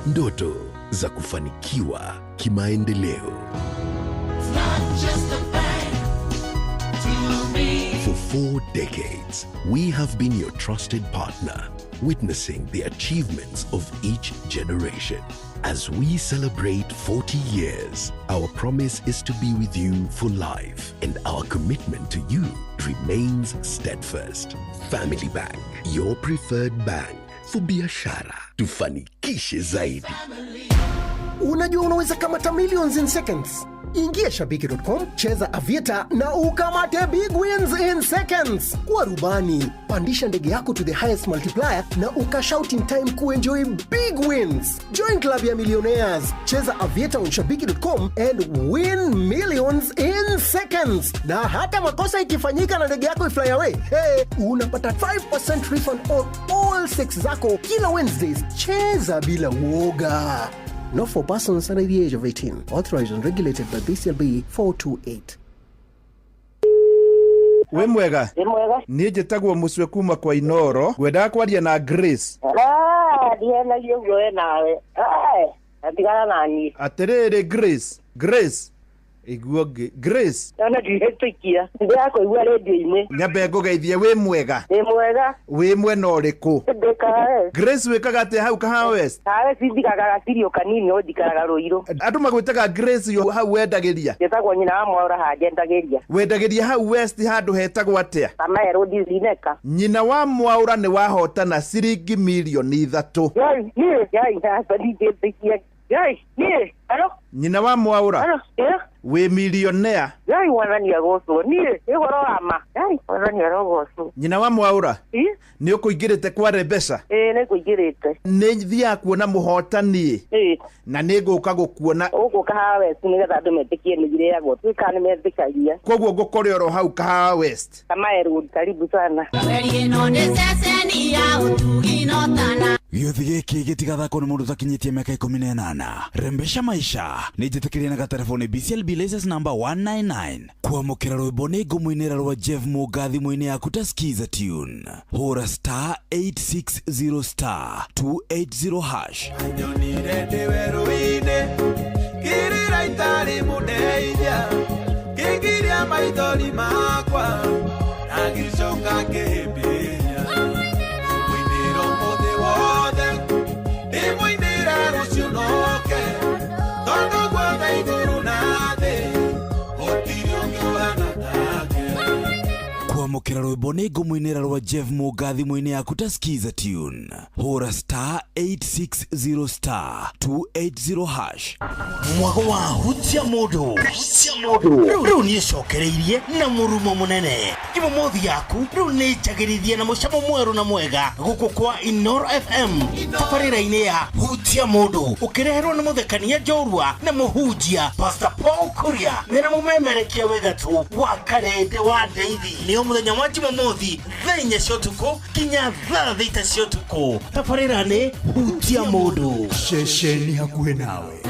ndoto za kufanikiwa kimaendeleo. For 4 decades, we have been your trusted partner, witnessing the achievements of each generation. As we celebrate 40 years, our promise is to be with you for life, and our commitment to you remains steadfast. Family Bank, your preferred bank for biashara, tufanikishe zaidi. Unajua unaweza kamata millions in seconds. Ingia shabiki.com, cheza Aviator na ukamate big wins in seconds. Kwa rubani, pandisha ndege yako to the highest multiplier na ukashout in time kuenjoy big wins. Join club ya millionaires. Cheza Aviator on shabiki.com and win millions in seconds. Na hata makosa ikifanyika na ndege yako ifly away, unapata 5% refund on all 6 zako kila Wednesdays. Cheza bila woga. Not for persons under the age of 18. Authorized and regulated by BCLB 428. We mwega? Ni njitagwo Muswe kuma kwa Inoro. Gwenda kwaria na Grace. Diena yugo nawe. Atigana nani? Aterere Grace. Iguoge Grace. Ana dihetukia. Ndako igwa radio-ini. Nyabe ngogeithie we mwega. Mwega. We mwena ũrĩkũ? Ndekae. Grace wikaga atĩa hau Kahawa West? Sindikaga gatirio kanini odikaga Ruiru. Andũ magwĩtaga Grace yo hau wendagĩria. Getagwo nyina wa Mwaura hagendagĩria. Wendagĩria hau West handũ hetagwo atĩa? Kamero Dizineka. Nyina wa Mwaura nĩ wahotana ciringi milioni 3. Alo? Nyina wa Mwaura? Alo? We millionaire. Wanania goso. Igoro ama. Wanania goso. Nyina wa Mwaura? Ni ũkũingĩrĩte kwa Rebesa? Nĩ kũingĩrĩte. Nĩ thiaga kuona mũhotani. Na nĩ ngũka gũkuona. Ũgũka Kahawa West nĩgetha andũ metĩkie nĩgire yagwo. Twĩka nĩ metĩkagia. Koguo ngũkore oro hau Kahawa West. Kama Erwood, karibu sana. Gĩuthi gĩkĩ gĩtigathakwo nĩ mũndũ ũtakinyĩtie mĩaka 18. Rembesha maisha nĩ njĩtĩkĩrie na gatelefoni BCLB license number 199 kwamũkĩra rwĩmbo nĩ ngũmũinĩra rwa Jeff Mũga thimũ-inĩ yaku ta skiza tune. Hũra *860*280#. Nyonire ndĩ werũ-inĩ kĩrĩra itarĩ mũndeithia kĩngiria maithori makwa na gĩcoka kĩhĩmbĩria mũinĩro mũthĩ wothe ndĩmũinĩra rũciũ noke tondũ guothe igũrũ na thĩ gũtirĩ ũngĩ ũhana take. Kwamũkĩra rwĩmbo nĩ ngũmũinĩra rwa Jeff Mũga thimũ-inĩ yaku ta skiza tune. Hũra *860*280#. Mwago wa hutia mũndũ rĩu nĩ cokereirie na mũrumo mũnene. Jumamothi yaku rĩu nĩ njagĩrithie na mũcamo mwerũ na mwega gũkũ kwa Inoro FM tabarĩra-inĩ ya hutia mũndũ ũkĩreherwo nĩ mũthekania njorua na mũhunjia Pastor Paul Kuria mena mũmemerekia wegatu wa Karende wa Ndeithi. Nĩo mũthenya wa Jumamothi thaa 4 cia ũtukũ kinya thaa 6 cia ũtukũ tabarĩra-inĩ hutia mũndũ Ceceni hakuhĩ nawe.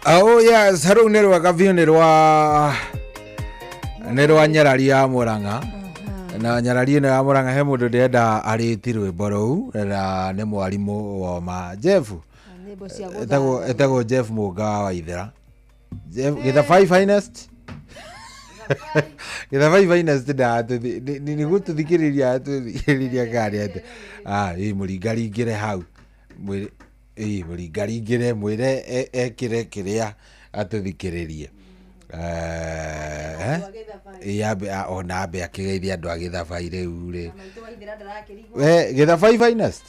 Oh yes, haru nä rwa gabiå nä rwa Nyarari ya Murang'a na Nyarari ĩno ya Murang'a he mũndũ ndĩrenda arĩti rwĩmbo rũu na nĩ mwarimũ woma Jeff etagwo Jeff Mũnga wa Waithera Gĩthabai Finest Gĩthabai Finest nĩ gũtũthikĩrĩria ngari atĩ mũringaringĩre hau mũringaringĩre mwĩre ekĩre kĩrĩa atũthikĩrĩrie ona ambe akĩgeithia andũ a Gĩthabai rĩu rĩ Gĩthabai Finest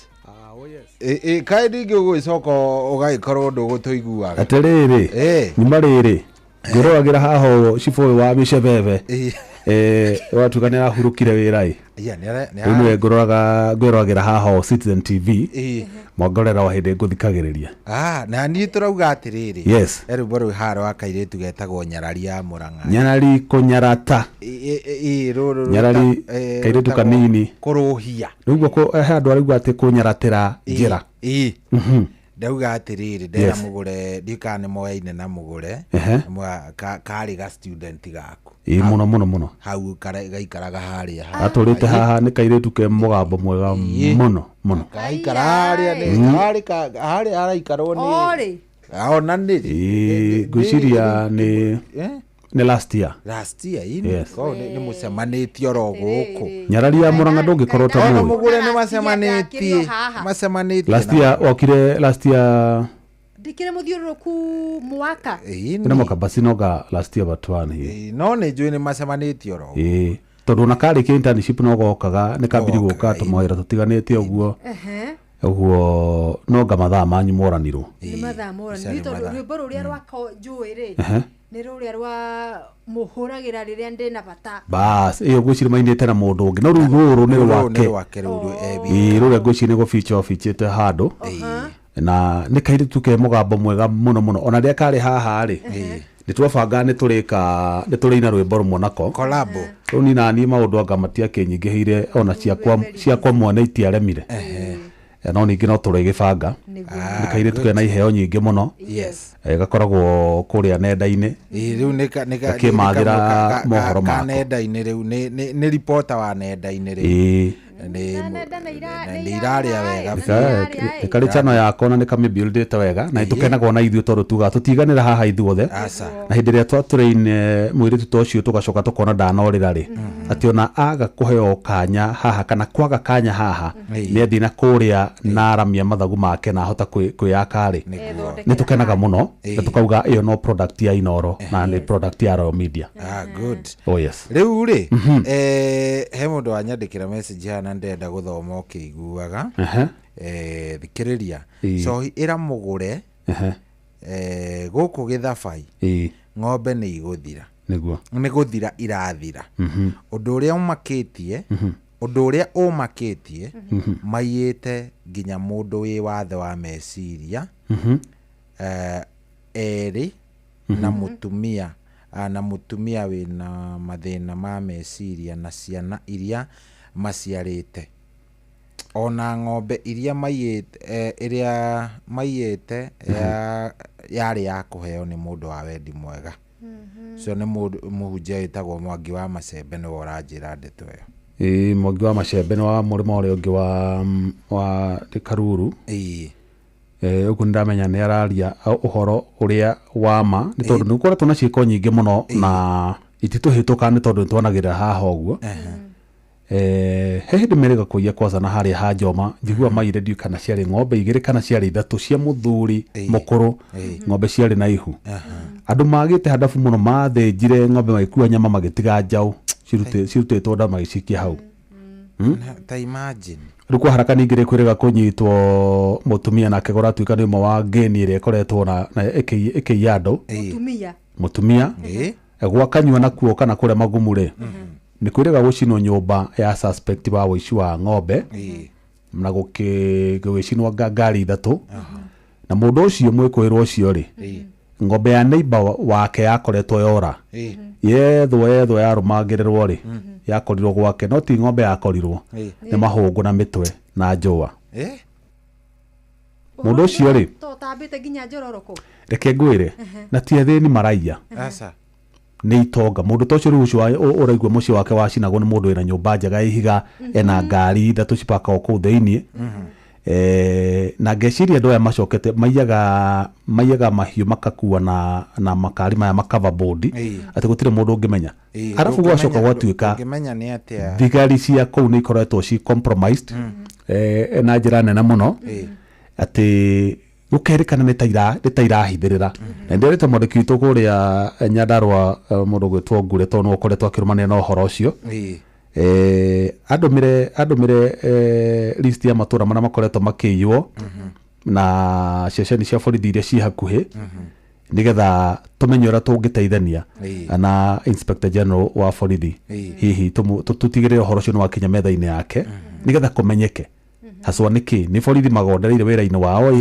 kaĩ ndingĩ ũgũgĩcoka ũgagĩkorwo ndũgũtũiguaga atĩrĩrĩ nyuma rĩrĩ ngĩroragĩra haha cibũ ũyũ wa mĩcebebe watuĩka nĩ arahurũkire wĩra rĩu nĩwe ngwĩroragĩra haha Citizen TV mwangorera wa hĩndĩ ngũthikagĩrĩria na niĩ tũrauga atĩrĩrĩ rwĩmbo rũu haha rwa kairĩtu getagwo Nyarari ya Murang'a Nyarari kũnyarata Nyarari kairĩtu kanini kũrũhia rĩu guo he andũ arauga atĩ kũnyaratĩra njĩra ndauga atĩrĩrĩ ndera mũgũre ndikane moyaine na mũgũre karĩ ga student gaku mũno hau gaikaraga harĩa atũrĩte haha nĩ kairĩtu ke mũgambo mwega mũno gaikara harĩa araikarwo nĩ ona nĩ ngwĩciria nĩ last year nĩ mũcemanĩtie oro gũkũ Nyarari ya Murang'a ndũngĩkorwo ta mũndũ mũgũre nĩ macemanĩtie last year okire last year ndikire muthiũrũrũku mwaka na mwaka basi noga last year batwani no nĩ njũĩ nĩ macemanĩtie oro tondũ na karĩkia internship no gokaga nĩ kambiri gũka tũmawĩra tũtiganĩte ũguo ũguo noga mathaa manyu moranirwo nĩ mathaa moranirwo tondũ rwĩmbo rũrĩa rwako njũĩ rĩ nĩ rũrĩa rwa mũhũragĩra rĩrĩa ndĩ na bata bas ĩyo ngwĩciria mainĩte na mũndũ ũngĩ no rũu rũrũ nĩ rwake rũrĩa ngwĩciria nĩ gũbichĩte handũ na nĩ kairĩtu ke mũgambo mwega mũno ona rĩrĩa karĩ haha rĩ nĩ twabanga nĩ tũrĩina rwĩmbo rũmwe nako kolabo rĩu ni naniĩ maũndũ anga matiakĩnyingĩhĩire ona ciakwa mwene itiaremire no ningĩ no tũrĩgĩbanga nĩ kairĩtu kena iheo nyingĩ mũno gakoragwo kũrĩa nenda-inĩ rĩu gakĩmathĩra mohoro mako nenda-inĩ rĩu nĩ reporter wa nenda-inĩ rĩu nĩ irarĩa wega nĩ karĩ channel yako na nĩ kamĩbuildĩte wega na nĩtũkenagwo na ithuĩ tondũ tuga tũtiganĩra haha ithuothe na hĩndĩ ĩrĩa twatũrĩine mũirĩtu ta ũcio tũgacoka tũkona ndanorĩra rĩ atĩ ona aga kũheo kanya haha kana kwaga kanya haha nĩ athiĩ na kũrĩa na aramia mathagu make na ahota kwĩyaka rĩ nĩ tũkenaga mũno na tũkauga ĩyo no product ya Inoro na nĩ product ya Royal Media rĩu rĩ he mũndũ wanyandĩkĩra message hana ndenda gũthoma ũkĩiguaga thikĩrĩria cohi ĩra mũgũre gũkũ Gĩthabai ng'ombe nĩ igũthira nĩ gũthira irathira ũndũ ũrĩa ũmakĩtie maiyĩte nginya mũndũ wĩ wathe wa meciria erĩ na mũtumia wĩna mathĩna ma meciria na ciana iria maciarĩte ona ng'ombe iria maiyĩte yarĩ ya kũheo nĩ mũndũ wa wendi mwega so nĩ mũhunjia wĩtagwo Mwangi wa Macembe nĩwe ũranjĩra ndeto ĩyo Mwangi wa Macembe nĩ wa mũrĩmo ũrĩa ũngĩ wa Karuru ũguo nĩndamenya nĩ araria ũhoro ũrĩa wama nĩ tondũ nĩgũkoretwo na ciĩko nyingĩ mũno na ititũhĩtũka nĩ tondũ nĩtwanagĩrĩra haha ũguo he hĩndĩ merĩga kũiya kwanza na harĩa ha Njoma njigua maire ndiũ kana ciarĩ ng'ombe igĩrĩ kana ciarĩ ithatũ cia mũthuri mũkũrũ ng'ombe ciarĩ na ihu andũ magĩte handabu mũno mathĩnjire ng'ombe magĩkua nyama magĩtiga njaũ cirutĩtwo nda magĩcikia hau ta imagine rĩu kwa haraka ningĩ rĩkwĩrĩga kũnyitwo mũtumia nake gũratuĩka nĩ ũmwe wa ngĩni ĩrĩa ĩkoretwo na ĩkĩiya andũ mũtumia gwakanyua nakuo kana kũrĩa magumu rĩ nĩ kwĩrĩga gũcinwo nyũmba ya suspect wa ũici wa ng'ombe na gũgĩcinwo ngari ithatũ na mũndũ ũcio mwĩkũĩrwo ũcio rĩ ng'ombe ya neighbor wake yakoretwo yora yethwo yarũmagĩrĩrwo rĩ yakorirwo gwake no ti ng'ombe yakorirwo nĩ mahũngũ na mĩtwe na njũa mũndũ ũcio rĩ matambite ginya njororoko reke ngwire na ti athini maraiya asa nĩ itonga mũndũ ta ũcio rĩu ũcio ũraigua mũciĩ wake wacinagwo nĩ mũndũ wĩna nyũmba njega ihiga ena ngari ithatũ cipakagwo kũu thĩinĩ na ngeciria andũ aya macokete maiyaga mahiũ makakua na makari maya makava board atĩ gũtirĩ mũndũ ũngĩmenya arabu gwacoka gwatuĩka thigari cia kũu nĩ ikoretwo ci compromised na njĩra nene mũno atĩ gukerikana nĩ ta irahithĩrĩra na ndirĩte mwandĩki witũ kũrĩa Nyandarua mũndũ gwĩtwo Ngure tondũ nĩ ũkoretwo akĩrũmania na ũhoro ũcio andũmire list ya matũra marĩa makoretwo makĩiywo na ceceni cia borithi iria ciĩ hakuhĩ nigetha tumenye ũrĩa tũngĩteithania na Inspector General wa borithi hihi tutigĩrĩre ũhoro ũcio nĩ wakinya metha-inĩ yake nigetha kũmenyeke haswa nĩkĩ nĩ borithi magondereire wĩra-inĩ wao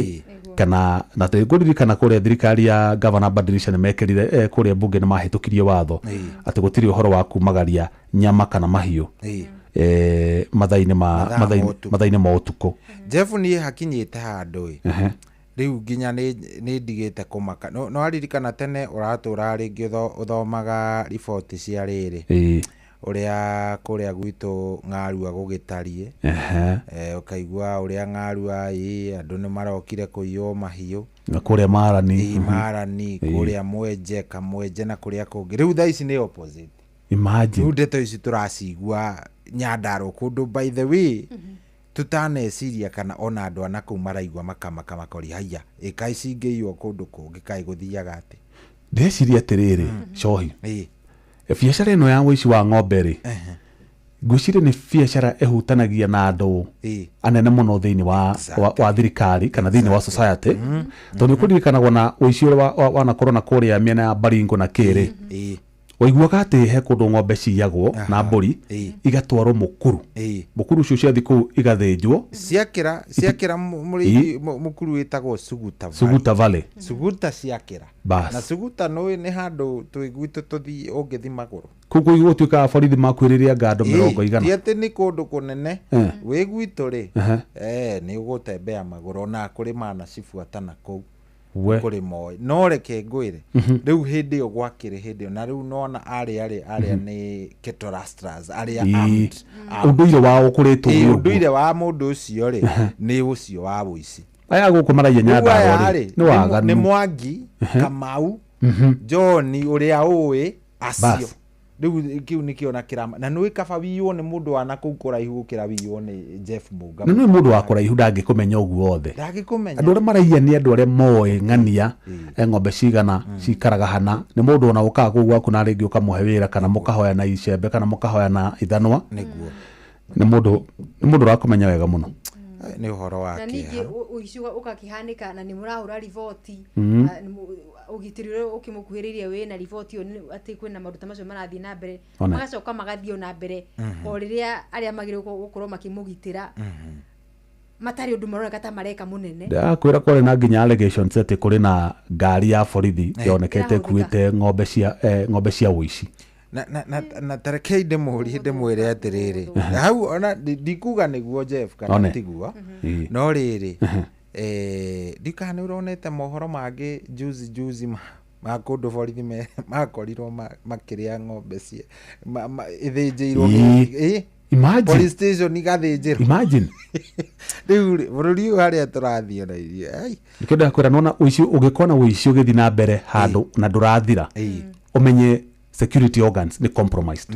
kana na tũgũririkana kũrĩa thirikari ya Governor Badilisha nĩ mekĩrire kũrĩa bunge nĩ mahĩtũkirie watho atĩ gũtirĩ ũhoro wa kumagaria nyama kana mahiũ mathainĩ ma ũtukũ. Jeff niĩ hakinyĩte handũ rĩu nginya nĩ ndigĩte kũmaka no aririkana tene ũratũra rĩngĩ ũthomaga riboti cia rĩrĩ ũrĩa kũrĩa gwitũ Ng'arua gũgĩtarie ũkaigua ũrĩa Ng'arua andũ nĩ marokire kũiywo mahiũ kũrĩa Marani kũrĩa Mwenje na kũrĩa kũngĩ rĩu thaa ici nĩ opposite. Imagine rĩu ndeto ici tũracigua Nyandarua kũndũ by the way tutaneciria kana ona andũ ana kũu maraigua makamaka makori haya ĩka ici ingĩiywo kũndũ kũngĩ kaĩ gũthiaga atĩ ndeciria atĩrĩrĩ cohi biacara ĩno ya ũici wa ng'ombe rĩ ngwĩciria nĩ biacara ĩhutanagia na andũ anene mũno thĩinĩ wa thirikari kana thĩinĩ wa society tondũ nĩkũririkanagwo na ũici ũrĩa wanakorwo na kũrĩa mĩena ya Baringo na Kĩrĩ waiguaga atĩ he kũndũ ng'ombe ciyagwo na mbũri igatwarwo mũkuru ũcio ciathi kũu igathĩnjwo ciakĩra mũkuru wĩtagwo Suguta Valley ciakĩra na Suguta nĩ handũ twĩgwitũ tũthi ũngĩthi magũrũ kũguo igũtuĩka borithi makwĩrĩria ngando 100 ti atĩ nĩ kũndũ kũnene wĩ gwitũ rĩ nĩ ũgũtembea magũrũ na kũrĩ mana cibuatana kũu kuri moy no reke ngwire riu hindi yo gwakire hindi na riu nona aria ni ketorastras aria unduire wao ukuritwo unduire wa mundu ucio ri ni ucio wa buici aya guku maraia Nyandarua ri ni waganu ni Mwangi Kamau John uria uwi acio riu kiu nikiona kirama na nĩ kaba wiywo nĩ mũndũ wana kũu kũraihu gũkĩra wiywo nĩ Jeff Muga nĩ mũndũ wa kũraihu ndangĩkũmenya ũguo othe ndangĩkũmenya andũ arĩa maraia nĩ andũ arĩa moĩ ng'ania ng'ombe cigana cikaraga hana nĩ mũndũ ona ũkaga kũu gwaku na rĩngĩ ũkamũhe wĩra kana mũkahoya na icembe kana mũkahoya na ithanwa nĩguo nĩ mũndũ ũrakũmenya wega mũno nĩ ũhoro wake na ningĩ ũicuga ũkakihanĩka na nĩ mũrahũra riboti ũgitĩrĩre ũkĩmũkuhĩrĩria wĩna riboti atĩ kwĩna maruta macio marathiĩ na mbere magacoka magathiĩ na mbere o rĩrĩa arĩa magĩrĩirwo gũkorwo makĩmũgitĩra matarĩ ũndũ maroneka ta mareka mũnene ndakwĩra kwarĩ na nginya allegations atĩ kũrĩ na ngari ya borithi yonekete ĩkuĩte ng'ombe cia ũici na tarekei ndĩmwĩre atĩrĩrĩ hau ona ndikuga nĩguo Jeff kana tiguo no rĩrĩ ndikana uronete mohoro mangĩ juzi ma kũndũ borithi makorirwo makĩrĩa ng'ombe cia ithĩnjĩirwo police station igathĩnjĩrwo imagine rĩu bũrũri ũyũ harĩa tũrathiĩ na irio nĩkĩenda kwĩra nona ũici ũgĩkona ũici ũgĩthiĩ na mbere handũ na ndũrathira ũmenye security organs ni compromised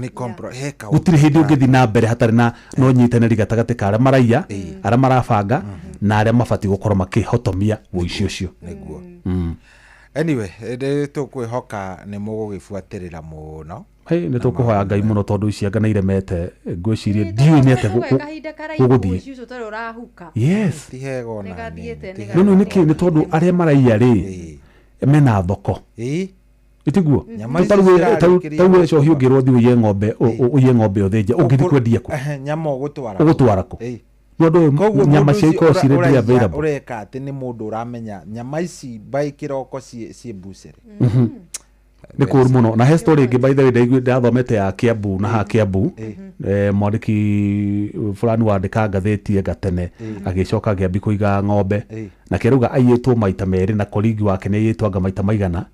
gũtirĩ hĩndĩ ũngĩthiĩ na mbere hatarĩ na no nyitanĩri gatagatĩ ka arĩa maraia arĩa marabanga na arĩa mabatiĩ gũkorwo makĩhotomia ũici ũcio nĩguo anyway tũkwĩhoka nĩ mũgũgĩbuatĩrĩra mũno nĩ tũkũhoya Ngai mũno tondũ icianga nĩ iremete ngwĩcirie ndiũĩ nĩ atĩa gũgũthiĩ yes no nĩ tondũ arĩa maraia rĩ mena thoko itiguo tauwe cohi ũngĩrwo thi ũiye ng'ombe ũthĩnje ũngĩthi kwendia kũ nyama ũgũtwara kũ nondũ nyama cia ikorwo cirĩ readily available ũreka atĩ nĩ mũndũ ũramenya nyama ici by kĩroko ciĩ bucĩrĩ nä kå må no na he story ĩngĩ by the way ndathomete ya Kiambu na ha Kiambu mwandĩki fulani wandĩka ngathĩti gatene agĩcoka agĩambi kũiga ng'ombe na kĩrauga aiyĩtwo maita merĩ na koligi wake nĩ aiyĩtwo anga maita maigana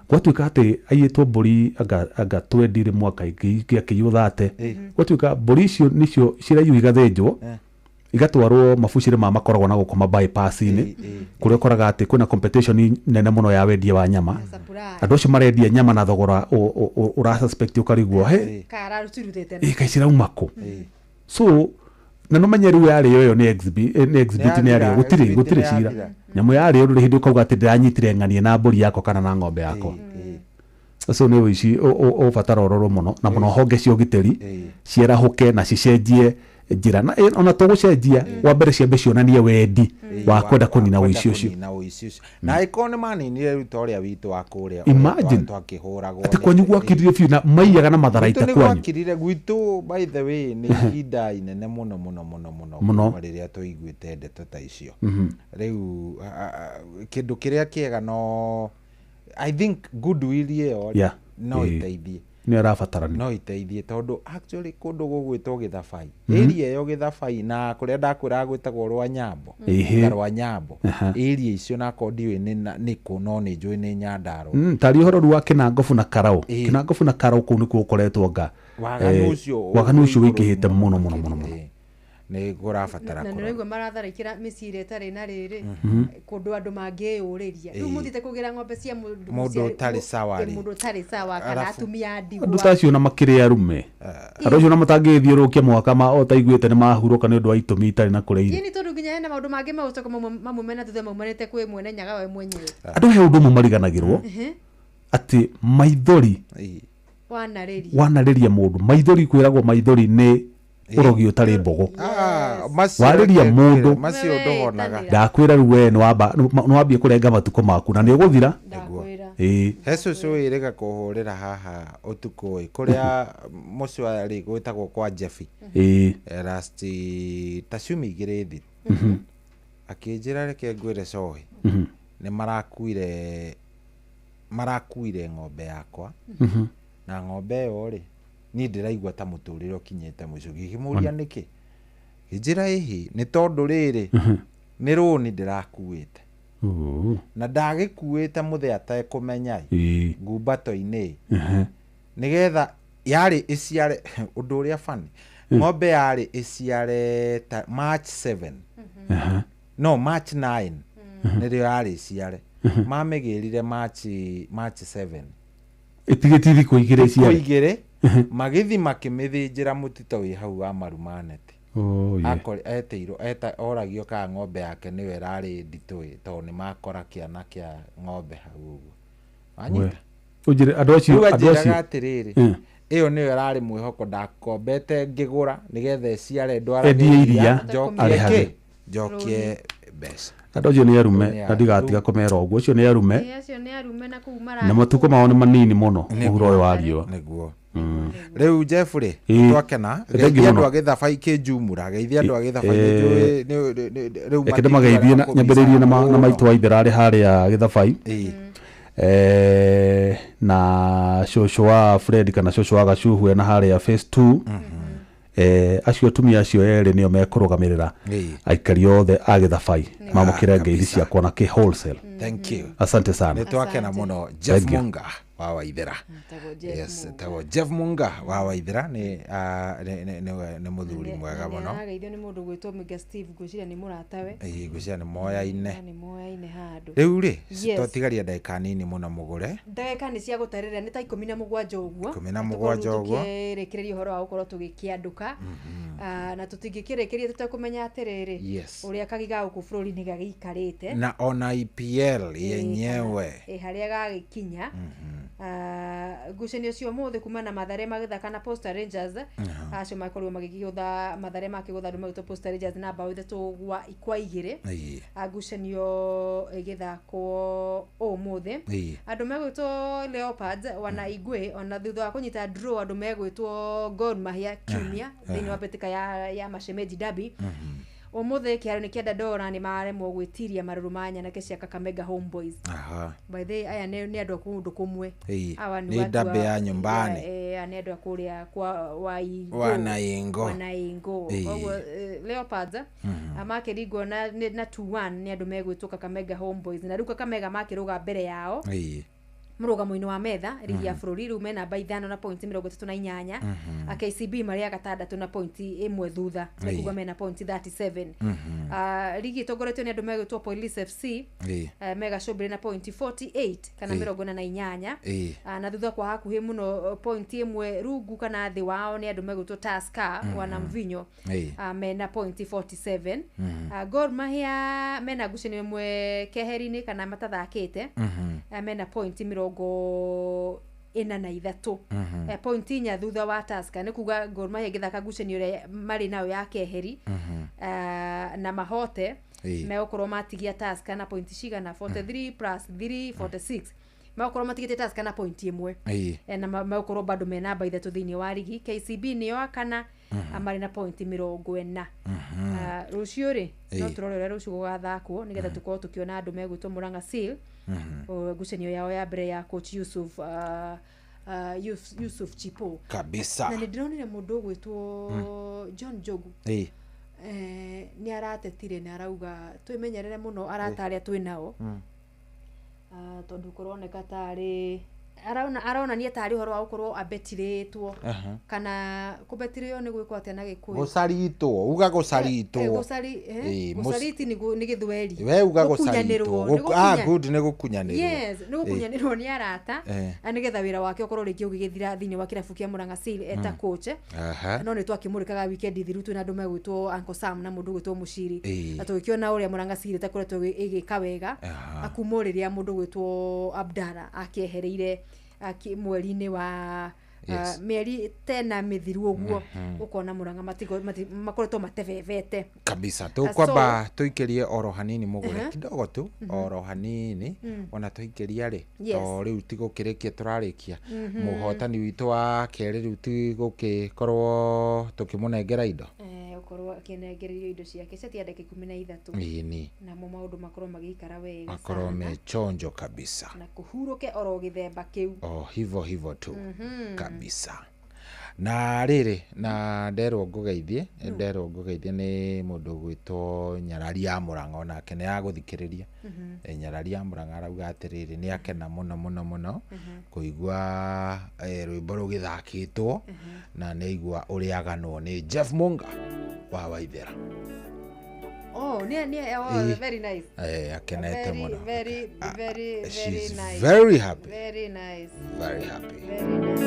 gwatuĩka atĩ aiyĩtwo mbũri anga 20 rĩmwe akĩiyũthate gwatuĩka mbũri icio nĩcio ciraiyũ igathĩnjwo igatwarwo mabucĩrĩ ma makoragwo na gũkoma bypass-inĩ kũrĩa ũkoraga atĩ kwĩna competition nene mũno ya wendia wa nyama andũ acio marendia nyama na thogora ũrasuspect ũkarigwo kai cirauma kũ so na no menye rĩu yarĩ yo nĩ exhibit nĩ yarĩ gũtirĩ cira nyamũ yarĩ yo hĩndĩ ũkauga atĩ ndĩranyitire ng'anie na mbũri yakwa kana na ng'ombe yakwa so nĩ ũici ũbatara ũrorwo mũno na mũno honge cia ũgitĩri ciarahũke na cicenjie njĩra na ona tũgũcenjia wa mbere ciambe cionanie wendi wa kwenda kũnina ũici ũcio na ĩkorwo nĩ maninire ruta ũrĩa witũ wa kũrĩa twakĩhũragwo atĩ kwanyu gwakirire biũ na maiyaga na matharaita kwanyu gwakirire gwitũ by the way nĩ ihinda inene mũno rĩrĩa tũiguĩte ndeto ta icio rĩu kĩndũ kĩrĩa kĩega no I think goodwill ĩyo no ĩteithie nĩ arabatarania no iteithie tondũ actually kũndũ gũgwĩtwo Gĩthabai area ĩyo Gĩthabai na kũrĩa ndakwĩra gwĩtagwo rwa Nyambo area icio na kondiwe nĩ kũ no nĩ njũĩ nĩ Nyandarua tari ũhoro rwa Kinangofu na Karau kũu nĩkuo ũkoretwo nga waganu ũcio wĩingĩhĩte mũno nĩ gũrabatara na nĩguo maratharĩkĩra mĩciĩ ĩrĩa ĩtarĩ na rĩrĩ kũndũ andũ mangĩyũrĩria rĩu mũthite kũgĩra ng'ombe cia mũndũ ũtarĩ sawa kana atumia ndigwa andũ tacio na makĩrĩ arume andũ acio na matangĩthiũrũkia mwaka otaiguĩte nĩ mahurũka nĩ ũndũ wa itũmi itarĩ na kũrĩa ni tondũ nginya hena maũndũ mangĩ magũcoka mamumena thutha maumanĩte kwĩ mwene nyaga we mwenyewe andũ he ũndũ ũmwe mariganagĩrwo atĩ maithori wanarĩria mũndũ maithori kwĩragwo maithori nĩ ũrogi ũtarĩ mbogo warĩria mũndũ ndakwĩra rĩu we nĩwambie kũrenga matukũ maku na nĩ ũgũthira he cũcũ wĩrĩga kũhũrĩra haha ũtukũ kũrĩa mũcwarĩ gwĩtagwo kwa Jeffi last ta ciumia igĩrĩ thiru akĩnjĩra reke ngwĩre cohi nĩ marakuire ng'ombe yakwa na ng'ombe ĩyo rĩ ni ndĩraigua ta mũtũrĩre ũkinyĩte mũico ngĩkĩmũria nĩkĩ njĩra ĩhĩ nĩ tondũ rĩrĩ nĩ rũni ndĩrakuĩte na ndagĩkuĩte mũthee atekũmenya ngumbato-inĩ nĩgetha yarĩ ĩciare ũndũ ũrĩa funny ng'ombe yarĩ ĩciare ta March 7 no March 9 nĩrĩo yarĩ ĩciare mamĩgĩrire March 7 ĩtigĩtithi kũigĩre iciare magithi makĩmĩthĩnjĩra mũtito wĩ hau wa Marumaneti eteirwo oragio ka ng'ombe yake nĩwe ĩrarĩ nditũ tondũ nĩ makora kĩana kĩa ng'ombe hau ũguo wanyita andũ acio atĩrĩrĩ ĩyo nĩyo ĩrarĩ mwĩhoko ndakombete ngĩgũra nĩgetha ĩciare ndwarage iria njokie mbeca andũ acio nĩ arume na ndigatiga kũmera ũguo acio nĩ arume na matukũ mao nĩ manini mũno ũhuro ũyũ wa riũa nĩguo rĩu Jeff rĩ twakena geithia andũ a Gĩthabai kĩnjumura geithia andũ a Gĩthabai rĩu ekende mageithie nyambĩrĩirie na maitũ wa ithe arĩ harĩa Gĩthabai na cũcũ wa Fred kana cũcũ wa Gacuhu na harĩa phase 2 acio atumia acio erĩ nĩo mekũrũgamĩrĩra aikari othe a Gĩthabai mamũkĩre ngeithi ciakwa na kĩ wholesale. Thank you. Asante sana. Nĩtwakena mũno Jeff Munga wa Waithĩra. Yes, tago Jeff Munga wa Waithĩra nĩ mũthuri mwega mũno. Arageithio nĩ mũndũ gwĩtwo Mega Steve gwĩciria nĩ mũratawe. Gwĩciria nĩ moyaine. Rĩu rĩ tũtigaria ndagĩka nini mũno mũgũre. Ndagĩka nĩ cia gũtarĩria nĩ ta 17 ũguo. 17 ũguo. Tũkĩrĩkĩrĩria ũhoro wa gũkorwo tũgĩkĩandũka. Na tũtingĩkĩrĩkĩria tũtakũmenya atĩrĩrĩ ũrĩa kagiga gũkũ bũrũri-inĩ gagĩikarĩte. Na ona EPL yenyewe. Harĩa gagĩkinya. Ngucanio cio mũthĩ kuma na Mathare magĩthaka na Posta Rangers acio makorirwo magĩgĩgũtha Mathare makĩgũtha andũ magĩtwo Posta Rangers na bao 3 kwa 2 ngucanio ĩgĩthakwo ũmũthĩ andũ megwĩtwo Leopards wana Igwe ona thutha wa kũnyita draw andũ megwĩtwo Gor Mahia kiumia thĩinĩ wa mbĩtĩka ya Mashemeji Derby omothe kiaro ni kienda Dora ni maremwo gwitiria marurumanya na kecia Kakamega Homeboys. Aha. By the way ni andu akundu kumwe. Awa ni dabe ya nyumbani. Ni andu akuria kwa Wanaingo. Ogwo Leopards amakiringwo na 2-1 ni andu megwitwo Kakamega Homeboys na ruka Kakamega makiruga mbere yao. Murugamo-ini wa metha ligi ya bururi rume namba 5 na point 38 KCB mari ya gatandatu na point 1 thutha kuga mena point 37 ligi togoretwo ni andu megwitwo Police FC mega shobre na point 48 kana 48 na thutha kwa hakuhi muno point 1 rungu kana thi wao ni andu megwitwo Tusker wana mvinyo mena point 47 Gor Mahia mena gucini mwe keheri-ini kana matathakite mena point 43 point nya thutha wa Tusker ni kuga Gor Mahia githaka guceni ure mari nayo ya keheri na mahote meokorwo matigia Tusker na point cigana 43 plus 3 46 meokorwo matigite Tusker na point 1 na meokorwo bado mena namba 3 thini wa ligi. KCB niyo akana amari na point 40 rucio ri no turore rucio gugathakwo nigetha tukorwo tukiona andu megwitwo Murang'a Seal gucenio yao ya mbere ya coach Yusuf Chipo kabisa na ndironire mundu gwitwo John Jogu ni aratetire na arauga twimenyerere muno arataria twinao tondu kuroneka tari arona ni tari horo wa gukorwo abetiritwo kana kubetirio ni gwikwo atia na Gikuyu gusaritwo uga gusaritwo gusariti ni githweri we uga gusaritwo good ni gukunyanirwo yes ni gukunyanirwo ni arata anigetha wira wake ukorwo rigi ugigithira thini wa kirabu kia Murang'a Seal eta coach no ni twakimurikaga weekend thiru twina andu megwitwo Uncle Sam na mundu gwitwo Mushiri atukiona uria Murang'a Seal takoretwo igika wega akumuriria mundu gwitwo Abdara akiehereire mweri-ini wa mieri tena mithiru uguo ukona Murang'a makoretwo matevevete kabisa tukwamba tuikirie oro hanini mugure kidogo tu oro hanini ona tuikiria ri to riu tigukirikia turarikia muhotani witu wa keri riu tigukikorwo tukimunengera indo ukorwo akinengererio indo ciake cia ndeke 13 na mo maundu makorwo magikara wega makorwo mechonjo kabisa na kuhuruke oro githemba kiu hivyo tu kabisa na riri na nderwo ngugeithie ni mundu gwitwo Nyarari ya Murang'a ona kene ya guthikiriria Nyarari ya Murang'a arauga atiriri ni akena muno kuigua rwimbo rugithakitwo na ni igua uriaganwo ni Jeff Munga wa Waithera. Very nice. Akenete muno. Very she's nice. Very happy. Very nice. Very happy. Very nice.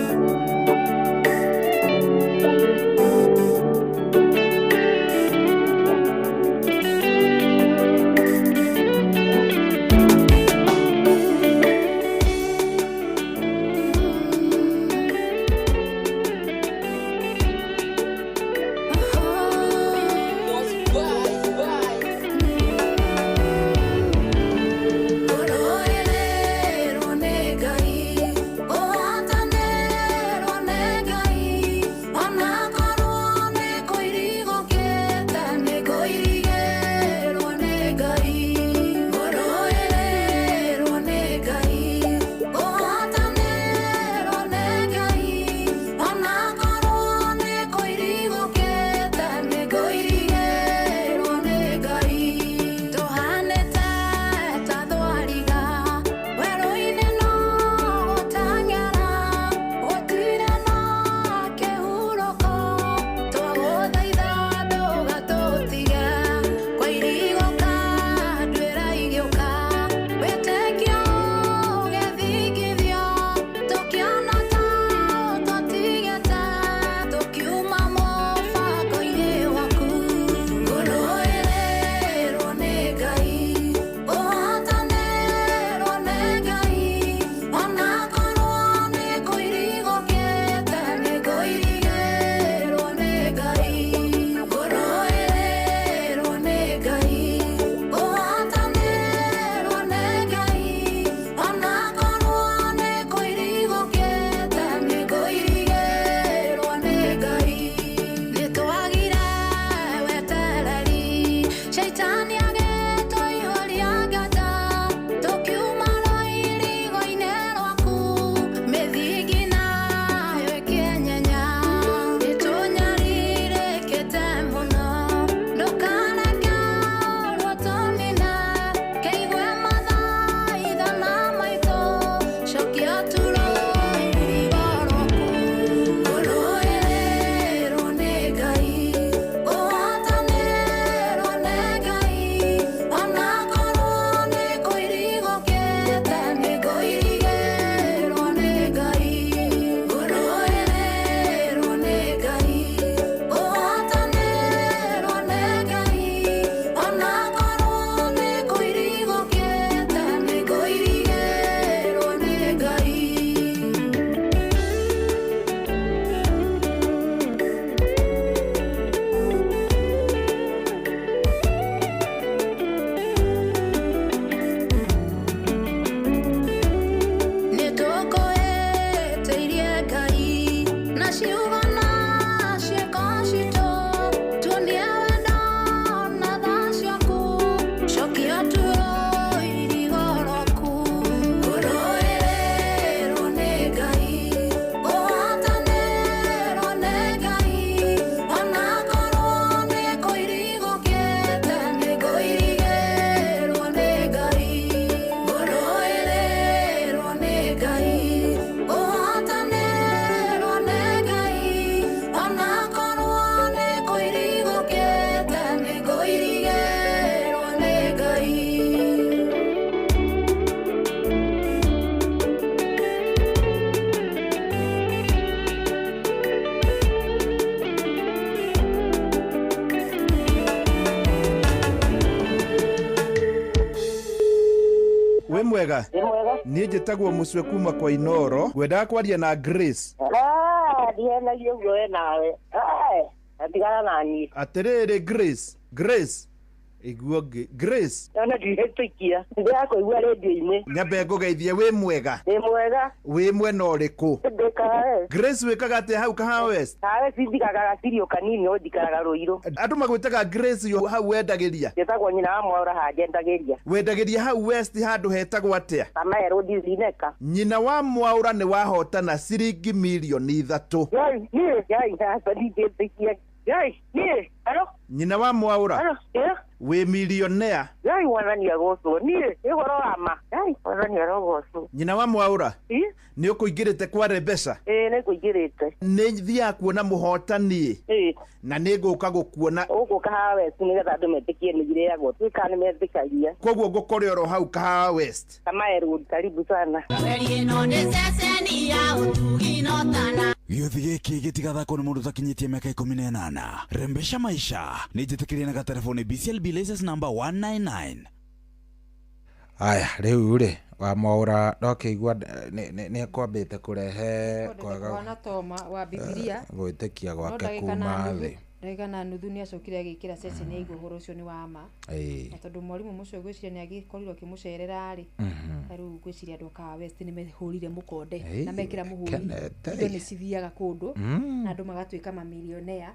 I'm not mwega niä njä tagwo må cwe kuma kwa Inoro ngwendaga kwaria na Grace ndihenagia guo we nawe atigana nani atä Grace iguo Grace ona ndihĩtũkia ndĩrakũigua rĩndiũ-inĩ nyambe ngũgeithie wĩ mwega wĩ mwena ũrĩkũ Grace wĩkaga atĩa hau Kahawa West njikaga gacirio kanini no njikaraga Rũirũ andũ magwĩtaga Grace yo hau wendagĩria njĩtagwo nyina wa Mwaũra handendagĩria wendagĩria hau West handũ hetagwo atĩa Kamaero Ndizineka nyina wa Mwaũra nĩ wahotana ciringi milioni 3 nyina wa Mwaũra wĩ millionaire wanania gũcũ niĩ ũhoro wa ma wanania gũcũ nyina wa Mwaũra nĩ ũkũingĩrĩte kware mbeca nĩ kũingĩrĩte nĩ thiaga kuona mũhotani na nĩ ngũka gũkuona ũgũ Kahawa West nĩgetha andũ metĩkie nĩ irĩagwo twĩka nĩ metĩkagia koguo ngũkore oro hau Kahawa West Kamaero karibu sana gĩothi gĩkĩ gĩtigathakwo nĩ mũndũ ũtakinyĩtie mĩaka 18 rembesha maisha nĩ njĩtĩkĩrie na gatelefoni BCLB license number 199 aya rĩu rĩ wa Mwaũra ndokĩigua nĩ akwambĩte kũrehe kwaga toma wa Bibilia gwĩtĩkia gwake kuma thĩ ndagĩka na nuthu nĩ acokire agĩkĩra ceceni ya igua ũhoro ũcio nĩ wa ma na tondũ mwarimũ mũcio gwĩciria nĩ agĩkorirwo akĩmũcerera rĩ rĩu gwĩciria andũ a Kahawa West nĩ mehũrire mũkonde na mekĩra mũhũri indo nĩ cithiaga kũndũ na andũ magatuĩka mamilionea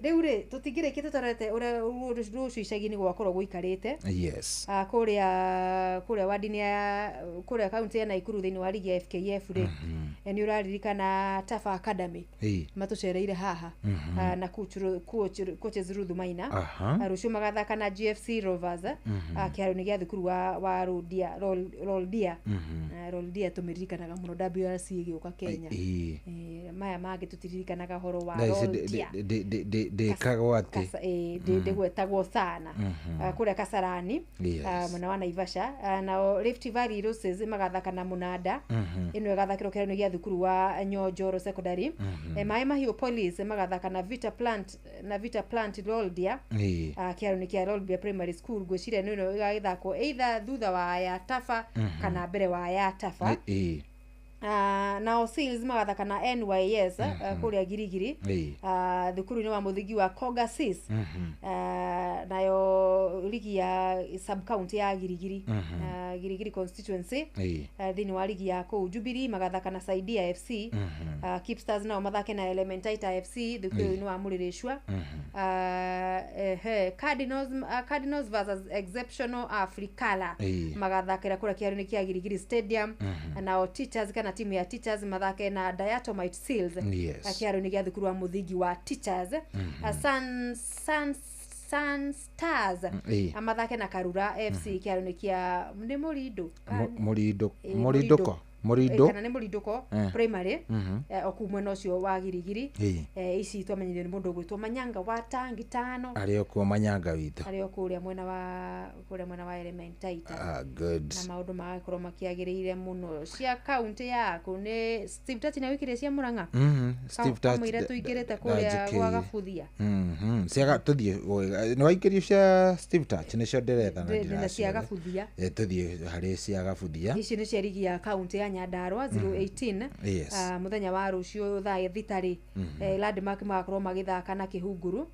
rĩu rĩ tũtingĩrĩkie tũtarete ũrĩa rũciũ icagi-inĩ gwakorwo gũikarĩte kũrĩa wadi-inĩ ya kũrĩa kaunti ya Naikuru thĩinĩ wa ligi ya FKF rĩ nĩ ũraririkana Tafa Academy matũcereire haha na coaches Ruth Maina rũciũ magathaka na GFC Rovers kĩharo-inĩ gĩa thukuru wa Roldia tũmĩririkanaga mũno WRC ĩgĩũka Kenya maya mangĩ tũtiririkanaga horo wa Roldia ndĩkagwo atĩ ndĩgwetagwo sana kũrĩa Kasarani mwena wa Naivasha na Rift Valley Roses magathaka na Munada ĩno ĩgathakĩrwo kĩharo-inĩ gĩa thukuru wa Nyonjoro Secondary Mai Mahiũ Police magathaka na Vita Plant Roldia kĩharo-inĩ kĩa Roldia Primary School gwĩciria nĩ ĩgagĩthakwo either thutha wa ya Tafa kana mbere wa ya Tafa na Seals magathaka na NYS kũrĩa Girigiri thukuru-inĩ wa mũthingi wa Kogasis nayo ligi ya sub county ya Girigiri constituency thĩinĩ wa ligi ya kũu Jubilee magathaka na Saidia FC Keepstars nao mathake na Elementaita FC thukuru-inĩ wa Mũrĩrĩcua Cardinals versus Exceptional Africala magathakĩra kũrĩa kĩharo-inĩ kĩa Girigiri Stadium nao Teachers kana timu ya Teachers mathake na Diatomite Seals kĩharo-inĩ gĩa thukuru wa mũthingi wa Teachers Sun Stars amathake na Karura FC kĩharo-inĩ kĩa Mũrindũko kana nĩ Mũrindũko primary okumwena ũcio wa Girigiri ici twamenyire nĩ mũndũ gwĩtwo Manyanga wa Tangi Tano arĩ okuo Manyanga witũ arĩ okũrĩa mwena wa Elementaita na maũndũ magakorwo makiagĩrĩire mũno cia kaunti yaku nĩ Steve Tati na wikire cia Murang'a Steve Tati kamũira tũingĩrĩte kũrĩa gwa Gabuthia ciaga tũthiĩ nĩ waingĩrio cia Steve Tati nĩcio ndĩretha na cia Gabuthia tũthiĩ harĩ cia Gabuthia ici nĩ cia ligi ya kaunti ya Nyandarua 018 muthenya wa rũciũ thaa thitarĩ Landmark magakorwo magĩthaka na Kĩhunguru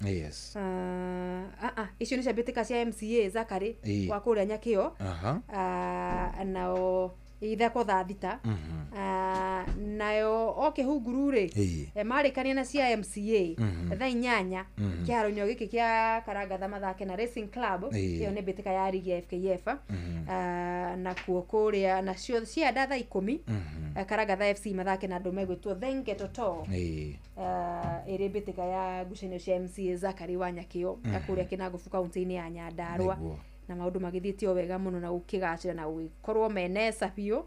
icio nĩ ciambĩtĩka cia MCA Zakari wa kũrĩa Nyakĩo nao ithako thaa thita nayo Kĩhunguru rĩ marĩkania na cia MCA thaa 8 kĩharo-inĩ gĩkĩ kĩa Karangatha mathake na Racing Club ĩyo nĩ mbĩtĩka ya ligi ya FKF na kuo kũrĩa nacio cia thaa 10 Karangatha FC mathake na andũ megwĩtwo Thenge Toto ĩrĩ mbĩtĩka ya ngucanio cia MCA Zakari wa Nyakĩo kũrĩa Kĩnangobu kaunti-inĩ ya Nyandarua na maũndũ magĩthiĩte wega mũno na gũkĩgacĩra na gũkorwo menesa biũ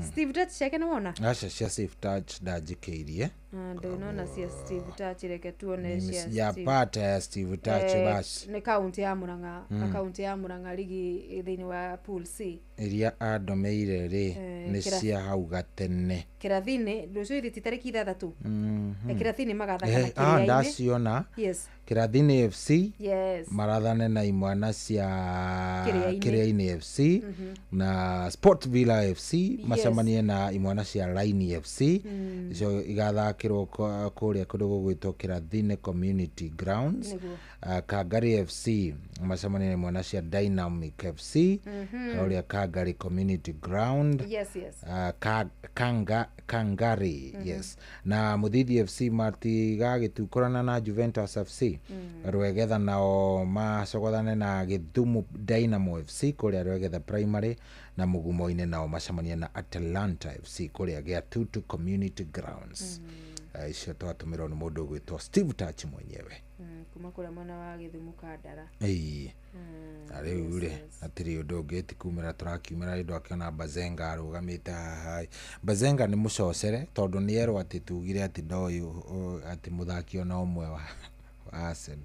Steve Touch ciake nĩ wona aca cia Steve Touch ndanjĩkĩirie ndĩnona cia Steve Touch reke tuone cia yapata ya Steve Touch basi nĩ kaunti ya Murang'a na kaunti ya Murang'a ligi thĩinĩ wa pool C iria andomeire rĩ nĩ cia hau gatene Kĩrathi-inĩ rũciũ ithiti tarĩki 6 Kĩrathi-inĩ magathaka na Kĩrĩa-inĩ ndaciona Kirathini FC Yes. marathane na imwana cia Kiriaini FC na Sport Villa FC macemanie na imwana cia Raini FC icio igathakirwo kuria kundu gugwitwo Kirathini Community Grounds. Kangari FC macemanie na imwana cia Dynamic FC uria Kangari Community Ground. Yes, yes. Kangari yes. Na Muthithi FC matigagitukũrana na Juventus FC. Rwegetha nao macogothane na Githumu Dynamo FC kuria Rwegetha Primary, na Mugumo-ine nao macemanie na Atalanta FC kuria Gĩatutu Community Grounds. Icio twatũmirwo nĩ mũndũ gwĩtwo Steve Touch mwenyewe kuma kũrĩa mwena wa Gĩthumu Kandara. Rĩu rĩ atĩrĩ ũndũ ũngĩ ti kumĩra tũrakiumĩra indo akiona Bazenga arũgamĩte haha. Bazenga nĩ mũcocere tondũ nĩ erwo atĩ tugire atĩ ndoĩ atĩ mũthaki ona ũmwe wa Arsenal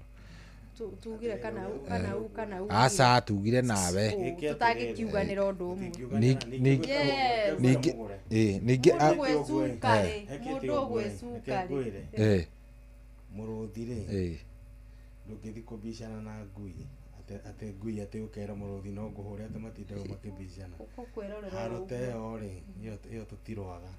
tugire kana u asa tugire nawe tutagikiuganira ũndũ ũmwe ningĩ mũndũ gwĩcukari mũrũthire ndũngĩthi kũbicana na ngui ate ngui ate ukera mũrũthi no ngũhũre ate matinde makĩbicana harũte ore iyo tũtirwaga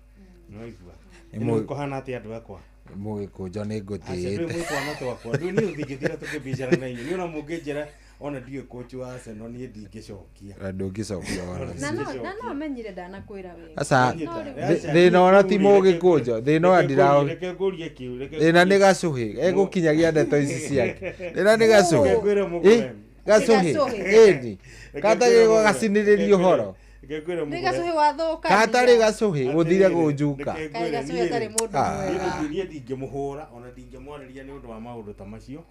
no igua ĩno kohana ati andũ akwa mũgĩkũnjo nĩ ngũtĩĩte acio mwana twakwa ndũ nĩ ũthingĩthira tũkĩbicana na inyuĩ ona mũngĩnjĩra ona ndiye coach wa Arsenal ni ndingĩcokia ndũngĩcokia na no menyire ndanakwĩra wega asa thĩna ona ti mũgĩkũnjo thĩna ona ndirao reke ngũrie kiu thĩna nĩ gacũhĩ egũkinyagia ndeto ici ciake thĩna nĩ gacũhĩ gacũhĩ ĩni katagĩrwo gacinĩrĩrio horo nĩ gacũhĩ wathoka katarĩ gacũhĩ gũthire gũnjuka kaĩ gacũhĩ atarĩ mũndũ mwega ndiye ndingĩmũhũra ona ndingĩmwarĩria nĩ ũndũ wa maũndũ ta macio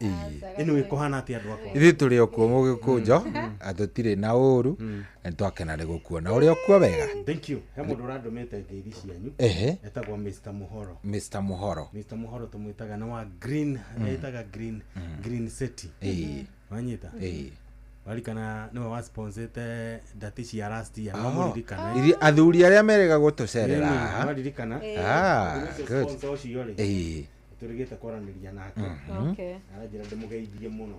ĩno ĩkohana atĩ andũ akwa ithuĩ tũrĩ okuo mũgĩkũnjo atũtirĩ na ũru na twakena nĩ gũkuona ũrĩ okuo wega. Thank you. He mũndũ ũrandũmĩte ngeithi cianyu etagwo Mr. Muhoro. Mr. Muhoro tũmwĩtaga nĩ wa Green etaga Green City wanyita warikana nĩwe wa sponsorete ndati cia last year no mũririkana iria athuri arĩa merega gũtũcerera waririkana good sponsor ũcio turigite kwaranĩria nake arajira ndĩmũgeithie mũno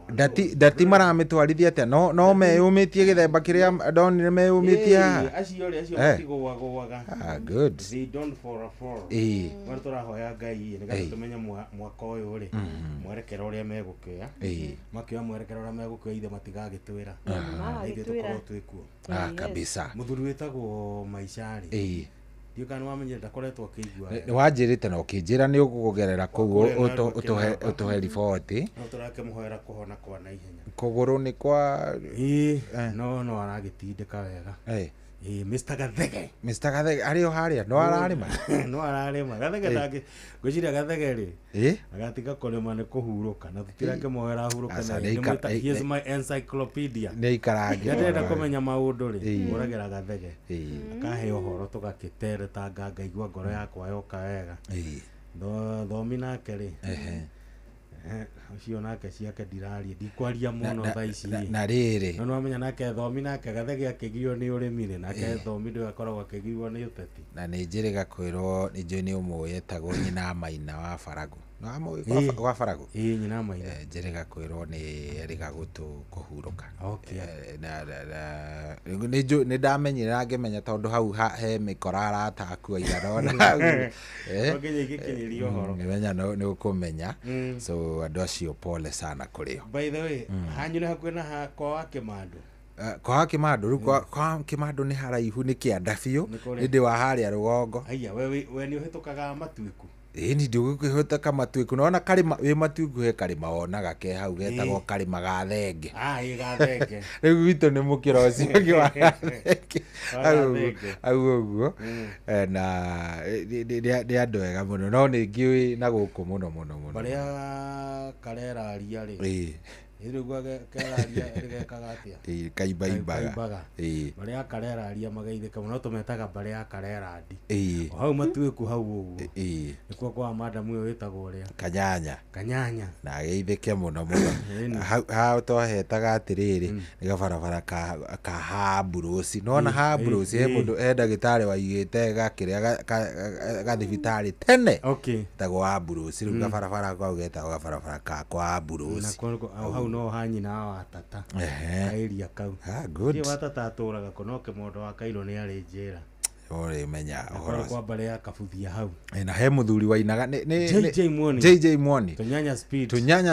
ndati maramĩtwarithia atĩa no meyũmĩtie gĩthemba kĩrĩa ndonire meyũmĩtie acio matigũwagũwaga good they don't fall wari tũrahoya Ngai nĩgetha tũmenye mwaka ũyũ rĩ mwerekera ũrĩa megũkĩoya makĩoya mwerekera ũrĩa megũkĩoya ithe matigagĩtwĩra ithe tũkorwo twĩkuo kabisa mũthuri wĩtagwo Maicari Yuka no wamenye ndakoretwo akĩigua nĩ wanjĩrĩte na ũkĩnjĩra nĩ ũgũgerera kũu ũtũhe riboti no tũrakĩmũhoera kũhona kwa naihenya kũgũrũ nĩ kwa no aragĩtindĩka wega Mr. Gathege arĩ o harĩa no ararĩma Gathege ndangĩ ngwĩciria Gathege rĩ agatiga kũrĩma nĩ kũhurũka na tũtirakĩmũhoera ahurũka na he is my encyclopedia nĩ ikarangi ndĩrenda kũmenya maũndũ rĩ ũragera Gathege akahe ũhoro tũgakĩtereta ngaigua ngoro yakwa yoka wega thomi nake rĩ ucio nake ciake ndirarie ndikwaria mũno thaa ici na rĩrĩ no wamenya nake thomi nake Gathege akĩgio nĩ ũrĩmi nake thomi ndĩ akoragwo akĩgio nĩ ũteti na nĩ njĩrĩga kwĩrwo nĩ njũĩ nĩ ũmwe etagwo nyina Maina wa Baragu wa Baragu nyina Maina njĩrĩga kwĩrwo nĩ eriga kũhurũka nĩ ndamenyera ngĩmenya tondũ hau he mĩkora aratakua iganona nĩmenya nĩ ũkũmenya so andũ acio pole sana kũrĩo. By the way hanyu nĩ hakuhĩ na kwa Kĩmandũ kwa Kĩmandũ rĩu kwa Kĩmandũ nĩ haraihu nĩ kĩanda biũ nĩndĩ wa harĩa rũgongo aya we nĩ ũhĩtũkaga Matuĩku ni ndũgũkĩhota Matuĩku nona karĩma wĩ Matuĩku he karĩma wonaga ke hau getagwo karĩma ga Thenge gathenge rĩu witũ nĩ mũkĩra ũcio ũngĩ wa hau ũguo na nĩ andũ ega mũno no nĩ ngĩũĩ na gũkũ mũno barĩa karera aria rĩ Iri gwa kararia kagatia. Kaibaibaga. Bare ya karera aria magaithika muno tumetaga bare ya karera ndi. Hau matuwe ku hau uguo. Nikuo kwa madam uyo wetagwo ria. Kanyanya. Na geithike muno muno. Hau tohetaga atiriri ni gabarabara ka Habrosi. Nona Habrosi he mundu ndagitari waigite gakiria gathibitari tene. Tagwo Habrosi ru gabarabara kwa ugeta gabarabara ka kwa Habrosi. Hau no hanyina wa tata. Area kau. Good. Ye watata aturaga konoke mondo wa Kairo ni ari njera. Ore menya horo kwa bare ya kabuthia hau. Na he muthuri wa inaga JJ Mwoni. Tunyanya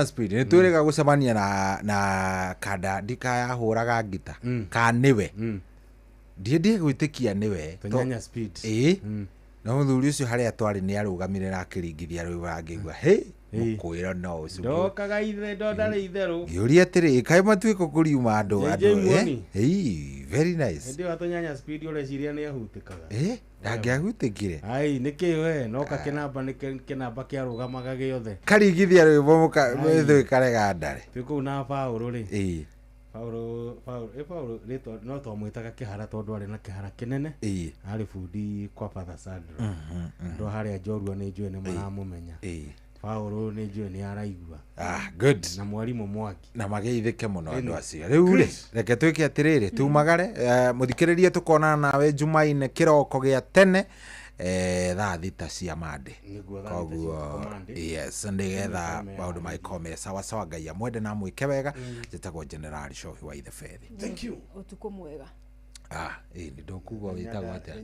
speed. Ni twirega gucemania na kada ndika ya huraga ngita. Ka niwe. Ndie gwitikia niwe. Tunyanya speed. Na muthuri ucio haria twari ni arugamire na akiringithia rwi wangigwa. Mukwira no ucio. Ndokaga ithe ndondare itheru. Yuria tiri kai matuiko kuriuma andu. Very nice. Ndio atunyanya speed ule ciria ni ahutikaga. Ndangĩahutikire. Ai niki we no ka kinamba ni kinamba kia rugamaga giothe. Karigithia rwimbo muka mwithu karega ndare. Tuko na Paulo ri. Paulo rito no to mwitaga kihara tondu ari na kihara kinene. Ari fundi kwa Father Sandro. Ndo haria Jorua ni njue ni maramumenya. Paulo ni njue ni araigua. Good. Na mwarimu Mwaki. Na mageithike muno andu acio. Riu ri reke twike atiriri tumagare muthikiririe tukona nawe Jumaine kiroko gia tene thaa thita cia mande. Koguo yes ndigetha maundu maikome sawa sawa Ngai amwende na mwike wega njitagwo General Shofi wa Ithefethi. Thank you. Utuko mwega. Ni ndokugwa witagwo atia.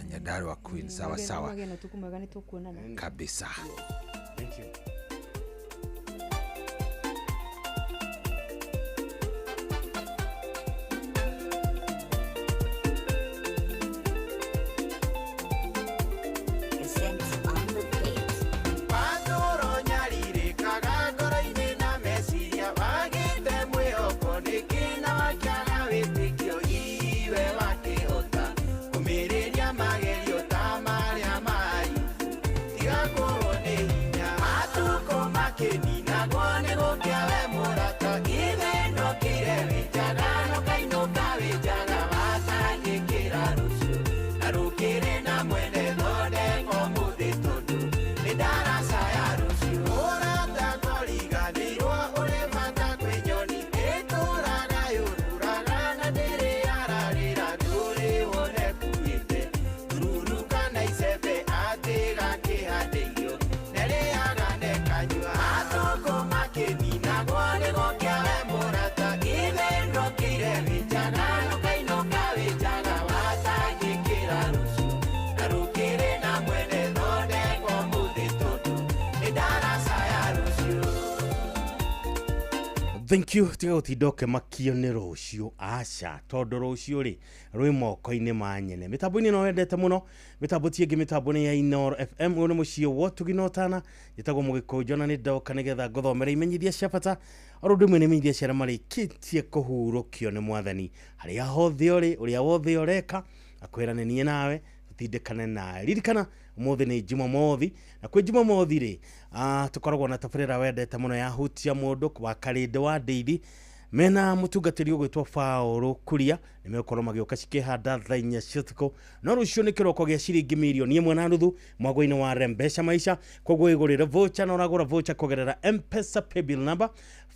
Nyandarua Queen sawa sawa. Kabisa. Thank you. Thank you. Tiga utidoke makio ni rocio aca tondu rocio ri rwi moko-ini ma nyene mitambo-ini no wendete muno mitambo tiengi mitambo-ini ya Inoro FM uyu ni mucio wo tuginotana gitagwo mugikunjona ni ndoka nigetha nguthomera imenyithia cia bata orundu mwe ni imenyithia cia marikitie kuhurukio ni mwathani haria hothe uri uria wothe ureka akwira ni nie nawe tutindikane nawe ririkana umuthi ni Jumamothi na kwi Jumamothi ri tukoragwo na tabarira wendete muno ya hutia mundu wa karinde wa ndeithi mena mutungatiri ugwitwa Paulo Kuria nimekorwo magioka cikihanda thaa 4 cia utuku no rucio ni kiroko gia ciringi milioni 1.5 mwago-ini wa Rembesha Maisha koguo igurire voucher na uragura voucher kugerera M-Pesa paybill number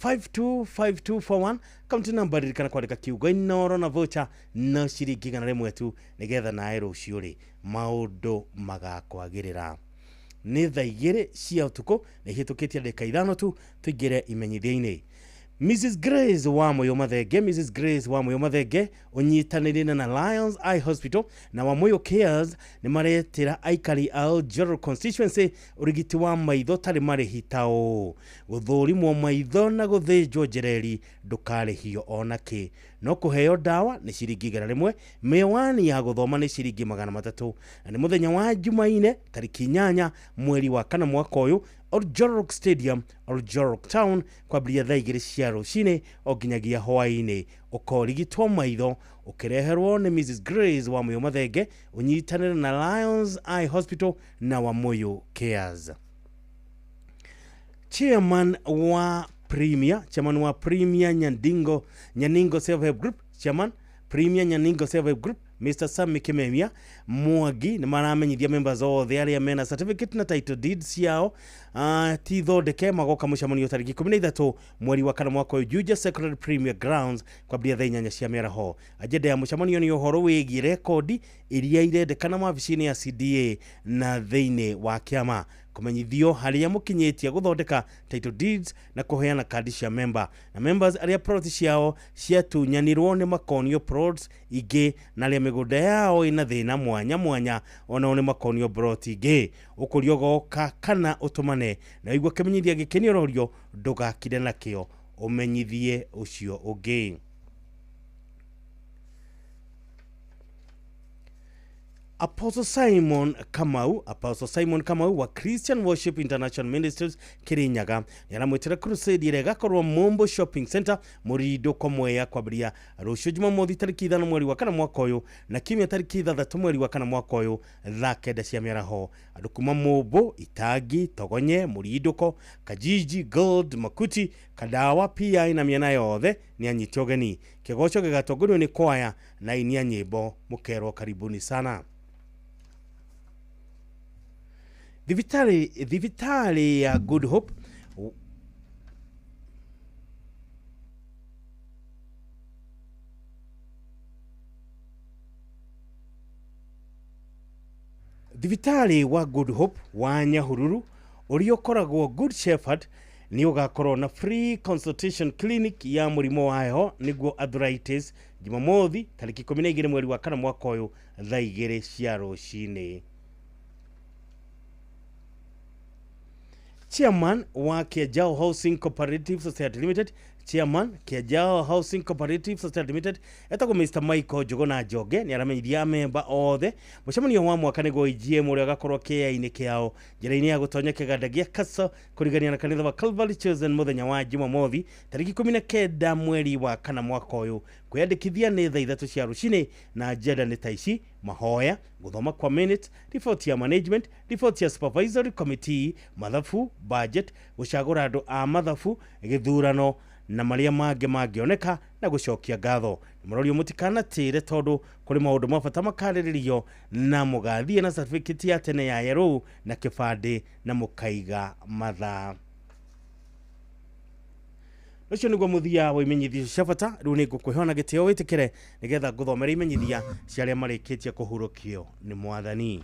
525241 county number ririkana kwandika kiugo Inoro na voucher na ciringi 100 tu nigetha nae rucio ri maundu magakwagirira ni thaa 2 cia utuku ni hitukitie ndeka 5 tu tuigire imenyithia-ini. Mrs. Grace wa Moyo Mathenge unyitanire na Lions Eye Hospital na wa Moyo Cares ni maretira aikari ao General Constituency urigiti wa maitho tari marihi tao guthurimwo maitho na guthinjwo njireri ndukarihio onaki no kuheo dawa ni ciringi 100 mewani ya guthoma ni ciringi 300 na ni muthenya wa Jumaine tariki 8 mweri wa 4 mwaka uyu Oljorok Stadium, Oljorok Town, kwambia thaa 2 cia rucini o nginyagia hwaini ukorigitwo maitho ukireherwo ni Mrs. Grace wa Moyo Mathenge unyitanire na Lions Eye Hospital na wa Moyo Cares. Chairman wa Premier, chairman wa Premier Nyaningo Self-Help Group, chairman Premier Nyaningo Self-Help Group, Mr. Sam Kimemia Mwagi na maramenyithia members othe aria mena certificate na title deeds yao tithondeke magoka mucamanio tariki 13 mweri wa 4 mwaka uyu Juja Secretary Premier Grounds kwa bia thainyanya cia meraho. Agenda ya mucamanio ni uhoro wigi rekodi iria irendekana mabici-ini ya CDA na thiini wa kiama kumenyithio haria mukinyitia guthondeka title deeds na kuheana kadi cia member na members aria plots ciao ciatunyanirwo ni makonio plots ingi na aria migunda yao ina thina mwanya ona ni makonio plot ingi ukurio goka kana utumane na igwa kimenyithia gikenio rorio ndugakire nakio umenyithie ucio ungi. Apostle Simon Kamau wa Christian Worship International Ministries Kirinyaga yaramwetera crusade ire gakorwo Mombo Shopping Center murido komweya kwabria rucio Jumamothi tariki 5 mweri wa 4 mwaka uyu na kimya tariki 3 mweri wa 4 mwaka uyu thakenda cia meraho andu kuma Mombo, Itagi, Togonye, Muridoko, Kajiji, Gold, Makuti, Kadawa pia ina miena yothe ni anyitio geni kigoco gigatongorwo ni kwaya na inia nyimbo mukero karibuni sana. Thibitari ya Good Hope Thibitari wa Good Hope wa Nyahururu uriokoragwo Good Shepherd ni ugakorwo na free consultation clinic ya murimo wa heho niguo arthritis Jumamothi tariki 12 mweri wa 4 mwaka uyu thaa 2 cia rucini. Chairman wa Kiajao Housing Cooperative Society Limited, Chairman Kiajao Housing Cooperative Society Limited etago Mr. Michael Jogona Joge ni aramenyithia member othe mucamanio wa mwaka nigo IGM uria gakorwo kia-ini kiao njira-ini ya gutonya kiganda gia Kaso kurigania na kanitha wa Calvary Chosen muthenya wa Jumamothi tariki 19 mweri wa 4 mwaka uyu kwiyandikithia ni thaa 3 cia rucini na agenda ni taici mahoya guthoma kwa minute report ya management report ya supervisory committee mathafu budget gucagura andu a mathafu githurano na maria mangioneka na gucokia ngatho murorio mutikana tire tondu kuri maundu mabata makariririo na mugathie na certificate ya tene ya yero na kibande na mukaiga matha. Ucio niguo muthia wa imenyithia ciabata riu ni ngukwihona gitio witikire nigetha nguthomera imenyithia cia aria marikitie kuhurukio ni mwathani.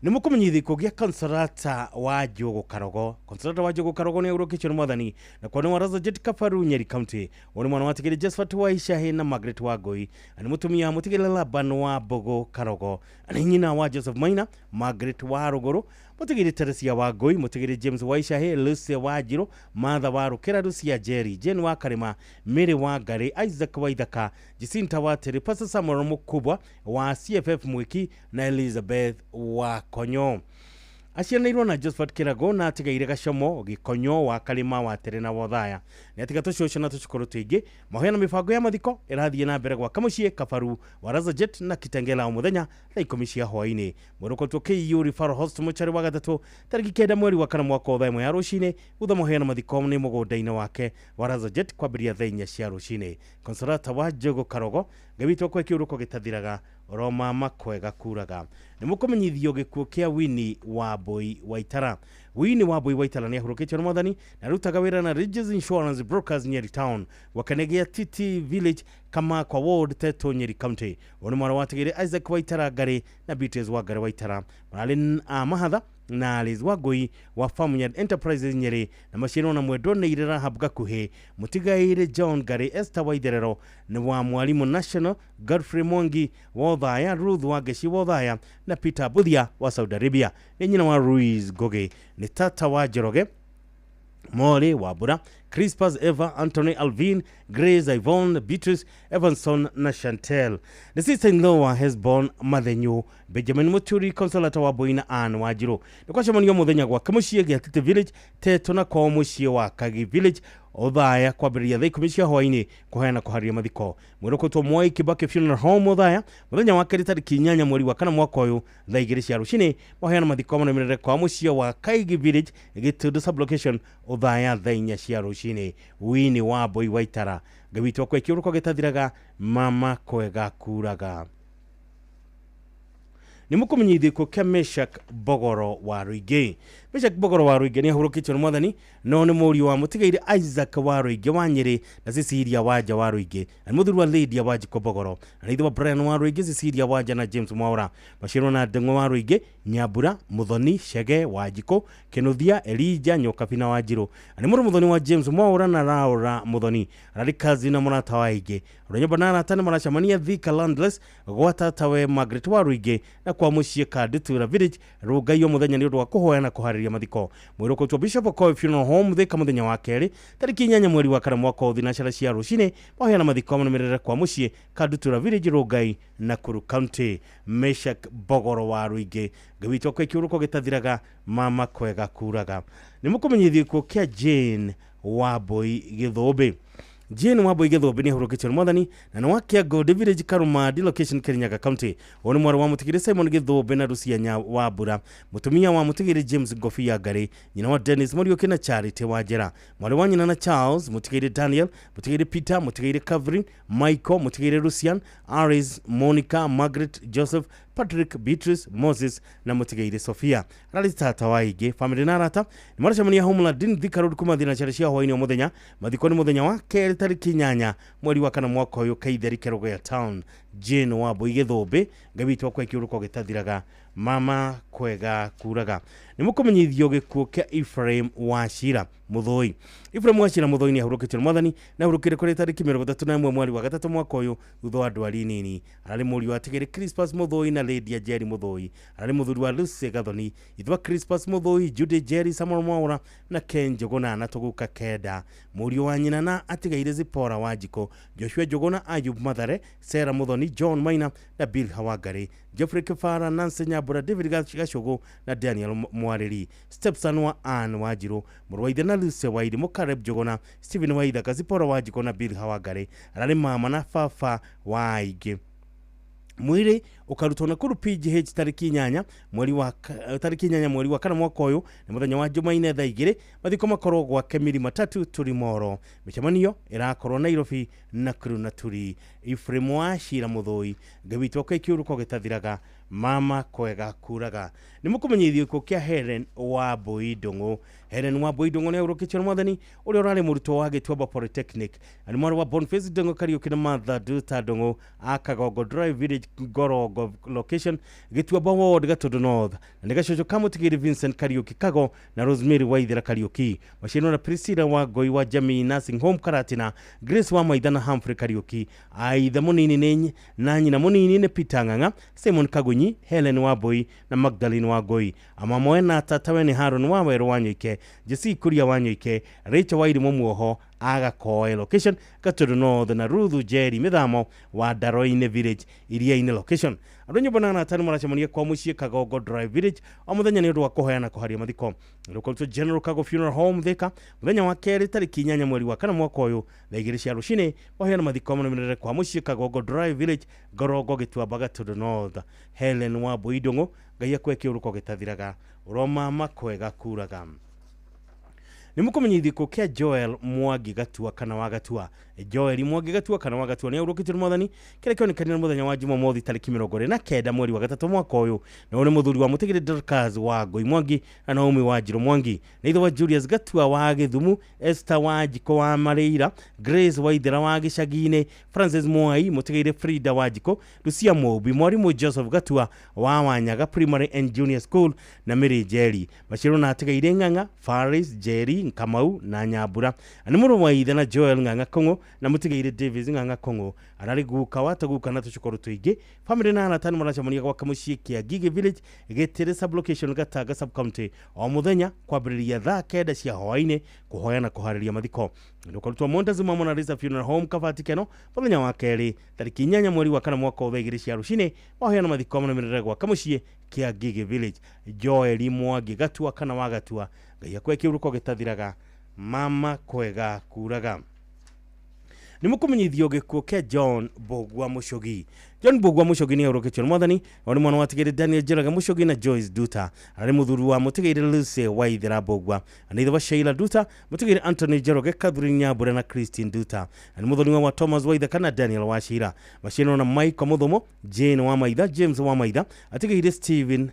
Ni mukumenyithi kugia consolata wa Jogo Karogo. Consolata wa Jogo Karogo ni urokichio ni mwathani na kwa ni waraza Jet Kafaru Nyeri County. Oni mwana watigiri Josephat wa Ishahe na Margaret Wagoi. Ani mutumia mutigiri Laban wa Bogo Karogo. Ani nyina wa Joseph Maina, Margaret wa Ruguru. Mutigiri Teresia Wagoi, mutigiri James wa Ishahe, Lucia wa Jiro, Martha wa Rukera, Lucia Jerry, Jen wa Karima, Mary wa Gare, Isaac wa Ithaka, Jacinta wa Teri, Pastor Samuel Mukubwa wa CFF Mwiki na Elizabeth wa Konyo. Acianairwo na Josephat Kirago na atigaire Gacomo Gikonyo wa Kalima wa Terena Wothaya. Ni atiga tucoco na tucukuru twingi mahoya na mibango ya mathiko irathie na mbere gwa kamucie Kafaru Waraza Jet na Kitengela o muthenya na 10 cia hwaini muruko tukiyu Referral Host muchari wa gatatu tariki 9 mweri wa 4 mwaka wa 1 ya rucini utha mahoya na mathiko ni mugunda-ini wake Waraza Jet kwambiria thaa 4 cia rucini. Consolata wa Jogo Karogo gabitwo kwa kiuruko gitathiraga Roma makwega kuraga. Ni mukumenyithio gikuo kia Winnie wa Boy Waitara. Winnie wa Boy Waitara ni ahurukitio na mwathani na rutaga wira na Regis Insurance Brokers Nyeri Town wakanegea Titi Village kama kwa Ward Teto Nyeri County. Oni mwana watigire Isaac Waitara Gari na Beatrice wa Gari Waitara. Maralin Mahadha na Liz Wagoi wa Farmyard Enterprises Nyeri na mashino na mwedro na irera habga kuhe mutigaire John Gari Esther Waitherero na wa mwalimu National Godfrey Mwangi wa Othaya, Ruth wa Geshi wa Othaya na Peter Budhia wa Saudi Arabia. Ni nyina wa Ruiz Goge ni tata wa Jeroge Mole Wabura, Crispus Eva, Anthony Alvin, Grace Yvonne, Beatrice Evanson na Chantel. The sister-in-law wa Hesbon Mathenyu, Benjamin Muturi, Consolata wa Boina Ann Wajiro. Ni kwa shamanio muthenya gwa kamucie gia Tite Village, Teto na kwa mucie wa Kagi Village, othaya kwambĩrĩria thaa 10 cia hwaĩ-inĩ kũheana kũharĩria mathiko. Mwĩroko twa Mwai Kibaki Funeral Home othaya mũthenya wa kerĩ tarĩki 8 mweri wa kana mwaka ũyũ thaa 2 cia rũcinĩ maheana mathiko manene kwa mũciĩ wa Kaigi Village Gĩtũndũ sublocation othaya thaa 4 cia rũcinĩ. Wini wa Boy Waitara gawitwa kwa kiuruko gĩtathiraga mama kwega kuraga. Ni mukumenyithie ko kya Meshak Bogoro wa Ruige. Meshak Bogoro wa Ruige ni ahurukitwo ni mwathani no ni muri wa mutigaire Isaac wa Ruige wa Nyeri na Cecilia Waja wa Ruige. Ni muthuri wa Lady wa Jiko Bogoro. Na itwa Brian wa Ruige, Cecilia Waja na James Mwaura. Mashiro na Ndeng'o wa Ruige, Nyabura, Muthoni, Shege wa Jiko, Kenuthia, Elija, Nyokapina wa Jiro. Ni muri Muthoni wa James Mwaura na Laura Muthoni. Arari kazi na murata wa Ige. Urenyoba na aratane maracamania Thika Landless gwata tawe Margaret wa Ruige na kwa muciĩ Kandutura Village Rugaio muthenya ni undu wa kuhoyana kuhariria mathiko. Mwiroko twa Bishop Okoye Funeral Home Thika muthenya wa keri tariki 8 mweri wa kana mwaka wa thinacara cia rucine mahoyana mathiko manemerere kwa muciĩ Kandutura Village Rugai Nakuru County. Meshak Bogoro wa Ruige gawitwa kwa kiuruko gĩtathiraga mama kwega kuraga. Ni mukumenyithie ko kya Jane wa Boy Gĩthũmbĩ. Jane wa Boy Gĩthũmbĩ ni ahurukitwo ni mwathani na ni wakia Gold Village Karumadi location Kirinyaga County. Oni mwari wa mutigire Simon Gĩthũmbĩ na Rucia wa Bura, mutumia wa mutigire James Ngofia Ngari, nyina wa Dennis Muriuki na Charity Wajera, mwari wa nyina na Charles, mutigire Daniel, mutigire Peter, mutigire Catherine, Michael, mutigire Lucian, Aris, Monica, Margaret, Joseph, Patrick, Beatrice, Moses na mutigire Sofia. Rali tata wa Ige family na rata ni maracamania Homeland din Thika Road kuma thinacara cia hwaini muthenya mathiko ni muthenya wa keri tariki 8 mweri wa kana mwaka uyu Kaitheri Kerogoya Town. Jane wa Boy Gĩthũmbĩ gawitwa kwa kiuruko gĩtathiraga mama kwega kuraga. Ni mukumenyithio gĩkuũ kĩa Ephraim Wachira Muthoi. Ephraim Wachira Muthoi ni ahurukitwo mwathani na ahurukire kuri tariki 31 mweri wa gatatu mwaka uyu thutha wa ndwari nini. Arari muri wa tigiri Crispus Muthoi na Lady Jerry Muthoi. Arari muthuri wa Lucy Gathoni, ithwa Crispus Muthoi, Judy Jerry, Samuel Mwaura na Ken Njogona na Tuguka Keda. Muri wa nyina na atigaire Zipora Wajiko, Joshua Njogona, Ayub Mathare, Sarah Muthoni, John Maina na Bill Hawagari, Jeffrey Kifara, Nancy Nyabura, David Gashogo na Daniel Mwariri, stepson wa Ann Wajiro, Murwaitha na Lucy Waidi, Mukareb Njogona, Stephen Waitha, Kazipora Wajiko na Bill Hawagari. Arari mama na fafa Waige. Mwiri ukarutwo na kuru PGH tariki 8 mweri wa kana mwaka uyu ni muthenya wa Jumaine thaa 2 mathiko makorwo gwa Kemiri matatu Turimoro. Micemanio irakorwo Nairobi Nakuru na Turi. Ephraim Wachira Muthoi gawitwa kwa kiuruko gĩtathiraga mama kwega kuraga. Ni mukumenyithio ko kya Helen wa Boy Ndung'u. Helen wa Boy Ndung'u ni ahurukitwo mwathani uria urari murutwo wa Gĩtuamba Polytechnic. Ani mwari wa Boniface Ndung'u Kariuki na Martha Duta Ndung'u Akagogo Drive Village Gorogo location Gĩtuamba Ward Gatundu North. Na gacoco kamutigiri Vincent Kariuki Kago na Rosemary Waithira Kariuki. Mashino na Priscilla wa Goi wa Jamii Nursing Home Karatina, Grace wa Maitha na Humphrey Kariuki. Aitha munini nenyi na nyina munini ne Peter Ng'ang'a, Simon Kagunyi, Helen wa Boy na Magdalene wa Goi. Amamoe na tatawe ni Haron wa Wero Wanyoike, Jesse Kuria Wanyoike, Rachel Wairi Muoho Agakoe location Gatundu North na Ruthu Jerry Mithamo wa Daroine Village Iria-inĩ location. Andũ banana tani maracemania kwa muciĩ Kagogo Drive Village o muthenya ni undu wa kuhoyana kuharia mathiko. Local General Kago Funeral Home Thika muthenya wa keri tariki 8 mweri wa kana mwaka uyu thaa 2 cia rucini mahoyana mathiko manemerere kwa muciĩ Kagogo Drive Village Gorogo Gĩtuamba Gatundu North. Helen wa Boy Ndung'u ngai akwe kiuruko gĩtathiraga uroma makwega kuraga. Ni mukumenyithio ko kya Joel Mwangi Gatua kana wa Gatua. Joel Mwangi Gatua kana wa Gatua ni ahurukitwo mwathani kile kionekana muthenya wa Jumamothi tariki 29 mweri wa gatatu mwaka uyu na ule muthuri wa mutigire Dorcas wa Ngoi Mwangi na Naomi wa Njiro Mwangi na ithe wa Julius Gatua wa Githumu, Esther wa Jiko wa Mareira, Grace Waithira wa Gicagi-inĩ, Francis Mwai mutigire Frida wa Jiko, Lucia Mobi, mwarimu Joseph Gatua wa Wanyaga Primary and Junior School na Mary Jerry. Mashiro na atigaire Ng'ang'a, Faris, Jerry, Kamau na Nyabura. Ani muru wa ithe na Joel Ng'ang'a Kongo na mutigaire Davis Ng'ang'a Kongo. Arari guka wataguka na tucukuru tuingi. Family na anatani maracamania kwa kamuciĩ kĩa Gigi Village Gĩtĩrĩ sublocation Gataga sub county o muthenya kwambĩrĩria thaa 9 cia hwaĩ-inĩ kuhoyana kuharĩria mathiko. Ndukarutwo Montezuma Mona Lisa Funeral Home Kabati Keno muthenya wa keri tariki 8 mweri wa kana mwaka wa 2 cia rucini mahoyana mathiko manemerere gwa kamuciĩ kĩa Gigi Village. Joel Mwangi Gatua kana wa Gatua ngai akwe kiuruko gĩtathiraga mama kwega kuraga ni mukumenyithio gikuo kia John Bogwa Mushogi. John Bogwa Mushogi ni auroketio mwathani wani mwana watigire Daniel Jeraga Mushogi na Joyce Duta ari muthuru wa mutigire Lucy Waithera Bogwa anitha wa Sheila Duta mutigire Anthony Jeroge Catherine Nyambura na Christine Duta ani muthuru wa Thomas Waitha kana Daniel Washira mashino na Mike Muthomo Jane wa Maitha James wa Maitha atigire Steven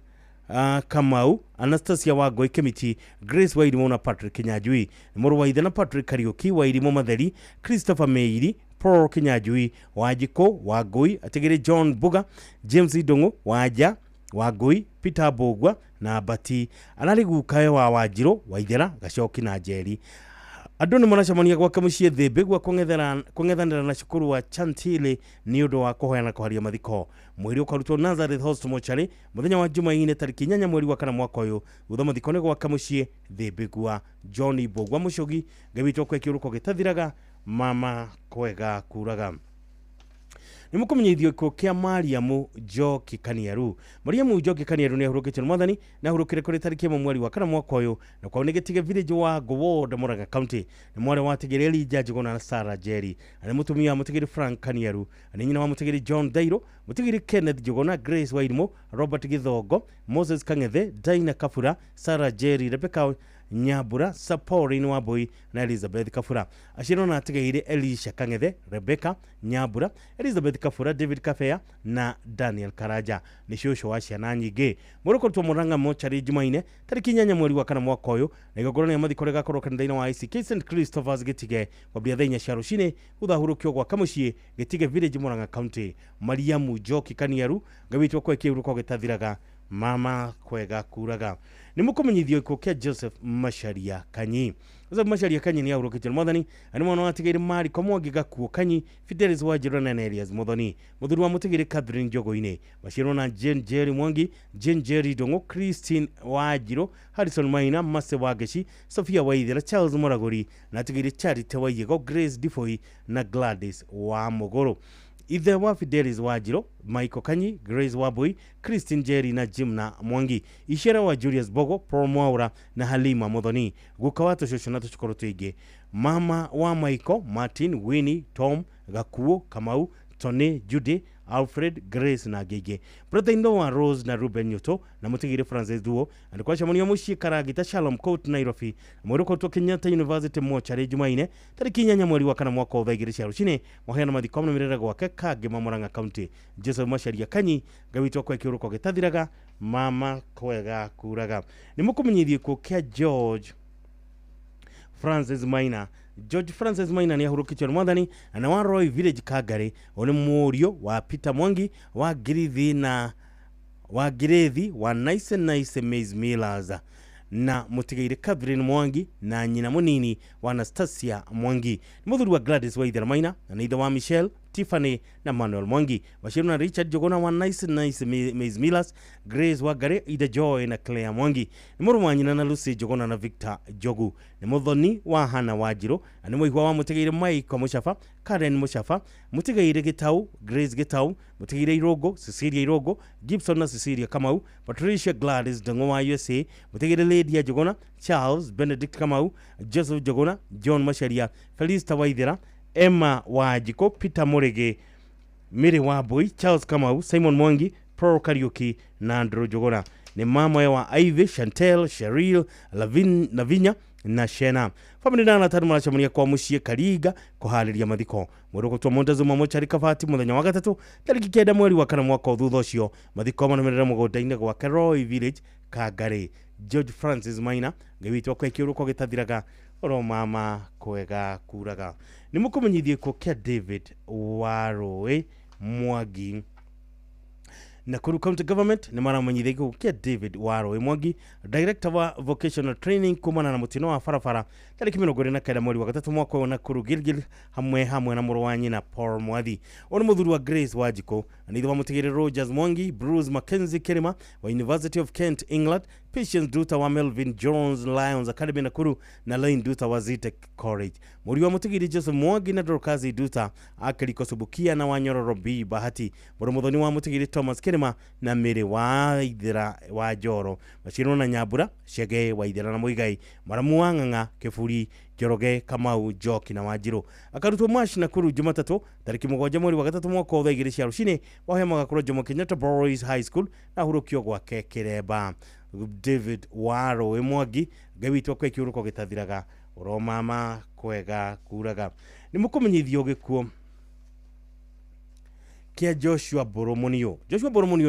Kamau Anastasia Wagoi Kemiti Grace Wairimo na Patrick Kinyajui Muru Waitha na Patrick Kariuki Wairimo Matheri Christopher Meiri Paul Kinyajui Wajiko Wagoi atigire John Buga James Idongo Waja Wagoi Peter Bogwa na Bati anarigukayo wa Wajiro Waithera Gacoki na Jeri Andũ nĩ maracemania gwaka mũciĩ Thĩmbĩ gwa kũng'ethanĩra na cukuru wa Chantile nĩ ũndũ wa kũhoyana kũharia mathiko. Mwĩrĩ ũkarutwo Nazareth Hospital Mochari mũthenya wa Jumaine tarĩki 8 mweri wa 4 mwaka ũyũ thutha mathiko nĩ gwaka mũciĩ Thĩmbĩ gwa John Bogwa Mushogi gawitwo kwa kĩũruko gĩtathiraga mama kwega kuraga. Ni mukumenyithio ko kia Mariamu Njoki Kaniaru. Mariamu Njoki Kaniaru ni ahurukite mwathani na ahurukire kuri tariki ya mweri wa 4 mwaka uyu na kwa negetige village wa Gowod Murang'a County. Ni mwale wa Tigireli Jajigona na Sarah Jerry. Ani mutumia mutigiri Frank Kaniaru. Ani nyina wa mutigiri John Dairo, mutigiri Kenneth Jogona, Grace Wairimo, Robert Githogo, Moses Kangethe, Daina Kafura, Sarah Jerry, Rebecca Nyambura, Sapori ni Waboi na Elizabeth Kafura. Ashiro na atigaire Elisha Kangethe, Rebecca Nyambura, Elizabeth Kafura, David Kafea na Daniel Karaja. Ni shosho wa ciana nyingi. Muruko tu Murang'a Mochari Jumaine tariki 8 mweri wa 4 mwaka uyu na igogoro ni mathiko gakoro kanitha-ini wa ICK St Christopher's Gitige kwa biathenya cia rucini uthahurukio gwa kamucie Gitige village Murang'a County. Mariamu Njoki Kaniaru gawitwo kwa kiuruko gitathiraga mama kwega kuraga. Ni mukumenyithio ikuo kia Joseph Macharia Kanyi. Joseph Macharia Kanyi ni ahurukite mwathani ani mwana wa tigiri Mari Komwangi gakuo Kanyi Fidelis Wajiro na Elias Muthoni muthuru wa mutigiri Catherine Njogoine Mashiro na Jane Jerry Mwangi Jane Jerry Dongo Christine Wajiro Harrison Maina Mase Wageshi Sophia Waithera Charles Moragori na tigiri Charity Waiyego Grace Difoi na Gladys wa Mogoro. Ithe wa Fidelis Wajiro, Michael Kanyi, Grace Wabui, Christine Jerry na Jimna Mwangi. Ishera wa Julius Bogo, Paul Mwaura na Halima Muthoni. Gukawato shosho na tuchukoro tuige. Mama wa Michael, Martin, Winnie, Tom, Gakuo, Kamau, Tony, Judy, Alfred, Grace na Gege. Brother-in-law wa Rose na Ruben Nyoto na mutigiri Francis Duo. Alikuwa shamonio mushi Karagita Shalom Court Nairobi. Mweruko to Kenyatta University Mochari Jumaine tariki 8 mweri wa 4 mwaka uthaigiri cia rucini mwahena mathiko mnumirira gwake Kagema Murang'a County. Joseph Macharia Kanyi gawitwo kwa kiuruko gitathiraga mama kwega kuraga. Ni mukumenyithio ko kia George Francis Maina. George Francis Maina ni ahurukitio mwathani na wa Roy Village Kagare one murio wa Peter Mwangi wa Girethi wa Nice Maize Millers na mutigaire Catherine Mwangi na nyina munini wa Anastasia Mwangi. Muthuri wa Gladys Waithera Maina na ithe wa Michelle Tiffany na Manuel Mwangi. Bashiru na Richard Jogona wa Nice Maize Millers, Grace Wagare, Ida Joy na Claire Mwangi. Ni muru wa nyina na Lucy Jogona na Victor Jogu. Ni muthoni wa Hana Wajiro, ani muigwa wa mutigaire Mike Mushafa, Karen Mushafa, mutigaire Gitau, Grace Gitau, mutigaire Irogo, Cecilia Irogo, Gibson na Cecilia Kamau, Patricia Gladys Dongo wa USA, mutigaire Lydia Jogona, Charles Benedict Kamau, Joseph Jogona, John Macharia, Felista Waithera, Emma Wajiko, Peter Morege, Miri Wabui, Charles Kamau, Simon Mwangi, Paul Kariuki na Andrew Jogona. Ni mama wa Ivy, Chantel, Cheryl, Lavinia na Shena. Family na tatu maracemania kwa muciĩ Kariga kuhariria mathiko. Muruko twa Montezuma Mochari Kabati muthenya wa 3 tariki 9 mweri wa 4 mwaka thutha ucio mathiko manumirira mugunda-ini gwa Roy Village Kagare. George Francis Maina gawitwo kwa kiuruko gitathiraga oro mama kwega kuraga. Ni mukumenyithie ko kia David Waroe Mwangi. Nakuru County Government ni maramenyithia ko kia David Waroe Mwangi, Director wa Vocational Training kumana na mutino wa farafara tariki 29 mweri wa 3 mwaka wa Nakuru Gilgil hamwe na muru wa nyina Paul Mwathi. Oni muthuri wa Grace Wajiko ni thwa mutigire Rogers Mwangi, Bruce Mackenzie Kerima wa University of Kent England, Patience Duta wa Melvin Jones Lions Academy Nakuru na Lane Duta wa Zitec College. Muri wa mutigiri Joseph Mwangi na Dorkazi Duta akiliko Subukia na Wanyororo B Bahati. Muri muthoni wa mutigiri Thomas Kirima na Mire wa Idira wa Joro. Mashiro na Nyabura Shege wa Idira na Muigai. Maramuanganga Kefuri Joroge Kamau Joki na Wajiro. Akarutwo Mash Nakuru Jumatatu tariki 7 mweri wa gatatu mwaka wa 2020 wahema gakoro Jomo Kenyatta Boys High School na hurukio gwa Kekereba. David Waro Mwangi gawitwa kwa kiuruko gitathiraga uromama kwega kuraga ni mukumenyithio gikuo kia Joshua Boromonio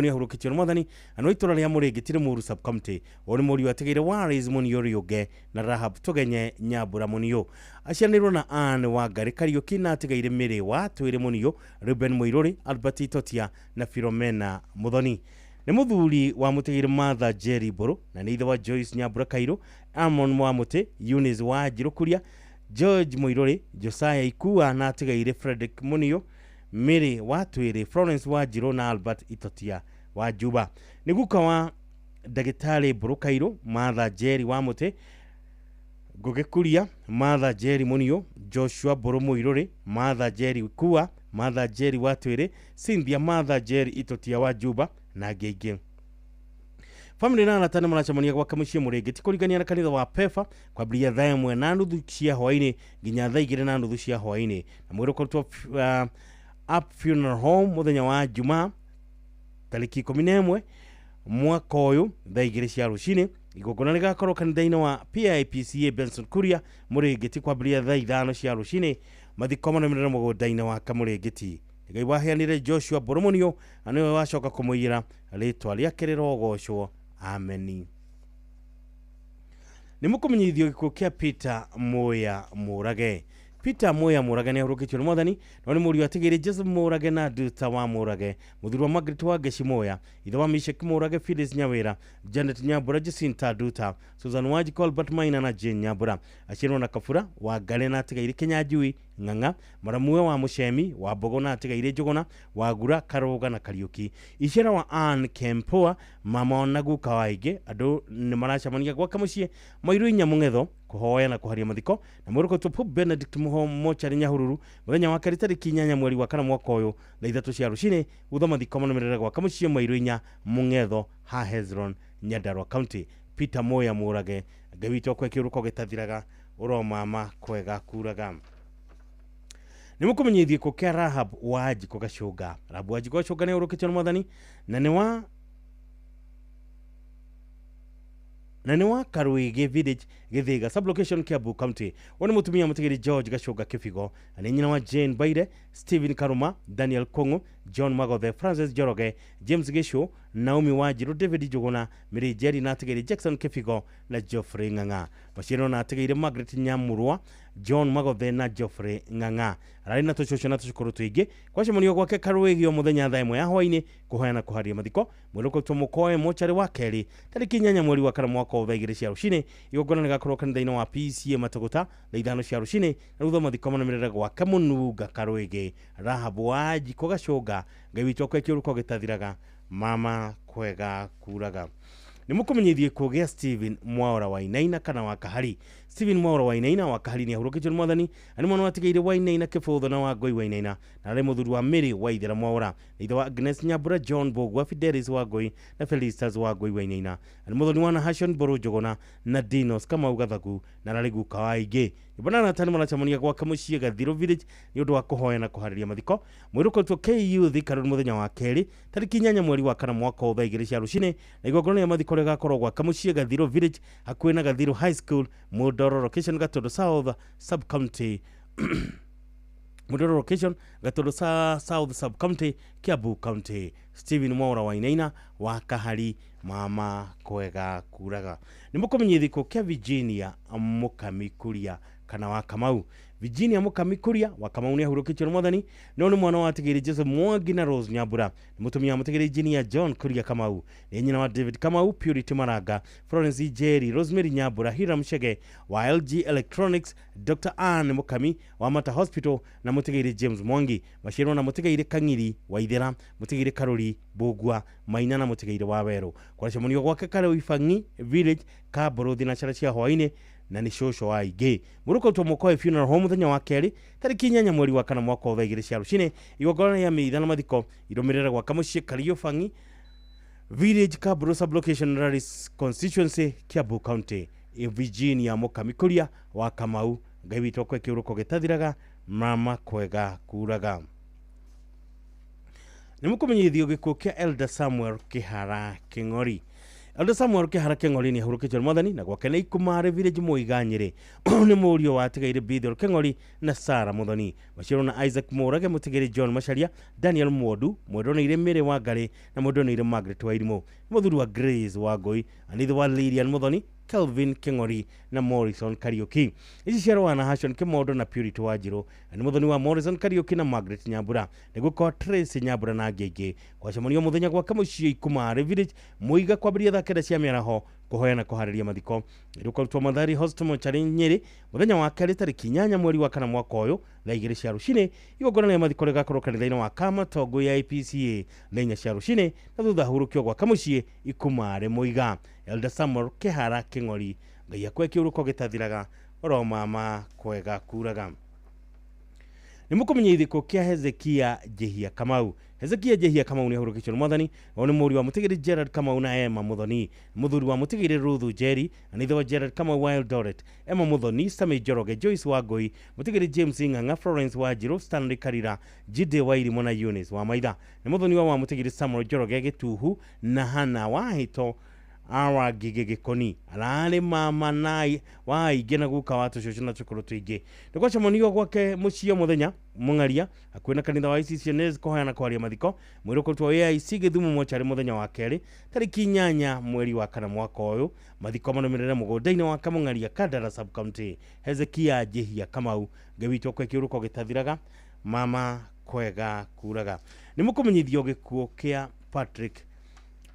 ni ahurukitio mwathani anoitora ria Murengeti Muru sub county ori muri wategeire Waris Monio Rioge na Rahab Togenye Nyabura Monio acianirwo na Anne wa Ngari Kariuki na ategeire Mire wa Twire Monio Ruben Muiruri Albert Totia na Philomena Muthoni ni muthuri wa mutegeire Martha Jerry Boro na ni ithe wa Joyce Nyabura Kairo Amon Mwamuti Eunice wa Jirukuria George Muiruri Josiah Ikua na ategeire Frederick Monio Mary wa Twire Florence wa Jiro na Albert Itotia wa Juba niguka wa Dagitari Boro Kairo Martha Jerry wa Muti Gogekuria Martha Jerry Monio Joshua Boro Muiruri Martha Jerry Ikua Martha Jerry wa Twire Cynthia Martha Jerry Itotia wa Juba na gege family na natana marachamania kwa kamushie Murengeti kurigania na kanitha wa Pefa kwa bria thaa 1:30 cia hwaini nginya thaa 2:30 cia hwaini na mwiro kurutwa up funeral home muthenya wa Juma tariki 11 mwaka uyu thaa 2 cia rucini igogona ligakorwo kanitha-ini wa PIPCA Benson Kuria Murengeti kwa bria thaa 5 cia rucini mathiko manamira mugonda-ini wa Kamurengeti Ngai waheanire Joshua Boromonio aniwe wacoka kumuira ritwa riake rirogocwo ameni ni mukumenyithio gikuo kia Peter Moya Murage Peter Moya Murage ni ahurukitio mwathani no ni muri watigire Joseph Murage na Duta wa Murage muthuri wa Margaret wa Geci Moya ithe wa Mishek Murage Phyllis Nyawira Janet Nyabura Jacinta Duta Susan Wajiko Albert Maina na Jane Nyabura acirwo na Kafura wa Ngare na atigaire Kenyajui Ng'ang'a Maramuwe wa Mushemi wa Bogo na atigaire Jogona wa Gura Karoga na Kariuki icera wa Ann Kempoa mama onagu kawaige andu ni maracamania gwa kamucie Mairu Nyamung'etho kuhoya na kuharia mathiko na muruko tupu Benedict Mochari Nyahururu muthenya wa Kari tariki 8 mweri wa 4 mwaka uyu thaa 3 cia rucini gutho mathiko manomerera gwa kamucie Mairu Nyamung'etho ha Hezron Nyandarua County Peter Moya Murage gawitwo kwa kiuruko gitathiraga uromama kwega kuraga ni mukumenyithie ko kia Rahab waji ko Gacunga Rahab waji ko Gacunga ni urukitio mwathani na ni wa Karuige Village Githiga sublocation Kiambu County woni mutumia mutigiri George Gacunga Kifigo ani nyina wa Jane Baire Stephen Karuma Daniel Kongo John Magothe Francis Joroge James Gesho Naomi Wajiru David Jogona Mary Jerry na atigiri Jackson Kifigo na Geoffrey Ng'ang'a Mashiro na atigiri Margaret Nyamurwa John Magothe na Geoffrey Ng'ang'a arari na tucoco na tucukuru twingi kwacemonio gwake Karuigi muthenya thaa 1 ya hwaini kuhoyana kuharia mathiko mwiruko tumukoe Mochari wa Keri tariki 8 mweri wa 4 mwaka wa 2 cia rucini igogona ligakorwo kanitha-ini wa PCA Matuguta thaa 5 cia rucini na rutho mathiko manomerera gwa Kamununga Karuigi Rahab waji ko Gacunga gawitwo kwa kiuruko gitathiraga mama kwega kuraga ni mukumenyithie kugia Steven Mwaura wa Inaina kana wa Kahari Steven Mwaura wa Inaina wa Kahari ni ahurukitio mwathani ani mwana watigeire wa Inaina Kibutho na wa Ngoi wa Inaina na ari muthuri wa Mary wa Ithera Mwaura ithe wa Agnes Nyabura John Bogwa Fidelis wa Ngoi na Felicitas wa Ngoi wa Inaina ani muthuri wa Hashon Boro Jogona na Dinos kama ugathagu na rarigu kawaige ibana na tani marachamania gwa Kamucie Gathiro Village ni undu wa kuhoya na kuhariria mathiko mwiruko tu KU Thikaru muthenya wa Keri tariki 8 mweri wa 4 mwaka wa 2 cia rucini na igogona ya mathiko gakorwo gwa Kamucie Gathiro Village hakuhi na Gathiro High School Mudoro location Gatondo South sub county Mudoro location Gatondo South sub county Kiambu County Steven Mwaura wa Inaina wa Kahari mama kwega kuraga ni mukumenyithiko kia Virginia Mukami Kuria kana wa Kamau Virginia Mukamikuria wa Kamau ahurũkĩtio nĩ Mwathani no nĩ mwana wa Tigiri Joseph Mwangi na Rose Nyambura nĩ mũtumia wa Tigiri Engineer John Kuria Kamau nĩ nyina wa David Kamau, Purity Maranga, Florence Jerry, Rosemary Nyambura, Hiram Shege wa LG Electronics, Dr. Anne Mukami wa Mata Hospital na Mutigiri James Mwangi maciarwo na Mutigiri Kang'iri wa Ithera, Mutigiri Karuri Bugwa, Maina na Mutigiri wa Weru kwa cemonio gwake kare Ifangi Village Kaborothi na cara cia hwaine na ni shosho wa Ige muruko to Mokoe Funeral Home muthenya wa keri tariki 8 mweri wa kana mwaka wa 2020 igogona ya meitha na mathiko iromerera gwa kamucie Kario Fangi Village Kabro Sublocation Raris Constituency Kiambu County Virginia Mukamikuria wa Kamau Ngai witũ kwe kiuruko gitathiraga mama kwega kuraga nĩ mũkũmenyithio gĩkuũ kĩa Elder Samuel Kihara King'ori. Elder Samuel Kihara King'ori nĩ ahurũkĩtio nĩ Mwathani na gwake nĩ Ikumare Village Mũiga Nyĩrĩ nĩ mũriũ wa Tigaire Bithor King'ori na Sarah Muthoni maciarwo na Isaac Mũrage, Mũtigiri John Macharia, Daniel Mwodu, Mwendonĩire Mĩrĩ wa Ngari na Mwendonĩire Margaret Wairimũ, mũthuri wa Grace Wangui, anithe wa Lilian Muthoni, Kelvin King'ori na Morrison Kariuki. Ici ciarwa na Hashon Kimondo na Purity Wanjiru ni muthoni wa Morrison Kariuki na Margaret Nyambura niguo kwa Tracy Nyambura na ngenge kwa cemonio muthenya gwa kamucie Ikumare Village Muiga kwambiria thakenda cia miaraho kuhoya na kuhariria mathiko irukarutwo Mathari Hospital Challenge Nyeri muthenya wa keri tariki 8 mweri wa kana mwaka uyu thaa 2 cia rucini igogona ya mathiko rigakorwo kanitha-ini wa Kama Togo ya IPCA thaa 4 cia rucini na thutha hurukio gwa kamucie Ikumare Muiga. Elder Samuel Kihara King'ori Ngai akwe kiuruko gitathiraga oro mama kwega kuraga. Nĩ mũkũmenyithio kĩa Hezekia Jehia Kamau. Hezekia Jehia Kamau nĩ ahurũkĩtio nĩ Mwathani o nĩ mũriũ wa Mũtigiri Gerald Kamau na Emma Muthoni, mũthuri wa Mũtigiri Ruthu Jerry, anithe wa Gerald Kamau wa Eldoret, Emma Muthoni, Sammy Njoroge, Joyce Wangui, Mũtigiri James Ng'ang'a, Florence Wanjiru, Stanley Karira, Jide Wairimũ na Eunice wa Maitha, nĩ mũthoni wa Mũtigiri Samuel Njoroge Gĩtuhu na Hana wa Hito awa gigegekoni arare mama nai wa igena guka watu shosho na chukuru tuige ndiko cemonio gwake mucio muthenya mungaria akwena kanitha wa ICCNS kohoyana kwaria mathiko mwiroko twa AIC Githumu mochari muthenya wa keri tariki 8 mweri wa kana mwaka uyu mathiko manomerere mugonda-ini wa Kamungaria Kandara sub county. Hezekia Jehia Kamau ngewitwo kwe kiuruko gitathiraga mama kwega kuraga. Ni mũkũmenyithio gĩkuũ kĩa Patrick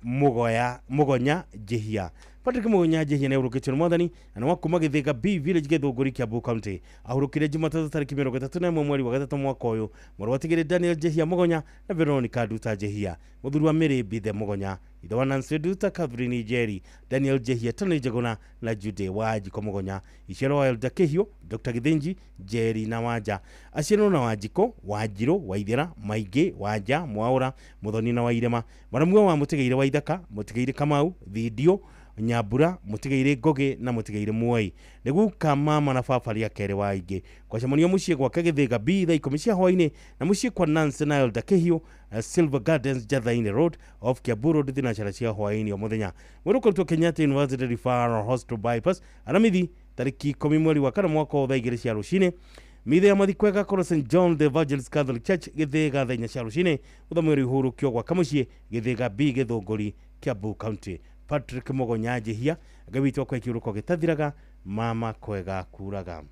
Mugonya Jehia. Patrick Mugonya Jehia nĩ ahurũkĩtio nĩ Mwathani na wakuma Gĩthĩga B Village Gĩthũngũri Kiambu County. Ahurũkire Jumatatu tariki 31 mweri wa gatatu mwaka ũyũ. Mwarĩ wa Tigiri Daniel Jehia Mugonya na Veronica Nduta Jehia. Mũthuri wa Mary Bithe Mugonya, ithe wa Nancy Nduta, Catherine Jerry, Daniel Jehia, Tony Njaguna na Jude Wanjiko Mugonya. Iciarwo wa Elda Kĩhiũ, Dr. Githinji, Jerry na Wanja. Aciarwo na Wanjiko, Wanjiru, Waithera, Maingĩ, Wanja, Mwaũra, Muthoni na Wairema. Maramuo wa Mũtigaire wa Ithaka, Mũtigaire Kamau, Thidio, Nyambura, Mũtigaire Ngoge na Mũtigaire Muoi. Nĩguo kamama na baba ria kere wa Ingĩ. Kwa cemonio muciĩ gwake Gĩthĩga B thaa 10 cia hwaĩ-inĩ na muciĩ kwa Nancy na Elda Kĩhiũ, Silver Gardens Jathaini Road off Kiambu Road thinacara cia hwaĩ-inĩ o muthenya. Mũrũkũrutwo Kenyatta University Referral Hospital bypass aramithi tariki 10 mweri wa kana mwaka wa 2 cia rucini. Mithe ya mathiko ĩgakorwo St John the Evangelist Catholic Church Gĩthĩga thaa 4 cia rucini thutha mweri hurũkio gwa kamuciĩ Gĩthĩga B Gĩthũngũri Kiambu County. Patrick Mugonya Jehia ngawitwo kwa kiuruko gitathiraga mama kwega kuraga.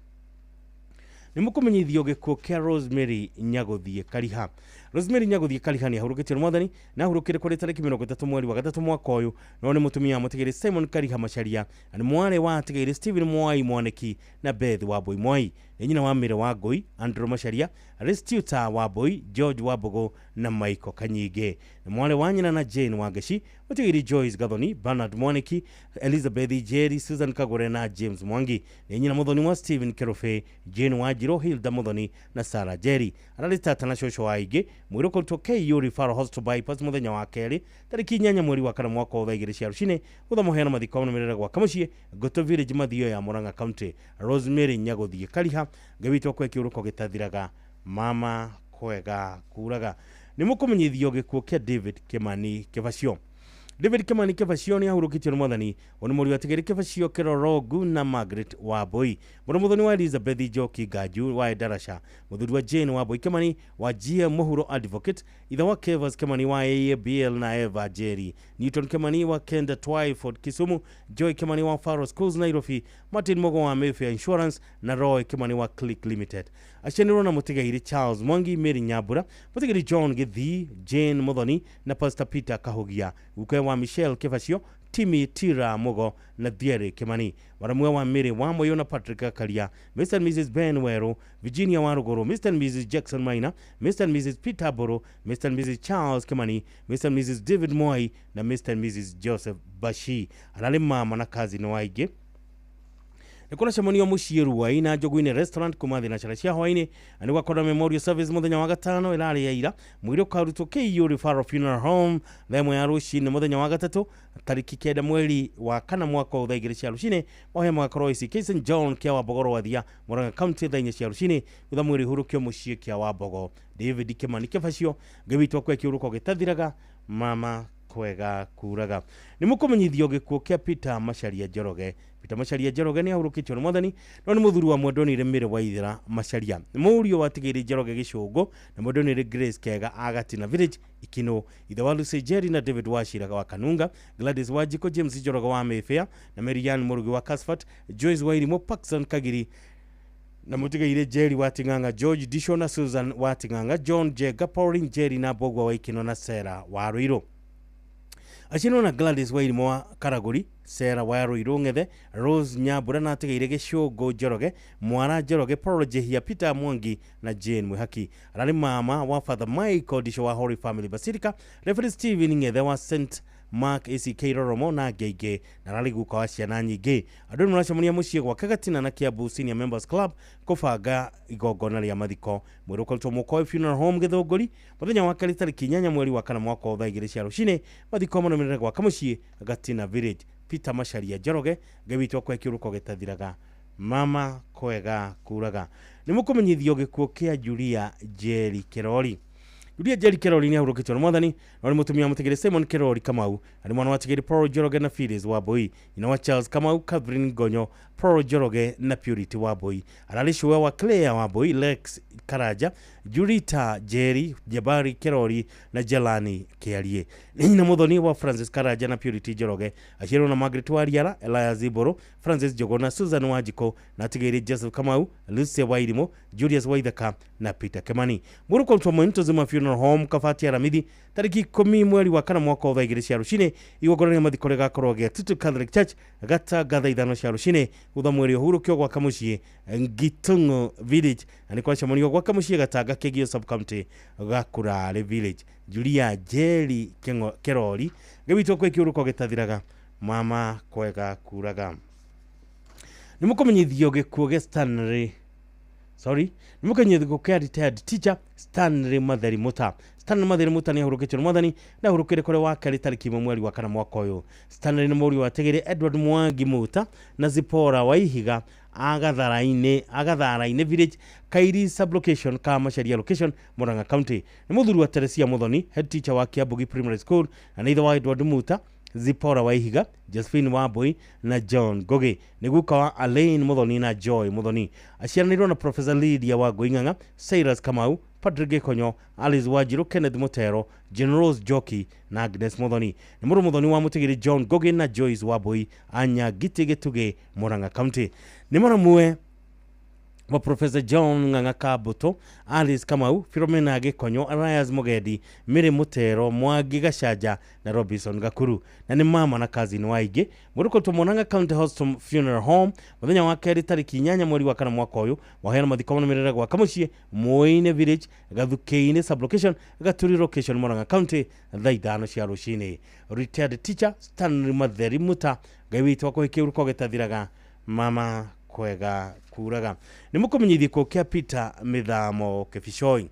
Nĩ mũkũmenyithio gĩkuũ kĩa Rosemary Nyaguthie Kariha. Rosemary Nyaguthie Kariha nĩ ahurũkĩtio nĩ Mwathani na ahurũkire kũrĩ tariki 30 mweri wa gatatu mwaka ũyũ no nĩ mũtumia wa Mũtigiri Simon Kariha Macharia na mwarĩ wa Tigiri Stephen Mwai Mwaniki na Beth Wambui Mwai. Nĩ nyina wa Mĩrĩ wa Ngui, Andrew Macharia, Restuta Wambui, George Wambugu na Michael Kanyige. Na mwarĩ wa nyina na Jane Wangeci, Mũtigiri Joyce Gathoni, Bernard Mwaniki, Elizabeth Jerry, Susan Kagore na James Mwangi. Nĩ nyina mũthoni wa Stephen Kerofe, Jane Wanjiru, Hilda Muthoni na Sarah Jerry. Ararĩ tata na shosho wa Ingĩ mwĩrũkũrutwo KU Referral Hospital bypass muthenya wa keri tariki 8 mweri wa kana mwaka wa 2 cia rucini thutha mũheana mathiko manomerera gwa kamuciĩ Goto Village Mathio ya Murang'a County. Rosemary Nyaguthie Kariha ngawitwo kwa kiuruko gitathiraga mama kwega kuraga. Nĩ mũkũmenyithio gĩkuũ kĩa David Kimani Kĩbacio. David Kimani Kevacio ni ahurukitio mwathani oni muri watigiri Kevacio Kerorogu na Margaret Waboi muthoni wa Elizabeth Njoki Ngaju wa Darasha muthuri wa Jane Waboi Kimani wa GM Mohuro Advocate itha wa Kevas Kimani wa ABL na Eva Jerry Newton Kimani wa Kenda Twyford Kisumu Joy Kimani wa Faro Schools Nairobi Martin Mogo wa Mayfair Insurance na Roy Kimani wa Click Limited Ashenero na mutigairi Charles Mwangi Mary Nyabura mutigairi John Githi Jane Muthoni na Pastor Peter Kahugia ukwe wa Michelle Kevacio Timi Tira Mogo na Diere Kimani waramwe wa Mary wa Moyo na Patrick Kalia Mr. and Mrs. Ben Wero Virginia Warugoro Mr. and Mrs. Jackson Maina Mr. and Mrs. Peter Boro Mr. and Mrs. Charles Kimani Mr. and Mrs. David Moi na Mr. and Mrs. Joseph Bashi alale mama na kazi no waige Nikona shamonio mushiru wa ina joguine restaurant kumathi na charashia hawaini ani wakora memorial service muthenya wa gatano ilari ya ira mwiri ukaruto KU Referral Funeral Home themo ya rushini muthenya wa gatatu tariki 9 mweri wa kana mwaka wa uthaigiri cia rushini mohema wakoro isi St John kia wa Bogoro wathia Murang'a County thainya cia rushini utha mwiri hurukio mushie kia wa Bogo David Kimani Kevacio ngabitwa kwa kiuruko gitathiraga mama kwega kuraga nimukumenyithio gikuo kia Peter Macharia Njoroge Peter Macharia Njoroge ni ahurukitio ni mwathani no ni muthuru wa Mwendonire Mire Waithira Macharia murio watigiri Njoroge Gicungu na Mwendonire Grace Kega Agatina Village Ikino itha wa Lucy Jerry na David Washira wa Kanunga Gladys Wajiko James Njoroge wa Mayfair na Marian Murugi wa Casfat Joyce Wairimo Paxson Kagiri na mutigaire Jerry Watinganga George Dishona Susan Watinganga John Jega Pauline Jerry na Bogwa wa Ikino na Sarah wa Ruiro Ashino na Gladys Wairimo wa Karaguri Sarah wa Ruiro Ngethe Rose Nyabura na tigaire Gicungu Njoroge Mwana Njoroge Paul Jehia Peter Mwangi na Jane Mwihaki arali mama wa Father Michael Disho wa Holy Family Basilica Reverend Stephen Ngethe wa St Mark ACK Roromo na Gege na rali guka wa ciana nyingi andu ni maracemonia muciĩ gwa Kagatina na Kiambu Senior Members Club kũbanga igongona rĩa mathiko mwĩrĩ ũkarutwo Mũkoi Funeral Home Gĩthũngũri mũthenya wa kerĩ tarĩki 8 mweri wa kana mwaka wa 2000 cia rũcinĩ mathiko manomerere gwaka mũciĩ Gatina Village Peter Macharia Njoroge ngabitwo kwa kiuruko gĩtathiraga mama kwega kuraga nĩ mũkũmenyithio gĩkuũ kĩa Julia Jerry Kerori Julia Jerry Kerori ni ahurukitio ni mwathani no ni mutumia mutigiri Simon Kerori Kamau ari mwana wa tigiri Paul Njoroge na Phyllis Waboi ina wa Charles Kamau Catherine Gonyo Paul Njoroge na Purity Waboi aralishuwe wa Claire Waboi Lex Karaja Jurita Jerry Jabari Kerori na Jelani Kiarie na muthoni wa Francis Karaja na Purity Njoroge ashiro na Margaret Wariara Elias Ziboro Francis Jogona Susan Wajiko na tigiri Joseph Kamau Lucia Wairimo Julius Waithaka na Peter Kemani muruko mtomo zima Funeral Home Kafati Aramidi tariki 10 mweri wa kana mwaka wa 2000 cia rucine igogora ni mathiko gakorwo gya Tutu Catholic Church gata gatha ithano cia rucine utha mweri uhurukio gwa kamucie Ngitungo Village ani kwa chamonio gwa kamucie gatanga Kegio Sub County Gakurale Village Julia Jerry Kerori gabitwo kwa kiuruko gitathiraga mama kwega kuraga nimukomenyithio gikuo ge Stanley nimukenyithio kwa retired teacher Stanley Matheri Muta Stanley Matheri Muta ni ahurukitio ni mwathani na ahurukire kore wa kari tariki mweri wa kana mwaka uyu Stanley ni muri wa tegere Edward Mwangi Muta na Zipora Waihiga agatharaine Village Kairi Sublocation ka Macharia Location Murang'a County ni muthuru wa Teresia Muthoni head teacher wa Kiambugi Primary School na either wa Edward Muta Zipora Waihiga Josephine Waboi na John Goge niguka wa Alain Muthoni na Joy Muthoni aciaranirwo na Professor Lydia wa Going'ang'a Cyrus Kamau Patrick Gekonyo Alice Wajiro Kenneth Mutero General Joki na Agnes Muthoni ni muru Muthoni wa mutigiri John Goge na Joyce Waboi anya Gituge Murang'a County ni mwe wa Professor John Ng'ang'a Kabuto Alice Kamau Philomena Gekonyo Arias Mogedi Mire Mutero Mwangi Gachaja na Robinson Gakuru na ni mama na kazi ni waige muruko to Murang'a County Hospital Funeral Home muthenya wa keri tariki 8 mweri wa kana mwaka uyu wahera mathiko merere gwa kamucie Moine Village Gathukeine Sublocation Gaturi Location Murang'a County thaithano cia rucini retired teacher Stanley Matheri Muta gawitwa kwa kiuruko gitathiraga mama kwega kuraga nimukomenyithia ko kia Peter Mithamo Kebishoi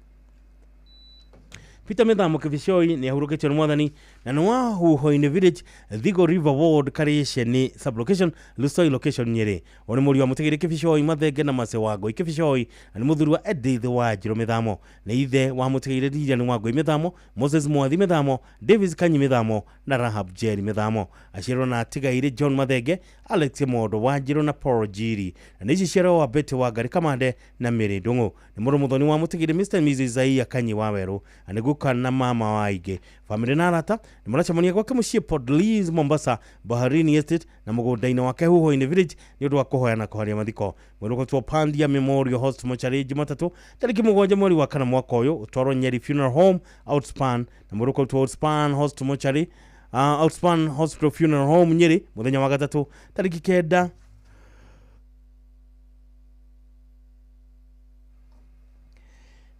Peter Mithamo Kebishoi ni ahurukitio ni mwathani na nwa huhoine village Thigo River Ward Karisheni sublocation Lusoi location Nyeri oni muri wa mutigiri kibishoi mathenge na masewago ikibishoi ani muthuru wa Edith wa Jiro mithamo na ithe wa mutigiri Lilian Wangui mithamo Moses Mwathi mithamo Davis Kanyi mithamo na Rahab Jerry mithamo ashiro na tigaire John Mathenge Alex Modo wa Jiro na Paul Jiri na ici shero wa Betty wa Gari Kamande na Mary Ndungu ni muri muthoni wa mutigiri Mr. Mrs. Isaiah Kanyi wa Weru ani guka na mama waige family na arata ni murachamania gwake mucie Port Louise Mombasa Baharini Estate na mugundaine wake huho in village ni undu wa kuhoya na kuharia mathiko mwiruko twa Pandia Memorial Hospital Mochari Jumatatu tariki 7 mweri wa kana mwaka uyu utwaro Nyeri Funeral Home Outspan na mwiruko twa Outspan Hospital Mochari Outspan Hospital Funeral Home Nyeri muthenya wa gatatu tariki 9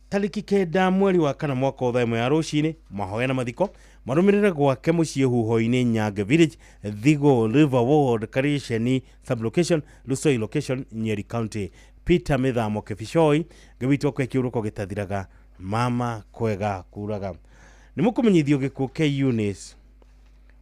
tariki 9 mweri wa kana mwaka uthaimwe ya rucini mahoya na mathiko marumirire gwake mucie huho-ini Nyange Village Thigo River Ward Karisheni sublocation Lusoi location Nyeri County Peter Mithamo Kebishoi gabitwo kwe kiuruko gitathiraga mama kwega kuraga nimukumenyithio gikuo ke Eunice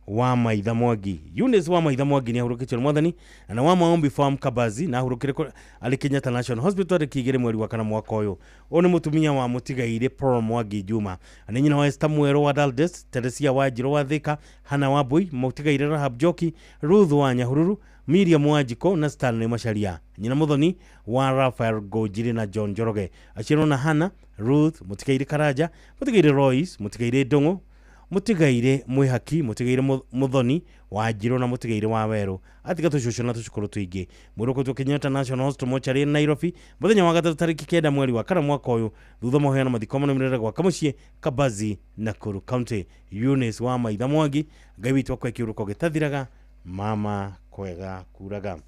wa Maitha Mwangi Eunice wa Maitha Mwangi ni ahurukitwe mwathani na wa Maombi Farm Kabazi na ahurukire ali Kenyatta National Hospital kigere mweri wa kana mwaka uyu oni mutumia wa mutigaire Paul Mwangi Juma ani nyina wa Esther Mwero wa Daldes Teresia wa Jiro wa Thika Hana Wabui mutigaire Rahab Joki Ruth wa Nyahururu Miriam Wajiko na Stanley Masharia nyina muthoni wa Rafael Gojiri na John Joroge ashiro na Hana Ruth mutigaire Karaja mutigaire Royce mutigaire Dongo mutigaire Mwihaki mutigaire muthoni wa Jiro na mutigaire wa Weru atiga tushusho na tushukuru tuingi muruko tu Kenyatta National Hospital Mochari Nairobi muthenya wa gatatu tariki 9 mweri wa kana mwaka uyu thutha mahoya na mathiko murere gwa kamucie Kabazi Nakuru County Eunice wa Maitha Mwangi gawitwa kwa kiuruko gitathiraga mama kwega kuraga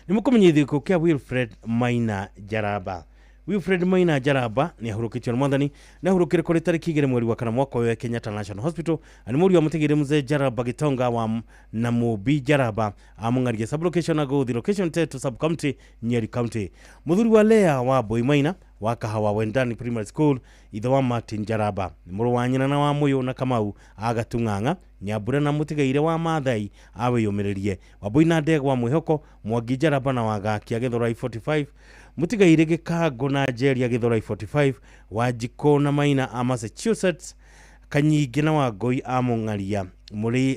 nimukumenyithio ko kia Wilfred Maina Jaraba Wilfred Maina Jaraba ni ahurukitwe mwathani na ahurukire kuri tariki 2 mweri wa kana mwaka wa Kenyatta National Hospital ani muri wa mutigire mzee Jaraba Gitonga wa na Mubi Jaraba amungarie sublocation na go the location to sub county Nyeri County muthuri wa Lea wa Boy Maina wa Kahawa Wendani Primary School ithe wa Martin Jaraba muru wa nyina na wa Muyo na Kamau agatunganga Nyambura na mutigaire wa Mathai awe yomererie Wabui na Ndegwa wa Mwihoko Mwangi Jaraba na Wagakia Githurai 45 mutigaire Gikago na Jeria Githurai 45 Wajiko na Maina a Massachusetts Kanyigi na Wagoi amungaria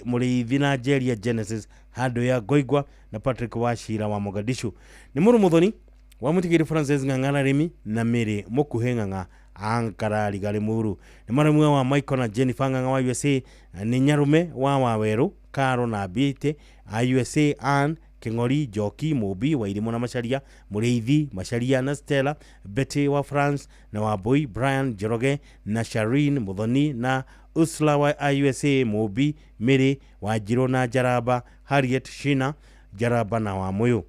muri thina Jeria Genesis hado ya Goigwa na Patrick Washira wa Mogadishu ni muru muthoni wa mutigaire Francis Ngangana Remi na Mary Mukuhenganga Ankara Ligale Muru ni maramwe wa Michael na Jennifer Nganga wa USA ni nyarume wa Waweru Karo na Bite a USA and Kingori Joki Mubi wa Irimo na Masharia Mureithi Masharia na Stella Betty wa France na wa Boy Brian Joroge na Sharin Muthoni na Usla wa USA Mubi Mary wa Jiro na Jaraba Harriet Shina Jaraba na wa Moyo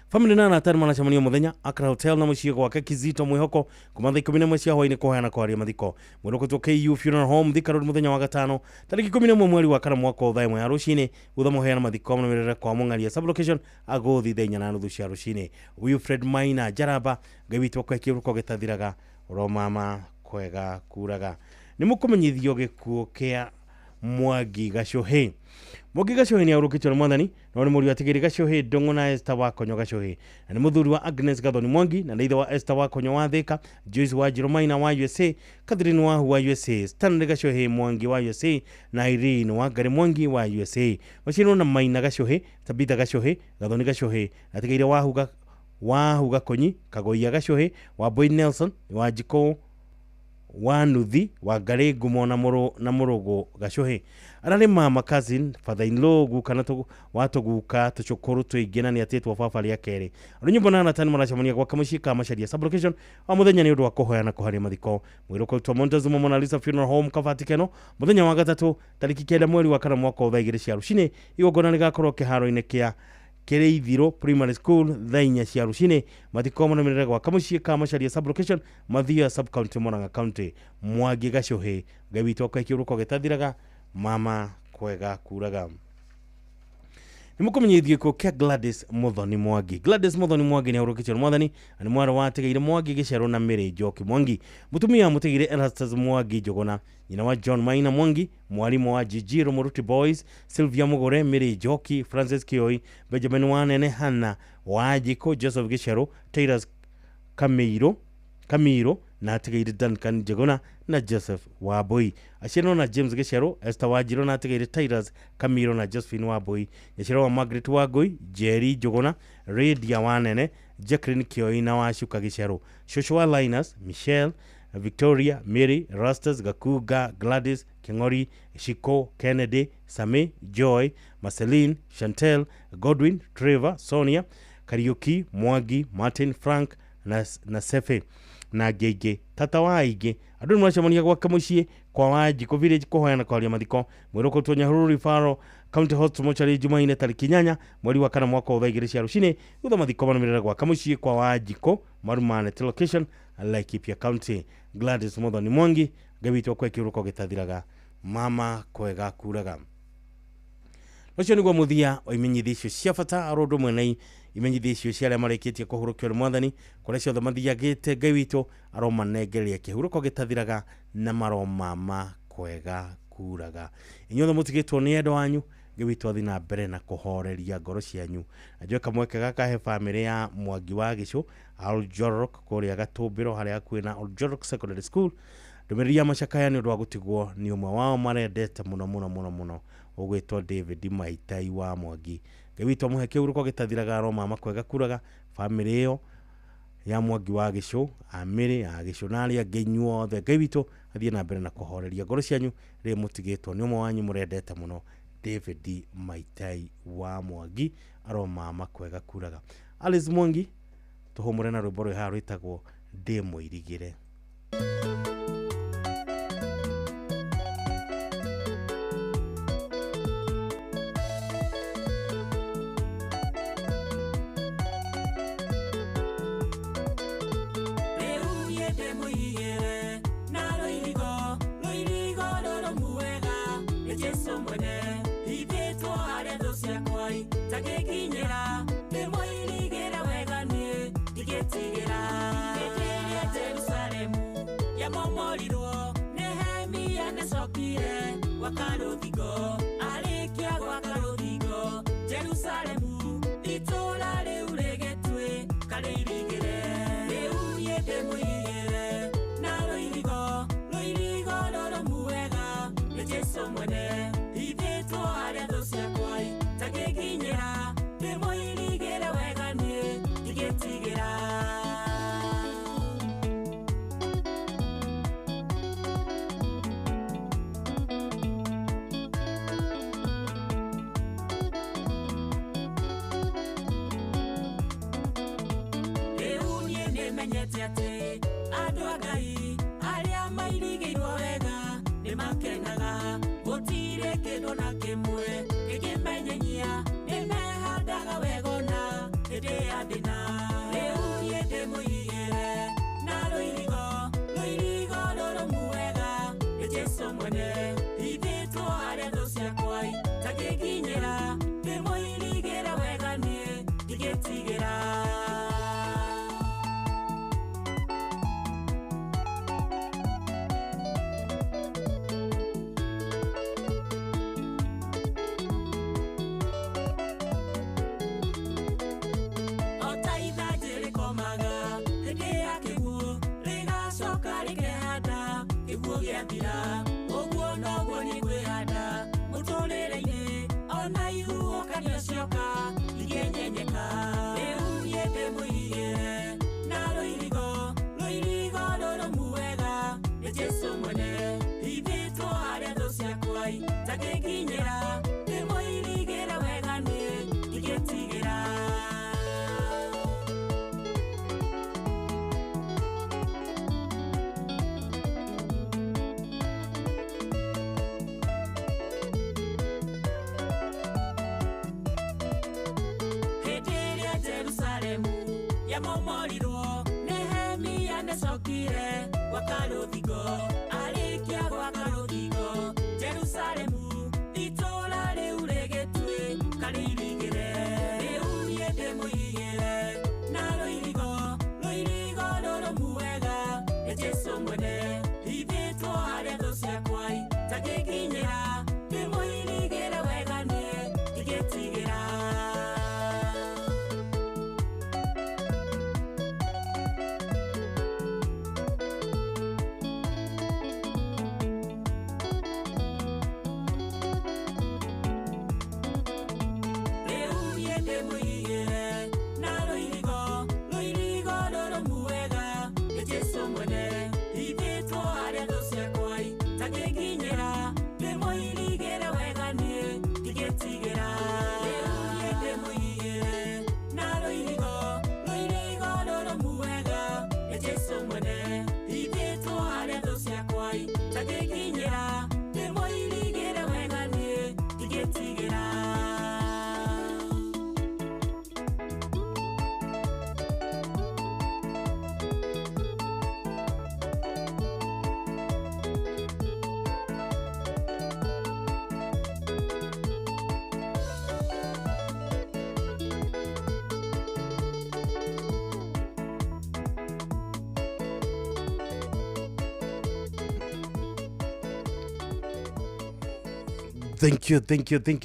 family na atari manachamania muthenya Accra Hotel na mucie gwake Kizito Mwihoko kumatha 11 cia hwaini kuheana kwaria mathiko mwiruko tu KU Funeral Home Thika Road muthenya wa gatano tariki 11 mweri wa kana mwaka uthaimwe ya rucini utha muheana mathiko na mirere kwa mungaria sublocation agothi thenya na nuthu cia rucini Wilfred Maina Jaraba gawitwa kwa kiruko gitathiraga romama kwega kuraga nimukumenyithio gikuo kia Mwangi Gashohe Mwangi Gashohe ni ahurukitwe mwathani no ni muri atigiri Gashohe Ndongo na Esther Wakonyo Gashohe ni muthuri wa Agnes Gathoni Mwangi na ithe wa Esther Wakonyo wa Thika Joyce wa Jiro Maina wa USA Catherine wa USA Stanley Gashohe Mwangi wa USA na Irene wa Gari Mwangi wa USA mashino na Maina Gashohe Tabitha Gashohe Gathoni Gashohe atigiri wa Huga Konyi Kagoia Gashohe wa Boy Nelson wa Jiko wa Nuthi wa Gare Gumo na Murogo Gashohe arari mama cousin father in law gukana to watoguka tuchokoro twigena ni atetwa fafali ya kere runyumba na natani marachamania kwa kamushika masharia sublocation wa muthenya ni undu wa kuhoya na kuharia mathiko mwiroko twa Montezuma Mona Lisa Funeral Home Kavatikeno muthenya wa gatatu tariki 9 mweri wa kana mwaka uthaigire cia rucini igogona ni gakorwo kiharo-ini kia Kereithiro Primary School thainya cia rucini mathiko na mirere gwa kamushika masharia sublocation mathia sub county Murang'a County Mwangi Gashohe gawitwa kwa kiuruko gitathiraga mama kwega kuraga nimukumenyithie ko kia Gladys Muthoni Mwangi. Gladys Muthoni Mwangi ni aurukitio mwathani ani mwara wategeire Mwangi gicero na Mary Njoki Mwangi. Mutumia mutegeire Erastus Mwangi Njogona, nyina wa John Maina Mwangi, mwalimu wa Jijiro Muruti Boys, Sylvia Mugore, Mary Njoki, Francis Kioi, Benjamin Wanene, Hannah Wajiko, Joseph Gicero, Titus Kamiro na ategeire Duncan Njogona na Joseph Waboi. Aciarwo na James Gicero, Esther Wajiro na ategeire Titus Kamiro na Josephine Waboi. Yaciarwo wa Margaret Wagoi, Jerry Njogona, Radia Wanene, Jacqueline Kioi na Wacuka Gicero. Joshua Linus, Michelle, Victoria, Mary, Rastas, Gakuga, Gladys, Kingori, Shiko, Kennedy, Same, Joy, Marceline, Chantel, Godwin, Trevor, Sonia, Kariuki, Mwangi, Martin, Frank na Sefe na Gege tata waige andu mwacemania gwaka mucii kwa Wanjiko village kuhoyana kwaria mathiko mwiroko tonya hururi faro county hospital mochari Jumaine tariki 8 mweri wa 4 mwaka wa 2020 rucini utha mathiko manamirira gwaka mucii kwa Wanjiko Marumane location Laikipia County. Gladys Muthoni Mwangi gabitwo kwa kiruko gitathiraga mama kwega kuraga. Ucio niguo muthia o imenyithisio cia bata arondo mwenai imenyithisio cia aria mareketie kuhurukio ni mwathani kuria ciothe mathiagite Ngai witu aromanengeria kihuruko gitathiraga na maromama kwega kuraga. Inyuothe mutigitwo ni endo wanyu Ngai witu athi na mbere na kuhoreria ngoro cianyu. Ajwe kamweke gaka he family ya Mwangi wa Gicu Aljorok kuria Gatumbiro haria kwina Aljorok Secondary School. Ndumiria macakaya ni undu wa gutigwo ni umwe wao marendete muno ugwitwo David Maitai wa Mwangi. Ngai witu amuhe kiuruko gitathiraga aromama kwega kuraga family yo ya Mwangi wa Gicu amiri ya Gicu naria ngenyuothe Ngai witu athie na mbere na kuhoreria ngoro cianyu ri mutigitwo ni umwe wanyu murendete muno David Maitai wa Mwangi aromama kwega kuraga. Alice Mwangi tuhumure na rwimbo rwa rwitagwo Ndimwirigire. Wakaruthigo alikia gwakaruthigo Jerusalemu itũra rĩu rĩgĩtue karĩirigĩre rĩu yende mũigĩre na rũirigo rũrũmu wega nĩ Jesũ mwene ithĩtwo harĩa thũ ciakwa itagĩkinyĩra ndĩmũirigĩre wega niĩ ndigĩtigĩra. Andũ a Ngai arĩa mairigĩirwo wega nĩ makenaga gũtirĩ kĩndũ na kĩmwe kĩngĩmenyenyia nĩ mehandaga wega ona hĩndĩ ya thĩna. Rĩu niĩ ndĩmũigĩre na rũirigo rũrũmu wega nĩ Jesũ mwene ithĩtwo harĩa thũ ciakwa itagĩkinyĩra ndĩmũirigĩre wega niĩ ndigĩtigĩra. Oguo noguo ni kwihanda muturire-ini ona ihuhũkanio cioka igĩnyenyeka. Rĩu niĩ ndĩmũigĩre na rũirigo rũrũmu wega nĩ Jesũ mwene ithĩtwo harĩa thũ ciakwa itagĩkinyĩra ndĩmũirigĩre wega niĩ ndigĩtigĩra. Yamomorirwo Nehemia nĩcokire gwakaruthigo alikia gwakaruthigo Jerusalemu itũra rĩu rĩgĩtue karĩirigĩre thank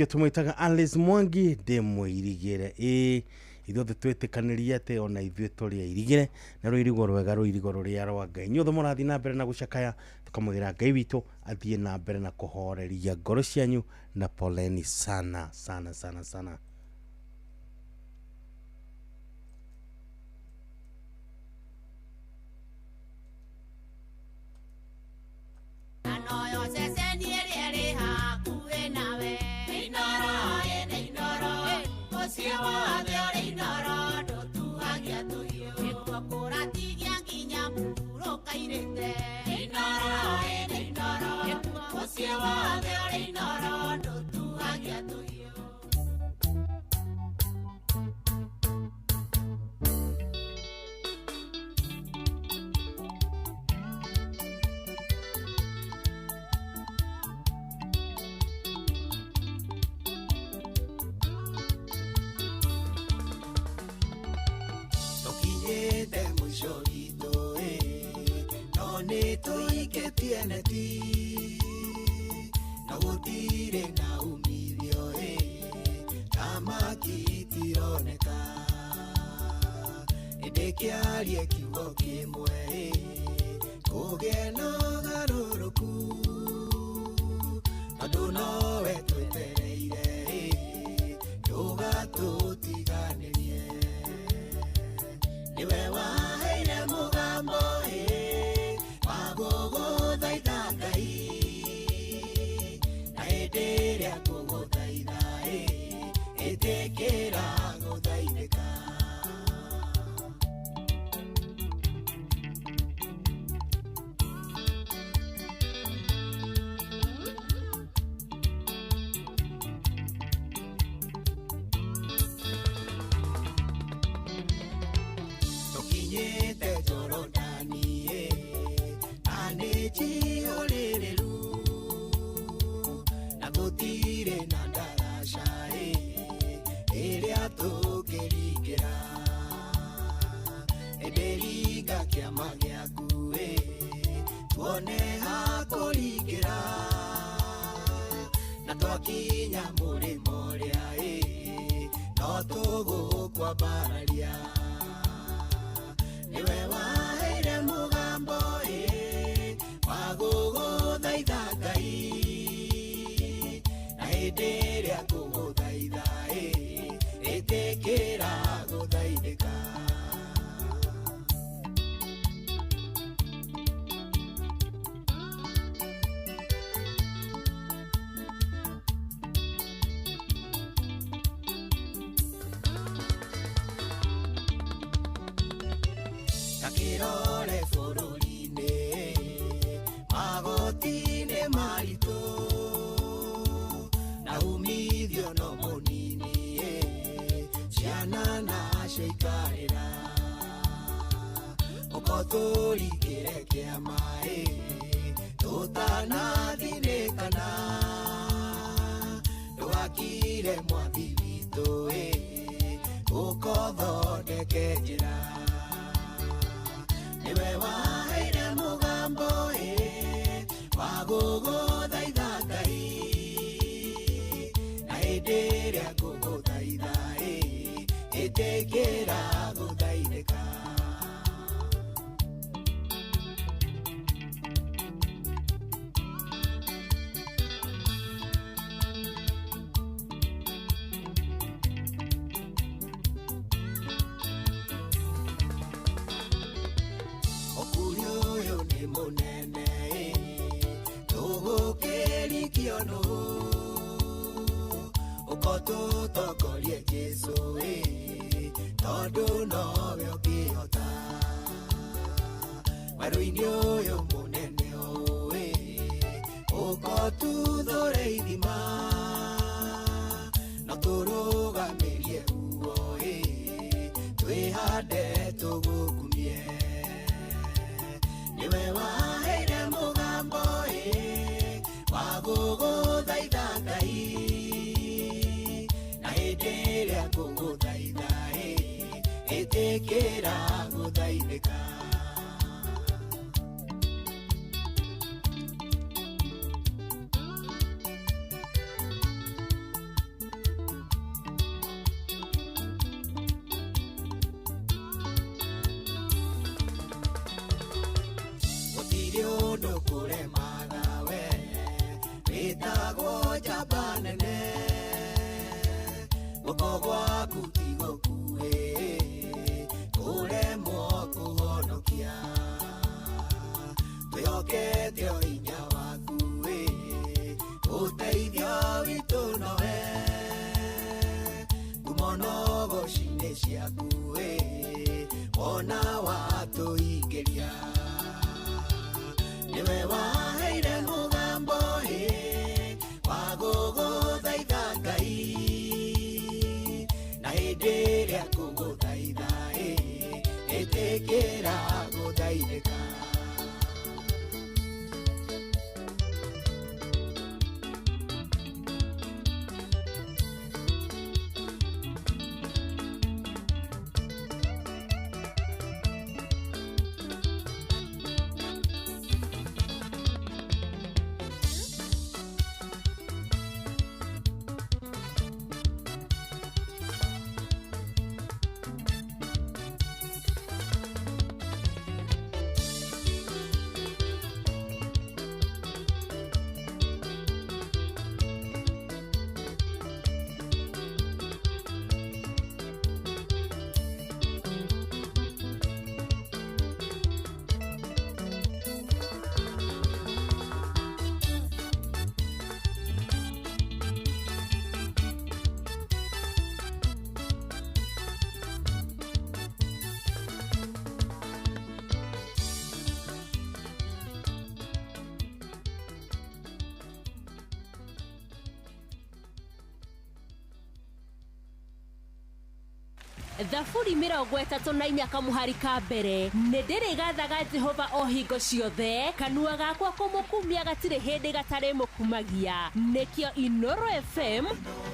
you tumwitaga Alice Mwangi ndimwe irigire ithuothe twitikanĩria atĩ ona ithuĩ tũrĩ airigire na rũirigo rwega rũirigo rũrĩa rwa Ngai inyuothe mũrathiĩ na mbere na gũcakaya tũkamwĩra Ngai witũ athiĩ na mbere na kũhoreria ngoro cianyu na poleni sana sana sana sana. guoko gwaku tigũkue kũremwo kũhonokia twĩhokete o hinya waku ũteithio witũ nowe ngumonogoci-inĩ ciaku wona watũingĩria nĩwe waheire mũgambo wa gũgũthaitha Ngai na hĩndĩ ĩrĩa ngũgũthaitha ĩtĩkĩra gũthaithĩka Thaburi 34 kamuhari ka mbere nĩ ndĩrĩgathaga Jehova o hingo ciothe kanua gakwa kũmũkumia gatirĩ hĩndĩ gatarĩ mũkumagia nĩkĩo Inoro FM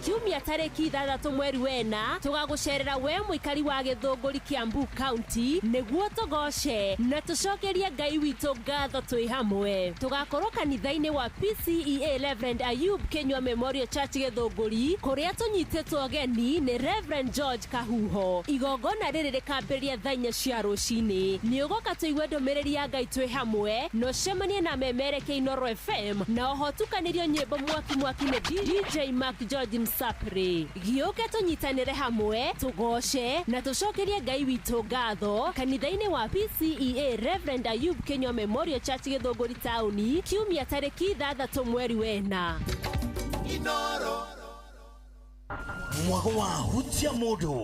kiumia tarĩki 6 mweri wena tũgagũcerera we mũikari wa Gĩthũngũri Kiambu County nĩguo tũgoce na tũcokerie Ngai witũ ngatho twĩ hamwe tũgakorwo kanitha-inĩ wa PCEA Reverend Ayub Kenywa Memorial Church Gĩthũngũri kũrĩa tũnyitĩtwo ageni nĩ Reverend George Kahuho igongona rĩrĩ rĩkambĩrĩria thaa 4 cia rũcinĩ nĩ ũgoka tũigue ndũmĩrĩri ya Ngai twĩ hamwe no cemanie na memereke Inoro FM na oho tukanĩrio nyĩmbo mwaki nĩ DJ Mark George Msapre gĩũke tũnyitanĩre hamwe tũgoce na tũcokerie Ngai witũ ngatho kanitha-inĩ wa PCEA Reverend Ayub Kenywa Memorial Church Gĩthũngũri Town kiumia tarĩki 6 mweri wena Inoro mwago wa hutia mũndũ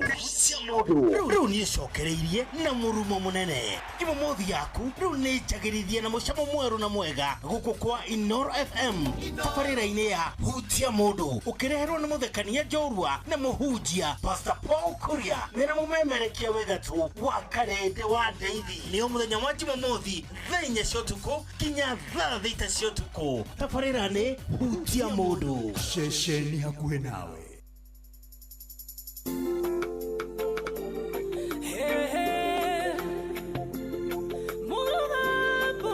rĩu nĩ cokereirie na mũrumo mũnene Jumamothi yaku rĩu nĩ njagĩrithie na mũcamo mwerũ na mwega gũkũ kwa Inoro FM tabarĩra-inĩ ya hutia mũndũ ũkĩreherwo nĩ mũthekania njorua na mũhunjia Pastor Paul Kuria mena mũmemerekia wegatu wa karende wa ndeithi nĩo mũthenya wa Jumamothi thaa 4 cia ũtukũ kinya thaa 6 cia ũtukũ tabarĩra nĩ hutia mũndũ ceceni hakuhĩ nawe Mugambo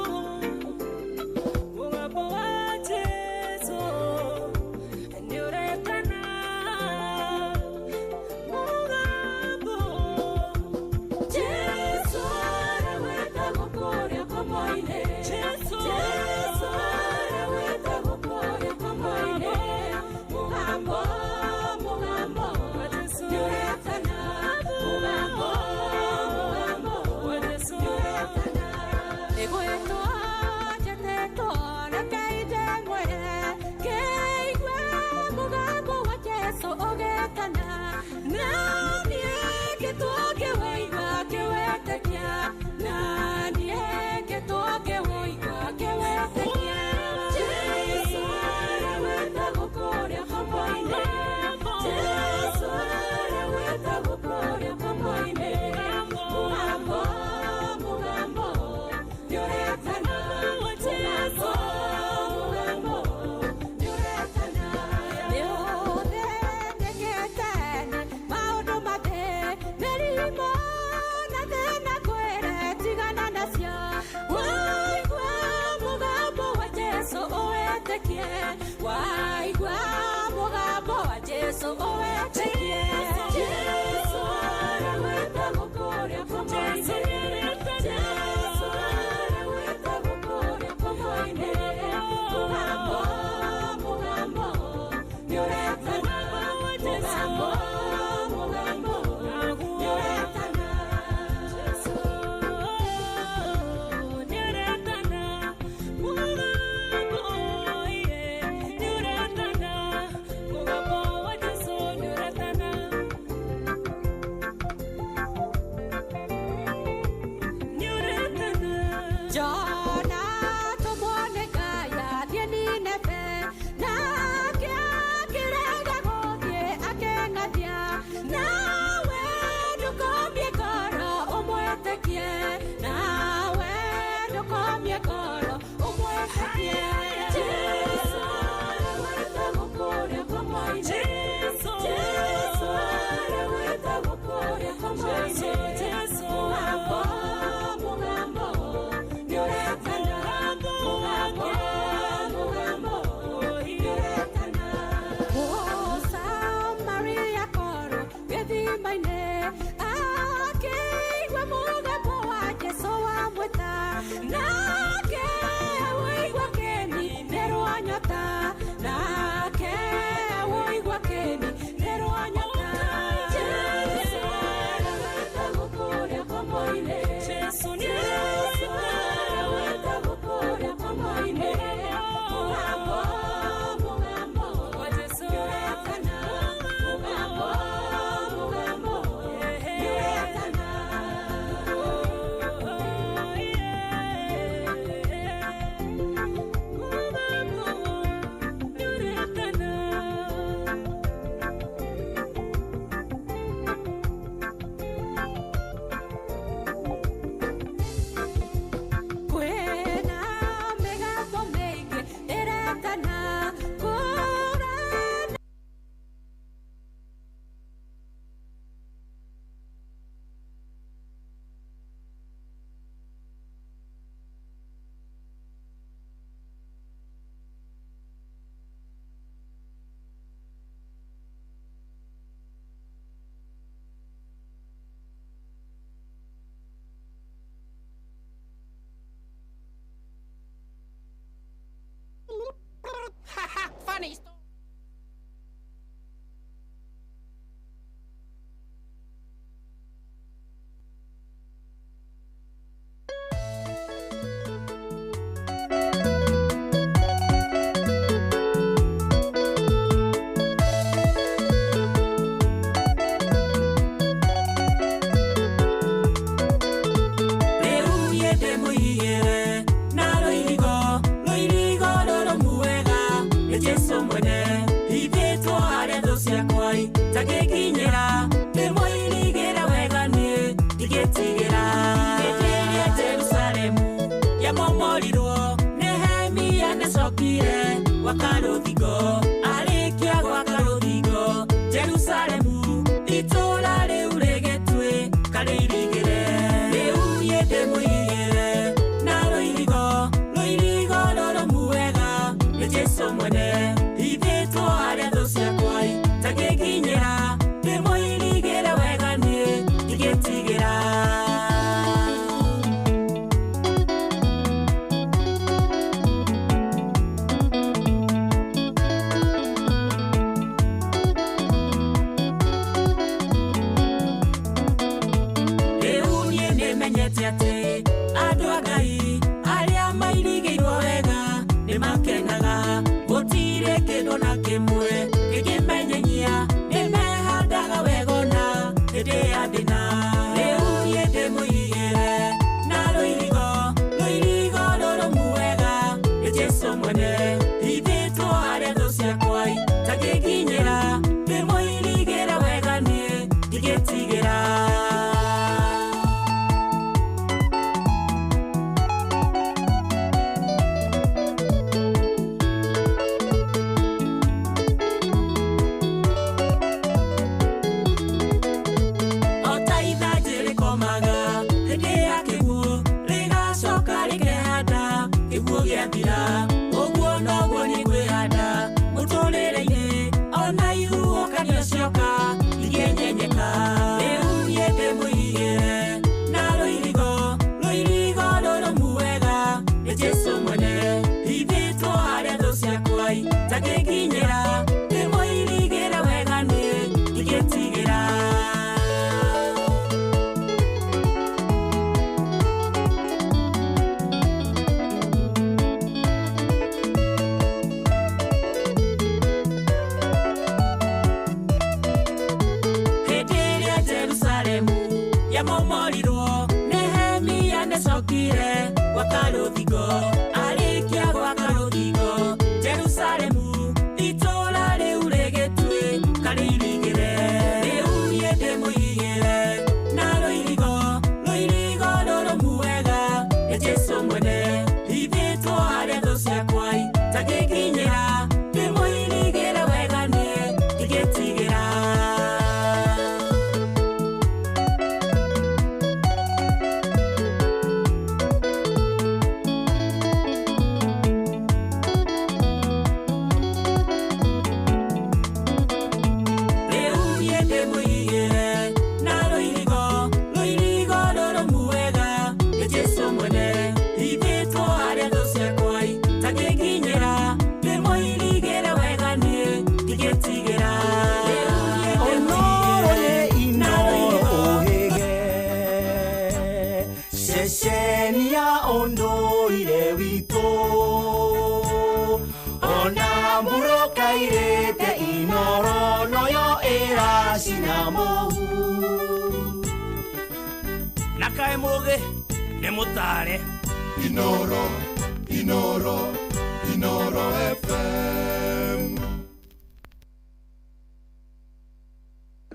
Inoro FM.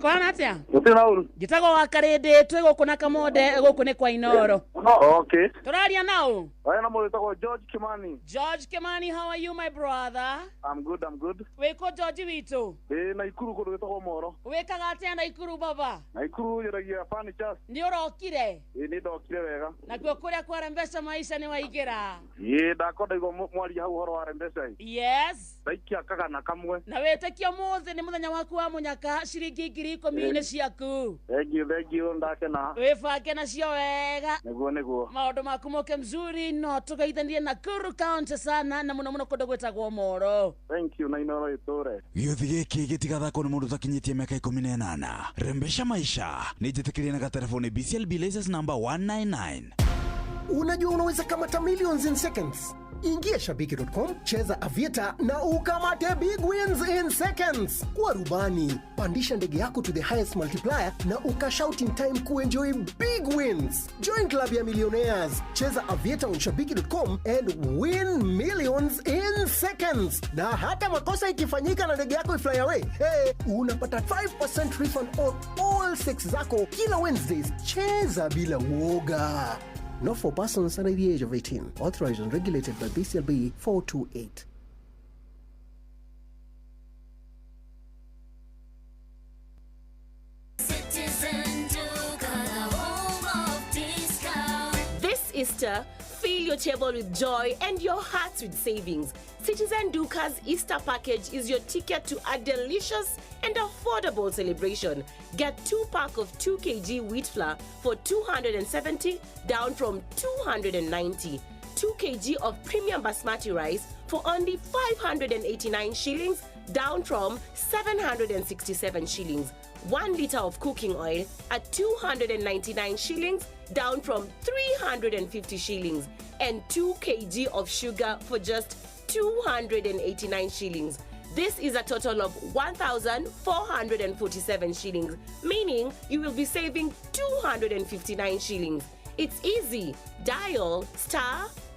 Kwana atia? Gitago wa karende twego kuna kamode goku ni kwa Inoro. Okay. Turaria nao. Aya na mo tagwo George Kimani. George Kimani, how are you my brother? I'm good. Weko George wito. Na ikuru ko tagwo Moro. Wekaga atia na ikuru baba? Na ikuru yeragia furniture. Ndio rokire. Ni ndokire wega. Na kwa kuria kwa Rembesa maisha ni waigira. Ndakoda igo mwari hau horo wa Rembesa. Yes. Daikia kaga na kamwe. Na wetekio mothe ni muthenya waku wa munyaka ciringi 10,000 ciaku. Thank you ndakena. Wefake na cio wega. Niguo. Maundu maku moke mzuri no tugeithanie Nakuru County sana na muno kundu gwetagwo Moro. Thank you na Inoro itore. Gĩuthi gĩkĩ gĩtigathakwo nĩ mũndũ ũtakinyĩtie mĩaka 18. Rembesha maisha nĩnjĩtĩkĩrie na telefoni BCLB license number 199. Unajua unaweza kamata millions in seconds. Ingia shabiki.com, cheza Aviator na ukamate big wins in seconds. Kuwa rubani, pandisha ndege yako to the highest multiplier na ukashout in time kuenjoy big wins. Join club ya millionaires. Cheza Aviator on shabiki.com and win millions in seconds. Na hata makosa ikifanyika na ndege yako ifly away, unapata 5% refund on all 6 zako kila Wednesdays. Cheza bila woga. Not for persons under the age of 18. Authorized and regulated by BCLB 428. This Easter, fill your table with joy and your hearts with savings. Citizen Duca's Easter package is your ticket to a delicious and affordable celebration. Get 2-pack of 2 kg wheat flour for 270, down from 290. 2 kg of premium basmati rice for only 589 shillings, down from 767 shillings. 1 liter of cooking oil at 299 shillings, down from 350 shillings. And 2 kg of sugar for just 289 shillings. This is a total of 1,447 shillings, meaning you will be saving 259 shillings. It's easy. Dial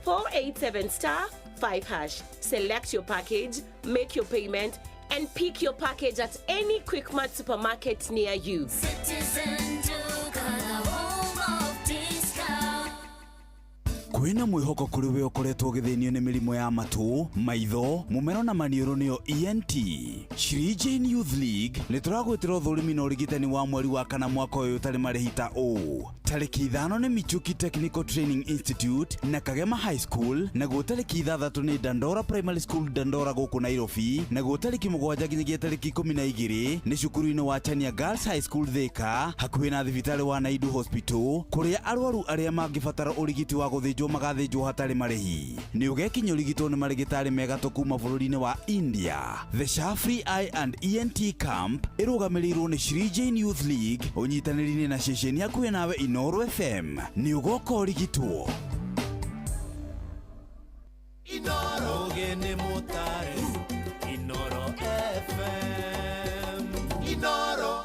*487*5#. Select your package, make your payment, and pick your package at any Quickmart supermarket near you. Kwĩna mwĩhoko kũrĩ we ũkoretwo gĩthĩnio nĩ mĩrimũ ya matũ, maitho, mũmero na maniũrũ nĩyo ENT. Shri Jain Youth League nĩ tũragwĩtĩra ũthũrimi na ũrigitani wa mweri wa kana mwaka ũyũ ũtarĩ marĩhi ta ũũ. Tarĩki 5 nĩ Michuki Technical Training Institute na Kagema High School, naguo tarĩki 6 nĩ Dandora Primary School Dandora gũkũ Nairobi, naguo tarĩki 7 nginyagia tarĩki 12 nĩ cukuru-inĩ wa Chania Girls High School Thika, hakuhĩ na thibitarĩ wa Naidu Hospital, kũrĩa arwaru arĩa mangĩbatara ũrigiti wa gũthĩnjwo magathĩnjwo hatarĩ marĩhi. Nĩ ũgekinya ũrigitwo nĩ marĩgĩtarĩ megatũ kuma bũrũri-inĩ wa India. The Shafri Eye and ENT Camp ĩrũgamĩrĩirwo nĩ Shri Jain Youth League ũnyitanĩri-inĩ na ceceni hakuhĩ nawe Inoro FM. Nĩ ũgoka ũrigitwo. Inoro gene motare. Inoro FM. Inoro.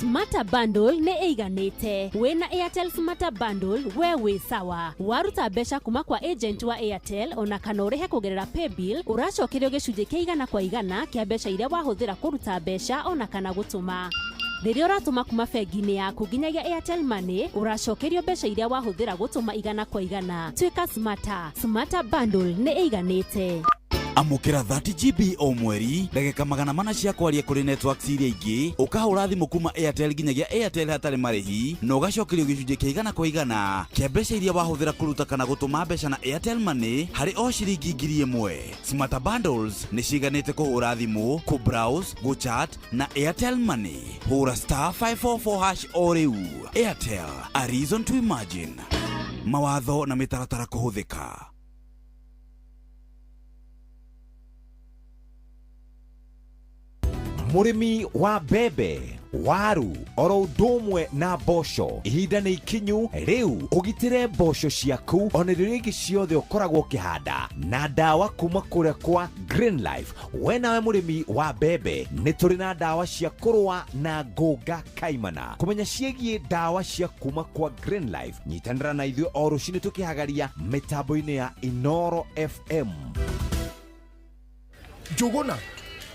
Smarter Bundle ne eiganite. Wena Airtel Smarter Bundle wewe sawa. Waruta besha kuma kwa agent wa Airtel ona kanorehe kugerera paybill uracokerio gicunje kia igana kwa igana kia besha iria wahuthira kuruta besha ona kana gutuma. Riria uratuma kuma bengi-ini yaku nginyagia Airtel Money uracokerio besha iria wahuthira gutuma igana kwa igana. Twika Smarter Bundle ne eiganite. Amukira 30 GB o mweri ndagika 400 cia kwaria kuri networks iria ingi ukahura thimu kuma Airtel nginyagia Airtel hatari marihi no gacokerio gicunje kia igana kwa igana kia mbeca iria wahuthira kuruta kana gutuma mbeca na Airtel Money hari o ciringi 1000. Smarter Bundles ni ciganite kuhura thimu, ku browse, go chat na Airtel Money. Hura *544# o riu. Airtel, a reason to imagine. Mawatho na mitaratara kuhuthika. Murimi wa bebe, waru, oro domwe na bosho. Ihinda ni ikinyu, riu ugitire bosho ciaku ona ringi ciothe ukoragwo kihanda na dawa kuma kuria kwa Green Life. Wenawe murimi wa bebe, ni turi na dawa cia kurwa na ngoga kaimana. Kumenya ciegie dawa cia kuma kwa Green Life, nyitanira na ithuĩ o rucini tukihagaria mitambo-ini ya Inoro FM. Jogona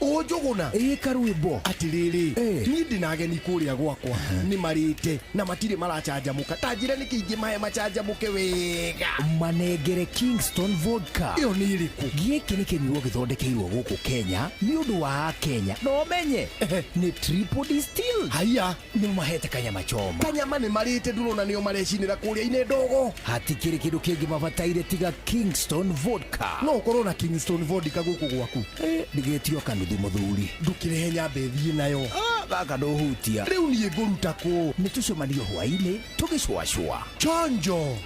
Ojogona karwimbo atiriri ni ndinageni kuria gwakwa ni marite na matire maracanjamuka tajire ni kiingi mahe macanjamuke wega manengere Kingston Vodka iyo ni iriku giki ni kinyuo githondekeirwo guku Kenya ni undu wa Kenya no menye ni triple distill haya ni mahete kanyama choma kanyama ni marite ndurona nio marecinira kuria ine ndogo hatikiri kindu kingi mabataire tiga Kingston Vodka no korona Kingston Vodka guku gwaku ndigetio kandu muthuri ndukirehe nyambe thie nayo gaka nduhutia riu nie nguruta ku nitucomanio hwaini tugicwacwa chonjo.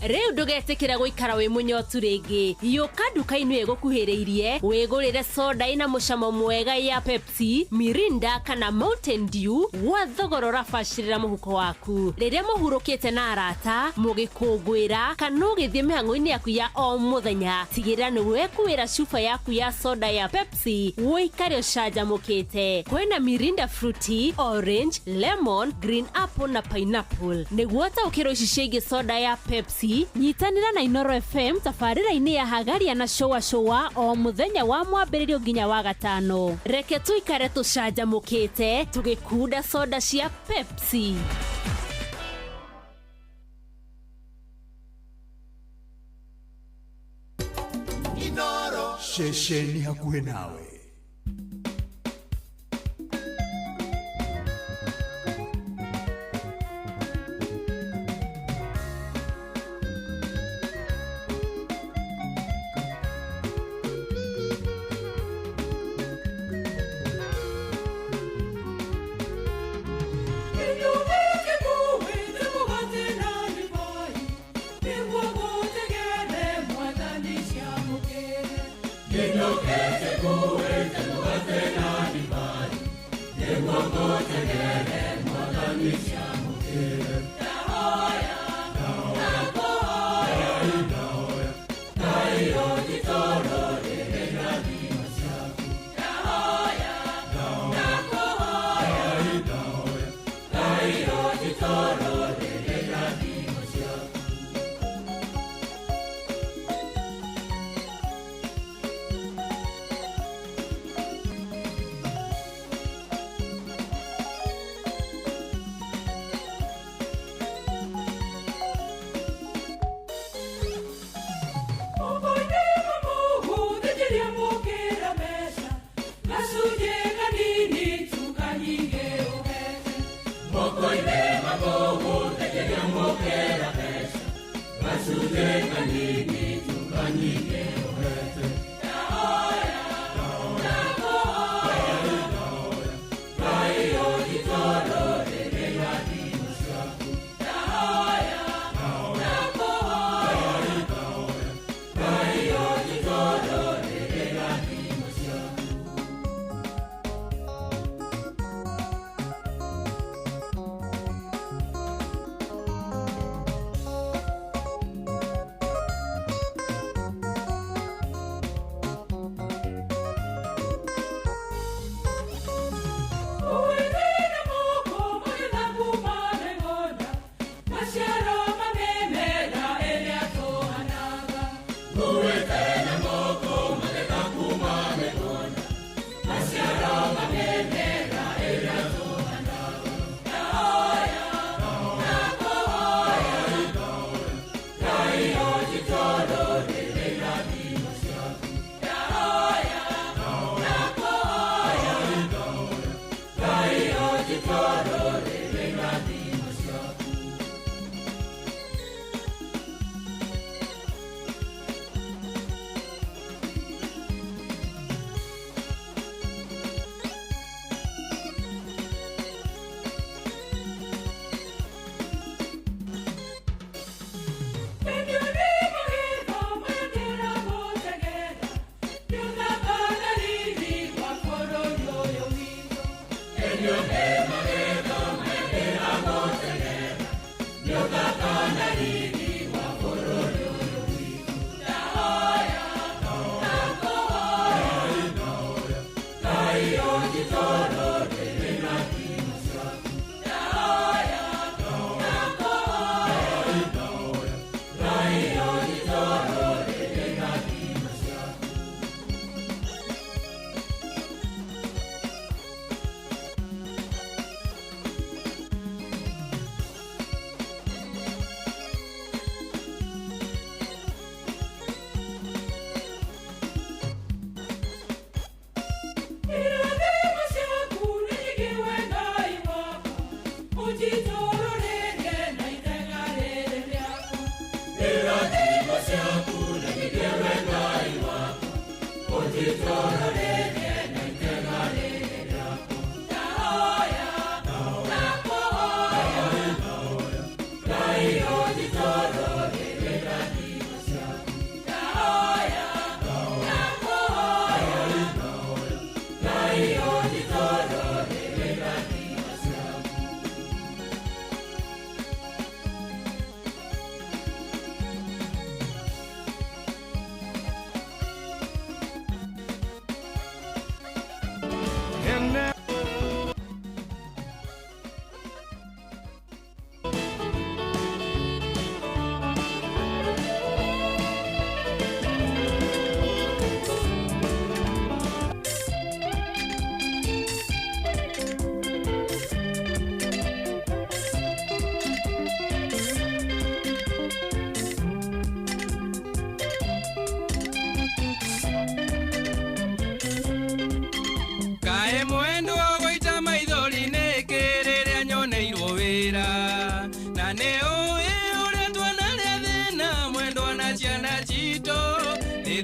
Riu ndugetikira guikara wi munyotu ringi yuka nduka-inu igukuhiriirie wigurire soda ina mucamo mwega ya Pepsi, Mirinda kana Mountain Dew wa thogora urabacirira muhuko waku. Riria muhurukite na arata mugikungwira kana ugithie mihango-ini yaku ya o muthenya tigira ni wekuira chupa yaku ya soda ya Pepsi wikare ucanjamukite. Kwina Mirinda Fruity, Orange, Lemon, Green Apple na Pineapple. Niguo taukiro ici soda ya Pepsi nyitanira na Inoro FM tafarira-ini ya hagaria na showa o muthenya wa mwambiririo nginya wa gatano. Reke tuikare tucanjamukite tugikunda soda cia Pepsi. Inoro shesheni hakuhe nawe.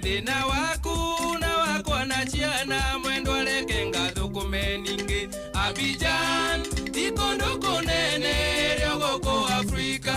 thina waku na wakwa na ciana mwendo arekenga thukume ningi Abidjan ikondo kunene ryo guku Afrika.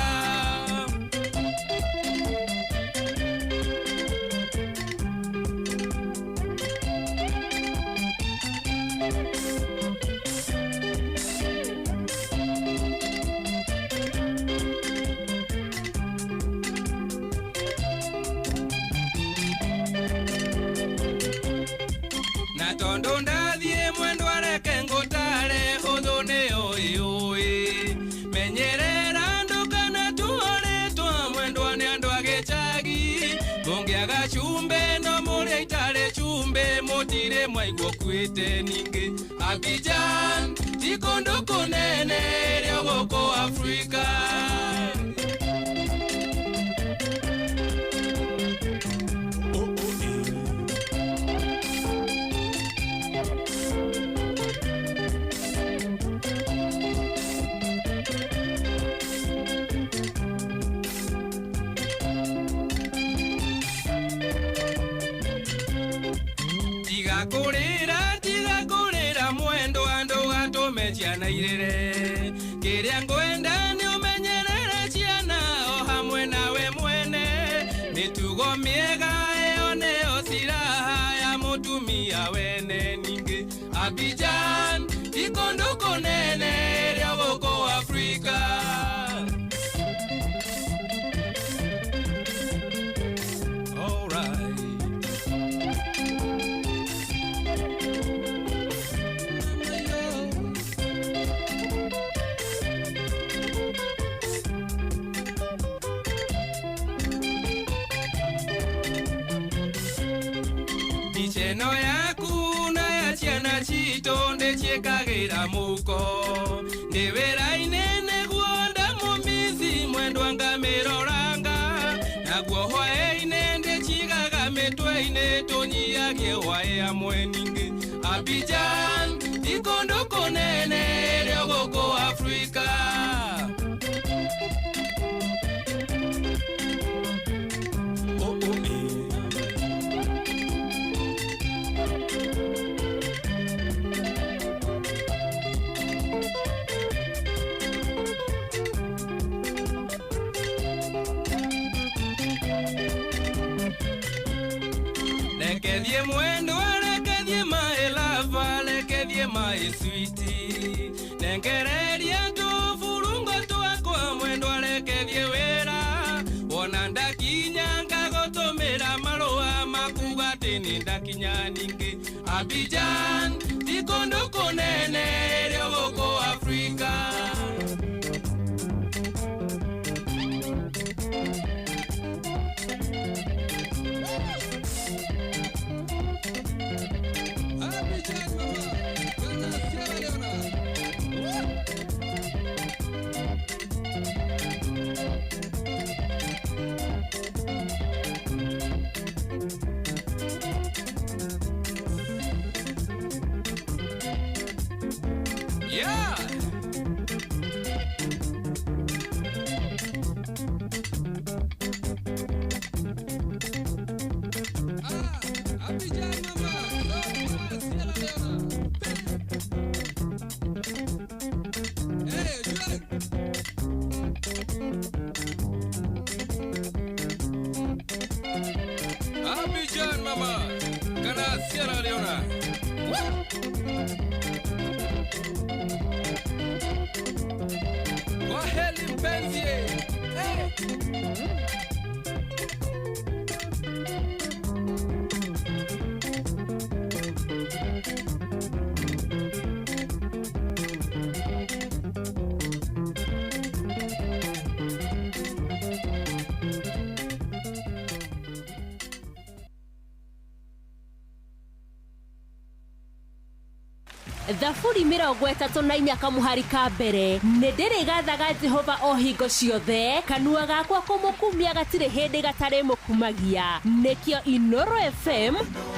Tondo ndathie mwendo areke ngutare uthune oi menyerera ndukana tuore twa mwendo ne andu agechagi mungiaga chumbe no muri itare chumbe mutire mwaigwo kwite ningi Abidjan tikondo kunene ryo guku Afrika. Tigakurira mwendo andu atume ciana irere kiria ngwenda ni umenyerere ciana o hamwe nawe mwene mitugo miega eo neo siraha ya mutumia wene ningi Abidjan ikondo kunene ryo guku Afrika. Icheno yaku na ya ciana cito ndeciekagira muko ndivira inene guonda mumithi mwendo anga miroranga naguo hwae-ine ndecigaga mitwe-ine tunyiagie hwae amwe ningi Abidjan ikondo kunene ryo guku Afrika. Lekedie mwendo, lekedie maelava, lekedie nyama iswiti nengereria tu furungo twakwa mwendo arekethie wira wona ndakinya ngagotomera marua makuga tini ndakinya ningi Abidjan tikondo konene ryogoko Afrika Abidjan mama, Ghana, Sierra Leone. Waheli mpenzi. Thafuri 34 kamuharika mbere nindiri gathaga Jehova o hingo ciothe kanua gakwa kumukumia gatire hindi gatare mukumagia nikio Inoro FM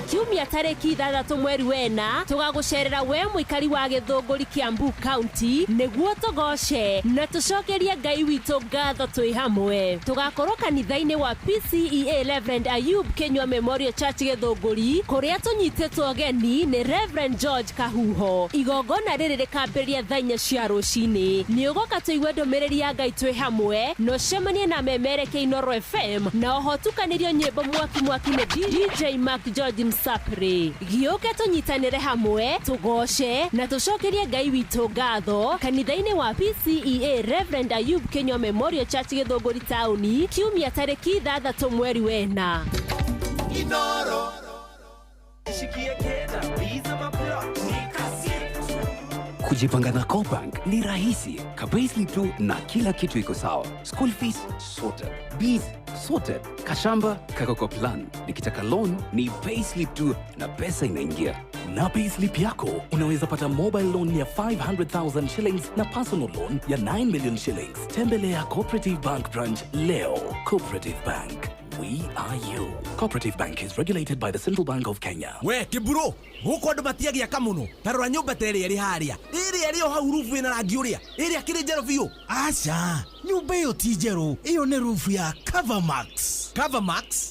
kiumia tariki 6 mweri wena tugagucerera we muikari wa Githunguri Kiambu County niguo tugoce na tucokerie Ngai witu ngatho twi hamwe tugakorwo kanitha-ini wa PCEA Reverend Ayub Kenywa Memorial Church Githunguri kuria tunyititwo geni ni Reverend George Kahuho igongona riri rikambiria thainya cia rucini ni ugoka tuigwe ndumiriri ya Ngai twi hamwe no cemanie na memereke Inoro FM na ohotukanirio nyimbo mwaki ni DJ Mark George Msapri gioke tunyitanire hamwe tugoce na tucokerie Ngai witu ngatho kanitha-ini wa PCEA Reverend Ayub Kenywa Memorial Church Githunguri Town kiumia tariki 6 mweri wena Inoro Shikia keda biza maplot Kujipanga na Cobank ni rahisi. Payslip tu na kila kitu iko sawa. School fees sorted. Bills sorted. Kashamba kako kwa plan. Nikitaka loan ni payslip tu na pesa inaingia. Na payslip yako unaweza pata mobile loan ya 500,000 shillings na personal loan ya 9 million shillings. Tembelea Cooperative Bank branch leo. Cooperative Bank. We are you. Cooperative Bank is regulated by the Central Bank of Kenya. We kiburo guko andu matiagia kamuno tarora nyumba tere ri haria iri ri o hau rufu ina rangi uria iri akiri jero biu acha nyumba iyo ti jero iyo ni rufu ya Covermax.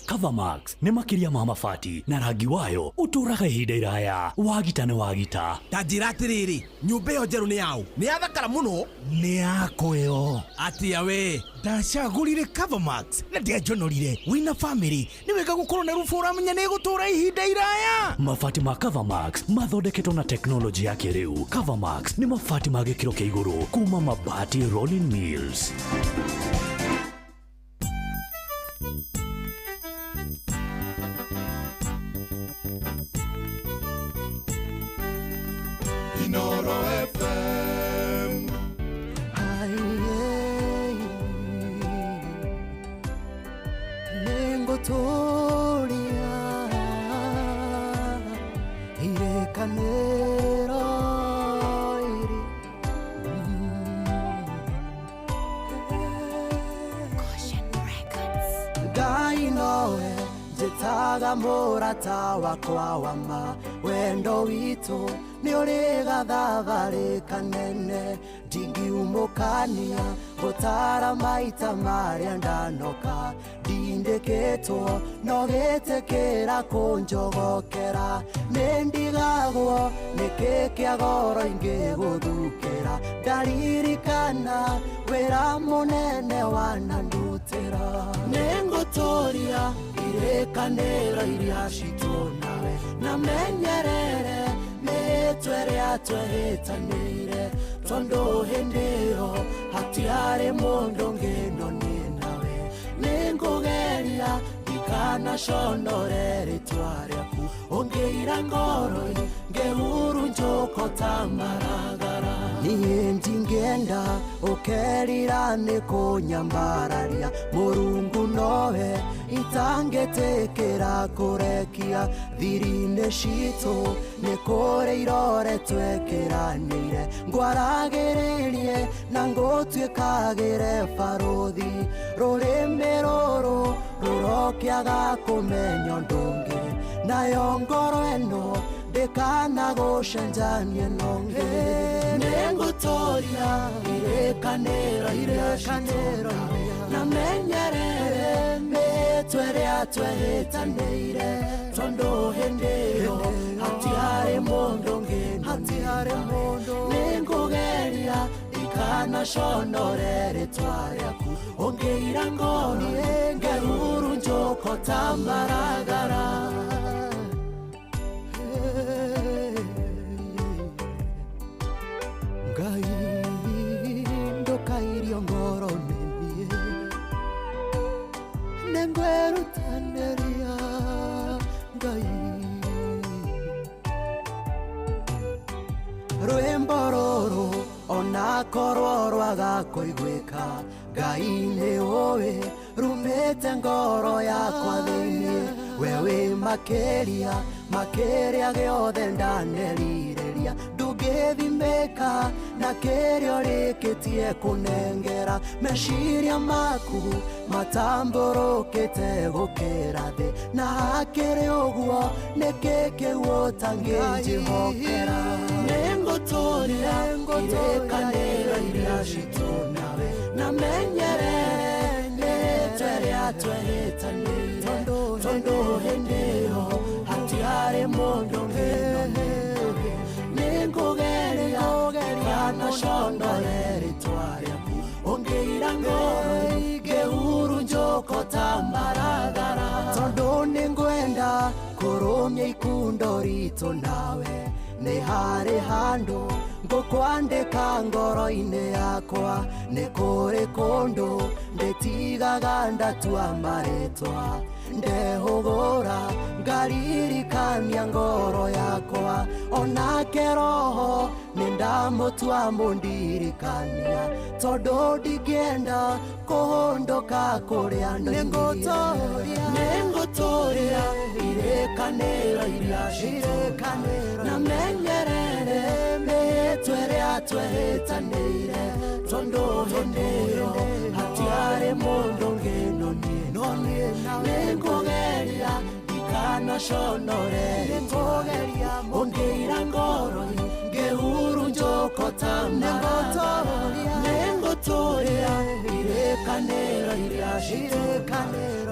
Covermax ni makiria ma mabati na rangi wayo uturaga ihinda iraya wagita ni wagita tajira atiriri nyumba iyo jero ni yao ni athakara muno ni yako yo atia we ndacagurire Covermax na ndiajonorire wina family ni wega gukorwo na rufu uramenya ni gutura ihinda iraya mabati ma Covermax mathondeketwo na teknoloji ya kiriu. Covermax ni mabati ma gikiro kia iguru kuma Mabati Rolling Mills. Inoro FM Nengo toria irekanera iri Caution Records Ngai nowe jetaga murata wakwa wama wendo witu ni uri gathathari kanene ndingiumukania gutara maita maria ndanoka ndindikitwo no gitikira kunjogokera nindigagwo nikikia goro ingiguthukira ndaririkana wira munene wanandutira ninguturia irikanira iria citwo nawe na menyerere twere tweria twehitanire tondo hendeo hatiare mondo ngeno ninawe ningugeria ikana shondorere twariaku ongeira ngoro ngehuru njoko tamaragara niĩ ndingĩenda ũkerirane kũnyambararia mũrungu nowe itangĩtĩkĩra kũrekia thiri-inĩ citũ nĩ kũrĩ irore twekĩranĩire ngwaragĩrĩrie na ngũtuĩkagĩre barũthi rũrĩmĩ rũrũ rũrokĩaga kũmenya ũndũ ũngĩ nayo ngoro ĩno ndĩkanagũcenjanie nongĩ nĩngũtũria irĩkanĩro na menyerere mĩtwe ĩrĩa twehĩtanĩire tondũ hĩndĩ ĩyo hatiarĩ mũndũ ngĩno nĩngũgeria ikanaconore rĩtwa rĩaku ũngĩira ngoro ngehuru njũko tamaragara Ngai ndũkairio ngoro nĩniĩ nĩngwerutanĩria Ngai rwĩmbo rũrũ onakorwo rwaga kũiguĩka Ngai nĩ ũĩ rumĩte ngoro yakwa thĩinĩ we wĩ makĩria gĩothe ndanerirĩria ndũngĩthimĩka na kĩrĩa ũrĩkĩtie kũnengera meciria maku matambũrũkĩte gũkĩra thĩ na hakĩrĩ ũguo nĩkĩ kĩu ũtangĩnjĩhokera nĩngũtũria irĩkanĩro iria citũ nawe na menyerere mĩtwe ĩrĩa twehĩtanĩire tondũ hĩndĩ ĩyo hatiarĩ mũndũ ngĩno nĩngũgeria kanaconore rĩtwa rĩaku ũngĩira ngoro ngehuru njũko tamaragara tondũ nĩngwenda kũrũmia ikundo ritũ nawe nĩ harĩ handũ ngũkwandĩka ngoro-inĩ yakwa nĩ kũrĩ kũndũ ndĩtigaga ndatua marĩtwa ndehũgũra ngaririkania ngoro yakwa onake roho nĩndamũtua mũndirikania tondũ ndingĩenda kũhũndũka kũrĩa nĩngũtũria irĩkanĩro iria citũ na menyerere mĩtwe ĩrĩa twehĩtanĩire tondũ hĩndĩ ĩyo hatiarĩ mũndũ ngĩno niĩ nĩngũgeria ikanaconore rĩtwa ũngĩira ngoro ngehuru njũko tamaragara nĩngũtũria irĩkanĩro iria citũ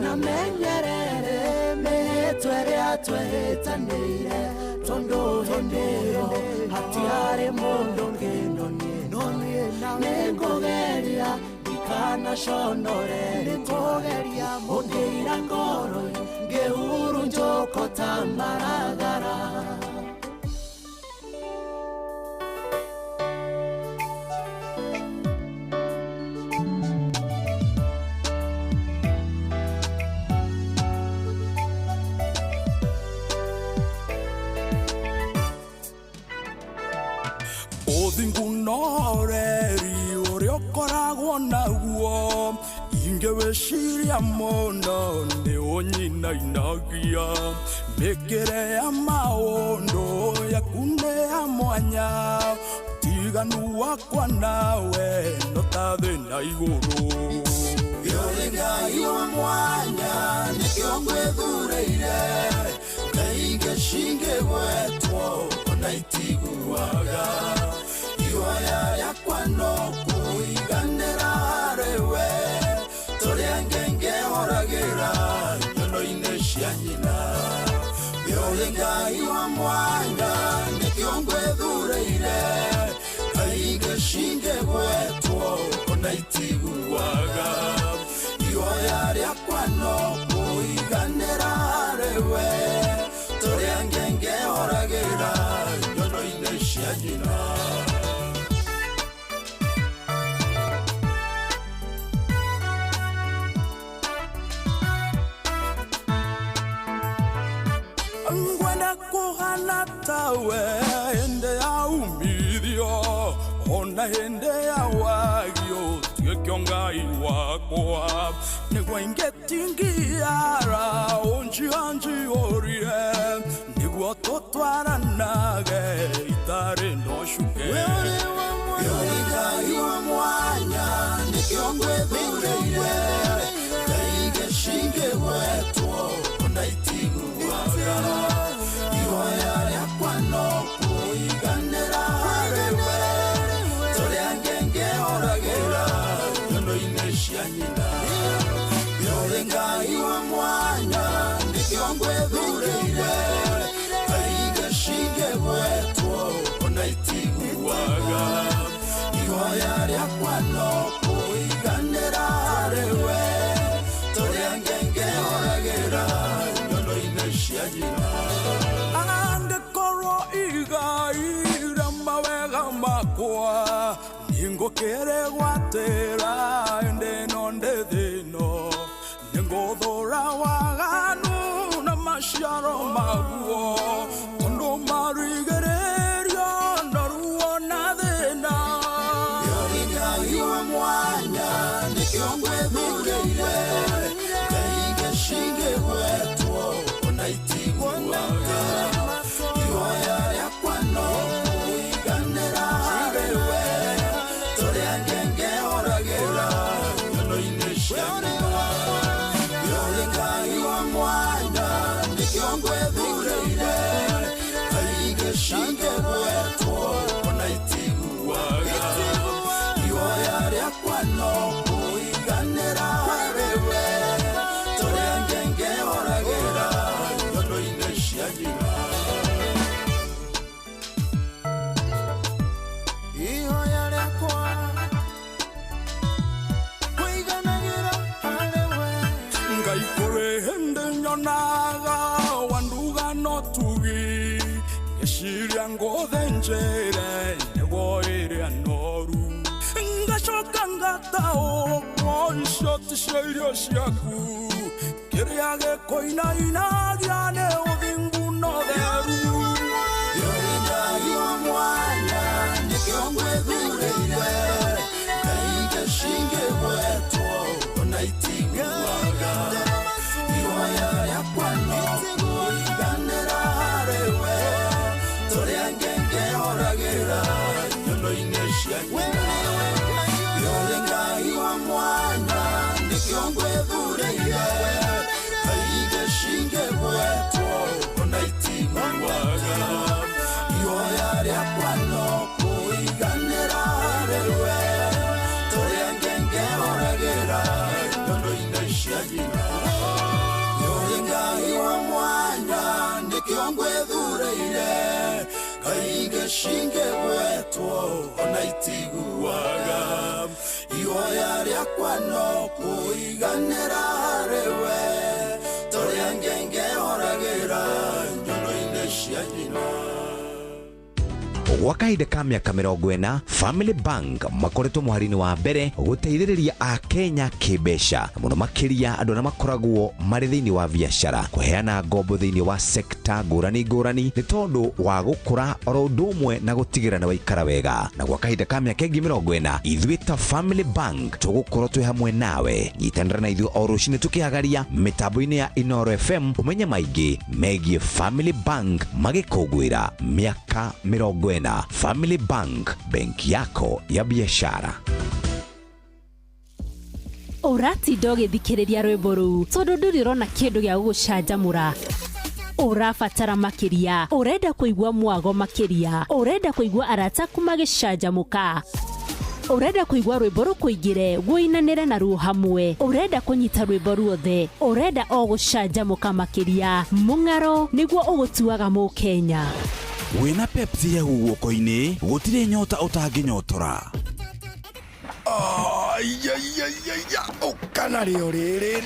na menyerere mĩtwe ĩrĩa twehĩtanĩire tondũ hĩndĩ ĩyo hatiarĩ mũndũ ngĩno niĩ nĩngũgeria ikanaconore rĩtwa ũngĩira ngoro ngehuru njũko tamaragara ũthingunoreri ũrĩa ũkoragwo naguo ingĩwĩciria mũno nĩ ũnyinainagia mĩkĩre ya maũndũ yaku nĩ ya mwanya tiganu wakwa nawe no ta thĩ na igũrũ gĩothe Ngai wa mwanya nĩkĩo ngwĩthuurĩire Ngai ngĩcingĩgwetwo ona itiguaga ihoya rĩakwa no kũiganĩra rĩwe tũrĩa ngengehoragĩra nyono-inĩ cia nyina gĩothe Ngai wa mwanya nĩkĩo ngwĩthuurĩire Ngai ngĩcingĩgwetwo ona itiguaga ihoya rĩakwa no kũiganĩra rĩwe tũrĩa ngengehoragĩra nyono-inĩ cia cia nyina. Ngwenda kuhana tawe ende ya umithio ona hende ya wagio tiekio ngai wakwa niguo ingetingiara onjianji orie niguo tutwaranage itari ndocuke ngai wa mwanya nikio ngwethureire ngai ginge wetwo ona itiguaga ihoya rĩakwa no kũiganĩra harĩwe tũrĩa ngengehoragĩra nyono-inĩ cia nyina ũrĩ ngai wa mwanya nĩkĩo ngwĩthurĩire ngai gĩcinge gwetwo ona itiguaga ihoya rĩakwa no kũiganĩra harĩwe tũrĩa ngengehoragĩra nyono-inĩ cia nyina angĩkorwo igaira mawega makwa ningũkĩrĩ gwatĩra ndĩno ndĩ thĩno nĩngũthũra waganu na maciaro maguo tondũ marigĩrĩrio na ruo na thĩna ũrĩ ngai wa mwanya nĩkĩo ngwĩthurĩire ngai gĩcinge gwetwo ona itiguaga ihoya rĩakwa no kũiganĩra harĩwe tũrĩa ngengehoragĩra nyono-inĩ cia nyina ũrĩ ngai wa mwanya nĩkĩo ngwĩthurĩire ngai gĩcinge gwetwo ona itiguaga ihoya rĩakwa no kũiganĩra harĩwe tũrĩa ngengehoragĩra nyono-inĩ cia nyina ihoya rĩakwa kũiganagĩra harĩwe ngai kũrĩ hĩndĩ nyonaga wanduga no tugi ngĩciria ngũthĩnjĩre nĩguo ĩrĩa noru ngacoka ngataũkwo icio ti cio irio ciaku kĩrĩa gĩkũinainagia nĩ ũthingu no theru ũrĩ ngai wa mwanya nĩkĩo ngwĩthurĩire ngai gĩcinge gwetwo ona itiguaga ihoya rĩakwa no kũiganĩra harĩwe tũrĩa ngengehoragĩra nyono-inĩ cia nyina ũrĩ ngai wa mwanya nĩkĩo ngwĩthurĩire ngai gĩcinge gwetwo ona itiguaga ihoya rĩakwa no kũiganĩra harĩwe tũrĩa ngengehoragĩra nyono-inĩ cia nyina ũrĩ ngai wa mwanya nĩkĩo ngwĩthurĩire ngai gĩcinge gwetwo ona itiguaga ihoya rĩakwa no kũiganĩra harĩwe tũrĩa ngengehoragĩra nyono-inĩ cia nyina gwa kahinda ka mĩaka 40 Family Bank makoretwo mũhari-inĩ wa mbere gũteithĩrĩria akenya kĩmbeca mũno makĩria andũ arĩa makoragwo marĩ thĩinĩ wa biacara kũheana ngombo thĩinĩ wa sekta ngũrani ngũrani nĩ tondũ wa gũkũra oro ũndũ ũmwe na gũtigĩrĩra nĩ waikara wega na gwa kahinda ka mĩaka ĩngĩ 40 ithuĩ ta Family Bank tũgũkorwo twĩ hamwe nawe nyitanĩra na ithuĩ o rũcinĩ tũkĩhagaria mĩtambo-inĩ ya Inoro FM ũmenye maingĩ megiĩ Family Bank magĩkũngũĩra mĩaka 40 Family Bank, benki yako ya biashara. Ũratinda ũgĩthikĩrĩria rwĩmbo rũu tondũ ndũrĩrona kĩndũ gĩa gũgũcanjamũra. Ũrabatara makĩria, ũrenda kũigua mwago makĩria, ũrenda kũigua arata aku magĩcanjamũka. Urenda kuigwa rwĩmbo rũkũingĩre guinanĩre na ruo hamwe, urenda kunyita rwĩmbo ruothe, urenda o gũcanjamũka makĩria, mũng'aro nĩguo ũgũtuaga Mũkenya. Wĩna Pepsi hehu guoko-inĩ gũtirĩ nyota ũtangĩnyotora. Kana rĩo rĩrĩ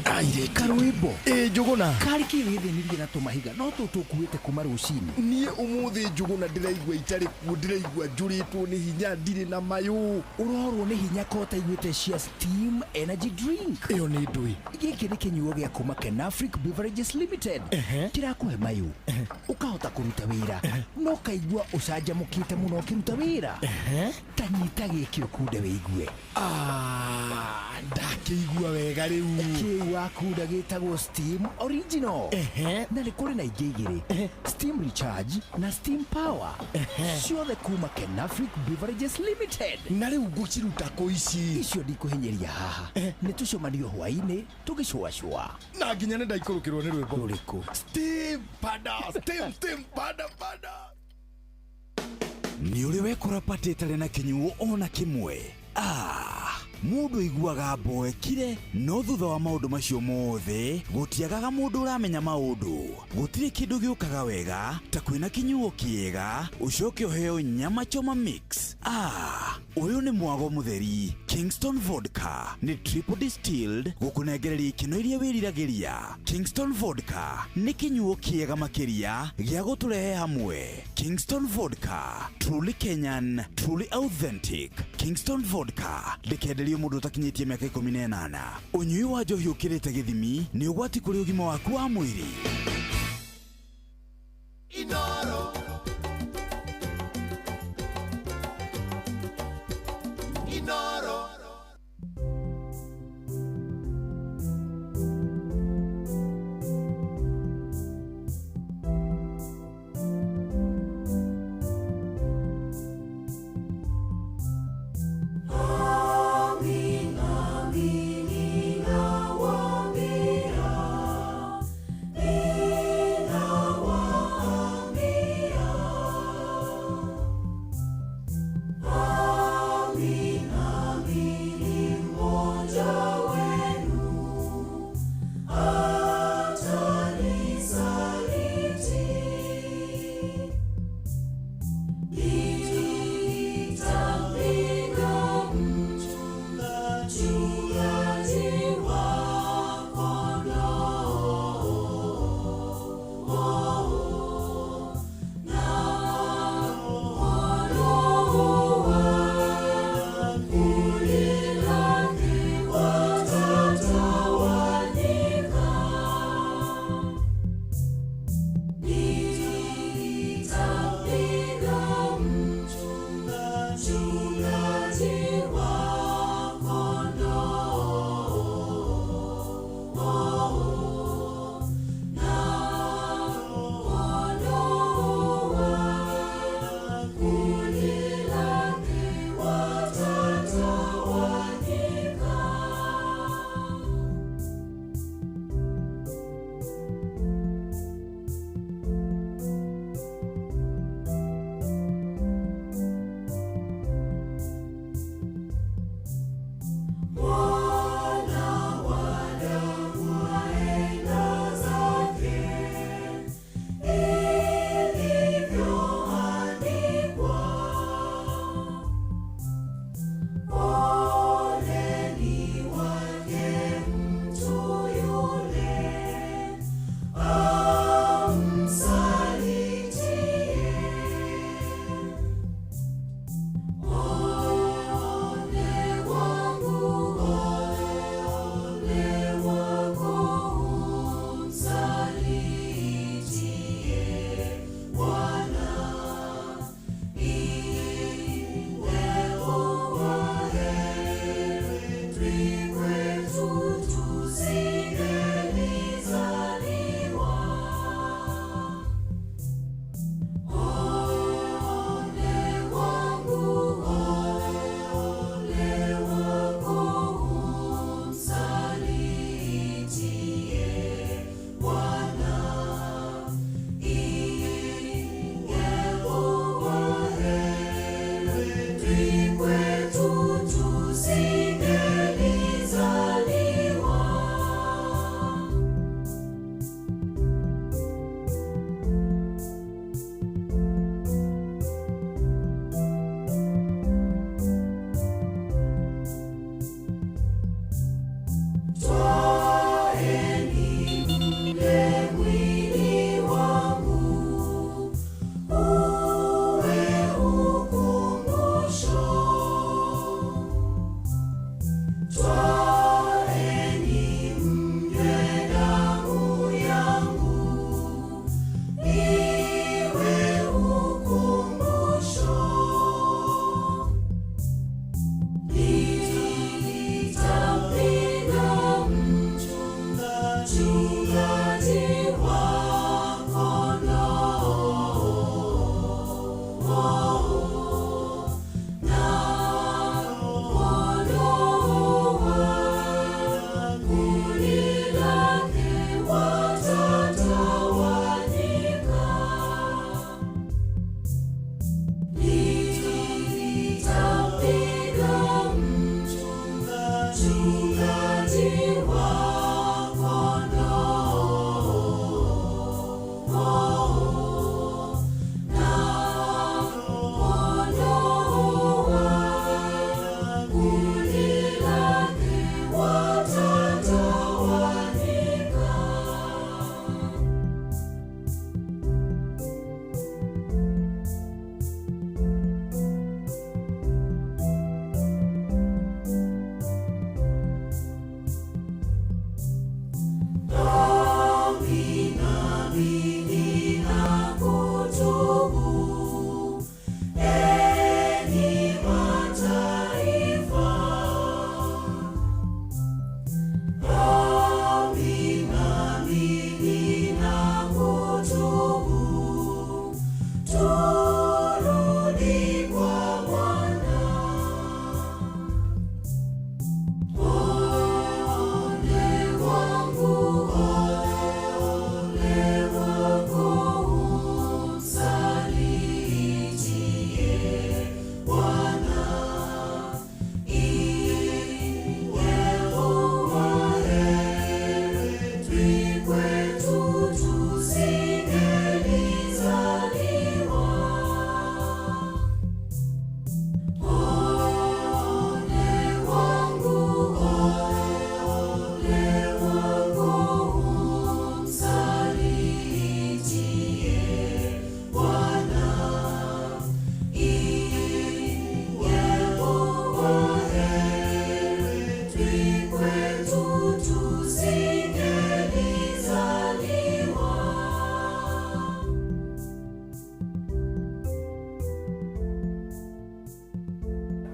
airĩtu Karwĩmbo Njũgũna kari kĩwĩthĩnirie na tũmahiga no tũkuĩte kuma rũcinĩ. niĩ ũmũthĩ Njũgũna ndĩraigua itarĩ kuo, ndĩraigua njũrĩtwo nĩ hinya, ndirĩ na mayũ. Ũrorwo nĩ hinya ko ũtaiguĩte cia Steam Energy Drink. ĩyo nĩ ndũĩ. Gĩkĩ nĩ kĩnyuo gĩa kuma Kenafric Beverages Limited. Kĩrakũhe mayũ ũkahota kũruta wĩra no kaigua ũcanjamũkĩte mũno ũkĩruta wĩra. Tanyita gĩkĩ ũkunde wĩigue. Ndakĩigua wega rĩu. Kĩu wakunda gĩtagwo Steam Original. Na nĩ kũrĩ na ingĩ igĩrĩ, Steam Recharge na Steam Power. Ciothe kuma Kenafric Beverages Limited. Na rĩu ngũciruta kũ ici? Icio ndikũhenyeria haha. Nĩ tũcomanio hwaĩ-inĩ tũgĩcũacũa. Na nginya nĩ ndaikũrũkĩrwo nĩ rwĩmbo rũrĩkũ? Steam Pada, Steam Pada. Nĩ ũrĩ wekora pata ĩtarĩ na kĩnyuo ona kĩmwe. Mũndũ iguaga mboekire no thutha wa maũndũ macio mothe gũtiagaga mũndũ ũramenya maũndũ. Gũtirĩ kĩndũ gĩũkaga wega ta kwĩna kĩnyuo kĩega ũcoke ũheo nyama choma mix. Ũyũ nĩ mwago mũtheri. Kingston Vodka nĩ triple distilled gũkũnengereria ikeno iria wĩriragĩria. Kingston Vodka nĩ kĩnyuo kĩega makĩria gĩa gũtũrehe hamwe. Kingston Vodka, truly Kenyan, truly authentic. Kingston Vodka ndĩkenderio mũndũ ũtakinyĩtie mĩaka 18. Ũnyui wa njohi ũkĩrĩte gĩthimi nĩ ũgwati kũrĩ ũgima waku wa mwĩrĩ. Inoro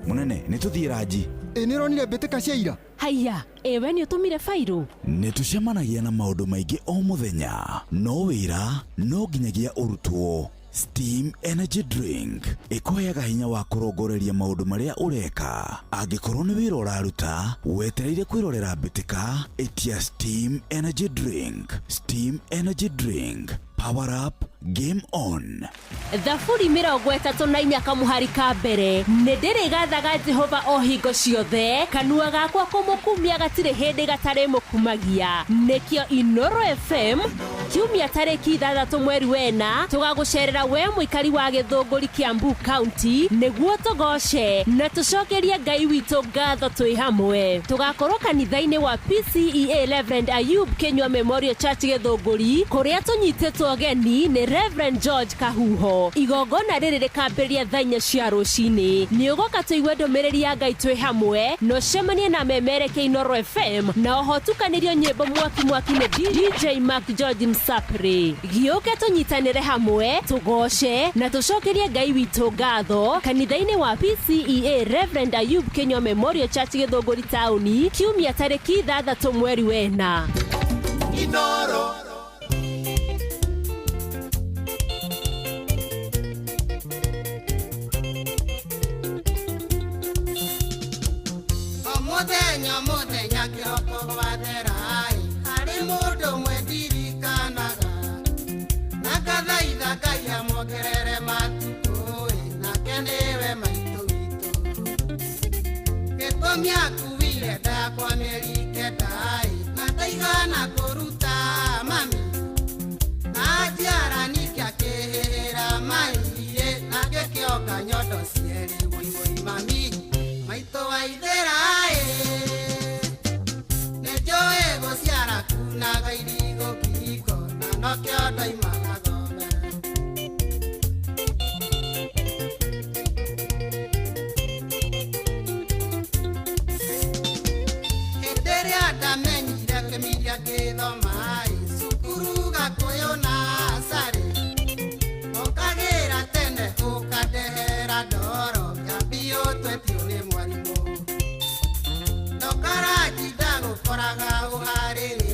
munene nituthie ranji nironire mbĩtĩka cia ira haiya we nĩ ũtũmire bairũ nĩtucemanagia na maũndũ maingĩ o mũthenya no wĩra no nginyagia ũrutwo Steam Energy Drink ĩkũheaga hinya wa kũrongoreria maũndũ marĩa ũreka angĩkorwo nĩ wĩra ũraruta wetereire kwĩrorera mbĩtĩka ĩtia Steam Energy Drink. Steam Energy Drink, power up, game on. Thaburi 34 kamuhari ka mbere nĩ ndĩrĩgathaga Jehova o hingo ciothe kanua gakwa kũmũkumia gatirĩ hĩndĩ gatarĩ mũkumagia nĩkĩo Inoro FM kiumia tarĩki 6 mweri wena tũgagũcerera we mũikari wa Gĩthũngũri Kiambu County nĩguo tũgoce na tũcokerie Ngai witũ ngatho twĩ hamwe tũgakorwo kanitha-inĩ wa PCEA Reverend Ayub Kenywa Memorial Church Gĩthũngũri kũrĩa tũnyitĩtwo geni nĩ Reverend George Kahuho igongona rĩrĩ rĩkambĩrĩria thaa 4 cia rũcinĩ nĩ ũgoka tũigue ndũmĩrĩri ya Ngai twĩ hamwe no cemanie na memereke Inoro FM na oho tukanĩrio nyĩmbo mwaki nĩ DJ Mark George Msapre gĩũke tũnyitanĩre hamwe tũgoce na tũcokerie Ngai witũ ngatho kanitha-inĩ wa PCEA Reverend Ayub Kenywa Memorial Church Gĩthũngũri taũni kiumia tarĩki 6 mweri wena. Inoro Muthenya kĩroko gwatherai harĩ mũndũ mwendirikanaga na ngathaitha Ngai amwongerere matukũ nake nĩwe maitũ witũ gĩtũmi akuire ndakwa mĩeri 9 na ndaigana kũruta mami na njiarani gĩakĩhĩhĩra maĩ nake kĩoka nyondo cierĩ wĩigũi mami maitũ waithĩrai Naga irigo kiko na no kyo daima na gome Ederia da menyira kemiria githoma sukuru gakoyo na sare okagera tene ukadehera doro kabio twetio ni mwalimu Ndokaraji dago koraga uhariri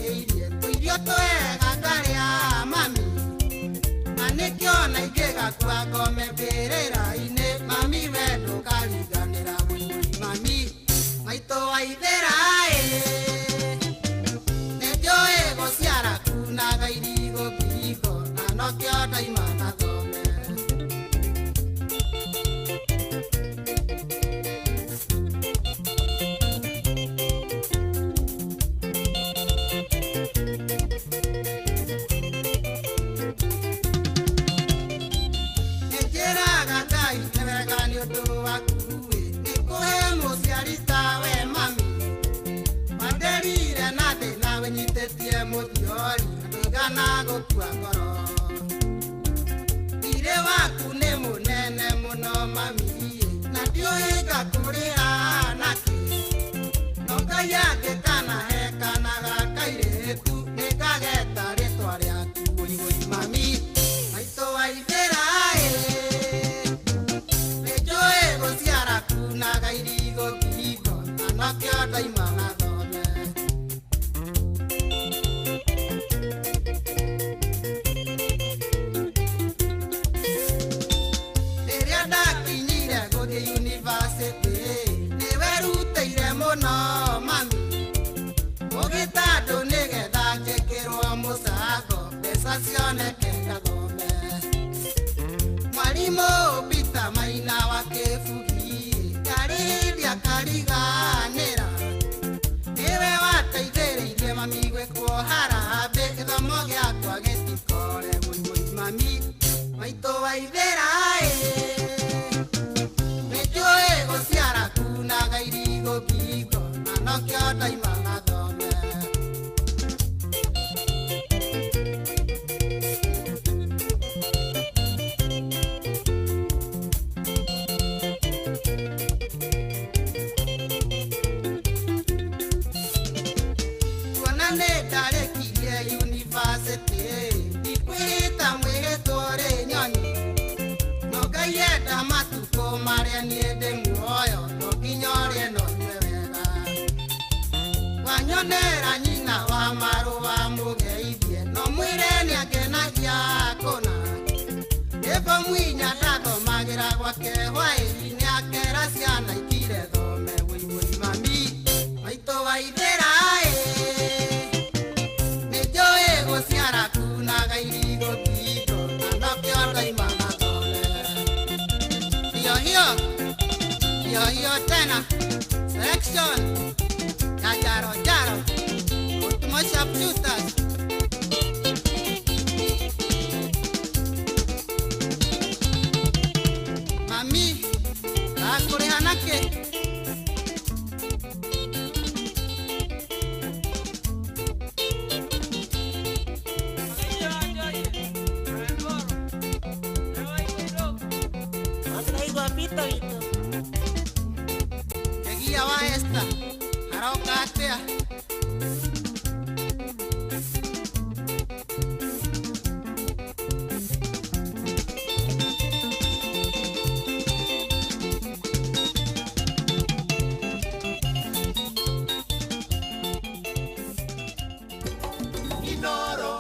Twega karĩa mami na nĩkĩo na ingĩga kwa ngome mbĩrĩra-inĩ mami we ndũkariganĩra mũigũi mami maitũ waithĩra nĩnjũĩ gũciara kunaga irigo kĩhingo na nokĩo ndaima na thome Ire waku nĩ mũnene mũno mami na ndiũĩga kũrĩa nake no Ngai angĩkanahe kana gakairĩtu nĩngageta rĩtwa rĩaku wĩigũi mami maitũ waithĩra nĩnjũĩ gũciara kunaga irigo kĩhingo na nokĩo ndaima na thome No mami Ogitado nĩgetha njĩkĩrwo mũcango mbeca cioneke ngathome mwarimũ Peter Maina wa Kĩbugi Karĩithia kariganĩra nĩwe wateithĩrĩirie mami gwĩkwo harambĩ gĩthomo gĩakwa gĩtikore mũigũi mami maitũ waithĩra nĩnjũĩ gũciara kunaga irigo kĩhingo na nokĩo ndaima na thome tuona nĩ ndarĩkirie university ikwĩta mwĩhĩtwo rĩ nyoni no Ngai enda matukũ marĩa niĩ ndĩ muoyo ndokinyorie no wega wanyonera nyina wa maruwa mugeithie no mwireni akenagia kona eba mwinya ndathomagira gwake hwaĩ-inĩ akera ciana ikire thome wĩiwĩ mami maitũ waithĩra nĩnjũĩ gũciara kunaga irigo ngingo na nokĩo ndaima mathome hiyo tena section ya jaro Utmoshap Justas mami akũrĩha nakĩ Egia wa esta haroka atea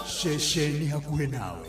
Shesheni hakuhe nawe.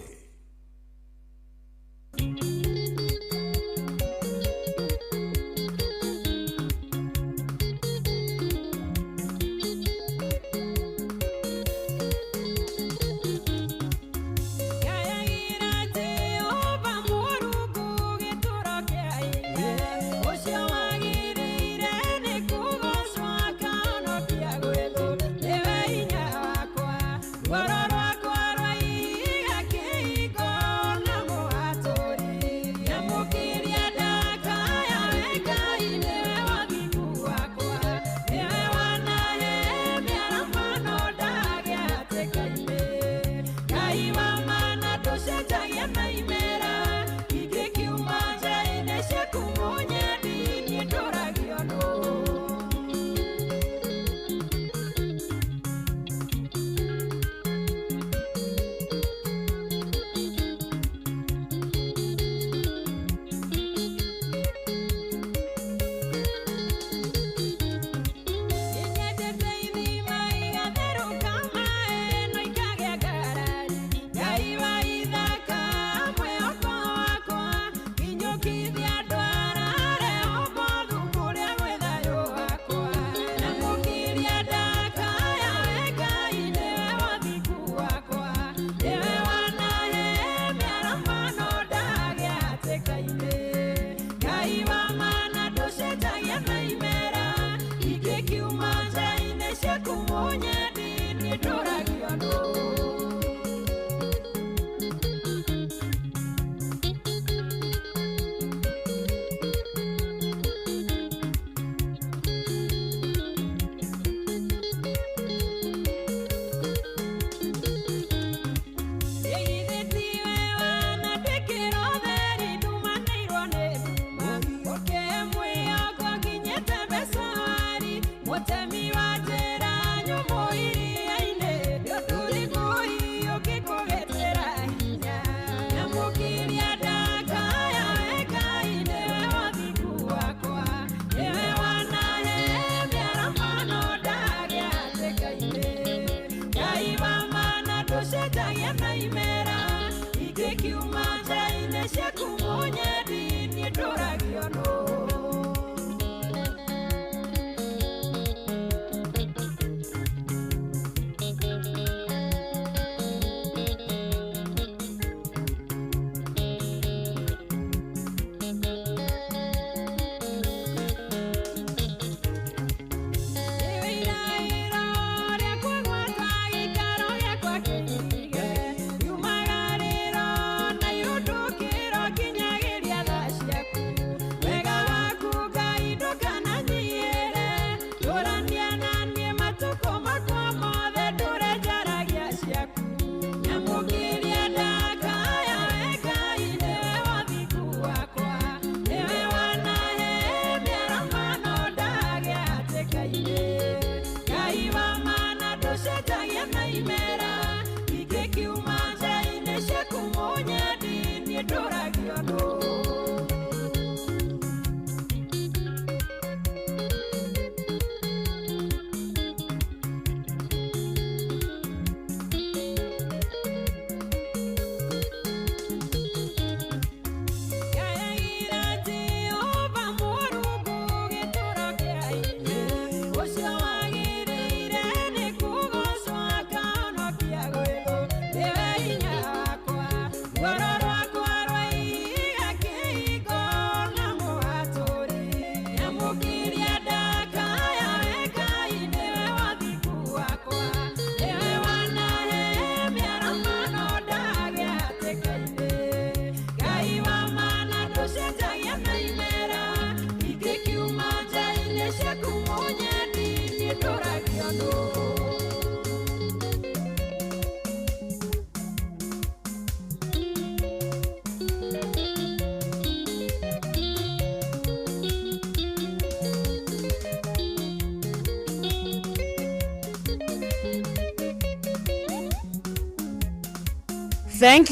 Thank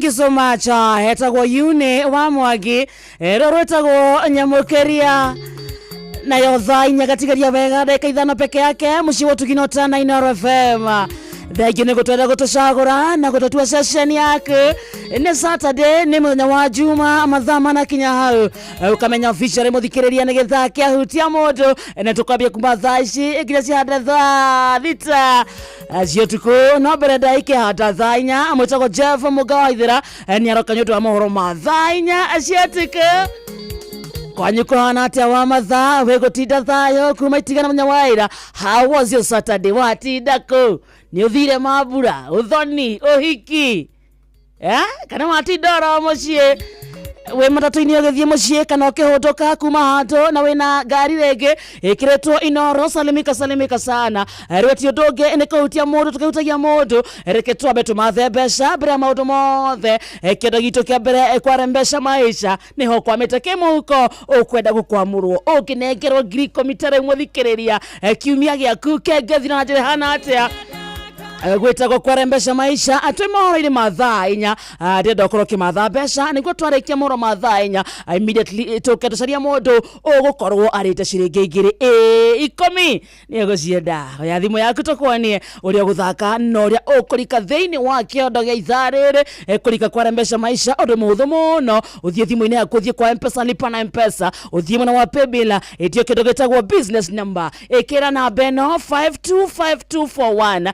you so much. Hetagwo Yune wa Mwangi, rorwetagwo Nyamukeria na yotha inya gatigaria wega ndeka ithano peke yake muci wotu kinota na Inooro FM. Thengio nĩ gũtwenda gũtũcagũra na gũtũtua session yaku. Nĩ Saturday, nĩ mũthenya wa Juma, mathaa manakinya hau ukamenya official mũthikĩrĩria nĩ gĩthaa kĩahutia mũndũ na tũkwambia kuma thaa ici nginya cihande thaa thita cio tuku. No mbere ndaikĩhanda thaa inya mwĩtagwo Jeff Mũgawaithĩra nĩ aroka nĩ ũndũ wa mohoro ma thaa inya cia tuku. Kwanyu kuhana atia wa mathaa wĩgũtinda thayo kuma itigana mũthenya wa ira? How was your Saturday? Watinda kũ? Nĩ ũthire mambura, ũthoni, ũhiki, kana watinda oro mũciĩ? We matatu-inĩ ũgĩthiĩ mũciĩ kana ũkĩhũndũka kuma handũ na wĩna ngari rĩngĩ ĩkĩrĩtwo Inooro salimika sana. Rĩu ti ũndũ ũngĩ nĩ kũhutia mũndũ, tũkĩhutagia mũndũ. Reke twambe tũmathe mbeca mbere ya maũndũ mothe. Kĩndũ gitũ kĩa mbere kware mbeca maisha nĩho kwamĩte kĩmũhuko ũkwenda gũkwamũrwo ũkĩnengerwo ngiri 10 tarĩ mũthikĩrĩria kiumia gĩaku kengethira na njĩra hana atĩa gwĩtagwo kware mbeca maisha atwe mohoro-inĩ ma thaa inya. Ndĩrenda ũkorwo ũkĩmatha mbeca nĩguo twarĩkia mohoro ma thaa inya immediately tũke tũcaria mũndũ ũgũkorwo arĩte ciringi ngiri 10 nĩ egũcienda. Oya thimũ yaku tũkuonie ũrĩa ũgũthaka na ũrĩa ũkũrika thĩinĩ wa kĩondo gĩa ithaa rĩrĩ kũrika kware mbeca maisha ũndũ mũhũthũ mũno. Ũthiĩ thimũ-inĩ yaku, ũthiĩ kwa M-Pesa, lipa na M-Pesa, ũthiĩ mwena wa paybill, ĩtio kĩndũ gĩtagwo business number, ĩkĩra namba ĩno 525241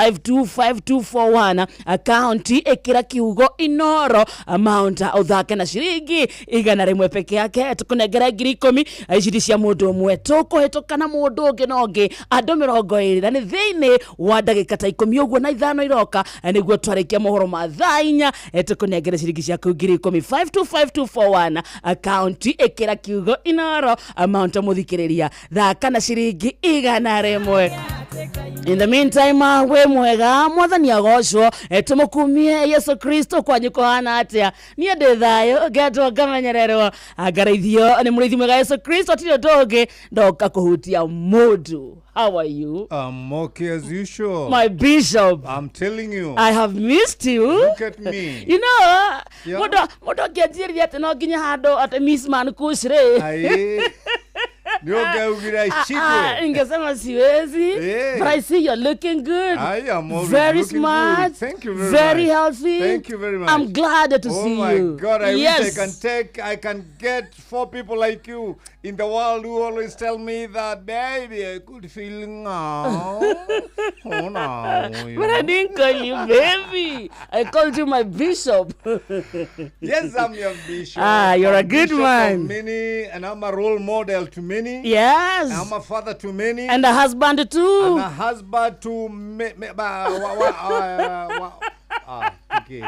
525241 akaunti ĩkĩra kiugo Inooro amount ũthake na ciringi 100 peke yake tũkũnengera ngiri 10 ici cia mũndũ ũmwe tũkũhĩtũka na mũndũ ũngĩ na ũngĩ andũ 20 na nĩ thĩinĩ wa ndagĩka ta 10 ũguo na ithano iroka nĩguo twarĩkia mohoro ma thaa inya tũkũnengera ciringi ciaku ngiri 10 525241 akaunti ĩkĩra kiugo Inooro amount mũthikĩrĩria thaka na ciringi 100. In the meantime, we mwega mwathani agocwo tumukumie Yesu Kristo kwanyu kuhana atia? Niĩ ndĩ thayo ngetwo ngamenyererwo ngaraithio nĩ mũrĩithi mwega Yesu Kristo tio ndoge ndoka kuhutia mũndũ. How are you? I'm okay as usual. My bishop. I'm telling you. I have missed you. Look at me. You know, mudo kiajiria ati no ginya hando ati Miss Man kushre. Aye. Nioga shikwe. Ingesema siwezi. But I see you're looking good. I am always very looking smart. Good. Thank you very very much. Healthy. Thank you very much. I'm glad to see you. Oh my God, I yes. wish I can get 4 people like you in the world who always tell me that, baby, I could feel now. Oh no. But I didn't call you baby. I called you my bishop. Yes, I'm your bishop. You're a good bishop man. Of many, and I'm a role model to many. Yes. I'm a father to many. And a husband too. And a husband to okay.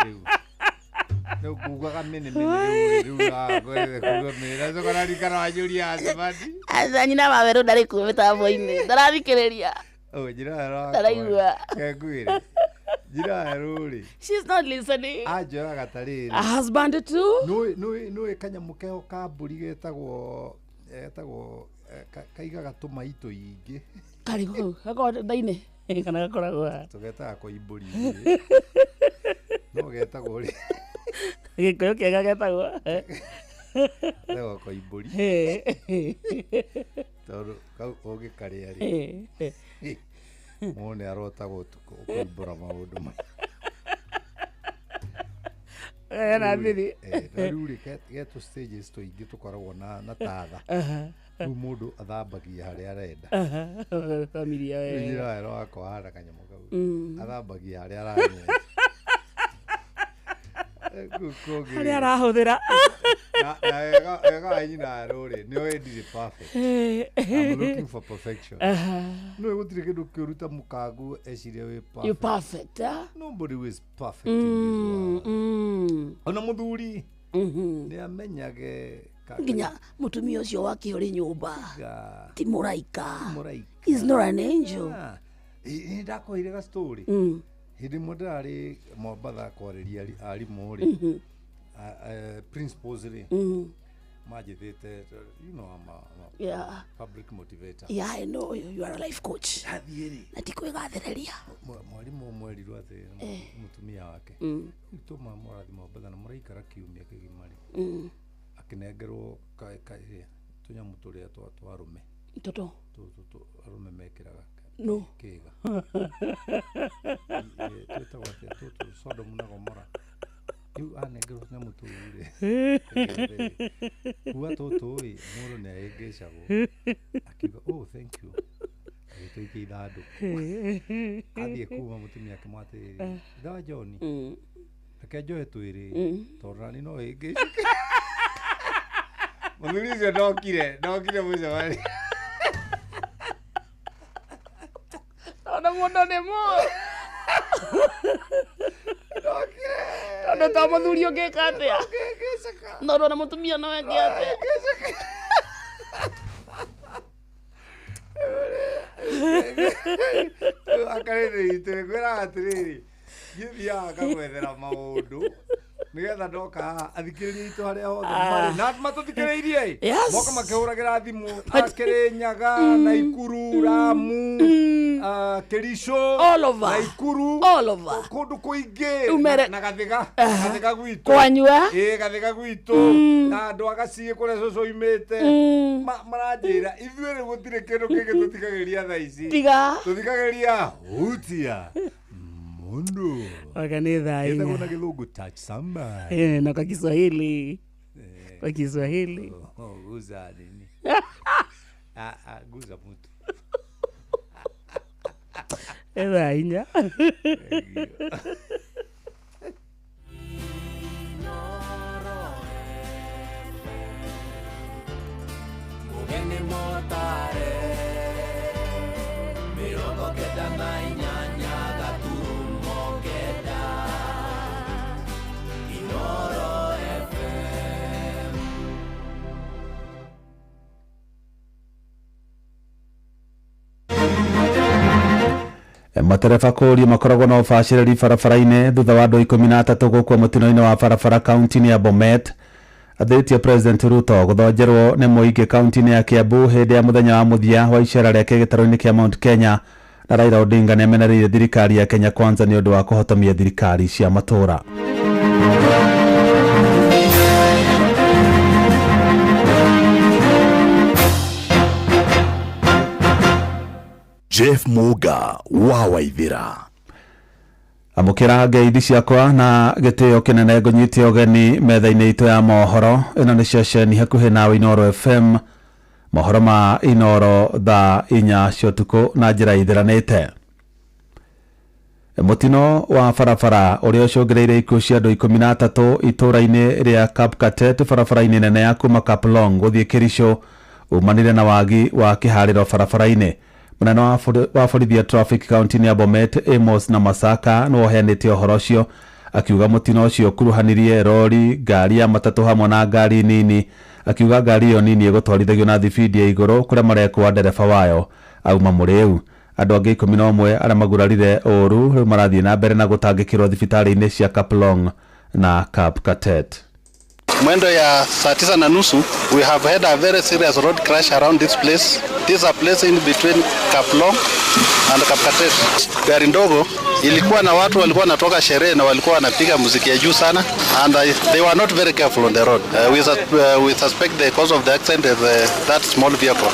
No kuga mini asa nyina maweru ndari kumita boine ndarathikiriria ndaraigua kegwire jira ruri. She's not listening. Ajoga gatariri. A husband too. No kanyamu keho ka mburi getagwo kaiga gatuma ito ingi karigo gako ndaine kana gakoragwo tugetaga kwa imburi no getagwo ri gikoyo kega getagwo leo kwa imburi toro kau ogikaria ri mone arotagwo tuko kuimbura maundu ma na thiri ruri geto stages to ingi tukoragwo na tatha rĩu mũndũ athambagia harĩa arenda familia wewe njira ero akohara kanyamu kau athambagia harĩa aranyua harĩa arahũthĩra ega nyina rũrĩ nĩo endire perfect. I'm looking for perfection. No gũtirĩ kĩndũ kĩruta mũkangu eciria wĩ perfect. You perfect, Nobody is perfect in this world. Ona mũthuri nĩ amenyage nginya mutumia ucio wake uri nyumba ti muraika. He's not an angel. Ndakoire ga story hindi mudari Mombasa kwarĩria arimũ ri principals ri majithite, you know, I'm a Yeah. public motivator. Yeah, I know you are a life coach. Na tikwigathereria. Mwalimu mwerirwo ati mutumia wake. Tuma murathimo badana muraikara kiumia kigimari. Akinengerwo kai tunyamu turia twa arume. Toto. Arume mekiraga. No. Kiga. Twetagwo ati Sodom na Gomora. You anengerwo tunyamu tuire. Kuwa totoi muro ne egeshago. Akiuga oh thank you. Agituike ithadu. Athie kuma mutumia akimwate tha John. Akejoe twiri torani no egesha. Muthuricio ndokire mucawari. Ona mundu ni mo. Ndo ta muthuri ungeka atia. Ndo na mutumia no enge atia. Akarere itekwira atiriri. Githia akagwethera maundu. Nigetha ndoka athikiririe itu haria hothe mari na matuthikireirie moka makihuragira thimu Kirinyaga Naikuru Ramu Kerisho Naikuru kundu kuingi na gathiga gwitu kwanyua gathiga gwitu na andu agacie kuria coco imite maranjira ithuĩ rĩu gũtirĩ kĩndũ kĩngĩ tũthikagĩria thaa ici tũthikagĩria hutia mundu wakanitha ina kuna kilungu touch somebody na kwa Kiswahili kwa Kiswahili guza nini guza mtu ela inya Mugeni motare mirongo kenda na inyanya gaturumo kenda Inoro FM. Matereba kũũria makoragwo na ũbacĩrĩri barabara-inĩ thutha wa andũ 13 gũkua mũtino-inĩ wa barabara kaunti-inĩ ya Bomet. Athĩtie President Ruto gũthonjerwo nĩ mũingĩ kaunti-inĩ ya Kiambu hĩndĩ ya mũthenya wa mũthia wa icera rĩake gĩtarũ-inĩ kĩa Mount Kenya, na Raila Odinga nĩamenereire thirikari ya Kenya Kwanza nĩ ũndũ wa kũhotomia thirikari cia matũũra. Jeff Muga wa Waithira. Amukira ngeithi ciakwa na gĩtĩo kĩnene ngũnyitie ũgeni metha-inĩ itũ ya mohoro. Ĩno nĩ ceceni hakuhĩ nawe Inoro FM, mohoro ma Inoro thaa 4 cia ũtukũ na njĩra ithiranĩte. Mũtino wa barabara ũrĩa ũcũngĩrĩirie ikuũ cia andũ 13 itũũra-inĩ rĩa Kapkatet barabara-inĩ nene ya kuma Kaplong gũthiĩ Kericho umanire na wagi wa kĩharĩro barabara-inĩ. Mũnene wa borithi ya traffic kaunti-inĩ ya Bomet Amos na Masaka nĩ woheanĩte ũhoro ũcio, akiuga mũtino ũcio ũkuruhanirie rori, ngari ya matatũ hamwe na ngari nini, akiuga ngari ĩyo nini ĩgũtwarithagio na thibindi ya igũrũ kũrĩa marekwo ndereba wayo auma mũrĩu. Andũ angĩ 11 arĩa magurarire ũũru rĩu marathiĩ na mbere na gũtangĩkĩrwo thibitarĩ-inĩ cia Kaplong na Kapkatet. Mwendo ya saa 9:30 we have had a very serious road crash around this place. This is a place in between Kaplong and Kapkatet. Gari ndogo ilikuwa na watu walikuwa wanatoka sherehe na walikuwa wanapiga muziki ya juu sana and they were not very careful on the road. We suspect the cause of the accident is that small vehicle.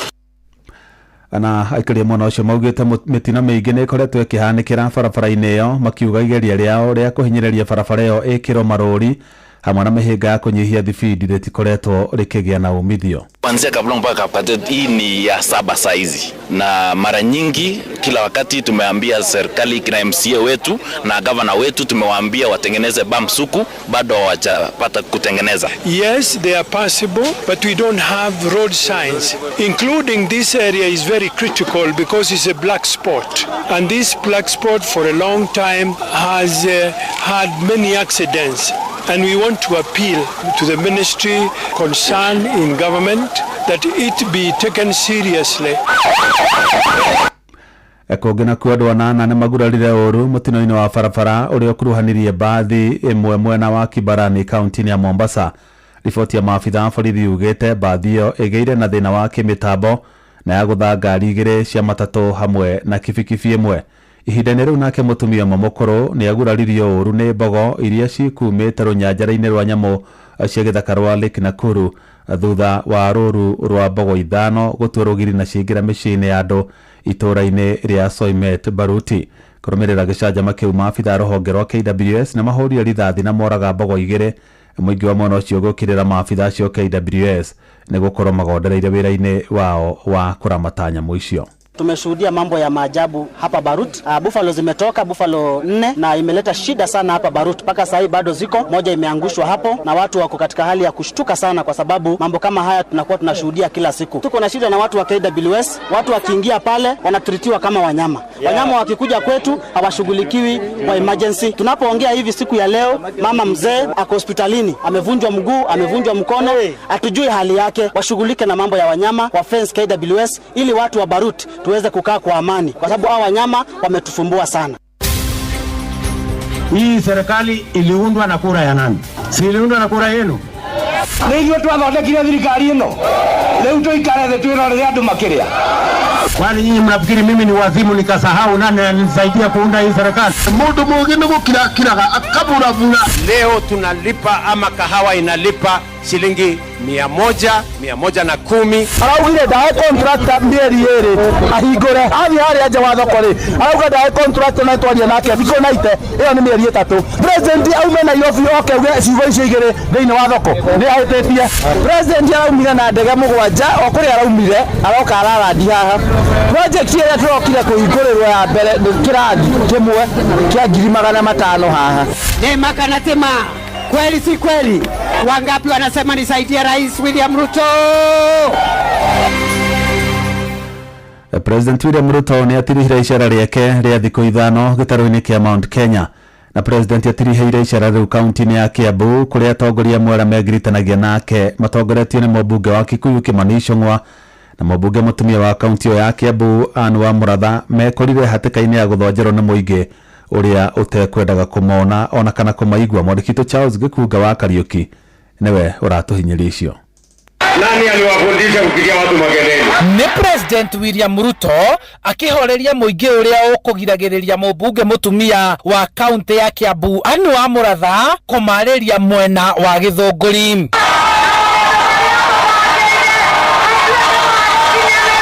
Ana aikari mwena ũcio maugĩte mĩtino mĩingĩ nĩ ĩkoretwo ĩkĩhanĩkĩra barabara-inĩ ĩyo, makiuga igeria rĩao rĩa kũhinyĩrĩria barabara ĩyo ĩkĩrwo marũri hamwe na mĩhĩnga ya kũnyihia thibindi rĩtikoretwo rĩkĩgĩa na umithio. Kuanzia Kaplong mpaka Kapkatet hii ni ya 7 saizi, na mara nyingi kila wakati tumeambia serikali kina MCA wetu na governor wetu tumewaambia watengeneze bamsuku, bado hawajapata kutengeneza. Yes, they are passable, but we don't have road signs. Including this area is very critical because it's a black spot, and this black spot for a long time has had many accidents. And we want to appeal to the ministry concerned in government that it be taken seriously. Kũngĩ nakuo andũ 8 nĩ magurarire ũũru mũtino-inĩ wa barabara ũrĩa ũkuruhanirie mbathi ĩmwe mwena wa Kibarani kaunti-inĩ ya Mombasa. Riboti ya maabitha a borithi yugĩte mbathi ĩyo ĩgĩire na thĩna wa kĩmĩtambo na ya gũtha ngari igĩrĩ cia matatũ hamwe na kibikibi ĩmwe. Ihinda-inĩ rĩu nake mũtumia ũmwe mũkũrũ nĩ aguraririo ũru nĩ mbogo iria cikumĩte rũnyanjara-inĩ rwa nyamũ cia gĩthaka rwa Lake Nakuru thutha wa rũru rwa mbogo ithano gũtua rũgiri na ciingĩra mĩciĩ-inĩ ya andũ itũũra-inĩ rĩa Soimet Baruti. Kũrũmĩrĩra gĩcanjama kĩu maabitha rũhonge rwa KWS na mahũrire rithathi na moraga mbogo igĩrĩ. Mũingĩ wa mwena ũcio gũkĩrĩra maabitha acio KWS nĩ gũkorwo magondereire wĩra-inĩ wao wa kũramata nyamũ icio. Tumeshuhudia mambo ya maajabu hapa Barut. Buffalo zimetoka, buffalo 4 na imeleta shida sana hapa Barut. Paka sasa bado ziko, moja imeangushwa hapo na watu wako katika hali ya kushtuka sana kwa sababu mambo kama haya tunakuwa tunashuhudia kila siku. Tuko na shida na watu wa KWS, watu wakiingia pale wanatritiwa kama wanyama. Wanyama wakikuja kwetu hawashughulikiwi kwa emergency. Tunapoongea hivi siku ya leo, mama mzee ako hospitalini, amevunjwa mguu, amevunjwa mkono, hatujui hali yake. Washughulike na mambo ya wanyama, wa fence KWS ili watu wa Barut tuweze kukaa kwa amani kwa sababu hao wanyama wametufumbua sana. Hii serikali iliundwa na kura ya nani? Si iliundwa na kura yenu? Ndio twathondekire thirikari ino. Leo tuikare twirorere andu makiria. Kwani nyinyi mnafikiri mimi ni wazimu nikasahau nani ananisaidia kuunda hii serikali? Mundu mwingine gukiraga akaburavura. Leo tunalipa ama kahawa inalipa shilingi 100, 110. Araugire dae contract mieri iri ahingure athi hari anja wa thoko ri arauga dae contract na twaria nake thiko naite iyo ni mieri 3. President aume na yofi oke uge cigo icio igire thiini wa thoko ni ahitetie. President araumire na ndege mugwanja okuri araumire aroka ararandi haha. Project ile turokire kuhingurirwo ya mbere kirathi kimwe kia 500,000 haha. Ni makanatema kweli si kweli? Wangapi wanasema nisaidie Rais William Ruto? President William Ruto ni atirihire icera rĩake rĩa thikũ 5 gĩtarũ-inĩ kĩa Mount Kenya na president atiriheire icera rĩu kaunti-inĩ ya Kiambu kũrĩa atongoria mwera megiritanagia nake matongoretio nĩ mũmbunge wa Kikuyu Kimani Ichung'wa na mũmbunge mũtumia wa kaunti ya Kiambu Anne wa Mũratha mekorire hatĩka-inĩ ya gũthonjerwo nĩ mũingĩ ũrĩa ũtekwendaga kũmona ona kana kũmaigua. Mwandĩki Charles Gĩkunga wa Kariuki niwe ũratũhinyĩria icio. Nani aliwafundisha kupigia watu makelele? Ni President William Ruto akihoreria muingi uria ukugiragiriria mũmbunge mũtumia wa kaunti ya Kiambu Anne wa Mũratha kumarĩria mwena wa Gĩthũngũri.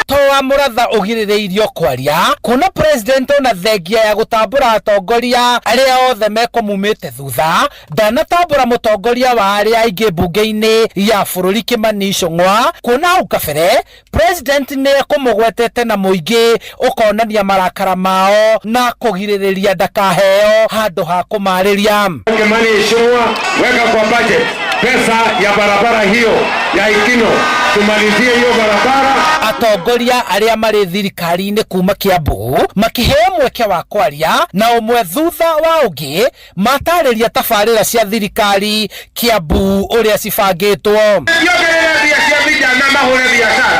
Toa Mũratha ugirireirio kwaria kuna president ona thengia ya gutambura atongoria aria othe mekomumite thutha ndanatambura mutongoria wa aria aingi mbunge-ini ya bururi Kimani Ichung'wa kuna hau kabere president ni kumugwetete na muingi ukonania marakara mao na kugiririria ndakaheo handu ha kumariria. Kimani Ichung'wa, weka kwa budget pesa ya barabara hiyo ya Ikino, tumalizie hiyo barabara. Atongoria aria mari thirikari-ini kuma Kiambu makiheo mweke wa kwaria na umwe thutha wa ungi matariria tabarĩra cia thirikari Kiambu uria cibangĩtwo. Ongerera cia vijana mahure biashara,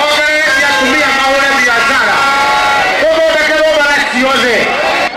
ongerera tumia mahure biashara, tuthondekerwo barabara ciothe.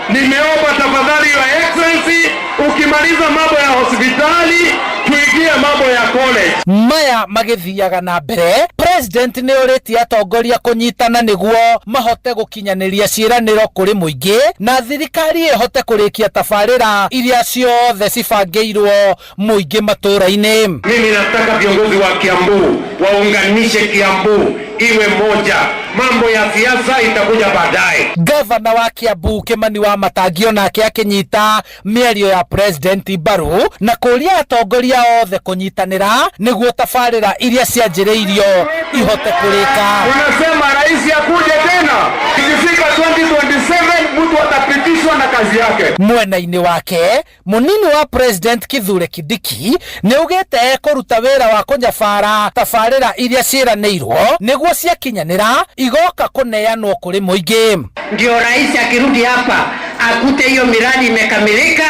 Nimeomba tafadhali Your Excellency, ukimaliza mambo ya hospitali tuingie mambo ya college. Maya magithiaga na mbere, president ni uritie atongoria kunyitana niguo mahote gukinyaniria ciiraniro kuri muingi na thirikari ihote kurikia tabarĩra iria ciothe cibangĩirwo muingi matũra-ini. Mimi nataka viongozi wa Kiambu waunganishe Kiambu iwe moja. Mambo ya siasa itakuja baadaye. Gavana wa Kiambu Kimani wa Matangio nake akinyita mĩario ya president Baru na kuria atongoria othe kunyitanira niguo tabarĩra iria cianjĩrĩirio ihote kũrĩka. Unasema rais akuje tena, ikifika 2027 mtu atapitishwa na kazi yake. Mwena-inĩ wake munini wa president Kithure Kindiki ni ugite kuruta wĩra wa kunyabara tabarĩra iria ciĩranĩirwo niguo ciakinyanĩra igoka kuneanwo kuri muingi. Ndio rais akirudi hapa akute hiyo miradi imekamilika,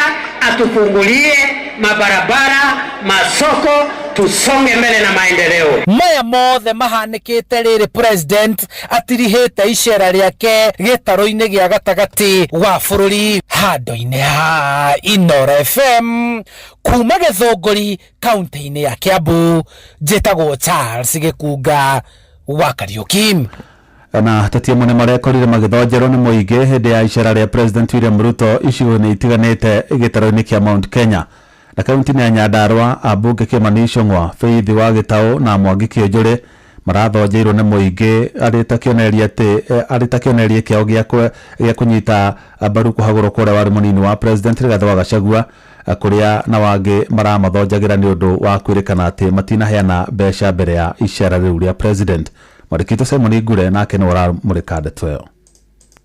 atufungulie mabarabara, masoko, tusonge mbele na maendeleo. Maya mothe mahanikite riri president atirihite icera riake gitaro-ini gia gatagati wa bururi hando-ini ha Inoro FM kuma Githunguri kaunti-ini ya Kiambu. Njitagwo Charles Gikunga wa Kariuki. Na tatia mone marekorire magithonjerwo ni muingi hindi ya icera ria President William Ruto icigo-ini itiganite gitaro-ini kia Mount Kenya na kaunti ya Nyandarua. Ambunge Kimani Ichung'wa, Faith wa Gitau na Mwangi Kiunjuri marathonjeirwo ni muingi aritakioneria kiao gia kunyita mbaru kuhagurwo kuria wari munini wa President Rigathi wa Gachagua, kuria na wangi maramathonjagira ni undu wa kwirikana ati matinaheana mbeca mbere ya icera riu ria President. Marikito Simon Ngure nake no aramurika ndeto iyo.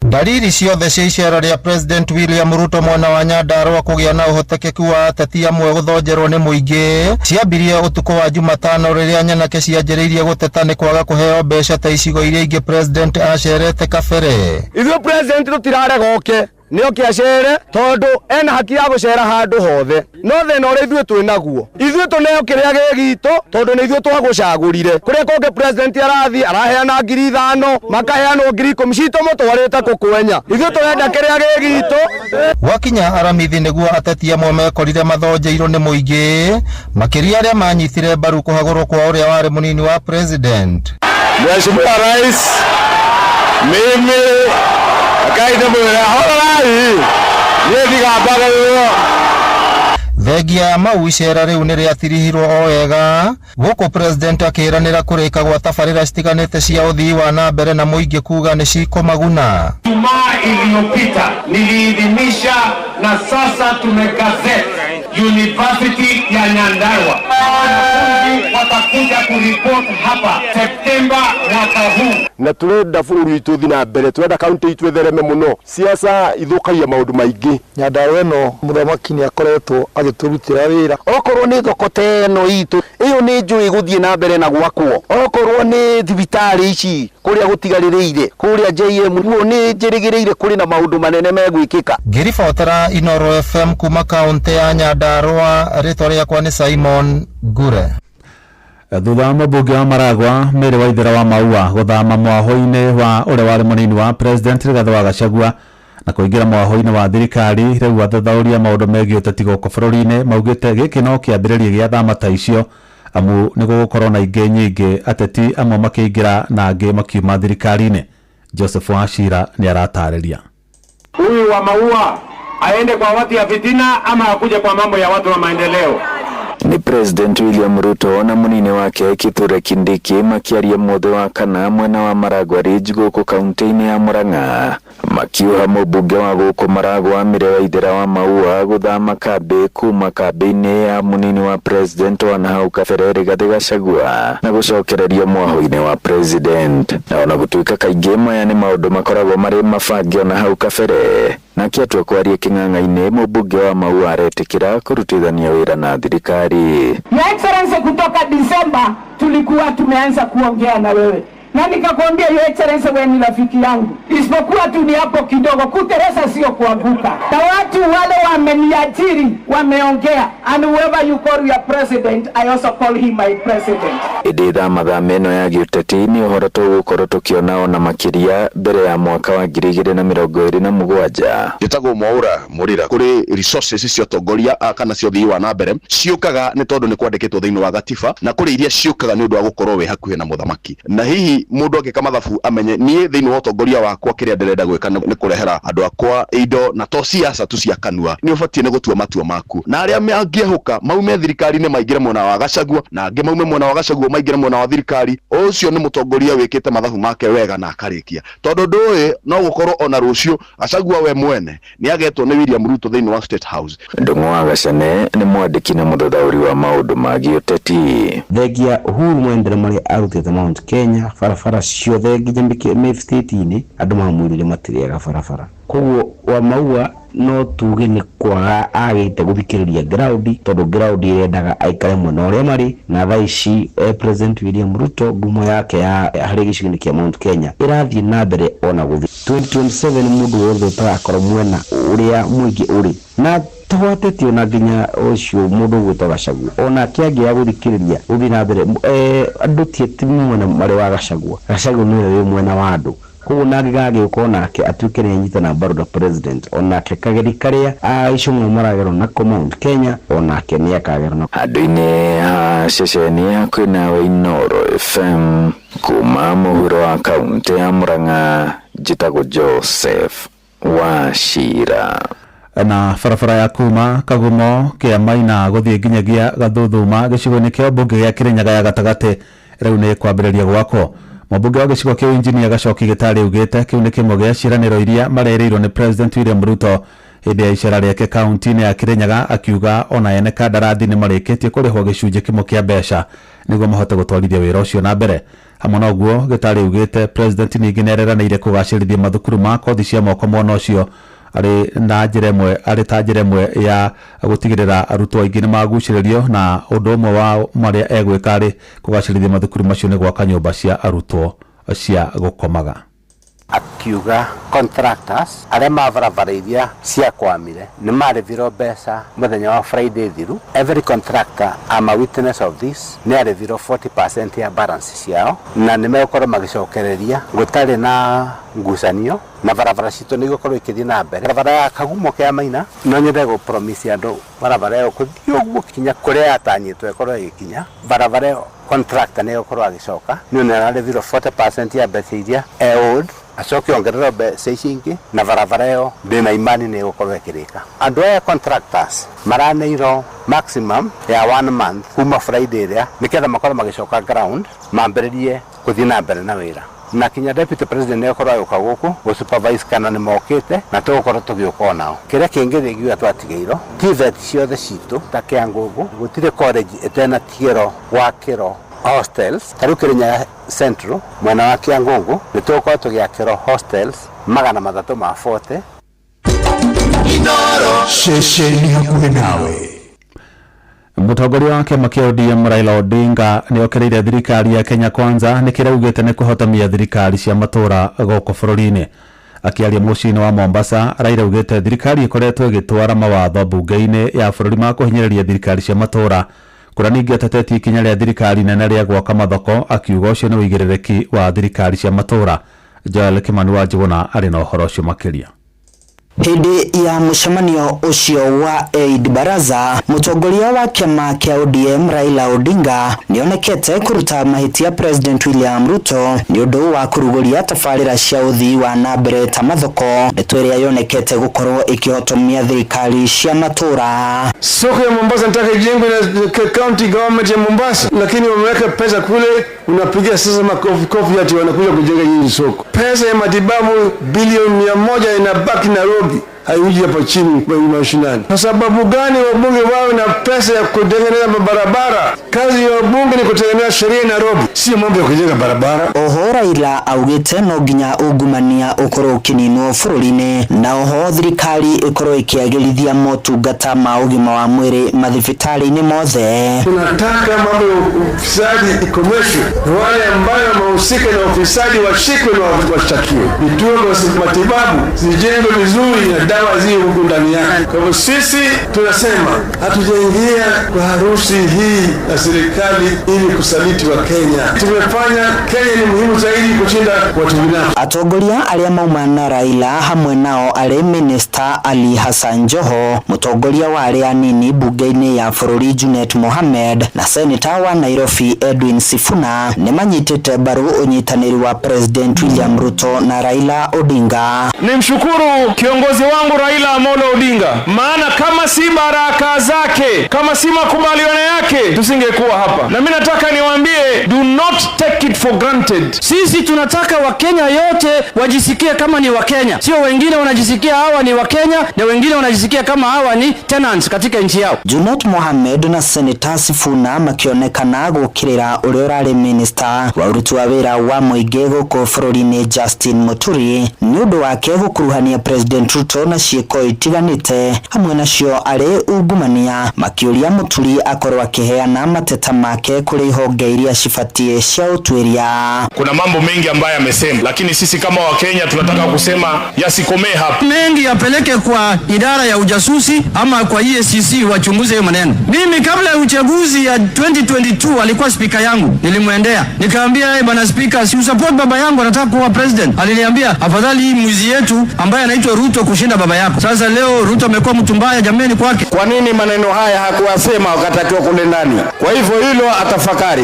Dalili ciothe cia icera ria President William Ruto mwena wa Nyandarua kugia na uhotekeku wa ateti amwe guthonjerwo ni muingi ciambirie utuko wa Jumatano riria nyanake cianjiriirie guteta ni kwaga kuheo mbeca ta icigo iria ingi President acerete kabere. Ithuĩ President tutirarega oke nio kiacere tondu ena haki ya gucera handu hothe no thina uria ithuĩ twinaguo ithuĩ tuneo kiria gigito tondu ni ithuĩ twagucagurire kuria konge President arathi araheana 5,000 makaheanwo 10,000 cito mutwarite kukwenya ithuĩ turenda kiria gigito. Wakinya aramithi niguo ateti amwe mekorire mathonjeirwo ni muingi makiria aria manyitire mbaru kuhagurwo kwa uria wari munini wa President. Mheshimiwa Rais, mimi akaida mwera horai nithi gambaga yo Thegia ya mau icera riu ni riatirihirwo o wega guku President akiranira kurika gwa tabarira citiganite cia uthii wa na mbere na muingi kuga ni cikomaguna. Jumaa iliyopita niliidhinisha na sasa tumegazeti University ya Nyandarua. Wanafunzi watakuja kuripoti hapa Septemba mwaka huu. Na turenda bururi itu thi na mbere, turenda kaunti itu ethereme muno, siasa ithukagia maundu maingi. Nyandarua eno muthamaki ni akoretwo agiturutira wira okorwo ni thokota eno itu iyo ni njui guthie na mbere na gwakwo, okorwo ni thibitari ici kuria gutigaririire kuria JM guo ni njirigireire kuri na maundu manene megwikika. Ngiribotera Inoro FM kuma kaunti ya Nyandarua, ritwa riakwa ni Simon Ngure. Thutha wa mũmbunge wa Maragwa Mary Waithera wa Maua guthama mwaho-ini wa uria wari munini wa President Rigathi wa Gachagua na kuingira mwaho-ini wa thirikari riu athathauria maundu megie uteti goko bururi-ini maugite giki no kiambiriria gia thama ta icio amu ni gugukorwo na ingi nyingi ateti amwe makiingira na angi makiuma thirikari-ini. Joseph Wachira ni aratariria. Huyu wa Maua aende kwa watu ya fitina ama akuje kwa mambo ya watu wa maendeleo? Ni President William Ruto na munini wake Kithure Kindiki makiaria mothe wa kana mwena wa Maragwa Ridge guku kaunti-ini ya Murang'a makiuha mũmbunge wa guku Maragwa Mary Waithera wa Maua guthama kambi kuma kambi-ini ya munini wa President wa nahau kabere Rigathi Gachagua na gucokereria mwaho-ini wa President. Na ona gutuika kaingĩ maya ni maundu makoragwo mari mabangio na hau kabere na kiatua kwaria king'ang'a-ini mũmbunge wa Maua aretikira kurutithania wira na thirikari. Your Excellency, kutoka Disemba tulikuwa tumeanza kuongea na wewe na nikakwambia Your Excellency, wewe ni rafiki yangu, isipokuwa tu ni hapo kidogo kuteresa, sio kuanguka. Na watu wale wameniajiri wameongea, and whoever you call your president, I also call him my president. Iditha mathameno ya giuteti ni uhoro tugukorwo tukionao na makiria mbere ya mwaka wa 2027. Gitagwo Mwaura Murira kuri resources cio tongoria kana cio thii wa na mbere ciukaga ni tondu ni kwandikitwo thiini wa gatiba na kuri iria ciukaga ni undu wa gukorwo we hakuhe na muthamaki. Na hihi mundu angika mathabu amenye nie thiini wa tongoria wakwa kiria ndirenda gwika ni kurehera andu akwa indo na to siasa tu cia kanua, ni ubatie ni gutua matua maku. Na aria angiehuka maume thirikari-ini maingire mwena wa Gachagua na angi maume mwena wa Gachagua maingire mwena wa thirikari, ucio ni mutongoria wikite mathabu make wega na akarikia. Tondu nduĩ no gukorwo ona rucio Gachagua we mwene ni agetwo ni William Ruto thiini wa State House. Ndung'u wa Gachane ni mwandiki na muthathauri wa maundu ma giuteti. Thegia Uhuru Mwendere mari arutite Mount Kenya barabara ciothe nginya Mif State-ini andu mamwirire matiriaga barabara. Koguo wa Maua no tuge ni kwaga agite guthikiriria ground tondu ground irendaga aikare mwena uria mari na thaici President William Ruto ngumo yake ya hari gicigo kia Mount Kenya irathie na mbere ona guthi 2027 mundu wothe utagakorwo mwena uria mwingi uri na twatetio na nginya ucio mundu gwitwa Gachagua ona kiangia guthikiriria uthi na mbere andu tietimu mwena mari wa Gachagua niwe mwena wa andu koguo nagigage ukona nake atuike ni nyita na mbaru da president onake kageri karia aicung'o maragero na Mount Kenya onake ni akagero na andu-ini a ceceni ya kwinawe Inoro FM kuma muhuro wa kaunti ya Murang'a njitagwo Joseph Wachira. Na barabara ya kuma Kagumo kia Maina guthie nginyagia Gathuthuma gicigo-ini kia mbunge gia Kirinyaga ya gatagati riu ni kwambiriria gwako. Mubunge wa gicigo kia Injinia Gacoki Gitari ugite kiu ni kimwe gia ciraniro iria marereirwo ni President William Ruto hindi ya icera riake kaunti-ini ya Kirinyaga akiuga ona ene kandarathi ni marikitie kurihwo gicunji kimwe kia mbeca niguo mahote gutwarithia wira ucio na mbere. Hamwe na uguo Gitari ugite President ningi nereranire kugacirithia mathukuru ma kothi cia moko mwena ucio ari ta njira imwe ya gutigirira arutwo aingi ni maguciririo na undu umwe wa maria egwika ari kugacirithia mathukuru macio ni gwaka nyumba cia arutwo cia gukomaga. Akiuga contractors aria mavaravarithia cia kwamire ni mariviro mbeca muthenya wa Friday thiru. Every contractor am a witness of this. Ni ariviro 40% ya balance ciao na ni megukorwo magicokereria gutari na ngucanio na barabara citu ni gukorwo ikithii na mbere. Barabara ya Kagumo kia Maina no nyende go promise andu barabara yo kuthii uguo kinya kuria yatanyitwo ikorwo ikinya. Barabara yo contractor ni gukorwo agicoka ni na ariviro 40% ya mbeca iria owed acoke ongerera mbeca ingi na barabara yo ndina imani ni gukorwo ikirika. Andu aya contractors maraneiro maximum ya 1 month kuma Friday ria niketha makorwo magicoka ground mambiririe kuthii na mbere na wira. Na kinya deputy president ne korwa yuka guku go supervise kana ni mokite na tugukorwo tugiuka nao. Kiria kingi thigiwa twatigeiro TVET ciothe citu ta Kiangungu gutire college etena tiero wa kiro hostels taru Kirinyaga Central mwena wa Kiangungu nitugukorwo tugiakiro hostels 340. Inoro ceceni hakuhi nawe. Mutongoria wa kiama kia ODM Raila Odinga ni okereire thirikari ya Kenya Kwanza ni kiraugite ni kuhotomia thirikari cia matura goko bururi-ini. Akiaria mucii-ini wa Mombasa, Raila ugite thirikari ikoretwo igitwara mawatho bunge-ini ya bururi ma kuhinyiriria thirikari cia matura kuria ningi atetetie ikinya ria thirikari nene ria gwaka mathoko akiuga ucio ni uigirereki wa thirikari cia matura. Joel Kimani wa Njuguna ari na uhoro ucio makiria. Hindi ya mushamanio ucio wa Eid Baraza, mutongoria wa kiama kia ODM Raila Odinga nionekete kuruta mahitia President William Ruto ni undu wa kuruguria tafarira cia uthii wa nambere ta mathoko ndeto iria yonekete gukorwo ikihotomia thirikari cia matura. Soko ya Mombasa nataka ijengwe na county government ya Mombasa, lakini wameweka pesa kule, unapigia sasa makofi ati wanakuja kujenga hii soko. Pesa ya matibabu bilioni 100 inabaki Nairobi, haiuji hapa chini kwa mashinani. Kwa sababu gani wabunge wawe na pesa ya kutengeneza barabara? Kazi ya wabunge ni kutengeneza sheria Nairobi, sio mambo ya kujenga barabara. Oho Raila augite no nginya ugumania ukorwo kininwo bururi-ini na oho thirikari ikorwo ikiagirithia motungata ma ugima wa mwiri mathibitari-ini mothe. Tunataka mambo ya ufisadi ikomeshwe, wale ambao wahusika na ufisadi washikwe na washtakiwe. Vituo vya matibabu zijengwe vizuri na dawa zi huku ndani yake. Kwa hivyo sisi tunasema hatujaingia kwa harusi hii ya serikali ili kusaliti wa Kenya. Tumefanya Kenya ni muhimu zaidi kushinda watu binafsi. Atongoria aria mauma na Raila hamwe nao ari Minister Ali Hassan Joho, mutongoria wa aria anini bunge-ini ya bururi Junet Mohamed na Senator wa Nairobi Edwin Sifuna ni manyitite mbaru unyitaniri wa President William Ruto na Raila Odinga. Nimshukuru kiongozi wangu Raila Amolo Odinga, maana kama si baraka zake, kama si makubaliano yake, tusingekuwa hapa. Na mimi nataka niwaambie, do not take it for granted. Sisi tunataka Wakenya yote wajisikie kama ni Wakenya, sio wengine wanajisikia hawa ni Wakenya na wengine wanajisikia kama hawa ni tenants katika nchi yao. Junet Mohamed na Senator Sifuna makionekana gukirira uria urari minister wa uruti wa wira wa muingi guku bururi-ini Justin Muturi ni undu wake gukuruhania President Ruto na ciiko itiganite hamwe nacio ari ungumania makiuria Muturi akorwo akiheana mateta make kuri honge iria cibatie cia utwiria. Kuna mambo mengi ambaye amesema, lakini sisi kama Wakenya tunataka kusema yasikomee hapa. Mengi yapeleke kwa idara ya ujasusi ama kwa EACC wachunguze hiyo maneno. Mimi kabla ya uchaguzi ya 2022 alikuwa spika yangu, nilimwendea nikamwambia, hey bwana spika, si usupport baba yangu anataka kuwa president. Aliniambia afadhali hii mwizi yetu ambaye anaitwa Ruto kushinda baba yako. Sasa leo Ruto amekuwa mtu mbaya jameni kwake. Kwa nini maneno haya hakuwasema wakatakiwa kule ndani? Kwa hivyo hilo atafakari.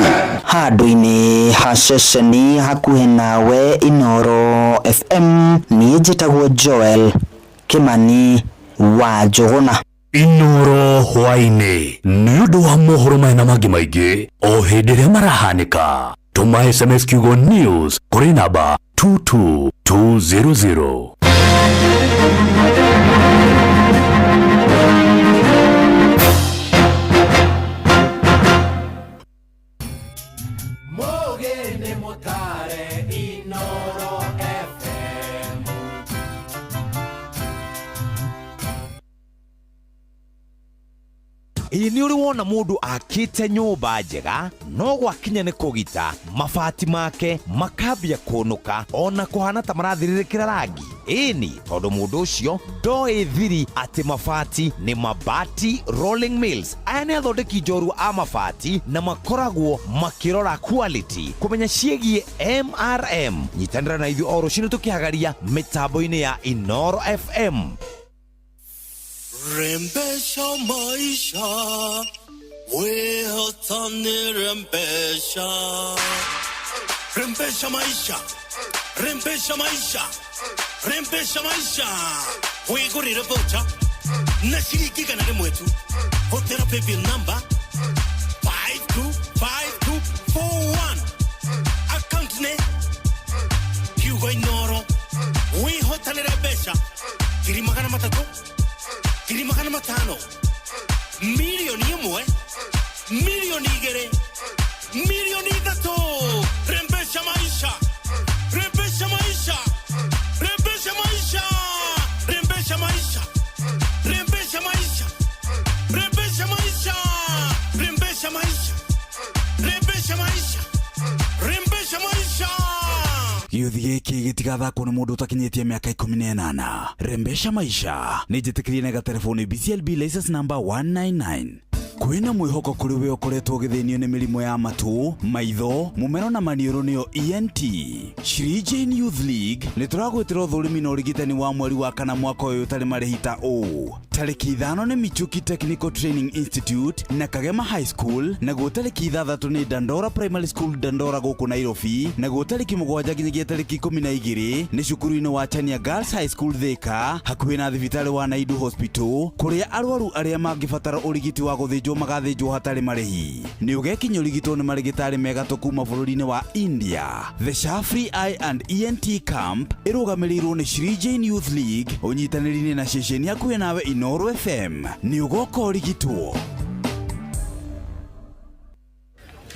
Handũ-inĩ ha ceceni hakuhĩ nawe Inooro FM niĩ njĩtagwo Joel Kimani wa Njũgũna. Inooro hwainĩ nĩ ũndũ wa mohoro maya na mangĩ maingĩ o hĩndĩ ĩrĩa marahanĩka. Tũma SMS kiugo news kũrĩ namba 22200. Mogene motare Inooro FM. Ini uri wona mundu akite nyumba njega no gwakinya ni kugita mabati make makambia kunuka ona kuhana ta marathiririkira rangi. Ini tondu mundu ucio ndoi thiri ati mabati ni Mabati Rolling Mills. Aya ni athondeki njorua a mabati na makoragwo makirora quality kumenya ciegie MRM. Nyitanira na ithuĩ o rũciinĩ tukihagaria mitambo-ini ya Inooro FM. Rembesha maisha, wehatane rembesha. Rembesha maisha, rembesha maisha, rembesha maisha. Wigurire voucher na shilingi gana rimwe tu. Hotera paybill number 525241. Account name Kiugo Inooro. Wihotane rembesha. Kiri magana matatu. Kiri magana matano. Milioni imwe. Milioni igere. Milioni itatu. Rembesha maisha. Rembesha maisha. Rembesha maisha. Rembesha maisha. Rembesha maisha. Rembesha maisha. Rembesha maisha. Rembesha maisha. Rembesha maisha. Gĩuthi gĩkĩ gĩtigathakwo nĩ mũndũ ũtakinyĩtie mĩaka 18. Rembesha maisha nĩ njĩtĩkĩrie na gatelefoni BCLB license number 199. Kwĩna mwĩhoko kũrĩ we ũkoretwo ũgĩthĩnio nĩ mĩrimũ ya matũ, maitho, mũmero na maniũrũ nĩyo ENT. Shri Jain Youth League nĩ tũragwĩtĩra ũthũrimi na ũrigitani wa mweri wa kana mwaka ũyũ ũtarĩ marĩhi ta ũũ. Tarĩki 5 nĩ Michuki Technical Training Institute na Kagema High School, naguo tarĩki 6 nĩ Dandora Primary School Dandora gũkũ Nairobi, naguo tarĩki 7 nginyagia tarĩki 12 nĩ cukuru-inĩ wa Chania Girls High School Thika, hakuhĩ na thibitarĩ wa Naidu Hospital, kũrĩa arwaru arĩa mangĩbatara ũrigiti wa gũthĩnjwo magathĩnjwo hatarĩ marĩhi. Nĩ ũgekinya ũrigitwo nĩ marĩgĩtarĩ megatũ kuma bũrũri-inĩ wa India. The Shafri Eye and ENT Camp ĩrũgamĩrĩirwo nĩ Shri Jain Youth League ũnyitanĩri-inĩ na ceceni hakuhĩ nawe Inooro FM. Nĩ ũgoka ũrigitwo.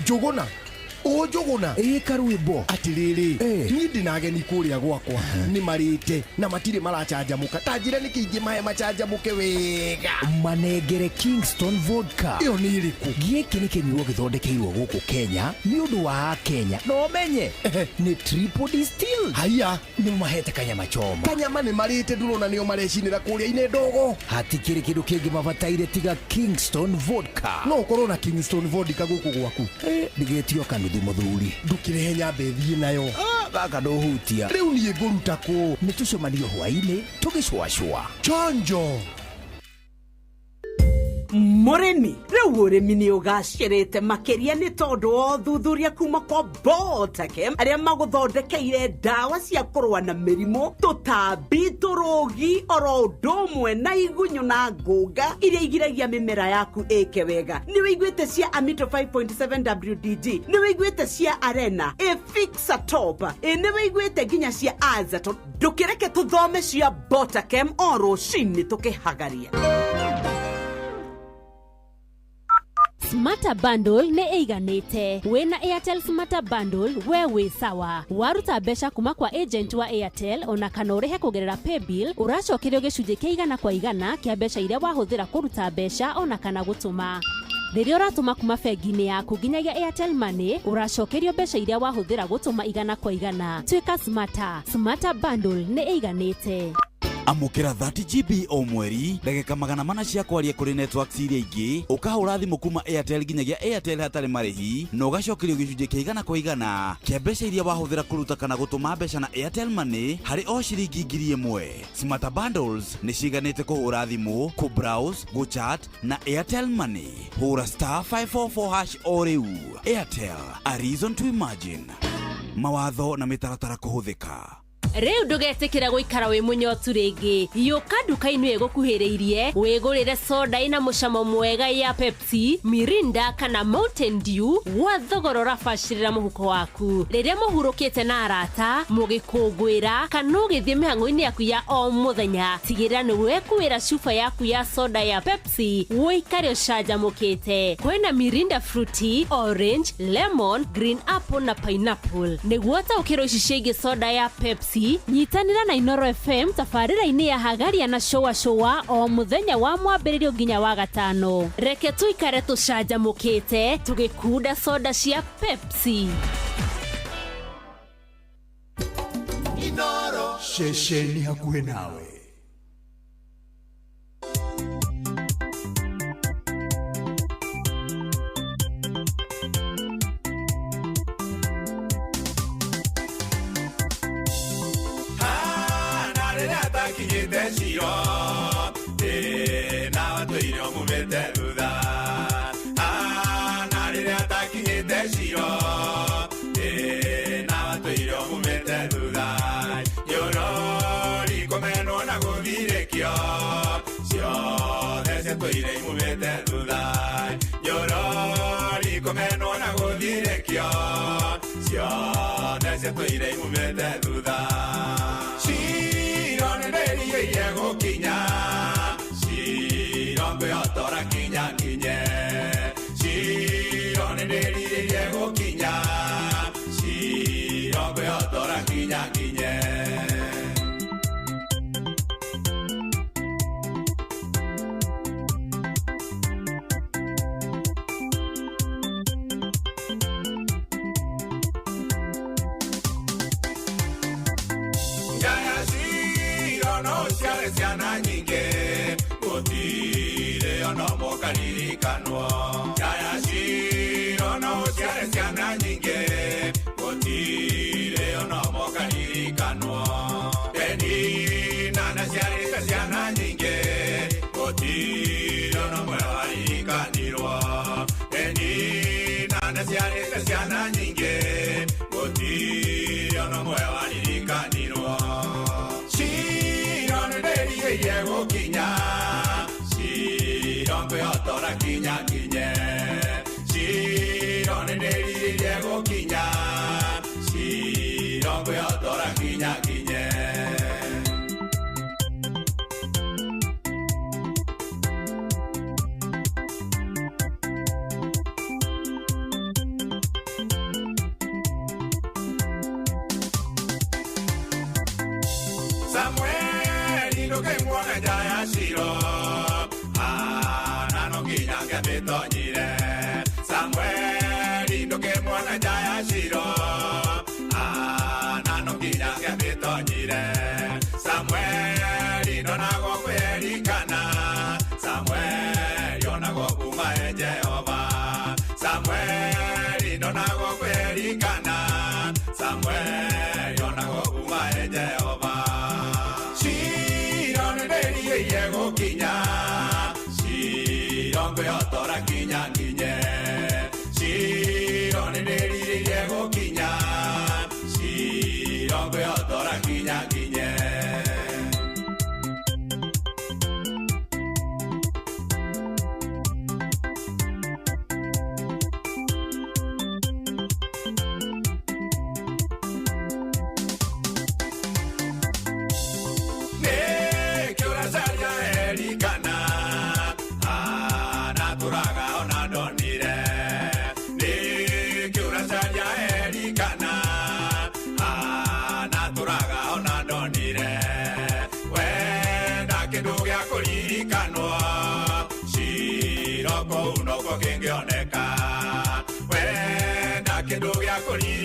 Njũgũna Njũgũna karwĩmbo atirĩrĩ niĩ ndĩna ageni kũrĩa gwakwa nĩ marĩte na matirĩ maracanjamũka ta njĩra nĩ kĩingĩ mahe macanjamũke wega manengere Kingston Vodka. Ĩyo nĩ ĩrĩkũ? Gĩkĩ nĩ kĩnyuo gĩthondekeirwo gũkũ Kenya nĩ ũndũ wa Kenya no menye nĩ triple distilled. Haya nĩ mahete kanyama choma. Kanyama nĩ marĩte ndũrona nĩo marecinĩra kũrĩa-inĩ ndogo. Hatikĩrĩ kĩndũ kĩngĩ mabataire tiga Kingston Vodka. No ũkorwo na Kingston Vodka gũkũ gwaku ndĩgĩtio kanithu mũthuri ndũkĩrehe nyambe thiĩ nayo gaka ndũhutia rĩu niĩ ngũruta kũ nĩ tũcomanio hwainĩ tũgĩcwacwa chonjo. Mũrĩmi rĩu ũrĩmi nĩ ũgacĩrĩte makĩria nĩ tondũ wa ũthuthuria kuma kwa Botakem arĩa magũthondekeire ndawa cia kũrũa na mĩrimũ, tũtambi, tũrũgi oro ũndũ ũmwe na igunyũ na ngũnga iria igiragia mĩmera yaku ĩke wega. Nĩ wĩiguĩte cia Amito 5.7 WDG, nĩ wĩiguĩte cia Arena, Efixatop, nĩ wĩiguĩte nginya cia Azaton. Ndũkĩreke tũthome cia Botakem o rũcinĩ tũkĩhagaria. Smarter Bundle nĩ ĩiganĩte. Wĩna Airtel Smarter Bundle we wĩ sawa. Waruta mbeca kuma kwa agent wa Airtel ona kana ũrĩhe kũgerera paybill, ũracokerio gĩcunjĩ kĩa igana kwa igana kĩa mbeca iria wahũthĩra kũruta mbeca ona kana gũtũma. Rĩrĩa ũratũma kuma bengi-inĩ yaku nginyagia Airtel Money ũracokerio mbeca iria wahũthĩra gũtũma igana kwa igana. Tuĩka smarter. Smarter bundle nĩ ĩiganĩte. Amukira 30GB o mweri, ndagĩka 400 cia kwaria kũrĩ networks iria ingĩ, ũkahũra thimũ kuma Airtel nginyagia Airtel hatarĩ marĩhi, na ũgacokerio gĩcunjĩ kĩa igana kwa igana kĩa mbeca iria wahũthĩra kũruta kana gũtũma mbeca na Airtel Money harĩ o ciringi 1000. Smarter bundles nĩ ciiganĩte kũhũra thimũ, browse, chat na Airtel Money. Hũra *544# o rĩu. Airtel, a reason to imagine. Mawatho na mĩtaratara kũhũthĩka. Rĩu ndũgetĩkĩra gũikara wĩ mũnyotu rĩngĩ. Yũka nduka-inĩ ĩgũkuhĩrĩirie wĩgũrĩre soda ina mũcamo mwega ya Pepsi, Mirinda kana Mountain Dew wa thogora ũrabacĩrĩra mũhuko waku. Rĩrĩa mũhurũkĩte na arata, mũgĩkũngũĩra kana ũgĩthiĩ mĩhang'o-inĩ yaku ya o mũthenya, tigĩrĩra nĩ wekuĩra cuba yaku ya soda ya Pepsi wĩikare ũcanjamũkĩte. Kwĩna Mirinda Fruity, Orange, Lemon, Green Apple na Pineapple. Nĩguo ũtaũkĩrwo ici ciĩgiĩ soda ya Pepsi, nyitanĩra na Inoro FM tabarĩra-inĩ ya Hagaria na Showa o mũthenya wa mwambĩrĩrio nginya wa gatano. Reke tuikare tũcanjamũkĩte tũgĩkunda soda cia Pepsi. Inoro shesheni hakuhĩ nawe.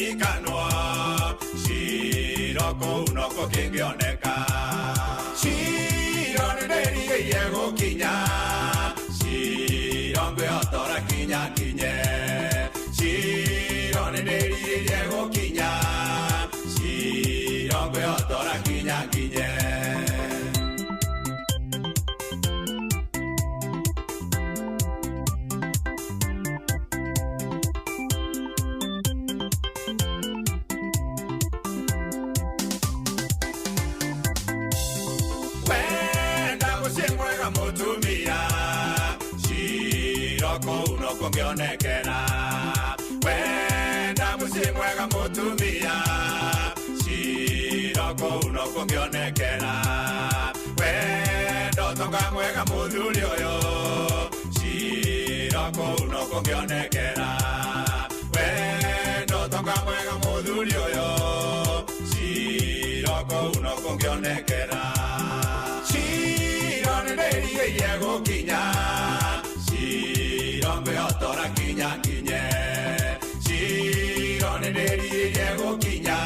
ririkanwa ciroko unoko kingioneka cironenerie gukinya cirongwe otora kinya kinye cironenerie gukinya cirongwe otora kinya kinye. Kongionekera wenda musimwega mutumia ciroko uno kongionekera wenda utonga mwega muthuri uyo ciroko uno kongionekera wenda utonga mwega muthuri uyo ciroko uno kongionekera cironenerie yegukinya Cirongwe otora kinya kinye cironenerie gukinya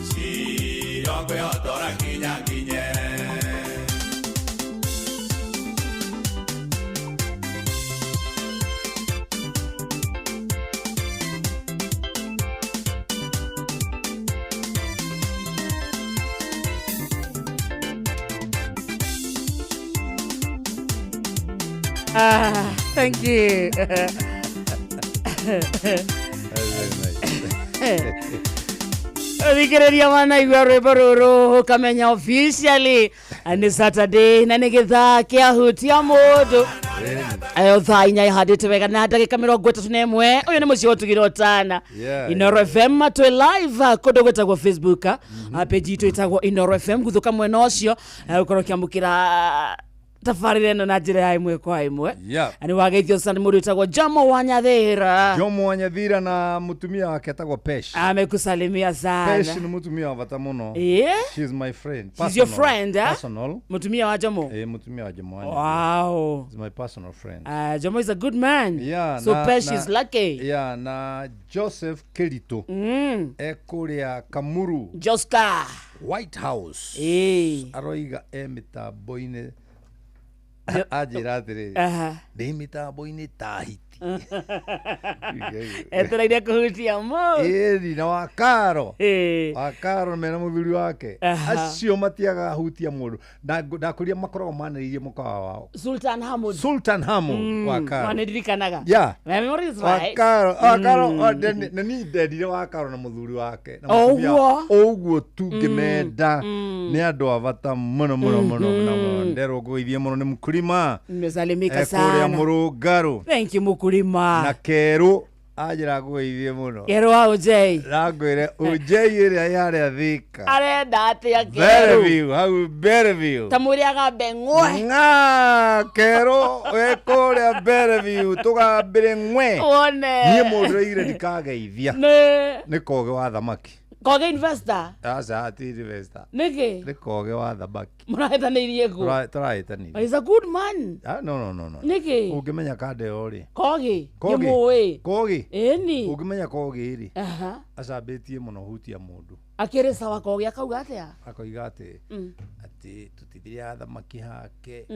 cirongwe otora kinya kinye. Thank you. Thikiriria wana igua rwimbo ruru kamenya officially ni Saturday na ni githaa kia hutia mundu ayo thaa inya ihandite wega na ndagika 31 uyu ni mucio utugiro tana Inoro FM twe live kundu gwetagwo Facebook page itu itagwo Inoro FM guthuka mwena ucio ukoro kiamukira tafarire na njira ya imwe kwa imwe ani wageithio sana mundu itagwo Jomo Wanyathira na mutumia wake atagwo Pesh amekusalimia sana. Pesh ni mutumia wa bata muno. She's my friend. She's your friend, personal. Mutumia wa Jomo. Mutumia wa Jomo. Wow. He's my personal friend. Jomo is a good man. So Pesh is lucky. Na Joseph Kelito. Ekuria Kamuru. Joska. White House. Aroiga mitambo-ini ajira atiri ndi mitambo-ini tahiti eteraire kuhutia mo na wakaro mena muthuri wake acio matiaga hutia mundu ndakuria makorogo maniririe mukawa wao Sultan Hamud wakaro wanirikanaga memory is right wakaro na ni ndendire wakaro na muthuri wake na oguo tu ngimenda ni andu avata muno na ndero goithie muno ni mkulima nimesalimika sana kuria Murungaru. Thank you mkulima na Keru ajira goithie muno Keru wa Ujei ragwire Ujei ire yare athika arenda atia Keru Bereview tamuriaga bengwe Keru kuria Bereview tugambire ngwe one ni mundu ire ndikageithia ni koge wa thamaki koge investor asa ati investor niki ni koge wa thamaki muraitanirie ku turaitanirie he's a good man no niki ungimenya kande ori koge yemwe koge eni ungimenya koge iri acabitie muno hutia mundu akire sawa koge akauga atia akoiga ati tutithiria thamaki hake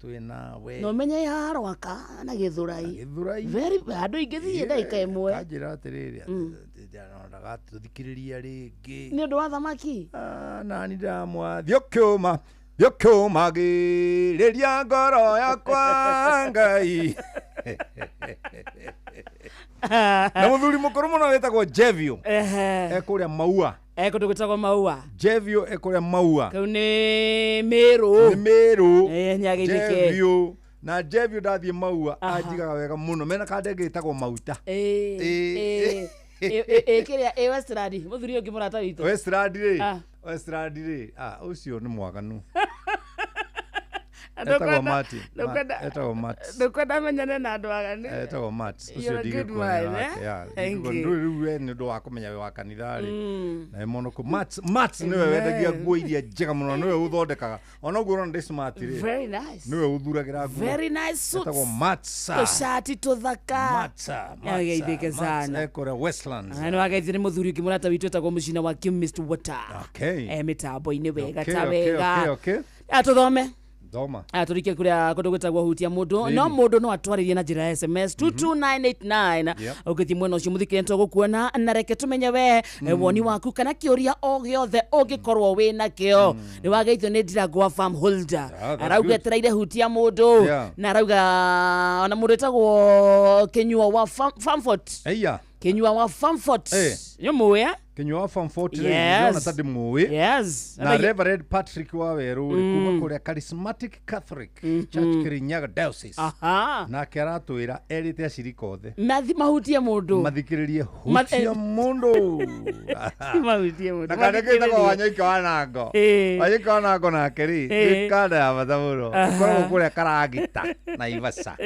twina we no menye yarwaka na githurai very bad ingithie ndaika imwe ajira atiriria ndaga tuthikiriria ringi ni undu wa thamaki nani ndamwa thiokuma giriria ngoro yakwa Ngai na muthuri mukuru muno wetagwo Jevio ekuria Maua kundu gwetagwo Maua Jevio ekuria Maua kau ni Meru Jevio na Jevio ndathie Maua ajigaga wega muno mena kande gitagwo Mauta kiria Westland muthuri ungi murata witu Westland ri ucio ni mwaganu Etagwo Mati. Etagwo Mati. Ndukwenda menyane na andu agani. Etagwo Mati. You're a good man, eh? Thank you. Ndu ndu wa kumenya we wa kanithari. Na mono ko Mati niwe wendagia nguo iria njega muno niwe uthondekaga. Ona guo ronde smart ri. Very nice. Niwe uthuragira nguo. Very nice suits. Etagwo Matsa. Tushati tuthaka. Matsa. Yageithike sana. Ekora Westlands. Ano wagaithire muthuri kimurata witu etagwo mucina wa Kim Mr Water. Okay. Mitambo-ini wega Okay, ta okay, wega. okay. Atuthome. Thoma. Turikie kuria kundu gwitagwo hutia mundu no mundu no atwaririe na njira ya SMS 22989 ugithi mwena ucio muthikire ntogukuona na reke tumenye we woni waku kana kiuria o giothe ungikorwo wina kio ni wageithio ni Ndirangwa farm holder arauga etereire hutia mundu na arauga ona mundu etagwo Kinyua wa Farmfort Kinyua wa Farmfort nyumuya Kinyua wa Farmfort na tadi muwi na Reverend Patrick wa Weru kuma kuria Charismatic Catholic Church Kirinyaga Diocese na keratwira erite acirika othe mahutie mundu mathikiririe hutia mundu mahutie mundu na kana kitagwo Wanyoika Wanango Wanyoika Wanango na keri kana ya mathamuro korwo kuria Karagita na Ivasa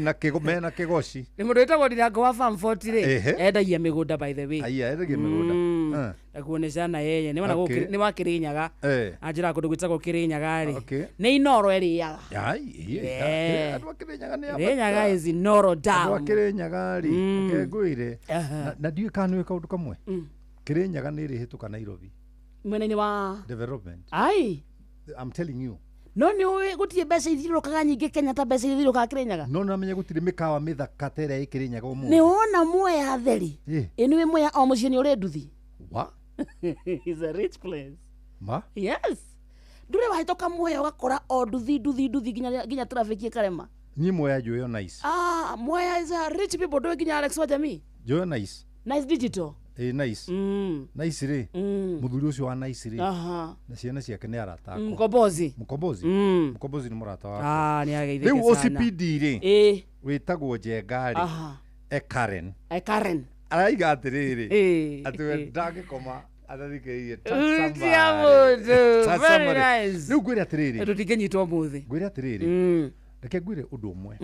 na kigome na kigoci ni mundu etagwo Ndirangwa wa Farmfort ri endagia migunda by the way endagia migunda akuoneshana yeye ni wana ni wa Kirinyaga ajira kundu gwitagwo Kirinyaga ri ni inoro eriaga andũ a Kirinyaga ni Kirinyaga is inoro down andũ a Kirinyaga ri kengwire na ndiũ kanwe kaundu kamwe Kirinyaga ni rihituka Nairobi mwena-ini wa development I'm telling you no ni uwe gutie mbeca ithirukaga nyingi Kenya ta mbeca ithirukaga Kirinyaga no namenye gutire mikawa mithaka ta iria Kirinyaga umuthi ni wona Mwea theri iniwe Mwea o muciĩ ni uri nduthi wa is a rich place ma yes ndure wahitoka Mwea ugakora o nduthi ginya traffic ikarema ni Mwea njuyo nice Mwea is a rich people do ginya Alex Wajami njuyo nice digital nice nice ri muthuri ucio wa nice ri na ciana ciake ni arata akwa mukombozi ni murata wakwa ni ageithike sana riu OCPD ri witagwo Njengari Karen araiga atiriri atiwe ndangikoma athikiririe riu ngwire atiriri tutikinyitwo muthi ngwire atiriri reke ngwire undu umwe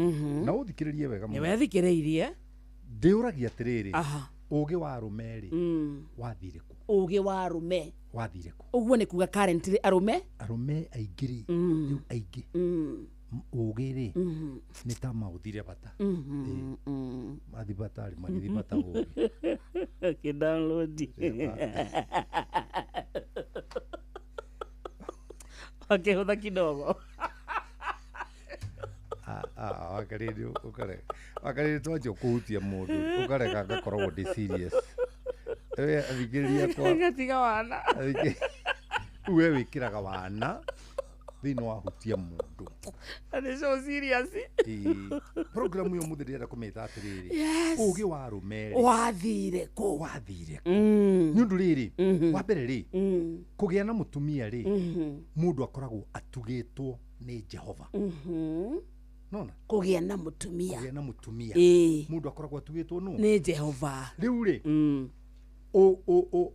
na uthikiririe wega muno wethikiriirie ndiuragia atiriri ugi wa rumeri wathire ku ugi wa rume wathire ku uguo ni kuga currently arume aingiri riu aingi ugi ri ni ta mauthire bata mathi batari mathi bata ugi download hutha kidogo wakariri twanjia kuhutia mundu ukareka ngakoragwo ndi serious we athikiriria kwa ngatiga wana we wikiraga wana thini wa hutia mundu and so serious program yo muthi ndirenda kumita atiriri ugi wa rumeri wathire ku ni undu riri wa mbere ri kugia na mutumia ri mundu akoragwo atugitwo ni Jehova nona kugia na mutumia mundu akoragwo atugitwo no ni Jehova riu ri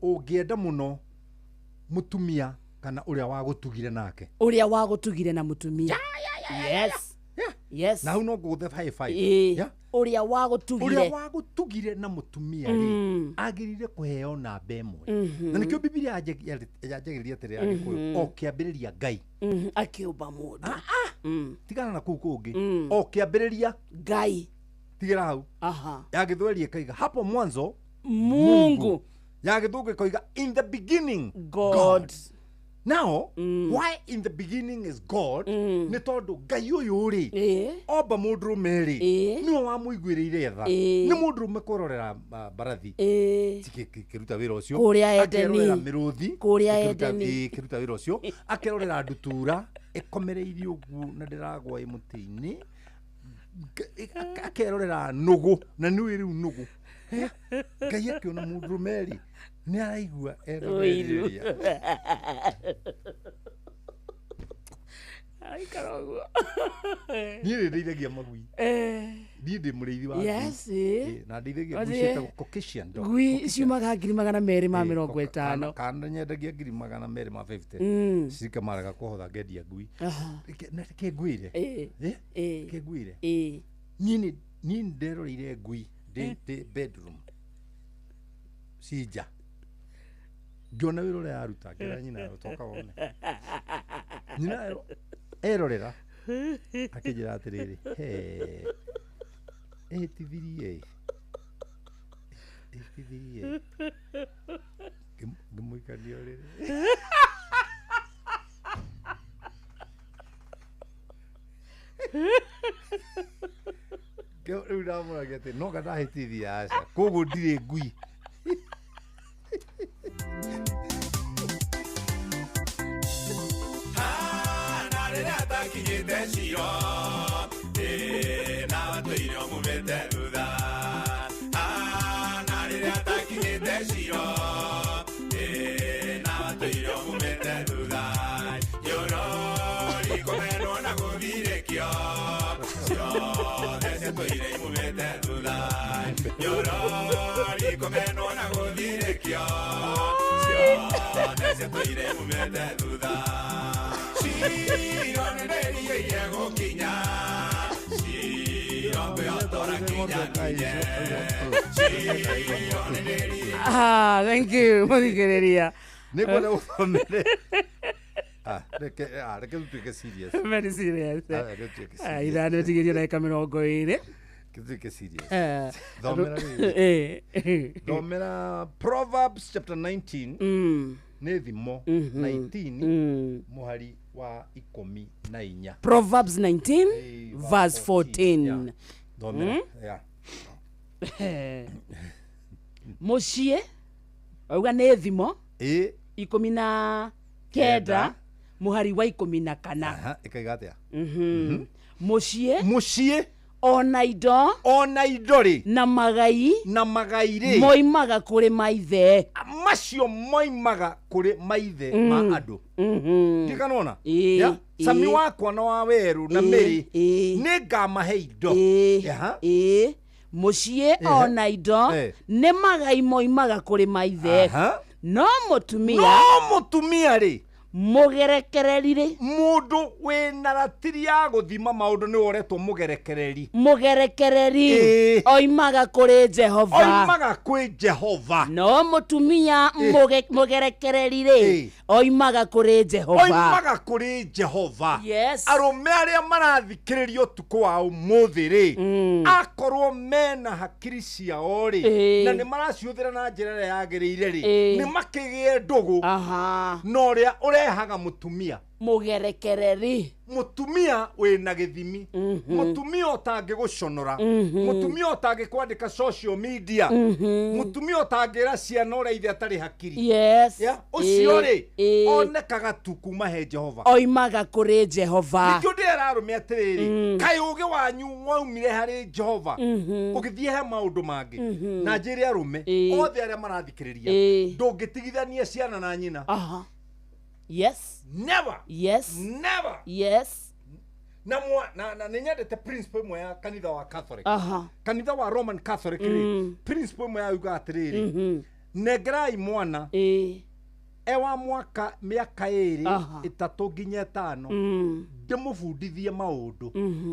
ungienda muno mutumia kana uria wagutugire nake uria wagutugire na mutumia yes na hau no nguthe high five uria wagutugire na mutumia ri agirire kuheo namba imwe na nikio Biblia yajagiriria atiriri agikuyu okiambiriria Ngai akiumba mundu tigana na kuu kungi okiambiriria Ngai tigira hau yagithweria kaiga hapo mwanzo Mungu yagithuka koiga in the beginning God. Now why in the beginning is God ni tondu Ngai uyu ri omba mundurume ri niwe wamuiguiriire tha ni mundurume kurorera barathi kiruta wira ucio kuria miruthi kiruta wira ucio akerorera ndutura ikomereirie ugu na ndiragwa imuti-ini akerorera nugu na ni riu nugu Ngai akiona mundurume ri ni araigua eroreria ai karogo ni rindeithagia magui ndi mũrĩithi wa Yes, na ndithagia Oje. ngui ciĩtagwo Caucasian dog. ngui ciumaga 250 kana nyendagia 250 Mm. cikamaraga kũhotha ngendia ngui Aha. reke ngwĩre reke ngwĩre niĩ nderoreire ngui ndĩ bedroom cija ngĩona wĩra ũrĩa yaruta ngĩra nyina toka wone nyina erorera akĩnjĩra atĩrĩrĩ ĩtithirie ngĩmũikania ũrĩrĩ rĩu ndamũragia atĩ no ngandahĩtithia aca koguo ndirĩ ngui na rĩrĩa atakinyĩte ciro na watuire ũmumĩte thutha na rĩrĩa atakinyĩte ciro na watuire ũmumĩte thutha yorori kũmenwo na gũthirĩkio ciothe ciatũire imumĩte thutha yorori kũmenwo na gũthirĩkio ciothe ciatũire imumĩte thutha Ciro nĩndĩrigĩire gũkinya Ciro ngwĩhotora nginya nginye Ciro nĩndĩrigĩire Thank you mũthikĩrĩria nĩkwenda gũthomere reke tũtuĩke serious very serious reke tũtuĩke serious ithano tigĩrio ndagĩka 20 tũtuĩke serious thomera Proverbs chapter 19 nĩ thimo 19 mũhari wa 14 Proverbs 19 verse 14 thomera mũciĩ auga nĩ thimo 19 mũhari wa 14 ĩkaiga atĩa mũciĩ ona indo rĩ na magai rĩ moimaga kũrĩ maithe macio moimaga kũrĩ maithe ma andũ ndikanona sami wakwa na wa werũ na mĩrĩ nĩ ngamahe indo mũciĩ ona indo nĩ magai moimaga kũrĩ maithe no mũtumia rĩ mũgerekereri mũndũ wĩna ratiri ya gũthima maũndũ nĩ woretwo mũgerekereri oimaga kũrĩ Jehova no mũtumia mũgerekereri rĩ oimaga kũrĩ Jehova yes arũme arĩa marathikĩrĩria ũtukũ wa ũmũthĩ rĩ akorwo mena hakiri ciao rĩ na nĩ maracihũthĩra na njĩra ĩrĩa yagĩrĩire rĩ nĩ makĩgĩe ndũgũ na ũrĩa ũrehaga mũtumia mũgerekereri mũtumia wĩna gĩthimi mũtumia ũtangĩgũconora mũtumia ũtangĩkwandĩka social media mũtumia ũtangĩra ciana ũrĩa ithe atarĩ hakiri ũcio rĩ onekaga tu kuma he Jehova oimaga kũrĩ Jehova nĩkĩo ndĩrarũme atĩrĩrĩ kaĩ ũgĩ wanyu waumire harĩ Jehova ũgĩthiĩ he maũndũ mangĩ na njĩre arũme othe arĩa marathikĩrĩria ndũngĩtigithania ciana na nyina yes never yes never yes na nĩnyendete principle imwe ya kanitha wa Catholic kanitha wa Roman Catholic principle imwe ya yuga atĩrĩrĩ nengerai mwana ewa mwaka mĩaka 2 3 nginya 5 ndĩmũbundithie maũndũ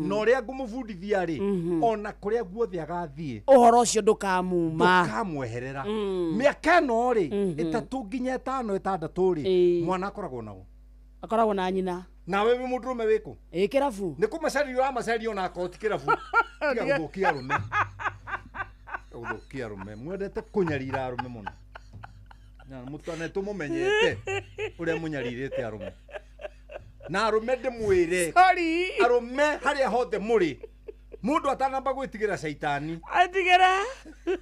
na ũrĩa ngũmũbundithia rĩ ona kũrĩa guothe agathiĩ ũhoro ũcio ndũkamweherera mĩaka ĩno rĩ 3 nginya 5 6 rĩ mwana akoragwo na nyina nawe wĩ mũndũrũme wĩkũ kĩrabu nĩ kũmacaria ũramacaria ona akoti kĩrabu tiga gũthũkia arũme mwendete kũnyarira arũme mũno na mũtane tũmũmenyete ũrĩa mũnyarirĩte arũme na arũme ndĩmwĩre arũme harĩa hothe mũrĩ mũndũ atanamba gwĩtigĩra caitani atigĩra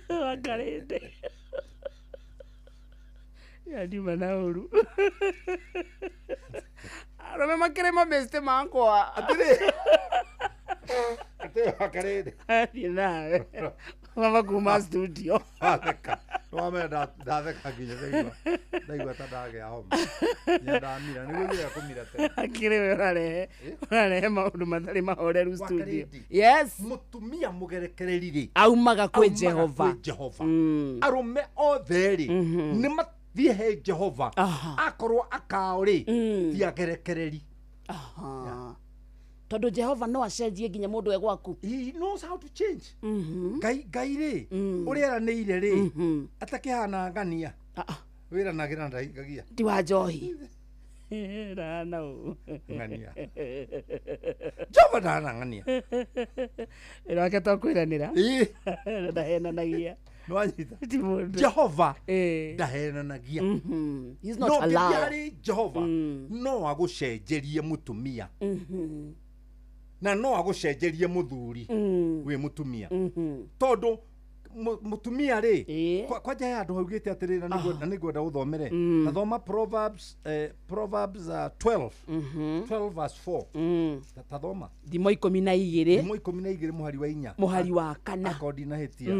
wakarĩte yadima na ũru arũme makĩrĩ mabeste makwa atĩrĩ wakarĩte athiĩ nawe mama kuma studio Watheka. Wamenda ndatheka nginya ndaigua ta ndagĩa homa. Nyandamira nĩ gũthĩa kũmira tene. Akire werarehe maũndũ matarĩ mahoreru studio. Yes. Mũtumia mũgerekereri rĩ. Aumaga kwĩ Jehova. Arũme othe rĩ nĩ mathiĩ he Jehova. Akorwo akao rĩ ti agerekereri. Tondu Jehova no acenjie nginya mundu e gwaku. He knows how to change. Ngai rĩ ũrĩaranĩire rĩ atakĩhana ngania. Wĩranagĩra ndaigagia. Ti wa njohi. Rana u. Ngania. Jehova ndana ngania. Ĩrake tũkwĩranĩra. Ndahenanagia. Nwanyita. Jehova ndahenanagia. He's not allowed. No Jehova no agũcenjerie mũtumia. Na no agũcenjerie mũthuri wĩ mũtumia. Tondu mũtumia rĩ kwanja ya andũ haugĩte atĩrĩra na nĩngwenda ũthomere. Nathoma Proverbs 12 verse 4. Tathoma. Thimo 12. Thimo 12 mũhari wa 4. Mũhari wa 4. Akodi na hetia.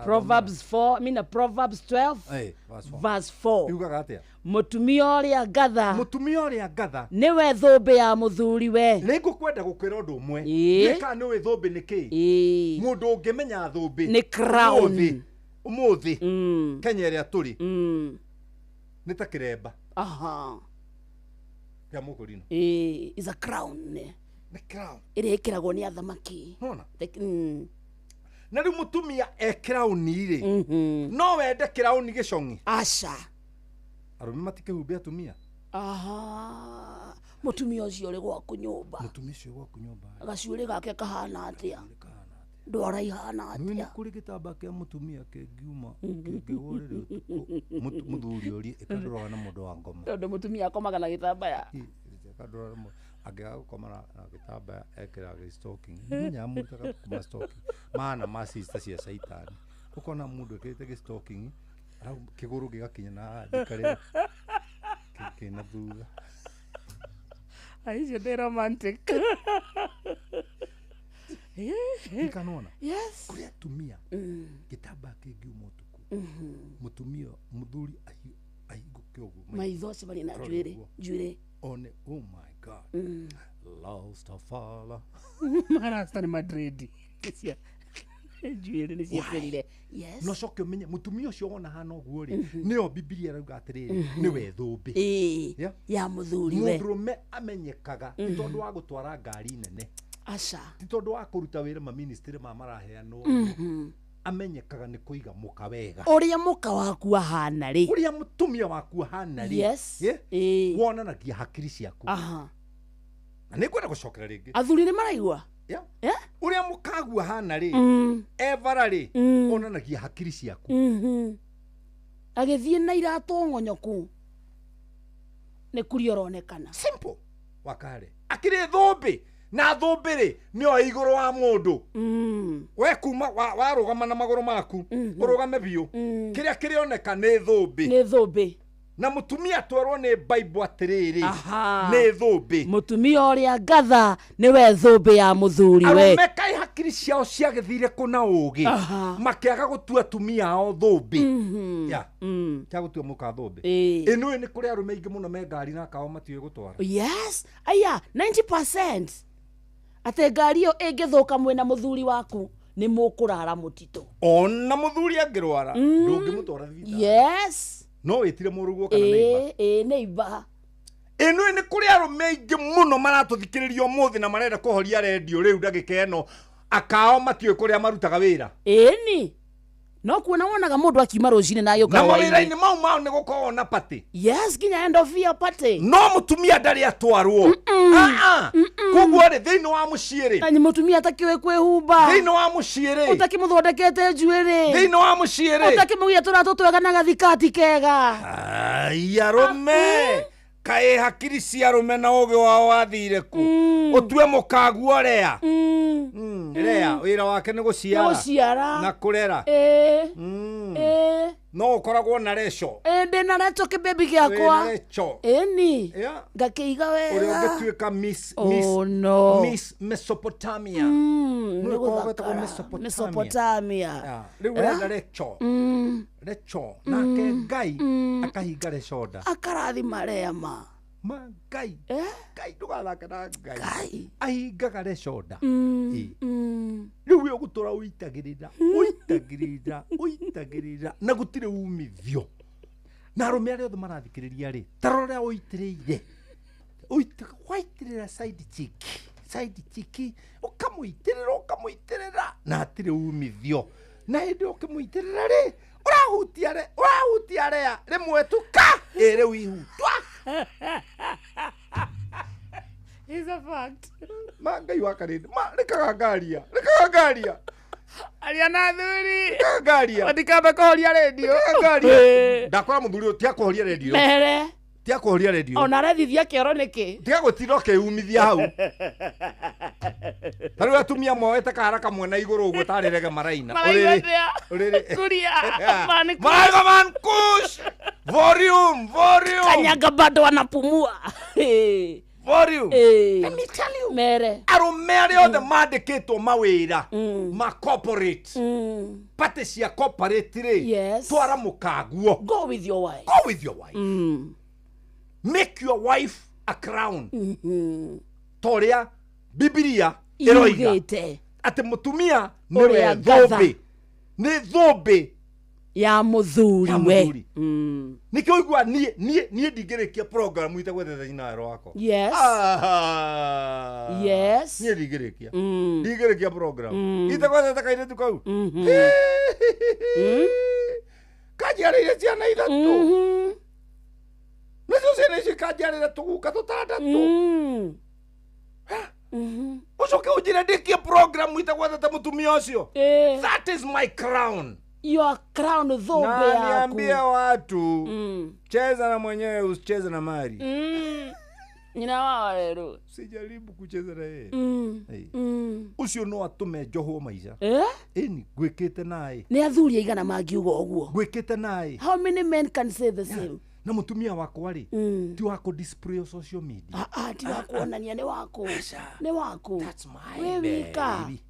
Proverbs 4, mina Proverbs 12 verse 4. Yugaga atĩa? Mũtumia ũrĩa ngatha. Mũtumia ũrĩa ngatha. Nĩwe thũmbĩ ya mũthuri we. Nĩngũkwenda gũkwĩra ũndũ ũmwe. Nĩka nĩwe thũmbĩ nĩkĩ? Mũndũ ũngĩmenya thũmbĩ. Nĩ crown. Ũmũthĩ. Kenya ĩrĩa tũrĩ. Nĩ ta kĩremba. Kĩa mũkũrino. Is a crown. Nĩ crown. Ĩrĩa ĩkĩragwo nĩ athamaki. Na rĩu mũtumia crown rĩ no wende crown gĩcong'i. Aca. Arũme matikĩhumbe atumia. Mũtumia ũcio ũrĩ gwaku nyũmba. Mũtumia ũcio gwaku nyũmba. Gacuĩrĩ gake kahana atĩa? Ndwara ihana atĩa? Nĩ kũrĩ gĩtambaya kĩa mũtumia kĩngiuma kĩngĩhũrĩrwo mũthuri ũrĩa ĩkandũraga na mũndũ wa ngoma. Tondũ mũtumia akomaga na gĩtambaya. Ĩkandũraga angĩaga gũkoma na gĩtambaya ekĩraga stocking. Nĩmenyaga mũndũ ekaga kuma stocking. Maana ma sister cia caitani. Ũkona mũndũ ekĩrĩte stocking kĩgũrũ gĩgakinya na ndikarĩ kĩna thutha. Icio nĩ romantic. Kanona. Yes. Kũrĩ atumia gĩtambaya kĩngiuma ũtukũ. Mũtumia mũthuri ahingũke ũguo. Maitho acio marĩ na njuĩrĩ. One, oh my God. Lost a fala. Marasta nĩ Madrid. Njuĩrĩ nĩ ciaferire. Yes. No coke ũmenye mũtumia ũcio wona hana ũguo rĩ nĩyo Biblia rauga atĩrĩrĩ nĩwe thũmbĩ. Ya mũthuri we. Mũndũrũme amenyekaga nĩ tondũ wa gũtwara ngari nene. Aca. Ti tondũ wa kũruta wĩra ma ministry ma maraheanwo. Amenyekaga nĩ kũiga mũka wega. Ũrĩa mũka waku ahana rĩ. Ũrĩa mũtumia waku ahana rĩ. Yes. Wonanagia hakiri ciaku. Na nĩngwenda gũcokera rĩngĩ. Athuri nĩ maraigua. Ũrĩa mũkagu ahana rĩ evara rĩ onanagia hakiri ciaku. Agĩthiĩ na iratũ ng'onyoku nĩ kuri oronekana. Simple. Wakare akĩrĩ thũmbĩ na thũmbĩ rĩ nĩyo igũrũ wa mũndũ. We kuma warũgama na magũrũ maku ũrũgame biũ kĩrĩa kĩrĩoneka nĩ thũmbĩ. Nĩ thũmbĩ. Na mũtumia twerwo nĩ Bible atĩrĩrĩ nĩ thũmbĩ. Mũtumia ũrĩa ngatha nĩwe thũmbĩ ya mũthuri we. Arũme kaĩ hakiri ciao ciagĩthire kũ na ũgĩ makĩaga gũtua atumia ao thũmbĩ. Kĩa gũtua mũka thũmbĩ. Ĩno nĩ kũrĩ arũme aingĩ mũno me ngari na akao matiũĩ gũtwara. Yes. Aya 90%. Atĩ ngari ĩyo ĩngĩthũka mwena mũthuri waku nĩ mũkũrara mũtitũ. Ona mũthuri angĩrwara ndũngĩmũtwara thibitarĩ. Yes. No wĩtire mũrũguo kana neighbor. Neighbor. Ĩno nĩ kũrĩ arũme aingĩ mũno maratũthikĩrĩria ũmũthĩ na marenda kũhoria redio rĩu ndagĩka ĩno akao matiũĩ kũrĩa marutaga wĩra. Ĩni. No kuona wonaga mũndũ akiuma rũcinĩ na yũka hwaĩ-inĩ. Na mawĩra-inĩ mau nĩ gũkorwo na party. Yes, nginya end of year party. No mũtumia ndarĩ atwarwo. Koguo rĩ thĩinĩ wa mũciĩ rĩ. Na mũtumia atakĩũĩ kwĩhumba. Thĩinĩ wa mũciĩ rĩ. Ũtakĩmũthondekete njuĩrĩ. Thĩinĩ wa mũciĩ rĩ. Ũtakĩmũgia tũratũ twega na gathikati kega. Arũme. Kaĩ hakiri cia arũme na ũgĩ wao wathire ku. Ũtue mũkagu ũrĩa. Rea wĩra wake nĩ gũciara na kũrera. no koragwo na reco ndina reco kibebi giakwa reco eni ngakiiga wega uria ungetuika miss Mesopotamia ni guthakara Mesopotamia riu urenda reco nake Ngai akahinga reconda akarathima rema Ngai ndugathake na Ngai ahingaga reconda riu we ugutura uitagirira na gutire umithio na arume aria othe marathikiriria ri tarora uitiriire waitirira side cheek ukamuitirira na atire umithio na hindi ukimuitirira ri urahutia ria rimwe tu ka riu ihutwa is a fact Ngai wakarinde rekaga ngaria aria na thuri ngaria ndikamba kuhoria radio ngaria ndakora muthuri utia kuhoria radio mere tia kuhoria radio ona rethithia kioro niki tia gutiro kiumithia hau taru atumia moete karaka mwena iguru uguo tarirege maraina uriri kuria man kush volume kanyaga bado anapumua volume let me tell you mere arume aria othe mandikitwo mawira ma corporate pate cia corporate ri twara mukaguo go with your wife make your wife a crown toria Biblia iroiga ati mutumia ni thombe ya muthuri we nikio igwa nie ndingirikia program ite gwethe thina ero wako yes nie ndingirikia program ite gwethe kaire tu kau kajiarire ciana ithatu nacio ciana icio kajiarire tuguka tutandatu ucoke ujire ndikie program ite gwethe mutumia ucio that is my crown. Your crown dhombe yako. Na niambia watu cheza na mwenyewe usicheze na mali. Nina wao lero. Sijaribu kucheza na yeye. Ucio no atume njoho maisha. Eni gwikite naye. Ni athuri aigana mangiuga oguo. Gwikite naye. How many men can say the same? Na mutumia wako ari ti wako display on social media. Ti wako onania ni wako. Ni wako. That's my baby.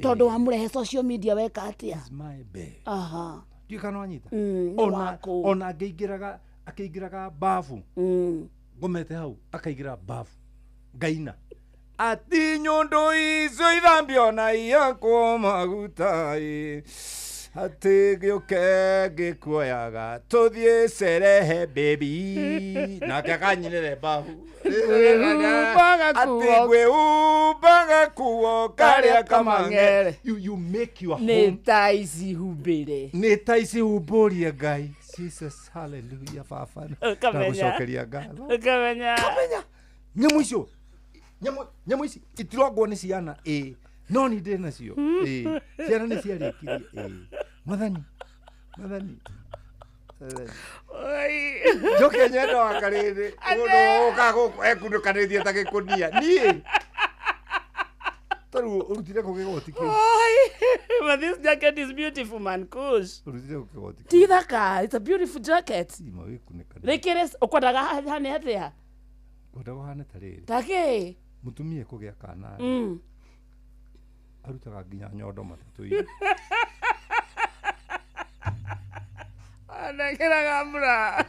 Todo amurehe social media weka atia. Is my baby. You kana wanyita. Ona akaigiraga bafu. Gomete hau akaigira bafu. Gaina. Ati nyondo izo ithambio na iyako maguta ati gioke gikuoyaga tuthie cerehe baby na kakanyirere bafu ati gwe ubaga kuo karia kamangere you make your home netaisi hubire Ngai Jesus hallelujah baba ndagucokeria ngatho kamenya nyamu ici itirogwo ni ciana no ni ndĩ nacio ciana nĩ ciarĩkirie mathani njoke nyenda wa karĩrĩ mũndũ ũka ekunũkanĩtie ta gĩkũnia niĩ tarũ ũrutire kũ gĩgoti kĩu but this jacket is beautiful man kush ũrutire kũ gĩgoti kĩu tithaka it's a beautiful jacket ima wĩkunĩkanĩtie rekere ũkwendaga hane atia ũkwendaga hane ta rĩrĩ take mutumia kũgĩa kana arutaga nginya nyondo matatu anakiraga mbura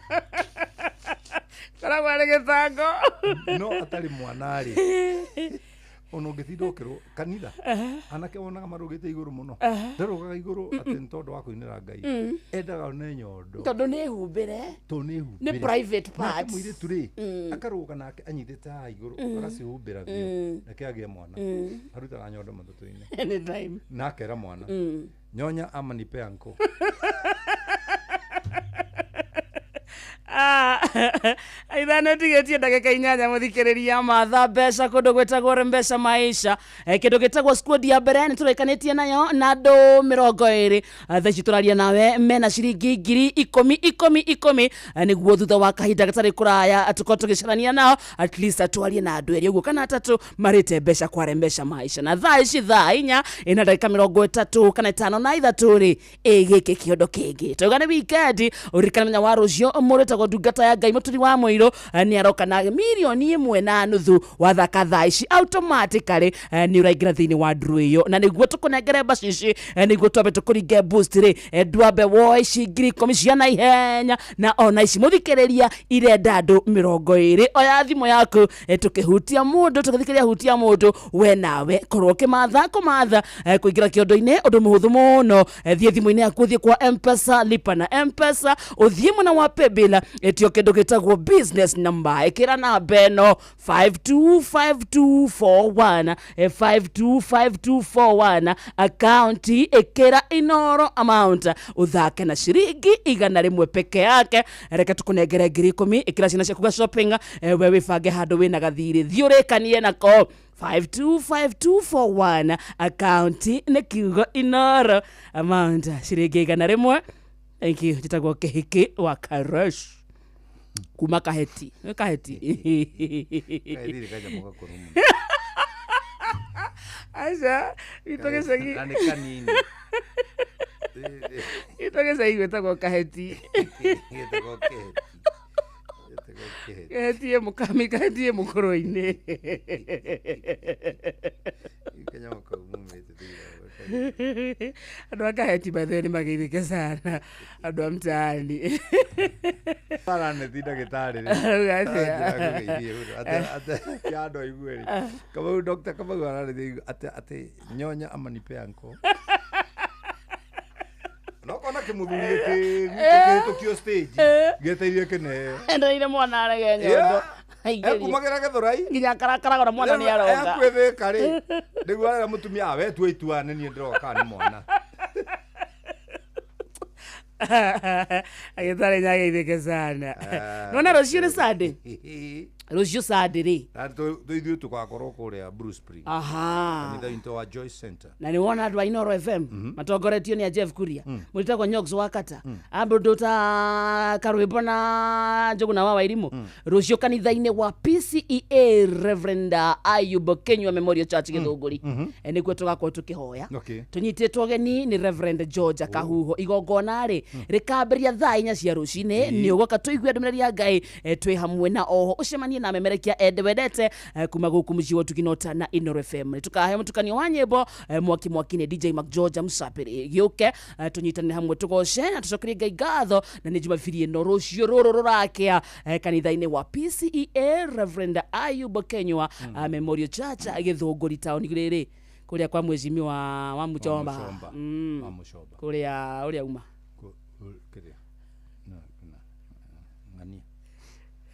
karagwa gĩtango no atari mwana rĩ ono ngĩtinda ũkĩrwo kanitha anake wonaga marũgĩte igũrũ mũno ndarũgaga igũrũ atĩ nĩ tondũ wa kũinĩra Ngai endaga nĩ nyondo tondũ nĩ humbĩre nĩ private parts mũirĩtu rĩ akarũga nake anyitĩte haha igũrũ agacihumbĩra biũ nake agĩe mwana arutaga nyondo matatu-inĩ anytime na akera mwana nyonya ama nipe anko Ithano tigetie ndagika 8 muthikiriria matha mbeca kundu gwetagwo Mpesa Maisha kindu gitagwo squad ya mbere ni turikanitie nayo na andu 20 thaici turaria nawe mena ciringi 10,000 niguo thutha wa kahinda gatari kuraya tuko tugicarania nao at least atwarie na andu eri uguo kana atatu marite mbeca kwa Mpesa Maisha na thaici thaa 4 ina ndagika 30 kana 5 na ithatu ri igiki kiondo kingi tugane weekend urikana wa rucio murita go ndungata ya Ngai muturi wa Muiro ni aroka na milioni 1.5 wa thaka thaici automatically ni uraingira thini wa ndru iyo na niguo tukunengere bacici niguo twabe tukuringe boost ri ndwambe woi cingiri komisiona ihenya na ona ici muthikiriria irenda andu 20 oya thimu yaku tukihutia mundu tukithikiriria hutia mundu we nawe korwo kimatha kumatha kuingira kiondo-ini undu muhuthu muno thie thimu-ini yaku thie kwa Mpesa lipa na Mpesa uthie mwana wa pebila etio kindu gitagwo business number ikira na beno 525241 525241 account ikira inoro amount uthake na shiringi 100 peke yake reke tukunengere 10,000 ikira cina ciaku shopping we wifange handu wina gathiri thiurikanie nako 525241 account ne kiugo inoro amount shiringi 100. Thank you. Jitagwo kehiki wa Karash. Kuma kaheti. Kaheti. Kaheti kaja moka kurumu. Aisha, itoke sagi. Nani kanini. Itoke sagi jitagwo kaheti. Jitagwo kaheti. Kaheti ye mukami, kaheti ye mukoroine. Kenya moka umumete. Andu akaheti batheni magithike sana andu amtaani para ne thida gitari ate kiado igweri kama doctor kama gwarare ate nyonya ama nipe anko no kona kimuthuri gikitokio stage geteire kene endeire mwana arege nyondo kumagera gethurai nginya karakara gora mwana ni aroga akwithika ri ndigwara mutumia we tu ituane ni ndiroka ni mwana agitare nyage ithike sana nona rucio ni Sunday rucio Sunday ri ithuĩ tugakorwo kũrĩa Bruce Spring kanitha into wa Joyce Center na ni wona andu a Inoro FM matongoretio ni a Jeff Kuria mulitagwo Nyogs wakata ambo ndota karwimbo na Njuguna wa Wairimu rucio kanitha-ini wa PCEA Reverend Ayub Kenywa Memorial Church Githunguri nikuo tugakorwo tukihoya tunyititwo geni ni Reverend George Kahuho igongona ri rikamberia thaa 4 cia rucini ni ugoka tuigue ndumiriri ya Ngai twi hamwe na oho ucemanie na memerekia edwedete kuma guku muci wa tukinota na Inoro FM tukahe mutukanio wa nyimbo mwaki ni DJ Mac George Musapiri giuke tunyitane hamwe tugoce na tucokerie Ngai ngatho na ni Jumapili ino rucio ruru rurakia kanitha-ini wa PCEA Reverend Ayub Kenywa Memorial Church Githunguri town riri kuria kwa mwezimi wa Muchomba kuria uria uma ngani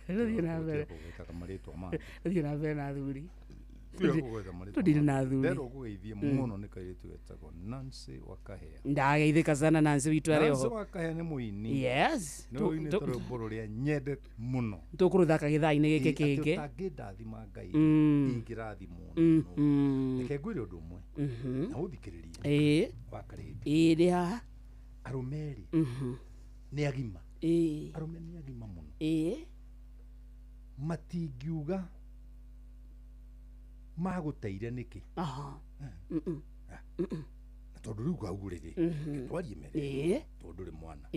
Ndio na mbere kamaretwa ma ndio na mbere na thuri tudire na thuri ndero kugeithie muno ni kairetu getagwo Nancy Wakahea ndageithika sana Nancy witu areho Nancy Wakahea ni muini yes no ini toro bororia nyendete muno tukuruthaka githaa-ini giki kingi tangidathima Ngai ingirathi muno nike ngwire undu umwe na uthikiririe Wakarindi ri ha arumeri ni agima arume ni agima muno matingiuga maguteire niki tondu riu gauguriri twarie mere tondu ri mwana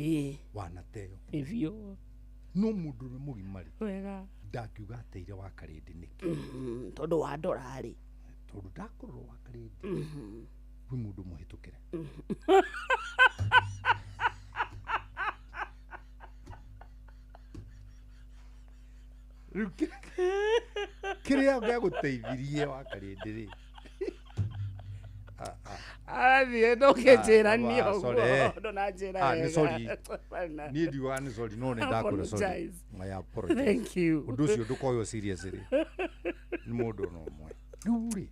wanateo ivyo no mundu ri mugimari wega ndakiuga ateire Wakarindi niki tondu wa ndorari tondu ndakorwo Wakarindi wi mundu muhitukire kiria gya guteithirie Wakarindi ri athie ndukijira ni oguo ndona njira ni sorry ni ndiuga ni sorry no ne ndakora sorry my apologies thank you undu ucio ndukoyo seriously ni mundu no mwe riu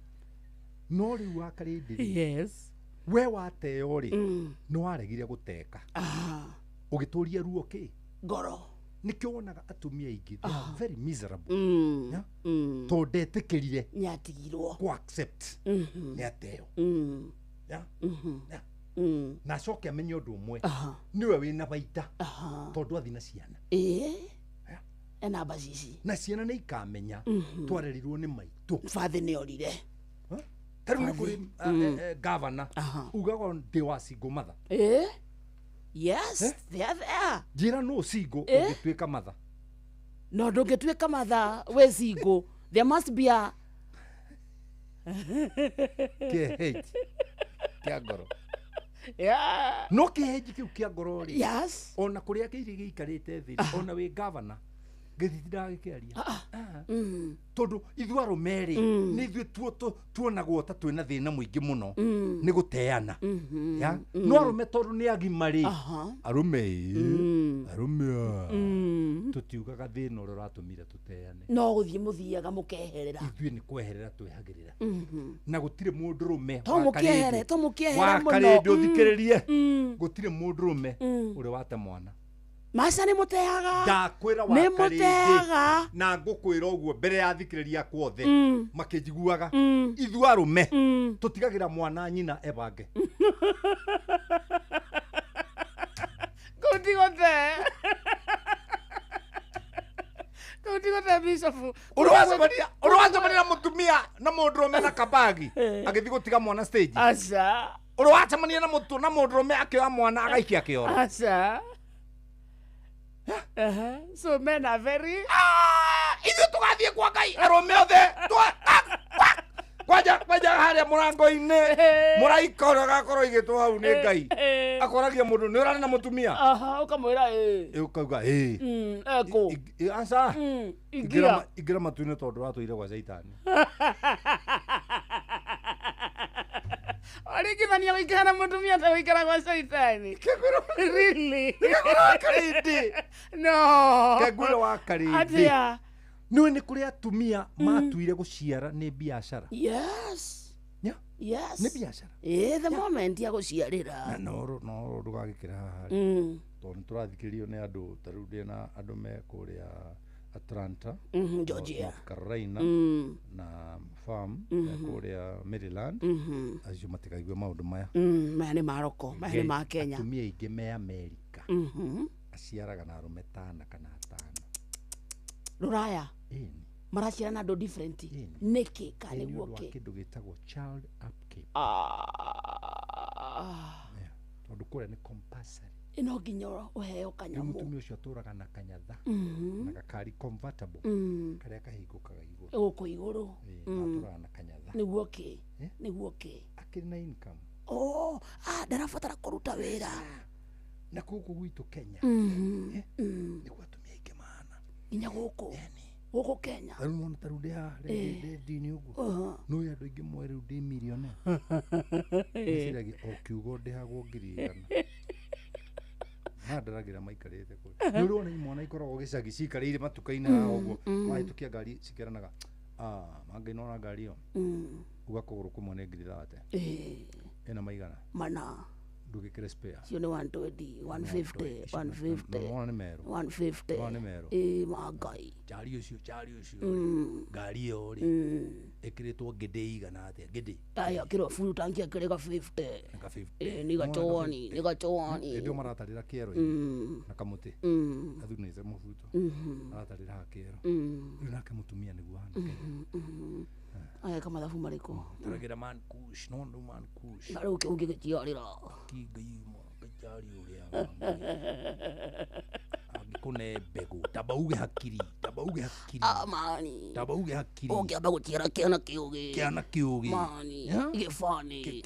no riu Wakarindi yes we wateo ri no waregire guteka ugituria ruo ki ngoro nikio wonaga atumia aingĩ they are very miserable yeah? To ndetikirire nyatigirwo ku accept ni ateo yeah? Yeah. Na coke amenye ũndũ ũmwe niwe wĩna baita tondũ athi na ciana ena bacici na ciana nĩ ikamenya twarerirwo nĩ maitũ bathi nĩ orire tarĩu nĩ kũrĩ governor ugaga ndĩ wa single mother yes they are there njĩra no single ũngĩtuĩka mother no ndũngĩtuĩka mother we single there must be a kĩheji kĩa ngoro yeah no kĩheji kĩu kĩa ngoro rĩ yes ona kũrĩa kĩrĩ gĩikarĩte thĩ ona wĩ governor gĩthitindagĩkĩaria tondũ ithuĩ arũme rĩ nĩ ithuĩ tuonagwo ta twĩna thĩna mũingĩ mũno nĩ gũteana no arũme tondũ nĩ agima rĩ arũme tũtiugaga thĩna ũrĩa ũratũmire tũteane no gũthiĩ mũthiaga mũkeherera ithuĩ nĩ kweherera twehagĩrĩra na gũtirĩ mũndũ rũme to mũkĩhere mũno wakarĩndĩ ũthikĩrĩrie gũtirĩ mũndũ rũme ũrĩa wate mwana Maca nĩ mũteaga ndakwĩra nĩ mũteaga na ngũkwĩra ũguo mbere ya thikĩrĩria kwothe makĩnjiguaga ithuĩ arũme tũtigagĩra mwana nyina ebange Kutigote bisofu ũrwacemania na mũtumia na mũndũrũme na kabagi agĩthiĩ gũtiga mwana stage aca ũrwacemania na mũndũrũme akĩoya mwana agaikia kĩoro aca so men are very ithuĩ tũgathiĩ kwa Ngai arũme othe kwanja harĩa mũrango-inĩ mũraika ũrĩa agakorwo igĩtwo hau nĩ Ngai akoragia mũndũ nĩ ũrarĩ na mũtumia ũkamwĩra ũkauga eko aca ingĩra matu-inĩ tondũ watũire gwa Caitani Origithania gũikara na mũtumia ta gũikara gwa Caitani really no kegwĩra wa karĩndĩ nĩ kũrĩ atumia matuire gũciara nĩ biacara yes yes nĩ biacara the moment ya gũciarĩra no ndũgagĩkĩra haha tondũ nĩtũrathikĩrĩrio nĩ andũ tarĩu ndĩna andũ me kũrĩa Atlanta Georgia Carolina na farm kũrĩa Maryland acio matikaigue maũndũ maya maya nĩ maroko maya nĩ ma Kenya atumia aingĩ me Amerika aciaraga na arũme 5 kana 5 Ruraya maraciara na andũ different nĩkĩ kana guoke kĩndũ gĩtagwo child upkeep tondũ kũrĩa nĩ compulsory ino nginya ũheo kanyamu mũtumia ũcio atũraga na kanyatha na gakari convertible karĩa kahingũkaga igũrũ gũkũ igũrũ atũraga na kanyatha nĩguo kĩ akĩrĩ na income ndarabatara kũruta wĩra na gũkũ gwitũ Kenya nĩguo atumia aingĩ mahana nginya gũkũ Kenya rĩu mwana tarĩu ndĩ haha ndĩ-inĩ ũguo no andũ aingĩ moe rĩu ndĩ mirione ĩciragia o kiugo ndĩhagwo ngiri igana ndaragĩra maikarĩte kũrĩ nĩ ũrona imwana ikoragwo gĩcagi cikarĩire matuka-inĩ haha ũguo mahĩtũkia ngari cikeranaga Mangai nona ngari ĩyo uga kũgũrũ kũmwe nĩ ngiri 30 ĩna maigana mana ndũgĩkĩre spare cio nĩ 120 150 Mangai chari ũcio ngari ĩyo rĩ ĩkĩrĩtwo ngĩndĩ igana atĩa ngĩndĩ aya kĩro full tank ĩkĩrĩ ga 50 nĩ gachowani ndio maratarĩra kĩero na kamũtĩ athunĩte mũbuto maratarĩra ha kĩero rĩu nake mũtumia nĩguo aya kama mathabu marĩkũ taragĩra man kush no man kush na rĩu ũngĩgĩtiarĩra kingĩima gĩtari ũrĩa angĩkũne mbegũ tamba uge hakiri mani tamba uge hakiri ũngĩamba gũtiara kĩana kĩũgĩ mani gĩbani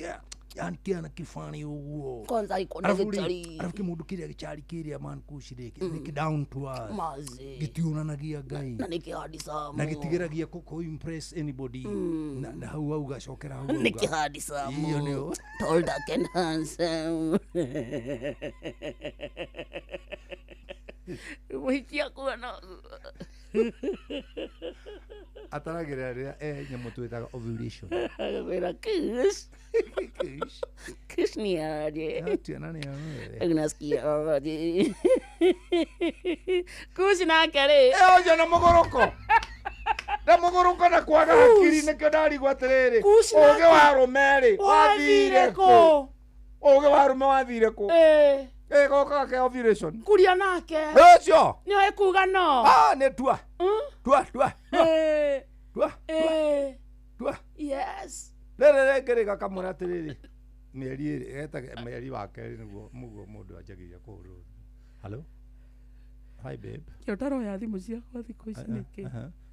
yani kĩana kĩbani ũguo kwanza ikona gĩtari arabu kĩmũndũ kĩrĩa gĩcari kĩrĩa man kush rĩkĩ nĩkĩ down to earth gĩtiũnanagia Ngai na nĩkĩ handsome na gĩtigeragia kũ impress anybody na hau gacokera hau nĩkĩ handsome iyo nĩyo tall dark and handsome Muhikia kuona ataragĩra rĩrĩa nyamũ twĩtaga ovulation wĩra kiss ni aje atiana ni aje unasikia aje Kuci nake ri ojo na mogoroko na mogoroko na kwaga hakiri nikio ndarigwo atiriri uge wa rumeri wathire ku uge wa rume wathire ku goka ke ovulation kuria nake ocio ni oe kuga no ne tua yes rere ngiriga kamura atiriri mieri iri eta mieri wa keri niguo muguo mundu anjagiria kuhurwo. Hello, hi babe, kiotaro ya thimu cia kwa thikũ ici niki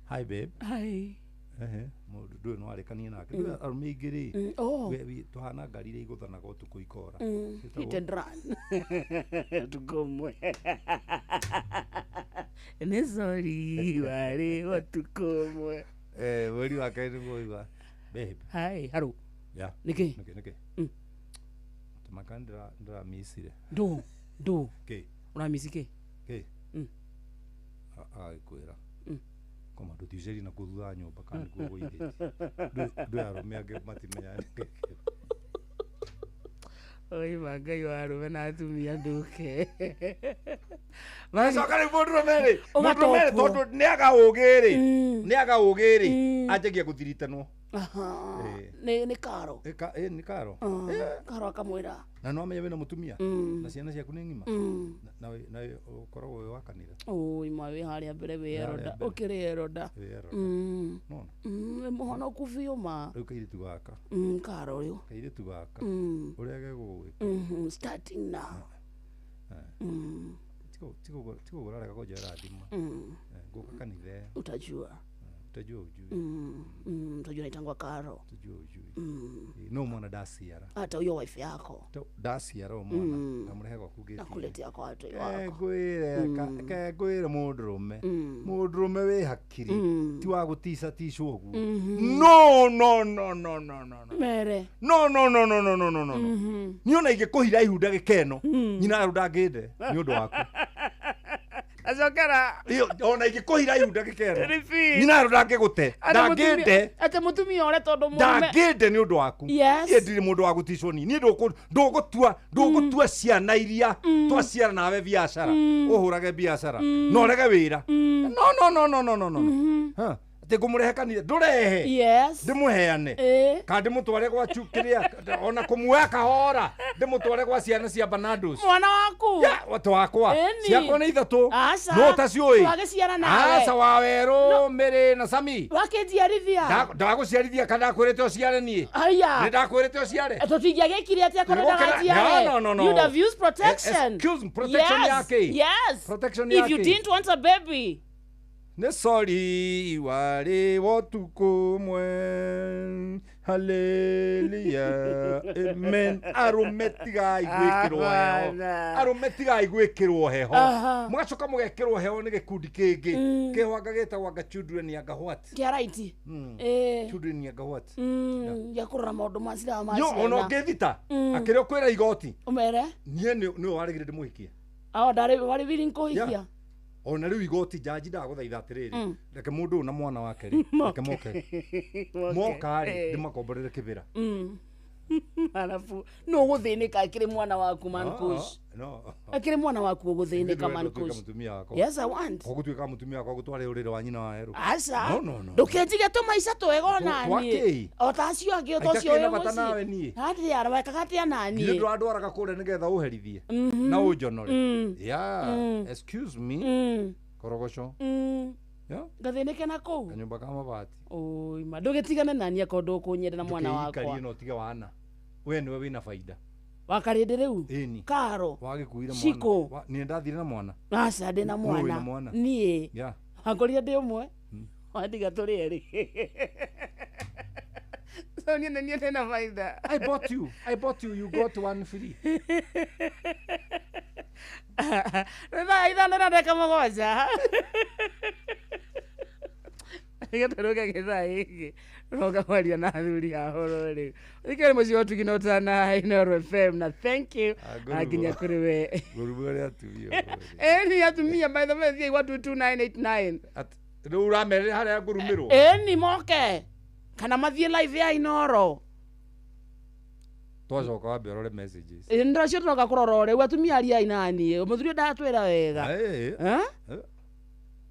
hi babe, hi mundu ndu no arekanie nake arume igiri tuhana ngari ire iguthanaga utuku ikora hit and run tukomwe ni sorry wari watukomwe wari wa keri niguo babe hi haro ya niki tumakandira ndra misire do ke una misike ke kwira koma ndutijeri na kuthutha nyumba kandi kugo ire ndu arume ange matimenya oi magai wa arume na atumia nduke Masokare mudrumere tondu niaga ugiri anjagia kuthiritanwo ni karo ni karo karo akamwira na no amenye wena mutumia na ciana ciaku ni ngima na ukoragwo wi wakanira oi mawe haria mbere weroda ukirieroda no muhono kufiuma riu kairitu gaka karo riu kairitu gaka uria gegugwika starting now tiko urarega kujera thima nguka kanithe utajua utajua naitangwa karo no mwana dasiara hata huyo wife yako dasiara mwana namurehego kugeti nakuletea kwa watu wako gwire mudrume we hakiri ti wa gutisa tisho ogu no mere no ni ona ingekuhira ihunda gikeno nyina rudanginde ni undu waku azokera ona ingikuhira ihunda gikeno nyina rudangigute ndanginde ate mutumia ore tondu mume ndanginde ni undu waku ye ndiri mundu wa gutishwo ni ndugutua ciana iria twaciara nawe biacara uhurage biacara no rege wira no ati ngumurehe kanitha ndurehe ndimuheane kandi mutware gwa chukiria ona kumuoya kahora ndimutware gwa ciana cia Banados mwana waku watu wakwa ciakwa ni ithatu no taciui asa waweru mere na Sami wakijiarithia ndaguciarithia kana kwirite uciare nie ni ndakwirite uciare tutingiagikire atia korenda gajiare no you have used protection protection yake yes protection if yake you didn't want a baby ne sorry wari wotukumwe hallelujah amen arumetiga igwikirwo heho mugacoka mugekirwo heho ni gikundi kingi kihwanga getagwa children ya gahwat kia right children ya gahwat ya kurora maundu macira yo ono ngethita akirio kwira igoti umere nie ni warigire ndimuhikia ndari wari willing kuhikia ona riu igoti jaji ndaguthaitha atiriri reke mundu na mwana wake ri reke moka ri ndimakomborere kibira alafu no guthinika akiri mwana waku mankush akiri mwana waku uguthinika mankush yes I want gutuika mutumia wakwa gutware urire wa nyina wa heru asa ndukejige tumaisha twego nani otacio angi otocio we hati arabaka kati anani ni ndu andu araga kure nigetha uherithie na ujonore excuse me korogoco ngathinike na kuu kanyumba ka mabati oi madugetigane nani akondo kunyenda na mwana wakwa kari no tige wana we niwe wina faida wakarinde riu karo wagikuire mwana ni ndathire na mwana asa ndi na mwana nie akoria ndi umwe wadiga turi eri so ni na faida I bought you you got one free Ida na ndeka magoja Gataruka githai roga waria na thuri ahoro ri ikere muci otu ginota na Inooro FM na thank you aginya kuri we gurubore atumio ni atumia by the way 122989 ru ramere haria gurumirwo ni moke kana mathie live ya Inooro twacoka wa berore messages ndira cio turoka kurora riu atumia aria inani muthuri ndatwira wega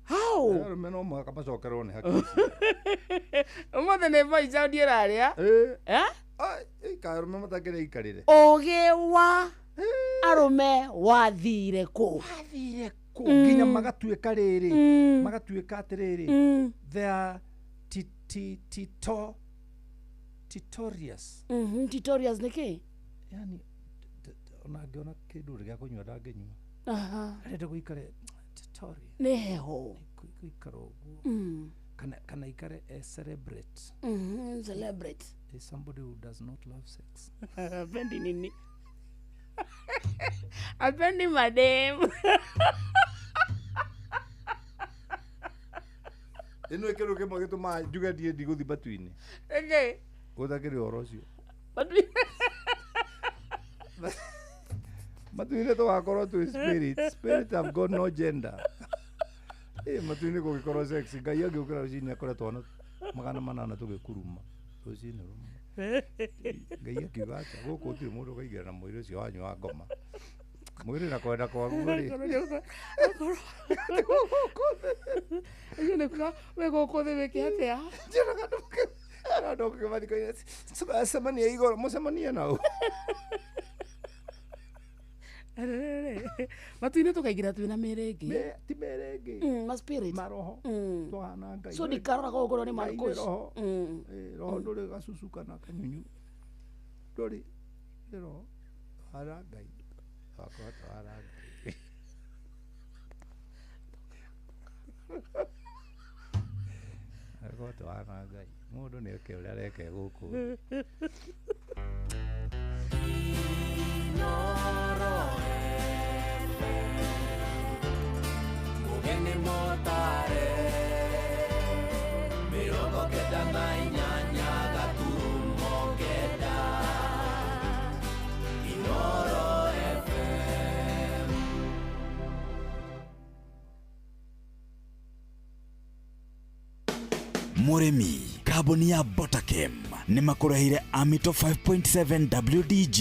how meno mwaka macokerwo ni haki umothe ne voice audio iraria karume matakire ikarire ugi wa arume wathire ku nginya magatuika riri magatuika atiriri they are titorious niki yani onangiona kindu ria kunywa ndangenywa arenda guikare tutorial ni heho guikara uguo kana ikare celebrate celebrate is somebody who does not love sex apendi nini apendi madem ino ikero ke magituma njuge die ndiguthi batuini uthakiri oro ucio matuine tugakorwo tu spirit have got no gender matuine gugikorwo sex ngai agiukira rucini akore twana magana manana tugikuruma rucini rumwe ngai akiuga ati guku utiri mundu ukaigera na mwiri ucio wanyu wa ngoma mwiri na kwenda kwagu ri iyo ne kwa we guku thi wiki atia ndo kimathiko ina semania igoro musemania nao matuine tukaigira twina mirengi ti mirengi ma spirit maroho tuhana ngai so dikarora gogoro ni marcos roho nduri gasusuka na kanyunyu nduri roho ara ngai akota ara ngai akota ara ngai mundu ni ke uria reke guku Mugeni motare mirongo kenda na inyanya gaturumo kenda Inoro FM. Murimi kambuni ya Botakem nĩ makũrehire Amito 5.7 WDG.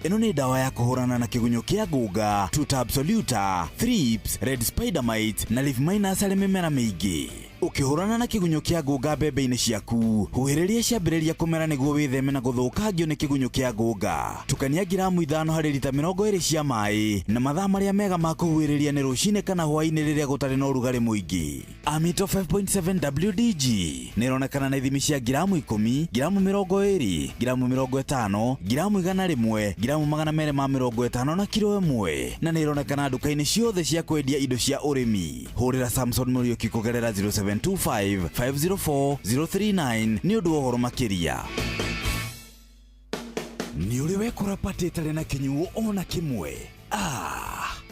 Ĩno nĩ dawa ya kũhũrana na kĩgunyũ kĩa ngũnga, tuta absoluta, thrips, red spider mites na leaf miners harĩ mĩmera mĩingĩ. Ukihurana na kĩgunyũ kĩa ngũnga mbembe-inĩ ciaku, huhĩrĩria ciambĩrĩria kũmera nĩguo wĩtheme na gũthũkangio nĩ kĩgunyũ kĩa ngũnga. Tukania gramu 5 harĩ lita 20 cia maĩ na mathaa marĩa mega ma kũhuhĩrĩria nĩ rũcinĩ kana hwaĩ-inĩ rĩrĩa gũtarĩ na ũrugarĩ mũingĩ. Amito 5.7 WDG nĩ ĩronekana na ithimi cia gramu 10, gramu 20, gramu 50, gramu 100, gramu 250 na kilo 1, na nĩ ĩronekana nduka-inĩ ciothe cia kwendia indo cia ũrĩmi. Hũrĩra Samson Muriuki kũgerera 0725-504-039 nĩ ũndũ wa ũhoro makĩria. Nĩ ũrĩ wekora patĩ ĩtarĩ na kĩnyuo ona kĩmwe?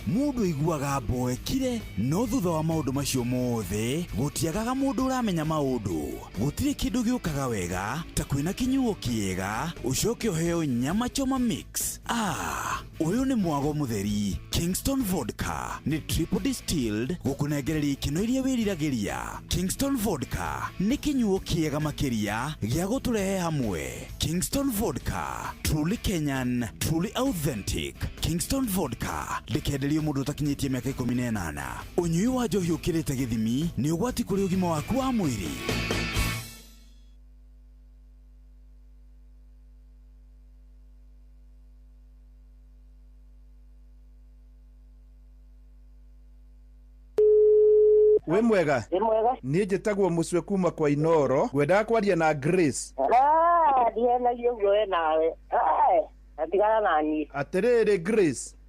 Mũndũ aiguaga mboekire, no thutha wa maũndũ macio mothe gũtiagaga mũndũ ũramenya maũndũ. Gũtirĩ kĩndũ gĩũkaga wega ta kwĩna kĩnyuo kĩega ũcoke ũheo nyama choma mix. Ũyũ nĩ mwago mũtheri. Kingston Vodka nĩ triple distilled gũkũnengereria ikeno iria wĩriragĩria. Kingston Vodka nĩ kĩnyuo kĩega makĩria gĩa gũtũrehe hamwe. Kingston Vodka, truly Kenyan, truly authentic. Kingston Vodka ndĩkenderio mũndũ ũtakinyĩtie mĩaka 18. Ũnyui wa njohi ũkĩrĩte gĩthimi nĩ ũgwati kũrĩ ũgima waku wa mwĩrĩ. We mwega? Niĩ njĩtagwo Mũcwe kuma kwa Inoro. Ngwendaga kwaria na Grace. Ndiena guo we nawe. Atigana nani. Atĩrĩrĩ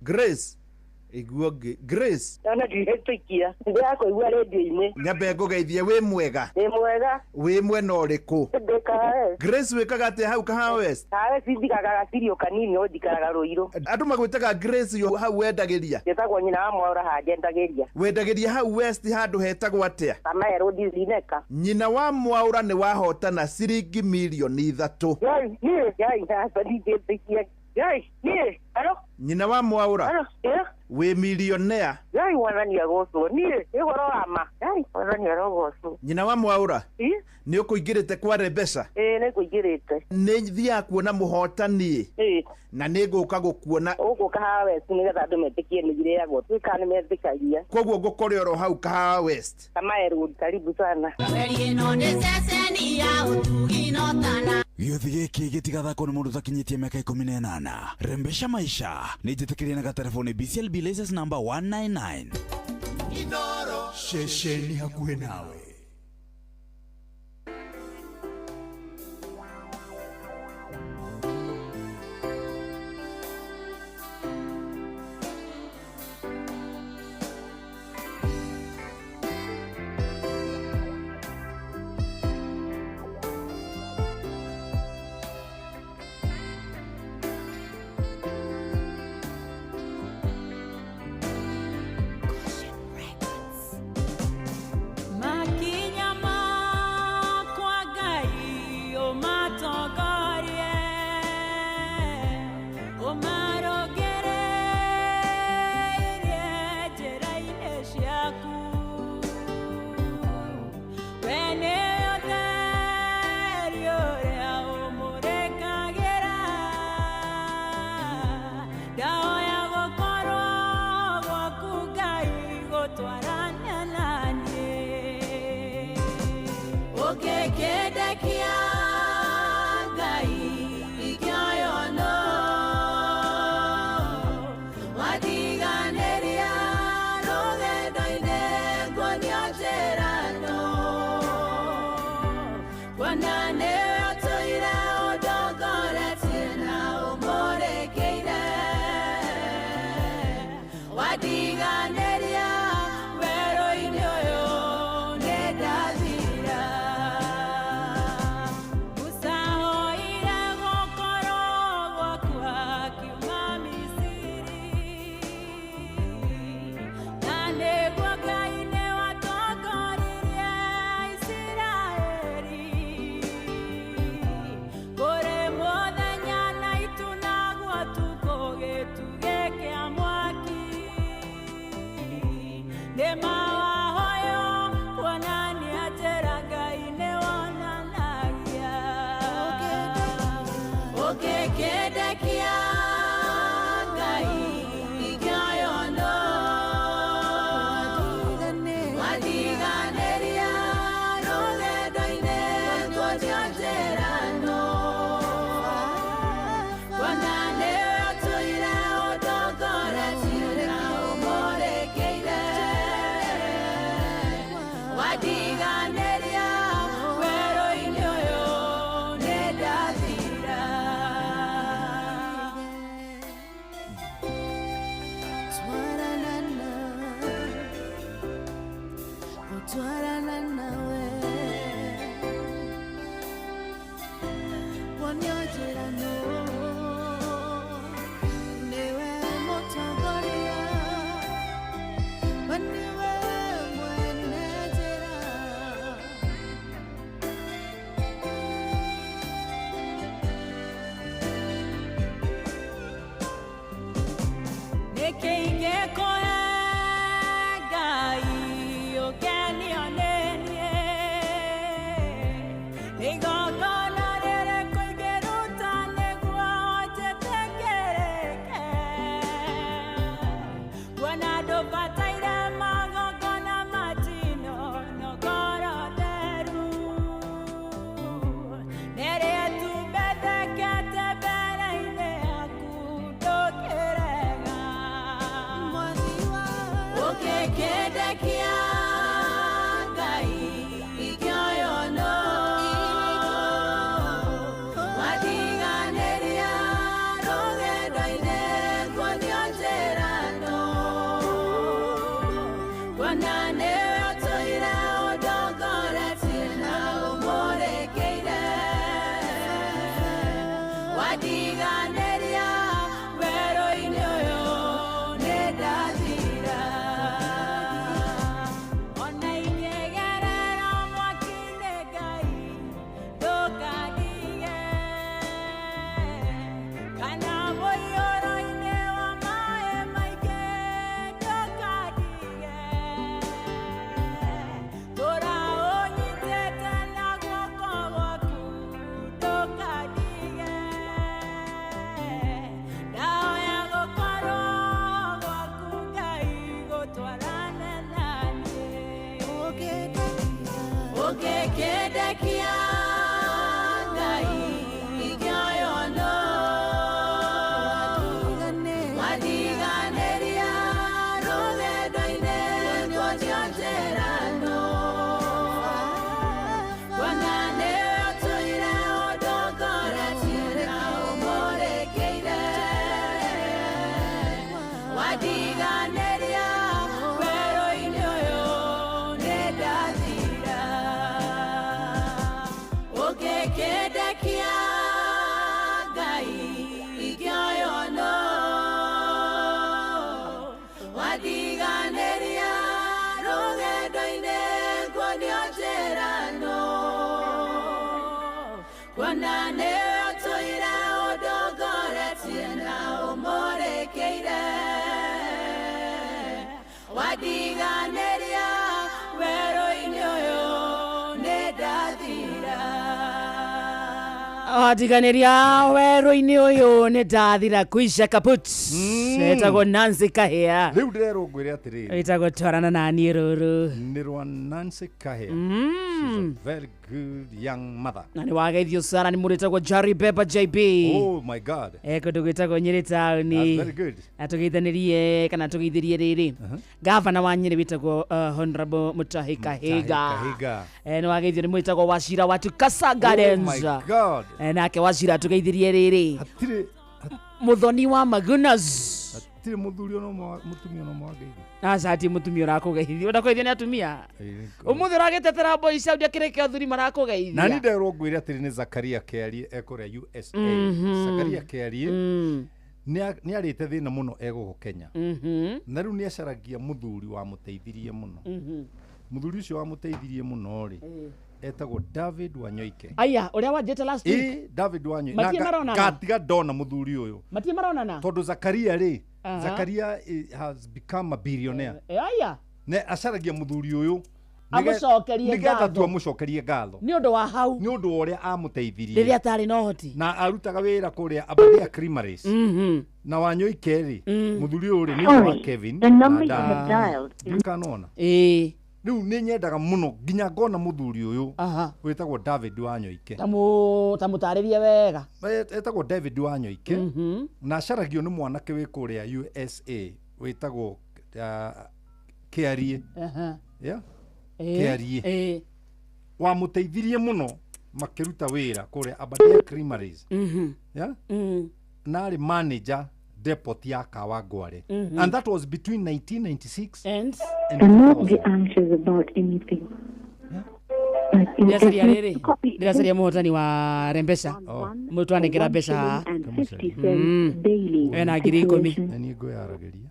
Grace. Iguoge Grace. Ona ndihĩtũkia. Ndĩrakũigua radio-inĩ. Nyambe ngũgeithie wĩ mwega. Wĩ mwega. Wĩ mwena ũrĩkũ? Ndĩkae. Grace wĩkaga atĩa hau Kahawa West? Kahawa cindikaga gatirio kanini no ndikaraga Rũirũ. Andũ magwĩtaga Grace yo hau wendagĩria. Njĩtagwo nyina wa Mwaũra hanjendagĩria. Wendagĩria hau West handũ hetagwo atĩa? Kama Road Zineka. Nyina wa Mwaũra nĩ wahotana ciringi milioni 3. Yai, ndĩtĩkia. Alo? Nyina wa Mwaũra. Alo, we millionaire. Yai wanania goso. Nĩ goro ama. Yai wanania goso. Nyina wa Mwaũra. Nĩ ũkũingĩrĩte kwa Rembesha? Nĩ kũingĩrĩte. Nĩ thiaga kuona mũhotani. Na nĩ ngũka gũkuona. Ũgũka haha West nĩgetha andũ metĩkie nĩ ireagwo. Twĩka nĩ metĩkagia. Koguo ngũkore oro hau Kahawa West. Kamaeru, karibu sana. Gĩothi gĩkĩ gĩtigathakwo nĩ mũndũ ũtakinyĩtie mĩaka 18. Rembesha maisha nĩ njĩtĩkĩrie na gatelefoni BCLB license number 199. Inoro ceceni hakuhĩ nawe. Ugekedekia ngai igioyono wadiganeria rugedoine twotionjerano wanane otoire odogoretie na umorekeire wadiganeria weroine oyo nedathira ugekedekia ngai igioyono wadiganeria rugedoine twotionjerano wanane otoire odogoretie na umorekeire wadiganeria weroine oyo nedathira wadiganeria weroine oyo nedathira kuisha kaput etagwo Nancy Kahea riu ndirerungwire atiriri etagwo twarana nani ruru ni rwa Nancy Kahea. She's a very good young mother. na nĩ wageithio sana nĩ mũndũ etagwo Jerry Beba JB. Oh my God. kũndũ gwĩtagwo Nyĩrĩ taũni. That's very good. atũgeithanirie kana tũgeithĩrie rĩrĩ gavana wa Nyĩrĩ wĩtagwo Honorable Mutahi Kahiga. nĩ wageithio nĩ mũndũ etagwo Wachira Watu Kasa Gardens. Oh my God. nake Wachira atũgeithirie rĩrĩ Muthoni wa Magunas. Hatirĩ mũthuri ono mũtumia ono mwageithi. Ati mutumia urakũgeithia ũndakũgeithia nĩ atumia ũmũthĩ ũragĩtetera boy Saudi akĩrĩkia ũthuri marakũgeithia na nĩ nderũngwĩre atĩrĩ nĩ Zakaria Kiarie ekũrĩa USA. Zakaria Kiarie nĩ arĩte thĩna mũno egũkũ Kenya na rĩu nĩ acaragia mũthuri wa mũteithirie mũno. Mũthuri ũcio wa mũteithirie mũno rĩ etagwo David Wanyoike. Aya ũrĩa wanjĩte last week. David Wanyoike gatiga ndona mũthuri ũyũ matie maronana tondũ Zakaria rĩ Zakaria has become a billionaire. Aya ne acaragia mũthuri ũyũ amũcokerie ngatho tũamũcokerie ngatho nĩ ũndũ wa hau nĩ ũndũ ũrĩa amũteithirie rĩrĩa atarĩ na ũhoti na arutaga wĩra kũrĩa Aberdare Creameries na Wanyoike rĩ mũthuri ũyũ rĩ nĩ wa Kevin kanona rĩu nĩ nyendaga mũno nginya ngona mũthuri ũyũ wĩtagwo David Wanyoike tamũtarĩrie wega etagwo David Wanyoike na acaragio nĩ mwanake wĩ kũrĩa USA wĩtagwo Kiarie Kiarie wamũteithirie mũno makĩruta wĩra kũrĩa Aberdare Creameries na arĩ manager depot ya Kawangware and that was between 1996 and not be anxious about anything. Ndĩracaria mũhotani wa Rembesha mũtwanĩkĩra mbeca ena 10,000 na niĩ ngũyaragĩria.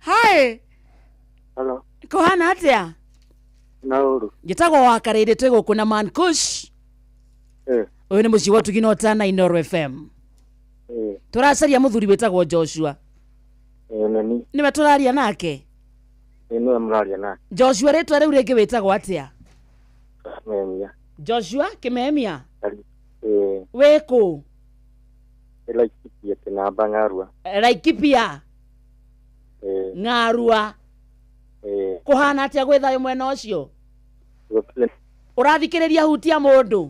Hi. Hello. Kũhana atĩa? Nauru. Njĩtagwo Wakarĩire twĩ gũkũ na Mankush. Ũyũ nĩ mũciĩ wa Tugino Tana Inoro FM. Tũracaria mũthuri wĩtagwo Joshua. Nani. Nĩwe tũraria nake. Nĩwe mũraria nake. Joshua rĩtwa rĩu rĩngĩ wĩtagwo atĩa? Kimemia. Joshua Kimemia. Wĩkũ? Laikipia Kinamba Ng'arua. Laikipia. Ng'arua. Kũhana atĩa gwĩ thayũ mwena ũcio? Ũrathikĩrĩria hutia mũndũ?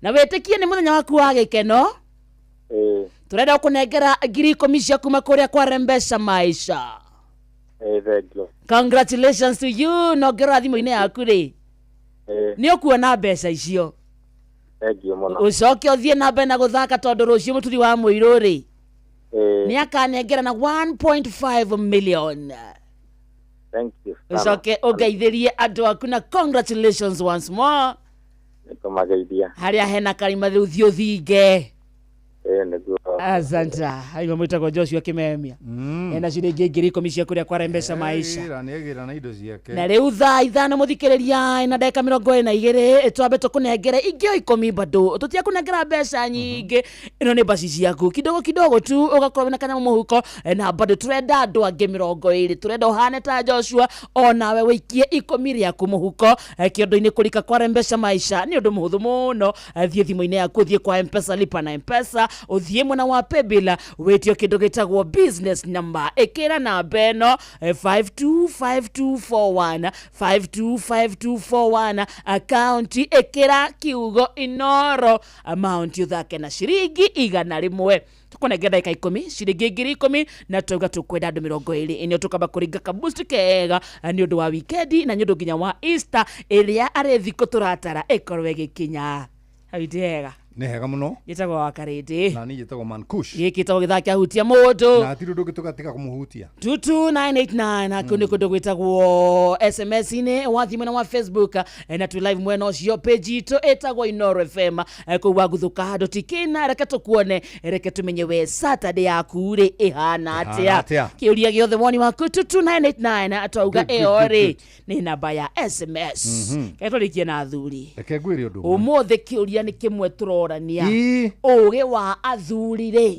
Na wĩtĩkie nĩ mũthenya waku wa gĩkeno? Turenda kũnengera 10,000 cia kuma kũrĩa kwa Rembesha Maisha. Thank you. Congratulations to you. No ngera thimũ-inĩ yaku rĩ. Nĩ ũkuona mbeca icio. Thank you mũno. Ũcoke ũthiĩ na mbere na gũthaka tondũ rũciũ mũturi wa mũirũ rĩ. Nĩ akanengera na 1.5 million. Thank you. Ũcoke ũgeithĩrie andũ aku na congratulations once more. Nĩkũmageithia. Harĩa hena karima rĩu thiĩ ũthinge. Nĩguo. Asanta. Aiwa mwĩtagwo Joshua Kimemia. Ena ciringi 10,000 cia kũrĩa kwa Rembesha Maisha. Nĩagĩra na indo ciake. Na rĩu thaa ithano mũthikĩrĩria na ndagĩka 22 twambe tũkũnengere ingĩ 10 bado tũtiakũnengera mbeca nyingĩ. Ĩno nĩ mbaci ciaku kidogo kidogo tu ũgakorwo na kanyamũ mũhuko na bado turenda andũ angĩ 20 turenda ũhane ta Joshua onawe wĩikie 10 rĩaku mũhuko kĩondo-inĩ kũrika kwa Rembesha Maisha nĩ ũndũ mũhũthũ mũno. Thiĩ thimũ-inĩ yaku thiĩ kwa M-Pesa lipa na M-Pesa ũthiĩ mwena wa pebila wetio kindu gitagwo business number ikira namba eno 525241 525241 account ikira kiugo Inoro amount yuthake na shiringi 100 tukunengera ika 10 shiringi 10 na tuga tukwenda andu 20 inyo tukamba kuringa kabusti kega ni undu wa weekend na nyundu nginya wa Easter iria ari thiko turatara ikorwe gikinya haitega nĩ hega mũno gĩtagwo Wakarĩndĩ na niĩ gĩtagwo Mankush gĩkĩ gĩtagwo gĩthaki ahutia mũndũ na hatirĩ ũndũ ũngĩ tũgatiga kũmũhutia 22989 akũ nĩ kũndũ gwĩtagwo SMS-inĩ wa thimũ na wa Facebook na tu live mwena ũcio page itũ ĩtagwo Inoro FM kũu waguthũka handũ tikina reke tũkuone reke tũmenye we Saturday yaku rĩ ihana atĩa kĩũria gĩothe woni waku 22989 atauga ĩyo rĩ nĩ namba ya SMS ketũrĩkie na athuri reke ngwĩre ũndũ ũmũthĩ kĩũria nĩ kĩmwe tũrorania ũgĩ wa athuri rĩ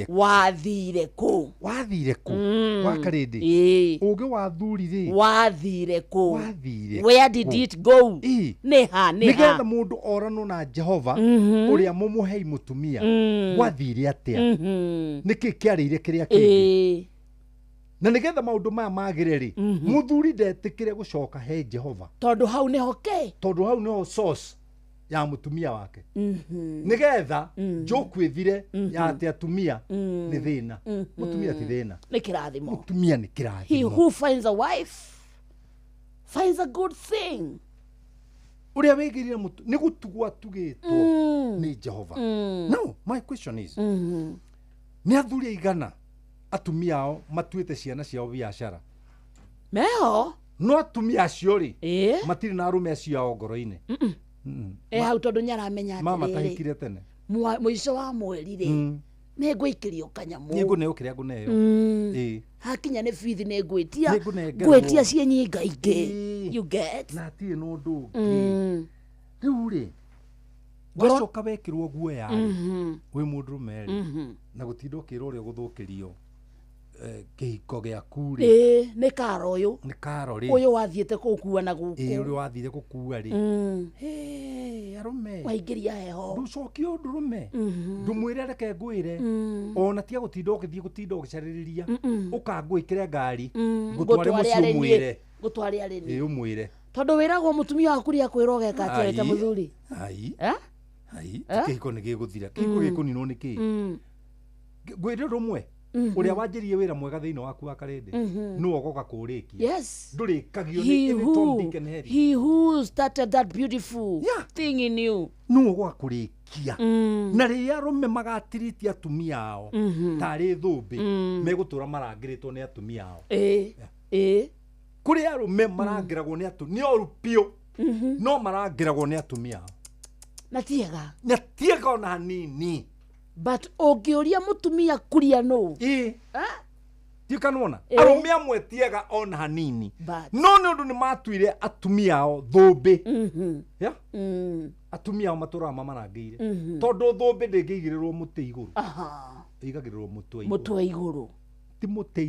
wathire kũ Wakarĩndĩ ũgĩ wa athuri rĩ wathire kũ where did it go nĩgetha mũndũ oranwo na Jehova ũrĩa mũmũhei mũtumia wathire atĩa nĩkĩ kĩarĩire kĩrĩa kĩngĩ na nĩgetha maũndũ maya magĩre rĩ mũthuri ndetĩkĩre gũcoka he Jehova tondũ hau nĩho source ya mutumia wake nigetha njokwithire ya ati atumia ni thina mutumia ti thina ni kirathimo mutumia ni kirathimo he who finds a wife finds a good thing uria wegirire mutu ni gutugwa tugitwo ni Jehova no my question is ni athuri igana atumia ao matuite ciana ciao biashara meho no atumia acio ri matiri na arume acio ao ngoro-ini hau tondu nyaramenya atĩ mama tahikire tene muico wa mweri rĩ nĩ ngũikĩrio kanyamu nĩ ngũneo hakinya nĩ bithi nĩ ngwĩtia cienyi ngaingĩ you get na atirĩ na ũndũ ũngĩ rĩu rĩ wacoka wekĩrwo guoya wĩ mũndũrũme na gũtinda ũkĩrwo ũrĩa gũthũkĩrio kĩhiko gĩaku rĩ nĩ karo ũyũ ũyũ wathiĩte gũkua na gũkũ ũrĩa wathire gũkua rĩ arũme waingĩria heho ndũcokie ũndũrũme ndũmwĩre reke ngwĩre ona tia gũtinda ũgĩcarĩrĩria ũkangwĩkĩre ngari ngũtware mũciĩ ũmwĩre ũmwĩre tondũ wĩragwo mũtumia waku rĩ akwĩra ũgeka atĩa ta mũthuri kĩhiko nĩ gĩgũthira kĩhiko gĩkũninwo nĩ kĩ ngwĩre rũmwe uria wanjirie wira mwega thiini waku Wakarĩndĩ no ogoka kũrĩkia ndũrĩkagio nĩ Tom Dick and Harry he who started that beautiful thing in you no ogoka kũrĩkia na rĩrĩa arũme magatiritia atumia ao tarĩ thũmbĩ megũtũra marangĩrĩtwo nĩ atumia ao kũrĩ arũme marangĩragwo nĩ atumia nĩ oru piũ no marangĩragwo nĩ atumia ao na tiega ona hanini but ũngĩũria mũtumia kuria no tikanona arũme amwe tiega ona hanini no nĩ ũndũ nĩ matuire atumia ao thũmbĩ atumia ao matũraga mamarangĩire tondũ thũmbĩ ndĩngĩigĩrĩrwo mũtĩ igũrũ ĩigagĩrĩrwo mũtwe igũrũ ti mũtwe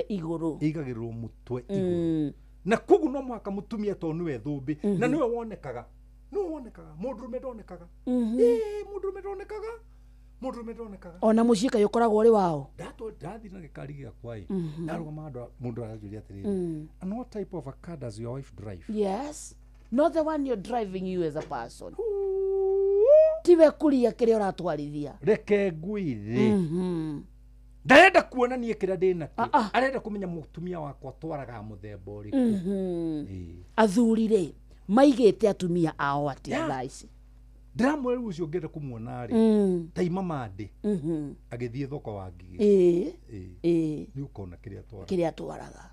igũrũ ĩigagĩrĩrwo mũtwe igũrũ na koguo no mũhaka mũtumia tondũ nĩwe thũmbĩ na nĩwe wonekaga mũndũrũme ndonekaga mũndũrũme ndonekaga ona mũciĩ kaĩ ũkoragwo ũrĩ wao ndathi na gĩkari gĩakwa ndarũgama mũndũ aranjũria atĩrĩrĩ and what type of a car does your wife drive? Yes, not the one you're driving you as a person. Tiwe kuria kĩrĩa ũratwarithia reke ngwĩre ndarenda kuonania kĩrĩa ndĩnakĩo arenda kũmenya mũtumia wakwa twaraga mũthemba ũrĩkũ athuri rĩ maigĩte atumia ao atĩa thaa ici ndĩramwĩra ũcio ũngĩenda kũmuona rĩ taima mandĩ agĩthiĩ thoko wa Ngigĩ nĩ ũkona kĩrĩa twaraga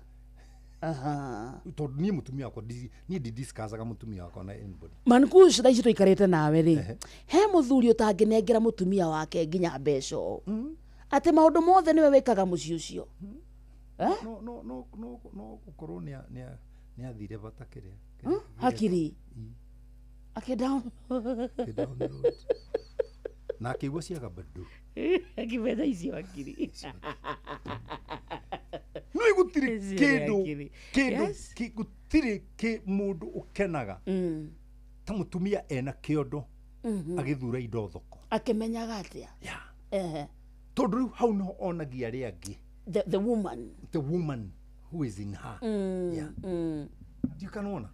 tondũ niĩ mũtumia wakwa niĩ ndidiscussaga mũtumia wakwa na anybody Mankush thaa ici tũikarĩte nawe rĩ he mũthuri ũtangĩnengera mũtumia wake nginya mbeca atĩ maũndũ mothe nĩwe wĩkaga mũciĩ ũcio no gũkorwo nĩ athire bata kĩrĩa hakiri down na akĩigua ciaga bado akĩbetha icio hakiri no gũtirĩ kĩndũ gũtirĩ mũndũ ũkenaga ta mũtumia ena kĩondo agĩthura indo thoko akĩmenyaga atĩa tondu riu hau no onagia ria angi the woman who is in her yeah you can ona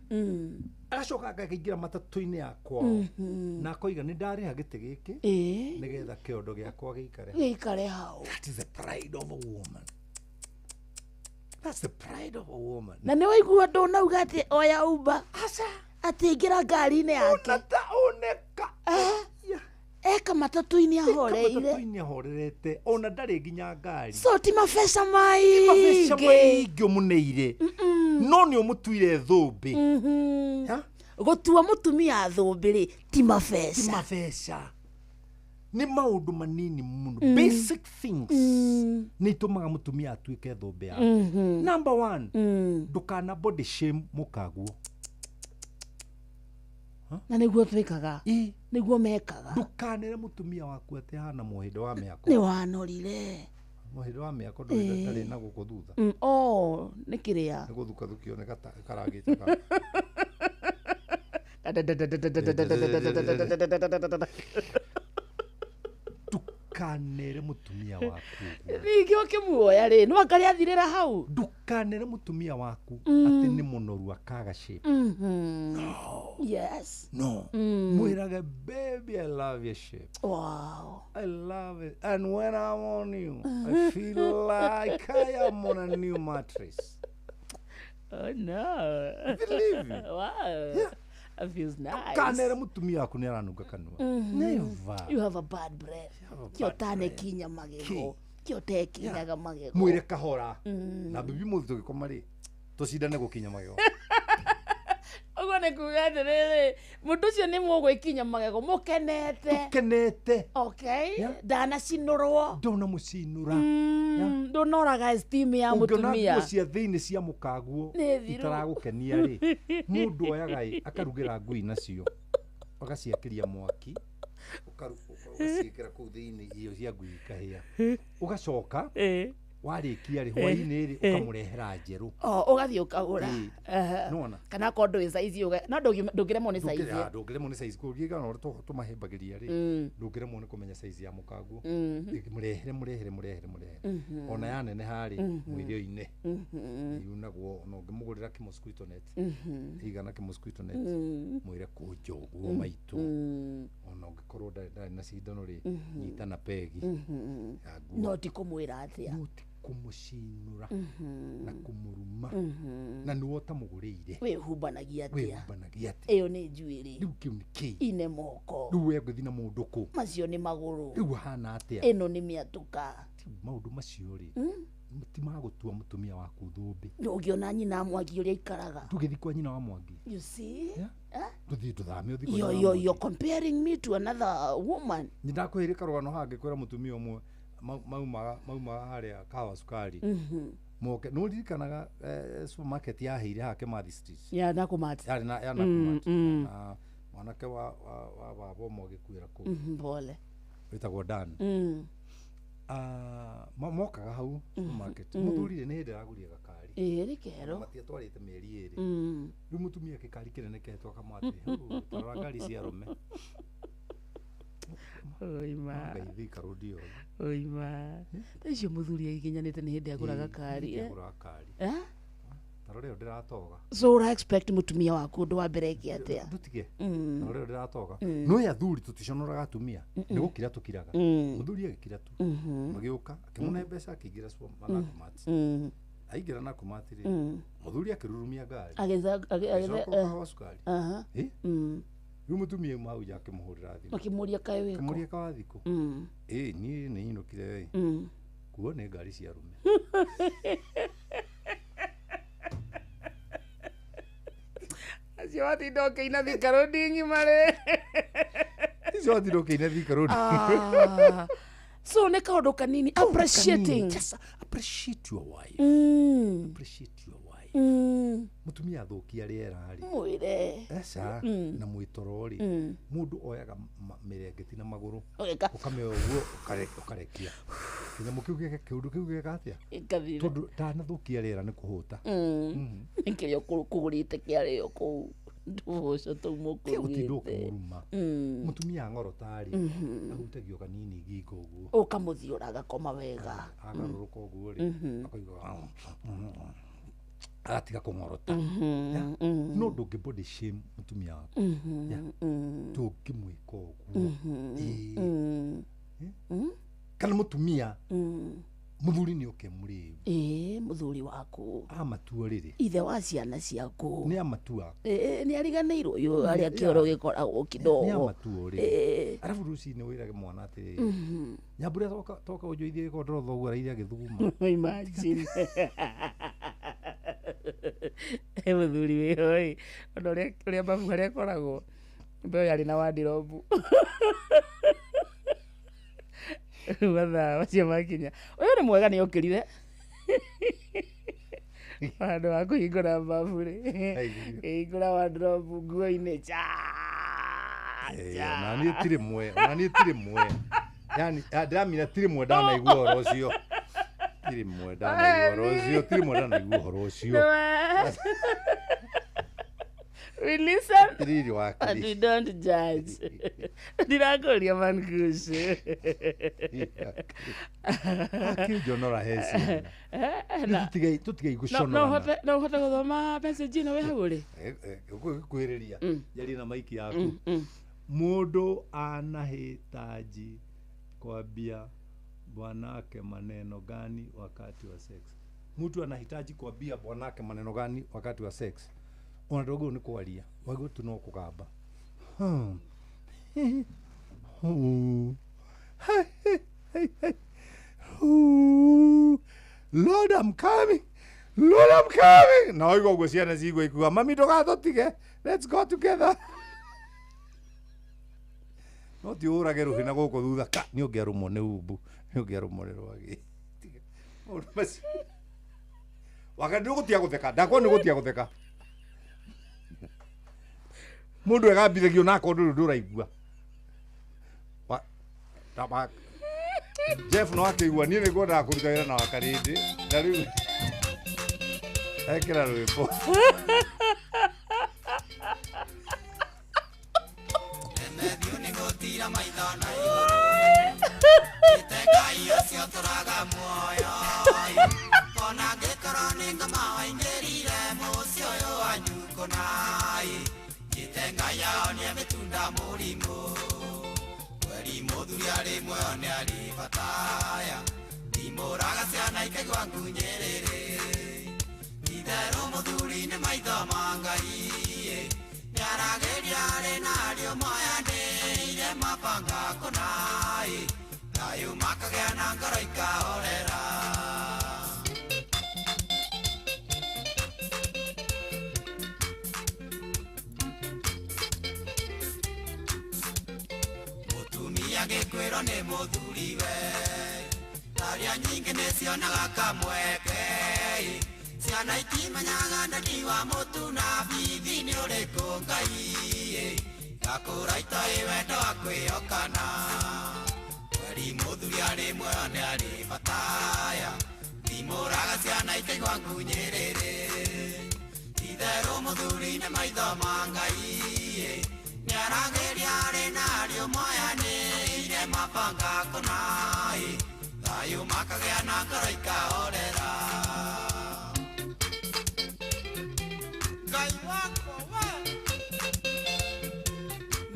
agacoka akaingira matatu-ini yakwa na akoiga ni ndariha giti giki nigetha kiondo giakwa giikare hau. That is the pride of a woman. That's the pride of a woman. Na ni waigua ndonauga ati oya Uber ati ingira ngari-ini yake oneka eka matatu-ini ahorerete ona ndari nginya ngari so ti mabesha maingi umuneire no ni umutuire thumbi gutua mutumia thumbi ri ti mabesha ni maundu manini muno basic things ni itumaga mutumia atuike thumbi ya number 1 ndukana body shame mukaguo na niguo twikaga niguo mekaga ndukanire mutumia waku ati hana muhindo wa miako ni wanorire muhindo wa miako ndari na guku thutha ni kiria ni guthuka thukio ni karagite ka ndukanire mutumia waku ningi ukimuoya ri no akari athirira hau ndukanire mutumia waku ati ni munoru akaga shape no mwirage baby I love your shape wow I love it and when I'm on you I feel like I am on a new mattress. Oh no, believe me. Wow, yeah. That feels nice. Kanera mutumia waku ni aranunga kanua never. You have a bad breath. Kiotane kinya magego kiote kinyaga magego mwire kahora na bibi muthu gikoma ri tucindane gukinya magego ogo ne kuga atiriri mundu ucio ni mugwikinya magego mukenete okay dana cinurwo ndona mucinura ndonoraga esteem ya mutumia ngona cia thiini cia mukaguo itaragukenia ri mundu oyaga akarugira ngui nacio agaciakiria mwaki ugaciikira kuu thiini iyo cia ngui ikahia ugacoka warikia ri hwaini ri ukamurehera njeru ugathii ukagura nona kana kondo wi size uga no ndungiremwo ni size ndungiremwo ni size kugiga no tumahembagiria ri ndungiremwo ni kumenya size ya mukaguo murehere ona yanene hari mwithio-ini yunagwo no ngimugurira ki mosquito net igana ki mosquito net mwire kunjoguo maitu ona ngikorwo ndari na cindano ri nyita na pegi no ti kumwira atia kumucinura na kumuruma na niwo tamugurire wihubanagia atia iyo ni njuiri riu kiu ni ki ine moko riu weguthi na mundu ku macio ni maguru riu hana atia ino ni miatuka maundu macio ri mutima gutua mutumia waku thumbi ngiona nyina Mwangi uria ikaraga tugithi kwa nyina wa Mwangi you see tuthi tuthame uthi you're comparing me to another woman nindakwira karugano hangi kwira mutumia umwe mauma haria kawa sukari moke no ririkanaga supermarket yaheire hake Mathi Street ya Nakumatt ya Nakumatt na mwanake wa babo mogikuira ku pole witagwo Dan mokaga hau supermarket muthurire ni hindi araguria gakari rikero matia twarite mieri iri riu mutumia gikari kinene ketwa kamwati tarora ngari cia rume oima ngaithi karudio oima icio muthuri aginyanite ni hindi agura gakari tarore ndiratoga so ura expect mutumia waku ndu wa mbere ki atia ndutige tarore ndiratoga no ya thuri tuticonoraga atumia ni gukira tukiraga muthuri agikira tu magiuka akimuna mbeca akigira swa Nakumatt aigira Nakumatt ri muthuri akirurumia ngari ageza sukari riu mutumia mau yake muhurira thimu akimuria kae wiko akimuria kawa thiku ni inukire we kuo ni ngari cia rume acio watindoke ina thikarudi ngimare acio watindoke ina thikarudi so ne kaundu kanini appreciating just appreciate your wife appreciate your wife mutumia thukia riera ri mwire esa na mwitorori mundu oyaga mirengeti na maguru ukameoguo ukarekia kina mukiuge kiundu kiuge gatia tondu tana thukia riera ni kuhuta inkirio kugurite kiario ku Nduco tumukurugite. Utiduka muruma. Mutumia ngoro tari. Ahutagio kanini giko guo. Ukamuthiuraga koma wega. Agaruruka guo ri. Akaigua. Aratiga kungorota. No ndungi body shame mutumia waku. Ndungimwika uguo. Kana mutumia muthuri ni uke muri muthuri waku amatua riri ithe wa ciana ciaku ni amatua ni ariganirwo yo aria kioro gikoragwo kidogo ni amatua riri arafu ruci ni wirage mwana ati nyambure toka ujoithie ko ndoro gura iria githuguma imagine muthuri we oi ona uria babu haria koragwo mbe yari na wadirobu Watha wacio makinya uyu ni mwega ni ukirire Wando wa kuhingura mbaburi ingura wardrobe nguo-ini cha na ni tiri mwe yani ndamina tiri mwe ndanaigua horo ucio tiri mwe ndanaigua horo ucio we listen and we don't judge. Ndirakoria mankush. Akijonora hesi. Tutigai gushonora. No hote guthoma message no we haguri. Kwiriria. Yari na maiki yaku. Mundu anahitaji kuambia bwanake maneno gani wakati wa sex? Mtu anahitaji kuambia bwanake maneno gani wakati wa sex? Ona dogo ni kwaria wago tuno kugamba Lord I'm coming na oigo guciana cigo ikuga mami ndugatotige let's go together no ti urage ruhina guko thutha ka ni ungiarumwo ni umbu ni ungiarumwo ni rwagi wakati gutia gutheka ndakwa ni gutia gutheka mundu egambithagio nako nduraigua Jeff no akigua ni niguo ndakuruta wira na wakarindi na riu ekira rwimbo Yao ni ametunda murimo Weri moduri arimwe one alifataya Imoraga ciana ikegwa ngunyerere Ithero moduri ni maitho mangai Nyarageria ari nario moyanĩire mabanga kunai Thayũ makagĩa na ngoro ikahorera Gikwiro ni muthuriwe Taria nyingi nicionaga kamweke Ciana itimenyaga ndani wa mutu na bithi ni uriku Ngai Gakura itoi wendo wa kwĩhokana Weri muthuri ari muoyo ni ari bataya Thimũraga ciana ikaigua ngunyĩrĩrĩ Itherũ muthuri ni maitho ma Ngai Nyarageria ari nario moyanĩire mabanga kunai Thayũ makagĩa na ngoro ikahorera Ngai wakwa we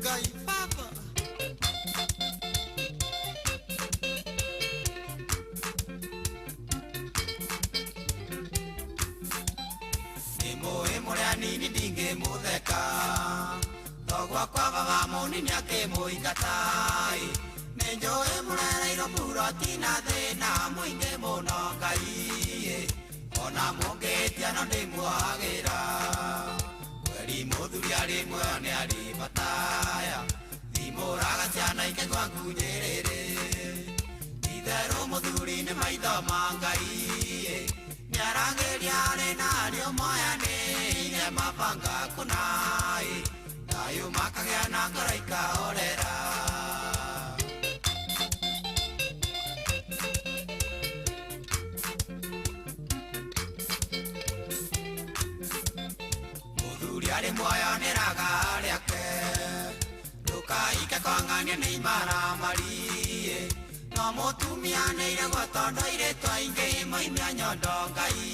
Ngai baba Nĩmũĩ mũrĩa nini ndingĩmũtheka Togwa kwa baba munini akĩmũingatai Nĩnjũĩ mũrereirwo buroti na thĩna mũingĩ mũno Ngai Ona mũngĩtia no ndĩmuohagĩra Kweri mũthuri arĩ muoyo nĩ arĩ bataya Thimũraga ciana ikaigua ngunyĩrĩrĩ Itherũ mũthuri nĩ maitho ma Ngai Nyarageria arĩ nario moyanĩire mabanga kunai Thayũ makagĩa na ngoro ikahorera Mũthuri yari muoyo niraga riake ndukaike kwang'ania nĩ imaramari no mũtumia nĩire gwatonda airĩtu aingĩ maimia nyondo Ngai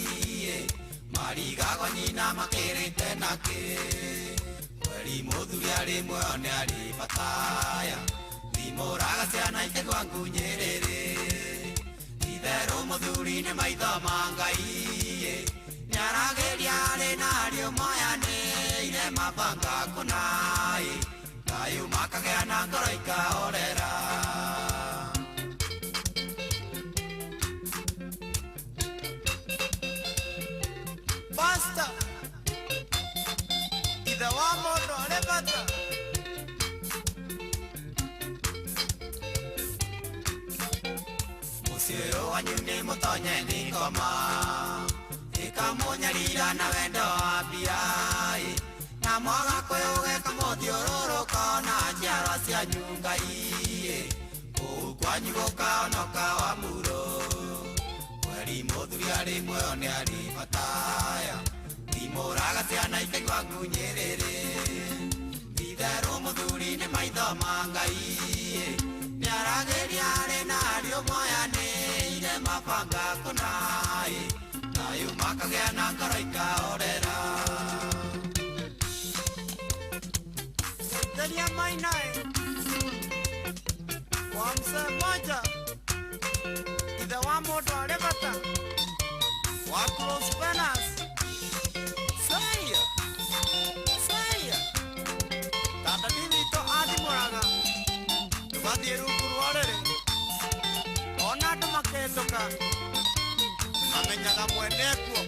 marigagwo nyina makĩrĩte nakĩ kweri mũthuri arĩ muoyo nĩ arĩ bataya thimũraga ciana ingĩ gwa ngunyĩrĩrĩ itherũ mũthuri nĩ maitho ma Ngai nĩaragĩria arĩ na ariũ moyanĩire mabanga kũnai Kayu makagĩa na ngoro ikahorera Basta ithe wa mũndũ arĩ bata mũciĩ ũyũ wanyu nĩ mũtonye nĩ ngoma ĩkamũnyarira na wendo wa mbia na mwaga kwĩũgeka mũthiũrũrũka na njiarwa cianyu Ngai kũu kwanyu gũkaonoka wa mũro kweri mũthuri arĩ muoyo nĩ arĩ bataya thimũraga ciana ikaigua ngunyĩrĩrĩ itherũ mũthuri nĩ maitho ma Ngai nĩaragĩria arĩ na ariũ moyanĩire mabanga kũnai Kayu makagĩa na ngoro ikahorera Teria mainae kwa mzee mmoja ithe wa mũndũ arĩ bata wa close penance Saya tata nĩwitũ athimũraga tũgathiĩ rungu rũrĩrĩ ona andũ makendũka mamenyaga mwene kuo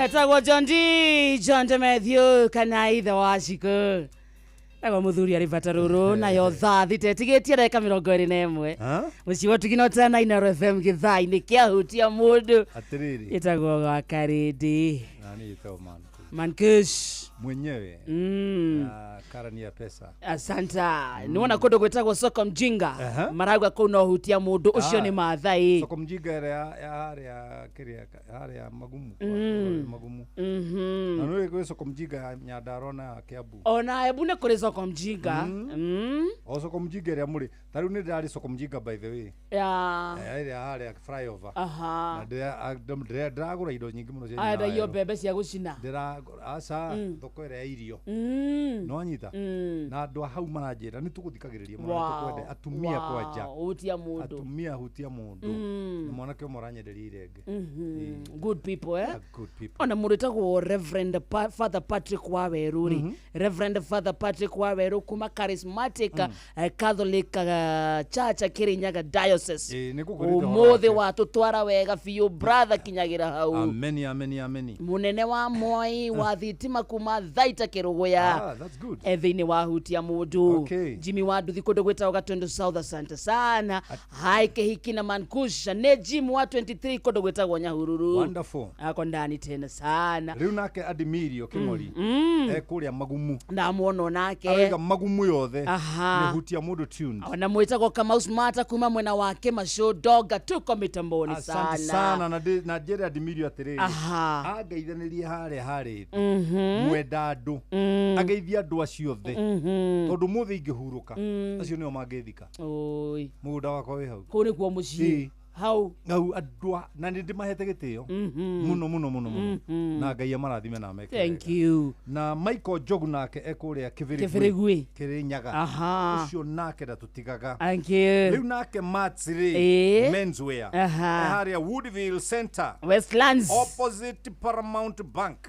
etagwo John Matthew kana ithe wa Chico Agwa muthuri ari bata ruru nayo thaa thitetigetie ndagika 21 muci watukino tana ina FM githaa-ini kiahutia mundu atiriri itagwo gwa Karindi nani ito Mankush mwenyewe karani ya pesa asanta niwona kundu gwitagwo soko mjinga maragwa kuu no hutia mundu ucio ni Maathai soko mjinga ya magumu magumu na nuri kwe soko mjinga Nyandarua Kiambu ona ebune kuri soko mjinga o soko mjinga ya muri tari ni ndari soko mjinga by the way ya flyover na ndagura indo nyingi muno cia ada yo bebe cia gucina asa thoko ĩrĩa ya irio no nyita na andũ hau maranjĩra nĩ tũgũthikagĩrĩria mũno tũkwende atumia kwanja hutia mundu atumia hutia mundu nĩ mwanake ũmwe ũranyenderia irenge good people good people ona mũndũ etagwo Reverend Father Patrick Waweru Reverend Father Patrick Waweru kuma charismatic Catholic Church Kirinyaga Diocese umuthi wa tutwara wega biũ brother kinyagira hau ameni munene wa Moi wa thitima kuma thaita kiruguya thĩinĩ wa hutia mundu Jimmy wa nduthi kundu gwĩtagwo Gatundu South asante sana hai kĩhiki na Mankush nĩ Jim wa 23 kundu gwĩtagwo Nyahururu wonderful ako ndani tena sana rĩu nake Admirio Kĩng'ori kũrĩa magumu ndamuona nake araiga magumu yothe nĩ hutia mundu tuned ona mwĩtagwo Kamau Smart kuma mwena wake Masho Doga tuko mitamboni sana asante sana na njĩra Admirio atirĩrĩ angeithanirie harĩa mwenda andũ ageithia andũ acio othe tondũ mũthĩ ingĩhurũka acio nĩo mangĩthika mũgũnda wakwa wĩ hau kũu nĩkuo mũciĩ hau andũ na nĩ ndĩmahete gĩtĩo mũno na Ngai amarathime na meke thank you na Michael Jogu nake ekũrĩa Kĩbĩrĩgui Kĩrĩnyaga ũcio nake ndatũtigaga thank you rĩu nake Matsiri menswear harĩa Woodville Center Westlands opposite Paramount Bank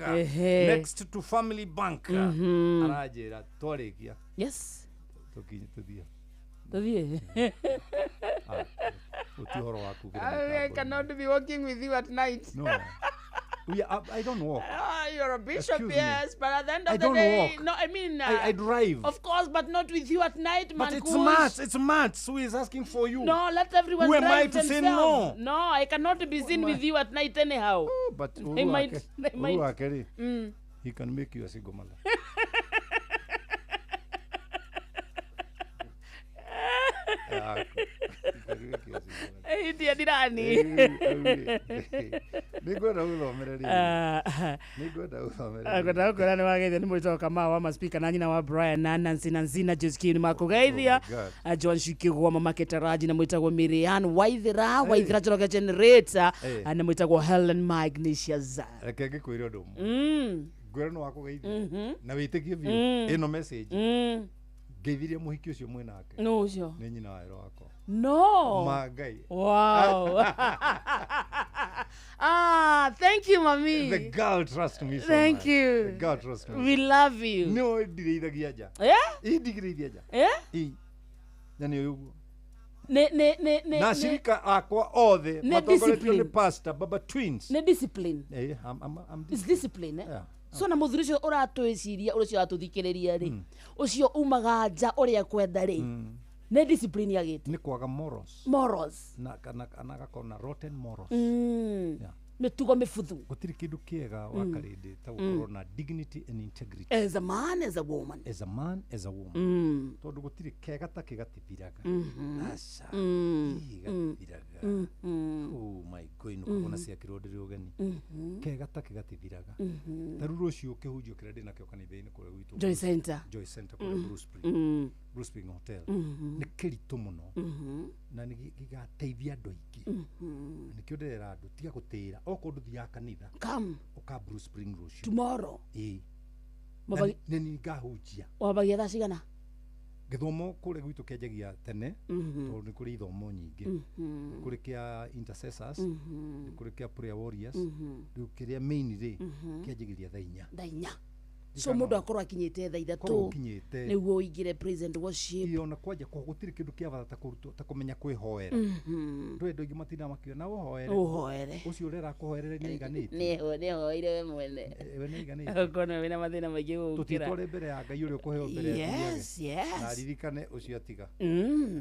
next to Family Bank arajĩra twarĩkia yes tuthie I cannot be walking with you at night. No. I don't walk. You're a bishop, yes, but at the end of I the don't day, walk. no, I mean, I drive. Of course, but not with you at night, man. But it's Matt who is asking for you. No, let everyone Who drive am I to themselves. say no? No, I cannot be seen with you at night anyhow. But they might. He can make you a single mother. India dirani. Ningwenda guthomereria. Ningwenda guthomereria. Agora gukora ni wageithia ni mwito kama wa maspika na nyina wa Brian na Nancy na Nzina Joskin makugeithia. John Shikigwa mama Ketaraji na mwitagwo Miriam Waithira Njoroge generator na mwitagwo Helen Magnesius. Reke ngikwire undu ngwira no wakugeithia na witikie biu ino message ngeithirie muhiki ucio mwenake no ucio ni nyina wa ero wako no Magai. Wow. Thank you mami. The girl trust me so thank much. you. The girl trust me. We love you. No ndireithagia ja ndireithagia ja nyani uyu ne na shirika akwa othe matongoretio ni pastor baba twins ne discipline I'm is discipline so na muthuri ucio uratwiciria ucio atuthikiriria ri ucio umaga nja uria kwenda ri ne discipline yagite ni kwaga morals na gakona rotten morals mitugo mifuthu gutiri kindu kiega wakarindi ta gukorwo na dignity and integrity as a man as a woman tondu gutiri kega ta kigatithiraga aca kigatithiraga oh my god no kubona cia kirondiri ugeni kega ta kigatithiraga taruru ucio kihunjio kira ndina kio kanitha-ini kure witu Joy Center kure Bruce Spring Hotel ni kirito muno na ni gigateithia andu aingi nikio ndirera andu tiga gutira oko nduthia kanitha come uka Bruce Spring Rush tomorrow nini ngahunjia wabagia thaa cigana githomo kure gwitu kianjagia tene tondu ni kuri ithomo nyingi kuri kia intercessors kuri kia prayer warriors riu kiria main ri kianjagiria thaa 4 so mundu akorwo akinyite thaa 3 niguo uingire praise and worship iyo na kwanja kwa gutiri kindu kia bata ta kumenya kwihoera ndwendo ingi matina makio na uhoere ucio urera kuhoerere ni iganite ni hoire we mwene we ni iganite kono wina mathina maingi gukira tutitore mbere ya Ngai uri kuheo mbere yes na ririkane ucio atiga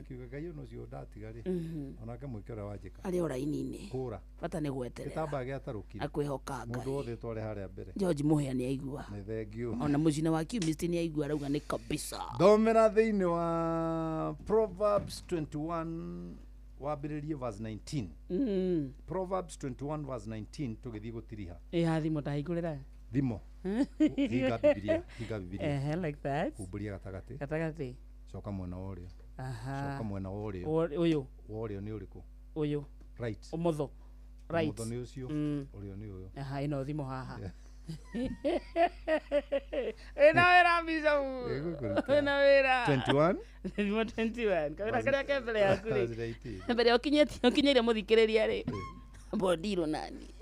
kiuga Ngai ucio ndatiga ri onake mwikora wajika ari oraini-ini kura bata ni gweterera kitamba giatarukire akwihoka Ngai mundu wothe tware haria mbere George Muhia ni aigua ni thengiu ona mucina wa Kiumiste ni aigua rauga ni kabisa thomera thiini wa Proverbs 21 wambiririe verse 19 Proverbs 21 verse 19 tugithii gutiriha thimo tahingurira thimo hinga Biblia like that kumburia gatagati coka mwena urio coka mwena urio urio ni uriku uyu right umotho right umotho ni ucio urio ni uyu ino thimo haha ena wera mbica ena wera 21 thimo 21 kawira karia ke mbere yaku ri mbere ukinyeire muthikiriria ri bondiro nani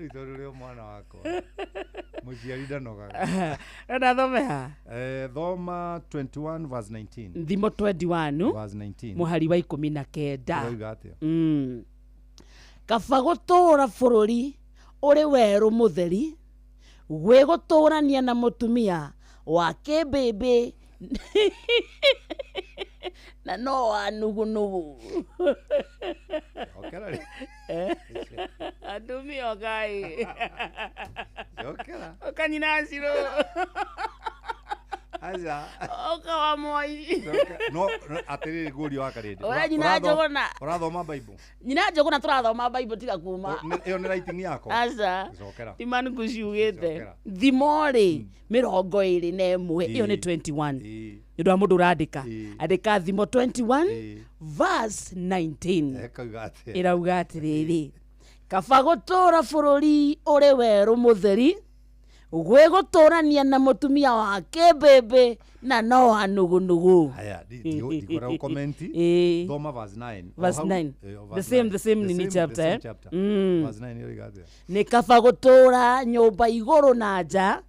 itorio mwana wako muciari ndanogaga thomea thoma 21 verse 19 thimo 21 verse 19 muhari wa 19 oiga atia kaba gutura bururi uri weru mutheri gwi guturania na mutumia wa kibibi na no wa nugunugu okera ri adumio Ngai okera okanyina aciro aja okawa moi no atiriri guri wa karindi ora nyina njogona urathoma Bible nyina njogona turathoma Bible tiga kuma iyo ni writing yako aca imani kuciugite thimori 21 iyo ni 21 ndu wa mundu urandika andika thimo 21 verse 19 irauga atiriri kaba gutura bururi uri weru mutheri gwi guturania na mutumia wa kibebe na no anugunugu aya dikora comment thoma verse 9 verse 9 the same nini chapter verse 9 irigathia ni kaba gutura nyumba iguru na nja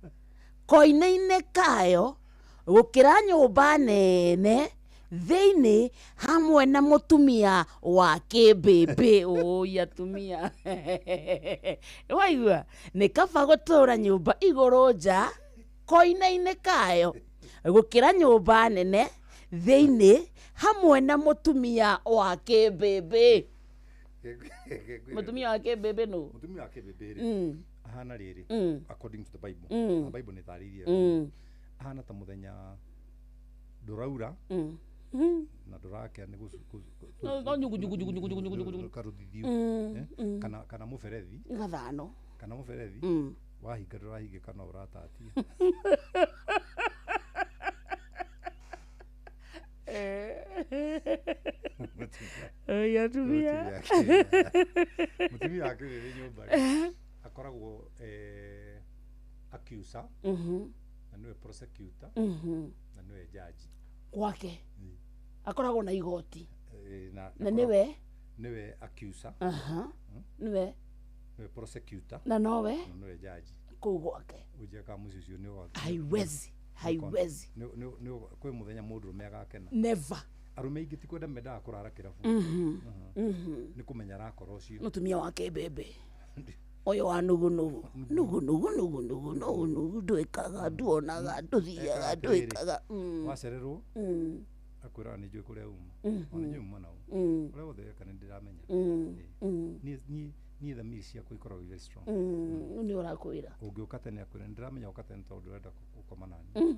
koine-ine kayo gukira nyumba nene thiini hamwe na mutumia wa kibebe atumia waigua ni kaba gutura nyumba iguru nja koine-ine kayo gukira nyumba nene thiini hamwe na mutumia wa kibebe mutumia wa kibebe no mutumia wa kibebe ri ahana riri according to the Bible Bible ni tharirie ahana ta muthenya nduraura na ndurake ni karuthithio kana muberethi gathano kana muberethi wahinga ndurahinga kana uratatia ya tumia mutumia akiri nyumba akoragwo accuser na niwe prosecutor na niwe judge gwake akoragwo na igoti na niwe accuser niwe prosecutor na niwe judge kuu gwake uje kama mucio ni wa haiwezi ni kwe muthenya mundu megakena never arume ingi ti kwenda mendaga kurara kirabu ni kumenya rakora ucio mutumia wake bebe oyo wa nugu ndwikaga nduonaga nduthiaga ndwikaga wacererwo akwira ni njui kuria uma ona njui uma nao uria wothe kana ndiramenya ni thamiri ciakwa ikoragwo very strong ni urakwira ungiuka tene akwira ndiramenya uka tene tondu urenda gukoma nani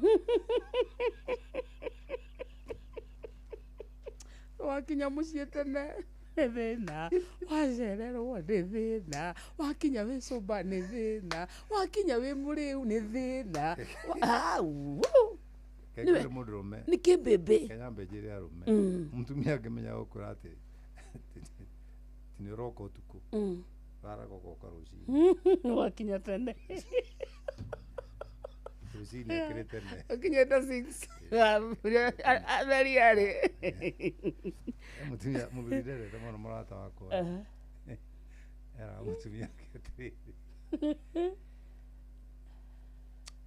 wakinya muciĩ tene nĩ thĩna wacererwo nĩ thĩna wakinya wĩ cũmba nĩ thĩna wakinya wĩ mũrĩu nĩ thĩna kegere mũndũrũme nĩ kĩmbĩmbĩ kenya mbenjere arume mũtumia angĩmenya gũkũra atĩ nĩ ũroka ũtukũ rara gogoka rũcinĩ wakinya tene rũcinĩ akĩrĩ tene wakinyĩte 6 very early mutumia mũthirire mũno mũrata wakwa era mutumia akĩrĩ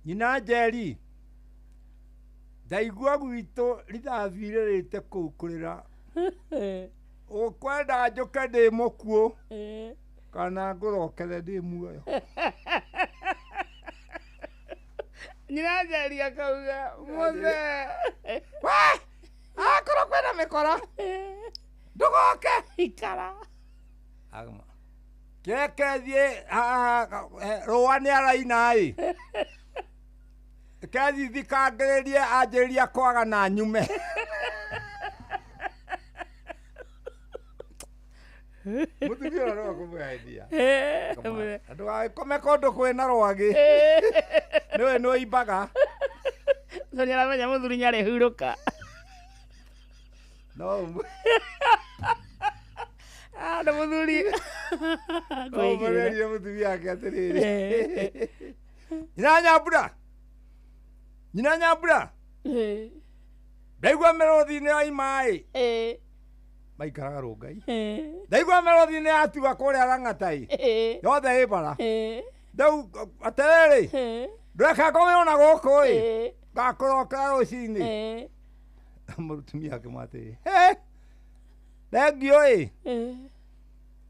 nyina Njeri ndaigua gwitũ rĩthathirĩrĩte kũu kũrĩra ũkwenda njũke ndĩ mũkuũ kana ngũrokere ndĩ muoyo nyina Njeri akauga mothe akorwo kwĩna mĩkora ndũgoke ikara agma keke thiĩ rũa nĩ araina-ĩ kethithikangĩrĩrie anjĩrĩria kwaga na nyume mutumia ũrĩa no kũmũhendia andũ agĩkome kũndũ kwĩna rwagĩ nĩwe nĩ ũimbaga so nĩ aramenya mũthuri nĩarehurũka no nĩ mũthuri kũmũgeria mũtumia ake atĩrĩrĩ nyina Nyambura ndaigua mĩrũthi-inĩ yoima-ĩ maikaraga Rũngai ndaigua mĩrũthi-inĩ yatua kũrĩa Lang'ata-ĩ yothe ĩ bara rĩu atĩrĩrĩ ndweka ngome ona gũkũ-ĩ ngakũrokera rũcinĩ mũtumia akĩmwatĩrĩrĩ thengio-ĩ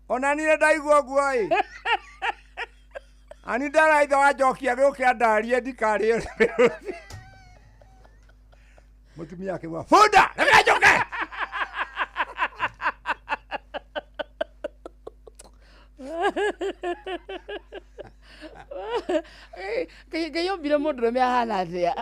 ona niĩ ndaigua ũguo-ĩ ani ndaraitha wanjokia gĩũke andarie ndikarĩe mũtumia akĩmwa bunda reke njoke Ngai ombire mũndũrũme ahana atĩa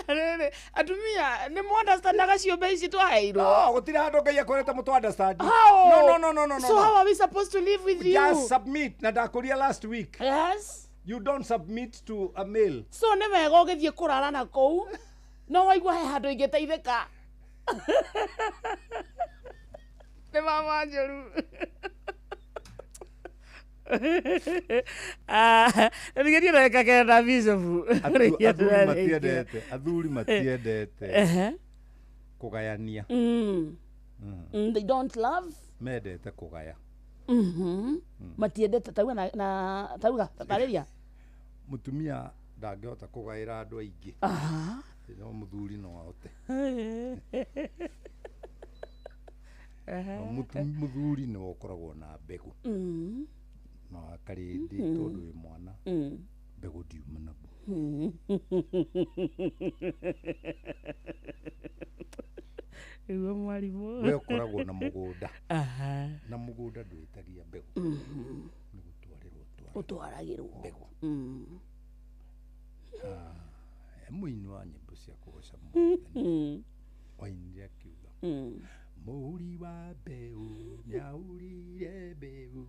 rĩrĩ atumia nĩ mũandastandaga ciũmbe ici twaheirwo gũtirĩ handũ Ngai akwĩrĩte mũtũ understand no so how are we supposed to live with you just submit na ndakũria last week yes you don't submit to a male so nĩ wega ũgĩthiĩ kũrara na kũu no waigua he handũ ingĩteithĩka nĩ mama njũru nĩgĩthiĩ ndagĩka kenda bicobu athuri matiendete kũgayania they don't love mendete kũgaya matiendete tauga tatarĩria mũtumia ndangĩhota kũgaĩra andũ aingĩ no mũthuri no ahote mũthuri nĩwe ũkoragwo na mbegũ na akarĩndĩ tondũ wĩ mwana mbegũ ndiuma naguo ĩguo mwarimũ we ũkoragwo na mũgũnda na mũgũnda ndwĩtagia mbegũ nĩ gũtwarĩrwo ũtwaragĩrwo mbegũ muini wa nyimbo cia kugoca Mwathani wainire akiuga mũhuri wa mbeũ nĩahurire mbeũ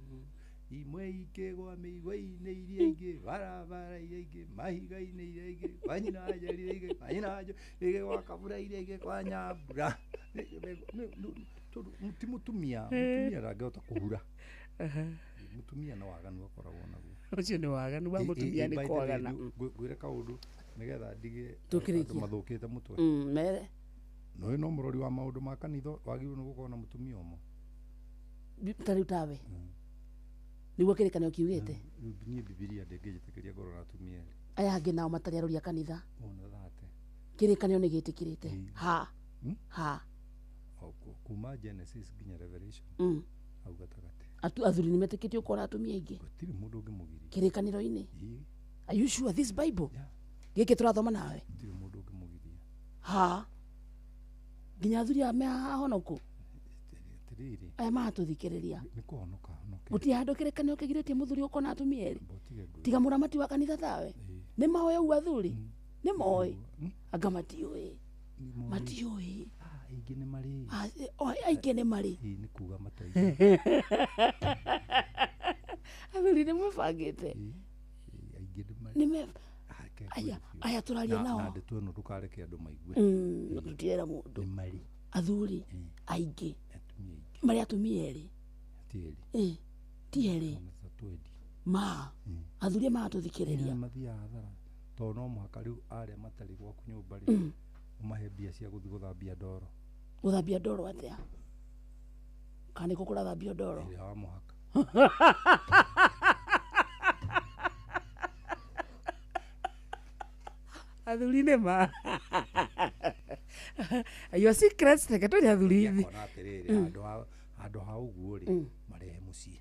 imwe ikĩgwa mĩigua-inĩ iria ingĩ barabara iria ingĩ mahiga-inĩ iria ingĩ kwa nyina njeri iria ingĩ kwa nyina njeri gwa kabura iria ingĩ kwa nyambura ti mutumia ndangĩhota kũhura mutumia no waganu akoragwo naguo ũcio nĩ waganu wa mutumia nĩ kwagana ngwĩre kaũndũ nĩgetha ndige tũkĩrĩkia mathũkĩte mũtwe mere no no mũrori wa maũndũ ma kanitha wagĩrĩirwo nĩ gũkorwo na mutumia ũmwe tarĩu tawe nĩguo kĩrĩkanĩro kiugĩte niĩ bibilia ndĩngĩjĩtĩkĩria ngorwo na atumia erĩ aya angĩ nao matarĩ arori a kanitha ona thate kĩrĩkanĩro nĩ gĩtĩkĩrĩte ha kuma Genesis nginya Revelation au gatagatĩ athuri nĩ metĩkĩtie ũkorwo na atumia aingĩ gũtirĩ mũndũ ũngĩmũgiria kĩrĩkanĩro-inĩ are you sure this Bible gĩkĩ tũrathoma nawe gũtirĩ mũndũ ũngĩmũgiria ha nginya athuri aya mehahonoku rĩrĩ aya maratũthikĩrĩria nĩ kũhonoka gũtirĩ handũ kĩrĩkanĩro kĩgirĩtie mũthuri ũkorwo na atumia erĩ tiga mũramati wa kanitha tawe nĩ maoĩ ũguo athuri nĩ moĩ anga matiũĩ aingĩ nĩ marĩ aingĩ nĩ marĩ nĩ kuga mataingĩ athuri nĩ mwĩbangĩte aingĩ nĩ marĩ aya tũraria nao na ndeto ĩno ndũkareke andũ maigue tũtirera mũndũ nĩ marĩ athuri aingĩ marĩ atumia erĩ ti erĩ ma athuri maratũthikĩrĩria mathiaga hathara tondũ no mũhaka rĩu arĩa matarĩ gwaku nyũmba rĩ ũmahe mbia cia gũthiĩ gũthambia ndoro atĩa kana nĩkũ kũrathambio ndoro ĩrĩa wa mũhaka athuri nĩ ma your secrets reke tũrĩ athuri ithi ona atĩrĩrĩ handũ ha ũguo rĩ marehe mũciĩ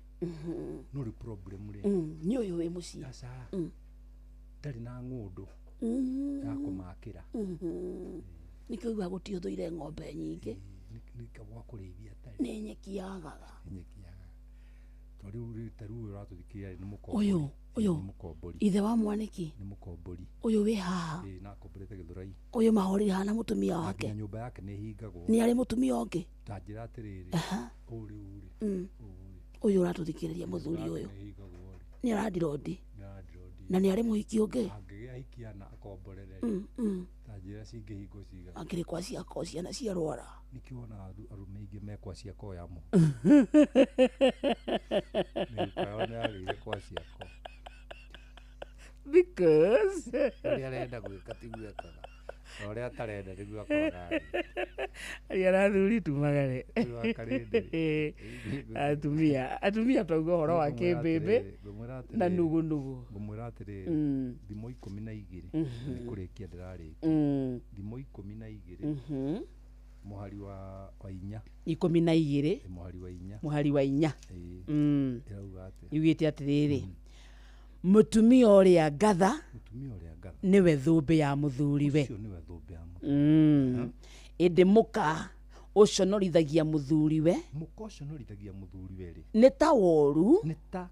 no rĩ problem rĩ nĩ ũyũ wĩ mũciĩ ndarĩ na ng'ũndũ ya kũmakĩra nĩkĩo igua gũtiũthũire ng'ombe nyingĩ gwa kũrĩithia nĩ nyeki yagaga tondũ rĩu tarĩu ũratũthikĩrĩria nĩ ũyũ ithe wa mwanĩki nĩ mũkombori ũyũ wĩ haha na akomborete Gĩthũrai ũyũ mahorire hana mũtumia wake nyũmba yake nĩ hingagwo nĩ arĩ mũtumia ũngĩ ta njĩra atĩrĩrĩ ũrĩ ũyũ ũratũthikĩrĩria mũthuri ũyũ nĩ arandirodi na nĩ arĩ mũhiki ũngĩ angĩgĩa hikiana akomborere ta njĩra cingĩhingwo ciga angĩrĩ kwa ciako ciana ciarwara nĩkĩo wona arũme aingĩ mekwa ciako ya mũ nĩ agĩire kwa ciako because ũrĩa arenda gwĩka tiguĩkaga na ũrĩa atarenda nĩguo akoraga arĩa arathuri tumagare atumia twauga ũhoro wa kĩmbĩmbĩ na nugunugu ngũmwĩra atĩrĩrĩ thimo 12 nĩ kũrĩkia ndĩrarĩkia thimo 12 mũhari wa 4 12 mũhari wa 4 ĩrauga atĩ yugĩte atĩrĩrĩ mũtumia ũrĩa ngatha nĩwe thũmbĩ ya mũthuriwe ĩndĩ mũka ũconorithagia mũthuriwe nĩ ta woru nĩ ta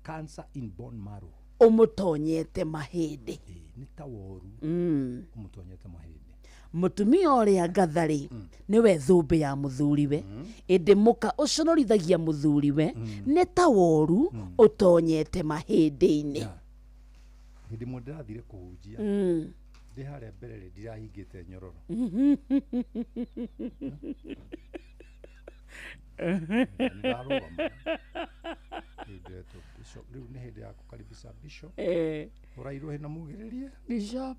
cancer in bone marrow ũmũtonyete mahĩndĩ nĩ ta woru ũmũtonyete mahĩndĩ mũtumia ũrĩa ngatharĩ nĩwe thũmbĩ ya mũthuriwe ĩndĩ mũka ũconorithagia mũthuriwe nĩ ta woru ũtonyete mahĩndĩ-inĩ hĩndĩ ĩmwe ndĩrathire kũhunjia ndĩ harĩa mbere rĩ ndirahingĩte nyororo ndarũgama rĩu nĩ hĩndĩ ya gũkaribisha bishop ũrairwo hena mugĩrĩrie bishop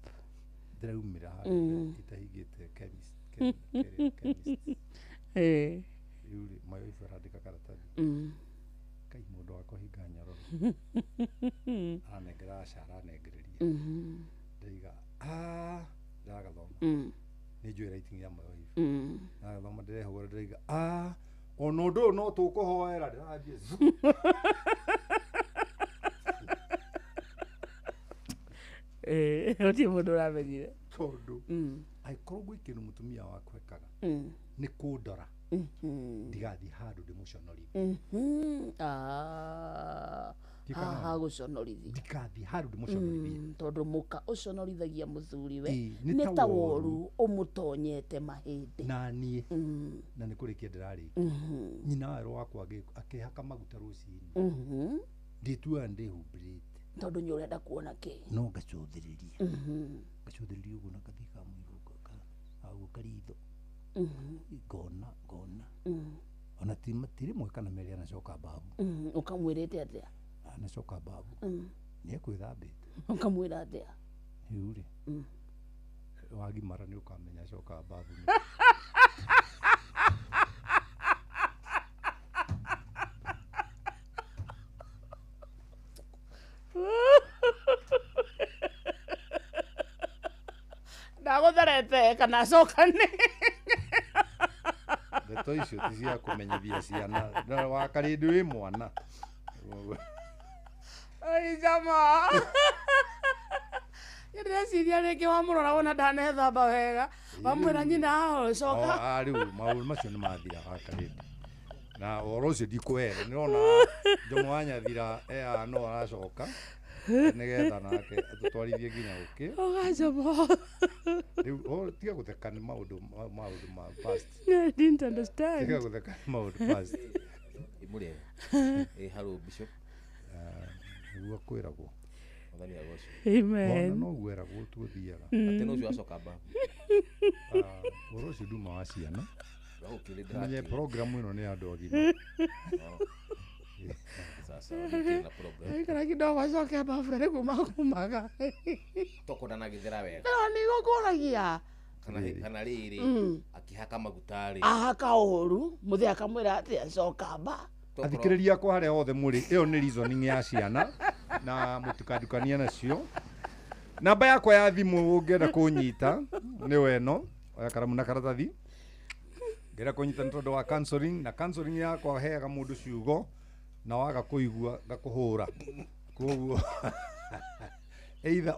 ndĩraumĩra harĩa itahingĩte chemist rĩu mayo ibu arandĩka karatathi kai mũndũ wa kũhinga nyororo aranengera aca aranengereria ndaiga ndagathoma nĩ njũĩ writing ya mayo ibu ndagathoma ndĩrehũgũra ndĩraiga ona ũndũ ũyũ no tũkũhoera ndĩrathiĩ gũtirĩ mũndũ ũramenyire tondũ angĩkorwo gwĩ kĩndũ mũtumia wakwa ekaga nĩ kũndora ndigathiĩ handũ ndĩmũconorithie haha guconorithi ndikathi haru ndimuconorithi tondu muka uconorithagia muthuriwe nĩ ni ta ta woru. woru umutonyete mahindi na niĩ na nĩ kũrĩkia ndĩrarĩkia nyina wa wakwa akĩhaka maguta rũcinĩ ndĩtuaga ndĩhumbĩrĩte tondu nĩ ũrenda kuona kĩ no ngacũthĩrĩria ngacũthĩrĩria ũguo na kathii ka mũigũ hau karitho ngona ona tirĩmwe kana merĩ anacoka babu ukamwĩrĩte atĩa anacoka babu nĩ ekwĩthambĩte ukamwĩra atĩa rĩu rĩ wagimara nĩ ũkamenya acoka babu ndagũtherete kana acokane ndeto icio ti cia kũmenyithia ciana wakarĩndĩ wĩ mwana ai jama ndĩreciria rĩngĩ wamũrora wona ndanethamba wega wamwĩra nyina coka rĩu maũndũ macio nĩ mathira wakarĩndĩ na ũhoro ũcio ndikũhera nĩrona Njomo wa Nyathira no aracoka nĩgetha nake atũtwarithie nginya ũkĩ rĩu tiga gũtheka nĩ maũndũ ma past I didn't understand tiga gũtheka nĩ maũndũ past imũrĩ hello bishop nĩguo kwĩragwo Mwathani agocwo amen no gueragwo tũthiaga atĩ no ũcio acoka babu ũhoro ũcio nduma wa ciana menye programu ĩno nĩ ya andũ agima sasa na problem kana kidogo acoke bafura nĩ kumaga tokona na gĩthera wega nĩ gũkũragia kana rĩrĩ akĩhaka maguta rĩ ahaka ũru mũthĩ akamwĩra atĩ acoka ba athikĩrĩria akwa harĩa othe mũrĩ ĩyo nĩ reasoning ya ciana na mũtikandukania nacio namba yakwa ya thimũ ũngĩenda kũnyita nĩ weno oya karamu na karatathi ngĩenda kũnyita nĩ tondũ wa counseling na counseling yakwa heaga mũndũ ciugo na waga kũigua ngakũhũra koguo either